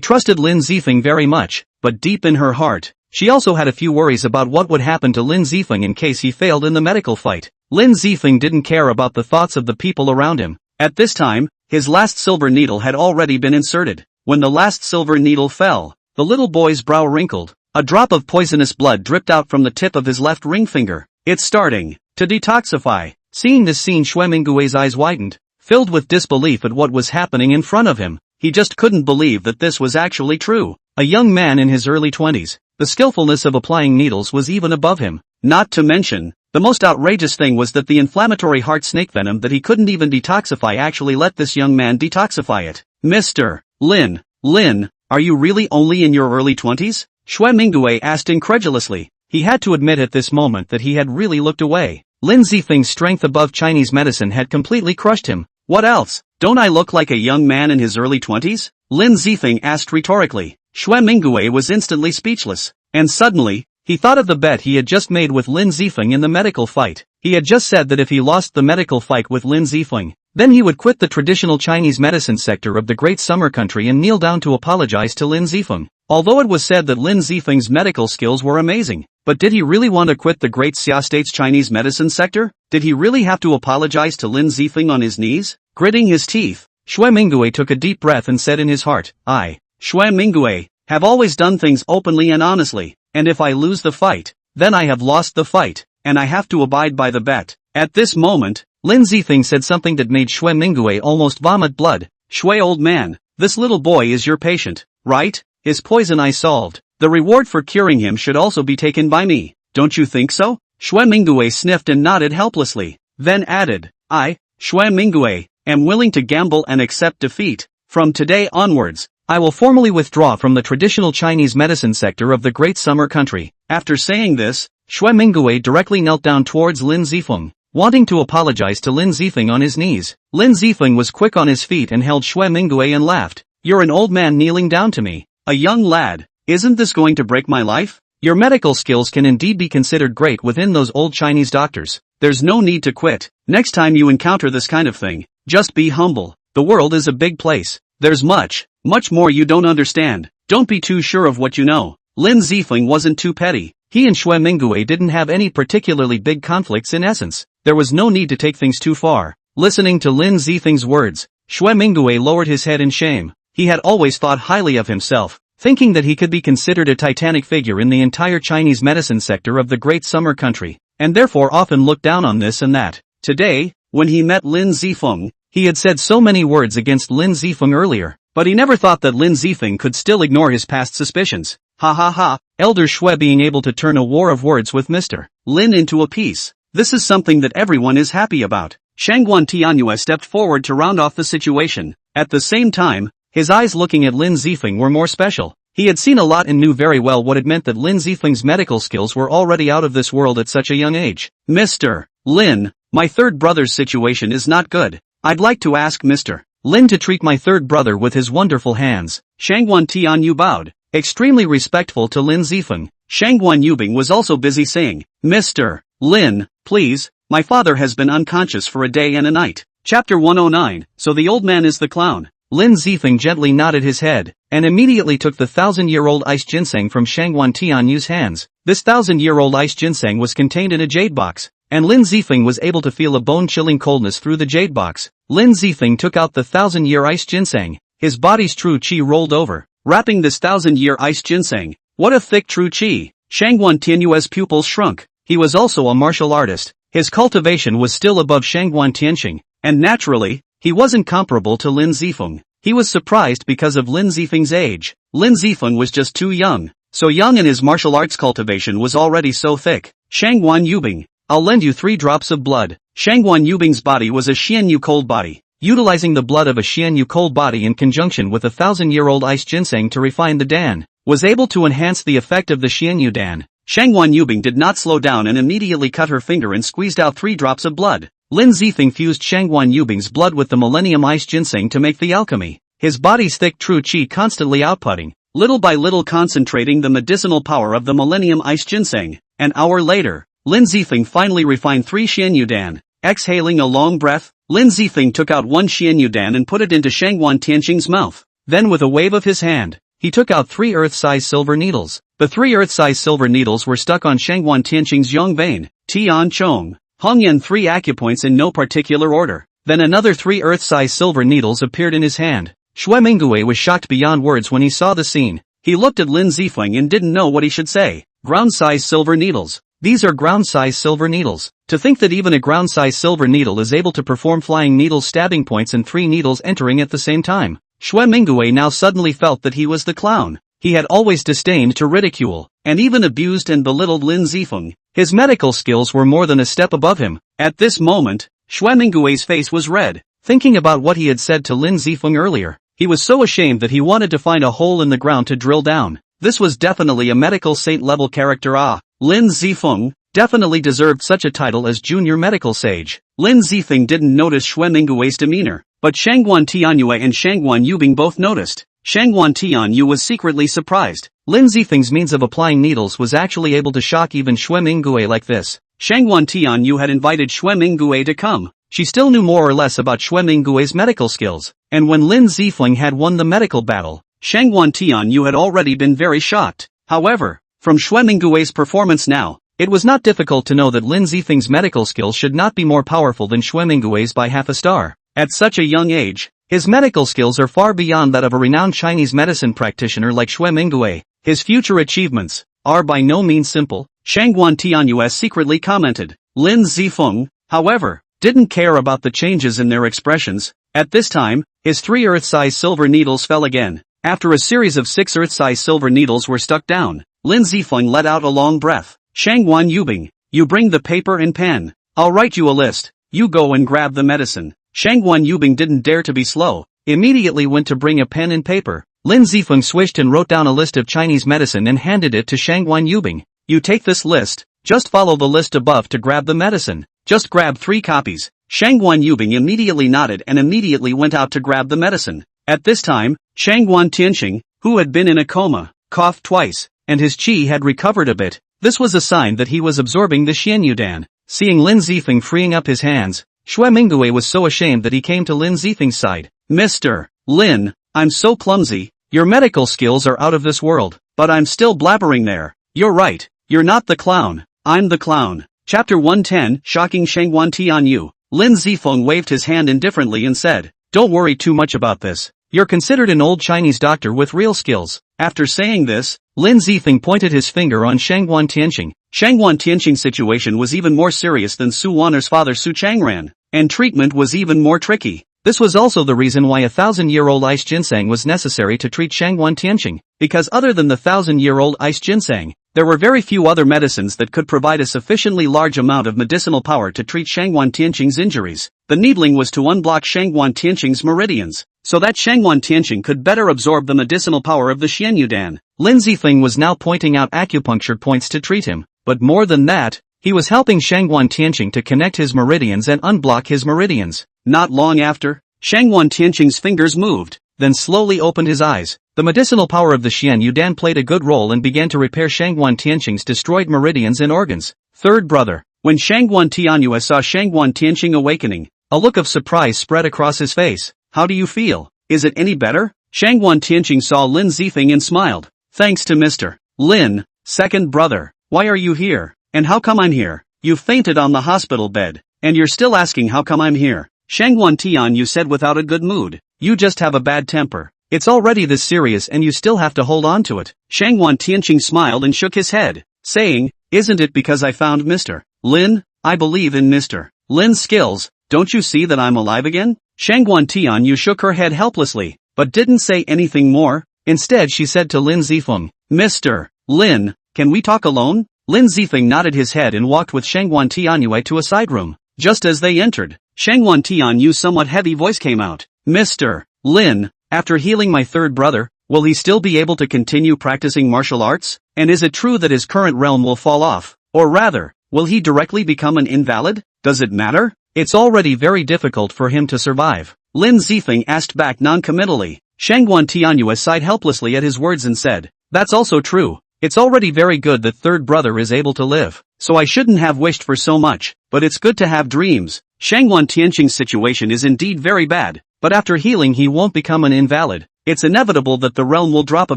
trusted Lin Zifeng very much, but deep in her heart, she also had a few worries about what would happen to Lin Zifeng in case he failed in the medical fight. Lin Zifeng didn't care about the thoughts of the people around him. At this time, his last silver needle had already been inserted. When the last silver needle fell, the little boy's brow wrinkled. A drop of poisonous blood dripped out from the tip of his left ring finger. It's starting to detoxify. Seeing this scene, Xue Minggui's eyes widened. filled with disbelief at what was happening in front of him. He just couldn't believe that this was actually true. A young man in his early 20s. The skillfulness of applying needles was even above him. Not to mention, the most outrageous thing was that the inflammatory heart snake venom that he couldn't even detoxify actually let this young man detoxify it. Mr. Lin, are you really only in your early 20s? Xue Minggui asked incredulously. He had to admit at this moment that he had really looked away. Lin Zifeng's strength above Chinese medicine had completely crushed him. What else? Don't I look like a young man in his early 20s? Lin Zifeng asked rhetorically. Xue Minggui was instantly speechless. And suddenly, he thought of the bet he had just made with Lin Zifeng in the medical fight. He had just said that if he lost the medical fight with Lin Zifeng, then he would quit the traditional Chinese medicine sector of the Great Summer Country and kneel down to apologize to Lin Zifeng. Although it was said that Lin Zifeng's medical skills were amazing, but did he really want to quit the Great Xia State's Chinese medicine sector? Did he really have to apologize to Lin Zifeng on his knees? Gritting his teeth, Xue Minggui took a deep breath and said in his heart, I, Xue Minggui, have always done things openly and honestly, and if I lose the fight, then I have lost the fight, and I have to abide by the bet. At this moment, Lin Zifeng said something that made Xue Minggui almost vomit blood. Xue, old man, this little boy is your patient, right? His poison I solved. The reward for curing him should also be taken by me. Don't you think so? Xue Minggui sniffed and nodded helplessly, then added, I, Xue Minggui, am willing to gamble and accept defeat. From today onwards, I will formally withdraw from the traditional Chinese medicine sector of the Great Summer Country. After saying this, Xue Minggui directly knelt down towards Lin Zifeng, wanting to apologize to Lin Zifeng on his knees. Lin Zifeng was quick on his feet and held Xue Minggui and laughed. You're an old man kneeling down to me. A young lad. Isn't this going to break my life? Your medical skills can indeed be considered great within those old Chinese doctors. There's no need to quit. Next time you encounter this kind of thing, just be humble. The world is a big place. There's much more you don't understand. Don't be too sure of what you know. Lin Zifeng wasn't too petty. He and Xue Minggui didn't have any particularly big conflicts in essence. There was no need to take things too far. Listening to Lin Zifeng's words, Xue Minggui lowered his head in shame. He had always thought highly of himself, thinking that he could be considered a titanic figure in the entire Chinese medicine sector of the Great Summer Country, and therefore often looked down on this and that. Today, when he met Lin Zifeng, he had said so many words against Lin Zifeng earlier, but he never thought that Lin Zifeng could still ignore his past suspicions. Ha ha ha, Elder Xue being able to turn a war of words with Mr. Lin into a peace. This is something that everyone is happy about. Shangguan Tianyue stepped forward to round off the situation. At the same time, his eyes looking at Lin Zifeng were more special. He had seen a lot and knew very well what it meant that Lin Zifeng's medical skills were already out of this world at such a young age. Mr. Lin, my third brother's situation is not good. I'd like to ask Mr. Lin to treat my third brother with his wonderful hands. Shangguan Tianyue bowed, extremely respectful to Lin Zifeng. Shangguan Yubing was also busy saying, Mr. Lin, please, my father has been unconscious for a day and a night. Chapter 109, so the old man is the clown. Lin Zifeng gently nodded his head, and immediately took the 1,000-year-old ice ginseng from Shangguan Tianyue's hands. This 1,000-year-old ice ginseng was contained in a jade box, and Lin Zifeng was able to feel a bone-chilling coldness through the jade box. Lin Zifeng took out the 1,000-year ice ginseng. His body's true qi rolled over, wrapping this 1,000-year ice ginseng. What a thick true qi! Shangguan Tianyue's pupils shrunk. He was also a martial artist. His cultivation was still above Shangguan Tianxing, and naturally, he wasn't comparable to Lin Zifeng. He was surprised because of Lin Zifeng's age. Lin Zifeng was just too young. So young and his martial arts cultivation was already so thick. Shangguan Yubing, I'll lend you 3 drops of blood. Shangguan Yubing's body was a Xianyu cold body. Utilizing the blood of a Xianyu cold body in conjunction with a 1,000-year-old ice ginseng to refine the Dan, was able to enhance the effect of the Xianyu Dan. Shangguan Yubing did not slow down and immediately cut her finger and squeezed out 3 drops of blood. Lin Zifeng fused Shangguan Yubing's blood with the Millennium Ice Ginseng to make the alchemy. His body's thick true qi constantly outputting, little by little concentrating the medicinal power of the Millennium Ice Ginseng. An hour later, Lin Zifeng finally refined 3 Xianyu Dan. Exhaling a long breath, Lin Zifeng took out 1 Xianyu Dan and put it into Shangguan Tianxing's mouth. Then with a wave of his hand, he took out 3 earth-size silver needles. The 3 earth-size silver needles were stuck on Shangguan Tianxing's yang vein. Tian Chong. Hongyan 3 acupoints in no particular order. Then another 3 earth-size silver needles appeared in his hand. Xue Minggui was shocked beyond words when he saw the scene. He looked at Lin Zifeng and didn't know what he should say. Ground-size silver needles. These are ground-size silver needles. To think that even a ground-size silver needle is able to perform flying needles stabbing points and 3 needles entering at the same time. Xue Minggui now suddenly felt that he was the clown. He had always disdained to ridicule, and even abused and belittled Lin Zifeng. His medical skills were more than a step above him. At this moment, Xue Minggui's face was red. Thinking about what he had said to Lin Zifeng earlier, he was so ashamed that he wanted to find a hole in the ground to drill down. This was definitely a medical saint-level character. Lin Zifeng definitely deserved such a title as junior medical sage. Lin Zifeng didn't notice Xue Minggui's demeanor, but Shangguan Tianyue and Shangguan Yubing both noticed. Shangguan Tianyu was secretly surprised. Lin Zifeng's means of applying needles was actually able to shock even Xue Minggui like this. Shangguan Tianyu had invited Xue Minggui to come. She still knew more or less about Xue Minggui's medical skills, and when Lin Zifeng had won the medical battle, Shangguan Tianyu had already been very shocked. However, from Xue Minggui's performance now, it was not difficult to know that Lin Zifeng's medical skills should not be more powerful than Xue Minggui's by half a star. At such a young age, his medical skills are far beyond that of a renowned Chinese medicine practitioner like Xue Minggui. His future achievements are by no means simple, Shangguan Tianyue secretly commented. Lin Zifeng, however, didn't care about the changes in their expressions. At this time, his 3 Earth-size silver needles fell again. After a series of 6 Earth-size silver needles were stuck down, Lin Zifeng let out a long breath. Shangguan Yubing, you bring the paper and pen. I'll write you a list. You go and grab the medicine. Shangguan Yubing didn't dare to be slow, immediately went to bring a pen and paper. Lin Zifeng swished and wrote down a list of Chinese medicine and handed it to Shangguan Yubing. You take this list, just follow the list above to grab the medicine. Just grab 3 copies. Shangguan Yubing immediately nodded and immediately went out to grab the medicine. At this time, Shangguan Tianxing, who had been in a coma, coughed twice, and his qi had recovered a bit. This was a sign that he was absorbing the Xianyudan. Seeing Lin Zifeng freeing up his hands, Xue Minggui was so ashamed that he came to Lin Zifeng's side. Mr. Lin, I'm so clumsy, your medical skills are out of this world, but I'm still blabbering there. You're right, you're not the clown, I'm the clown. Chapter 110, Shocking Shangguan Tianyu. Lin Zifeng waved his hand indifferently and said, don't worry too much about this. You're considered an old Chinese doctor with real skills. After saying this, Lin Zifeng pointed his finger on Shangguan Tianxing. Shangguan Tianxing's situation was even more serious than Su Wan'er's father Su Changran, and treatment was even more tricky. This was also the reason why a 1,000-year-old ice ginseng was necessary to treat Shangguan Tianxing, because other than the 1,000-year-old ice ginseng, there were very few other medicines that could provide a sufficiently large amount of medicinal power to treat Shangguan Tianxing's injuries. The needling was to unblock Shangguan Tianxing's meridians, so that Shangguan Tianxing could better absorb the medicinal power of the Xianyudan. Lin Zifeng was now pointing out acupuncture points to treat him, but more than that, he was helping Shangguan Tianxing to connect his meridians and unblock his meridians. Not long after, Shangguan Tianxing's fingers moved, then slowly opened his eyes. The medicinal power of the Xianyudan played a good role and began to repair Shangguan Tianxing's destroyed meridians and organs. Third brother. When Shangguan Tianyue saw Shangguan Tianxing awakening, a look of surprise spread across his face. How do you feel? Is it any better? Shangguan Tianxing saw Lin Zifeng and smiled. Thanks to Mr. Lin, second brother. Why are you here? And how come I'm here? You fainted on the hospital bed, and you're still asking how come I'm here. Shangguan Tianyu said without a good mood. You just have a bad temper. It's already this serious and you still have to hold on to it. Shangguan Tianxing smiled and shook his head, saying, isn't it because I found Mr. Lin? I believe in Mr. Lin's skills. Don't you see that I'm alive again? Shangguan Tianyu shook her head helplessly, but didn't say anything more. Instead she said to Lin Zifeng, Mr. Lin, can we talk alone? Lin Zifeng nodded his head and walked with Shangguan Tianyue to a side room. Just as they entered, Shangguan Tianyu's somewhat heavy voice came out. Mr. Lin, after healing my third brother, will he still be able to continue practicing martial arts? And is it true that his current realm will fall off? Or rather, will he directly become an invalid? Does it matter? It's already very difficult for him to survive. Lin Zifeng asked back non-committally. Shangguan Tianyue sighed helplessly at his words and said, that's also true. It's already very good that third brother is able to live, so I shouldn't have wished for so much, but it's good to have dreams. Shangguan Tianxing's situation is indeed very bad, but after healing he won't become an invalid. It's inevitable that the realm will drop a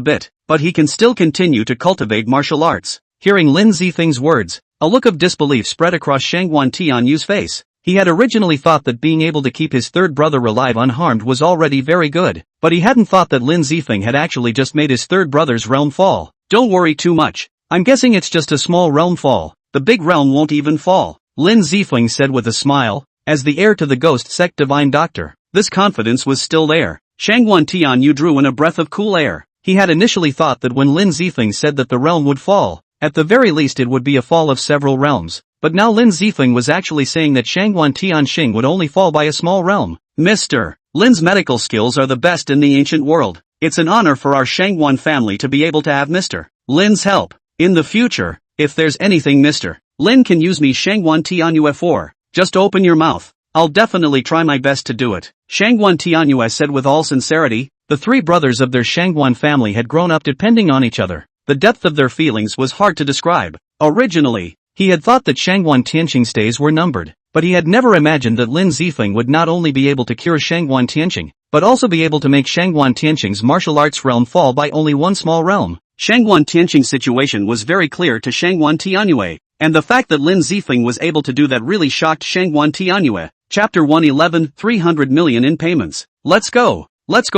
bit, but he can still continue to cultivate martial arts. Hearing Lin Zifeng's words, a look of disbelief spread across Shangguan Tianyu's face. He had originally thought that being able to keep his third brother alive unharmed was already very good, but he hadn't thought that Lin Zifeng had actually just made his third brother's realm fall. Don't worry too much. I'm guessing it's just a small realm fall. the big realm won't even fall, Lin Zifeng said with a smile, as the heir to the ghost sect divine doctor. This confidence was still there. Shangguan Tianyu drew in a breath of cool air. He had initially thought that when Lin Zifeng said that the realm would fall, at the very least it would be a fall of several realms. But now Lin Zifeng was actually saying that Shangguan Tianxing would only fall by a small realm. Mr. Lin's medical skills are the best in the ancient world. It's an honor for our Shangguan family to be able to have Mr. Lin's help. In the future, if there's anything Mr. Lin can use me Shangguan Tianyu for, just open your mouth. I'll definitely try my best to do it. Shangguan Tianyu said with all sincerity. The three brothers of their Shangguan family had grown up depending on each other. The depth of their feelings was hard to describe. Originally, he had thought that Shangguan Tianxing's days were numbered, but he had never imagined that Lin Zifeng would not only be able to cure Shangguan Tianxing, but also be able to make Shangguan Tianxing's martial arts realm fall by only one small realm. Shangguan Tianxing's situation was very clear to Shangguan Tianyu, and the fact that Lin Zifeng was able to do that really shocked Shangguan Tianyu. Chapter 111, 300 million in payments. Let's go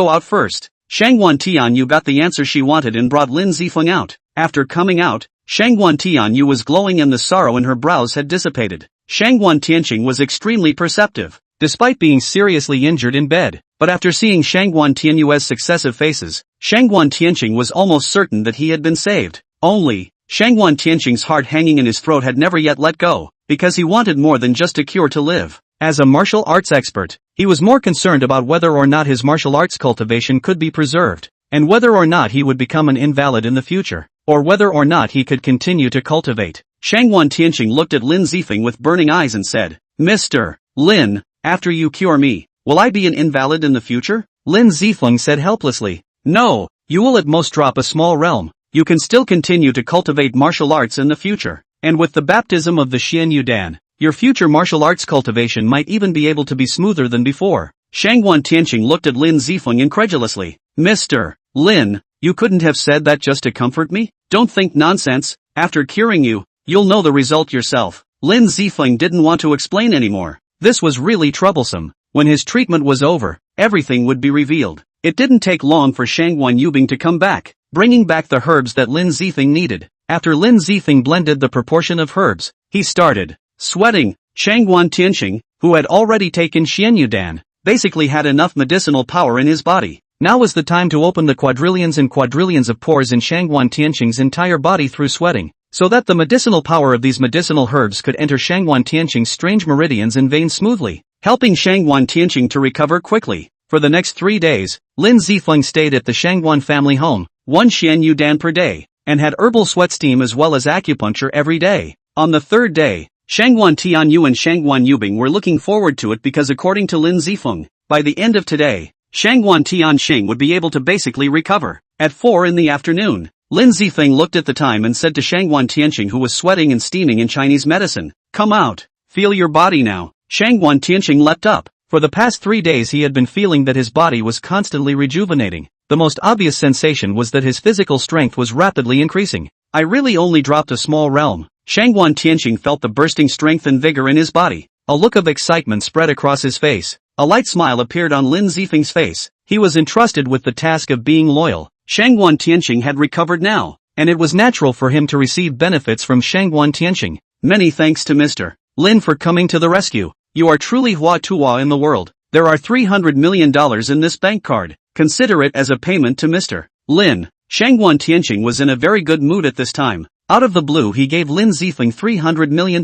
out first. Shangguan Tianyu got the answer she wanted and brought Lin Zifeng out. After coming out, Shangguan Tianyu was glowing and the sorrow in her brows had dissipated. Shangguan Tianxing was extremely perceptive, despite being seriously injured in bed. But after seeing Shangguan Tianyu's successive faces, Shangguan Tianxing was almost certain that he had been saved. Only, Shangguan Tianxing's heart hanging in his throat had never yet let go, because he wanted more than just a cure to live. As a martial arts expert, he was more concerned about whether or not his martial arts cultivation could be preserved, and whether or not he would become an invalid in the future, or whether or not he could continue to cultivate. Shangguan Tianxing looked at Lin Zifeng with burning eyes and said, Mr. Lin, after you cure me, will I be an invalid in the future? Lin Zifeng said helplessly. No, you will at most drop a small realm. You can still continue to cultivate martial arts in the future, and with the baptism of the Xian Dan, your future martial arts cultivation might even be able to be smoother than before. Shangguan Tianxing looked at Lin Zifeng incredulously. Mr. Lin, you couldn't have said that just to comfort me? Don't think nonsense. After curing you, you'll know the result yourself. Lin Zifeng didn't want to explain anymore. This was really troublesome. When his treatment was over, everything would be revealed. It didn't take long for Shangguan Yubing to come back, bringing back the herbs that Lin Zifeng needed. After Lin Zifeng blended the proportion of herbs, he started sweating. Shangguan Tianxing, who had already taken Xianyudan, basically had enough medicinal power in his body. Now was the time to open the quadrillions and quadrillions of pores in Shangguan Tianxing's entire body through sweating, so that the medicinal power of these medicinal herbs could enter Shangguan Tianxing's strange meridians and veins smoothly, helping Shangguan Tianxing to recover quickly. For the next 3 days, Lin Zifeng stayed at the Shangguan family home, 1 Xianyudan per day, and had herbal sweat steam as well as acupuncture every day. On the third day, Shangguan Tianyu and Shangguan Yubing were looking forward to it because according to Lin Zifeng, by the end of today, Shangguan Tianxing would be able to basically recover. At 4 in the afternoon, Lin Zifeng looked at the time and said to Shangguan Tianxing, who was sweating and steaming in Chinese medicine, "Come out, feel your body now." Shangguan Tianxing leapt up. For the past 3 days he had been feeling that his body was constantly rejuvenating. The most obvious sensation was that his physical strength was rapidly increasing. I really only dropped a small realm. Shangguan Tianxing felt the bursting strength and vigor in his body. A look of excitement spread across his face. A light smile appeared on Lin Zifeng's face. He was entrusted with the task of being loyal. Shangguan Tianxing had recovered now, and it was natural for him to receive benefits from Shangguan Tianxing. Many thanks to Mr. Lin for coming to the rescue. You are truly Hua Tuwa in the world. There are $300 million in this bank card. Consider it as a payment to Mr. Lin. Shangguan Tianxing was in a very good mood at this time. Out of the blue he gave Lin Zifeng $300 million.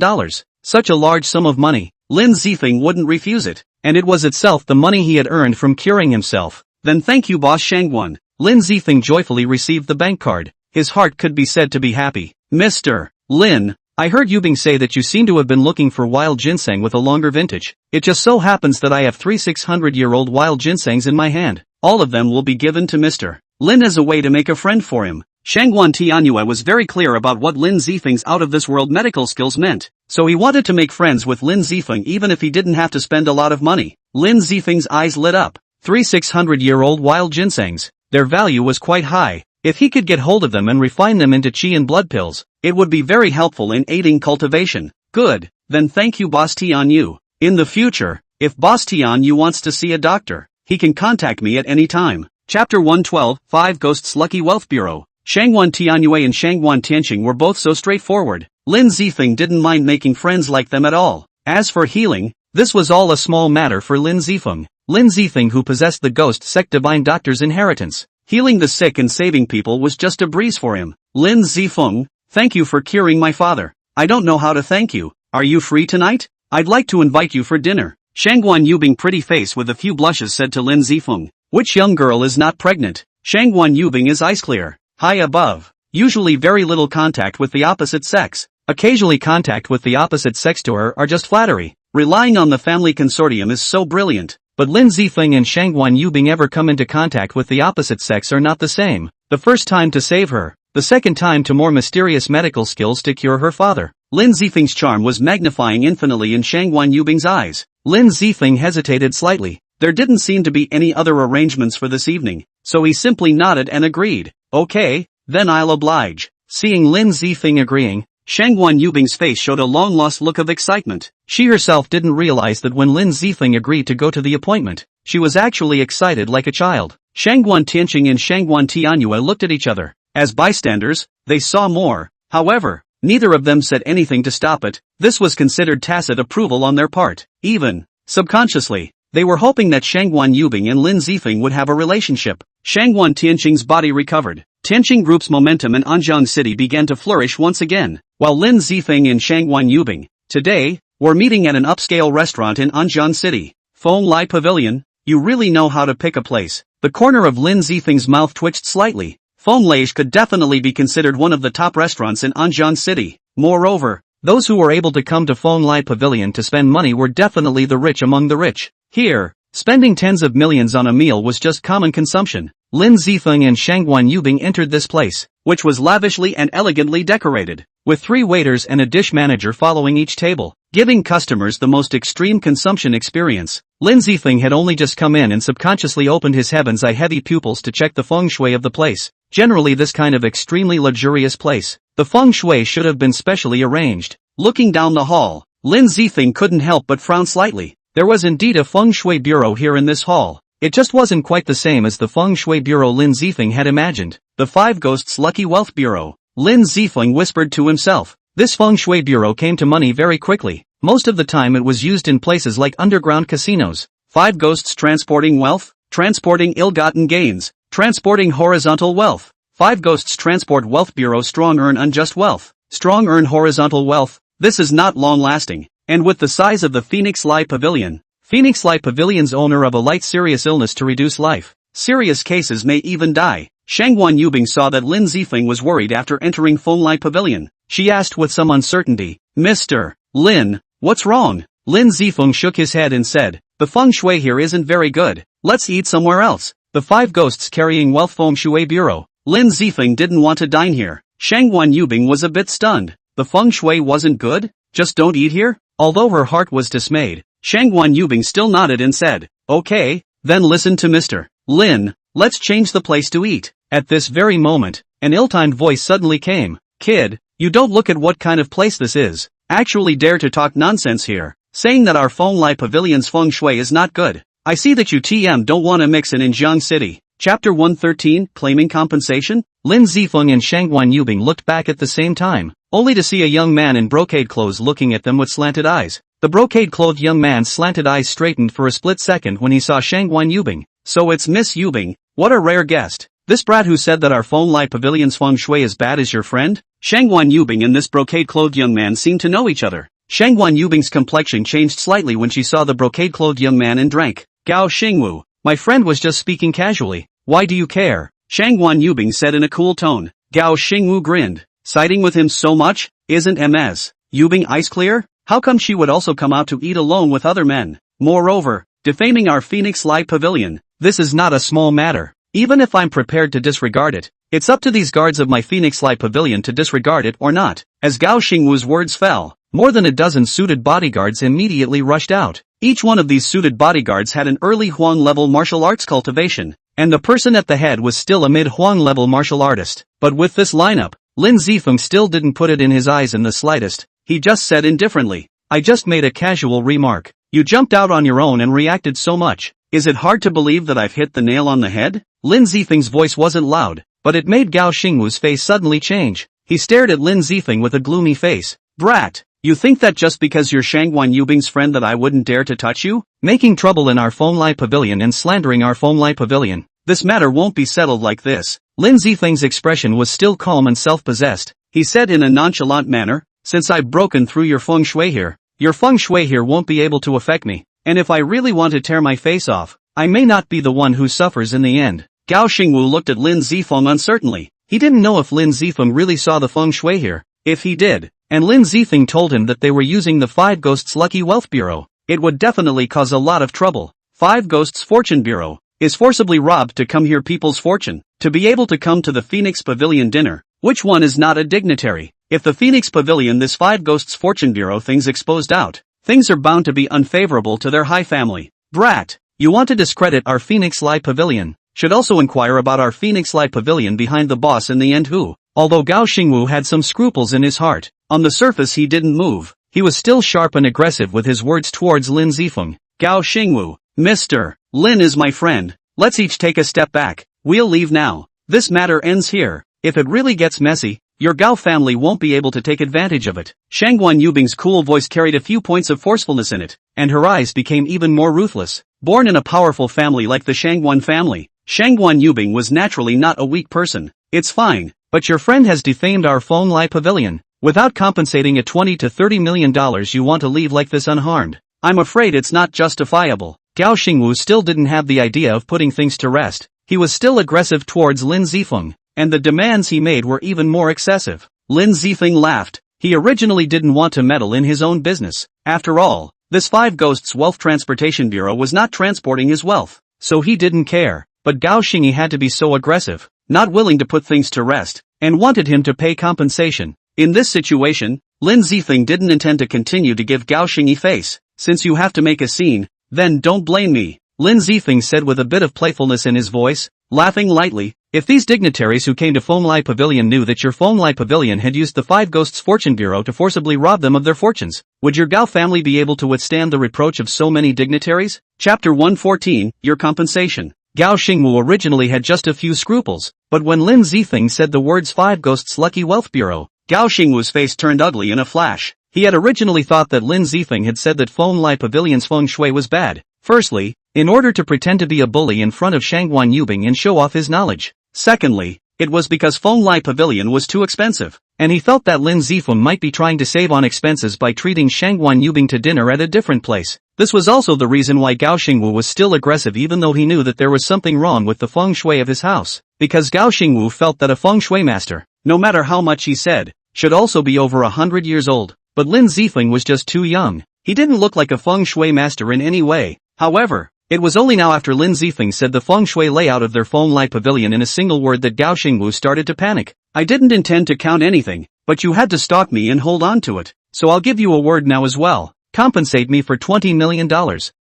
Such a large sum of money, Lin Zifeng wouldn't refuse it, and it was itself the money he had earned from curing himself. Then thank you boss Shangguan. Lin Zifeng joyfully received the bank card. His heart could be said to be happy. Mr. Lin, I heard Yubing say that you seem to have been looking for wild ginseng with a longer vintage. It just so happens that I have 3 600-year-old wild ginsengs in my hand. All of them will be given to Mr. Lin as a way to make a friend for him. Shangguan Tianyu was very clear about what Lin Zifeng's out-of-this-world medical skills meant, so he wanted to make friends with Lin Zifeng even if he didn't have to spend a lot of money. Lin Zifeng's eyes lit up. 3 600-year-old wild ginsengs. Their value was quite high. If he could get hold of them and refine them into qi and blood pills, it would be very helpful in aiding cultivation. Good, then thank you boss Tianyu. In the future, if boss Tianyu wants to see a doctor, he can contact me at any time. Chapter 112, 5 Ghosts Lucky Wealth Bureau. Shangguan Tianyu and Shangguan Tianxing were both so straightforward. Lin Zifeng didn't mind making friends like them at all. As for healing, this was all a small matter for Lin Zifeng. Lin Zifeng, who possessed the ghost sect divine doctor's inheritance. Healing the sick and saving people was just a breeze for him. Lin Zifeng, thank you for curing my father. I don't know how to thank you. Are you free tonight? I'd like to invite you for dinner. Shangguan Yubing, pretty face with a few blushes, said to Lin Zifeng. Which young girl is not pregnant? Shangguan Yubing is ice clear. High above. Usually very little contact with the opposite sex. Occasionally contact with the opposite sex to her are just flattery. Relying on the family consortium is so brilliant. But Lin Zifeng and Shangguan Yubing ever come into contact with the opposite sex are not the same. The first time to save her. The second time to more mysterious medical skills to cure her father. Lin Zifeng's charm was magnifying infinitely in Shangguan Yubing's eyes. Lin Zifeng hesitated slightly. There didn't seem to be any other arrangements for this evening, so he simply nodded and agreed. Okay, then I'll oblige. Seeing Lin Zifeng agreeing, Shangguan Yubing's face showed a long-lost look of excitement. She herself didn't realize that when Lin Zifeng agreed to go to the appointment, she was actually excited like a child. Shangguan Tianqing and Shangguan Tianyue looked at each other. As bystanders, they saw more. However, neither of them said anything to stop it. This was considered tacit approval on their part. Even subconsciously, they were hoping that Shangguan Yubing and Lin Zifeng would have a relationship. Shangguan Tianqing's body recovered. Tianqing Group's momentum in Anjiang City began to flourish once again, while Lin Zifeng and Shangguan Yubing, today, were meeting at an upscale restaurant in Anjiang City. Feng Lai Pavilion, you really know how to pick a place. The corner of Lin Zifeng's mouth twitched slightly. Feng Lai could definitely be considered one of the top restaurants in Anjiang City. Moreover, those who were able to come to Feng Lai Pavilion to spend money were definitely the rich among the rich. Here, spending tens of millions on a meal was just common consumption. Lin Zifeng and Shangguan Yubing entered this place, which was lavishly and elegantly decorated, with 3 waiters and a dish manager following each table, giving customers the most extreme consumption experience. Lin Zifeng had only just come in and subconsciously opened his heaven's eye heavy pupils to check the feng shui of the place. Generally, this kind of extremely luxurious place, the feng shui should have been specially arranged. Looking down the hall, Lin Zifeng couldn't help but frown slightly. There was indeed a feng shui bureau here in this hall. It just wasn't quite the same as the feng shui bureau Lin Zifeng had imagined. The 5 Ghosts Lucky Wealth Bureau. Lin Zifeng whispered to himself. This feng shui bureau came to money very quickly. Most of the time it was used in places like underground casinos. 5 Ghosts Transporting Wealth, Transporting Ill-Gotten Gains, Transporting Horizontal Wealth. 5 Ghosts Transport Wealth Bureau. Strong Earn Unjust Wealth, Strong Earn Horizontal Wealth. This is not long-lasting. And with the size of the Phoenix Lai Pavilion, Phoenix Lai Pavilion's owner of a light serious illness to reduce life. Serious cases may even die. Shangguan Yubing saw that Lin Zifeng was worried after entering Feng Lai Pavilion. She asked with some uncertainty, Mr. Lin, what's wrong? Lin Zifeng shook his head and said, the feng shui here isn't very good. Let's eat somewhere else. The 5 Ghosts Carrying Wealth Feng Shui Bureau. Lin Zifeng didn't want to dine here. Shangguan Yubing was a bit stunned. The feng shui wasn't good? Just don't eat here? Although her heart was dismayed, Shangguan Yubing still nodded and said, okay, then listen to Mr. Lin, let's change the place to eat. At this very moment, an ill-timed voice suddenly came. Kid, you don't look at what kind of place this is. Actually dare to talk nonsense here, saying that our Feng Lai Pavilion's feng shui is not good. I see that you don't want to mix in Jiang City. Chapter 113, Claiming Compensation? Lin Zifeng and Shangguan Yubing looked back at the same time, only to see a young man in brocade clothes looking at them with slanted eyes. The brocade-clothed young man's slanted eyes straightened for a split second when he saw Shangguan Yubing. So it's Miss Yubing, what a rare guest. This brat who said that our Feng Lai Pavilion's feng shui is bad is your friend? Shangguan Yubing and this brocade-clothed young man seemed to know each other. Shangguan Yubing's complexion changed slightly when she saw the brocade-clothed young man and drank. Gao Xingwu, my friend was just speaking casually. Why do you care? Shangguan Yubing said in a cool tone. Gao Xingwu grinned. Siding with him so much? Isn't Ms. Yubing ice clear? How come she would also come out to eat alone with other men? Moreover, defaming our Phoenix Lai Pavilion. This is not a small matter. Even if I'm prepared to disregard it, it's up to these guards of my Phoenix Lai Pavilion to disregard it or not. As Gao Xingwu's words fell, more than a dozen suited bodyguards immediately rushed out. Each one of these suited bodyguards had an early Huang-level martial arts cultivation, and the person at the head was still a mid-Huang-level martial artist. But with this lineup, Lin Zifeng still didn't put it in his eyes in the slightest. He just said indifferently, I just made a casual remark. You jumped out on your own and reacted so much. Is it hard to believe that I've hit the nail on the head? Lin Zifeng's voice wasn't loud, but it made Gao Xingwu's face suddenly change. He stared at Lin Zifeng with a gloomy face. Brat, you think that just because you're Shangguan Yubing's friend that I wouldn't dare to touch you? Making trouble in our Fenglai Pavilion and slandering our Fenglai Pavilion. This matter won't be settled like this. Lin Zifeng's expression was still calm and self-possessed. He said in a nonchalant manner, since I've broken through your feng shui here, your feng shui here won't be able to affect me. And if I really want to tear my face off, I may not be the one who suffers in the end. Gao Xingwu looked at Lin Zifeng uncertainly. He didn't know if Lin Zifeng really saw the feng shui here. If he did, and Lin Zifeng told him that they were using the Five Ghosts Lucky Wealth Bureau, it would definitely cause a lot of trouble. Five Ghosts Fortune Bureau is forcibly robbed to come here people's fortune, to be able to come to the Phoenix Pavilion dinner. Which one is not a dignitary? If the Phoenix Pavilion this Five Ghosts Fortune Bureau thing's exposed out, things are bound to be unfavorable to their high family. Brat, you want to discredit our Phoenix Lai Pavilion? Should also inquire about our Phoenix Lai Pavilion behind the boss in the end who? Although Gao Xingwu had some scruples in his heart, on the surface he didn't move. He was still sharp and aggressive with his words towards Lin Zifeng. Gao Xingwu, Mr. Lin is my friend. Let's each take a step back. We'll leave now. This matter ends here. If it really gets messy, your Gao family won't be able to take advantage of it. Shangguan Yubing's cool voice carried a few points of forcefulness in it, and her eyes became even more ruthless. Born in a powerful family like the Shangguan family, Shangguan Yubing was naturally not a weak person. It's fine, but your friend has defamed our Fenglai Pavilion. Without compensating a $20 to $30 million you want to leave like this unharmed. I'm afraid it's not justifiable. Gao Xingwu still didn't have the idea of putting things to rest. He was still aggressive towards Lin Zifeng, and the demands he made were even more excessive. Lin Zifeng laughed. He originally didn't want to meddle in his own business. After all, this Five Ghosts Wealth Transportation Bureau was not transporting his wealth, so he didn't care. But Gao Xingyi had to be so aggressive, not willing to put things to rest, and wanted him to pay compensation. In this situation, Lin Zifeng didn't intend to continue to give Gao Xingyi face. Since you have to make a scene, then don't blame me, Lin Zifeng said with a bit of playfulness in his voice, laughing lightly. If these dignitaries who came to Fenglai Pavilion knew that your Fenglai Pavilion had used the Five Ghosts Fortune Bureau to forcibly rob them of their fortunes, would your Gao family be able to withstand the reproach of so many dignitaries? Chapter 114, Your Compensation. Gao Xingwu originally had just a few scruples, but when Lin Zifeng said the words Five Ghosts Lucky Wealth Bureau, Gao Xingwu's face turned ugly in a flash. He had originally thought that Lin Zifeng had said that Fenglai Pavilion's feng shui was bad. Firstly, in order to pretend to be a bully in front of Shangguan Yubing and show off his knowledge. Secondly, it was because Fenglai Pavilion was too expensive, and he felt that Lin Zifeng might be trying to save on expenses by treating Shangguan Yubing to dinner at a different place. This was also the reason why Gao Xingwu was still aggressive even though he knew that there was something wrong with the feng shui of his house. Because Gao Xingwu felt that a feng shui master, no matter how much he said, should also be over 100 years old. But Lin Zifeng was just too young. He didn't look like a feng shui master in any way. However, it was only now after Lin Zifeng said the feng shui layout of their Fenglai Pavilion in a single word that Gao Xingwu started to panic. I didn't intend to count anything, but you had to stalk me and hold on to it. So I'll give you a word now as well. Compensate me for $20 million.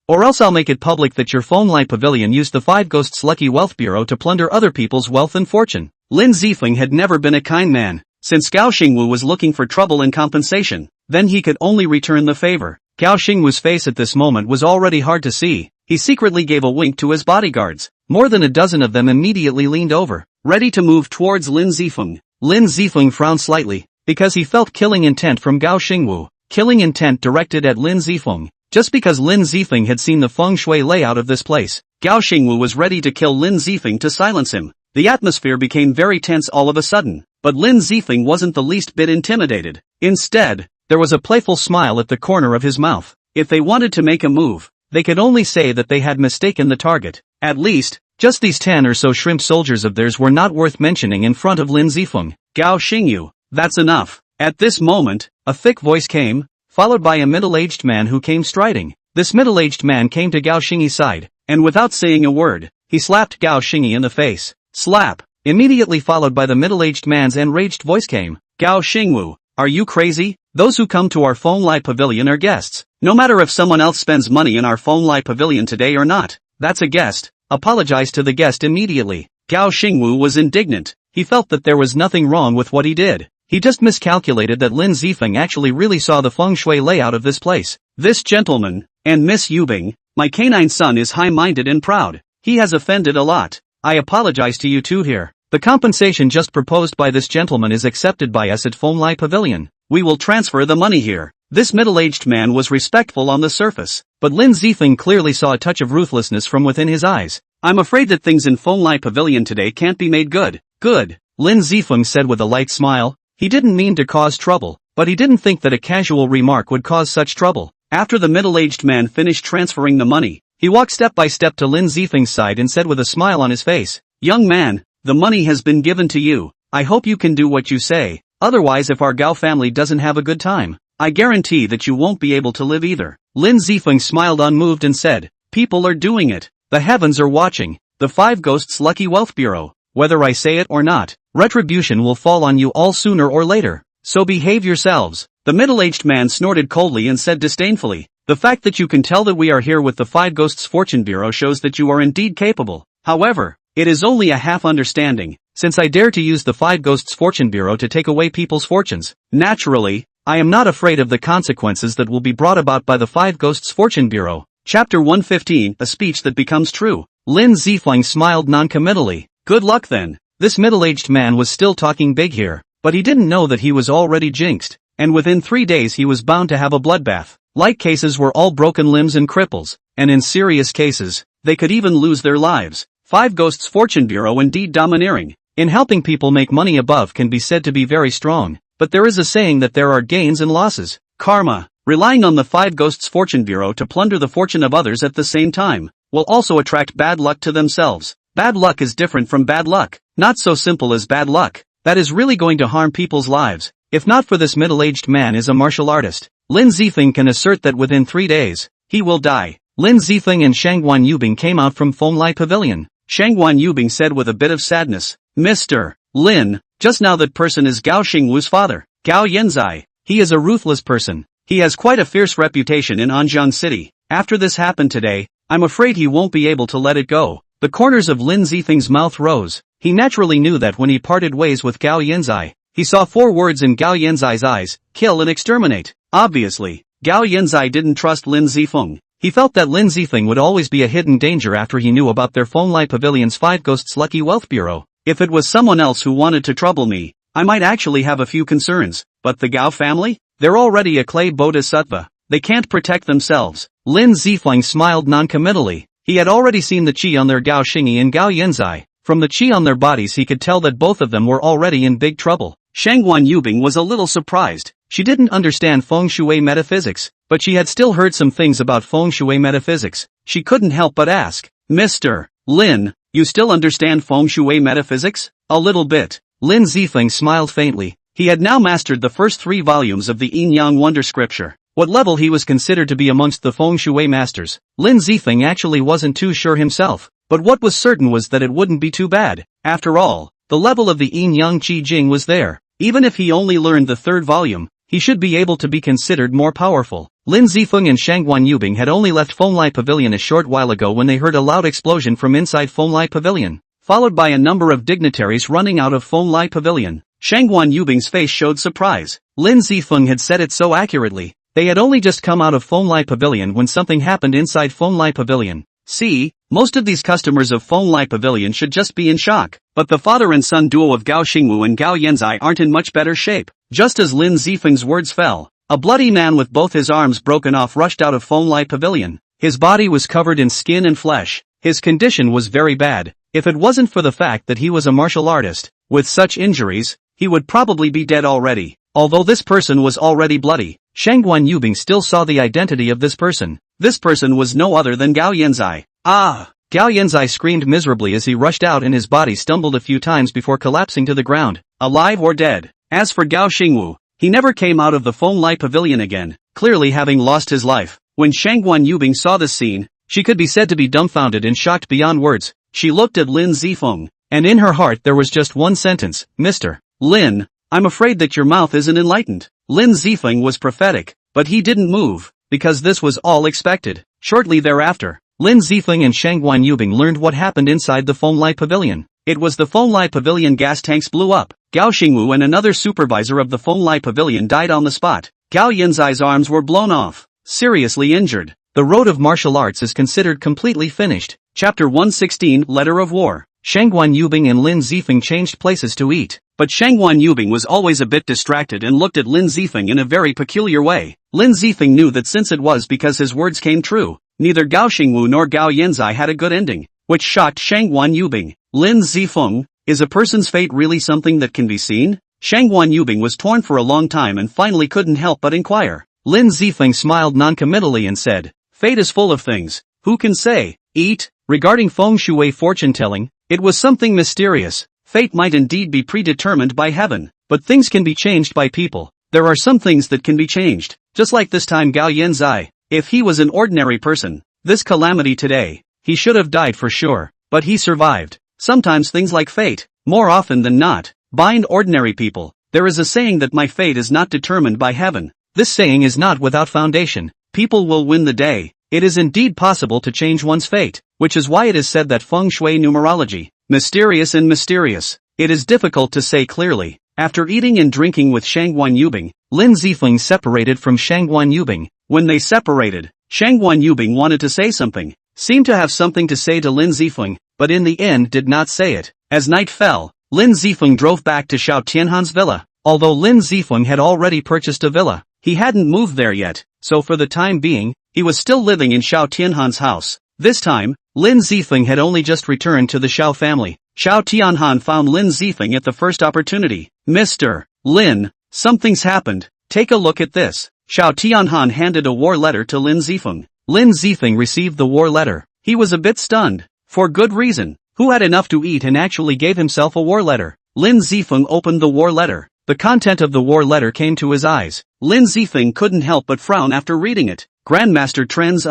Or else I'll make it public that your Fenglai Pavilion used the Five Ghosts Lucky Wealth Bureau to plunder other people's wealth and fortune. Lin Zifeng had never been a kind man. Since Gao Xingwu was looking for trouble and compensation, then he could only return the favor. Gao Xingwu's face at this moment was already hard to see. He secretly gave a wink to his bodyguards. More than a dozen of them immediately leaned over, ready to move towards Lin Zifeng. Lin Zifeng frowned slightly, because he felt killing intent from Gao Xingwu. Killing intent directed at Lin Zifeng. Just because Lin Zifeng had seen the feng shui layout of this place, Gao Xingwu was ready to kill Lin Zifeng to silence him. The atmosphere became very tense all of a sudden, but Lin Zifeng wasn't the least bit intimidated. Instead, there was a playful smile at the corner of his mouth. If they wanted to make a move, they could only say that they had mistaken the target. At least, just these 10 or so shrimp soldiers of theirs were not worth mentioning in front of Lin Zifeng. Gao Xingyu, that's enough. At this moment, a thick voice came, followed by a middle-aged man who came striding. This middle-aged man came to Gao Xingyi's side, and without saying a word, he slapped Gao Xingyi in the face. Slap! Immediately followed by the middle-aged man's enraged voice came. Gao Xingwu, are you crazy? Those who come to our Fenglai Pavilion are guests. No matter if someone else spends money in our Fenglai Pavilion today or not, that's a guest. Apologize to the guest immediately. Gao Xingwu was indignant. He felt that there was nothing wrong with what he did. He just miscalculated that Lin Zifeng actually really saw the feng shui layout of this place. This gentleman, and Miss Yubing, my canine son is high-minded and proud. He has offended a lot. I apologize to you two here. The compensation just proposed by this gentleman is accepted by us at Fonglai Pavilion. We will transfer the money here. This middle-aged man was respectful on the surface, but Lin Zifeng clearly saw a touch of ruthlessness from within his eyes. I'm afraid that things in Fonglai Pavilion today can't be made good. Good, Lin Zifeng said with a light smile. He didn't mean to cause trouble, but he didn't think that a casual remark would cause such trouble. After the middle-aged man finished transferring the money, he walked step by step to Lin Zifeng's side and said with a smile on his face, "Young man, the money has been given to you. I hope you can do what you say. Otherwise, if our Gao family doesn't have a good time, I guarantee that you won't be able to live either." Lin Zifeng smiled unmoved and said, "People are doing it. The heavens are watching. The Five Ghosts Lucky Wealth Bureau. Whether I say it or not, retribution will fall on you all sooner or later. So behave yourselves." The middle-aged man snorted coldly and said disdainfully, "The fact that you can tell that we are here with the Five Ghosts Fortune Bureau shows that you are indeed capable. However, it is only a half understanding, since I dare to use the Five Ghosts Fortune Bureau to take away people's fortunes. Naturally, I am not afraid of the consequences that will be brought about by the Five Ghosts Fortune Bureau." Chapter 115, A Speech That Becomes True. Lin Zifeng smiled noncommittally. Good luck then. This middle-aged man was still talking big here, but he didn't know that he was already jinxed, and within 3 days he was bound to have a bloodbath. Light cases were all broken limbs and cripples, and in serious cases, they could even lose their lives. Five Ghosts Fortune Bureau indeed domineering. In helping people make money above can be said to be very strong, but there is a saying that there are gains and losses. Karma, relying on the Five Ghosts Fortune Bureau to plunder the fortune of others at the same time, will also attract bad luck to themselves. Bad luck is different from bad luck. Not so simple as bad luck. That is really going to harm people's lives. If not for this middle-aged man is a martial artist, Lin Zifeng can assert that within 3 days, he will die. Lin Zifeng and Shangguan Yubing came out from Fonglai Pavilion. Shangguan Yubing said with a bit of sadness, "Mr. Lin, just now that person is Gao Xingwu's father, Gao Yanzai. He is a ruthless person. He has quite a fierce reputation in Anjiang City. After this happened today, I'm afraid he won't be able to let it go." The corners of Lin Zifeng's mouth rose. He naturally knew that when he parted ways with Gao Yanzai, he saw 4 words in Gao Yanzai's eyes: kill and exterminate. Obviously, Gao Yanzai didn't trust Lin Zifeng. He felt that Lin Zifeng would always be a hidden danger after he knew about their Fonglai Pavilion's Five Ghosts Lucky Wealth Bureau. If it was someone else who wanted to trouble me, I might actually have a few concerns. But the Gao family? They're already a clay bodhisattva. They can't protect themselves. Lin Zifeng smiled noncommittally. He had already seen the qi on their Gao Xingyi and Gao Yanzai. From the qi on their bodies he could tell that both of them were already in big trouble. Shangguan Yubing was a little surprised. She didn't understand feng shui metaphysics, but she had still heard some things about feng shui metaphysics. She couldn't help but ask, "Mr. Lin, you still understand feng shui metaphysics?" "A little bit." Lin Zifeng smiled faintly. He had now mastered the first 3 volumes of the Yin Yang Wonder Scripture. What level he was considered to be amongst the feng shui masters, Lin Zifeng actually wasn't too sure himself, but what was certain was that it wouldn't be too bad. After all, the level of the Yin Yang Qi Jing was there. Even if he only learned the 3rd volume, he should be able to be considered more powerful. Lin Zifeng and Shangguan Yubing had only left Fonglai Pavilion a short while ago when they heard a loud explosion from inside Fonglai Pavilion, followed by a number of dignitaries running out of Fonglai Pavilion. Shangguan Yubing's face showed surprise. Lin Zifeng had said it so accurately. They had only just come out of Fonglai Pavilion when something happened inside Fonglai Pavilion. See, most of these customers of Fonglai Pavilion should just be in shock. But the father and son duo of Gao Xingwu and Gao Yanzai aren't in much better shape. Just as Lin Zifeng's words fell, a bloody man with both his arms broken off rushed out of Fonglai Pavilion. His body was covered in skin and flesh. His condition was very bad. If it wasn't for the fact that he was a martial artist, with such injuries, he would probably be dead already. Although this person was already bloody, Shangguan Yubing still saw the identity of this person. This person was no other than Gao Yanzai. Ah! Gao Yanzai screamed miserably as he rushed out and his body stumbled a few times before collapsing to the ground, alive or dead. As for Gao Xingwu, he never came out of the Fonglai Pavilion again, clearly having lost his life. When Shangguan Yubing saw this scene, she could be said to be dumbfounded and shocked beyond words. She looked at Lin Zifeng, and in her heart there was just one sentence, "Mr. Lin, I'm afraid that your mouth isn't enlightened." Lin Zifeng was prophetic, but he didn't move, because this was all expected. Shortly thereafter, Lin Zifeng and Shangguan Yubing learned what happened inside the Fonglai Pavilion. It was the Fonglai Pavilion gas tanks blew up. Gao Xingwu and another supervisor of the Fonglai Pavilion died on the spot. Gao Yanzai's arms were blown off, seriously injured. The road of martial arts is considered completely finished. Chapter 116, Letter of War. Shangguan Yubing and Lin Zifeng changed places to eat. But Shangguan Yubing was always a bit distracted and looked at Lin Zifeng in a very peculiar way. Lin Zifeng knew that since it was because his words came true, neither Gao Xingwu nor Gao Yanzai had a good ending, which shocked Shangguan Yubing. Lin Zifeng, is a person's fate really something that can be seen? Shangguan Yubing was torn for a long time and finally couldn't help but inquire. Lin Zifeng smiled noncommittally and said, fate is full of things, who can say? Eat. Regarding feng shui fortune-telling, it was something mysterious. Fate might indeed be predetermined by heaven, but things can be changed by people. There are some things that can be changed, just like this time Gao Yanzai. If he was an ordinary person, this calamity today, he should have died for sure, but he survived. Sometimes things like fate, more often than not, bind ordinary people. There is a saying that my fate is not determined by heaven. This saying is not without foundation. People will win the day. It is indeed possible to change one's fate, which is why it is said that feng shui numerology, mysterious and mysterious. It is difficult to say clearly. After eating and drinking with Shangguan Yubing, Lin Zifeng separated from Shangguan Yubing. When they separated, Shangguan Yubing wanted to say something, seemed to have something to say to Lin Zifeng, but in the end did not say it. As night fell, Lin Zifeng drove back to Xiao Tianhan's villa. Although Lin Zifeng had already purchased a villa, he hadn't moved there yet, so for the time being, he was still living in Xiao Tianhan's house. This time, Lin Zifeng had only just returned to the Xiao family. Xiao Tianhan found Lin Zifeng at the first opportunity. Mr. Lin, something's happened. Take a look at this. Xiao Tianhan handed a war letter to Lin Zifeng. Lin Zifeng received the war letter. He was a bit stunned. For good reason. Who had enough to eat and actually gave himself a war letter? Lin Zifeng opened the war letter. The content of the war letter came to his eyes. Lin Zifeng couldn't help but frown after reading it. Grandmaster Tren's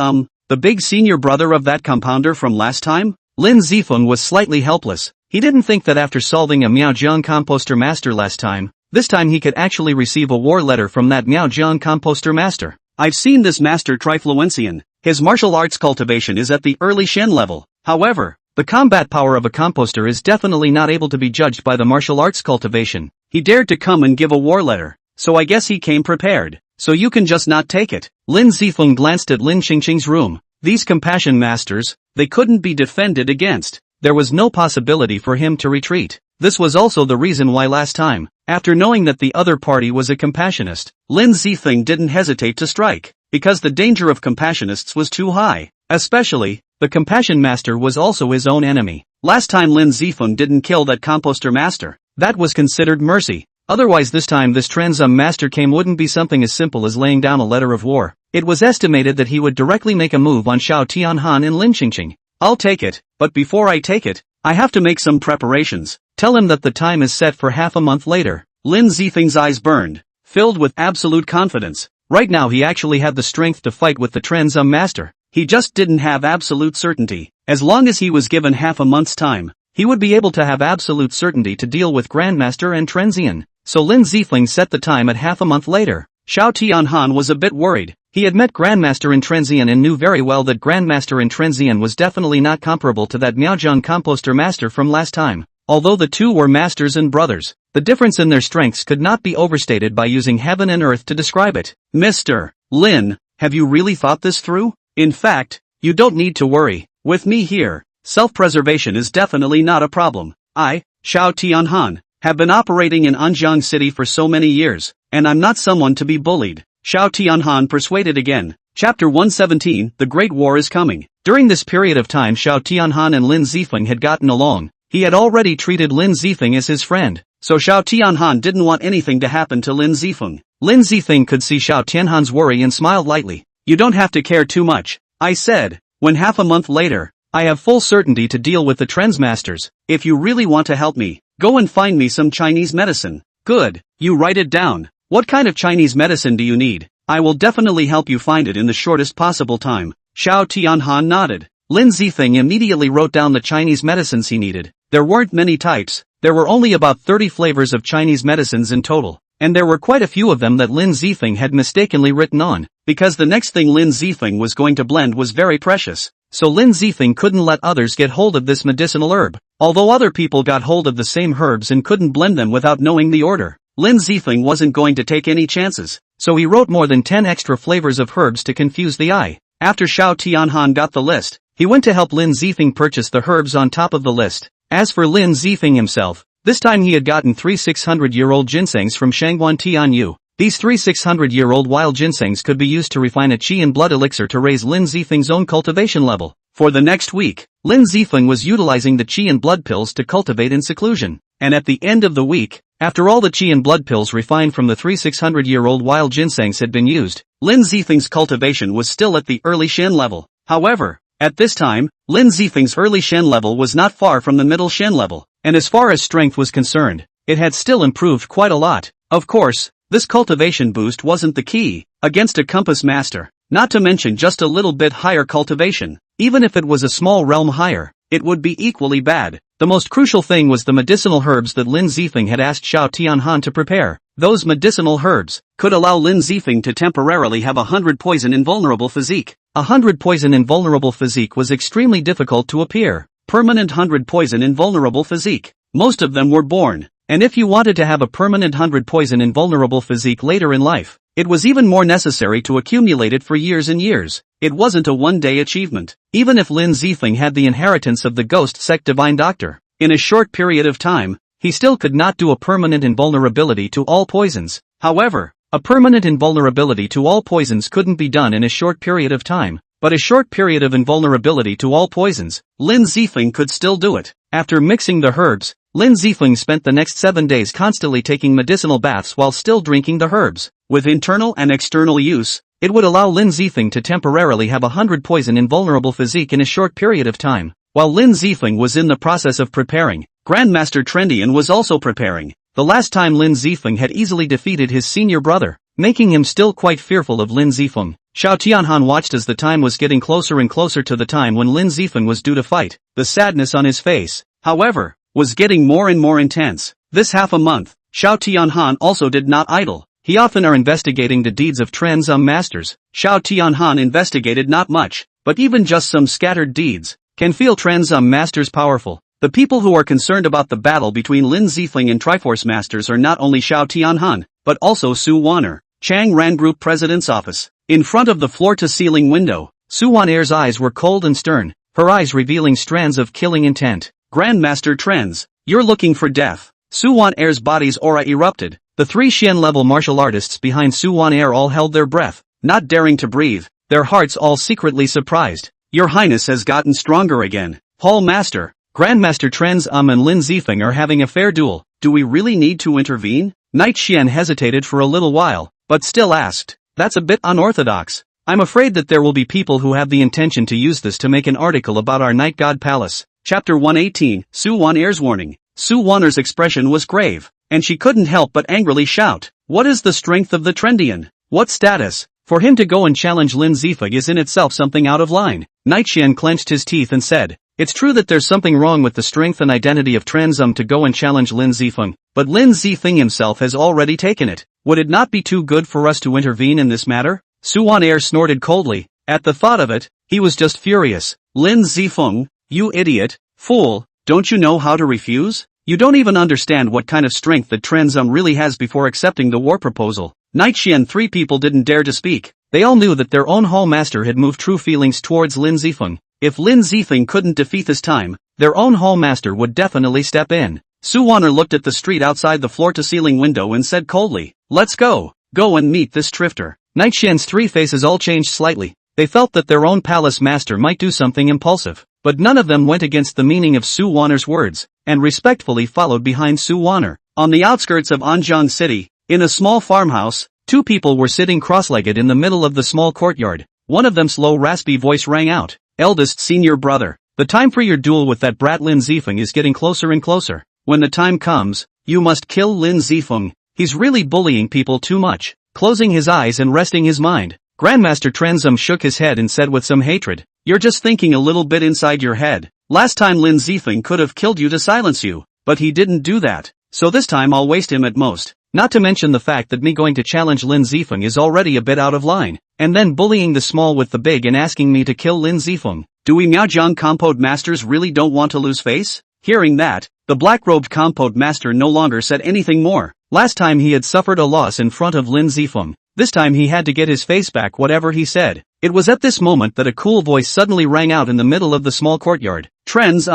the big senior brother of that compounder from last time? Lin Zifeng was slightly helpless. He didn't think that after solving a Miaojiang composter master last time, this time he could actually receive a war letter from that Miaojiang composter master. I've seen this master Trifluencian. His martial arts cultivation is at the early Shen level. However, the combat power of a composter is definitely not able to be judged by the martial arts cultivation. He dared to come and give a war letter, so I guess he came prepared. So you can just not take it. Lin Zifeng glanced at Lin Qingqing's room. These compassion masters, they couldn't be defended against. There was no possibility for him to retreat. This was also the reason why last time, after knowing that the other party was a compassionist, Lin Zifeng didn't hesitate to strike, because the danger of compationists was too high. Especially, the compassion master was also his own enemy. Last time Lin Zifeng didn't kill that composter master. That was considered mercy. Otherwise this time this Transum master came wouldn't be something as simple as laying down a letter of war. It was estimated that he would directly make a move on Xiao Tianhan and Lin Qingqing. I'll take it, but before I take it, I have to make some preparations. Tell him that the time is set for half a month later. Lin Zifeng's eyes burned, filled with absolute confidence. Right now he actually had the strength to fight with the Transum master. He just didn't have absolute certainty. As long as he was given half a month's time, he would be able to have absolute certainty to deal with Grandmaster and Trenzian. So Lin Zifeng set the time at half a month later. Xiao Tianhan was a bit worried. He had met Grandmaster and Trenzian and knew very well that Grandmaster and Trenzian was definitely not comparable to that Miaojiang composter master from last time. Although the two were masters and brothers, the difference in their strengths could not be overstated by using heaven and earth to describe it. Mr. Lin, have you really thought this through? In fact, you don't need to worry. With me here, self-preservation is definitely not a problem. I, Xiao Tianhan, have been operating in Anjiang City for so many years, and I'm not someone to be bullied. Xiao Tianhan persuaded again. Chapter 117, The Great War is Coming. During this period of time Xiao Tianhan and Lin Zifeng had gotten along. He had already treated Lin Zifeng as his friend, so Xiao Tianhan didn't want anything to happen to Lin Zifeng. Lin Zifeng could see Xiao Tianhan's worry and smiled lightly. You don't have to care too much, I said. When half a month later, I have full certainty to deal with the Trends Masters. If you really want to help me, go and find me some Chinese medicine. Good, you write it down. What kind of Chinese medicine do you need? I will definitely help you find it in the shortest possible time. Xiao Tianhan nodded. Lin Zifeng immediately wrote down the Chinese medicines he needed. There weren't many types, there were only about 30 flavors of Chinese medicines in total, and there were quite a few of them that Lin Zifeng had mistakenly written on, because the next thing Lin Zifeng was going to blend was very precious, so Lin Zifeng couldn't let others get hold of this medicinal herb. Although other people got hold of the same herbs and couldn't blend them without knowing the order, Lin Zifeng wasn't going to take any chances, so he wrote more than 10 extra flavors of herbs to confuse the eye. After Xiao Tianhan got the list, he went to help Lin Zifeng purchase the herbs on top of the list. As for Lin Zifeng himself, this time he had gotten 3 600-year-old ginsengs from Shangguan Tianyu. These 3 600-year-old wild ginsengs could be used to refine a qi and blood elixir to raise Lin Zifeng's own cultivation level. For the next week, Lin Zifeng was utilizing the qi and blood pills to cultivate in seclusion. And at the end of the week, after all the qi and blood pills refined from the 3 600-year-old wild ginsengs had been used, Lin Zifeng's cultivation was still at the early Shen level. However, at this time, Lin Zifeng's early Shen level was not far from the middle Shen level, and as far as strength was concerned, it had still improved quite a lot. Of course, this cultivation boost wasn't the key against a compass master, not to mention just a little bit higher cultivation. Even if it was a small realm higher, it would be equally bad. The most crucial thing was the medicinal herbs that Lin Zifeng had asked Xiao Tianhan to prepare. Those medicinal herbs could allow Lin Zifeng to temporarily have 100 poison invulnerable physique. 100 poison invulnerable physique was extremely difficult to appear. Permanent 100 poison invulnerable physique. Most of them were born. And if you wanted to have a permanent 100 poison invulnerable physique later in life, it was even more necessary to accumulate it for years and years. It wasn't a one-day achievement. Even if Lin Zifeng had the inheritance of the ghost sect divine doctor, in a short period of time, he still could not do a permanent invulnerability to all poisons. However, a permanent invulnerability to all poisons couldn't be done in a short period of time, but a short period of invulnerability to all poisons, Lin Zifeng could still do it. After mixing the herbs, Lin Zifeng spent the next 7 days constantly taking medicinal baths while still drinking the herbs. With internal and external use, it would allow Lin Zifeng to temporarily have 100 poison invulnerable physique in a short period of time. While Lin Zifeng was in the process of preparing, Grandmaster Trendian was also preparing. The last time Lin Zifeng had easily defeated his senior brother, making him still quite fearful of Lin Zifeng. Xiao Tianhan watched as the time was getting closer and closer to the time when Lin Zifeng was due to fight. The sadness on his face, however, was getting more and more intense. This half a month, Xiao Tianhan also did not idle. He often are investigating the deeds of Transum masters. Xiao Tianhan investigated not much, but even just some scattered deeds can feel Transum masters powerful. The people who are concerned about the battle between Lin Zifeng and Triforce masters are not only Xiao Tianhan, but also Su Waner, Chang Ran Group President's office. In front of the floor-to-ceiling window, Su Waner's eyes were cold and stern, her eyes revealing strands of killing intent. Grandmaster Trends, you're looking for death. Su Waner's body's aura erupted. The 3 Xian-level martial artists behind Su Waner all held their breath, not daring to breathe, their hearts all secretly surprised. Your Highness has gotten stronger again. Hall Master, Grandmaster Trends and Lin Zifeng are having a fair duel. Do we really need to intervene? Knight Xian hesitated for a little while, but still asked. That's a bit unorthodox. I'm afraid that there will be people who have the intention to use this to make an article about our Night God Palace. Chapter 118, Su Waner's warning. Su Waner's expression was grave, and she couldn't help but angrily shout. What is the strength of the Trendian? What status? For him to go and challenge Lin Zifeng is in itself something out of line. Knight Xian clenched his teeth and said, it's true that there's something wrong with the strength and identity of Transum to go and challenge Lin Zifeng, but Lin Zifeng himself has already taken it. Would it not be too good for us to intervene in this matter? Su Waner snorted coldly. At the thought of it, he was just furious. Lin Zifeng, you idiot, fool, don't you know how to refuse? You don't even understand what kind of strength that Transum really has before accepting the war proposal. Knight Xian 3 people didn't dare to speak. They all knew that their own hall master had moved true feelings towards Lin Zifeng. If Lin Zifeng couldn't defeat this time, their own hall master would definitely step in. Su Waner looked at the street outside the floor-to-ceiling window and said coldly, let's go. Go and meet this Trifter. Knight Xian's 3 faces all changed slightly. They felt that their own palace master might do something impulsive, but none of them went against the meaning of Su Waner's words, and respectfully followed behind Su Waner. On the outskirts of Anjiang City, in a small farmhouse, 2 people were sitting cross-legged in the middle of the small courtyard. One of them's low raspy voice rang out. Eldest senior brother, the time for your duel with that brat Lin Zifeng is getting closer and closer. When the time comes, you must kill Lin Zifeng. He's really bullying people too much. Closing his eyes and resting his mind, Grandmaster Transum shook his head and said with some hatred, you're just thinking a little bit inside your head. Last time Lin Zifeng could have killed you to silence you, but he didn't do that. So this time I'll waste him at most. Not to mention the fact that me going to challenge Lin Zifeng is already a bit out of line. And then bullying the small with the big and asking me to kill Lin Zifeng. Do we Miaojiang Compote Masters really don't want to lose face? Hearing that, the black-robed Compote Master no longer said anything more. Last time he had suffered a loss in front of Lin Zifeng. This time he had to get his face back whatever he said. It was at this moment that a cool voice suddenly rang out in the middle of the small courtyard. Trends,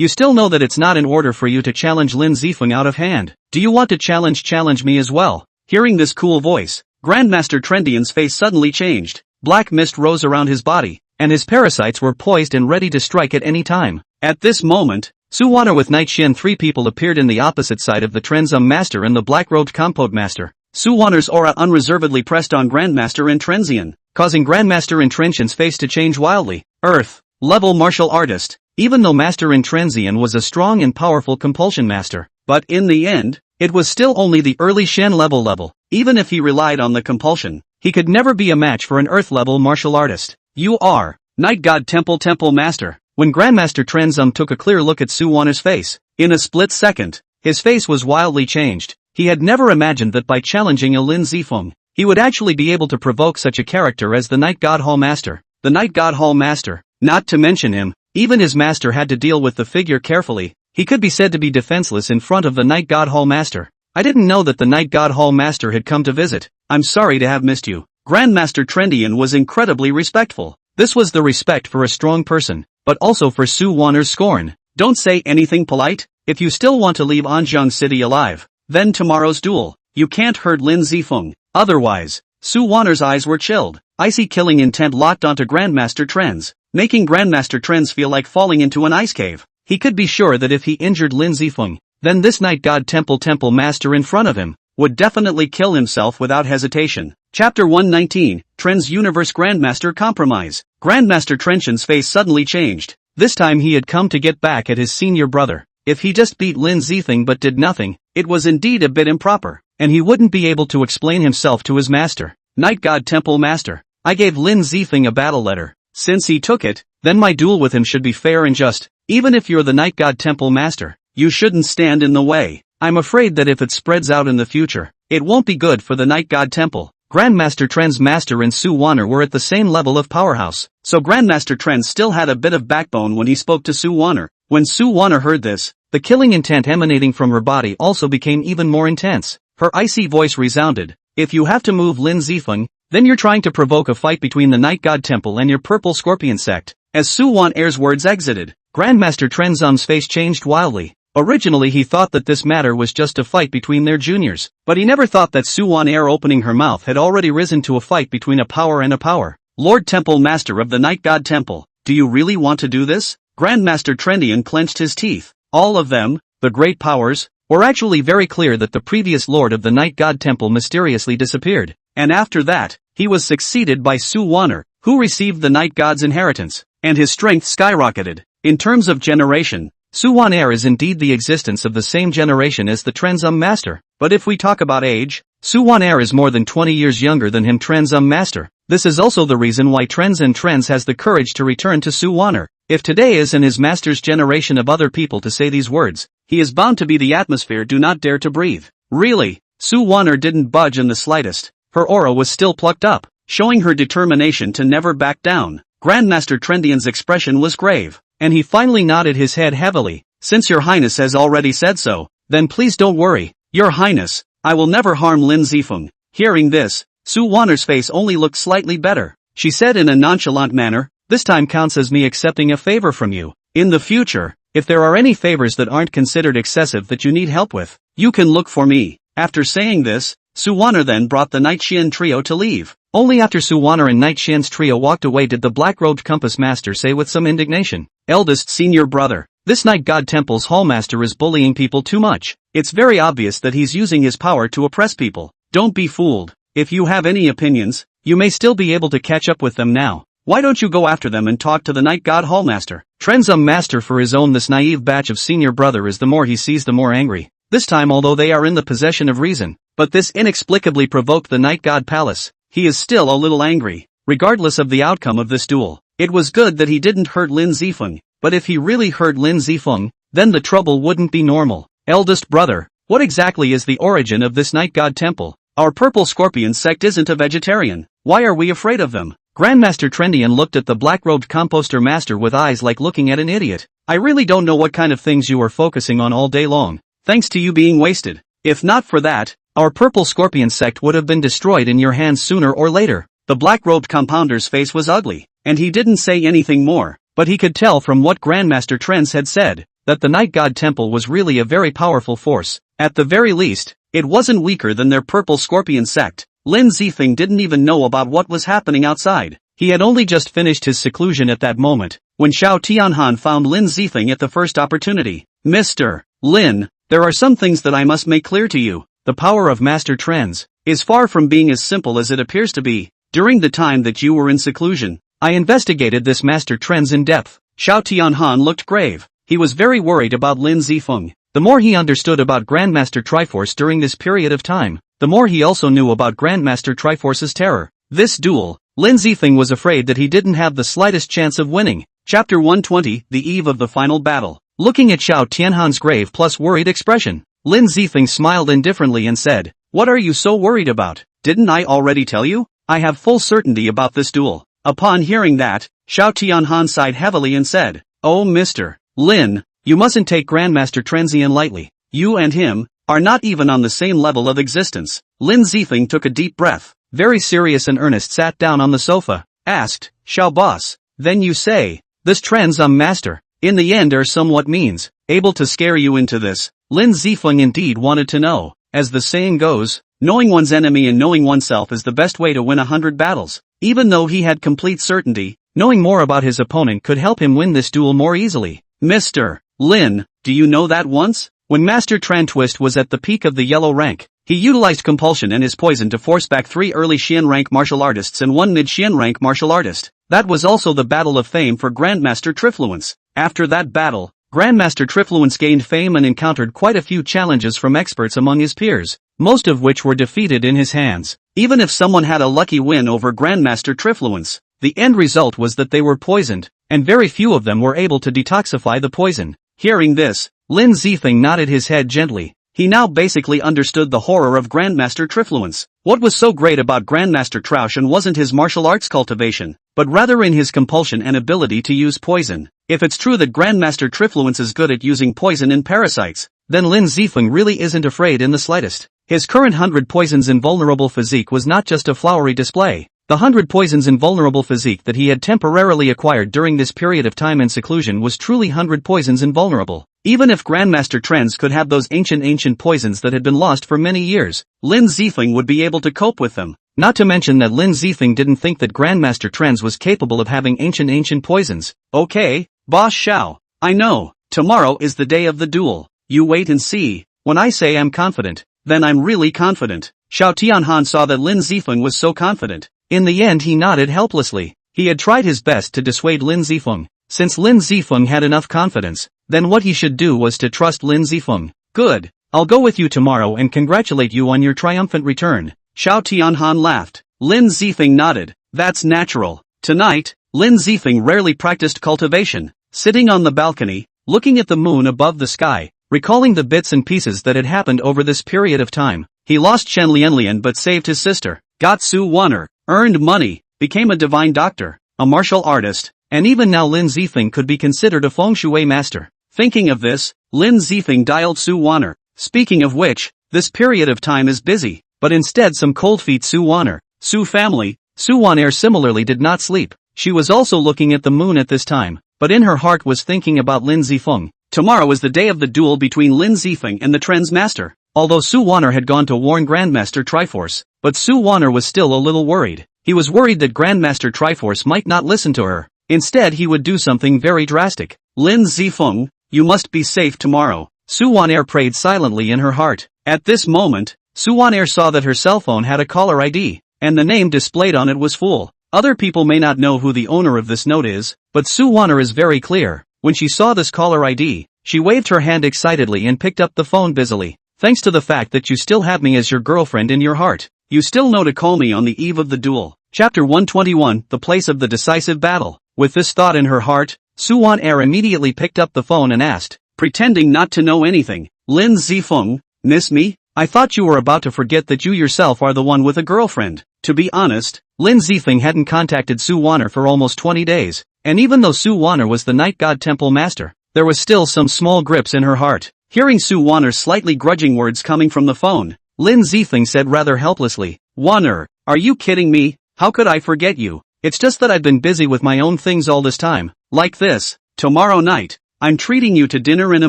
You still know that it's not in order for you to challenge Lin Zifeng out of hand. Do you want to challenge me as well? Hearing this cool voice, Grandmaster Trendian's face suddenly changed. Black mist rose around his body, and his parasites were poised and ready to strike at any time. At this moment, Suwaner with Night Shin, three people appeared in the opposite side of the Trenzum Master and the black-robed Compote Master. Suwaner's aura unreservedly pressed on Grandmaster Intrensian, causing Grandmaster Intrensian's face to change wildly. Earth-level martial artist. Even though Master Intrensian was a strong and powerful compulsion master, but in the end, it was still only the early Shen level. Even if he relied on the compulsion, he could never be a match for an Earth-level martial artist. You are Night God Temple Master. When Grandmaster Trenzum took a clear look at Suwaner's face, in a split second, his face was wildly changed. He had never imagined that by challenging a Lin Zifeng, he would actually be able to provoke such a character as the Night God Hall Master. The Night God Hall Master, not to mention him, even his master had to deal with the figure carefully. He could be said to be defenseless in front of the Night God Hall Master. I didn't know that the Night God Hall Master had come to visit. I'm sorry to have missed you. Grandmaster Trendian was incredibly respectful. This was the respect for a strong person, but also for Suwaner's scorn. Don't say anything polite. If you still want to leave Anjiang City alive, then tomorrow's duel. You can't hurt Lin Zifeng. Otherwise, Suwaner's eyes were chilled. Icy killing intent locked onto Grandmaster Trenz, making Grandmaster Trenz feel like falling into an ice cave. He could be sure that if he injured Lin Zifeng, then this Night God Temple Master in front of him would definitely kill himself without hesitation. Chapter 119, Trenz Universe Grandmaster Compromise. Grandmaster Trenzian's face suddenly changed. This time he had come to get back at his senior brother. If he just beat Lin Zifeng but did nothing, it was indeed a bit improper, and he wouldn't be able to explain himself to his master. Night God Temple Master, I gave Lin Zifeng a battle letter. Since he took it, then my duel with him should be fair and just. Even if you're the Night God Temple Master, you shouldn't stand in the way. I'm afraid that if it spreads out in the future, it won't be good for the Night God Temple. Grandmaster Trenz Master and Suwaner were at the same level of powerhouse, so Grandmaster Trenz still had a bit of backbone when he spoke to Suwaner. When Suwaner heard this, the killing intent emanating from her body also became even more intense. Her icy voice resounded. If you have to move Lin Zifeng, then you're trying to provoke a fight between the Night God Temple and your Purple Scorpion sect. As Suwaner's words exited, Grandmaster Trenzum's face changed wildly. Originally he thought that this matter was just a fight between their juniors, but he never thought that Suwaner opening her mouth had already risen to a fight between a power and a power. Lord Temple Master of the Night God Temple, do you really want to do this? Grandmaster Trendian clenched his teeth. All of them, the great powers, were actually very clear that the previous Lord of the Night God Temple mysteriously disappeared, and after that, he was succeeded by Suwaner, who received the Night God's inheritance, and his strength skyrocketed. In terms of generation, Suwaner is indeed the existence of the same generation as the Trenzum Master, but if we talk about age, Suwaner is more than 20 years younger than him Trenzum Master. This is also the reason why Trenz has the courage to return to Suwaner. If today is in his master's generation of other people to say these words, he is bound to be the atmosphere do not dare to breathe. Really, Suwaner didn't budge in the slightest. Her aura was still plucked up, showing her determination to never back down. Grandmaster Trendian's expression was grave, and he finally nodded his head heavily. Since your highness has already said so, then please don't worry, your highness, I will never harm Lin Zifeng. Hearing this, Suwaner's face only looked slightly better. She said in a nonchalant manner, this time counts as me accepting a favor from you. In the future, if there are any favors that aren't considered excessive that you need help with, you can look for me. After saying this, Suwaner then brought the Night Shin trio to leave. Only after Suwaner and Night Shin's trio walked away did the black-robed Compass Master say with some indignation, eldest senior brother, this Night God Temple's Hallmaster is bullying people too much. It's very obvious that he's using his power to oppress people. Don't be fooled. If you have any opinions, you may still be able to catch up with them now. Why don't you go after them and talk to the Night God Hallmaster? Trenzum Master for his own this naive batch of senior brother is the more he sees the more angry. This time although they are in the possession of reason, but this inexplicably provoked the Night God Palace. He is still a little angry. Regardless of the outcome of this duel, it was good that he didn't hurt Lin Zifeng, but if he really hurt Lin Zifeng, then the trouble wouldn't be normal. Eldest brother, what exactly is the origin of this Night God Temple? Our Purple Scorpion sect isn't a vegetarian. Why are we afraid of them? Grandmaster Trendian looked at the black-robed Composter Master with eyes like looking at an idiot. I really don't know what kind of things you are focusing on all day long, thanks to you being wasted. If not for that, our Purple Scorpion sect would have been destroyed in your hands sooner or later. The black-robed compounder's face was ugly, and he didn't say anything more, but he could tell from what Grandmaster Trenz had said. that the Night God Temple was really a very powerful force. At the very least, it wasn't weaker than their purple scorpion sect. Lin Zifeng didn't even know about what was happening outside. He had only just finished his seclusion at that moment, when Xiao Tianhan found Lin Zifeng at the first opportunity. Mr. Lin, there are some things that I must make clear to you. The power of master trends is far from being as simple as it appears to be. During the time that you were in seclusion, I investigated this master trends in depth. Xiao Tianhan looked grave. He was very worried about Lin Zifeng. The more he understood about Grandmaster Triforce during this period of time, the more he also knew about Grandmaster Triforce's terror. This duel, Lin Zifeng was afraid that he didn't have the slightest chance of winning. Chapter 120, The Eve of the Final Battle. Looking at Xiao Tianhan's grave plus worried expression, Lin Zifeng smiled indifferently and said, "What are you so worried about? Didn't I already tell you? I have full certainty about this duel." Upon hearing that, Xiao Tianhan sighed heavily and said, "Oh Mr. Lin, you mustn't take Grandmaster Trenzian lightly. You and him are not even on the same level of existence." Lin Zifeng took a deep breath, very serious and earnest, sat down on the sofa, asked, "Xiao boss, then you say, this Trends master, in the end are somewhat means, able to scare you into this?" Lin Zifeng indeed wanted to know. As the saying goes, knowing one's enemy and knowing oneself is the best way to win 100 battles. Even though he had complete certainty, knowing more about his opponent could help him win this duel more easily. "Mr. Lin, do you know that once, when Master Tran Twist was at the peak of the yellow rank, he utilized compulsion and his poison to force back 3 early Xian rank martial artists and 1 mid-Xian rank martial artist. That was also the battle of fame for Grandmaster Trifluence. After that battle, Grandmaster Trifluence gained fame and encountered quite a few challenges from experts among his peers, most of which were defeated in his hands. Even if someone had a lucky win over Grandmaster Trifluence, the end result was that they were poisoned, and very few of them were able to detoxify the poison." Hearing this, Lin Zifeng nodded his head gently. He now basically understood the horror of Grandmaster Trifluence. What was so great about Grandmaster Traushan wasn't his martial arts cultivation, but rather in his compulsion and ability to use poison. If it's true that Grandmaster Trifluence is good at using poison and parasites, then Lin Zifeng really isn't afraid in the slightest. His current 100 poisons invulnerable physique was not just a flowery display. The 100 poisons invulnerable physique that he had temporarily acquired during this period of time in seclusion was truly 100 poisons invulnerable. Even if Grandmaster Trends could have those ancient poisons that had been lost for many years, Lin Zifeng would be able to cope with them. Not to mention that Lin Zifeng didn't think that Grandmaster Trends was capable of having ancient poisons. "Okay, Boss Xiao, I know, tomorrow is the day of the duel. You wait and see. When I say I'm confident, then I'm really confident." Xiao Tianhan saw that Lin Zifeng was so confident. In the end he nodded helplessly. He had tried his best to dissuade Lin Zifeng. Since Lin Zifeng had enough confidence, then what he should do was to trust Lin Zifeng. "Good, I'll go with you tomorrow and congratulate you on your triumphant return." Xiao Tianhan laughed. Lin Zifeng nodded. "That's natural." Tonight, Lin Zifeng rarely practiced cultivation. Sitting on the balcony, looking at the moon above the sky, recalling the bits and pieces that had happened over this period of time, he lost Chen Lianlian but saved his sister, got Su Wan'er, earned money, became a divine doctor, a martial artist, and even now Lin Zifeng could be considered a feng shui master. Thinking of this, Lin Zifeng dialed Su Wan'er. "Speaking of which, this period of time is busy," but instead some cold feet Su Wan'er. Su family, Su Wan'er similarly did not sleep. She was also looking at the moon at this time, but in her heart was thinking about Lin Zifeng. Tomorrow is the day of the duel between Lin Zifeng and the Trends Master. Although Su Wan'er had gone to warn Grandmaster Triforce, but Su Wan'er was still a little worried. He was worried that Grandmaster Triforce might not listen to her. Instead he would do something very drastic. "Lin Zifeng, you must be safe tomorrow." Su Wan'er prayed silently in her heart. At this moment, Su Wan'er saw that her cell phone had a caller ID, and the name displayed on it was Fool. Other people may not know who the owner of this note is, but Su Wan'er is very clear. When she saw this caller ID, she waved her hand excitedly and picked up the phone busily. "Thanks to the fact that you still have me as your girlfriend in your heart, you still know to call me on the eve of the duel." Chapter 121, The Place of the Decisive Battle. With this thought in her heart, Su Wan'er immediately picked up the phone and asked, pretending not to know anything, "Lin Zifeng, miss me? I thought you were about to forget that you yourself are the one with a girlfriend." To be honest, Lin Zifeng hadn't contacted Su Wan'er for almost 20 days, and even though Su Wan'er was the Night God Temple Master, there was still some small grips in her heart. Hearing Su Wan'er's slightly grudging words coming from the phone, Lin Zifeng said rather helplessly, "Wan'er, are you kidding me? How could I forget you? It's just that I've been busy with my own things all this time. Like this, tomorrow night, I'm treating you to dinner and a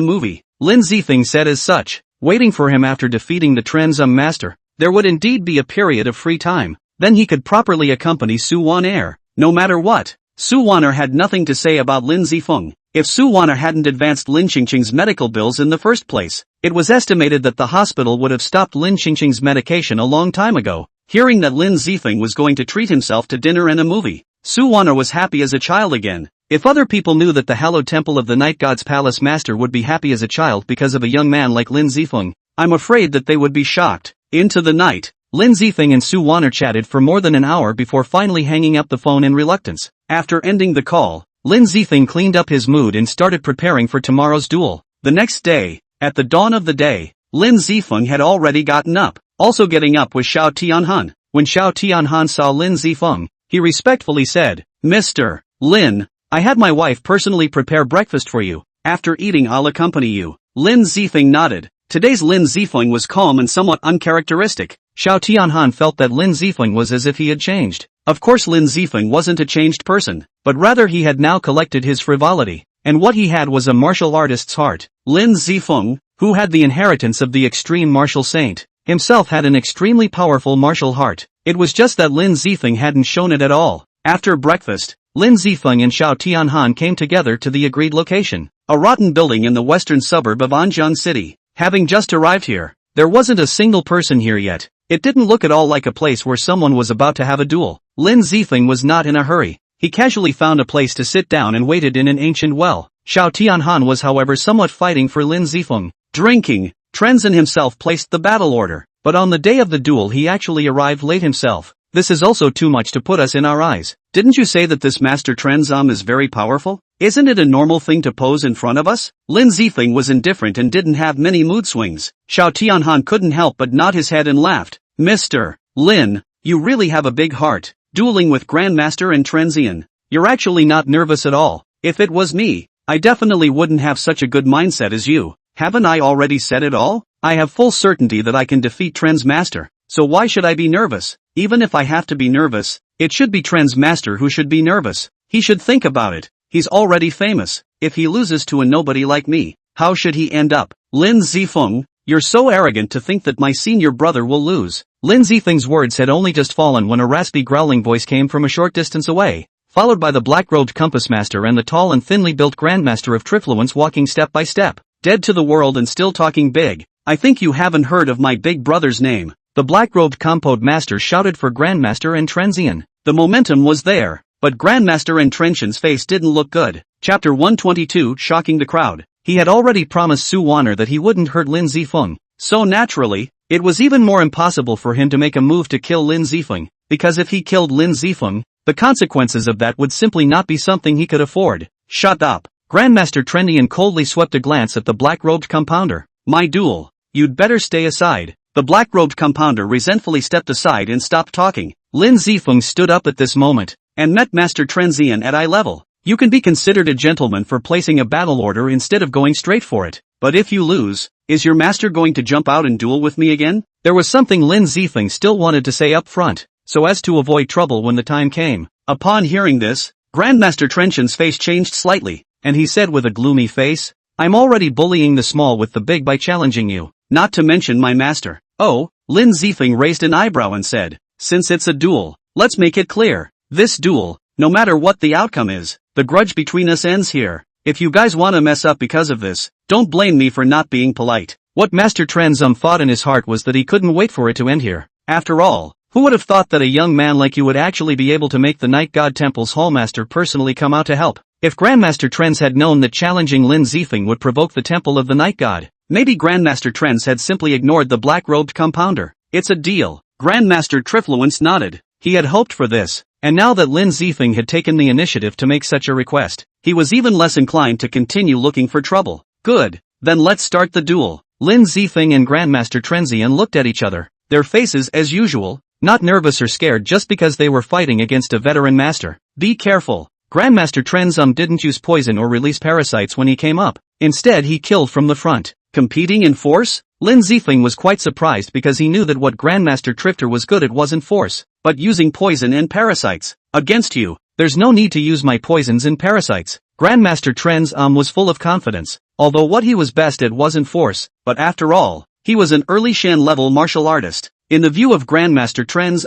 movie, Lin Zifeng said as such, waiting for him after defeating the Transum master. There would indeed be a period of free time, then he could properly accompany Su Waner, no matter what. Su Waner had nothing to say about Lin Zifeng. If Su Waner hadn't advanced Lin Qingqing's medical bills in the first place, it was estimated that the hospital would have stopped Lin Qingqing's medication a long time ago. Hearing that Lin Zifeng was going to treat himself to dinner and a movie, Su Waner was happy as a child again. If other people knew that the hallowed temple of the night god's palace master would be happy as a child because of a young man like Lin Zifeng, I'm afraid that they would be shocked. Into the night, Lin Zifeng and Su Waner chatted for more than an hour before finally hanging up the phone in reluctance. After ending the call, Lin Zifeng cleaned up his mood and started preparing for tomorrow's duel. The next day, at the dawn of the day, Lin Zifeng had already gotten up. Also getting up was Xiao Tianhan. When Xiao Tianhan saw Lin Zifeng, he respectfully said, Mr. Lin, I had my wife personally prepare breakfast for you. After eating I'll accompany you. Lin Zifeng nodded. Today's Lin Zifeng was calm and somewhat uncharacteristic. Xiao Tianhan felt that Lin Zifeng was as if he had changed. Of course Lin Zifeng wasn't a changed person, but rather he had now collected his frivolity, and what he had was a martial artist's heart. Lin Zifeng, who had the inheritance of the extreme martial saint, himself had an extremely powerful martial heart. It was just that Lin Zifeng hadn't shown it at all. After breakfast, Lin Zifeng and Xiao Tianhan came together to the agreed location, a rotten building in the western suburb of Anjian City. Having just arrived here, there wasn't a single person here yet. It didn't look at all like a place where someone was about to have a duel. Lin Zifeng was not in a hurry. He casually found a place to sit down and waited in an ancient well. Xiao Tianhan was however somewhat fighting for Lin Zifeng. Drinking, Trenzin himself placed the battle order, but on the day of the duel he actually arrived late himself. This is also too much to put us in our eyes. Didn't you say that this Master Trenzum is very powerful? Isn't it a normal thing to pose in front of us? Lin Zifeng was indifferent and didn't have many mood swings. Xiao Tianhan couldn't help but nod his head and laughed. Mr. Lin, you really have a big heart. Dueling with Grandmaster and Trenzian. You're actually not nervous at all. If it was me, I definitely wouldn't have such a good mindset as you. Haven't I already said it all? I have full certainty that I can defeat Tren's master. So why should I be nervous? Even if I have to be nervous, it should be Tren's master who should be nervous. He should think about it. He's already famous. If he loses to a nobody like me, how should he end up? Lin Zifeng, you're so arrogant to think that my senior brother will lose. Lin Zifeng's words had only just fallen when a raspy growling voice came from a short distance away, followed by the black-robed compass master and the tall and thinly built grandmaster of Trifluence walking step by step. Dead to the world and still talking big. I think you haven't heard of my big brother's name. The black-robed compode master shouted for Grandmaster and Trenzian. The momentum was there, but Grandmaster and Trenzian's face didn't look good. Chapter 122 Shocking the crowd. He had already promised Su Waner that he wouldn't hurt Lin Zifeng, so naturally, it was even more impossible for him to make a move to kill Lin Zifeng, because if he killed Lin Zifeng, the consequences of that would simply not be something he could afford. Shut up. Grandmaster Trenzian coldly swept a glance at the black-robed compounder. My duel. You'd better stay aside. The black-robed compounder resentfully stepped aside and stopped talking. Lin Zifeng stood up at this moment, and met Master Trenzian at eye level. You can be considered a gentleman for placing a battle order instead of going straight for it. But if you lose, is your master going to jump out and duel with me again? There was something Lin Zifeng still wanted to say up front, so as to avoid trouble when the time came. Upon hearing this, Grandmaster Trenzian's face changed slightly, and he said with a gloomy face, I'm already bullying the small with the big by challenging you, not to mention my master. Oh, Lin Zifeng raised an eyebrow and said, since it's a duel, let's make it clear. This duel, no matter what the outcome is, the grudge between us ends here. If you guys wanna mess up because of this, don't blame me for not being polite. What Master Trenzum thought in his heart was that he couldn't wait for it to end here. After all, who would have thought that a young man like you would actually be able to make the Night God Temple's Hallmaster personally come out to help? If Grandmaster Trenz had known that challenging Lin Zifeng would provoke the Temple of the Night God, maybe Grandmaster Trenz had simply ignored the black-robed compounder. It's a deal. Grandmaster Trifluence nodded. He had hoped for this, and now that Lin Zifeng had taken the initiative to make such a request, he was even less inclined to continue looking for trouble. Good, then let's start the duel. Lin Zifeng and Grandmaster Trenzian looked at each other, their faces as usual, not nervous or scared just because they were fighting against a veteran master. Be careful. Grandmaster Trenzum didn't use poison or release parasites when he came up. Instead he killed from the front. Competing in force? Lin Zifeng was quite surprised because he knew that what Grandmaster Trifter was good at wasn't force, but using poison and parasites. Against you, there's no need to use my poisons and parasites. Grandmaster Tren's was full of confidence, although what he was best at wasn't force, but after all, he was an early Shan-level martial artist. In the view of Grandmaster Tren's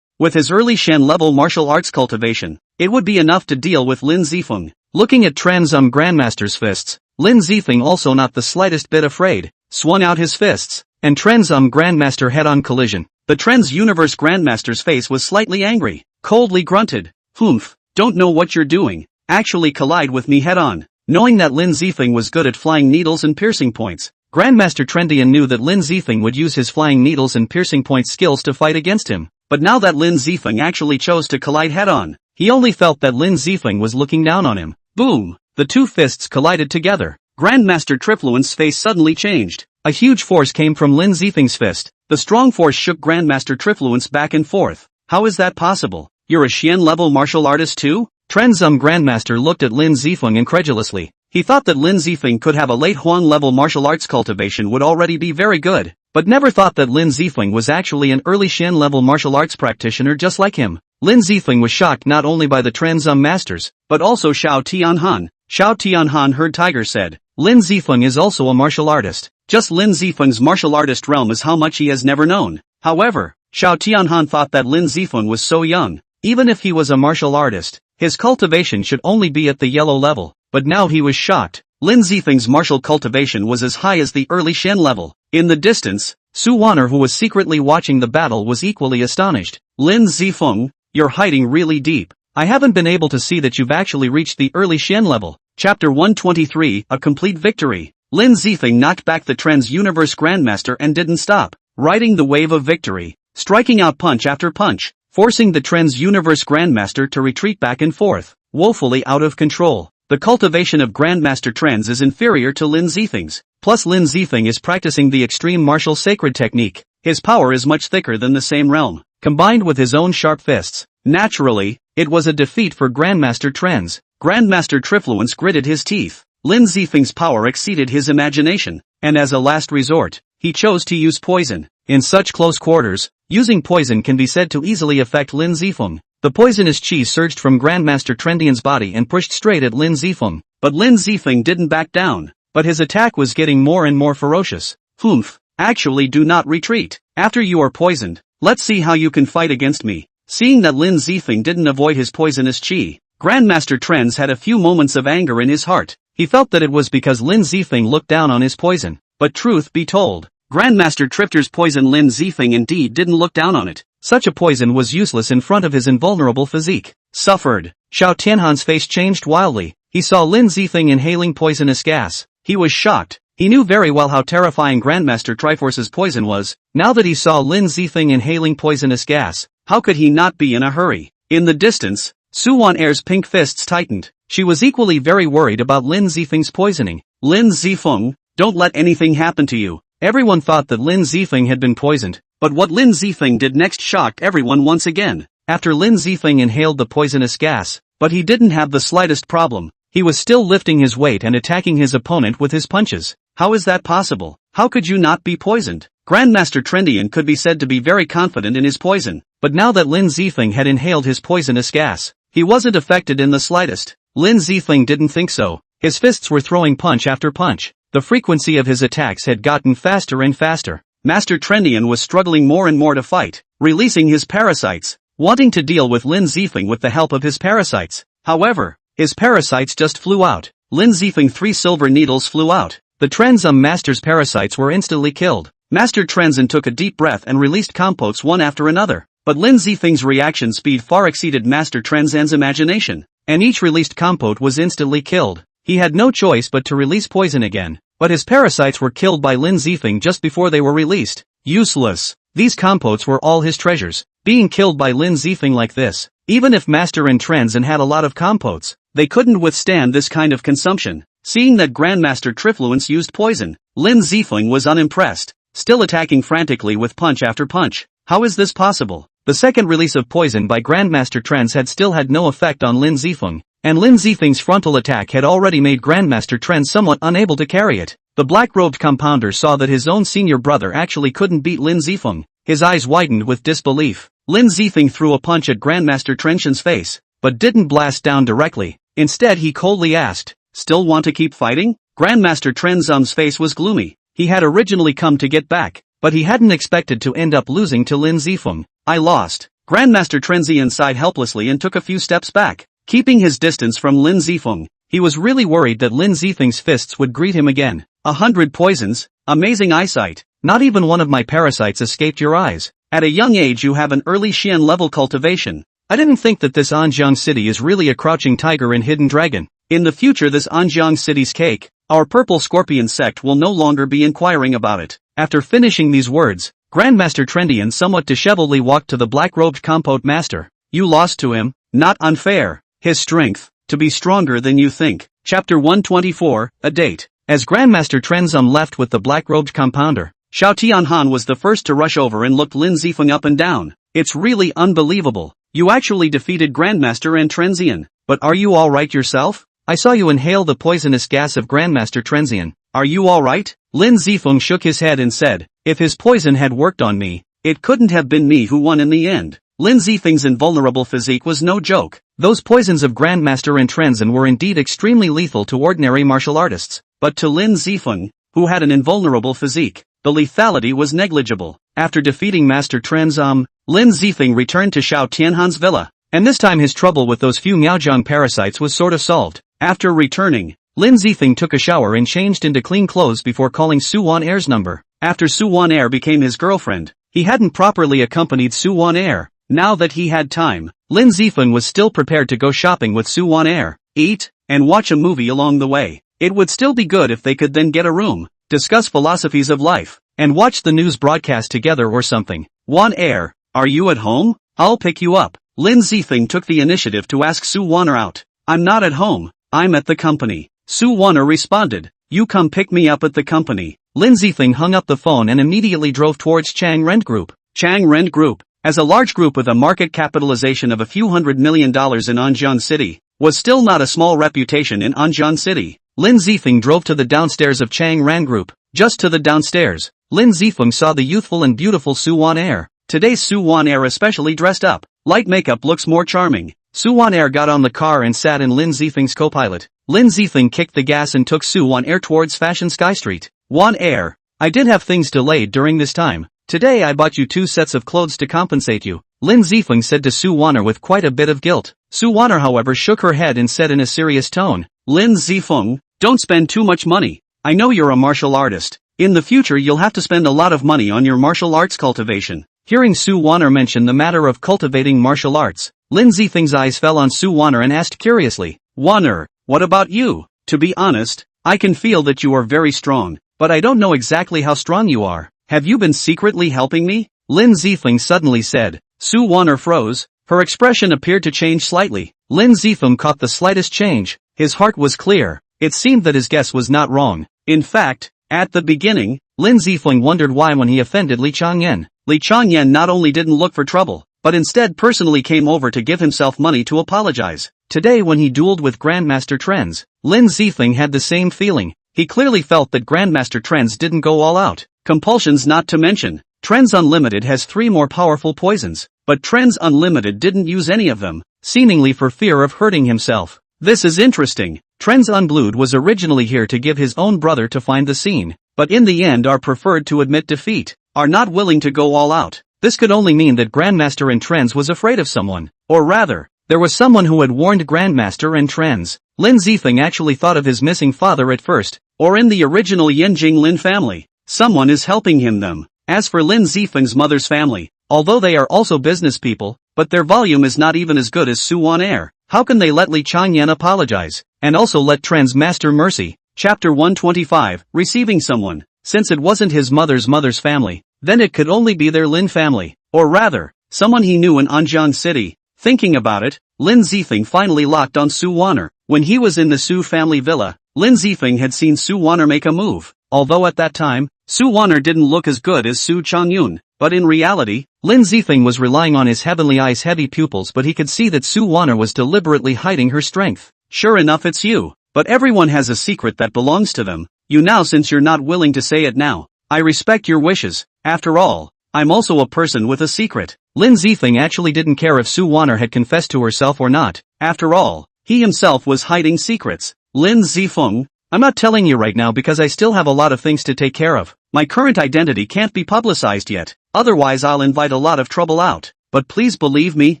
with his early Shan-level martial arts cultivation, it would be enough to deal with Lin Zifeng. Looking at Tren's Grandmaster's fists, Lin Zifeng, also not the slightest bit afraid, swung out his fists, and Tren's Grandmaster head-on collision. The Tren's Universe Grandmaster's face was slightly angry, coldly grunted, "Humph, don't know what you're doing, actually collide with me head-on." Knowing that Lin Zifeng was good at flying needles and piercing points, Grandmaster Trendian knew that Lin Zifeng would use his flying needles and piercing point skills to fight against him. But now that Lin Zifeng actually chose to collide head-on, he only felt that Lin Zifeng was looking down on him. Boom! The two fists collided together. Grandmaster Trifluence's face suddenly changed. A huge force came from Lin Zifeng's fist. The strong force shook Grandmaster Trifluence back and forth. How is that possible? You're a Xian-level martial artist too? Tren's Grandmaster looked at Lin Zifeng incredulously. He thought that Lin Zifeng could have a late Huang-level martial arts cultivation would already be very good, but never thought that Lin Zifeng was actually an early Xian-level martial arts practitioner just like him. Lin Zifeng was shocked not only by the Tren's masters, but also Xiao Tianhan. Xiao Tianhan heard Tiger said, "Lin Zifeng is also a martial artist. Just Lin Zifeng's martial artist realm is how much he has never known." However, Xiao Tianhan thought that Lin Zifeng was so young. Even if he was a martial artist, his cultivation should only be at the yellow level. But now he was shocked. Lin Zifeng's martial cultivation was as high as the early Shen level. In the distance, Su Wan'er, who was secretly watching the battle, was equally astonished. "Lin Zifeng, you're hiding really deep. I haven't been able to see that you've actually reached the early Shen level." Chapter 123, A Complete Victory. Lin Zifeng knocked back the Tren's Universe Grandmaster and didn't stop, riding the wave of victory, striking out punch after punch, forcing the Tren's Universe Grandmaster to retreat back and forth, woefully out of control. The cultivation of Grandmaster Tren's is inferior to Lin Zifeng's, plus Lin Zifeng is practicing the extreme martial sacred technique. His power is much thicker than the same realm, combined with his own sharp fists. Naturally, it was a defeat for Grandmaster Tren's. Grandmaster Trifluence gritted his teeth. Lin Zifeng's power exceeded his imagination, and as a last resort, he chose to use poison. In such close quarters, using poison can be said to easily affect Lin Zifeng. The poisonous chi surged from Grandmaster Trendian's body and pushed straight at Lin Zifeng. But Lin Zifeng didn't back down, but his attack was getting more and more ferocious. "Humph, actually do not retreat. After you are poisoned, let's see how you can fight against me." Seeing that Lin Zifeng didn't avoid his poisonous chi, Grandmaster Tren's had a few moments of anger in his heart. He felt that it was because Lin Zifeng looked down on his poison. But truth be told, Grandmaster Trifter's poison, Lin Zifeng indeed didn't look down on it. Such a poison was useless in front of his invulnerable physique. Suffered. Xiao Tianhan's face changed wildly. He saw Lin Zifeng inhaling poisonous gas. He was shocked. He knew very well how terrifying Grandmaster Triforce's poison was. Now that he saw Lin Zifeng inhaling poisonous gas, how could he not be in a hurry? In the distance, Su Wan'er's pink fists tightened. She was equally very worried about Lin Zifeng's poisoning. "Lin Zifeng, don't let anything happen to you." Everyone thought that Lin Zifeng had been poisoned, but what Lin Zifeng did next shocked everyone once again. After Lin Zifeng inhaled the poisonous gas, but he didn't have the slightest problem. He was still lifting his weight and attacking his opponent with his punches. How is that possible? How could you not be poisoned? Grandmaster Trendian could be said to be very confident in his poison, but now that Lin Zifeng had inhaled his poisonous gas, he wasn't affected in the slightest. Lin Zifeng didn't think so. His fists were throwing punch after punch. The frequency of his attacks had gotten faster and faster. Master Trendian was struggling more and more to fight, releasing his parasites, wanting to deal with Lin Zifeng with the help of his parasites. However, his parasites just flew out. Lin Zifeng 3 silver needles flew out. The Tren's master's parasites were instantly killed. Master Trenzin took a deep breath and released compotes one after another. But Lin Zifeng's reaction speed far exceeded Master Trenzan's imagination, and each released compote was instantly killed. He had no choice but to release poison again, but his parasites were killed by Lin Zifeng just before they were released. Useless. These compotes were all his treasures. Being killed by Lin Zifeng like this, even if Master and Trenzin had a lot of compotes, they couldn't withstand this kind of consumption. Seeing that Grandmaster Trifluence used poison, Lin Zifeng was unimpressed, still attacking frantically with punch after punch. How is this possible? The second release of poison by Grandmaster Trenz had still had no effect on Lin Zifeng, and Lin Zifeng's frontal attack had already made Grandmaster Trenz somewhat unable to carry it. The black-robed compounder saw that his own senior brother actually couldn't beat Lin Zifeng. His eyes widened with disbelief. Lin Zifeng threw a punch at Grandmaster Trenz's face, but didn't blast down directly. Instead he coldly asked, "Still want to keep fighting?" Grandmaster Trenzum's face was gloomy. He had originally come to get back, but he hadn't expected to end up losing to Lin Zifeng. "I lost." Grandmaster Trenzian sighed helplessly and took a few steps back. Keeping his distance from Lin Zifeng, he was really worried that Lin Zifeng's fists would greet him again. 100 poisons, amazing eyesight, not even one of my parasites escaped your eyes. At a young age you have an early Xian level cultivation. I didn't think that this Anjiang city is really a crouching tiger and hidden dragon. In the future this Anjiang city's cake, our purple scorpion sect will no longer be inquiring about it. After finishing these words, Grandmaster Trendian somewhat disheveledly walked to the black-robed compote master. "You lost to him, not unfair. His strength, to be stronger than you think." Chapter 124, A Date. As Grandmaster Trenzum left with the black-robed compounder, Xiao Tianhan was the first to rush over and looked Lin Zifeng up and down. "It's really unbelievable. You actually defeated Grandmaster and Trenzian. But are you alright yourself? I saw you inhale the poisonous gas of Grandmaster Trenzian. Are you alright?" Lin Zifeng shook his head and said, "If his poison had worked on me, it couldn't have been me who won in the end." Lin Zifeng's invulnerable physique was no joke. Those poisons of Grandmaster and Trenzin were indeed extremely lethal to ordinary martial artists. But to Lin Zifeng, who had an invulnerable physique, the lethality was negligible. After defeating Master Trenzum, Lin Zifeng returned to Xiao Tianhan's villa. And this time his trouble with those few Miaojiang parasites was sort of solved. After returning, Lin Zifeng took a shower and changed into clean clothes before calling Su Wan-Air's number. After Su Wan-Air became his girlfriend, he hadn't properly accompanied Su Wan-Air. Now that he had time, Lin Zifeng was still prepared to go shopping with Su Wan-Air, eat, and watch a movie along the way. It would still be good if they could then get a room, discuss philosophies of life, and watch the news broadcast together or something. Wan-Air, are you at home? I'll pick you up. Lin Zifeng took the initiative to ask Su Wan-Air out. I'm not at home, I'm at the company. Su Wan-Air responded, you come pick me up at the company. Lin Zifeng hung up the phone and immediately drove towards Chang Rent Group. Chang Rent Group, as a large group with a market capitalization of a few $100 million in Anjiang City, was still not a small reputation in Anjiang City. Lin Zifeng drove to the downstairs of Chang Ran Group. Just to the downstairs, Lin Zifeng saw the youthful and beautiful Su Wan-Air. Today's Su Wan-Air especially dressed up. Light makeup looks more charming. Su Wan-Air got on the car and sat in Lin Zifeng's co-pilot. Lin Zifeng kicked the gas and took Su Wan-Air towards Fashion Sky Street. Wan-Air, I did have things delayed during this time. Today I bought you 2 sets of clothes to compensate you, Lin Zifeng said to Su Wan-Air with quite a bit of guilt. Su Wan-Air however shook her head and said in a serious tone, Lin Zifeng, don't spend too much money. I know you're a martial artist. In the future you'll have to spend a lot of money on your martial arts cultivation. Hearing Su Wan-Air mention the matter of cultivating martial arts, Lin Zifeng's eyes fell on Su Wan-Air and asked curiously, Wan-Air, what about you? To be honest, I can feel that you are very strong, but I don't know exactly how strong you are. Have you been secretly helping me? Lin Zifeng suddenly said. Su Wan-Air froze. Her expression appeared to change slightly. Lin Zifeng caught the slightest change. His heart was clear. It seemed that his guess was not wrong. In fact, at the beginning, Lin Zifeng wondered why when he offended Li Changyan. Li Changyan not only didn't look for trouble, but instead personally came over to give himself money to apologize. Today when he dueled with Grandmaster Trenz, Lin Zifeng had the same feeling. He clearly felt that Grandmaster Trenz didn't go all out. Compulsions not to mention. Trenz Unlimited has 3 more powerful poisons, but Trenz Unlimited didn't use any of them, seemingly for fear of hurting himself. This is interesting. Trenz Unblood was originally here to give his own brother to find the scene, but in the end are preferred to admit defeat, are not willing to go all out. This could only mean that Grandmaster and Trenz was afraid of someone, or rather, there was someone who had warned Grandmaster and Trenz. Lin Zifeng actually thought of his missing father at first, or in the original Yinjing Lin family. Someone is helping him them. As for Lin Zifeng's mother's family, although they are also business people, but their volume is not even as good as Su Wan-Air. How can they let Li Changyan apologize, and also let Trenz master mercy? Chapter 125, Receiving Someone. Since it wasn't his mother's family, then it could only be their Lin family, or rather, someone he knew in Anjiang City. Thinking about it, Lin Zifeng finally locked on Su Wan-Air. When he was in the Su family villa, Lin Zifeng had seen Su Wan-Air make a move, although at that time, Su Wan-Air didn't look as good as Su Changyun, but in reality, Lin Zifeng was relying on his heavenly eyes' heavy pupils, but he could see that Su Wan-Air was deliberately hiding her strength. Sure enough it's you, but everyone has a secret that belongs to them. You now since you're not willing to say it now. I respect your wishes. After all, I'm also a person with a secret. Lin Zifeng actually didn't care if Su Wan-Air had confessed to herself or not. After all, He himself was hiding secrets. Lin Zifeng, I'm not telling you right now because I still have a lot of things to take care of. My current identity can't be publicized yet, otherwise I'll invite a lot of trouble out. But please believe me,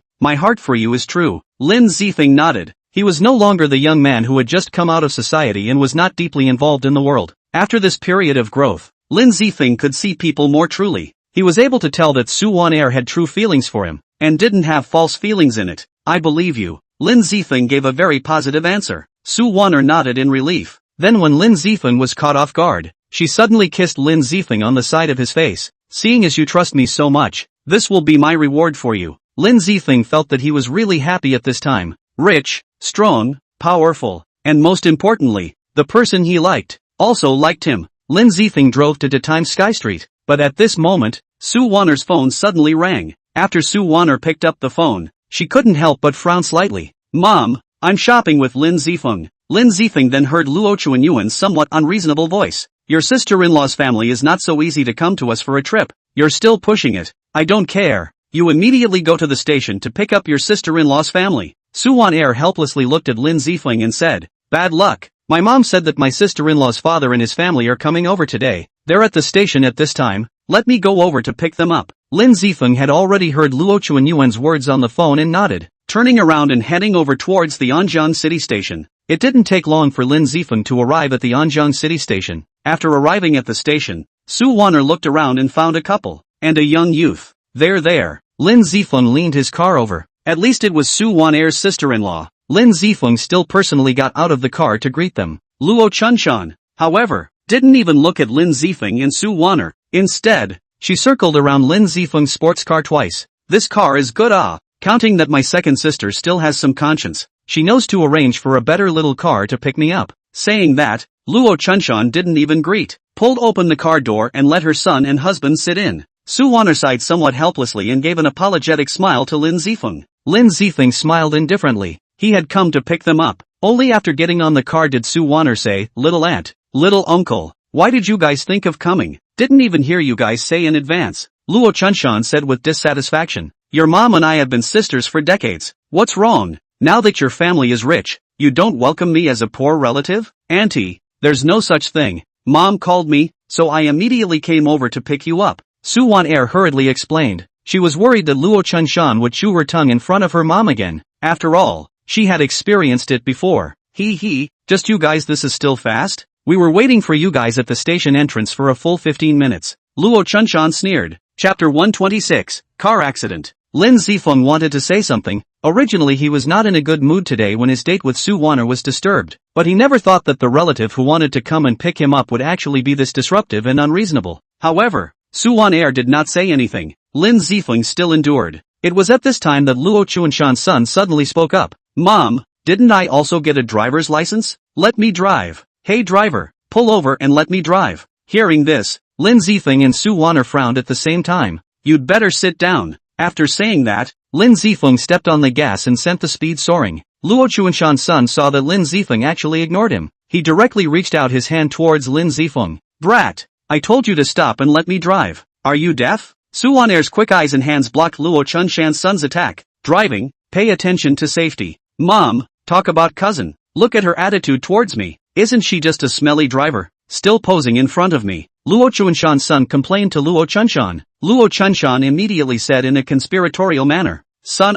my heart for you is true. Lin Zifeng nodded. He was no longer the young man who had just come out of society and was not deeply involved in the world. After this period of growth, Lin Zifeng could see people more truly. He was able to tell that Su Wan-er had true feelings for him, and didn't have false feelings in it. I believe you. Lin Zifeng gave a very positive answer. Su Wan-er nodded in relief. Then when Lin Zifeng was caught off guard, she suddenly kissed Lin Zifeng on the side of his face. Seeing as you trust me so much, this will be my reward for you. Lin Zifeng felt that he was really happy at this time. Rich, strong, powerful, and most importantly, the person he liked, also liked him. Lin Zifeng drove to Times Sky Street, but at this moment, Su Wan-er's phone suddenly rang. After Su Wan-er picked up the phone, she couldn't help but frown slightly. Mom, I'm shopping with Lin Zifeng. Lin Zifeng then heard Luo Chuanyuan's somewhat unreasonable voice. Your sister-in-law's family is not so easy to come to us for a trip. You're still pushing it. I don't care. You immediately go to the station to pick up your sister-in-law's family. Su Wan-er helplessly looked at Lin Zifeng and said, bad luck. My mom said that my sister-in-law's father and his family are coming over today. They're at the station at this time. Let me go over to pick them up. Lin Zifeng had already heard Luo Chuanyuan's words on the phone and nodded, turning around and heading over towards the Anjiang City Station. It didn't take long for Lin Zifeng to arrive at the Anjiang City Station. After arriving at the station, Su Wan-er looked around and found a couple, and a young youth. There. Lin Zifeng leaned his car over. At least it was Su Wan-er's sister-in-law. Lin Zifeng still personally got out of the car to greet them. Luo Chunshan, however, didn't even look at Lin Zifeng and Su Wan-er. Instead, she circled around Lin Zifeng's sports car twice. This car is good counting that my second sister still has some conscience. She knows to arrange for a better little car to pick me up. Saying that, Luo Chunshan didn't even greet, pulled open the car door and let her son and husband sit in. Su Wan-er sighed somewhat helplessly and gave an apologetic smile to Lin Zifeng. Lin Zifeng smiled indifferently. He had come to pick them up. Only after getting on the car did Su Wan-er say, little aunt, little uncle, why did you guys think of coming? Didn't even hear you guys say in advance. Luo Chunshan said with dissatisfaction. Your mom and I have been sisters for decades. What's wrong? Now that your family is rich, you don't welcome me as a poor relative? Auntie, there's no such thing. Mom called me, so I immediately came over to pick you up. Su Wan-er hurriedly explained. She was worried that Luo Chunshan would chew her tongue in front of her mom again. After all, she had experienced it before. Just you guys, this is still fast? We were waiting for you guys at the station entrance for a full 15 minutes. Luo Chunshan sneered. Chapter 126, Car Accident. Lin Zifeng wanted to say something. Originally he was not in a good mood today when his date with Su Wan-er was disturbed, but he never thought that the relative who wanted to come and pick him up would actually be this disruptive and unreasonable. However, Su Wan-er did not say anything. Lin Zifeng still endured. It was at this time that Luo Chuanshan's son suddenly spoke up. Mom, didn't I also get a driver's license? Let me drive. Hey driver, pull over and let me drive. Hearing this, Lin Zifeng and Su Wan-er frowned at the same time. You'd better sit down. After saying that, Lin Zifeng stepped on the gas and sent the speed soaring. Luo Chuanshan's son saw that Lin Zifeng actually ignored him. He directly reached out his hand towards Lin Zifeng. Brat, I told you to stop and let me drive. Are you deaf? Su Wan-er's quick eyes and hands blocked Luo Chunshan's son's attack. Driving, pay attention to safety. Mom, talk about cousin. Look at her attitude towards me. Isn't she just a smelly driver? Still posing in front of me. Luo Chuanshan's son complained to Luo Chunshan. Luo Chunshan immediately said in a conspiratorial manner. Son,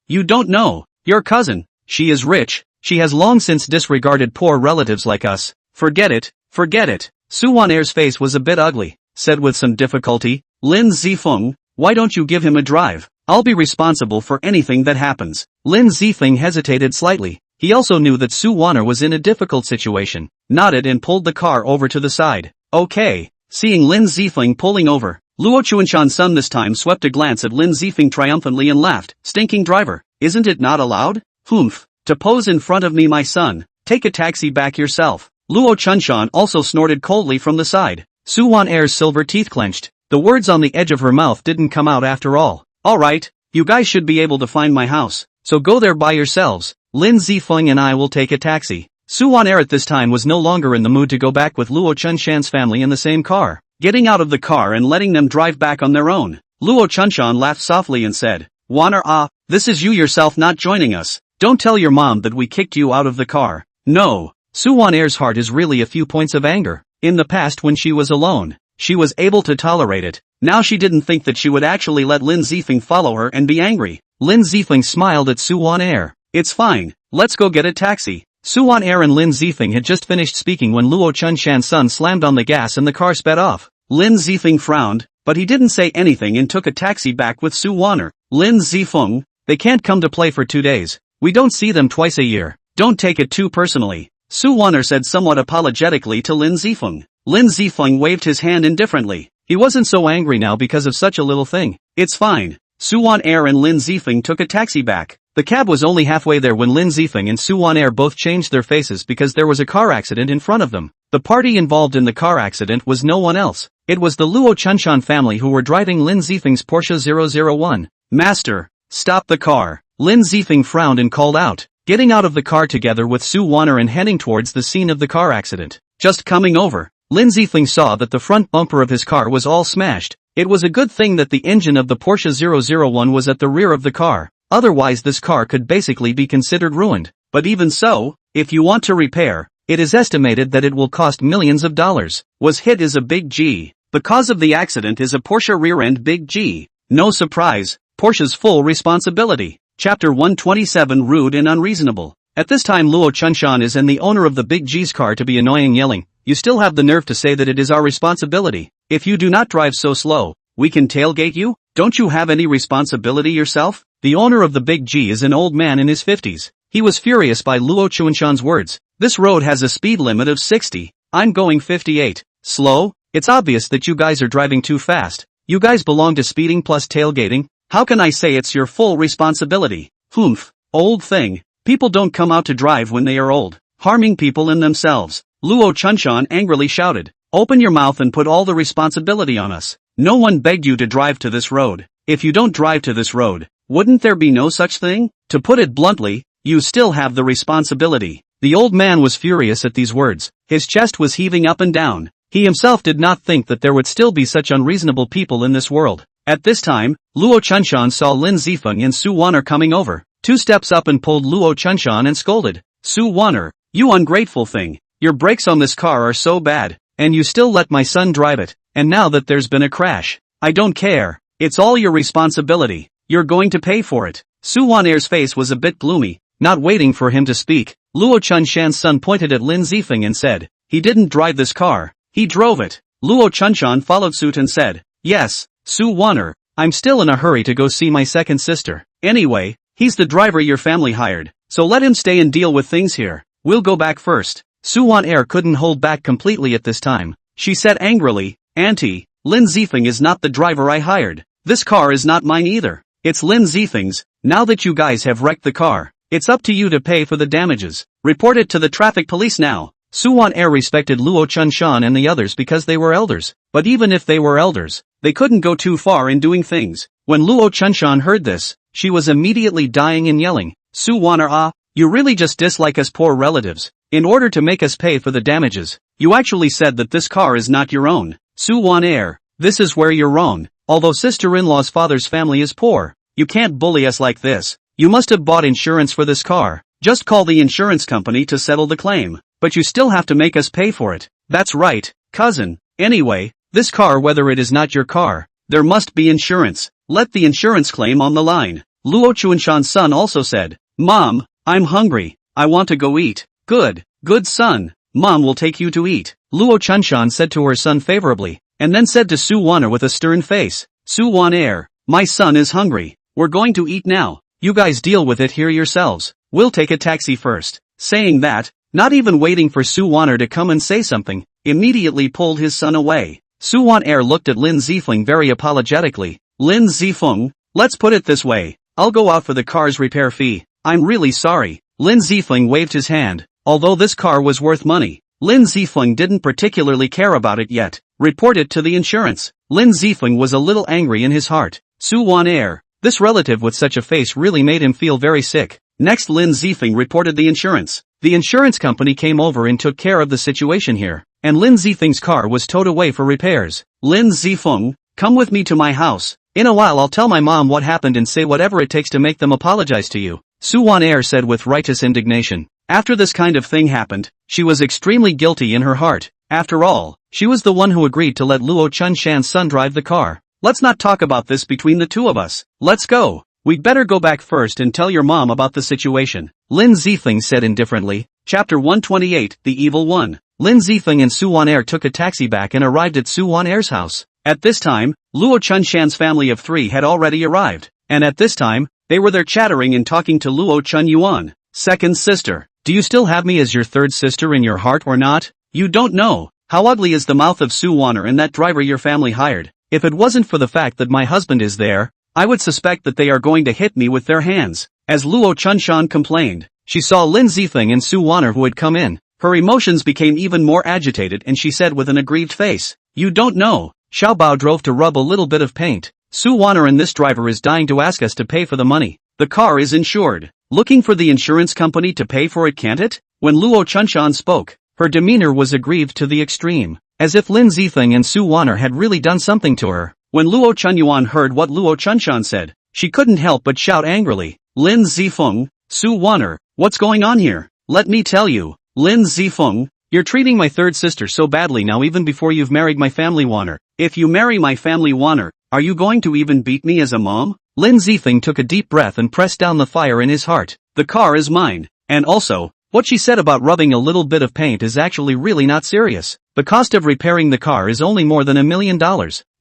you don't know. Your cousin. She is rich. She has long since disregarded poor relatives like us. Forget it. Su Wan-er's face was a bit ugly. Said with some difficulty. Lin Zifeng, why don't you give him a drive? I'll be responsible for anything that happens. Lin Zifeng hesitated slightly. He also knew that Su Wan-er was in a difficult situation. Nodded and pulled the car over to the side. Okay. Seeing Lin Zifeng pulling over, Luo Chuanshan's son this time swept a glance at Lin Zifeng triumphantly and laughed. Stinking driver, isn't it not allowed? Humph. To pose in front of me, my son. Take a taxi back yourself. Luo Chunshan also snorted coldly from the side. Su Wan-er's silver teeth clenched. The words on the edge of her mouth didn't come out after all. Alright, you guys should be able to find my house, so go there by yourselves. Lin Zifeng and I will take a taxi. Su Wan-er at this time was no longer in the mood to go back with Luo Chunshan's family in the same car. Getting out of the car and letting them drive back on their own. Luo Chunshan laughed softly and said, Wan-er, this is you yourself not joining us. Don't tell your mom that we kicked you out of the car. No. Suwon Air's heart is really a few points of anger. In the past when she was alone, she was able to tolerate it. Now she didn't think that she would actually let Lin Zifeng follow her and be angry. Lin Zifeng smiled at Suwon Air. It's fine, let's go get a taxi. Suwon Air and Lin Zifeng had just finished speaking when Luo Chunshan's son slammed on the gas and the car sped off. Lin Zifeng frowned, but he didn't say anything and took a taxi back with Suwon Air. Lin Zifeng, they can't come to play for 2 days. We don't see them twice a year. Don't take it too personally. Suwon Air said somewhat apologetically to Lin Zifeng. Lin Zifeng waved his hand indifferently. He wasn't so angry now because of such a little thing. It's fine. Suwon Air and Lin Zifeng took a taxi back. The cab was only halfway there when Lin Zifeng and Suwon Air both changed their faces because there was a car accident in front of them. The party involved in the car accident was no one else. It was the Luo Chunshan family who were driving Lin Zifeng's Porsche 001. Master, stop the car. Lin Zifeng frowned and called out, getting out of the car together with Suwon Air and heading towards the scene of the car accident. Just coming over, Lin Zifeng saw that the front bumper of his car was all smashed. It was a good thing that the engine of the Porsche 001 was at the rear of the car. Otherwise this car could basically be considered ruined. But even so, if you want to repair, it is estimated that it will cost millions of dollars. Was hit is a big G. The cause of the accident is a Porsche rear-end big G. No surprise, Porsche's full responsibility. Chapter 127 Rude and Unreasonable. At this time Luo Chunshan is and the owner of the big G's car to be annoying yelling, you still have the nerve to say that it is our responsibility. If you do not drive so slow, we can tailgate you? Don't you have any responsibility yourself? The owner of the big G is an old man in his 50s. He was furious by Luo Chunshan's words. This road has a speed limit of 60. I'm going 58. Slow? It's obvious that you guys are driving too fast. You guys belong to speeding plus tailgating. How can I say it's your full responsibility? Humph. Old thing. People don't come out to drive when they are old, harming people and themselves. Luo Chunshan angrily shouted. Open your mouth and put all the responsibility on us. No one begged you to drive to this road. If you don't drive to this road, wouldn't there be no such thing? To put it bluntly, you still have the responsibility. The old man was furious at these words. His chest was heaving up and down. He himself did not think that there would still be such unreasonable people in this world. At this time, Luo Chunshan saw Lin Zifeng and Suwon Air coming over. 2 steps up and pulled Luo Chunshan and scolded. Suwon Air, you ungrateful thing. Your brakes on this car are so bad, and you still let my son drive it, and now that there's been a crash, I don't care. It's all your responsibility. You're going to pay for it. Suwon Air's face was a bit gloomy. Not waiting for him to speak, Luo Chunshan's son pointed at Lin Zifeng and said, he didn't drive this car, he drove it. Luo Chunshan followed suit and said, yes, Suwon Air, I'm still in a hurry to go see my second sister. Anyway, he's the driver your family hired, so let him stay and deal with things here. We'll go back first. Suwon Air couldn't hold back completely at this time. She said angrily, Auntie, Lin Zifeng is not the driver I hired. This car is not mine either. It's Lin Zifeng's. Now that you guys have wrecked the car, it's up to you to pay for the damages. Report it to the traffic police now. Suwon Air respected Luo Chunshan and the others because they were elders. But even if they were elders, they couldn't go too far in doing things. When Luo Chunshan heard this, she was immediately dying and yelling, Suwon Air, you really just dislike us poor relatives. In order to make us pay for the damages, you actually said that this car is not your own. Suwon Air, this is where you're wrong. Although sister-in-law's father's family is poor, you can't bully us like this. You must have bought insurance for this car. Just call the insurance company to settle the claim. But you still have to make us pay for it. That's right, cousin. Anyway, this car, whether it is not your car, there must be insurance. Let the insurance claim on the line. Luo Chunshan's son also said, Mom, I'm hungry. I want to go eat. Good son. Mom will take you to eat. Luo Chunshan said to her son favorably, and then said to Suwon Air with a stern face, Suwon Air, my son is hungry. We're going to eat now. You guys deal with it here yourselves. We'll take a taxi first. Saying that, not even waiting for Suwon Air to come and say something, immediately pulled his son away. Suwon Air looked at Lin Zifeng very apologetically. Lin Zifeng, let's put it this way. I'll go out for the car's repair fee. I'm really sorry. Lin Zifeng waved his hand. Although this car was worth money, Lin Zifeng didn't particularly care about it yet. Report it to the insurance. Lin Zifeng was a little angry in his heart. Suwon Air, this relative with such a face really made him feel very sick. Next Lin Zifeng reported the insurance. The insurance company came over and took care of the situation here, and Lin Zifeng's car was towed away for repairs. Lin Zifeng, come with me to my house. In a while I'll tell my mom what happened and say whatever it takes to make them apologize to you. Su-won said with righteous indignation. After this kind of thing happened, she was extremely guilty in her heart. After all, she was the one who agreed to let Luo Chunshan's son drive the car. Let's not talk about this between the two of us. Let's go. We'd better go back first and tell your mom about the situation, Lin Zifeng said indifferently. Chapter 128, The Evil One. Lin Zifeng and Su-won took a taxi back and arrived at Su-won's house. At this time, Luo Chunshan's family of 3 had already arrived, and at this time, they were there chattering and talking to Luo Chunyuan. Second sister, do you still have me as your third sister in your heart or not? You don't know. How ugly is the mouth of Su-won and that driver your family hired. If it wasn't for the fact that my husband is there, I would suspect that they are going to hit me with their hands. As Luo Chunshan complained, she saw Lin Zifeng and Su-won who had come in. Her emotions became even more agitated and she said with an aggrieved face, "You don't know. Xiaobao drove to rub a little bit of paint. Su-won and this driver is dying to ask us to pay for the money. The car is insured. Looking for the insurance company to pay for it, can't it?" When Luo Chunshan spoke, her demeanor was aggrieved to the extreme, as if Lin Zifeng and Su-won had really done something to her. When Luo Chunyuan heard what Luo Chunshan said, she couldn't help but shout angrily, "Lin Zifeng, Su-won, what's going on here? Let me tell you, Lin Zifeng, you're treating my third sister so badly now even before you've married my family Wanner. If you marry my family Wanner, are you going to even beat me as a mom?" Lin Zifeng took a deep breath and pressed down the fire in his heart. The car is mine, and also, what she said about rubbing a little bit of paint is actually really not serious. The cost of repairing the car is only more than $1 million,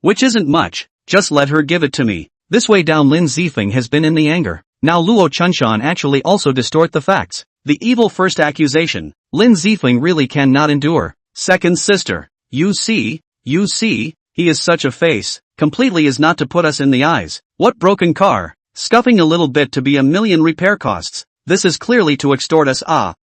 which isn't much. Just let her give it to me. This way down Lin Zifeng has been in the anger. Now Luo Chunshan actually also distort the facts. The evil first accusation, Lin Zifeng really cannot endure. Second sister, you see, he is such a face, completely is not to put us in the eyes. What broken car? Scuffing a little bit to be $1 million repair costs. This is clearly to extort us.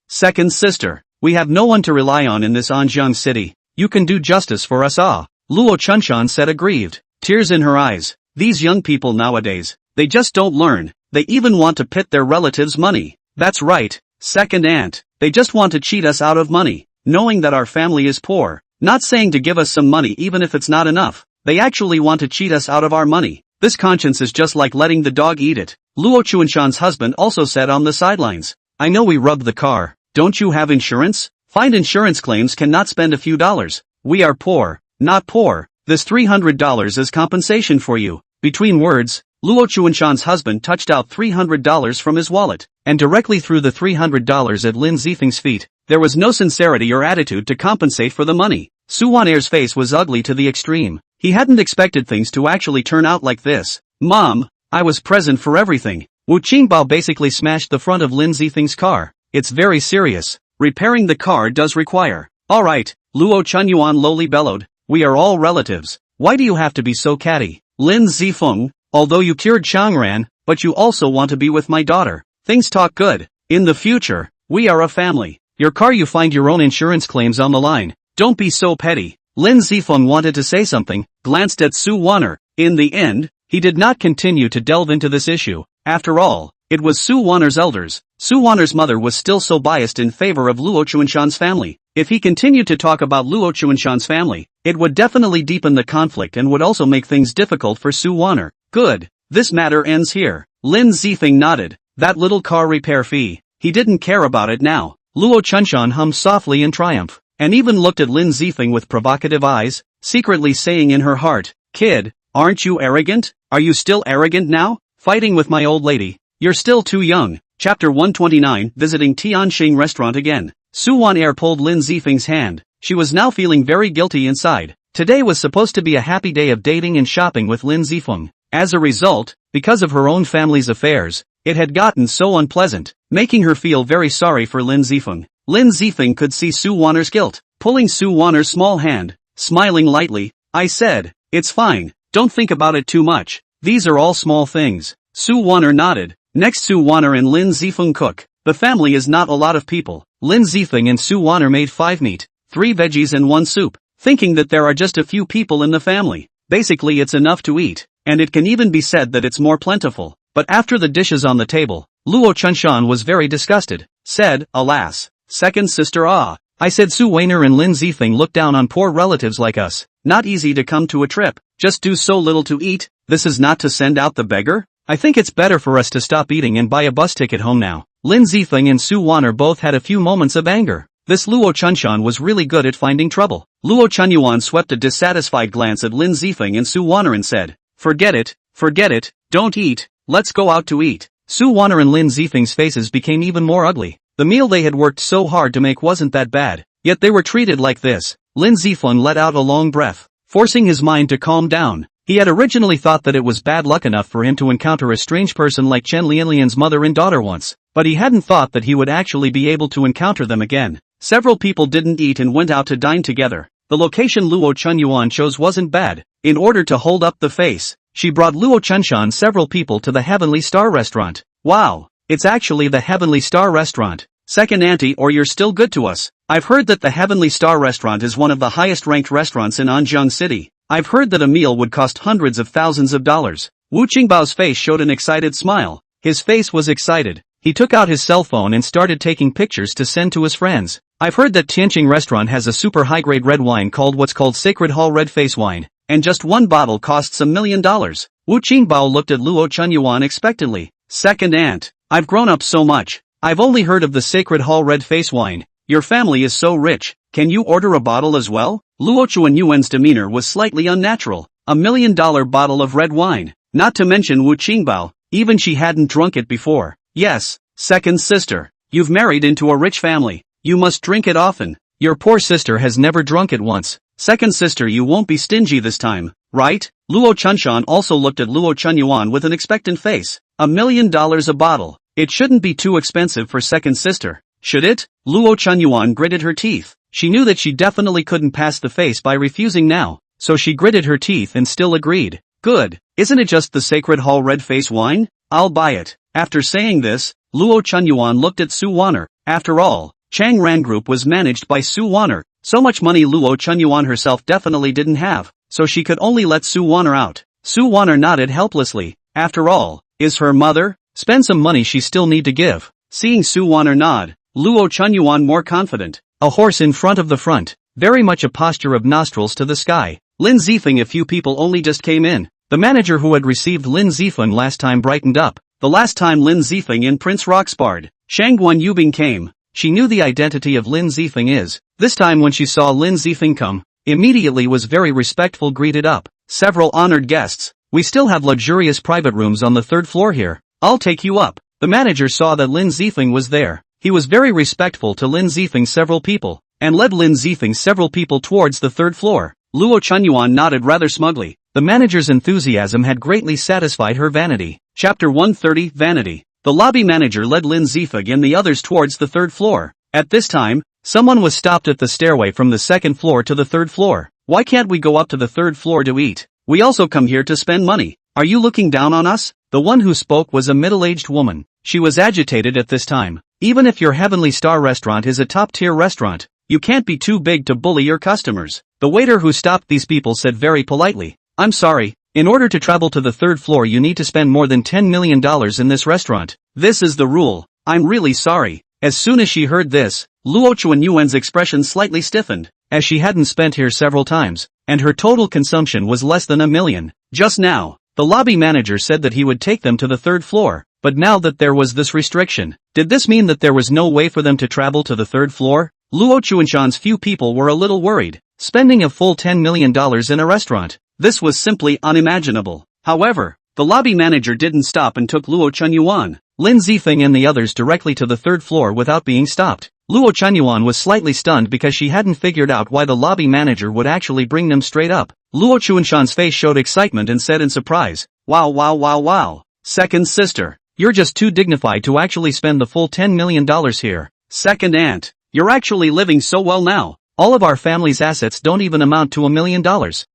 Second sister, we have no one to rely on in this Anjiang city. You can do justice for us. Luo Chunshan said aggrieved, tears in her eyes. These young people nowadays, they just don't learn. They even want to pit their relatives' money. That's right, second aunt, they just want to cheat us out of money, knowing that our family is poor. Not saying to give us some money even if it's not enough. They actually want to cheat us out of our money. This conscience is just like letting the dog eat it. Luo Chunshan's husband also said on the sidelines, I know we rubbed the car. Don't you have insurance? Find insurance claims cannot spend a few dollars. We are poor, not poor. This $300 is compensation for you. Between words, Luo Chunshan's husband touched out $300 from his wallet, and directly threw the $300 at Lin Zifeng's feet. There was no sincerity or attitude to compensate for the money. Su-won's face was ugly to the extreme. He hadn't expected things to actually turn out like this. Mom, I was present for everything. Wu Qingbao basically smashed the front of Lin Zifeng's car. It's very serious. Repairing the car does require. Alright, Luo Chunyuan lowly bellowed. We are all relatives. Why do you have to be so catty? Lin Zifeng, although you cured Changran, but you also want to be with my daughter. Things talk good. In the future, we are a family. Your car, you find your own insurance claims on the line. Don't be so petty. Lin Zifeng wanted to say something, glanced at Su-won. In the end, he did not continue to delve into this issue. After all, it was Su-won's elders. Su-won's mother was still so biased in favor of Luo Chunshan's family. If he continued to talk about Luo Chunshan's family, it would definitely deepen the conflict and would also make things difficult for Su-won. Good. This matter ends here. Lin Zifeng nodded. That little car repair fee. He didn't care about it now. Luo Chunshan hummed softly in triumph, and even looked at Lin Zifeng with provocative eyes, secretly saying in her heart, Kid, aren't you arrogant? Are you still arrogant now? Fighting with my old lady? You're still too young. Chapter 129, Visiting Tianxing Restaurant again. Su-won pulled Lin Zifeng's hand. She was now feeling very guilty inside. Today was supposed to be a happy day of dating and shopping with Lin Zifeng. As a result, because of her own family's affairs, it had gotten so unpleasant, making her feel very sorry for Lin Zifeng. Lin Zifeng could see Su-won's guilt, pulling Su-won's small hand, smiling lightly. I said, it's fine, don't think about it too much. These are all small things. Su-won nodded. Next Su-won and Lin Zifeng cook. The family is not a lot of people. Lin Zifeng and Su-won made 5 meat, 3 veggies and 1 soup, thinking that there are just a few people in the family. Basically it's enough to eat, and it can even be said that it's more plentiful. But after the dishes on the table, Luo Chunshan was very disgusted, said, alas, second sister I said Su-won and Lin Zifeng look down on poor relatives like us. Not easy to come to a trip, just do so little to eat. This is not to send out the beggar? I think it's better for us to stop eating and buy a bus ticket home now. Lin Zifeng and Su Waner both had a few moments of anger. This Luo Chunshan was really good at finding trouble. Luo Chunyuan swept a dissatisfied glance at Lin Zifeng and Su Waner and said, forget it, don't eat, let's go out to eat. Su Waner and Lin Zifeng's faces became even more ugly. The meal they had worked so hard to make wasn't that bad, yet they were treated like this. Lin Zifeng let out a long breath, forcing his mind to calm down. He had originally thought that it was bad luck enough for him to encounter a strange person like Chen Lianlian's mother and daughter once, but he hadn't thought that he would actually be able to encounter them again. Several people didn't eat and went out to dine together. The location Luo Chunyuan chose wasn't bad. In order to hold up the face, she brought Luo Chunshan several people to the Heavenly Star restaurant. Wow, it's actually the Heavenly Star restaurant. Second auntie, or you're still good to us. I've heard that the Heavenly Star restaurant is one of the highest ranked restaurants in Anjiang City. I've heard that a meal would cost hundreds of thousands of dollars. Wu Qingbao's face showed an excited smile. His face was excited. He took out his cell phone and started taking pictures to send to his friends. I've heard that Tianqing restaurant has a super high-grade red wine called what's called Sacred Hall Red Face Wine, and just one bottle costs $1 million. Wu Qingbao looked at Luo Chunyuan expectantly. Second aunt, I've grown up so much. I've only heard of the Sacred Hall Red Face Wine. Your family is so rich. Can you order a bottle as well? Luo Chuanyuan's demeanor was slightly unnatural. $1 million bottle of red wine. Not to mention Wu Qingbao, even she hadn't drunk it before. Yes, second sister. You've married into a rich family. You must drink it often. Your poor sister has never drunk it once. Second sister, you won't be stingy this time, right? Luo Chunshan also looked at Luo Chunyuan with an expectant face. $1 million a bottle. It shouldn't be too expensive for second sister, should it? Luo Chunyuan gritted her teeth. She knew that she definitely couldn't pass the face by refusing now, so she gritted her teeth and still agreed. Good, isn't it just the Sacred Hall Red Face Wine? I'll buy it. After saying this, Luo Chunyuan looked at Su Waner. After all, Chang Ran Group was managed by Su Waner. So much money Luo Chunyuan herself definitely didn't have, so she could only let Su Waner out. Su Waner nodded helplessly. After all, is her mother? Spend some money she still need to give. Seeing Su Waner nod, Luo Chunyuan more confident. A horse in front of the front, very much a posture of nostrils to the sky. Lin Zifeng, a few people only just came in. The manager who had received Lin Zifeng last time brightened up. The last time Lin Zifeng and Prince Rock sparred, Shangguan Yubing came. She knew the identity of Lin Zifeng is. This time when she saw Lin Zifeng come, immediately was very respectful, greeted up. Several honored guests. We still have luxurious private rooms on the third floor here. I'll take you up. The manager saw that Lin Zifeng was there. He was very respectful to Lin Zifeng several people, and led Lin Zifeng several people towards the third floor. Luo Chunyuan nodded rather smugly. The manager's enthusiasm had greatly satisfied her vanity. Chapter 130, Vanity. The lobby manager led Lin Zifeng and the others towards the third floor. At this time, someone was stopped at the stairway from the second floor to the third floor. Why can't we go up to the third floor to eat? We also come here to spend money. Are you looking down on us? The one who spoke was a middle-aged woman. She was agitated at this time. Even if your Heavenly Star restaurant is a top-tier restaurant, you can't be too big to bully your customers. The waiter who stopped these people said very politely, I'm sorry, in order to travel to the third floor you need to spend more than $10 million in this restaurant. This is the rule. I'm really sorry. As soon as she heard this, Luo Chuanyuan's expression slightly stiffened, as she hadn't spent here several times, and her total consumption was less than $1 million. Just now, the lobby manager said that he would take them to the third floor, but now that there was this restriction, did this mean that there was no way for them to travel to the third floor? Luo Chuanshan's few people were a little worried. Spending a full $10 million in a restaurant. This was simply unimaginable. However, the lobby manager didn't stop and took Luo Chuanyuan, Lin Zifeng and the others directly to the third floor without being stopped. Luo Chuanyuan was slightly stunned because she hadn't figured out why the lobby manager would actually bring them straight up. Luo Chuanshan's face showed excitement and said in surprise, Wow. Second sister, you're just too dignified to actually spend the full $10 million here. Second aunt, you're actually living so well now. All of our family's assets don't even amount to $1 million.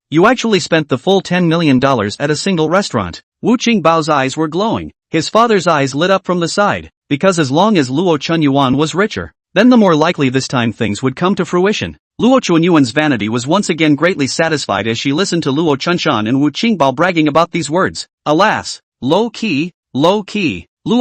You actually spent the full $10 million at a single restaurant. Wu Qingbao's eyes were glowing. His father's eyes lit up from the side, because as long as Luo Chuanyuan was richer, then the more likely this time things would come to fruition. Luo Chuanyuan's vanity was once again greatly satisfied as she listened to Luo Chunshan and Wu Qingbao bragging about these words. Alas, low-key. Luo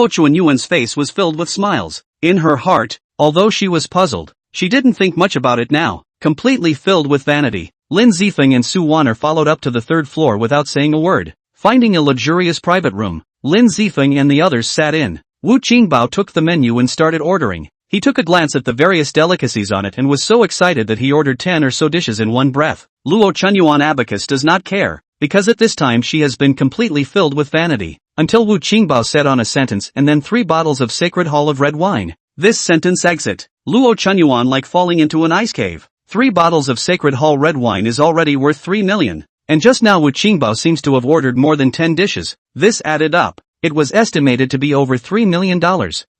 Chuanyuan's face was filled with smiles. In her heart, although she was puzzled, she didn't think much about it now, completely filled with vanity. Lin Zifeng and Su Waner followed up to the third floor without saying a word. Finding a luxurious private room, Lin Zifeng and the others sat in. Wu Qingbao took the menu and started ordering. He took a glance at the various delicacies on it and was so excited that he ordered 10 or so dishes in one breath. Luo Chunyuan Abacus does not care, because at this time she has been completely filled with vanity. Until Wu Qingbao said on a sentence and then 3 bottles of Sacred Hall of red wine. This sentence exit. Luo Chunyuan like falling into an ice cave. 3 bottles of Sacred Hall red wine is already worth 3 million. And just now Wu Qingbao seems to have ordered more than 10 dishes. This added up. It was estimated to be over $3 million.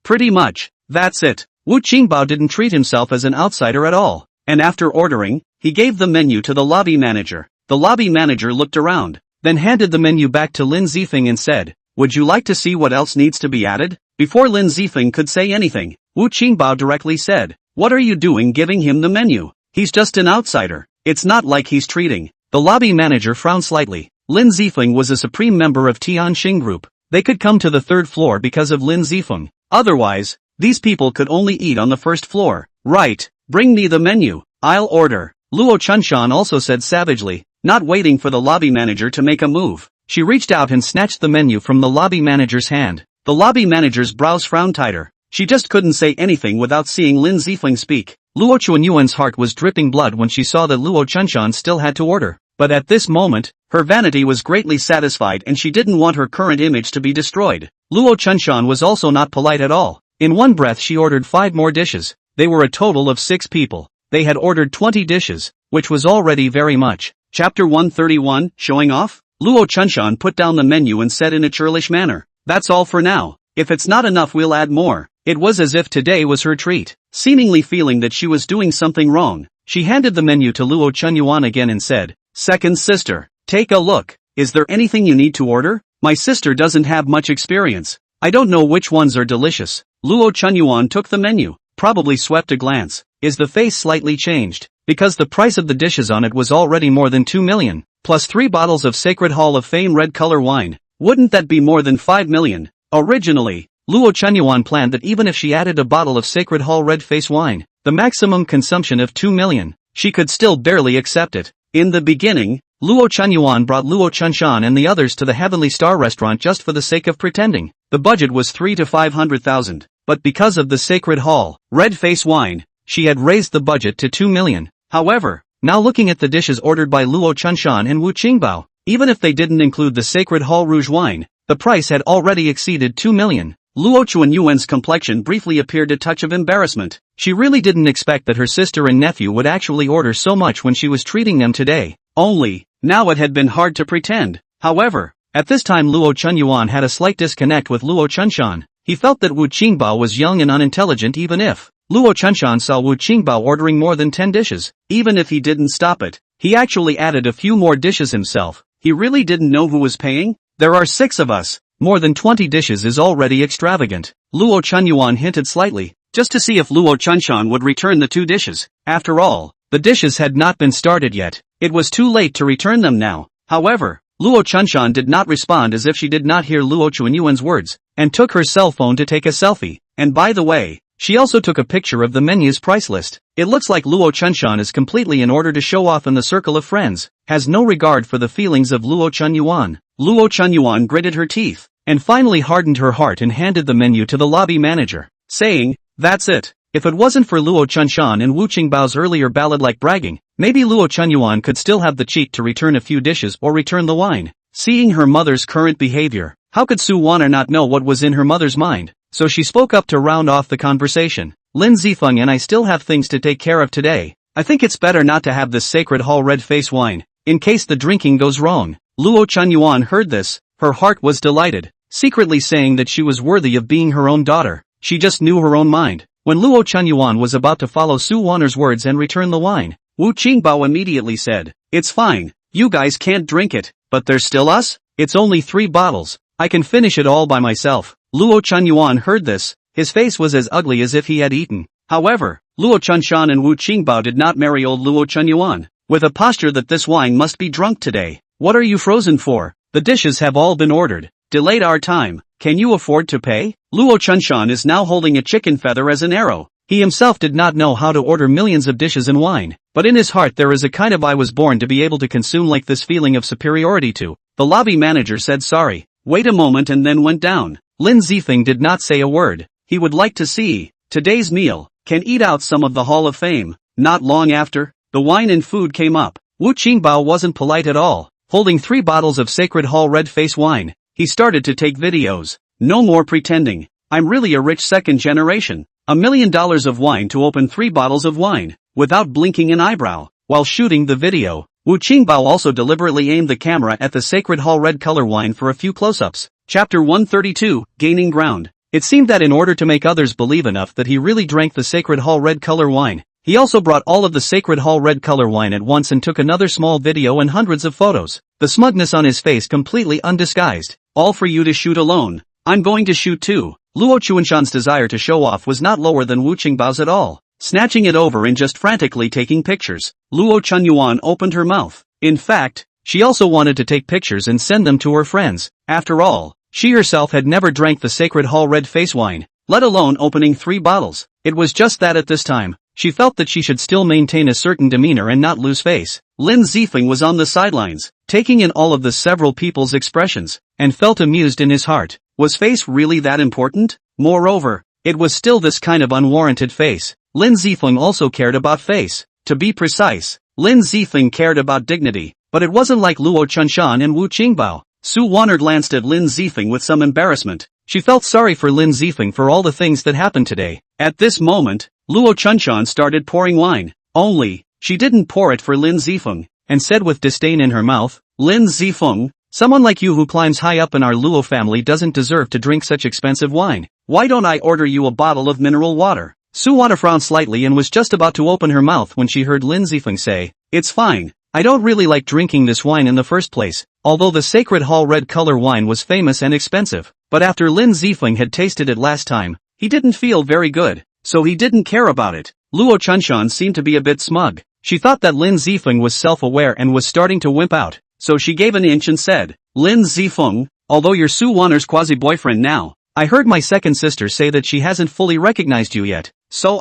Pretty much. That's it. Wu Qingbao didn't treat himself as an outsider at all. And after ordering, he gave the menu to the lobby manager. The lobby manager looked around, then handed the menu back to Lin Zifeng and said, "Would you like to see what else needs to be added?" Before Lin Zifeng could say anything, Wu Qingbao directly said, "What are you doing giving him the menu? He's just an outsider. It's not like he's treating." The lobby manager frowned slightly. Lin Zifeng was a supreme member of Tianxing Group. They could come to the 3rd floor because of Lin Zifeng. Otherwise, these people could only eat on the 1st floor. Right, bring me the menu. I'll order. Luo Chunshan also said savagely, not waiting for the lobby manager to make a move. She reached out and snatched the menu from the lobby manager's hand. The lobby manager's brows frowned tighter. She just couldn't say anything without seeing Lin Zifeng speak. Luo Chuanyuan's heart was dripping blood when she saw that Luo Chunshan still had to order. But at this moment, her vanity was greatly satisfied and she didn't want her current image to be destroyed. Luo Chunshan was also not polite at all. In one breath she ordered 5 more dishes. They were a total of 6 people. They had ordered 20 dishes, which was already very much. Chapter 131, Showing Off? Luo Chunshan put down the menu and said in a churlish manner, "That's all for now. If it's not enough we'll add more." It was as if today was her treat. Seemingly feeling that she was doing something wrong, she handed the menu to Luo Chunyuan again and said, "Second sister, take a look. Is there anything you need to order? My sister doesn't have much experience. I don't know which ones are delicious." Luo Chunyuan took the menu, probably swept a glance. Is the face slightly changed? Because the price of the dishes on it was already more than 2 million, plus 3 bottles of Sacred Hall of Fame red color wine. Wouldn't that be more than 5 million? Originally, Luo Chunyuan planned that even if she added a bottle of Sacred Hall red face wine, the maximum consumption of 2 million, she could still barely accept it. In the beginning, Luo Chunyuan brought Luo Chunshan and the others to the Heavenly Star restaurant just for the sake of pretending. The budget was 3 to 500,000, but because of the Sacred Hall, red face wine, she had raised the budget to 2 million. However, now looking at the dishes ordered by Luo Chunshan and Wu Qingbao, even if they didn't include the Sacred Hall Rouge wine, the price had already exceeded 2 million. Luo Chuanyuan's complexion briefly appeared a touch of embarrassment. She really didn't expect that her sister and nephew would actually order so much when she was treating them today. Only, now it had been hard to pretend. However, at this time Luo Chunyuan had a slight disconnect with Luo Chunshan. He felt that Wu Qingbao was young and unintelligent even if Luo Chunshan saw Wu Qingbao ordering more than 10 dishes. Even if he didn't stop it, he actually added a few more dishes himself. He really didn't know who was paying? There are 6 of us. More than 20 dishes is already extravagant. Luo Chunyuan hinted slightly, just to see if Luo Chunshan would return the 2 dishes. After all, the dishes had not been started yet. It was too late to return them now. However, Luo Chunshan did not respond as if she did not hear Luo Chuanyuan's words, and took her cell phone to take a selfie. And by the way, she also took a picture of the menu's price list. It looks like Luo Chunshan is completely in order to show off in the circle of friends, has no regard for the feelings of Luo Chuanyuan. Luo Chuanyuan gritted her teeth, and finally hardened her heart and handed the menu to the lobby manager, saying, "That's it." If it wasn't for Luo Chunshan and Wu Qingbao's earlier ballad-like bragging, maybe Luo Chuanyuan could still have the cheek to return a few dishes or return the wine. Seeing her mother's current behavior, how could Su Wanner not know what was in her mother's mind? So she spoke up to round off the conversation. "Lin Zifeng and I still have things to take care of today. I think it's better not to have this Sacred Hall red face wine, in case the drinking goes wrong." Luo Chuanyuan heard this. Her heart was delighted, secretly saying that she was worthy of being her own daughter. She just knew her own mind. When Luo Chuanyuan was about to follow Su Wanner's words and return the wine, Wu Qingbao immediately said, "It's fine, you guys can't drink it, but there's still us? It's only 3 bottles, I can finish it all by myself." Luo Chuanyuan heard this. His face was as ugly as if he had eaten. However, Luo Chunshan and Wu Qingbao did not marry old Luo Chuanyuan, with a posture that this wine must be drunk today. "What are you frozen for? The dishes have all been ordered. Delayed our time. Can you afford to pay?" Luo Chunshan is now holding a chicken feather as an arrow. He himself did not know how to order millions of dishes and wine, but in his heart there is a kind of "I was born to be able to consume" like this feeling of superiority to. The lobby manager said sorry. wait a moment and then went down. Lin Zifeng did not say a word. He would like to see today's meal, can eat out some of the Hall of Fame. Not long after, the wine and food came up. Wu Qingbao wasn't polite at all. Holding 3 bottles of Sacred Hall red face wine, he started to take videos. No more pretending. I'm really a rich second generation. $1 million of wine to open 3 bottles of wine, without blinking an eyebrow. While shooting the video, Wu Qingbao also deliberately aimed the camera at the Sacred Hall red color wine for a few close-ups. Chapter 132, Gaining Ground. It seemed that in order to make others believe enough that he really drank the Sacred Hall red color wine, he also brought all of the Sacred Hall red color wine at once and took another small video and hundreds of photos. The smugness on his face completely undisguised. All for you to shoot alone. I'm going to shoot too. Luo Chuanshan's desire to show off was not lower than Wu Qingbao's at all. Snatching it over and just frantically taking pictures, Luo Chunyuan opened her mouth. In fact, she also wanted to take pictures and send them to her friends. After all, she herself had never drank the Sacred Hall red face wine, let alone opening 3 bottles. It was just that at this time, she felt that she should still maintain a certain demeanor and not lose face. Lin Zifeng was on the sidelines, taking in all of the several people's expressions, and felt amused in his heart. Was face really that important? Moreover, it was still this kind of unwarranted face. Lin Zifeng also cared about face. To be precise, Lin Zifeng cared about dignity, but it wasn't like Luo Chunshan and Wu Qingbao. Su Waner glanced at Lin Zifeng with some embarrassment. She felt sorry for Lin Zifeng for all the things that happened today. At this moment, Luo Chunshan started pouring wine. Only, she didn't pour it for Lin Zifeng, and said with disdain in her mouth, Lin Zifeng, someone like you who climbs high up in our Luo family doesn't deserve to drink such expensive wine. Why don't I order you a bottle of mineral water? Su Water frowned slightly and was just about to open her mouth when she heard Lin Zifeng say, it's fine. I don't really like drinking this wine in the first place, although the Sacred Hall red color wine was famous and expensive. But after Lin Zifeng had tasted it last time, he didn't feel very good, so he didn't care about it. Luo Chunshan seemed to be a bit smug. She thought that Lin Zifeng was self-aware and was starting to wimp out, so she gave an inch and said, Lin Zifeng, although you're Su Waner's quasi-boyfriend now, I heard my second sister say that she hasn't fully recognized you yet. So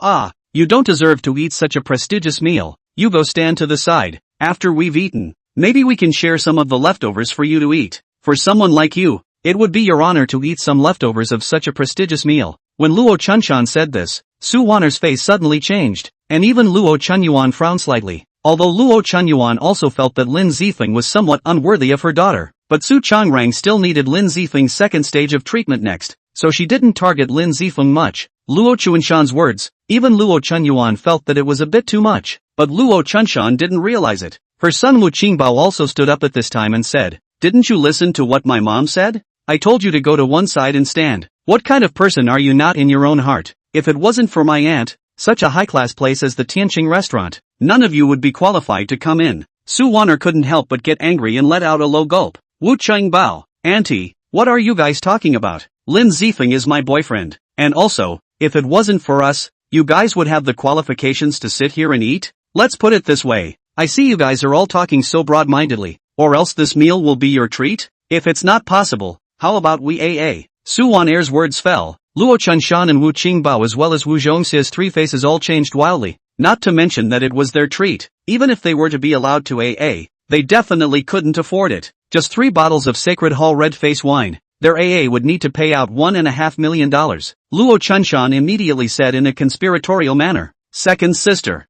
you don't deserve to eat such a prestigious meal. You go stand to the side. After we've eaten, maybe we can share some of the leftovers for you to eat. For someone like you, it would be your honor to eat some leftovers of such a prestigious meal. When Luo Chunshan said this, Su Waner's face suddenly changed, and even Luo Chunyuan frowned slightly. Although Luo Chunyuan also felt that Lin Zifeng was somewhat unworthy of her daughter, but Su Changrang still needed Lin Zifeng's second stage of treatment next, so she didn't target Lin Zifeng much. Luo Chuanshan's words, even Luo Chunyuan felt that it was a bit too much, but Luo Chunshan didn't realize it. Her son Wu Qingbao also stood up at this time and said, didn't you listen to what my mom said? I told you to go to one side and stand. What kind of person are you not in your own heart? If it wasn't for my aunt, such a high-class place as the Tianqing restaurant, none of you would be qualified to come in. Su Waner couldn't help but get angry and let out a low gulp. Wu Qingbao, Auntie, what are you guys talking about? Lin Zifeng is my boyfriend, and also, if it wasn't for us, you guys would have the qualifications to sit here and eat? Let's put it this way, I see you guys are all talking so broad-mindedly, or else this meal will be your treat? If it's not possible, how about we AA? Su Waner's words fell. Luo Chunshan and Wu Qingbao as well as Wu Zhongxia's 3 faces all changed wildly, not to mention that it was their treat. Even if they were to be allowed to AA, they definitely couldn't afford it. Just 3 bottles of Sacred Hall red face wine. Their AA would need to pay out $1.5 million. Luo Chunshan immediately said in a conspiratorial manner, second sister.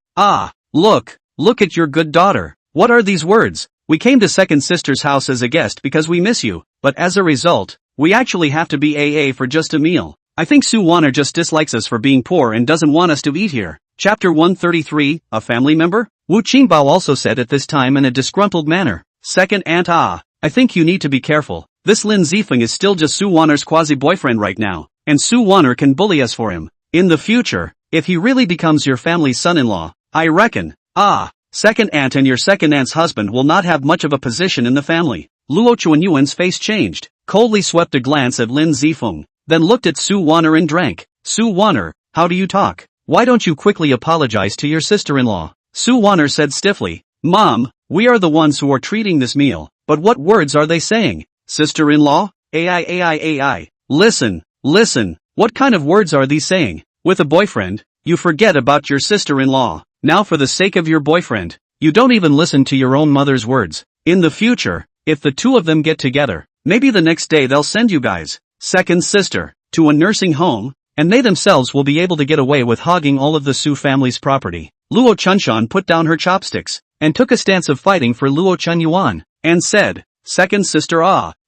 Look at your good daughter. What are these words? We came to second sister's house as a guest because we miss you, but as a result, we actually have to be AA for just a meal. I think Su Waner just dislikes us for being poor and doesn't want us to eat here. Chapter 133, a family member? Wu Qingbao also said at this time in a disgruntled manner. Second aunt I think you need to be careful. This Lin Zifeng is still just Su Waner's quasi-boyfriend right now, and Su Waner can bully us for him. In the future, if he really becomes your family's son-in-law, I reckon, second aunt and your second aunt's husband will not have much of a position in the family. Luo Chuanyuan's face changed, coldly swept a glance at Lin Zifeng, then looked at Su Waner and drank. Su Waner, how do you talk? Why don't you quickly apologize to your sister-in-law? Su Waner said stiffly, Mom, we are the ones who are treating this meal, but what words are they saying? Sister-in-law? AI. Listen, what kind of words are these saying? With a boyfriend, you forget about your sister-in-law. Now for the sake of your boyfriend, you don't even listen to your own mother's words. In the future, if the two of them get together, Maybe the next day they'll send you guys, second sister, to a nursing home, and they themselves will be able to get away with hogging all of the Su family's property. Luo Chunshan put down her chopsticks, and took a stance of fighting for Luo Chunyuan, and said, second sister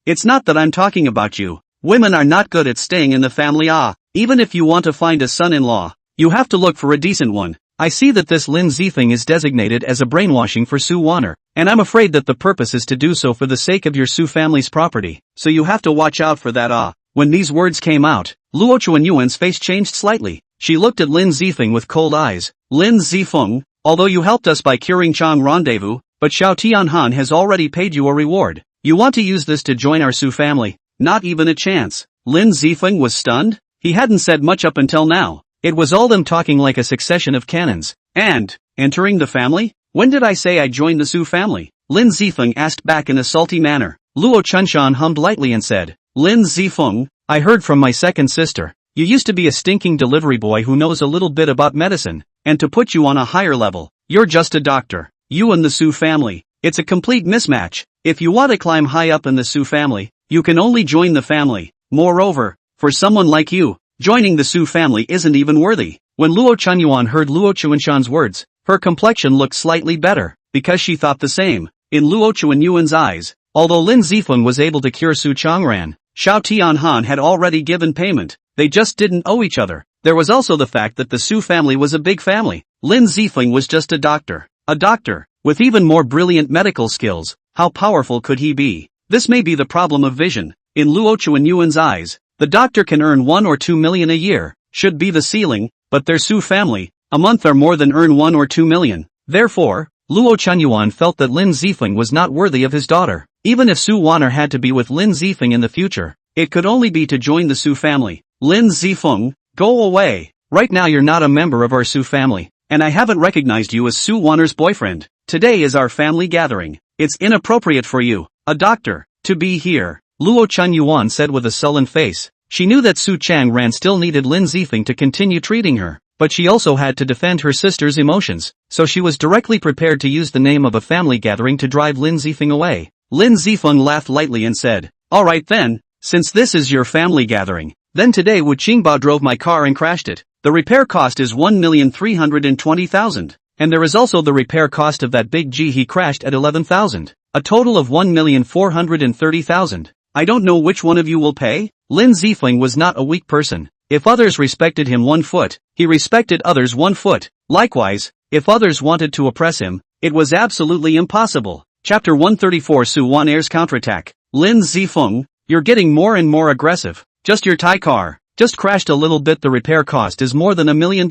it's not that I'm talking about you. Women are not good at staying in the family even if you want to find a son-in-law, you have to look for a decent one. I see that this Lin Zifeng is designated as a brainwashing for Su Waner, and I'm afraid that the purpose is to do so for the sake of your Su family's property, so you have to watch out for that When these words came out, Luo Chuanyuan's face changed slightly. She looked at Lin Zifeng with cold eyes. Lin Zifeng, although you helped us by curing Chang Rendezvous, but Xiao Tianhan has already paid you a reward. You want to use this to join our Su family? Not even a chance. Lin Zifeng was stunned. He hadn't said much up until now. It was all them talking like a succession of cannons. And, entering the family? When did I say I joined the Su family? Lin Zifeng asked back in a salty manner. Luo Chunshan hummed lightly and said, Lin Zifeng, I heard from my second sister. You used to be a stinking delivery boy who knows a little bit about medicine, and to put you on a higher level, you're just a doctor. You and the Su family, it's a complete mismatch. If you want to climb high up in the Su family, you can only join the family. Moreover, for someone like you, joining the Su family isn't even worthy. When Luo Chunyuan heard Luo Chuanshan's words, her complexion looked slightly better, because she thought the same. In Luo Chuanyuan's eyes, although Lin Zifeng was able to cure Su Changran, Xiao Tianhan had already given payment. They just didn't owe each other. There was also the fact that the Su family was a big family. Lin Zifeng was just a doctor. A doctor, with even more brilliant medical skills. How powerful could he be? This may be the problem of vision. In Luo Chuanyuan's eyes, the doctor can earn 1 or 2 million a year, should be the ceiling, but their Su family, a month or more than earn 1 or 2 million. Therefore, Luo Chuanyuan felt that Lin Zifeng was not worthy of his daughter. Even if Su Waner had to be with Lin Zifeng in the future, it could only be to join the Su family. Lin Zifeng, go away. Right now you're not a member of our Su family, and I haven't recognized you as Su Waner's boyfriend. Today is our family gathering. It's inappropriate for you, a doctor, to be here. Luo Chunyuan said with a sullen face. She knew that Su Changran still needed Lin Zifeng to continue treating her, but she also had to defend her sister's emotions, so she was directly prepared to use the name of a family gathering to drive Lin Zifeng away. Lin Zifeng laughed lightly and said, alright then, since this is your family gathering, then today Wu Qingbao drove my car and crashed it. The repair cost is 1,320,000, and there is also the repair cost of that big G he crashed at 11,000, a total of 1,430,000. I don't know which one of you will pay. Lin Zifeng was not a weak person. If others respected him 1 foot, he respected others 1 foot. Likewise, if others wanted to oppress him, it was absolutely impossible. Chapter 134 Su Waner's counterattack. Lin Zifeng, you're getting more and more aggressive. Just your Thai car, just crashed a little bit. The repair cost is more than $1 million.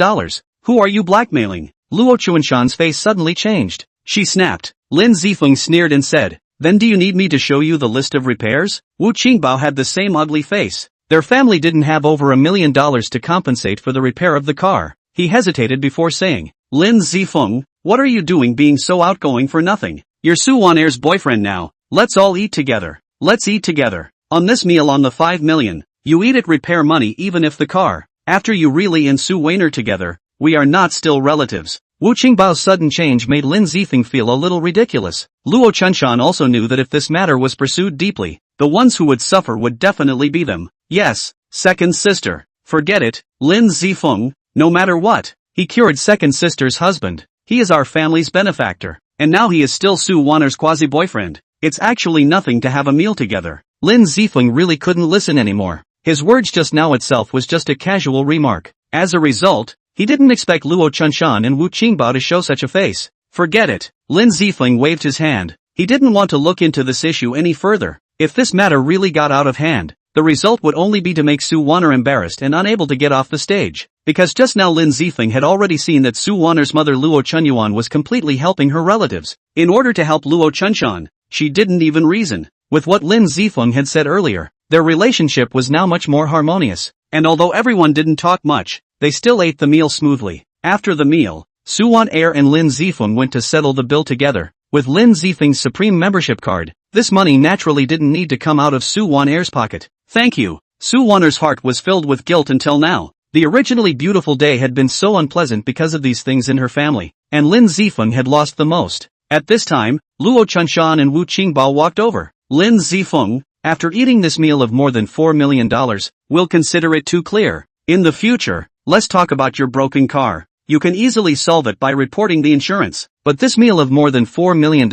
Who are you blackmailing? Luo Chuanshan's face suddenly changed. She snapped. Lin Zifeng sneered and said, then do you need me to show you the list of repairs? Wu Qingbao had the same ugly face. Their family didn't have over $1 million to compensate for the repair of the car. He hesitated before saying, Lin Zifeng, what are you doing being so outgoing for nothing? You're Su Waner's boyfriend now. Let's all eat together. Let's eat together. On this meal on the 5 million, you eat it repair money even if the car. After you really and Su Waner together, we are not still relatives. Wu Qingbao's sudden change made Lin Zifeng feel a little ridiculous. Luo Chunshan also knew that if this matter was pursued deeply, the ones who would suffer would definitely be them. Yes, second sister. Forget it, Lin Zifeng, no matter what. He cured second sister's husband. He is our family's benefactor. And now he is still Su Waner's quasi-boyfriend. It's actually nothing to have a meal together. Lin Zifeng really couldn't listen anymore. His words just now itself was just a casual remark. As a result, he didn't expect Luo Chunshan and Wu Qingbao to show such a face. Forget it. Lin Zifeng waved his hand. He didn't want to look into this issue any further. If this matter really got out of hand, the result would only be to make Su Waner embarrassed and unable to get off the stage. Because just now Lin Zifeng had already seen that Su Waner's mother Luo Chunyuan was completely helping her relatives. In order to help Luo Chunshan, she didn't even reason. With what Lin Zifeng had said earlier, their relationship was now much more harmonious. And although everyone didn't talk much, they still ate the meal smoothly. After the meal, Su Waner and Lin Zifeng went to settle the bill together. With Lin Zifeng's Supreme membership card, this money naturally didn't need to come out of Su Waner's pocket. Thank you. Su Waner's heart was filled with guilt until now. The originally beautiful day had been so unpleasant because of these things in her family, and Lin Zifeng had lost the most. At this time, Luo Chunshan and Wu Qingbao walked over. Lin Zifeng, After eating this meal of more than $4 million, we'll consider it too clear. In the future, let's talk about your broken car. You can easily solve it by reporting the insurance. But this meal of more than $4 million,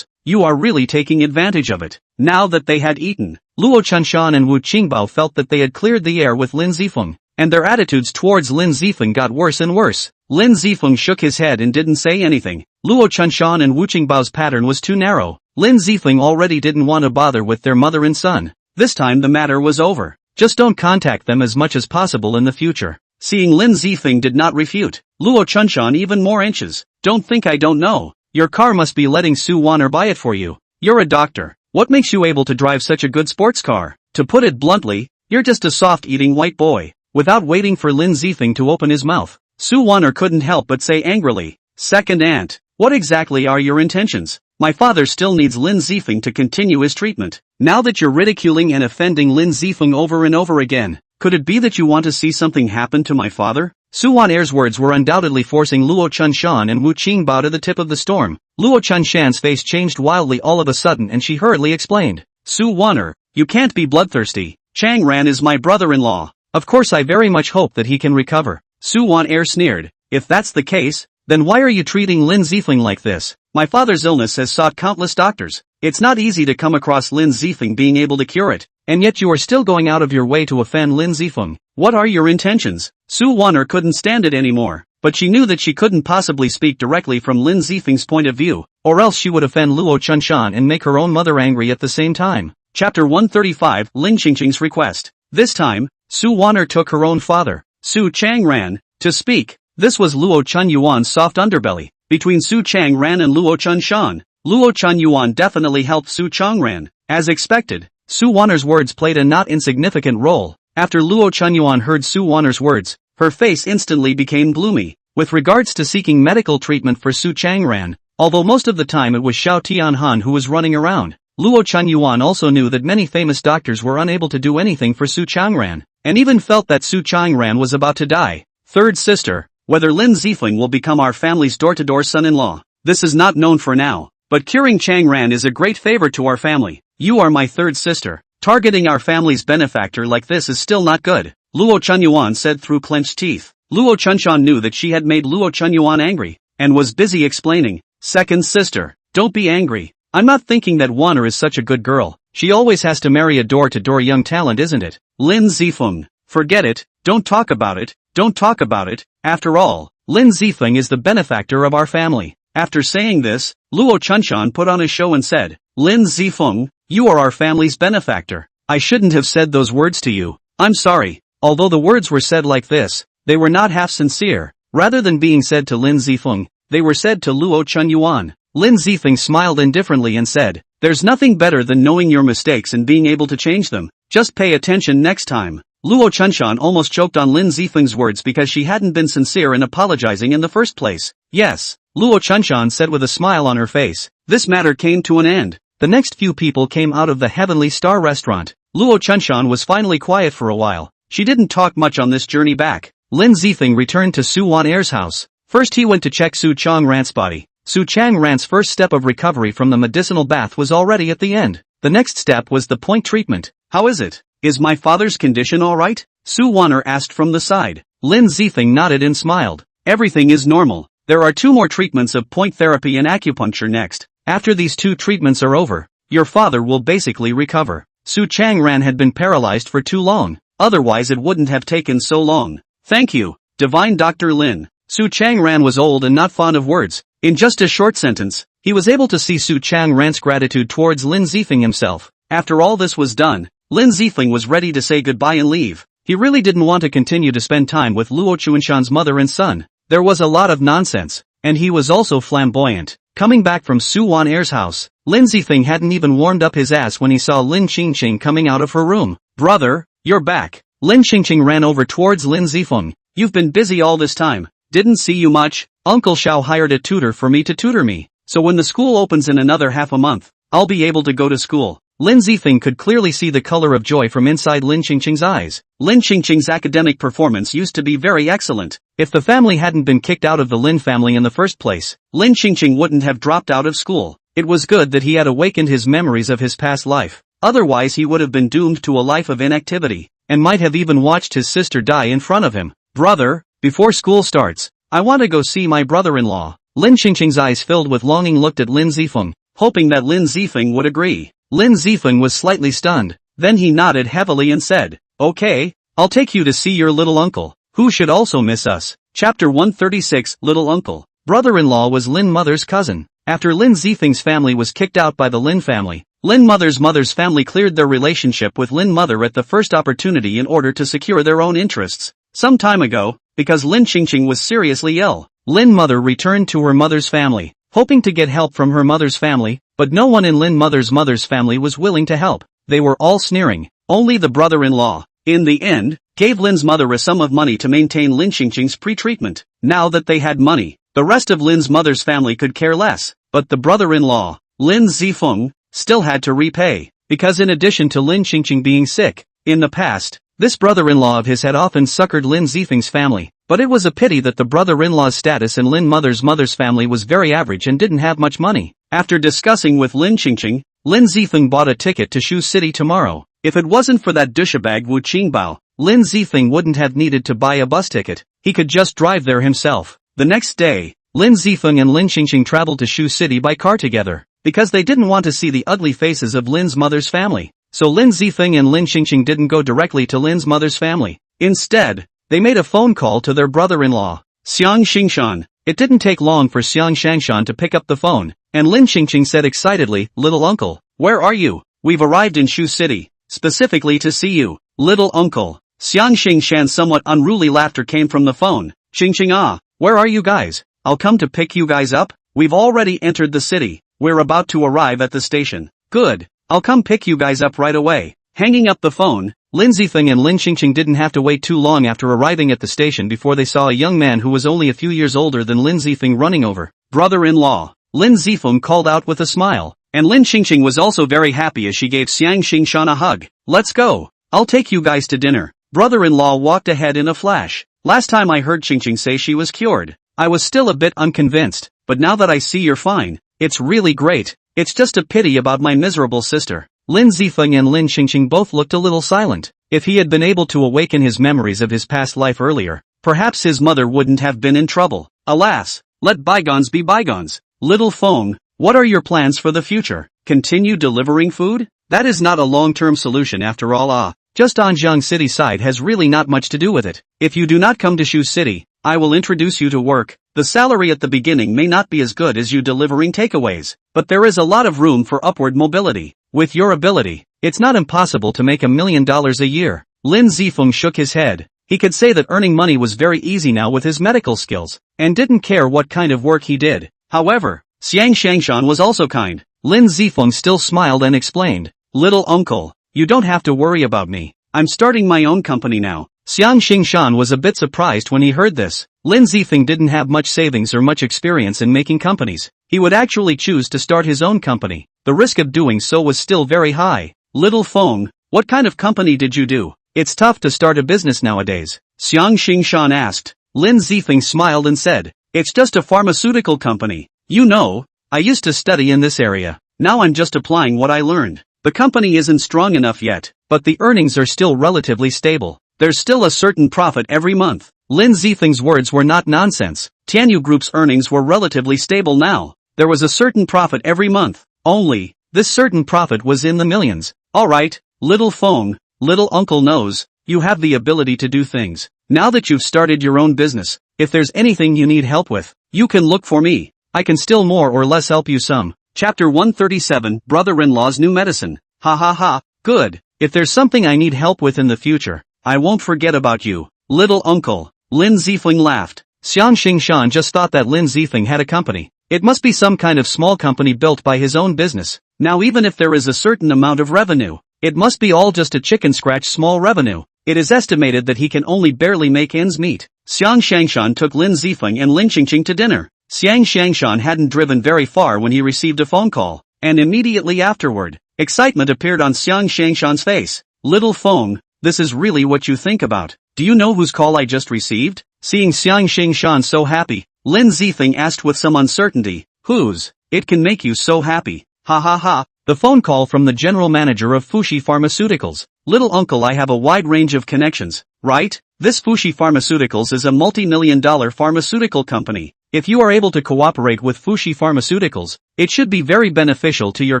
you are really taking advantage of it. Now that they had eaten, Luo Chunshan and Wu Qingbao felt that they had cleared the air with Lin Zifeng, and their attitudes towards Lin Zifeng got worse and worse. Lin Zifeng shook his head and didn't say anything. Luo Chunshan and Wu Qingbao's pattern was too narrow. Lin Zifeng already didn't want to bother with their mother and son. This time the matter was over. Just don't contact them as much as possible in the future. Seeing Lin Zifeng did not refute, Luo Chunshan even more anxious. Don't think I don't know. Your car must be letting Su Wan'er buy it for you. You're a doctor. What makes you able to drive such a good sports car? To put it bluntly, you're just a soft-eating white boy. Without waiting for Lin Zifeng to open his mouth, Su Wan'er couldn't help but say angrily, "Second aunt, what exactly are your intentions? My father still needs Lin Zifeng to continue his treatment. Now that you're ridiculing and offending Lin Zifeng over and over again, could it be that you want to see something happen to my father?" Su Wan'er's words were undoubtedly forcing Luo Chunshan and Wu Qingbao to the tip of the storm. Luo Chunshan's face changed wildly all of a sudden and she hurriedly explained, "Su Wan'er, you can't be bloodthirsty. Chang Ran is my brother-in-law. Of course I very much hope that he can recover." Su Wan'er sneered, "If that's the case, then why are you treating Lin Zifeng like this? My father's illness has sought countless doctors. It's not easy to come across Lin Zifeng being able to cure it, and yet you are still going out of your way to offend Lin Zifeng. What are your intentions?" Su Wan'er couldn't stand it anymore, but she knew that she couldn't possibly speak directly from Lin Zifeng's point of view, or else she would offend Luo Chunshan and make her own mother angry at the same time. Chapter 135, Lin Qingqing's Request. This time, Su Wan'er took her own father, Su Changran, to speak. This was Luo Chunyuan's soft underbelly. Between Su Changran and Luo Chunshan, Luo Chunyuan definitely helped Su Changran. As expected, Su Wan'er's words played a not insignificant role. After Luo Chunyuan heard Su Wan'er's words, her face instantly became gloomy. With regards to seeking medical treatment for Su Changran, although most of the time it was Xiao Tianhan who was running around, Luo Chunyuan also knew that many famous doctors were unable to do anything for Su Changran, and even felt that Su Changran was about to die. Third sister, whether Lin Zifeng will become our family's door-to-door son-in-law, this is not known for now, but curing Changran is a great favor to our family. You are my third sister. Targeting our family's benefactor like this is still not good, Luo Chunyuan said through clenched teeth. Luo Chunshan knew that she had made Luo Chunyuan angry, and was busy explaining, "Second sister, don't be angry. I'm not thinking that Wan'er is such a good girl. She always has to marry a door-to-door young talent, isn't it? Lin Zifeng, forget it, don't talk about it, don't talk about it. After all, Lin Zifeng is the benefactor of our family." After saying this, Luo Chunshan put on a show and said, "Lin Zifeng, you are our family's benefactor. I shouldn't have said those words to you. I'm sorry." Although the words were said like this, they were not half sincere. Rather than being said to Lin Zifeng, they were said to Luo Chunyuan. Lin Zifeng smiled indifferently and said, "There's nothing better than knowing your mistakes and being able to change them. Just pay attention next time." Luo Chunshan almost choked on Lin Zifeng's words because she hadn't been sincere in apologizing in the first place. "Yes," Luo Chunshan said with a smile on her face. This matter came to an end. The next few people came out of the Heavenly Star restaurant. Luo Chunshan was finally quiet for a while. She didn't talk much on this journey back. Lin Zifeng returned to Su Wan'er's house. First he went to check Su Changran's body. Su Changran's first step of recovery from the medicinal bath was already at the end. The next step was the point treatment. "How is it? Is my father's condition alright?" Su Wan'er asked from the side. Lin Zifeng nodded and smiled. "Everything is normal. There are 2 more treatments of point therapy and acupuncture next. After these 2 treatments are over, your father will basically recover." Su Changran had been paralyzed for too long. Otherwise it wouldn't have taken so long. "Thank you, Divine Dr. Lin." Su Changran was old and not fond of words. In just a short sentence, he was able to see Su Changran's gratitude towards Lin Zifeng himself. After all this was done, Lin Zifeng was ready to say goodbye and leave. He really didn't want to continue to spend time with Luo Chunshan's mother and son. There was a lot of nonsense, and he was also flamboyant. Coming back from Su Wan'er's house, Lin Zifeng hadn't even warmed up his ass when he saw Lin Qingqing coming out of her room. "Brother, you're back." Lin Qingqing ran over towards Lin Zifeng. "You've been busy all this time. Didn't see you much. Uncle Xiao hired a tutor for me to tutor me, so when the school opens in another half a month, I'll be able to go to school." Lin Zifeng could clearly see the color of joy from inside Lin Qingqing's eyes. Lin Qingqing's academic performance used to be very excellent. If the family hadn't been kicked out of the Lin family in the first place, Lin Qingqing wouldn't have dropped out of school. It was good that he had awakened his memories of his past life. Otherwise he would have been doomed to a life of inactivity, and might have even watched his sister die in front of him. Brother, before school starts, I want to go see my brother-in-law. Lin Qingqing's eyes filled with longing looked at Lin Zifeng, hoping that Lin Zifeng would agree. Lin Zifeng was slightly stunned, then he nodded heavily and said, "Okay, I'll take you to see your little uncle, who should also miss us." Chapter 136, Little Uncle. Brother-in-law was Lin Mother's cousin. After Lin Zifeng's family was kicked out by the Lin family, Lin Mother's family cleared their relationship with Lin Mother at the first opportunity in order to secure their own interests. Some time ago, because Lin Qingqing was seriously ill, Lin Mother returned to her mother's family, hoping to get help from her mother's family, but no one in Lin Mother's family was willing to help. They were all sneering. Only the brother-in-law, in the end, gave Lin's mother a sum of money to maintain Lin Qingqing's pre-treatment. Now that they had money, the rest of Lin's mother's family could care less, but the brother-in-law, Lin Zifeng, still had to repay, because in addition to Lin Qingqing being sick, in the past, this brother-in-law of his had often succored Lin Zifeng's family, but it was a pity that the brother-in-law's status in Lin Mother's family was very average and didn't have much money. After discussing with Lin Qingqing, Lin Zifeng bought a ticket to Shu City tomorrow. If it wasn't for that douchebag Wu Qingbao, Lin Zifeng wouldn't have needed to buy a bus ticket. He could just drive there himself. The next day, Lin Zifeng and Lin Qingqing traveled to Shu City by car together, because they didn't want to see the ugly faces of Lin's mother's family. So Lin Zifeng and Lin Qingqing didn't go directly to Lin's mother's family. Instead, they made a phone call to their brother-in-law, Xiang Xingshan. It didn't take long for Xiang Xingshan to pick up the phone, and Lin Qingqing said excitedly, "Little uncle, where are you? We've arrived in Shu City, specifically to see you." "Little uncle." Xiang Xingshan's somewhat unruly laughter came from the phone. "Qingqing, where are you guys? I'll come to pick you guys up. We've already entered the city. We're about to arrive at the station." "Good. I'll come pick you guys up right away." Hanging up the phone, Lin Zifeng and Lin Qingqing didn't have to wait too long after arriving at the station before they saw a young man who was only a few years older than Lin Zifeng running over. "Brother-in-law," Lin Zifeng called out with a smile, and Lin Qingqing was also very happy as she gave Xiang Xingshan a hug. "Let's go. I'll take you guys to dinner." Brother-in-law walked ahead in a flash. Last time I heard Qingqing say she was cured, I was still a bit unconvinced, but now that I see you're fine, it's really great. It's just a pity about my miserable sister. Lin Zifeng and Lin Qingqing both looked a little silent. If he had been able to awaken his memories of his past life earlier, perhaps his mother wouldn't have been in trouble. Alas, let bygones be bygones. "Little Feng, what are your plans for the future? Continue delivering food? That is not a long-term solution after all. Just Anjiang City side has really not much to do with it. If you do not come to Shu City, I will introduce you to work. The salary at the beginning may not be as good as you delivering takeaways, but there is a lot of room for upward mobility. With your ability, it's not impossible to make $1 million a year." Lin Zifeng shook his head. He could say that earning money was very easy now with his medical skills, and didn't care what kind of work he did. However, Xiang Xingshan was also kind. Lin Zifeng still smiled and explained, "Little uncle, you don't have to worry about me. I'm starting my own company now." Xiang Xingshan was a bit surprised when he heard this. Lin Zifeng didn't have much savings or much experience in making companies. He would actually choose to start his own company. The risk of doing so was still very high. "Little Feng, what kind of company did you do? It's tough to start a business nowadays," Xiang Xingshan asked. Lin Zifeng smiled and said, "It's just a pharmaceutical company. You know, I used to study in this area. Now I'm just applying what I learned. The company isn't strong enough yet, but the earnings are still relatively stable. There's still a certain profit every month." Lin Zifeng's words were not nonsense. Tianyu Group's earnings were relatively stable now. There was a certain profit every month. Only, this certain profit was in the millions. "Alright, Little Feng, little uncle knows, you have the ability to do things. Now that you've started your own business, if there's anything you need help with, you can look for me. I can still more or less help you some." Chapter 137, Brother-in-law's New Medicine. "Ha ha ha, good. If there's something I need help with in the future, I won't forget about you, little uncle." Lin Zifeng laughed. Xiang Xingshan just thought that Lin Zifeng had a company. It must be some kind of small company built by his own business. Now even if there is a certain amount of revenue, it must be all just a chicken scratch small revenue. It is estimated that he can only barely make ends meet. Xiang Xingshan took Lin Zifeng and Lin Qingqing to dinner. Xiang Xingshan hadn't driven very far when he received a phone call, and immediately afterward, excitement appeared on Xiang Xingshan's face. "Little Feng, this is really what you think about. Do you know whose call I just received?" Seeing Xiang Xingshan so happy, Lin Zifeng asked with some uncertainty, "Whose? It can make you so happy. Ha ha ha, The phone call from the general manager of Fushi Pharmaceuticals. Little uncle, I have a wide range of connections, right? This Fushi Pharmaceuticals is a multi-million-dollar pharmaceutical company. If you are able to cooperate with Fushi Pharmaceuticals, it should be very beneficial to your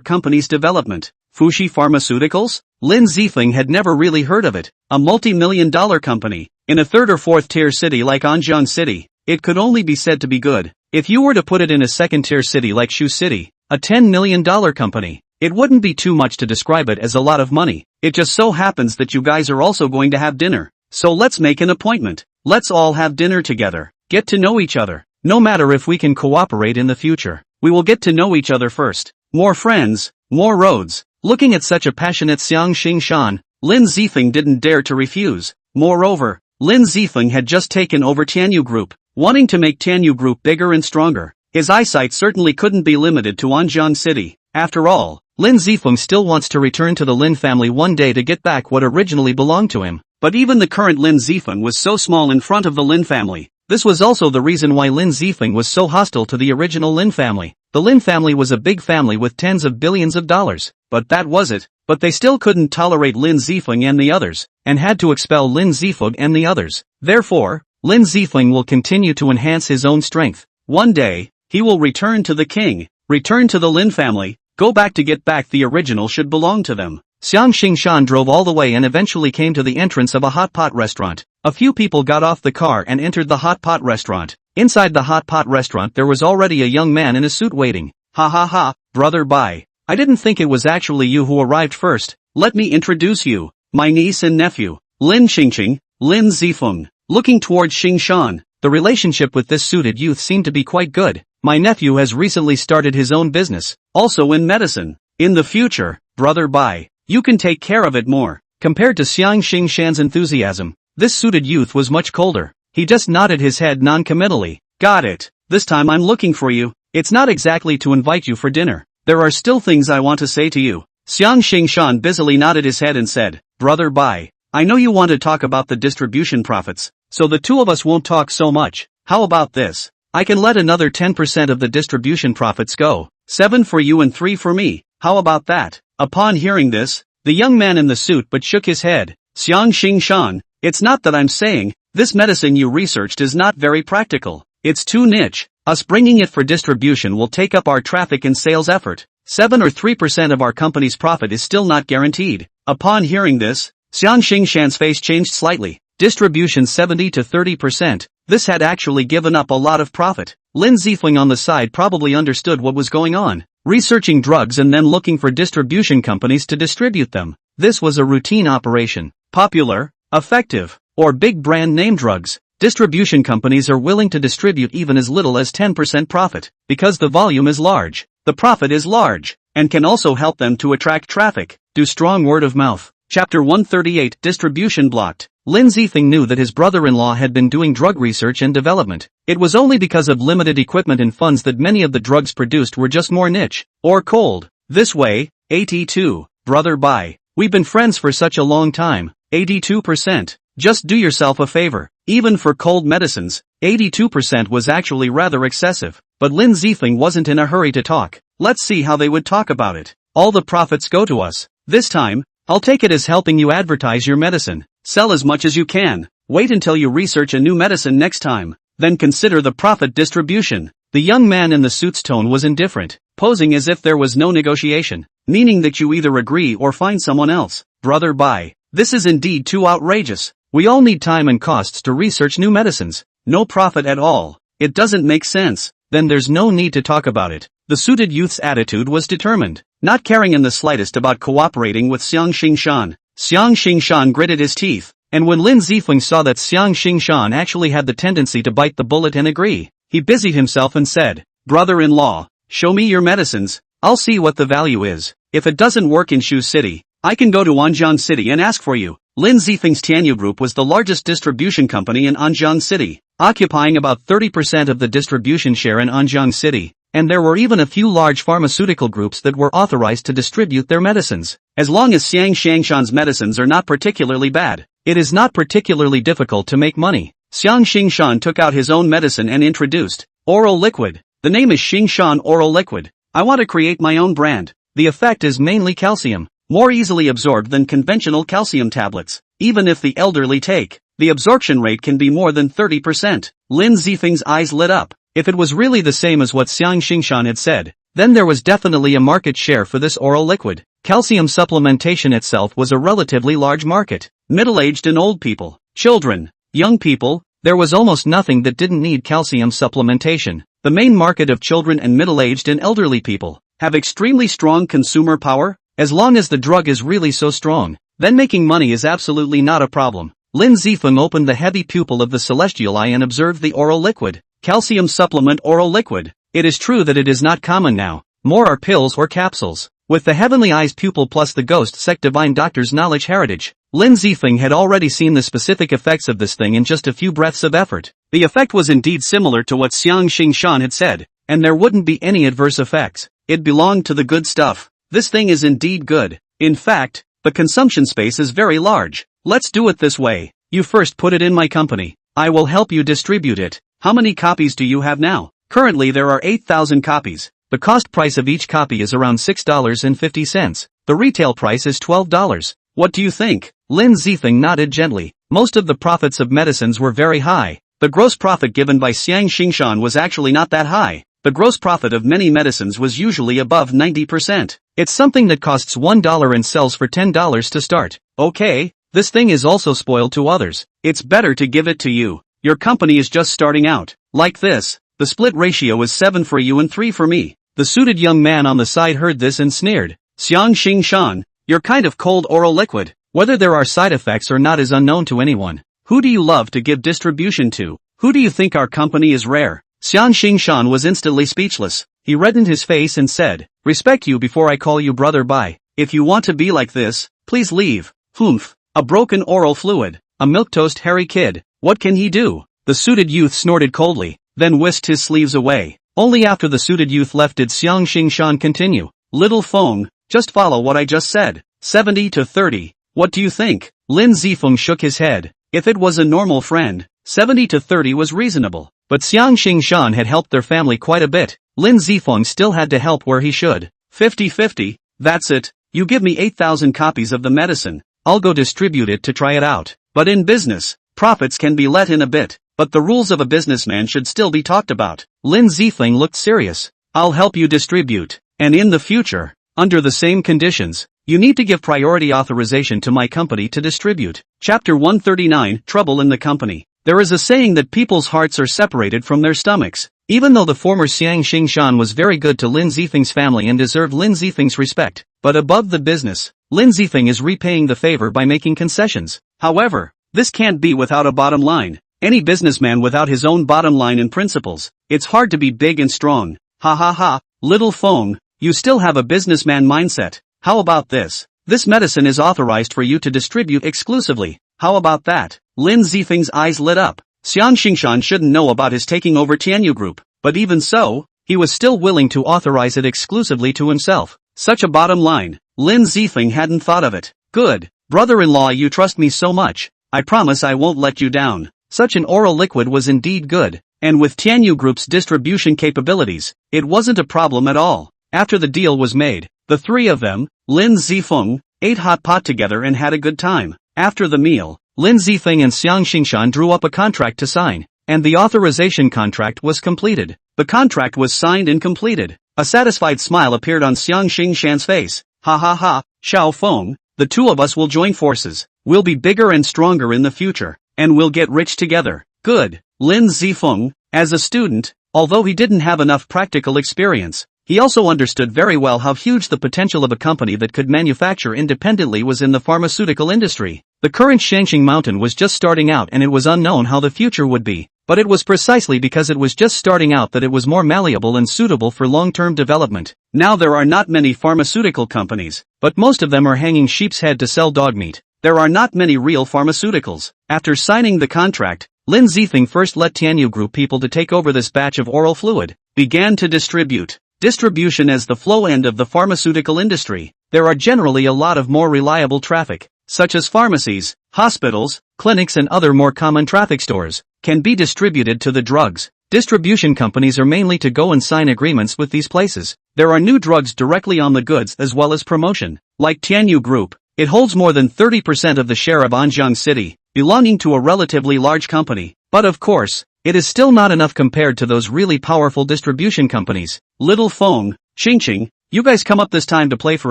company's development. Fushi Pharmaceuticals? Lin Zifeng had never really heard of it. A multi-million-dollar company. In a third or fourth tier city like Anjiang City, it could only be said to be good. If you were to put it in a second tier city like Shu City, a $10 million company, it wouldn't be too much to describe it as a lot of money. It just so happens that you guys are also going to have dinner. So let's make an appointment. Let's all have dinner together. Get to know each other. No matter if we can cooperate in the future, we will get to know each other first. More friends, more roads. Looking at such a passionate Xiang Xingshan, Lin Zifeng didn't dare to refuse. Moreover, Lin Zifeng had just taken over Tianyu Group, wanting to make Tianyu Group bigger and stronger. His eyesight certainly couldn't be limited to Anjiang City. After all, Lin Zifeng still wants to return to the Lin family one day to get back what originally belonged to him. But even the current Lin Zifeng was so small in front of the Lin family. This was also the reason why Lin Zifeng was so hostile to the original Lin family. The Lin family was a big family with tens of billions of dollars. But that was it. But they still couldn't tolerate Lin Zifeng and the others, and had to expel Lin Zifeng and the others. Therefore, Lin Zifeng will continue to enhance his own strength. One day, he will return to the king, return to the Lin family, go back to get back the original should belong to them. Xiang Xingshan drove all the way and eventually came to the entrance of a hot pot restaurant. A few people got off the car and entered the hot pot restaurant. Inside the hot pot restaurant there was already a young man in a suit waiting. Ha ha ha, brother bye. I didn't think it was actually you who arrived first. Let me introduce you. My niece and nephew, Lin Xingqing, Lin Zifeng. Looking towards Xingshan, the relationship with this suited youth seemed to be quite good. My nephew has recently started his own business, also in medicine. In the future, brother bye. You can take care of it more. Compared to Xiang Xingshan's enthusiasm, this suited youth was much colder. He just nodded his head non-committally. Got it. This time I'm looking for you. It's not exactly to invite you for dinner. There are still things I want to say to you. Xiang Xingshan busily nodded his head and said, brother bye. I know you want to talk about the distribution profits, so the two of us won't talk so much. How about this? I can let another 10% of the distribution profits go. 7 for you and 3 for me. How about that? Upon hearing this, the young man in the suit but shook his head. Xiang Xingshan, it's not that I'm saying, this medicine you researched is not very practical. It's too niche. Us bringing it for distribution will take up our traffic and sales effort. 7 or 3% of our company's profit is still not guaranteed. Upon hearing this, Xiang Xingshan's face changed slightly. Distribution 70 to 30%. This had actually given up a lot of profit. Lin Zifeng on the side probably understood what was going on. Researching drugs and then looking for distribution companies to distribute them. This was a routine operation. Popular, effective, or big brand name drugs. Distribution companies are willing to distribute even as little as 10% profit, because the volume is large, the profit is large, and can also help them to attract traffic, do strong word of mouth. Chapter 138 Distribution Blocked. Lin Zifeng knew that his brother-in-law had been doing drug research and development. It was only because of limited equipment and funds that many of the drugs produced were just more niche, or cold. This way, 82, brother bye. We've been friends for such a long time. 82%. Just do yourself a favor. Even for cold medicines, 82% was actually rather excessive. But Lin Zifeng wasn't in a hurry to talk. Let's see how they would talk about it. All the profits go to us. This time, I'll take it as helping you advertise your medicine. Sell as much as you can. Wait until you research a new medicine next time. Then consider the profit distribution. The young man in the suit's tone was indifferent, posing as if there was no negotiation, meaning that you either agree or find someone else. Brother bye. This is indeed too outrageous. We all need time and costs to research new medicines. No profit at all. It doesn't make sense. Then there's no need to talk about it. The suited youth's attitude was determined, not caring in the slightest about cooperating with Xiang Xingshan. Xiang Xingshan gritted his teeth, and when Lin Zifeng saw that Xiang Xingshan actually had the tendency to bite the bullet and agree, he busied himself and said, brother-in-law, show me your medicines, I'll see what the value is. If it doesn't work in Shu City, I can go to Anjiang City and ask for you. Lin Zifeng's Tianyu Group was the largest distribution company in Anjiang City, occupying about 30% of the distribution share in Anjiang City, and there were even a few large pharmaceutical groups that were authorized to distribute their medicines. As long as Xiang Xingshan's medicines are not particularly bad, it is not particularly difficult to make money. Xiang Xingshan took out his own medicine and introduced oral liquid. The name is Xingshan Oral Liquid. I want to create my own brand. the effect is mainly calcium, more easily absorbed than conventional calcium tablets. Even if the elderly take, the absorption rate can be more than 30%. Lin Zifeng's eyes lit up. If it was really the same as what Xiang Xingshan had said, then there was definitely a market share for this oral liquid. Calcium supplementation itself was a relatively large market. Middle-aged and old people, children, young people, there was almost nothing that didn't need calcium supplementation. The main market of children and middle-aged and elderly people have extremely strong consumer power. As long as the drug is really so strong, then making money is absolutely not a problem. Lin Zifeng opened the heavy pupil of the celestial eye and observed the oral liquid. Calcium supplement oral liquid. It is true that it is not common now. More are pills or capsules. With the heavenly eyes pupil plus the ghost sect divine doctor's knowledge heritage, Lin Zifeng had already seen the specific effects of this thing in just a few breaths of effort. The effect was indeed similar to what Xiang Xingshan had said, and there wouldn't be any adverse effects. It belonged to the good stuff. This thing is indeed good. In fact, the consumption space is very large. Let's do it this way. You first put it in my company. I will help you distribute it. How many copies do you have now? Currently there are 8,000 copies. The cost price of each copy is around $6.50. The retail price is $12. What do you think? Lin Zifeng nodded gently. Most of the profits of medicines were very high. The gross profit given by Xiang Xingshan was actually not that high. The gross profit of many medicines was usually above 90%. It's something that costs $1 and sells for $10 to start. Okay, this thing is also spoiled to others. It's better to give it to you. Your company is just starting out. Like this. The split ratio is 7 for you and 3 for me. The suited young man on the side heard this and sneered. Xiang Xingshan, you're kind of cold oral liquid. Whether there are side effects or not is unknown to anyone. Who do you love to give distribution to? Who do you think our company is rare? Xiang Xingshan was instantly speechless. He reddened his face and said, respect you before I call you brother. Bye. If you want to be like this, please leave. Humph. A broken oral fluid. A milquetoast hairy kid. What can he do? The suited youth snorted coldly, then whisked his sleeves away. Only after the suited youth left did Xiang Xingshan continue. Little Feng, just follow what I just said. 70 to 30. What do you think? Lin Zifeng shook his head. If it was a normal friend, 70 to 30 was reasonable. But Xiang Xingshan had helped their family quite a bit. Lin Zifeng still had to help where he should. 50-50, that's it. You give me 8,000 copies of the medicine. I'll go distribute it to try it out. But in business, profits can be let in a bit. But the rules of a businessman should still be talked about. Lin Zifeng looked serious. I'll help you distribute. And in the future, under the same conditions, you need to give priority authorization to my company to distribute. Chapter 139, Trouble in the Company. There is a saying that people's hearts are separated from their stomachs. Even though the former Xiang Xingshan was very good to Lin Zifeng's family and deserved Lin Zifeng's respect, but above the business, Lin Zifeng is repaying the favor by making concessions. However, this can't be without a bottom line. Any businessman without his own bottom line and principles, it's hard to be big and strong. Ha ha ha, little Feng, you still have a businessman mindset. How about this? This medicine is authorized for you to distribute exclusively. How about that? Lin Zifeng's eyes lit up. Xiang Xingshan shouldn't know about his taking over Tianyu Group, but even so, he was still willing to authorize it exclusively to himself. Such a bottom line. Lin Zifeng hadn't thought of it. Good. Brother-in-law, you trust me so much. I promise I won't let you down. Such an oral liquid was indeed good, and with Tianyu Group's distribution capabilities, it wasn't a problem at all. After the deal was made, the three of them, Lin Zifeng, ate hot pot together and had a good time. After the meal, Lin Zifeng and Xiang Xingshan drew up a contract to sign, and the authorization contract was completed. The contract was signed and completed. A satisfied smile appeared on Xiang Xingshan's face. Ha ha ha, Xiao Feng, the two of us will join forces. We'll be bigger and stronger in the future, and we'll get rich together. Good. Lin Zifeng, as a student, although he didn't have enough practical experience, he also understood very well how huge the potential of a company that could manufacture independently was in the pharmaceutical industry. The current Shangqing Mountain was just starting out and it was unknown how the future would be. But it was precisely because it was just starting out that it was more malleable and suitable for long-term development. Now there are not many pharmaceutical companies, but most of them are hanging sheep's head to sell dog meat. There are not many real pharmaceuticals. After signing the contract, Lin Zifeng first let Tianyu Group people to take over this batch of oral fluid, began to distribute. Distribution as the flow end of the pharmaceutical industry. There are generally a lot of more reliable traffic, such as pharmacies, hospitals, clinics and other more common traffic stores, can be distributed to the drugs. Distribution companies are mainly to go and sign agreements with these places. There are new drugs directly on the goods as well as promotion. Like Tianyu Group, it holds more than 30% of the share of Anjiang City, belonging to a relatively large company. But of course, it is still not enough compared to those really powerful distribution companies. Little Feng, Qingqing, you guys come up this time to play for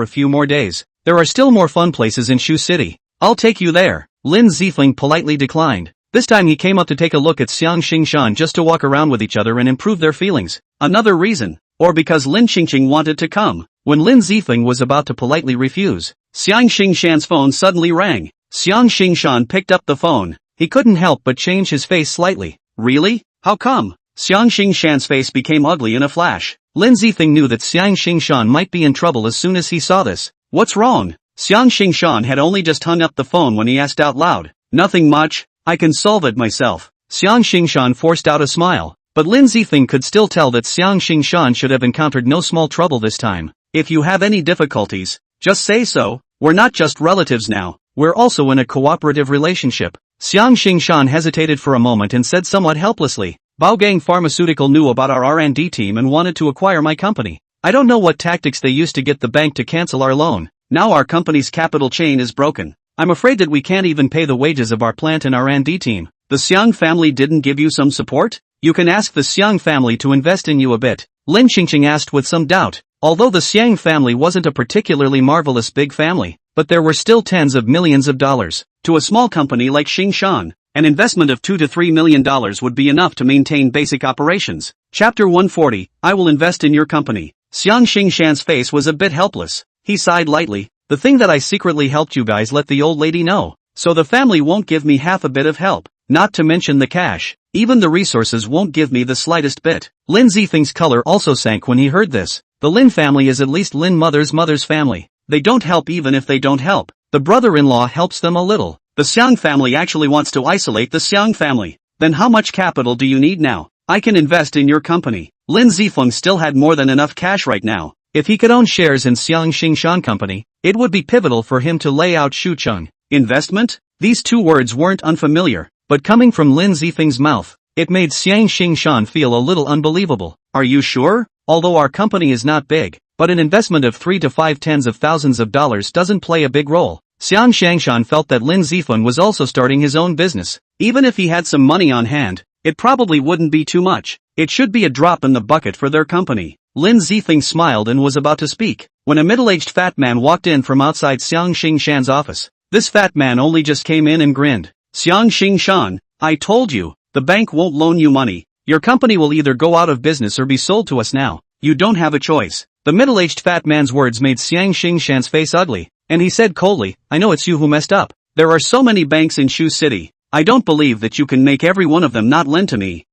a few more days. There are still more fun places in Shu City. I'll take you there. Lin Zifeng politely declined. This time he came up to take a look at Xiang Xingshan just to walk around with each other and improve their feelings. Another reason. Or because Lin Qingqing wanted to come. When Lin Zifeng was about to politely refuse, Xiang Xingshan's phone suddenly rang. Xiang Xingshan picked up the phone. He couldn't help but change his face slightly. Really? How come? Xiang Xingshan's face became ugly in a flash. Lin Zifeng knew that Xiang Xingshan might be in trouble as soon as he saw this. What's wrong? Xiang Xingshan had only just hung up the phone when he asked out loud. Nothing much, I can solve it myself. Xiang Xingshan forced out a smile, but Lin Zifeng could still tell that Xiang Xingshan should have encountered no small trouble this time. If you have any difficulties, just say so. We're not just relatives now, we're also in a cooperative relationship. Xiang Xingshan hesitated for a moment and said somewhat helplessly, Baogang Pharmaceutical knew about our R&D team and wanted to acquire my company. I don't know what tactics they used to get the bank to cancel our loan. Now our company's capital chain is broken. I'm afraid that we can't even pay the wages of our plant and R&D team. The Xiang family didn't give you some support? You can ask the Xiang family to invest in you a bit. Lin Qingqing asked with some doubt. Although the Xiang family wasn't a particularly marvelous big family, but there were still tens of millions of dollars. To a small company like Xingshan, an investment of $2 to $3 million would be enough to maintain basic operations. Chapter 140, I will invest in your company. Xiang Xingshan's face was a bit helpless. He sighed lightly. The thing that I secretly helped you guys let the old lady know. So the family won't give me half a bit of help. Not to mention the cash. Even the resources won't give me the slightest bit. Lin Zifeng's color also sank when he heard this. The Lin family is at least Lin mother's family. They don't help even if they don't help. The brother-in-law helps them a little. The Xiang family actually wants to isolate the Xiang family. Then how much capital do you need now? I can invest in your company. Lin Zifeng still had more than enough cash right now. If he could own shares in Xiang Xingshan Company, it would be pivotal for him to lay out Shucheng. Investment? These two words weren't unfamiliar, but coming from Lin Zifeng's mouth, it made Xiang Xingshan feel a little unbelievable. Are you sure? Although our company is not big, but an investment of 3 to 5 tens of thousands of dollars doesn't play a big role. Xiang Xingshan felt that Lin Zifeng was also starting his own business. Even if he had some money on hand, it probably wouldn't be too much. It should be a drop in the bucket for their company. Lin Zifeng smiled and was about to speak, when a middle-aged fat man walked in from outside Xiang Xingshan's office. This fat man only just came in and grinned. Xiang Xingshan, I told you, the bank won't loan you money. Your company will either go out of business or be sold to us now. You don't have a choice. The middle-aged fat man's words made Xiang Xingshan's face ugly, and he said coldly, I know it's you who messed up. There are so many banks in Shu City. I don't believe that you can make every one of them not lend to me.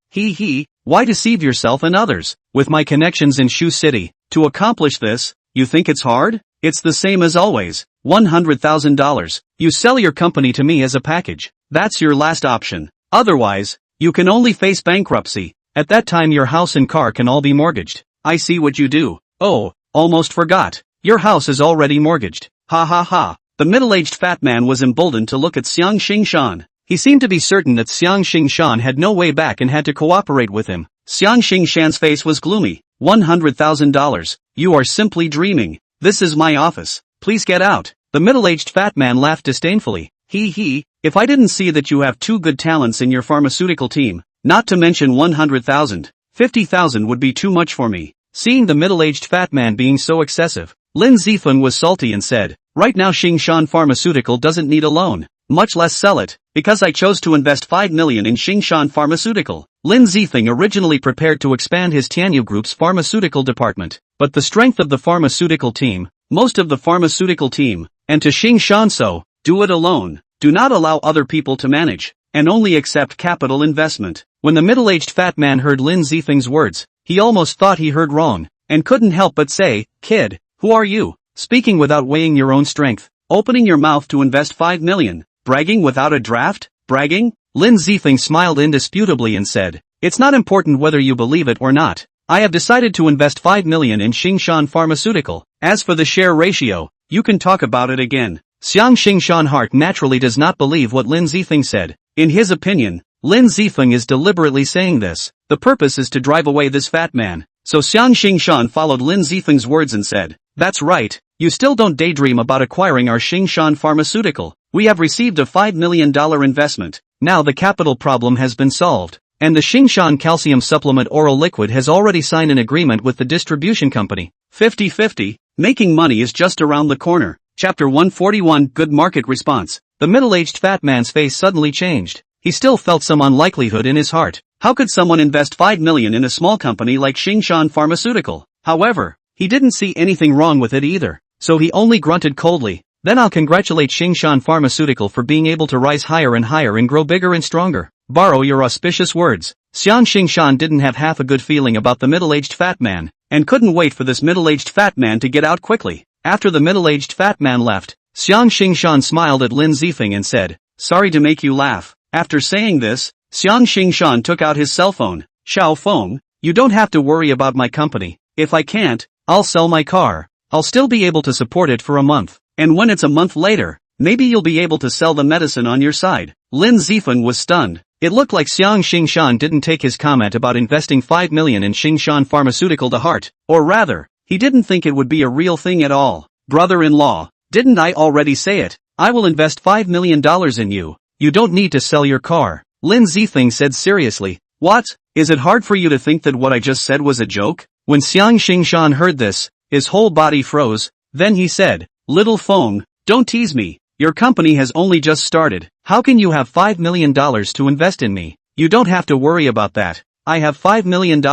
Why deceive yourself and others? With my connections in Shu City, to accomplish this, you think it's hard? It's the same as always. $100,000. You sell your company to me as a package. That's your last option. Otherwise, you can only face bankruptcy. At that time your house and car can all be mortgaged. I see what you do. Oh, almost forgot. Your house is already mortgaged. Ha ha ha. The middle-aged fat man was emboldened to look at Xiang Xingshan. He seemed to be certain that Xiang Xingshan had no way back and had to cooperate with him. Xiang Xingshan's face was gloomy. $100,000. You are simply dreaming. This is my office. Please get out. The middle-aged fat man laughed disdainfully. If I didn't see that you have two good talents in your pharmaceutical team, not to mention 100,000, 50,000 would be too much for me. Seeing the middle-aged fat man being so excessive, Lin Zifeng was salty and said, right now Xingshan Pharmaceutical doesn't need a loan, much less sell it, because I chose to invest 5 million in Xingshan Pharmaceutical. Lin Zifeng originally prepared to expand his Tianyu Group's pharmaceutical department, but the strength of the pharmaceutical team, most of the pharmaceutical team, and to Xingshan so, do it alone. Do not allow other people to manage, and only accept capital investment. When the middle-aged fat man heard Lin Zifeng's words, he almost thought he heard wrong, and couldn't help but say, kid, who are you? Speaking without weighing your own strength, opening your mouth to invest 5 million, bragging without a draft, bragging? Lin Zifeng smiled indisputably and said, it's not important whether you believe it or not. I have decided to invest 5 million in Xingshan Pharmaceutical. As for the share ratio, you can talk about it again. Xiang Xingshan heart naturally does not believe what Lin Zifeng said. In his opinion, Lin Zifeng is deliberately saying this. The purpose is to drive away this fat man. So Xiang Xingshan followed Lin Zifeng's words and said, "That's right, you still don't daydream about acquiring our Xingshan pharmaceutical. We have received a $5 million investment. Now the capital problem has been solved. And the Xingshan calcium supplement oral liquid has already signed an agreement with the distribution company. 50-50, making money is just around the corner." Chapter 141 Good Market Response. The middle-aged fat man's face suddenly changed. He still felt some unlikelihood in his heart. How could someone invest $5 million in a small company like Xingshan Pharmaceutical? However, he didn't see anything wrong with it either. So he only grunted coldly. "Then I'll congratulate Xingshan Pharmaceutical for being able to rise higher and higher and grow bigger and stronger. Borrow your auspicious words." Xiang Xingshan didn't have half a good feeling about the middle-aged fat man, and couldn't wait for this middle-aged fat man to get out quickly. After the middle-aged fat man left, Xiang Xingshan smiled at Lin Zifeng and said, "Sorry to make you laugh." After saying this, Xiang Xingshan took out his cell phone. "Xiao Feng, you don't have to worry about my company. If I can't, I'll sell my car. I'll still be able to support it for a month. And when it's a month later, maybe you'll be able to sell the medicine on your side." Lin Zifeng was stunned. It looked like Xiang Xingshan didn't take his comment about investing $5 million in Xingshan Pharmaceutical to heart. Or rather, he didn't think it would be a real thing at all. "Brother-in-law, didn't I already say it? I will invest $5 million in you. You don't need to sell your car." Lin Zifeng said seriously. "What? Is it hard for you to think that what I just said was a joke?" When Xiang Xingshan heard this, his whole body froze. Then he said, "Little Feng, don't tease me. Your company has only just started. How can you have $5 million to invest in me? You don't have to worry about that. I have $5 million.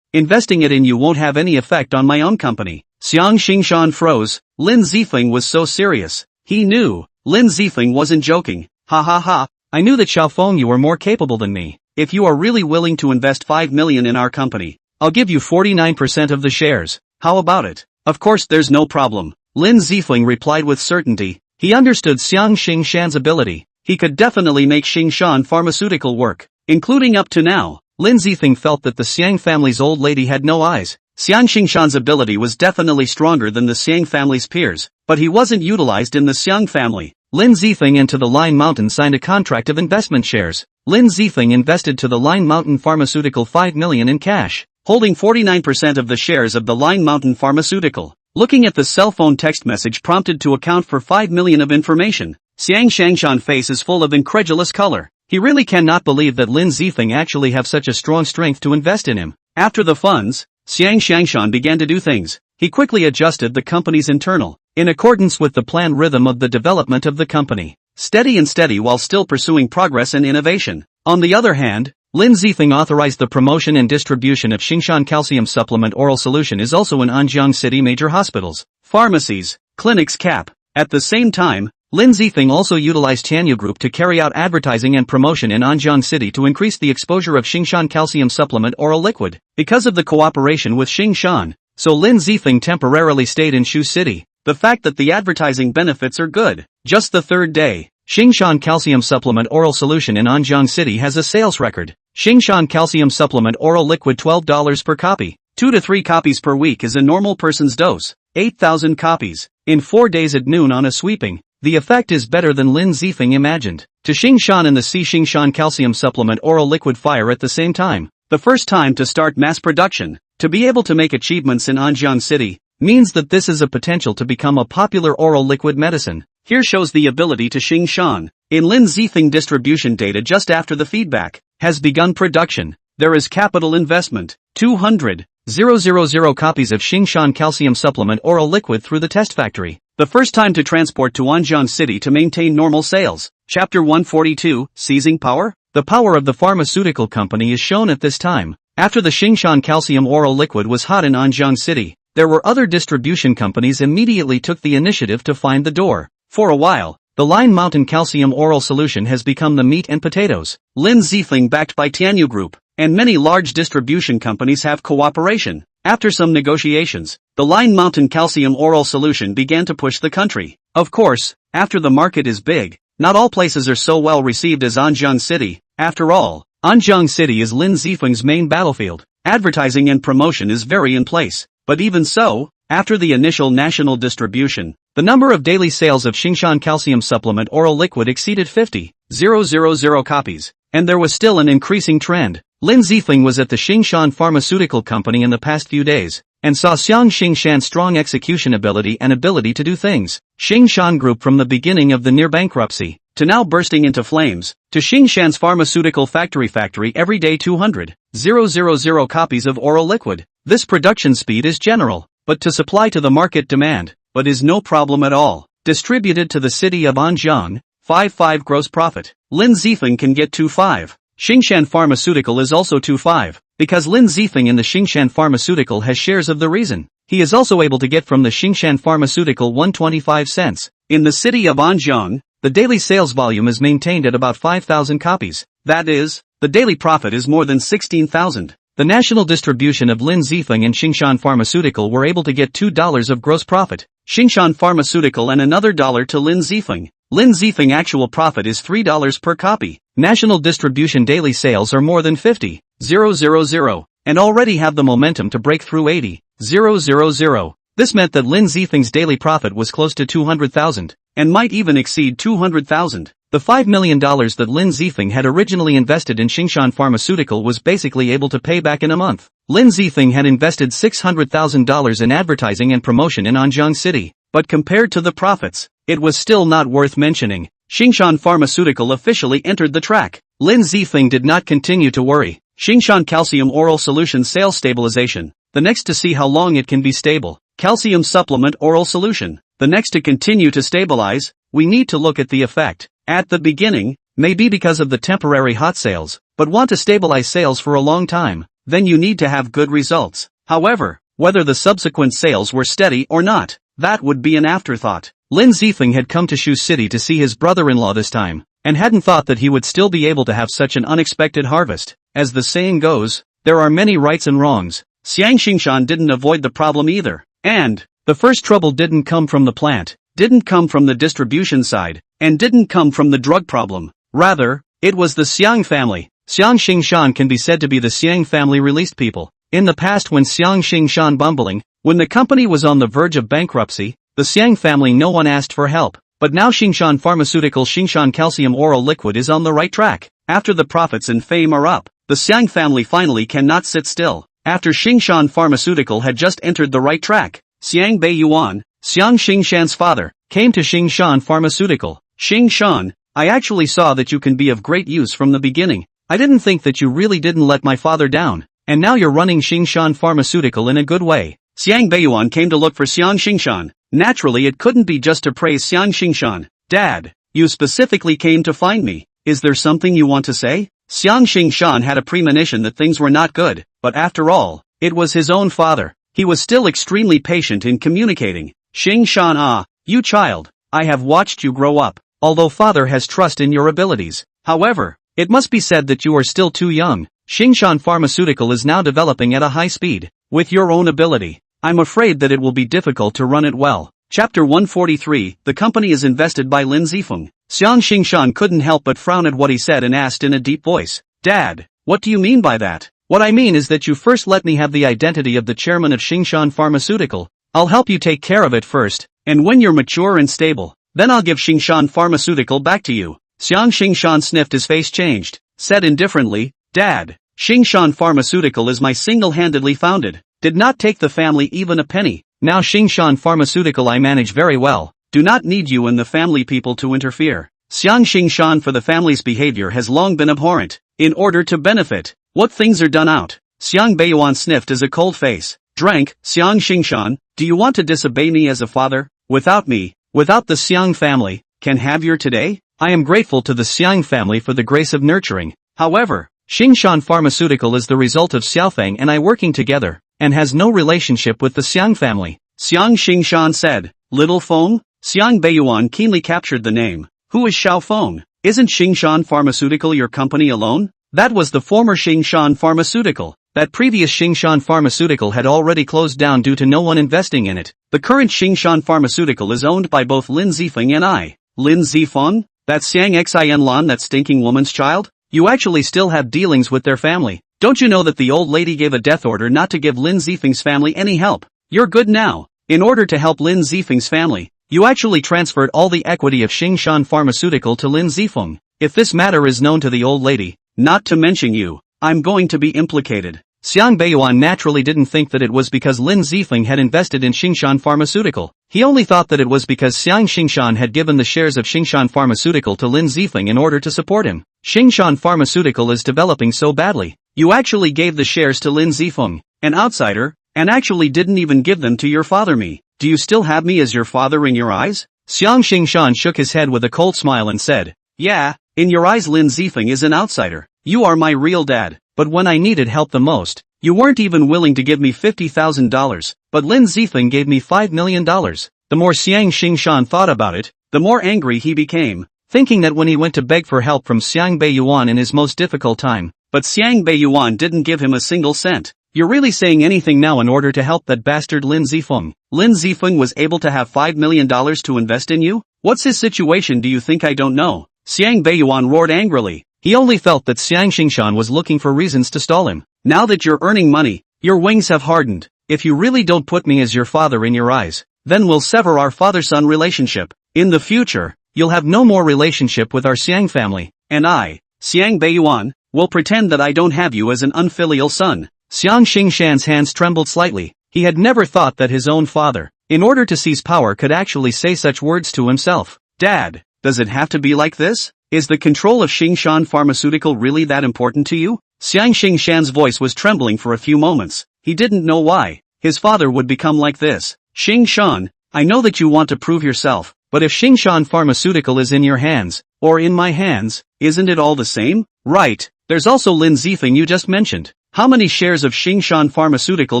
Investing it in you won't have any effect on my own company." Xiang Xingshan froze. Lin Zifeng was so serious. He knew Lin Zifeng wasn't joking. "Ha ha ha, I knew that Xiaofeng you were more capable than me. If you are really willing to invest $5 million in our company, I'll give you 49% of the shares. How about it?" "Of course there's no problem," Lin Zifeng replied with certainty. He understood Xiang Xingshan's ability. He could definitely make Xingshan Pharmaceutical work. Including up to now, Lin Zifeng felt that the Xiang family's old lady had no eyes. Xiang Xingshan's ability was definitely stronger than the Xiang family's peers, but he wasn't utilized in the Xiang family. Lin Zifeng and to the Line Mountain signed a contract of investment shares. Lin Zifeng invested to the Line Mountain Pharmaceutical $5 million in cash, holding 49% of the shares of the Line Mountain Pharmaceutical. Looking at the cell phone text message prompted to account for $5 million of information, Xiang Xingshan's face is full of incredulous color. He really cannot believe that Lin Zifeng actually have such a strong strength to invest in him. After the funds, Xiang Xingshan began to do things. He quickly adjusted the company's internal, in accordance with the planned rhythm of the development of the company. Steady and steady while still pursuing progress and innovation. On the other hand, Lin Zifeng authorized the promotion and distribution of Xingshan calcium supplement oral solution is also in Anjiang City major hospitals, pharmacies, clinics cap. At the same time, Lin Zifeng also utilized Tianyu Group to carry out advertising and promotion in Anjiang City to increase the exposure of Xingshan calcium supplement oral liquid. Because of the cooperation with Xingshan, so Lin Zifeng temporarily stayed in Shu City. The fact that the advertising benefits are good. Just the third day, Xingshan calcium supplement oral solution in Anjiang City has a sales record. Xingshan calcium supplement oral liquid $12 per copy. 2 to 3 copies per week is a normal person's dose. 8,000 copies. In 4 days at noon on a sweeping. The effect is better than Lin Zifeng imagined. To Xingshan and the Xingshan calcium supplement oral liquid fire at the same time. The first time to start mass production. To be able to make achievements in Anjiang City means that this is a potential to become a popular oral liquid medicine. Here shows the ability to Xingshan. In Lin Zifeng distribution data just after the feedback has begun production. There is capital investment. 200,000 copies of Xingshan calcium supplement oral liquid through the test factory. The first time to transport to Anjiang City to maintain normal sales. Chapter 142, Seizing Power? The power of the pharmaceutical company is shown at this time. After the Xingshan calcium oral liquid was hot in Anjiang City, there were other distribution companies immediately took the initiative to find the door. For a while, the Line Mountain calcium oral solution has become the meat and potatoes. Lin Zifeng backed by Tianyu Group, and many large distribution companies have cooperation. After some negotiations, the Line Mountain calcium oral solution began to push the country. Of course, after the market is big, not all places are so well received as Anjiang City. After all, Anjiang City is Lin Zifeng's main battlefield. Advertising and promotion is very in place. But even so, after the initial national distribution, the number of daily sales of Xingshan calcium supplement oral liquid exceeded 50,000 copies, and there was still an increasing trend. Lin Zifeng was at the Xingshan Pharmaceutical Company in the past few days, and saw Xiang Xingshan's strong execution ability and ability to do things. Xingshan Group from the beginning of the near bankruptcy, to now bursting into flames, to Xingshan's pharmaceutical factory every day 200,000 copies of oral liquid. This production speed is general, but to supply to the market demand, but is no problem at all. Distributed to the city of Anjiang, 5.5 gross profit. Lin Zifeng can get 2.5. Xingshan Pharmaceutical is also 2.5, because Lin Zifeng in the Xingshan Pharmaceutical has shares of the reason. He is also able to get from the Xingshan Pharmaceutical 125 cents. In the city of Anjiang, the daily sales volume is maintained at about 5,000 copies. That is, the daily profit is more than 16,000. The national distribution of Lin Zifeng and Xingshan Pharmaceutical were able to get $2 of gross profit. Xingshan Pharmaceutical and another $1 to Lin Zifeng. Lin Zifeng actual profit is $3 per copy. National distribution daily sales are more than 50,000, and already have the momentum to break through 80,000. This meant that Lin Zifeng's daily profit was close to 200,000, and might even exceed 200,000. The $5 million that Lin Zifeng had originally invested in Xingshan Pharmaceutical was basically able to pay back in a month. Lin Zifeng had invested $600,000 in advertising and promotion in Anjiang City, but compared to the profits, it was still not worth mentioning. Xingshan Pharmaceutical officially entered the track. Lin Zifeng did not continue to worry. Xingshan Calcium Oral Solution Sales Stabilization. The next to see how long it can be stable. Calcium Supplement Oral Solution. The next to continue to stabilize, we need to look at the effect. At the beginning, maybe because of the temporary hot sales, but want to stabilize sales for a long time, then you need to have good results. However, whether the subsequent sales were steady or not, that would be an afterthought. Lin Zifeng had come to Shu City to see his brother-in-law this time, and hadn't thought that he would still be able to have such an unexpected harvest. As the saying goes, there are many rights and wrongs. Xiang Xingshan didn't avoid the problem either. And the first trouble didn't come from the plant, didn't come from the distribution side, and didn't come from the drug problem. Rather, it was the Xiang family. Xiang Xingshan can be said to be the Xiang family released people. In the past, when Xiang Xingshan bumbling, when the company was on the verge of bankruptcy, the Xiang family no one asked for help. But now Xingshan Pharmaceutical Xingshan Calcium Oral Liquid is on the right track. After the profits and fame are up, the Xiang family finally cannot sit still. After Xingshan Pharmaceutical had just entered the right track, Xiang Bei Yuan, Xiang Xingshan's father, came to Xingshan Pharmaceutical. Xingshan, I actually saw that you can be of great use from the beginning. I didn't think that you really didn't let my father down, and now you're running Xingshan Pharmaceutical in a good way. Xiang Beiyuan came to look for Xiang Xingshan. Naturally it couldn't be just to praise Xiang Xingshan. Dad, you specifically came to find me. Is there something you want to say? Xiang Xingshan had a premonition that things were not good, but after all, it was his own father. He was still extremely patient in communicating. Xingshan, you child, I have watched you grow up, although father has trust in your abilities. However, it must be said that you are still too young. Xingshan Pharmaceutical is now developing at a high speed. With your own ability, I'm afraid that it will be difficult to run it well. Chapter 143, the company is invested by Lin Zifeng. Xiang Xingshan couldn't help but frown at what he said and asked in a deep voice. Dad, what do you mean by that? What I mean is that you first let me have the identity of the chairman of Xingshan Pharmaceutical. I'll help you take care of it first, and when you're mature and stable, then I'll give Xingshan Pharmaceutical back to you. Xiang Xingshan sniffed, his face changed, said indifferently, Dad, Xingshan Pharmaceutical is my single-handedly founded. Did not take the family even a penny. Now Xingshan Pharmaceutical I manage very well. Do not need you and the family people to interfere. Xiang Xingshan for the family's behavior has long been abhorrent. In order to benefit, what things are done out. Xiang Beiyuan sniffed as a cold face. Drank, Xiang Xingshan, do you want to disobey me as a father? Without me, without the Xiang family, can have your today? I am grateful to the Xiang family for the grace of nurturing. However, Xingshan Pharmaceutical is the result of Xiaofeng and I working together, and has no relationship with the Xiang family. Xiang Xingshan said, Little Feng? Xiang Beiyuan keenly captured the name. Who is Xiaofeng? Isn't Xingshan Pharmaceutical your company alone? That was the former Xingshan Pharmaceutical. That previous Xingshan Pharmaceutical had already closed down due to no one investing in it. The current Xingshan Pharmaceutical is owned by both Lin Zifeng and I. Lin Zifeng? That Xiang Xianlan, that stinking woman's child? You actually still have dealings with their family. Don't you know that the old lady gave a death order not to give Lin Zifeng's family any help? You're good now. In order to help Lin Zifeng's family, you actually transferred all the equity of Xingshan Pharmaceutical to Lin Zifeng. If this matter is known to the old lady, not to mention you, I'm going to be implicated. Xiang Beiyuan naturally didn't think that it was because Lin Zifeng had invested in Xingshan Pharmaceutical. He only thought that it was because Xiang Xingshan had given the shares of Xingshan Pharmaceutical to Lin Zifeng in order to support him. Xingshan Pharmaceutical is developing so badly. You actually gave the shares to Lin Zifeng, an outsider, and actually didn't even give them to your father me. Do you still have me as your father in your eyes? Xiang Xingshan shook his head with a cold smile and said, yeah, in your eyes Lin Zifeng is an outsider. You are my real dad. But when I needed help the most, you weren't even willing to give me $50,000, but Lin Zifeng gave me $5 million. The more Xiang Xingshan thought about it, the more angry he became, thinking that when he went to beg for help from Xiang Beiyuan in his most difficult time, but Xiang Beiyuan didn't give him a single cent. You're really saying anything now in order to help that bastard Lin Zifeng? Lin Zifeng was able to have $5 million to invest in you? What's his situation, do you think I don't know? Xiang Beiyuan roared angrily. He only felt that Xiang Xingshan was looking for reasons to stall him. Now that you're earning money, your wings have hardened. If you really don't put me as your father in your eyes, then we'll sever our father-son relationship. In the future, you'll have no more relationship with our Xiang family, and I, Xiang Beiyuan, will pretend that I don't have you as an unfilial son. Xiang Xingshan's hands trembled slightly. He had never thought that his own father, in order to seize power, could actually say such words to himself. Dad, does it have to be like this? Is the control of Xingshan Pharmaceutical really that important to you? Xiang Xingshan's voice was trembling for a few moments. He didn't know why his father would become like this. Xingshan, I know that you want to prove yourself, but if Xingshan Pharmaceutical is in your hands, or in my hands, isn't it all the same? Right, there's also Lin Zifeng you just mentioned. How many shares of Xingshan Pharmaceutical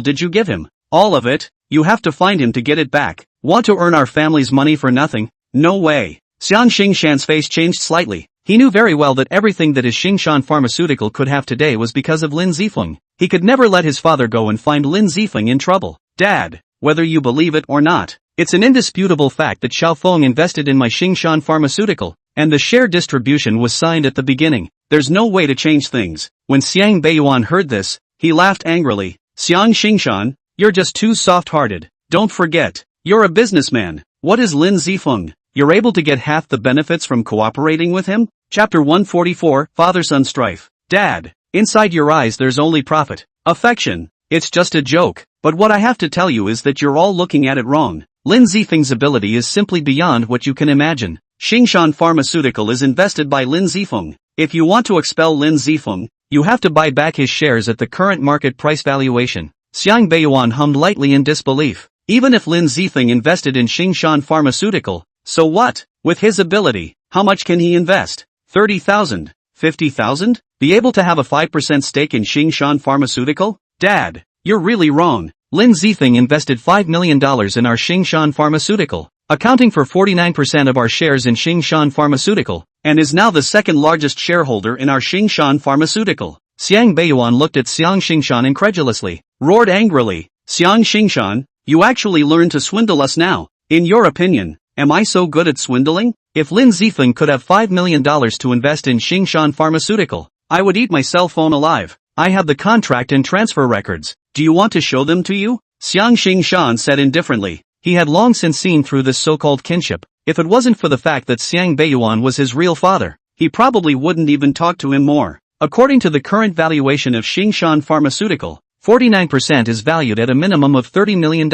did you give him? All of it. You have to find him to get it back. Want to earn our family's money for nothing? No way. Xiang Xingshan's face changed slightly. He knew very well that everything that his Xingshan Pharmaceutical could have today was because of Lin Zifeng. He could never let his father go and find Lin Zifeng in trouble. Dad, whether you believe it or not, it's an indisputable fact that Xiaofeng invested in my Xingshan Pharmaceutical, and the share distribution was signed at the beginning. There's no way to change things. When Xiang Beiyuan heard this, he laughed angrily. Xiang Xingshan, you're just too soft-hearted. Don't forget, you're a businessman. What is Lin Zifeng? You're able to get half the benefits from cooperating with him? Chapter 144, Father-Son Strife. Dad, inside your eyes there's only profit. Affection. It's just a joke. But what I have to tell you is that you're all looking at it wrong. Lin Zifeng's ability is simply beyond what you can imagine. Xingshan Pharmaceutical is invested by Lin Zifeng. If you want to expel Lin Zifeng, you have to buy back his shares at the current market price valuation. Xiang Beiyuan hummed lightly in disbelief. Even if Lin Zifeng invested in Xingshan Pharmaceutical, so what? With his ability, how much can he invest? 30,000? 50,000? Be able to have a 5% stake in Xingshan Pharmaceutical? Dad, you're really wrong. Lin Zifeng invested $5 million in our Xingshan Pharmaceutical, accounting for 49% of our shares in Xingshan Pharmaceutical, and is now the second largest shareholder in our Xingshan Pharmaceutical. Xiang Beiyuan looked at Xiang Xingshan incredulously, roared angrily. Xiang Xingshan, you actually learned to swindle us now. In your opinion, am I so good at swindling? If Lin Zifeng could have $5 million to invest in Xingshan Pharmaceutical, I would eat my cell phone alive. I have the contract and transfer records. Do you want to show them to you? Xiang Xingshan said indifferently. He had long since seen through this so-called kinship. If it wasn't for the fact that Xiang Beiyuan was his real father, he probably wouldn't even talk to him more. According to the current valuation of Xingshan Pharmaceutical, 49% is valued at a minimum of $30 million.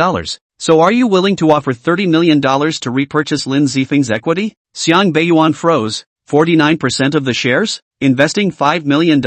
So are you willing to offer $30 million to repurchase Lin Zifeng's equity? Xiang Beiyuan froze. 49% of the shares? Investing $5 million?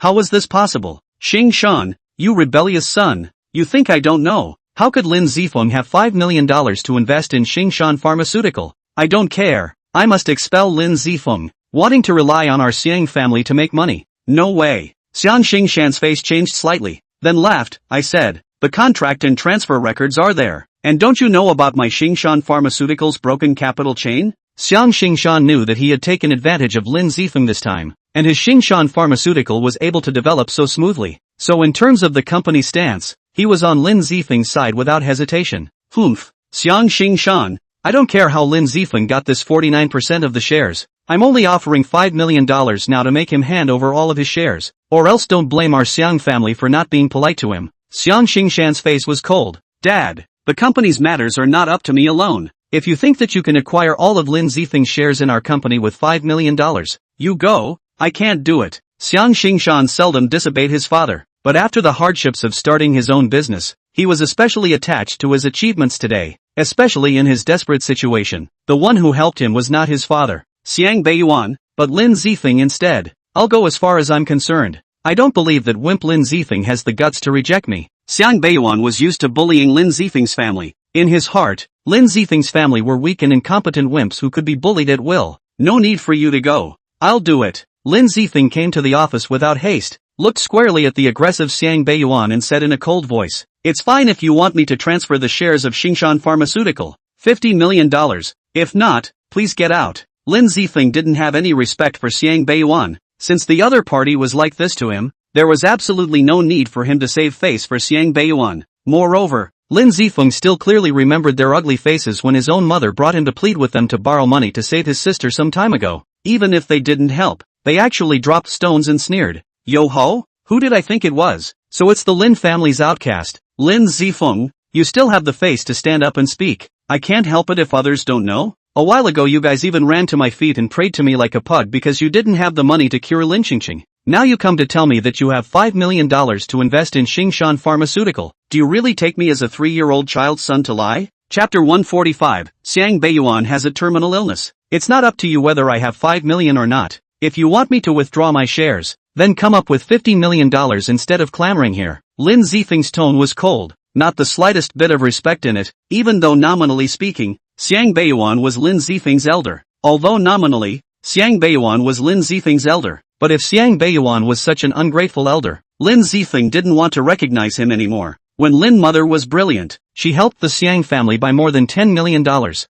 How was this possible? Xingshan, you rebellious son. You think I don't know? How could Lin Zifeng have $5 million to invest in Xingshan Pharmaceutical? I don't care. I must expel Lin Zifeng. Wanting to rely on our Xiang family to make money. No way. Xiang Xingshan's face changed slightly, then laughed. I said, the contract and transfer records are there. And don't you know about my Xingshan Pharmaceutical's broken capital chain? Xiang Xingshan knew that he had taken advantage of Lin Zifeng this time, and his Xingshan Pharmaceutical was able to develop so smoothly. So in terms of the company's stance, he was on Lin Zifeng's side without hesitation. Humph. Xiang Xingshan, I don't care how Lin Zifeng got this 49% of the shares. I'm only offering $5 million now to make him hand over all of his shares. Or else don't blame our Xiang family for not being polite to him. Xiang Xingshan's face was cold. Dad, the company's matters are not up to me alone. If you think that you can acquire all of Lin Zifeng's shares in our company with $5 million, you go. I can't do it. Xiang Xingshan seldom disobeyed his father, but after the hardships of starting his own business, he was especially attached to his achievements today, especially in his desperate situation. The one who helped him was not his father, Xiang Beiyuan, but Lin Zifeng instead. I'll go as far as I'm concerned. I don't believe that wimp Lin Zifeng has the guts to reject me. Xiang Beiyuan was used to bullying Lin Zifeng's family. In his heart, Lin Zifeng's family were weak and incompetent wimps who could be bullied at will. No need for you to go. I'll do it. Lin Zifeng came to the office without haste, looked squarely at the aggressive Xiang Beiyuan and said in a cold voice, "It's fine if you want me to transfer the shares of Xingshan Pharmaceutical, $50 million. If not, please get out." Lin Zifeng didn't have any respect for Xiang Beiyuan. Since the other party was like this to him, there was absolutely no need for him to save face for Xiang Beiyuan. Moreover, Lin Zifeng still clearly remembered their ugly faces when his own mother brought him to plead with them to borrow money to save his sister some time ago. Even if they didn't help, they actually dropped stones and sneered. "Yo ho? Who did I think it was? So it's the Lin family's outcast, Lin Zifeng? You still have the face to stand up and speak. I can't help it if others don't know? A while ago you guys even ran to my feet and prayed to me like a pug because you didn't have the money to cure Lin Xingqing. Now you come to tell me that you have $5 million to invest in Xingshan Pharmaceutical. Do you really take me as a 3-year-old child's son to lie?" Chapter 145, Xiang Beiyuan has a terminal illness. It's not up to you whether I have 5 million or not. If you want me to withdraw my shares, then come up with $50 million instead of clamoring here. Lin Zifeng's tone was cold, not the slightest bit of respect in it, even though nominally speaking, Xiang Beiyuan was Lin Zifeng's elder. Although nominally, Xiang Beiyuan was Lin Zifeng's elder, but if Xiang Beiyuan was such an ungrateful elder, Lin Zifeng didn't want to recognize him anymore. When Lin mother was brilliant, she helped the Xiang family by more than $10 million.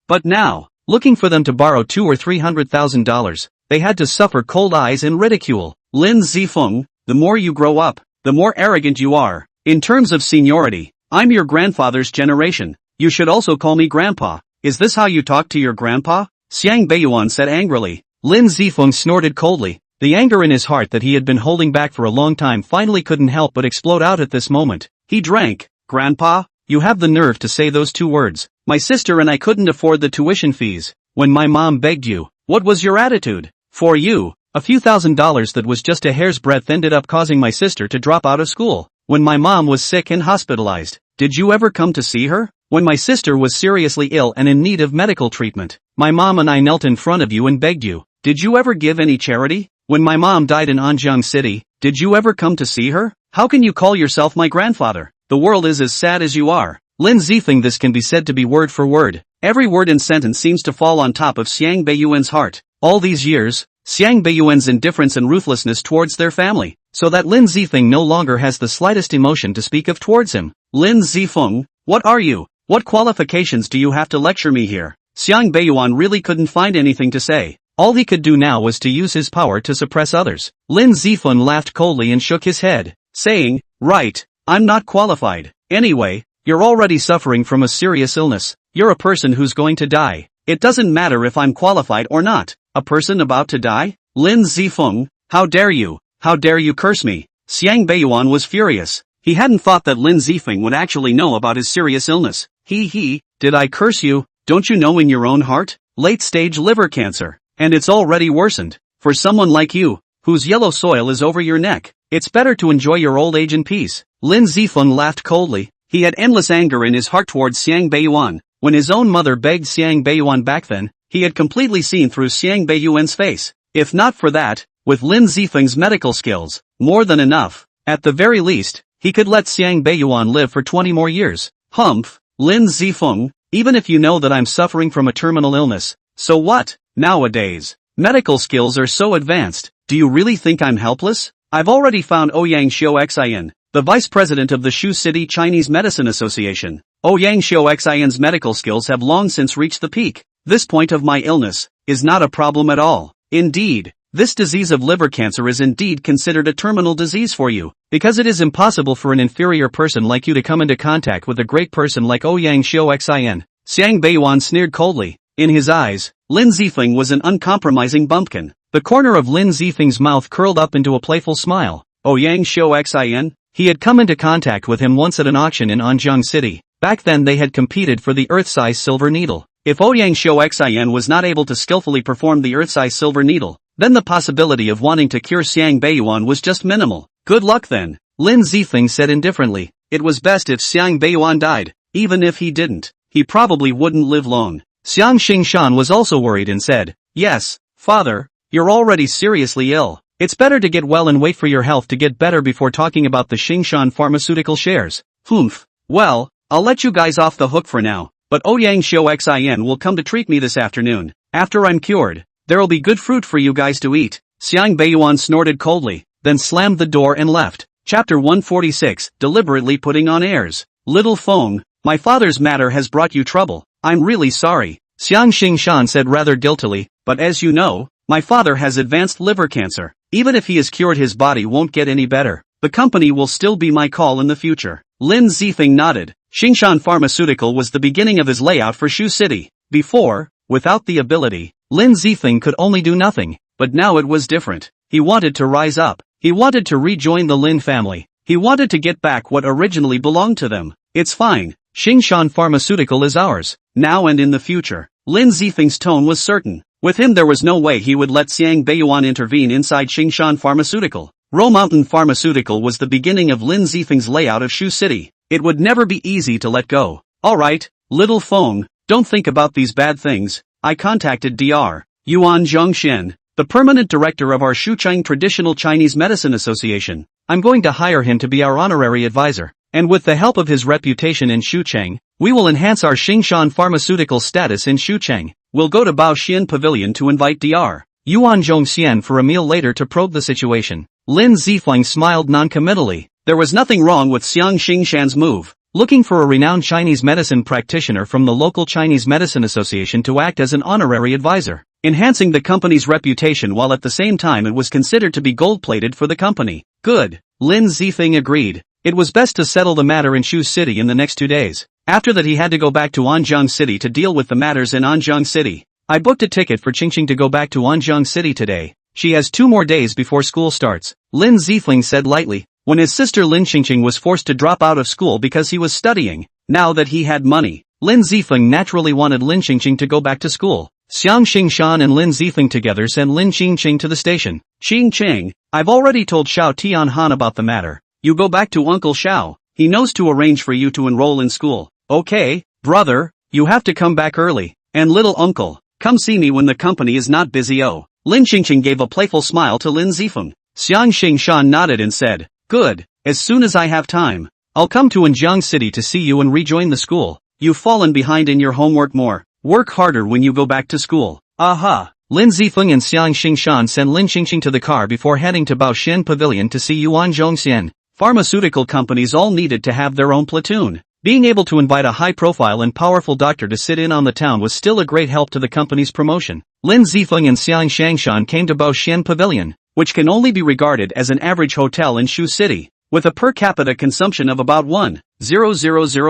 But now, looking for them to borrow $200,000 or $300,000, they had to suffer cold eyes and ridicule. Lin Zifeng, the more you grow up, the more arrogant you are. In terms of seniority, I'm your grandfather's generation. You should also call me grandpa. Is this how you talk to your grandpa? Xiang Beiyuan said angrily. Lin Zifeng snorted coldly. The anger in his heart that he had been holding back for a long time finally couldn't help but explode out at this moment. He drank. "Grandpa, you have the nerve to say those 2 words. My sister and I couldn't afford the tuition fees. When my mom begged you, what was your attitude? For you, a few $1,000s that was just a hair's breadth ended up causing my sister to drop out of school. When my mom was sick and hospitalized, did you ever come to see her? When my sister was seriously ill and in need of medical treatment, my mom and I knelt in front of you and begged you. Did you ever give any charity? When my mom died in Anjiang City, did you ever come to see her? How can you call yourself my grandfather? The world is as sad as you are." Lin Zifeng, this can be said to be word for word. Every word and sentence seems to fall on top of Xiang Beiyuan's heart. All these years, Xiang Beiyuan's indifference and ruthlessness towards their family, so that Lin Zifeng no longer has the slightest emotion to speak of towards him. "Lin Zifeng, what are you? What qualifications do you have to lecture me here?" Xiang Beiyuan really couldn't find anything to say. All he could do now was to use his power to suppress others. Lin Zifeng laughed coldly and shook his head, saying, "Right, I'm not qualified. Anyway, you're already suffering from a serious illness. You're a person who's going to die. It doesn't matter if I'm qualified or not. A person about to die? Lin Zifeng, how dare you? How dare you curse me?" Xiang Beiyuan was furious. He hadn't thought that Lin Zifeng would actually know about his serious illness. Did I curse you? Don't you know in your own heart? Late-stage liver cancer. And it's already worsened. For someone like you, whose yellow soil is over your neck, it's better to enjoy your old age in peace. Lin Zifeng laughed coldly. He had endless anger in his heart towards Xiang Beiyuan. When his own mother begged Xiang Beiyuan back then, he had completely seen through Xiang Beiyuan's face. If not for that, with Lin Zifeng's medical skills, more than enough. At the very least, he could let Xiang Beiyuan live for 20 more years. Humph, Lin Zifeng, even if you know that I'm suffering from a terminal illness, so what? Nowadays, medical skills are so advanced. Do you really think I'm helpless? I've already found Ouyang Xiaoxian, the vice president of the Shu City Chinese Medicine Association. Ouyang Xiaoxian's medical skills have long since reached the peak. This point of my illness is not a problem at all. Indeed, this disease of liver cancer is indeed considered a terminal disease for you, because it is impossible for an inferior person like you to come into contact with a great person like Ouyang Xiaoxian. Xiang Beiyuan sneered coldly. In his eyes, Lin Zifeng was an uncompromising bumpkin. The corner of Lin Zifeng's mouth curled up into a playful smile. Ouyang Xiaoxian? He had come into contact with him once at an auction in Anjiang City. Back then they had competed for the Earth-size silver needle. If Ouyang Xiaoxian was not able to skillfully perform the Earth-size silver needle, then the possibility of wanting to cure Xiang Beiyuan was just minimal. Good luck then, Lin Zifeng said indifferently. It was best if Xiang Beiyuan died. Even if he didn't, he probably wouldn't live long. Xiang Xingshan was also worried and said, yes, father, you're already seriously ill. It's better to get well and wait for your health to get better before talking about the Xingshan pharmaceutical shares. Humph. Well, I'll let you guys off the hook for now, but Ouyang Xiao Xin will come to treat me this afternoon. After I'm cured, there'll be good fruit for you guys to eat. Xiang Beiyuan snorted coldly, then slammed the door and left. Chapter 146, deliberately putting on airs. Little Feng, my father's matter has brought you trouble. I'm really sorry, Xiang Xingshan said rather guiltily, but as you know, my father has advanced liver cancer. Even if he is cured, his body won't get any better. The company will still be my call in the future. Lin Zifeng nodded. Xingshan Pharmaceutical was the beginning of his layout for Shu City. Before, without the ability, Lin Zifeng could only do nothing, but now it was different. He wanted to rise up. He wanted to rejoin the Lin family. He wanted to get back what originally belonged to them. It's fine. Xingshan Pharmaceutical is ours, now and in the future. Lin Zifeng's tone was certain. With him there was no way he would let Xiang Beiyuan intervene inside Xingshan Pharmaceutical. Ro Mountain Pharmaceutical was the beginning of Lin Zifeng's layout of Shu City. It would never be easy to let go. Alright, little Feng, don't think about these bad things. I contacted Dr. Yuan Zhongxian, the permanent director of our Shucheng Traditional Chinese Medicine Association. I'm going to hire him to be our honorary advisor, and with the help of his reputation in Shucheng, we will enhance our Xingshan Pharmaceutical status in Shucheng. We'll go to Baoxian Pavilion to invite Dr. Yuan Zhongxian for a meal later to probe the situation. Lin Zifeng smiled non-committally. There was nothing wrong with Xiang Xingshan's move, looking for a renowned Chinese medicine practitioner from the local Chinese Medicine Association to act as an honorary advisor, enhancing the company's reputation while at the same time it was considered to be gold-plated for the company. Good, Lin Zifeng agreed. It was best to settle the matter in Shu City in the next 2 days. After that he had to go back to Anjiang City to deal with the matters in Anjiang City. I booked a ticket for Qingqing to go back to Anjiang City today. She has 2 more days before school starts, Lin Zifeng said lightly. When his sister Lin Qingqing was forced to drop out of school because he was studying, now that he had money, Lin Zifeng naturally wanted Lin Qingqing to go back to school. Xiang Xingshan and Lin Zifeng together sent Lin Qingqing to the station. Qingqing, I've already told Xiao Tianhan about the matter. You go back to Uncle Xiao. He knows to arrange for you to enroll in school. Okay, brother, you have to come back early. And little uncle, come see me when the company is not busy. Oh. Lin Qingqing gave a playful smile to Lin Zifeng. Xiang Xingshan nodded and said, good, as soon as I have time, I'll come to Anjiang City to see you and rejoin the school. You've fallen behind in your homework more. Work harder when you go back to school. Aha! Lin Zifeng and Xiang Xingshan sent Lin Qingqing to the car before heading to Baoxian Pavilion to see Yuan Zhongxian. Pharmaceutical companies all needed to have their own platoon. Being able to invite a high-profile and powerful doctor to sit in on the town was still a great help to the company's promotion. Lin Zifeng and Xiang Xingshan came to Baoxian Pavilion, which can only be regarded as an average hotel in Shu City, with a per capita consumption of about 1,000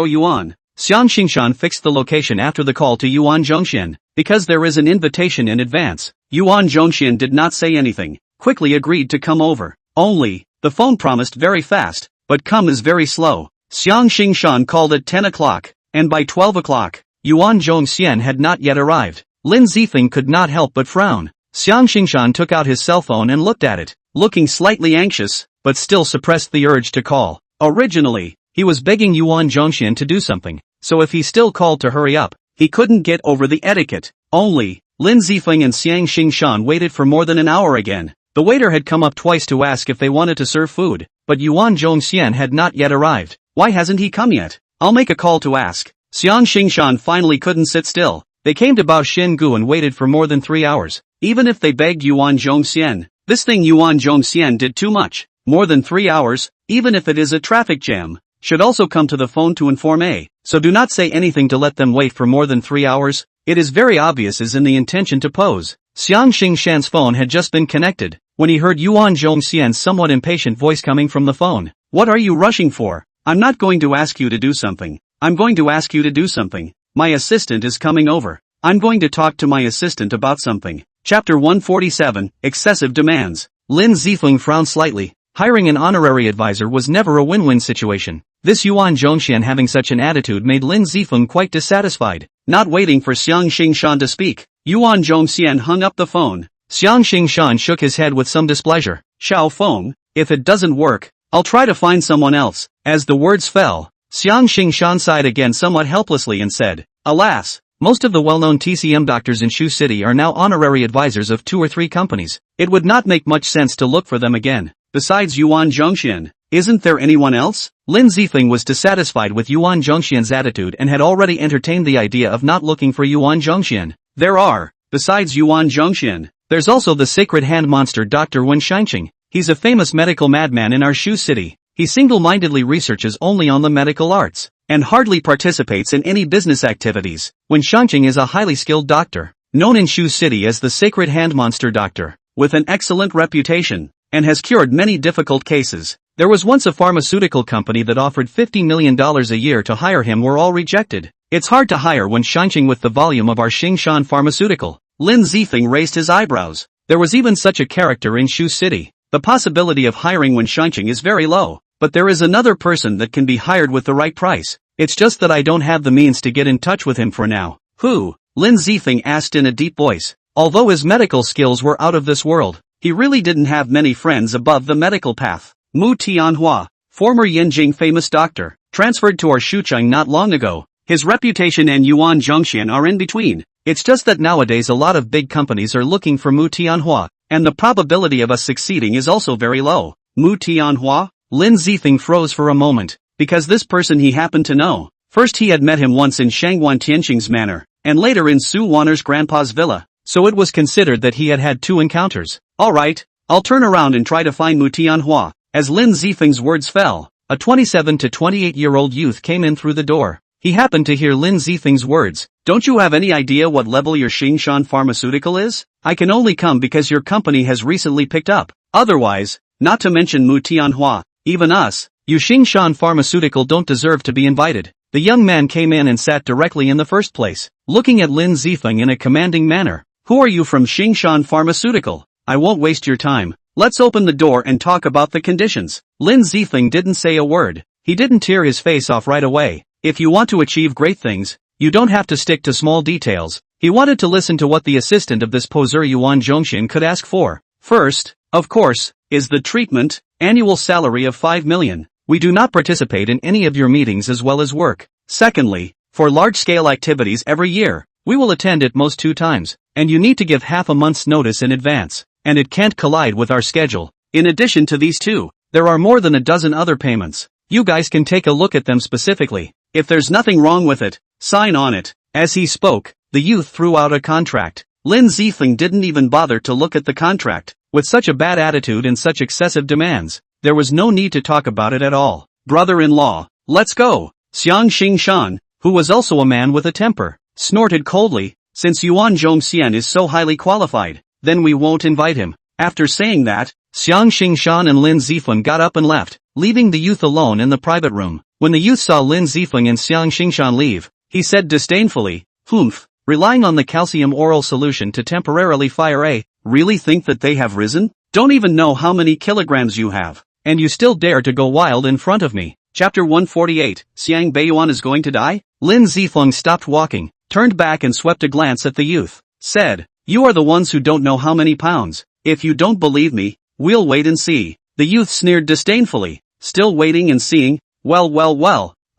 yuan. Xiang Xingshan fixed the location after the call to Yuan Zhongxian, because there is an invitation in advance. Yuan Zhongxian did not say anything, quickly agreed to come over. Only, the phone promised very fast, but come is very slow. Xiang Xingshan called at 10 o'clock, and by 12 o'clock, Yuan Zhongxian had not yet arrived. Lin Zifeng could not help but frown. Xiang Xingshan took out his cell phone and looked at it, looking slightly anxious, but still suppressed the urge to call. Originally, he was begging Yuan Zhongxian to do something, so if he still called to hurry up, he couldn't get over the etiquette. Only, Lin Zifeng and Xiang Xingshan waited for more than an hour again. The waiter had come up twice to ask if they wanted to serve food, but Yuan Zhongxian had not yet arrived. Why hasn't he come yet? I'll make a call to ask. Xiang Xingshan finally couldn't sit still. They came to Baoxiangu and waited for more than 3 hours. Even if they begged Yuan Zhongxian, this thing Yuan Zhongxian did too much. More than 3 hours, even if it is a traffic jam, should also come to the phone to inform A. So do not say anything to let them wait for more than 3 hours. It is very obvious as in the intention to pose. Xiang Xingshan's phone had just been connected, when he heard Yuan Zhongxian's somewhat impatient voice coming from the phone. What are you rushing for? I'm not going to ask you to do something. I'm going to ask you to do something. My assistant is coming over. I'm going to talk to my assistant about something. Chapter 147, Excessive Demands. Lin Zifeng frowned slightly. Hiring an honorary advisor was never a win-win situation. This Yuan Zhongxian having such an attitude made Lin Zifeng quite dissatisfied. Not waiting for Xiang Xingshan to speak, Yuan Zhongxian hung up the phone. Xiang Xingshan shook his head with some displeasure. Xiao Feng, if it doesn't work, I'll try to find someone else. As the words fell, Xiang Xingshan sighed again somewhat helplessly and said, alas, most of the well-known TCM doctors in Shu City are now honorary advisors of 2 or 3 companies. It would not make much sense to look for them again. Besides Yuan Zhongxian, isn't there anyone else? Lin Zifeng was dissatisfied with Yuan Zhongxian's attitude and had already entertained the idea of not looking for Yuan Zhongxian. There are, besides Yuan Zhongxian, there's also the sacred hand monster Dr. Wen Shangqing. He's a famous medical madman in our Shu City. He single-mindedly researches only on the medical arts, and hardly participates in any business activities. Wen Shangqing is a highly skilled doctor, known in Shu City as the sacred hand monster doctor, with an excellent reputation, and has cured many difficult cases. There was once a pharmaceutical company that offered $50 million a year to hire him, were all rejected. It's hard to hire Wen Shangqing with the volume of our Xingshan pharmaceutical. Lin Zifeng raised his eyebrows. There was even such a character in Shu City. The possibility of hiring Wen Shangqing is very low, but there is another person that can be hired with the right price. It's just that I don't have the means to get in touch with him for now. Who? Lin Zifeng asked in a deep voice. Although his medical skills were out of this world, he really didn't have many friends above the medical path. Mu Tianhua, former Yanjing famous doctor, transferred to our Shucheng not long ago. His reputation and Yuan Zhongxian are in between. It's just that nowadays a lot of big companies are looking for Mu Tianhua, and the probability of us succeeding is also very low. Mu Tianhua? Lin Zifeng froze for a moment, because this person he happened to know. First he had met him once in Shangwan Tianqing's manor, and later in Su Wanner's grandpa's villa, so it was considered that he had had 2 encounters. Alright, I'll turn around and try to find Mu Tianhua. As Lin Zifeng's words fell, a 27 to 28-year-old youth came in through the door. He happened to hear Lin Zifeng's words. Don't you have any idea what level your Xingshan pharmaceutical is? I can only come because your company has recently picked up. Otherwise, not to mention Mu Tianhua, even us, you Xingshan pharmaceutical don't deserve to be invited. The young man came in and sat directly in the first place, looking at Lin Zifeng in a commanding manner. Who are you from Xingshan pharmaceutical? I won't waste your time. Let's open the door and talk about the conditions. Lin Zifeng didn't say a word. He didn't tear his face off right away. If you want to achieve great things, you don't have to stick to small details. He wanted to listen to what the assistant of this poser Yuan Zhongxian could ask for. First, of course, is the treatment, annual salary of 5 million. We do not participate in any of your meetings as well as work. Secondly, for large-scale activities every year, we will attend at most 2 times, and you need to give half a month's notice in advance, and it can't collide with our schedule. In addition to these 2, there are more than a dozen other payments. You guys can take a look at them specifically. If there's nothing wrong with it, sign on it. As he spoke, the youth threw out a contract. Lin Zifeng didn't even bother to look at the contract. With such a bad attitude and such excessive demands, there was no need to talk about it at all. Brother-in-law, let's go. Xiang Xingshan, who was also a man with a temper, snorted coldly. Since Yuan Zhongxian is so highly qualified, then we won't invite him. After saying that, Xiang Xingshan and Lin Zifeng got up and left, leaving the youth alone in the private room. When the youth saw Lin Zifeng and Xiang Xingshan leave, he said disdainfully, "Humph, relying on the calcium oral solution to temporarily fire a, really think that they have risen? Don't even know how many kilograms you have, and you still dare to go wild in front of me." Chapter 148, Xiang Beiyuan is going to die? Lin Zifeng stopped walking, turned back and swept a glance at the youth, said, "You are the ones who don't know how many pounds. If you don't believe me, we'll wait and see." The youth sneered disdainfully, still waiting and seeing. Well,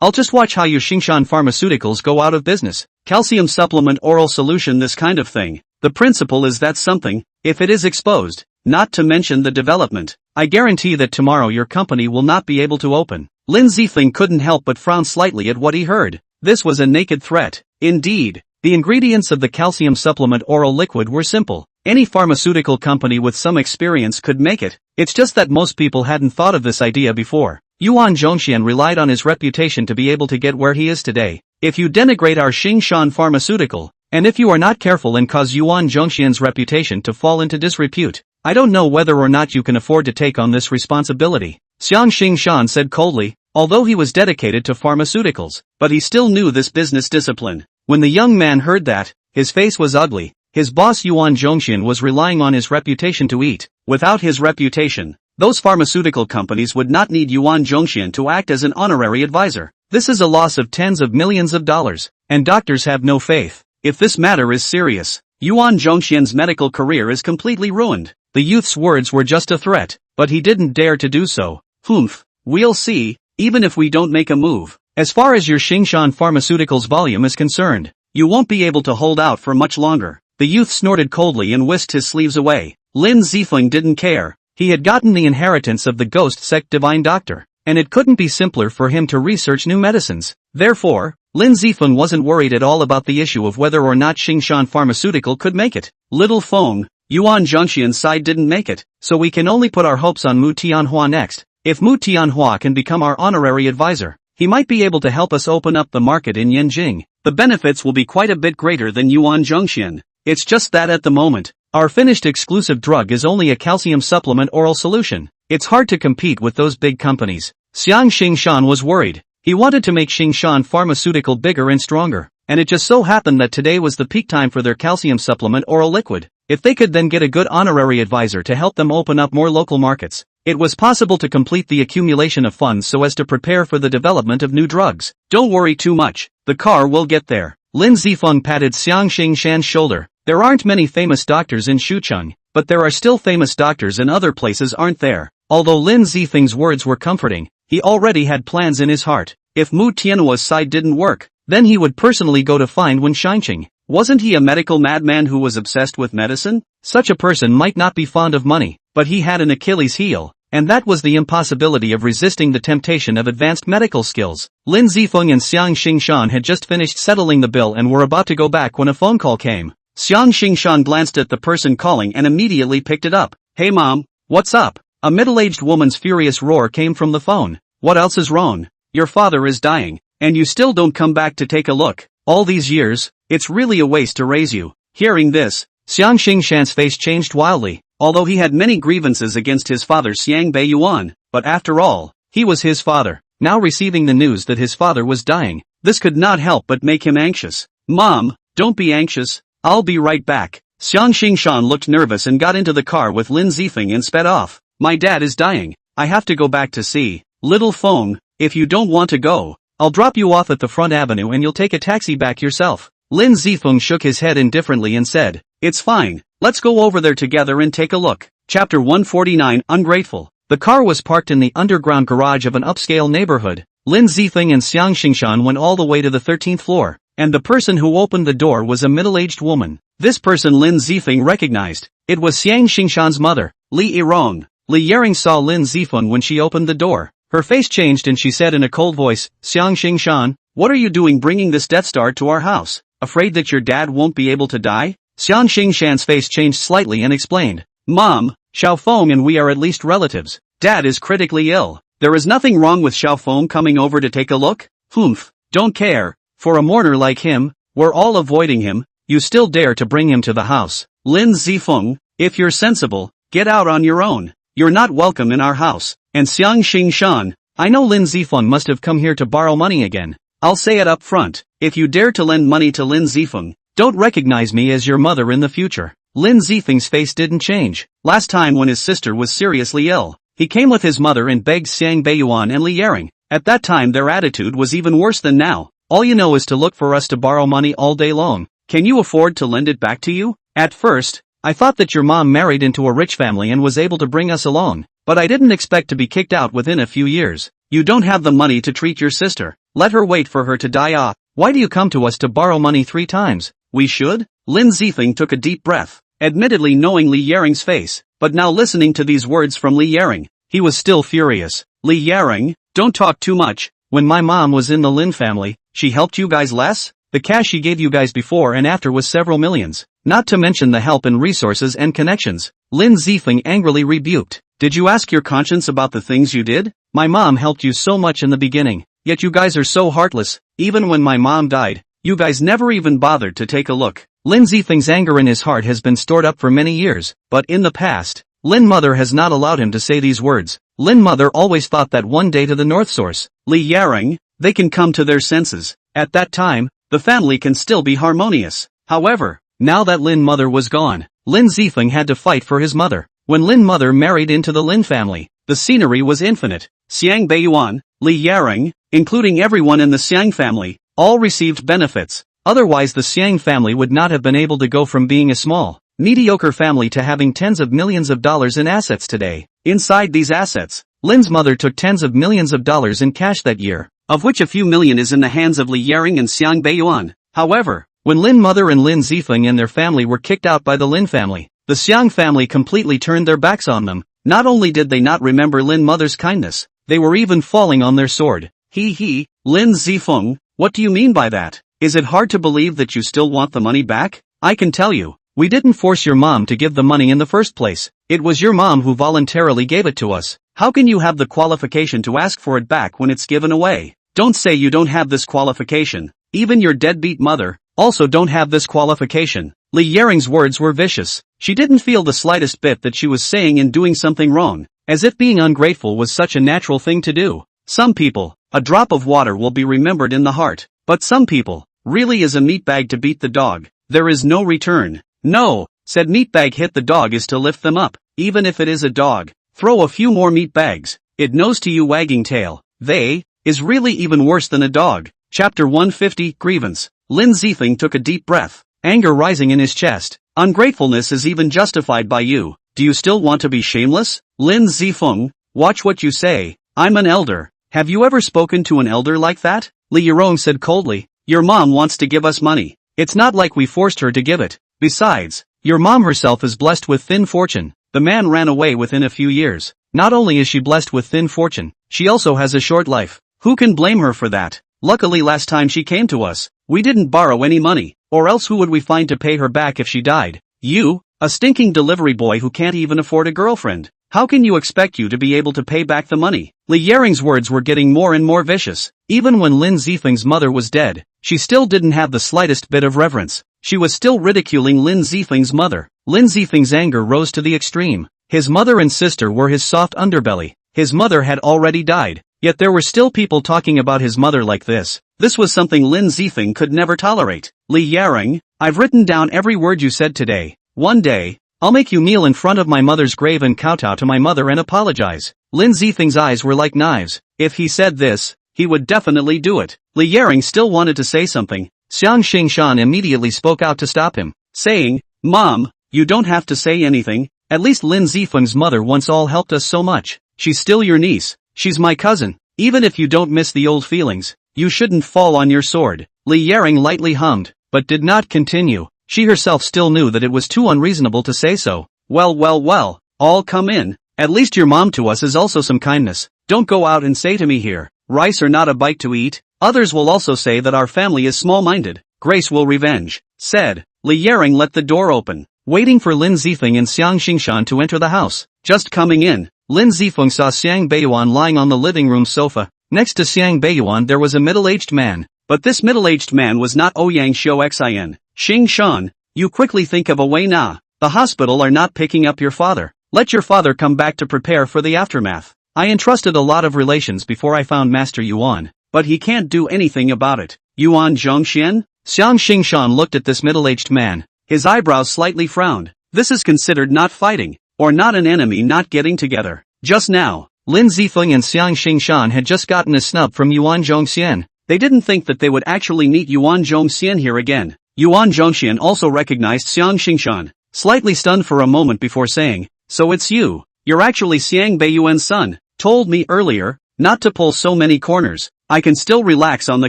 I'll just watch how your Xingshan pharmaceuticals go out of business. Calcium supplement oral solution, this kind of thing. The principle is that something, if it is exposed, not to mention the development, I guarantee that tomorrow your company will not be able to open. Lin Zifeng couldn't help but frown slightly at what he heard. This was a naked threat. Indeed, the ingredients of the calcium supplement oral liquid were simple. Any pharmaceutical company with some experience could make it. It's just that most people hadn't thought of this idea before. Yuan Zhongxian relied on his reputation to be able to get where he is today. If you denigrate our Xingshan pharmaceutical, and if you are not careful and cause Yuan Zhongxian's reputation to fall into disrepute, I don't know whether or not you can afford to take on this responsibility. Xiang Xingshan said coldly, although he was dedicated to pharmaceuticals, but he still knew this business discipline. When the young man heard that, his face was ugly. His boss Yuan Zhongxian was relying on his reputation to eat. Without his reputation, those pharmaceutical companies would not need Yuan Zhongxian to act as an honorary advisor. This is a loss of tens of millions of dollars, and doctors have no faith. If this matter is serious, Yuan Zhongxian's medical career is completely ruined. The youth's words were just a threat, but he didn't dare to do so. Humph, we'll see, even if we don't make a move. As far as your Xingshan Pharmaceuticals volume is concerned, you won't be able to hold out for much longer. The youth snorted coldly and whisked his sleeves away. Lin Zifeng didn't care. He had gotten the inheritance of the ghost sect divine doctor, and it couldn't be simpler for him to research new medicines. Therefore, Lin Zifeng wasn't worried at all about the issue of whether or not Xingshan Pharmaceutical could make it. Little Feng, Yuan Zhongxian's side didn't make it, so we can only put our hopes on Mu Tianhua next. If Mu Tianhua can become our honorary advisor, he might be able to help us open up the market in Yanjing. The benefits will be quite a bit greater than Yuan Zhongxian. It's just that at the moment, our finished exclusive drug is only a calcium supplement oral solution. It's hard to compete with those big companies. Xiang Xingshan was worried. He wanted to make Xingshan Pharmaceutical bigger and stronger, and it just so happened that today was the peak time for their calcium supplement oral liquid. If they could then get a good honorary advisor to help them open up more local markets, it was possible to complete the accumulation of funds so as to prepare for the development of new drugs. Don't worry too much, the car will get there. Lin Zifeng patted Xiang Xingshan's shoulder. There aren't many famous doctors in Shucheng, but there are still famous doctors in other places, aren't there? Although Lin Zifeng's words were comforting, he already had plans in his heart. If Mu Tianhua's side didn't work, then he would personally go to find Wen Shangqing. Wasn't he a medical madman who was obsessed with medicine? Such a person might not be fond of money, but he had an Achilles heel, and that was the impossibility of resisting the temptation of advanced medical skills. Lin Zifeng and Xiang Xingshan had just finished settling the bill and were about to go back when a phone call came. Xiang Xingshan glanced at the person calling and immediately picked it up. Hey mom, what's up? A middle-aged woman's furious roar came from the phone. What else is wrong? Your father is dying, and you still don't come back to take a look. All these years, it's really a waste to raise you. Hearing this, Xiang Xingshan's face changed wildly. Although he had many grievances against his father Xiang Beiyuan, but after all, he was his father. Now receiving the news that his father was dying, this could not help but make him anxious. Mom, don't be anxious, I'll be right back. Xiang Xingshan looked nervous and got into the car with Lin Zifeng and sped off. My dad is dying, I have to go back to see. Little Feng, if you don't want to go, I'll drop you off at the front avenue and you'll take a taxi back yourself. Lin Zifeng shook his head indifferently and said, it's fine, let's go over there together and take a look. Chapter 149, Ungrateful. The car was parked in the underground garage of an upscale neighborhood. Lin Zifeng and Xiang Xingshan went all the way to the 13th floor, and the person who opened the door was a middle-aged woman. This person Lin Zifeng recognized. It was Xiang Xingshan's mother, Li Yirong. Li Yering saw Lin Zifeng when she opened the door. Her face changed and she said in a cold voice, Xiang Xingshan, what are you doing bringing this Death Star to our house? Afraid that your dad won't be able to die? Xiang Xingshan's face changed slightly and explained, Mom, Xiaofeng and we are at least relatives. Dad is critically ill. There is nothing wrong with Xiaofeng coming over to take a look? Humph, don't care. For a mourner like him, we're all avoiding him. You still dare to bring him to the house. Lin Zifeng, if you're sensible, get out on your own. You're not welcome in our house. And Xiang Xingshan, I know Lin Zifeng must have come here to borrow money again. I'll say it up front, if you dare to lend money to Lin Zifeng, don't recognize me as your mother in the future. Lin Zifeng's face didn't change. Last time when his sister was seriously ill, he came with his mother and begged Xiang Beiyuan and Li Yering. At that time their attitude was even worse than now. All you know is to look for us to borrow money all day long. Can you afford to lend it back to you? At first, I thought that your mom married into a rich family and was able to bring us along, but I didn't expect to be kicked out within a few years. You don't have the money to treat your sister. Let her wait for her to die off. Why do you come to us to borrow money 3 times? We should? Lin Zifeng took a deep breath, admittedly knowing Li Yering's face, but now listening to these words from Li Yering, he was still furious. Li Yering, don't talk too much. When my mom was in the Lin family, she helped you guys less? The cash she gave you guys before and after was several millions, not to mention the help and resources and connections. Lin Zifeng angrily rebuked. Did you ask your conscience about the things you did? My mom helped you so much in the beginning, yet you guys are so heartless. Even when my mom died, you guys never even bothered to take a look. Lin Zifeng's anger in his heart has been stored up for many years, but in the past, Lin Mother has not allowed him to say these words. Lin Mother always thought that one day to the North Source, Li Yering, they can come to their senses. At that time, the family can still be harmonious. However, now that Lin Mother was gone, Lin Zifeng had to fight for his mother. When Lin Mother married into the Lin family, the scenery was infinite. Xiang Beiyuan, Li Yering, including everyone in the Xiang family, all received benefits. Otherwise the Xiang family would not have been able to go from being a small, mediocre family to having tens of millions of dollars in assets today. Inside these assets, Lin's mother took tens of millions of dollars in cash that year, of which a few million is in the hands of Li Yaring and Xiang Beiyuan. However, when Lin mother and Lin Zifeng and their family were kicked out by the Lin family, the Xiang family completely turned their backs on them. Not only did they not remember Lin mother's kindness, they were even falling on their sword. Lin Zifeng, what do you mean by that? Is it hard to believe that you still want the money back? I can tell you, we didn't force your mom to give the money in the first place. It was your mom who voluntarily gave it to us. How can you have the qualification to ask for it back when it's given away? Don't say you don't have this qualification. Even your deadbeat mother also don't have this qualification. Li Yaring's words were vicious. She didn't feel the slightest bit that she was saying and doing something wrong, as if being ungrateful was such a natural thing to do. Some people, a drop of water will be remembered in the heart, but some people, really is a meatbag to beat the dog. There is no return. No, said meatbag, hit the dog is to lift them up, even if it is a dog. Throw a few more meatbags. It knows to you wagging tail. They, is really even worse than a dog. Chapter 150, Grievance. Lin Zifeng took a deep breath, anger rising in his chest. Ungratefulness is even justified by you. Do you still want to be shameless? Lin Zifeng, watch what you say. I'm an elder. Have you ever spoken to an elder like that? Li Yarong said coldly. Your mom wants to give us money. It's not like we forced her to give it. Besides, your mom herself is blessed with thin fortune. The man ran away within a few years. Not only is she blessed with thin fortune, she also has a short life. Who can blame her for that? Luckily last time she came to us, we didn't borrow any money, or else who would we find to pay her back if she died? You, a stinking delivery boy who can't even afford a girlfriend. How can you expect you to be able to pay back the money? Li Yaring's words were getting more and more vicious. Even when Lin Zifeng's mother was dead, she still didn't have the slightest bit of reverence. She was still ridiculing Lin Zifeng's mother. Lin Zifeng's anger rose to the extreme. His mother and sister were his soft underbelly. His mother had already died, yet there were still people talking about his mother like this. This was something Lin Zifeng could never tolerate. Li Yaring, I've written down every word you said today. One day, I'll make you kneel in front of my mother's grave and kowtow to my mother and apologize. Lin Zifeng's eyes were like knives. If he said this, he would definitely do it. Li Yaring still wanted to say something. Xiang Xingshan immediately spoke out to stop him, saying, Mom, you don't have to say anything. At least Lin Zifeng's mother once all helped us so much. She's still your niece. She's my cousin. Even if you don't miss the old feelings, you shouldn't fall on your sword. Li Yaring lightly hummed, but did not continue. She herself still knew that it was too unreasonable to say so. Well, all come in. At least your mom to us is also some kindness. Don't go out and say to me here, rice or not a bite to eat. Others will also say that our family is small-minded. Grace will revenge. Said. Li Yaring let the door open, waiting for Lin Zifeng and Xiang Xingshan to enter the house. Just coming in, Lin Zifeng saw Xiang Beiyuan lying on the living room sofa. Next to Xiang Beiyuan there was a middle-aged man. But this middle-aged man was not Ouyang Xiuxin. Xingshan, you quickly think of a way na. The hospital are not picking up your father. Let your father come back to prepare for the aftermath. I entrusted a lot of relations before I found Master Yuan, but he can't do anything about it. Yuan Zhongxian? Xiang Xingshan looked at this middle-aged man. His eyebrows slightly frowned. This is considered not fighting, or not an enemy not getting together. Just now, Lin Zifeng and Xiang Xingshan had just gotten a snub from Yuan Zhongxian. They didn't think that they would actually meet Yuan Zhongxian here again. Yuan Zhongxian also recognized Xiang Xingshan, slightly stunned for a moment before saying, So it's you. You're actually Xiang Beiyuan's son. Told me earlier, not to pull so many corners. I can still relax on the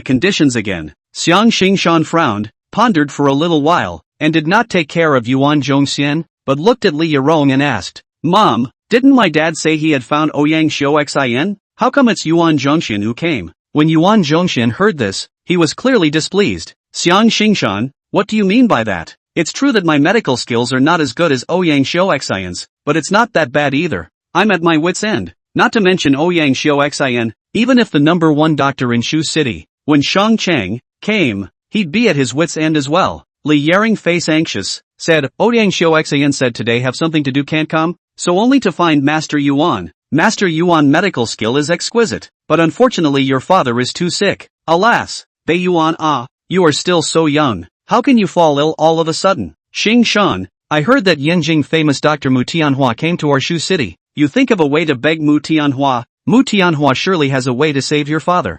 conditions again. Xiang Xingshan frowned, pondered for a little while, and did not take care of Yuan Zhongxian, but looked at Li Yarong and asked, Mom, didn't my dad say he had found Ouyang Xiuxin? How come it's Yuan Zhongxian who came? When Yuan Zhongxian heard this, he was clearly displeased. Xiang Xingshan, what do you mean by that? It's true that my medical skills are not as good as Ouyang Xiuxin's, but it's not that bad either. I'm at my wit's end. Not to mention Ouyang Xiuxin, even if the number one doctor in Shu City, when Shang Cheng came, he'd be at his wit's end as well. Li Yaring, face anxious, said, Ouyang Xiuxin said today have something to do can't come, so only to find Master Yuan. Master Yuan medical skill is exquisite, but unfortunately your father is too sick. Alas, Beiyuan, you are still so young. How can you fall ill all of a sudden? Xingshan, I heard that Yanjing famous Dr. Mu Tianhua came to our Shu City. You think of a way to beg Mu Tianhua? Mu Tianhua surely has a way to save your father.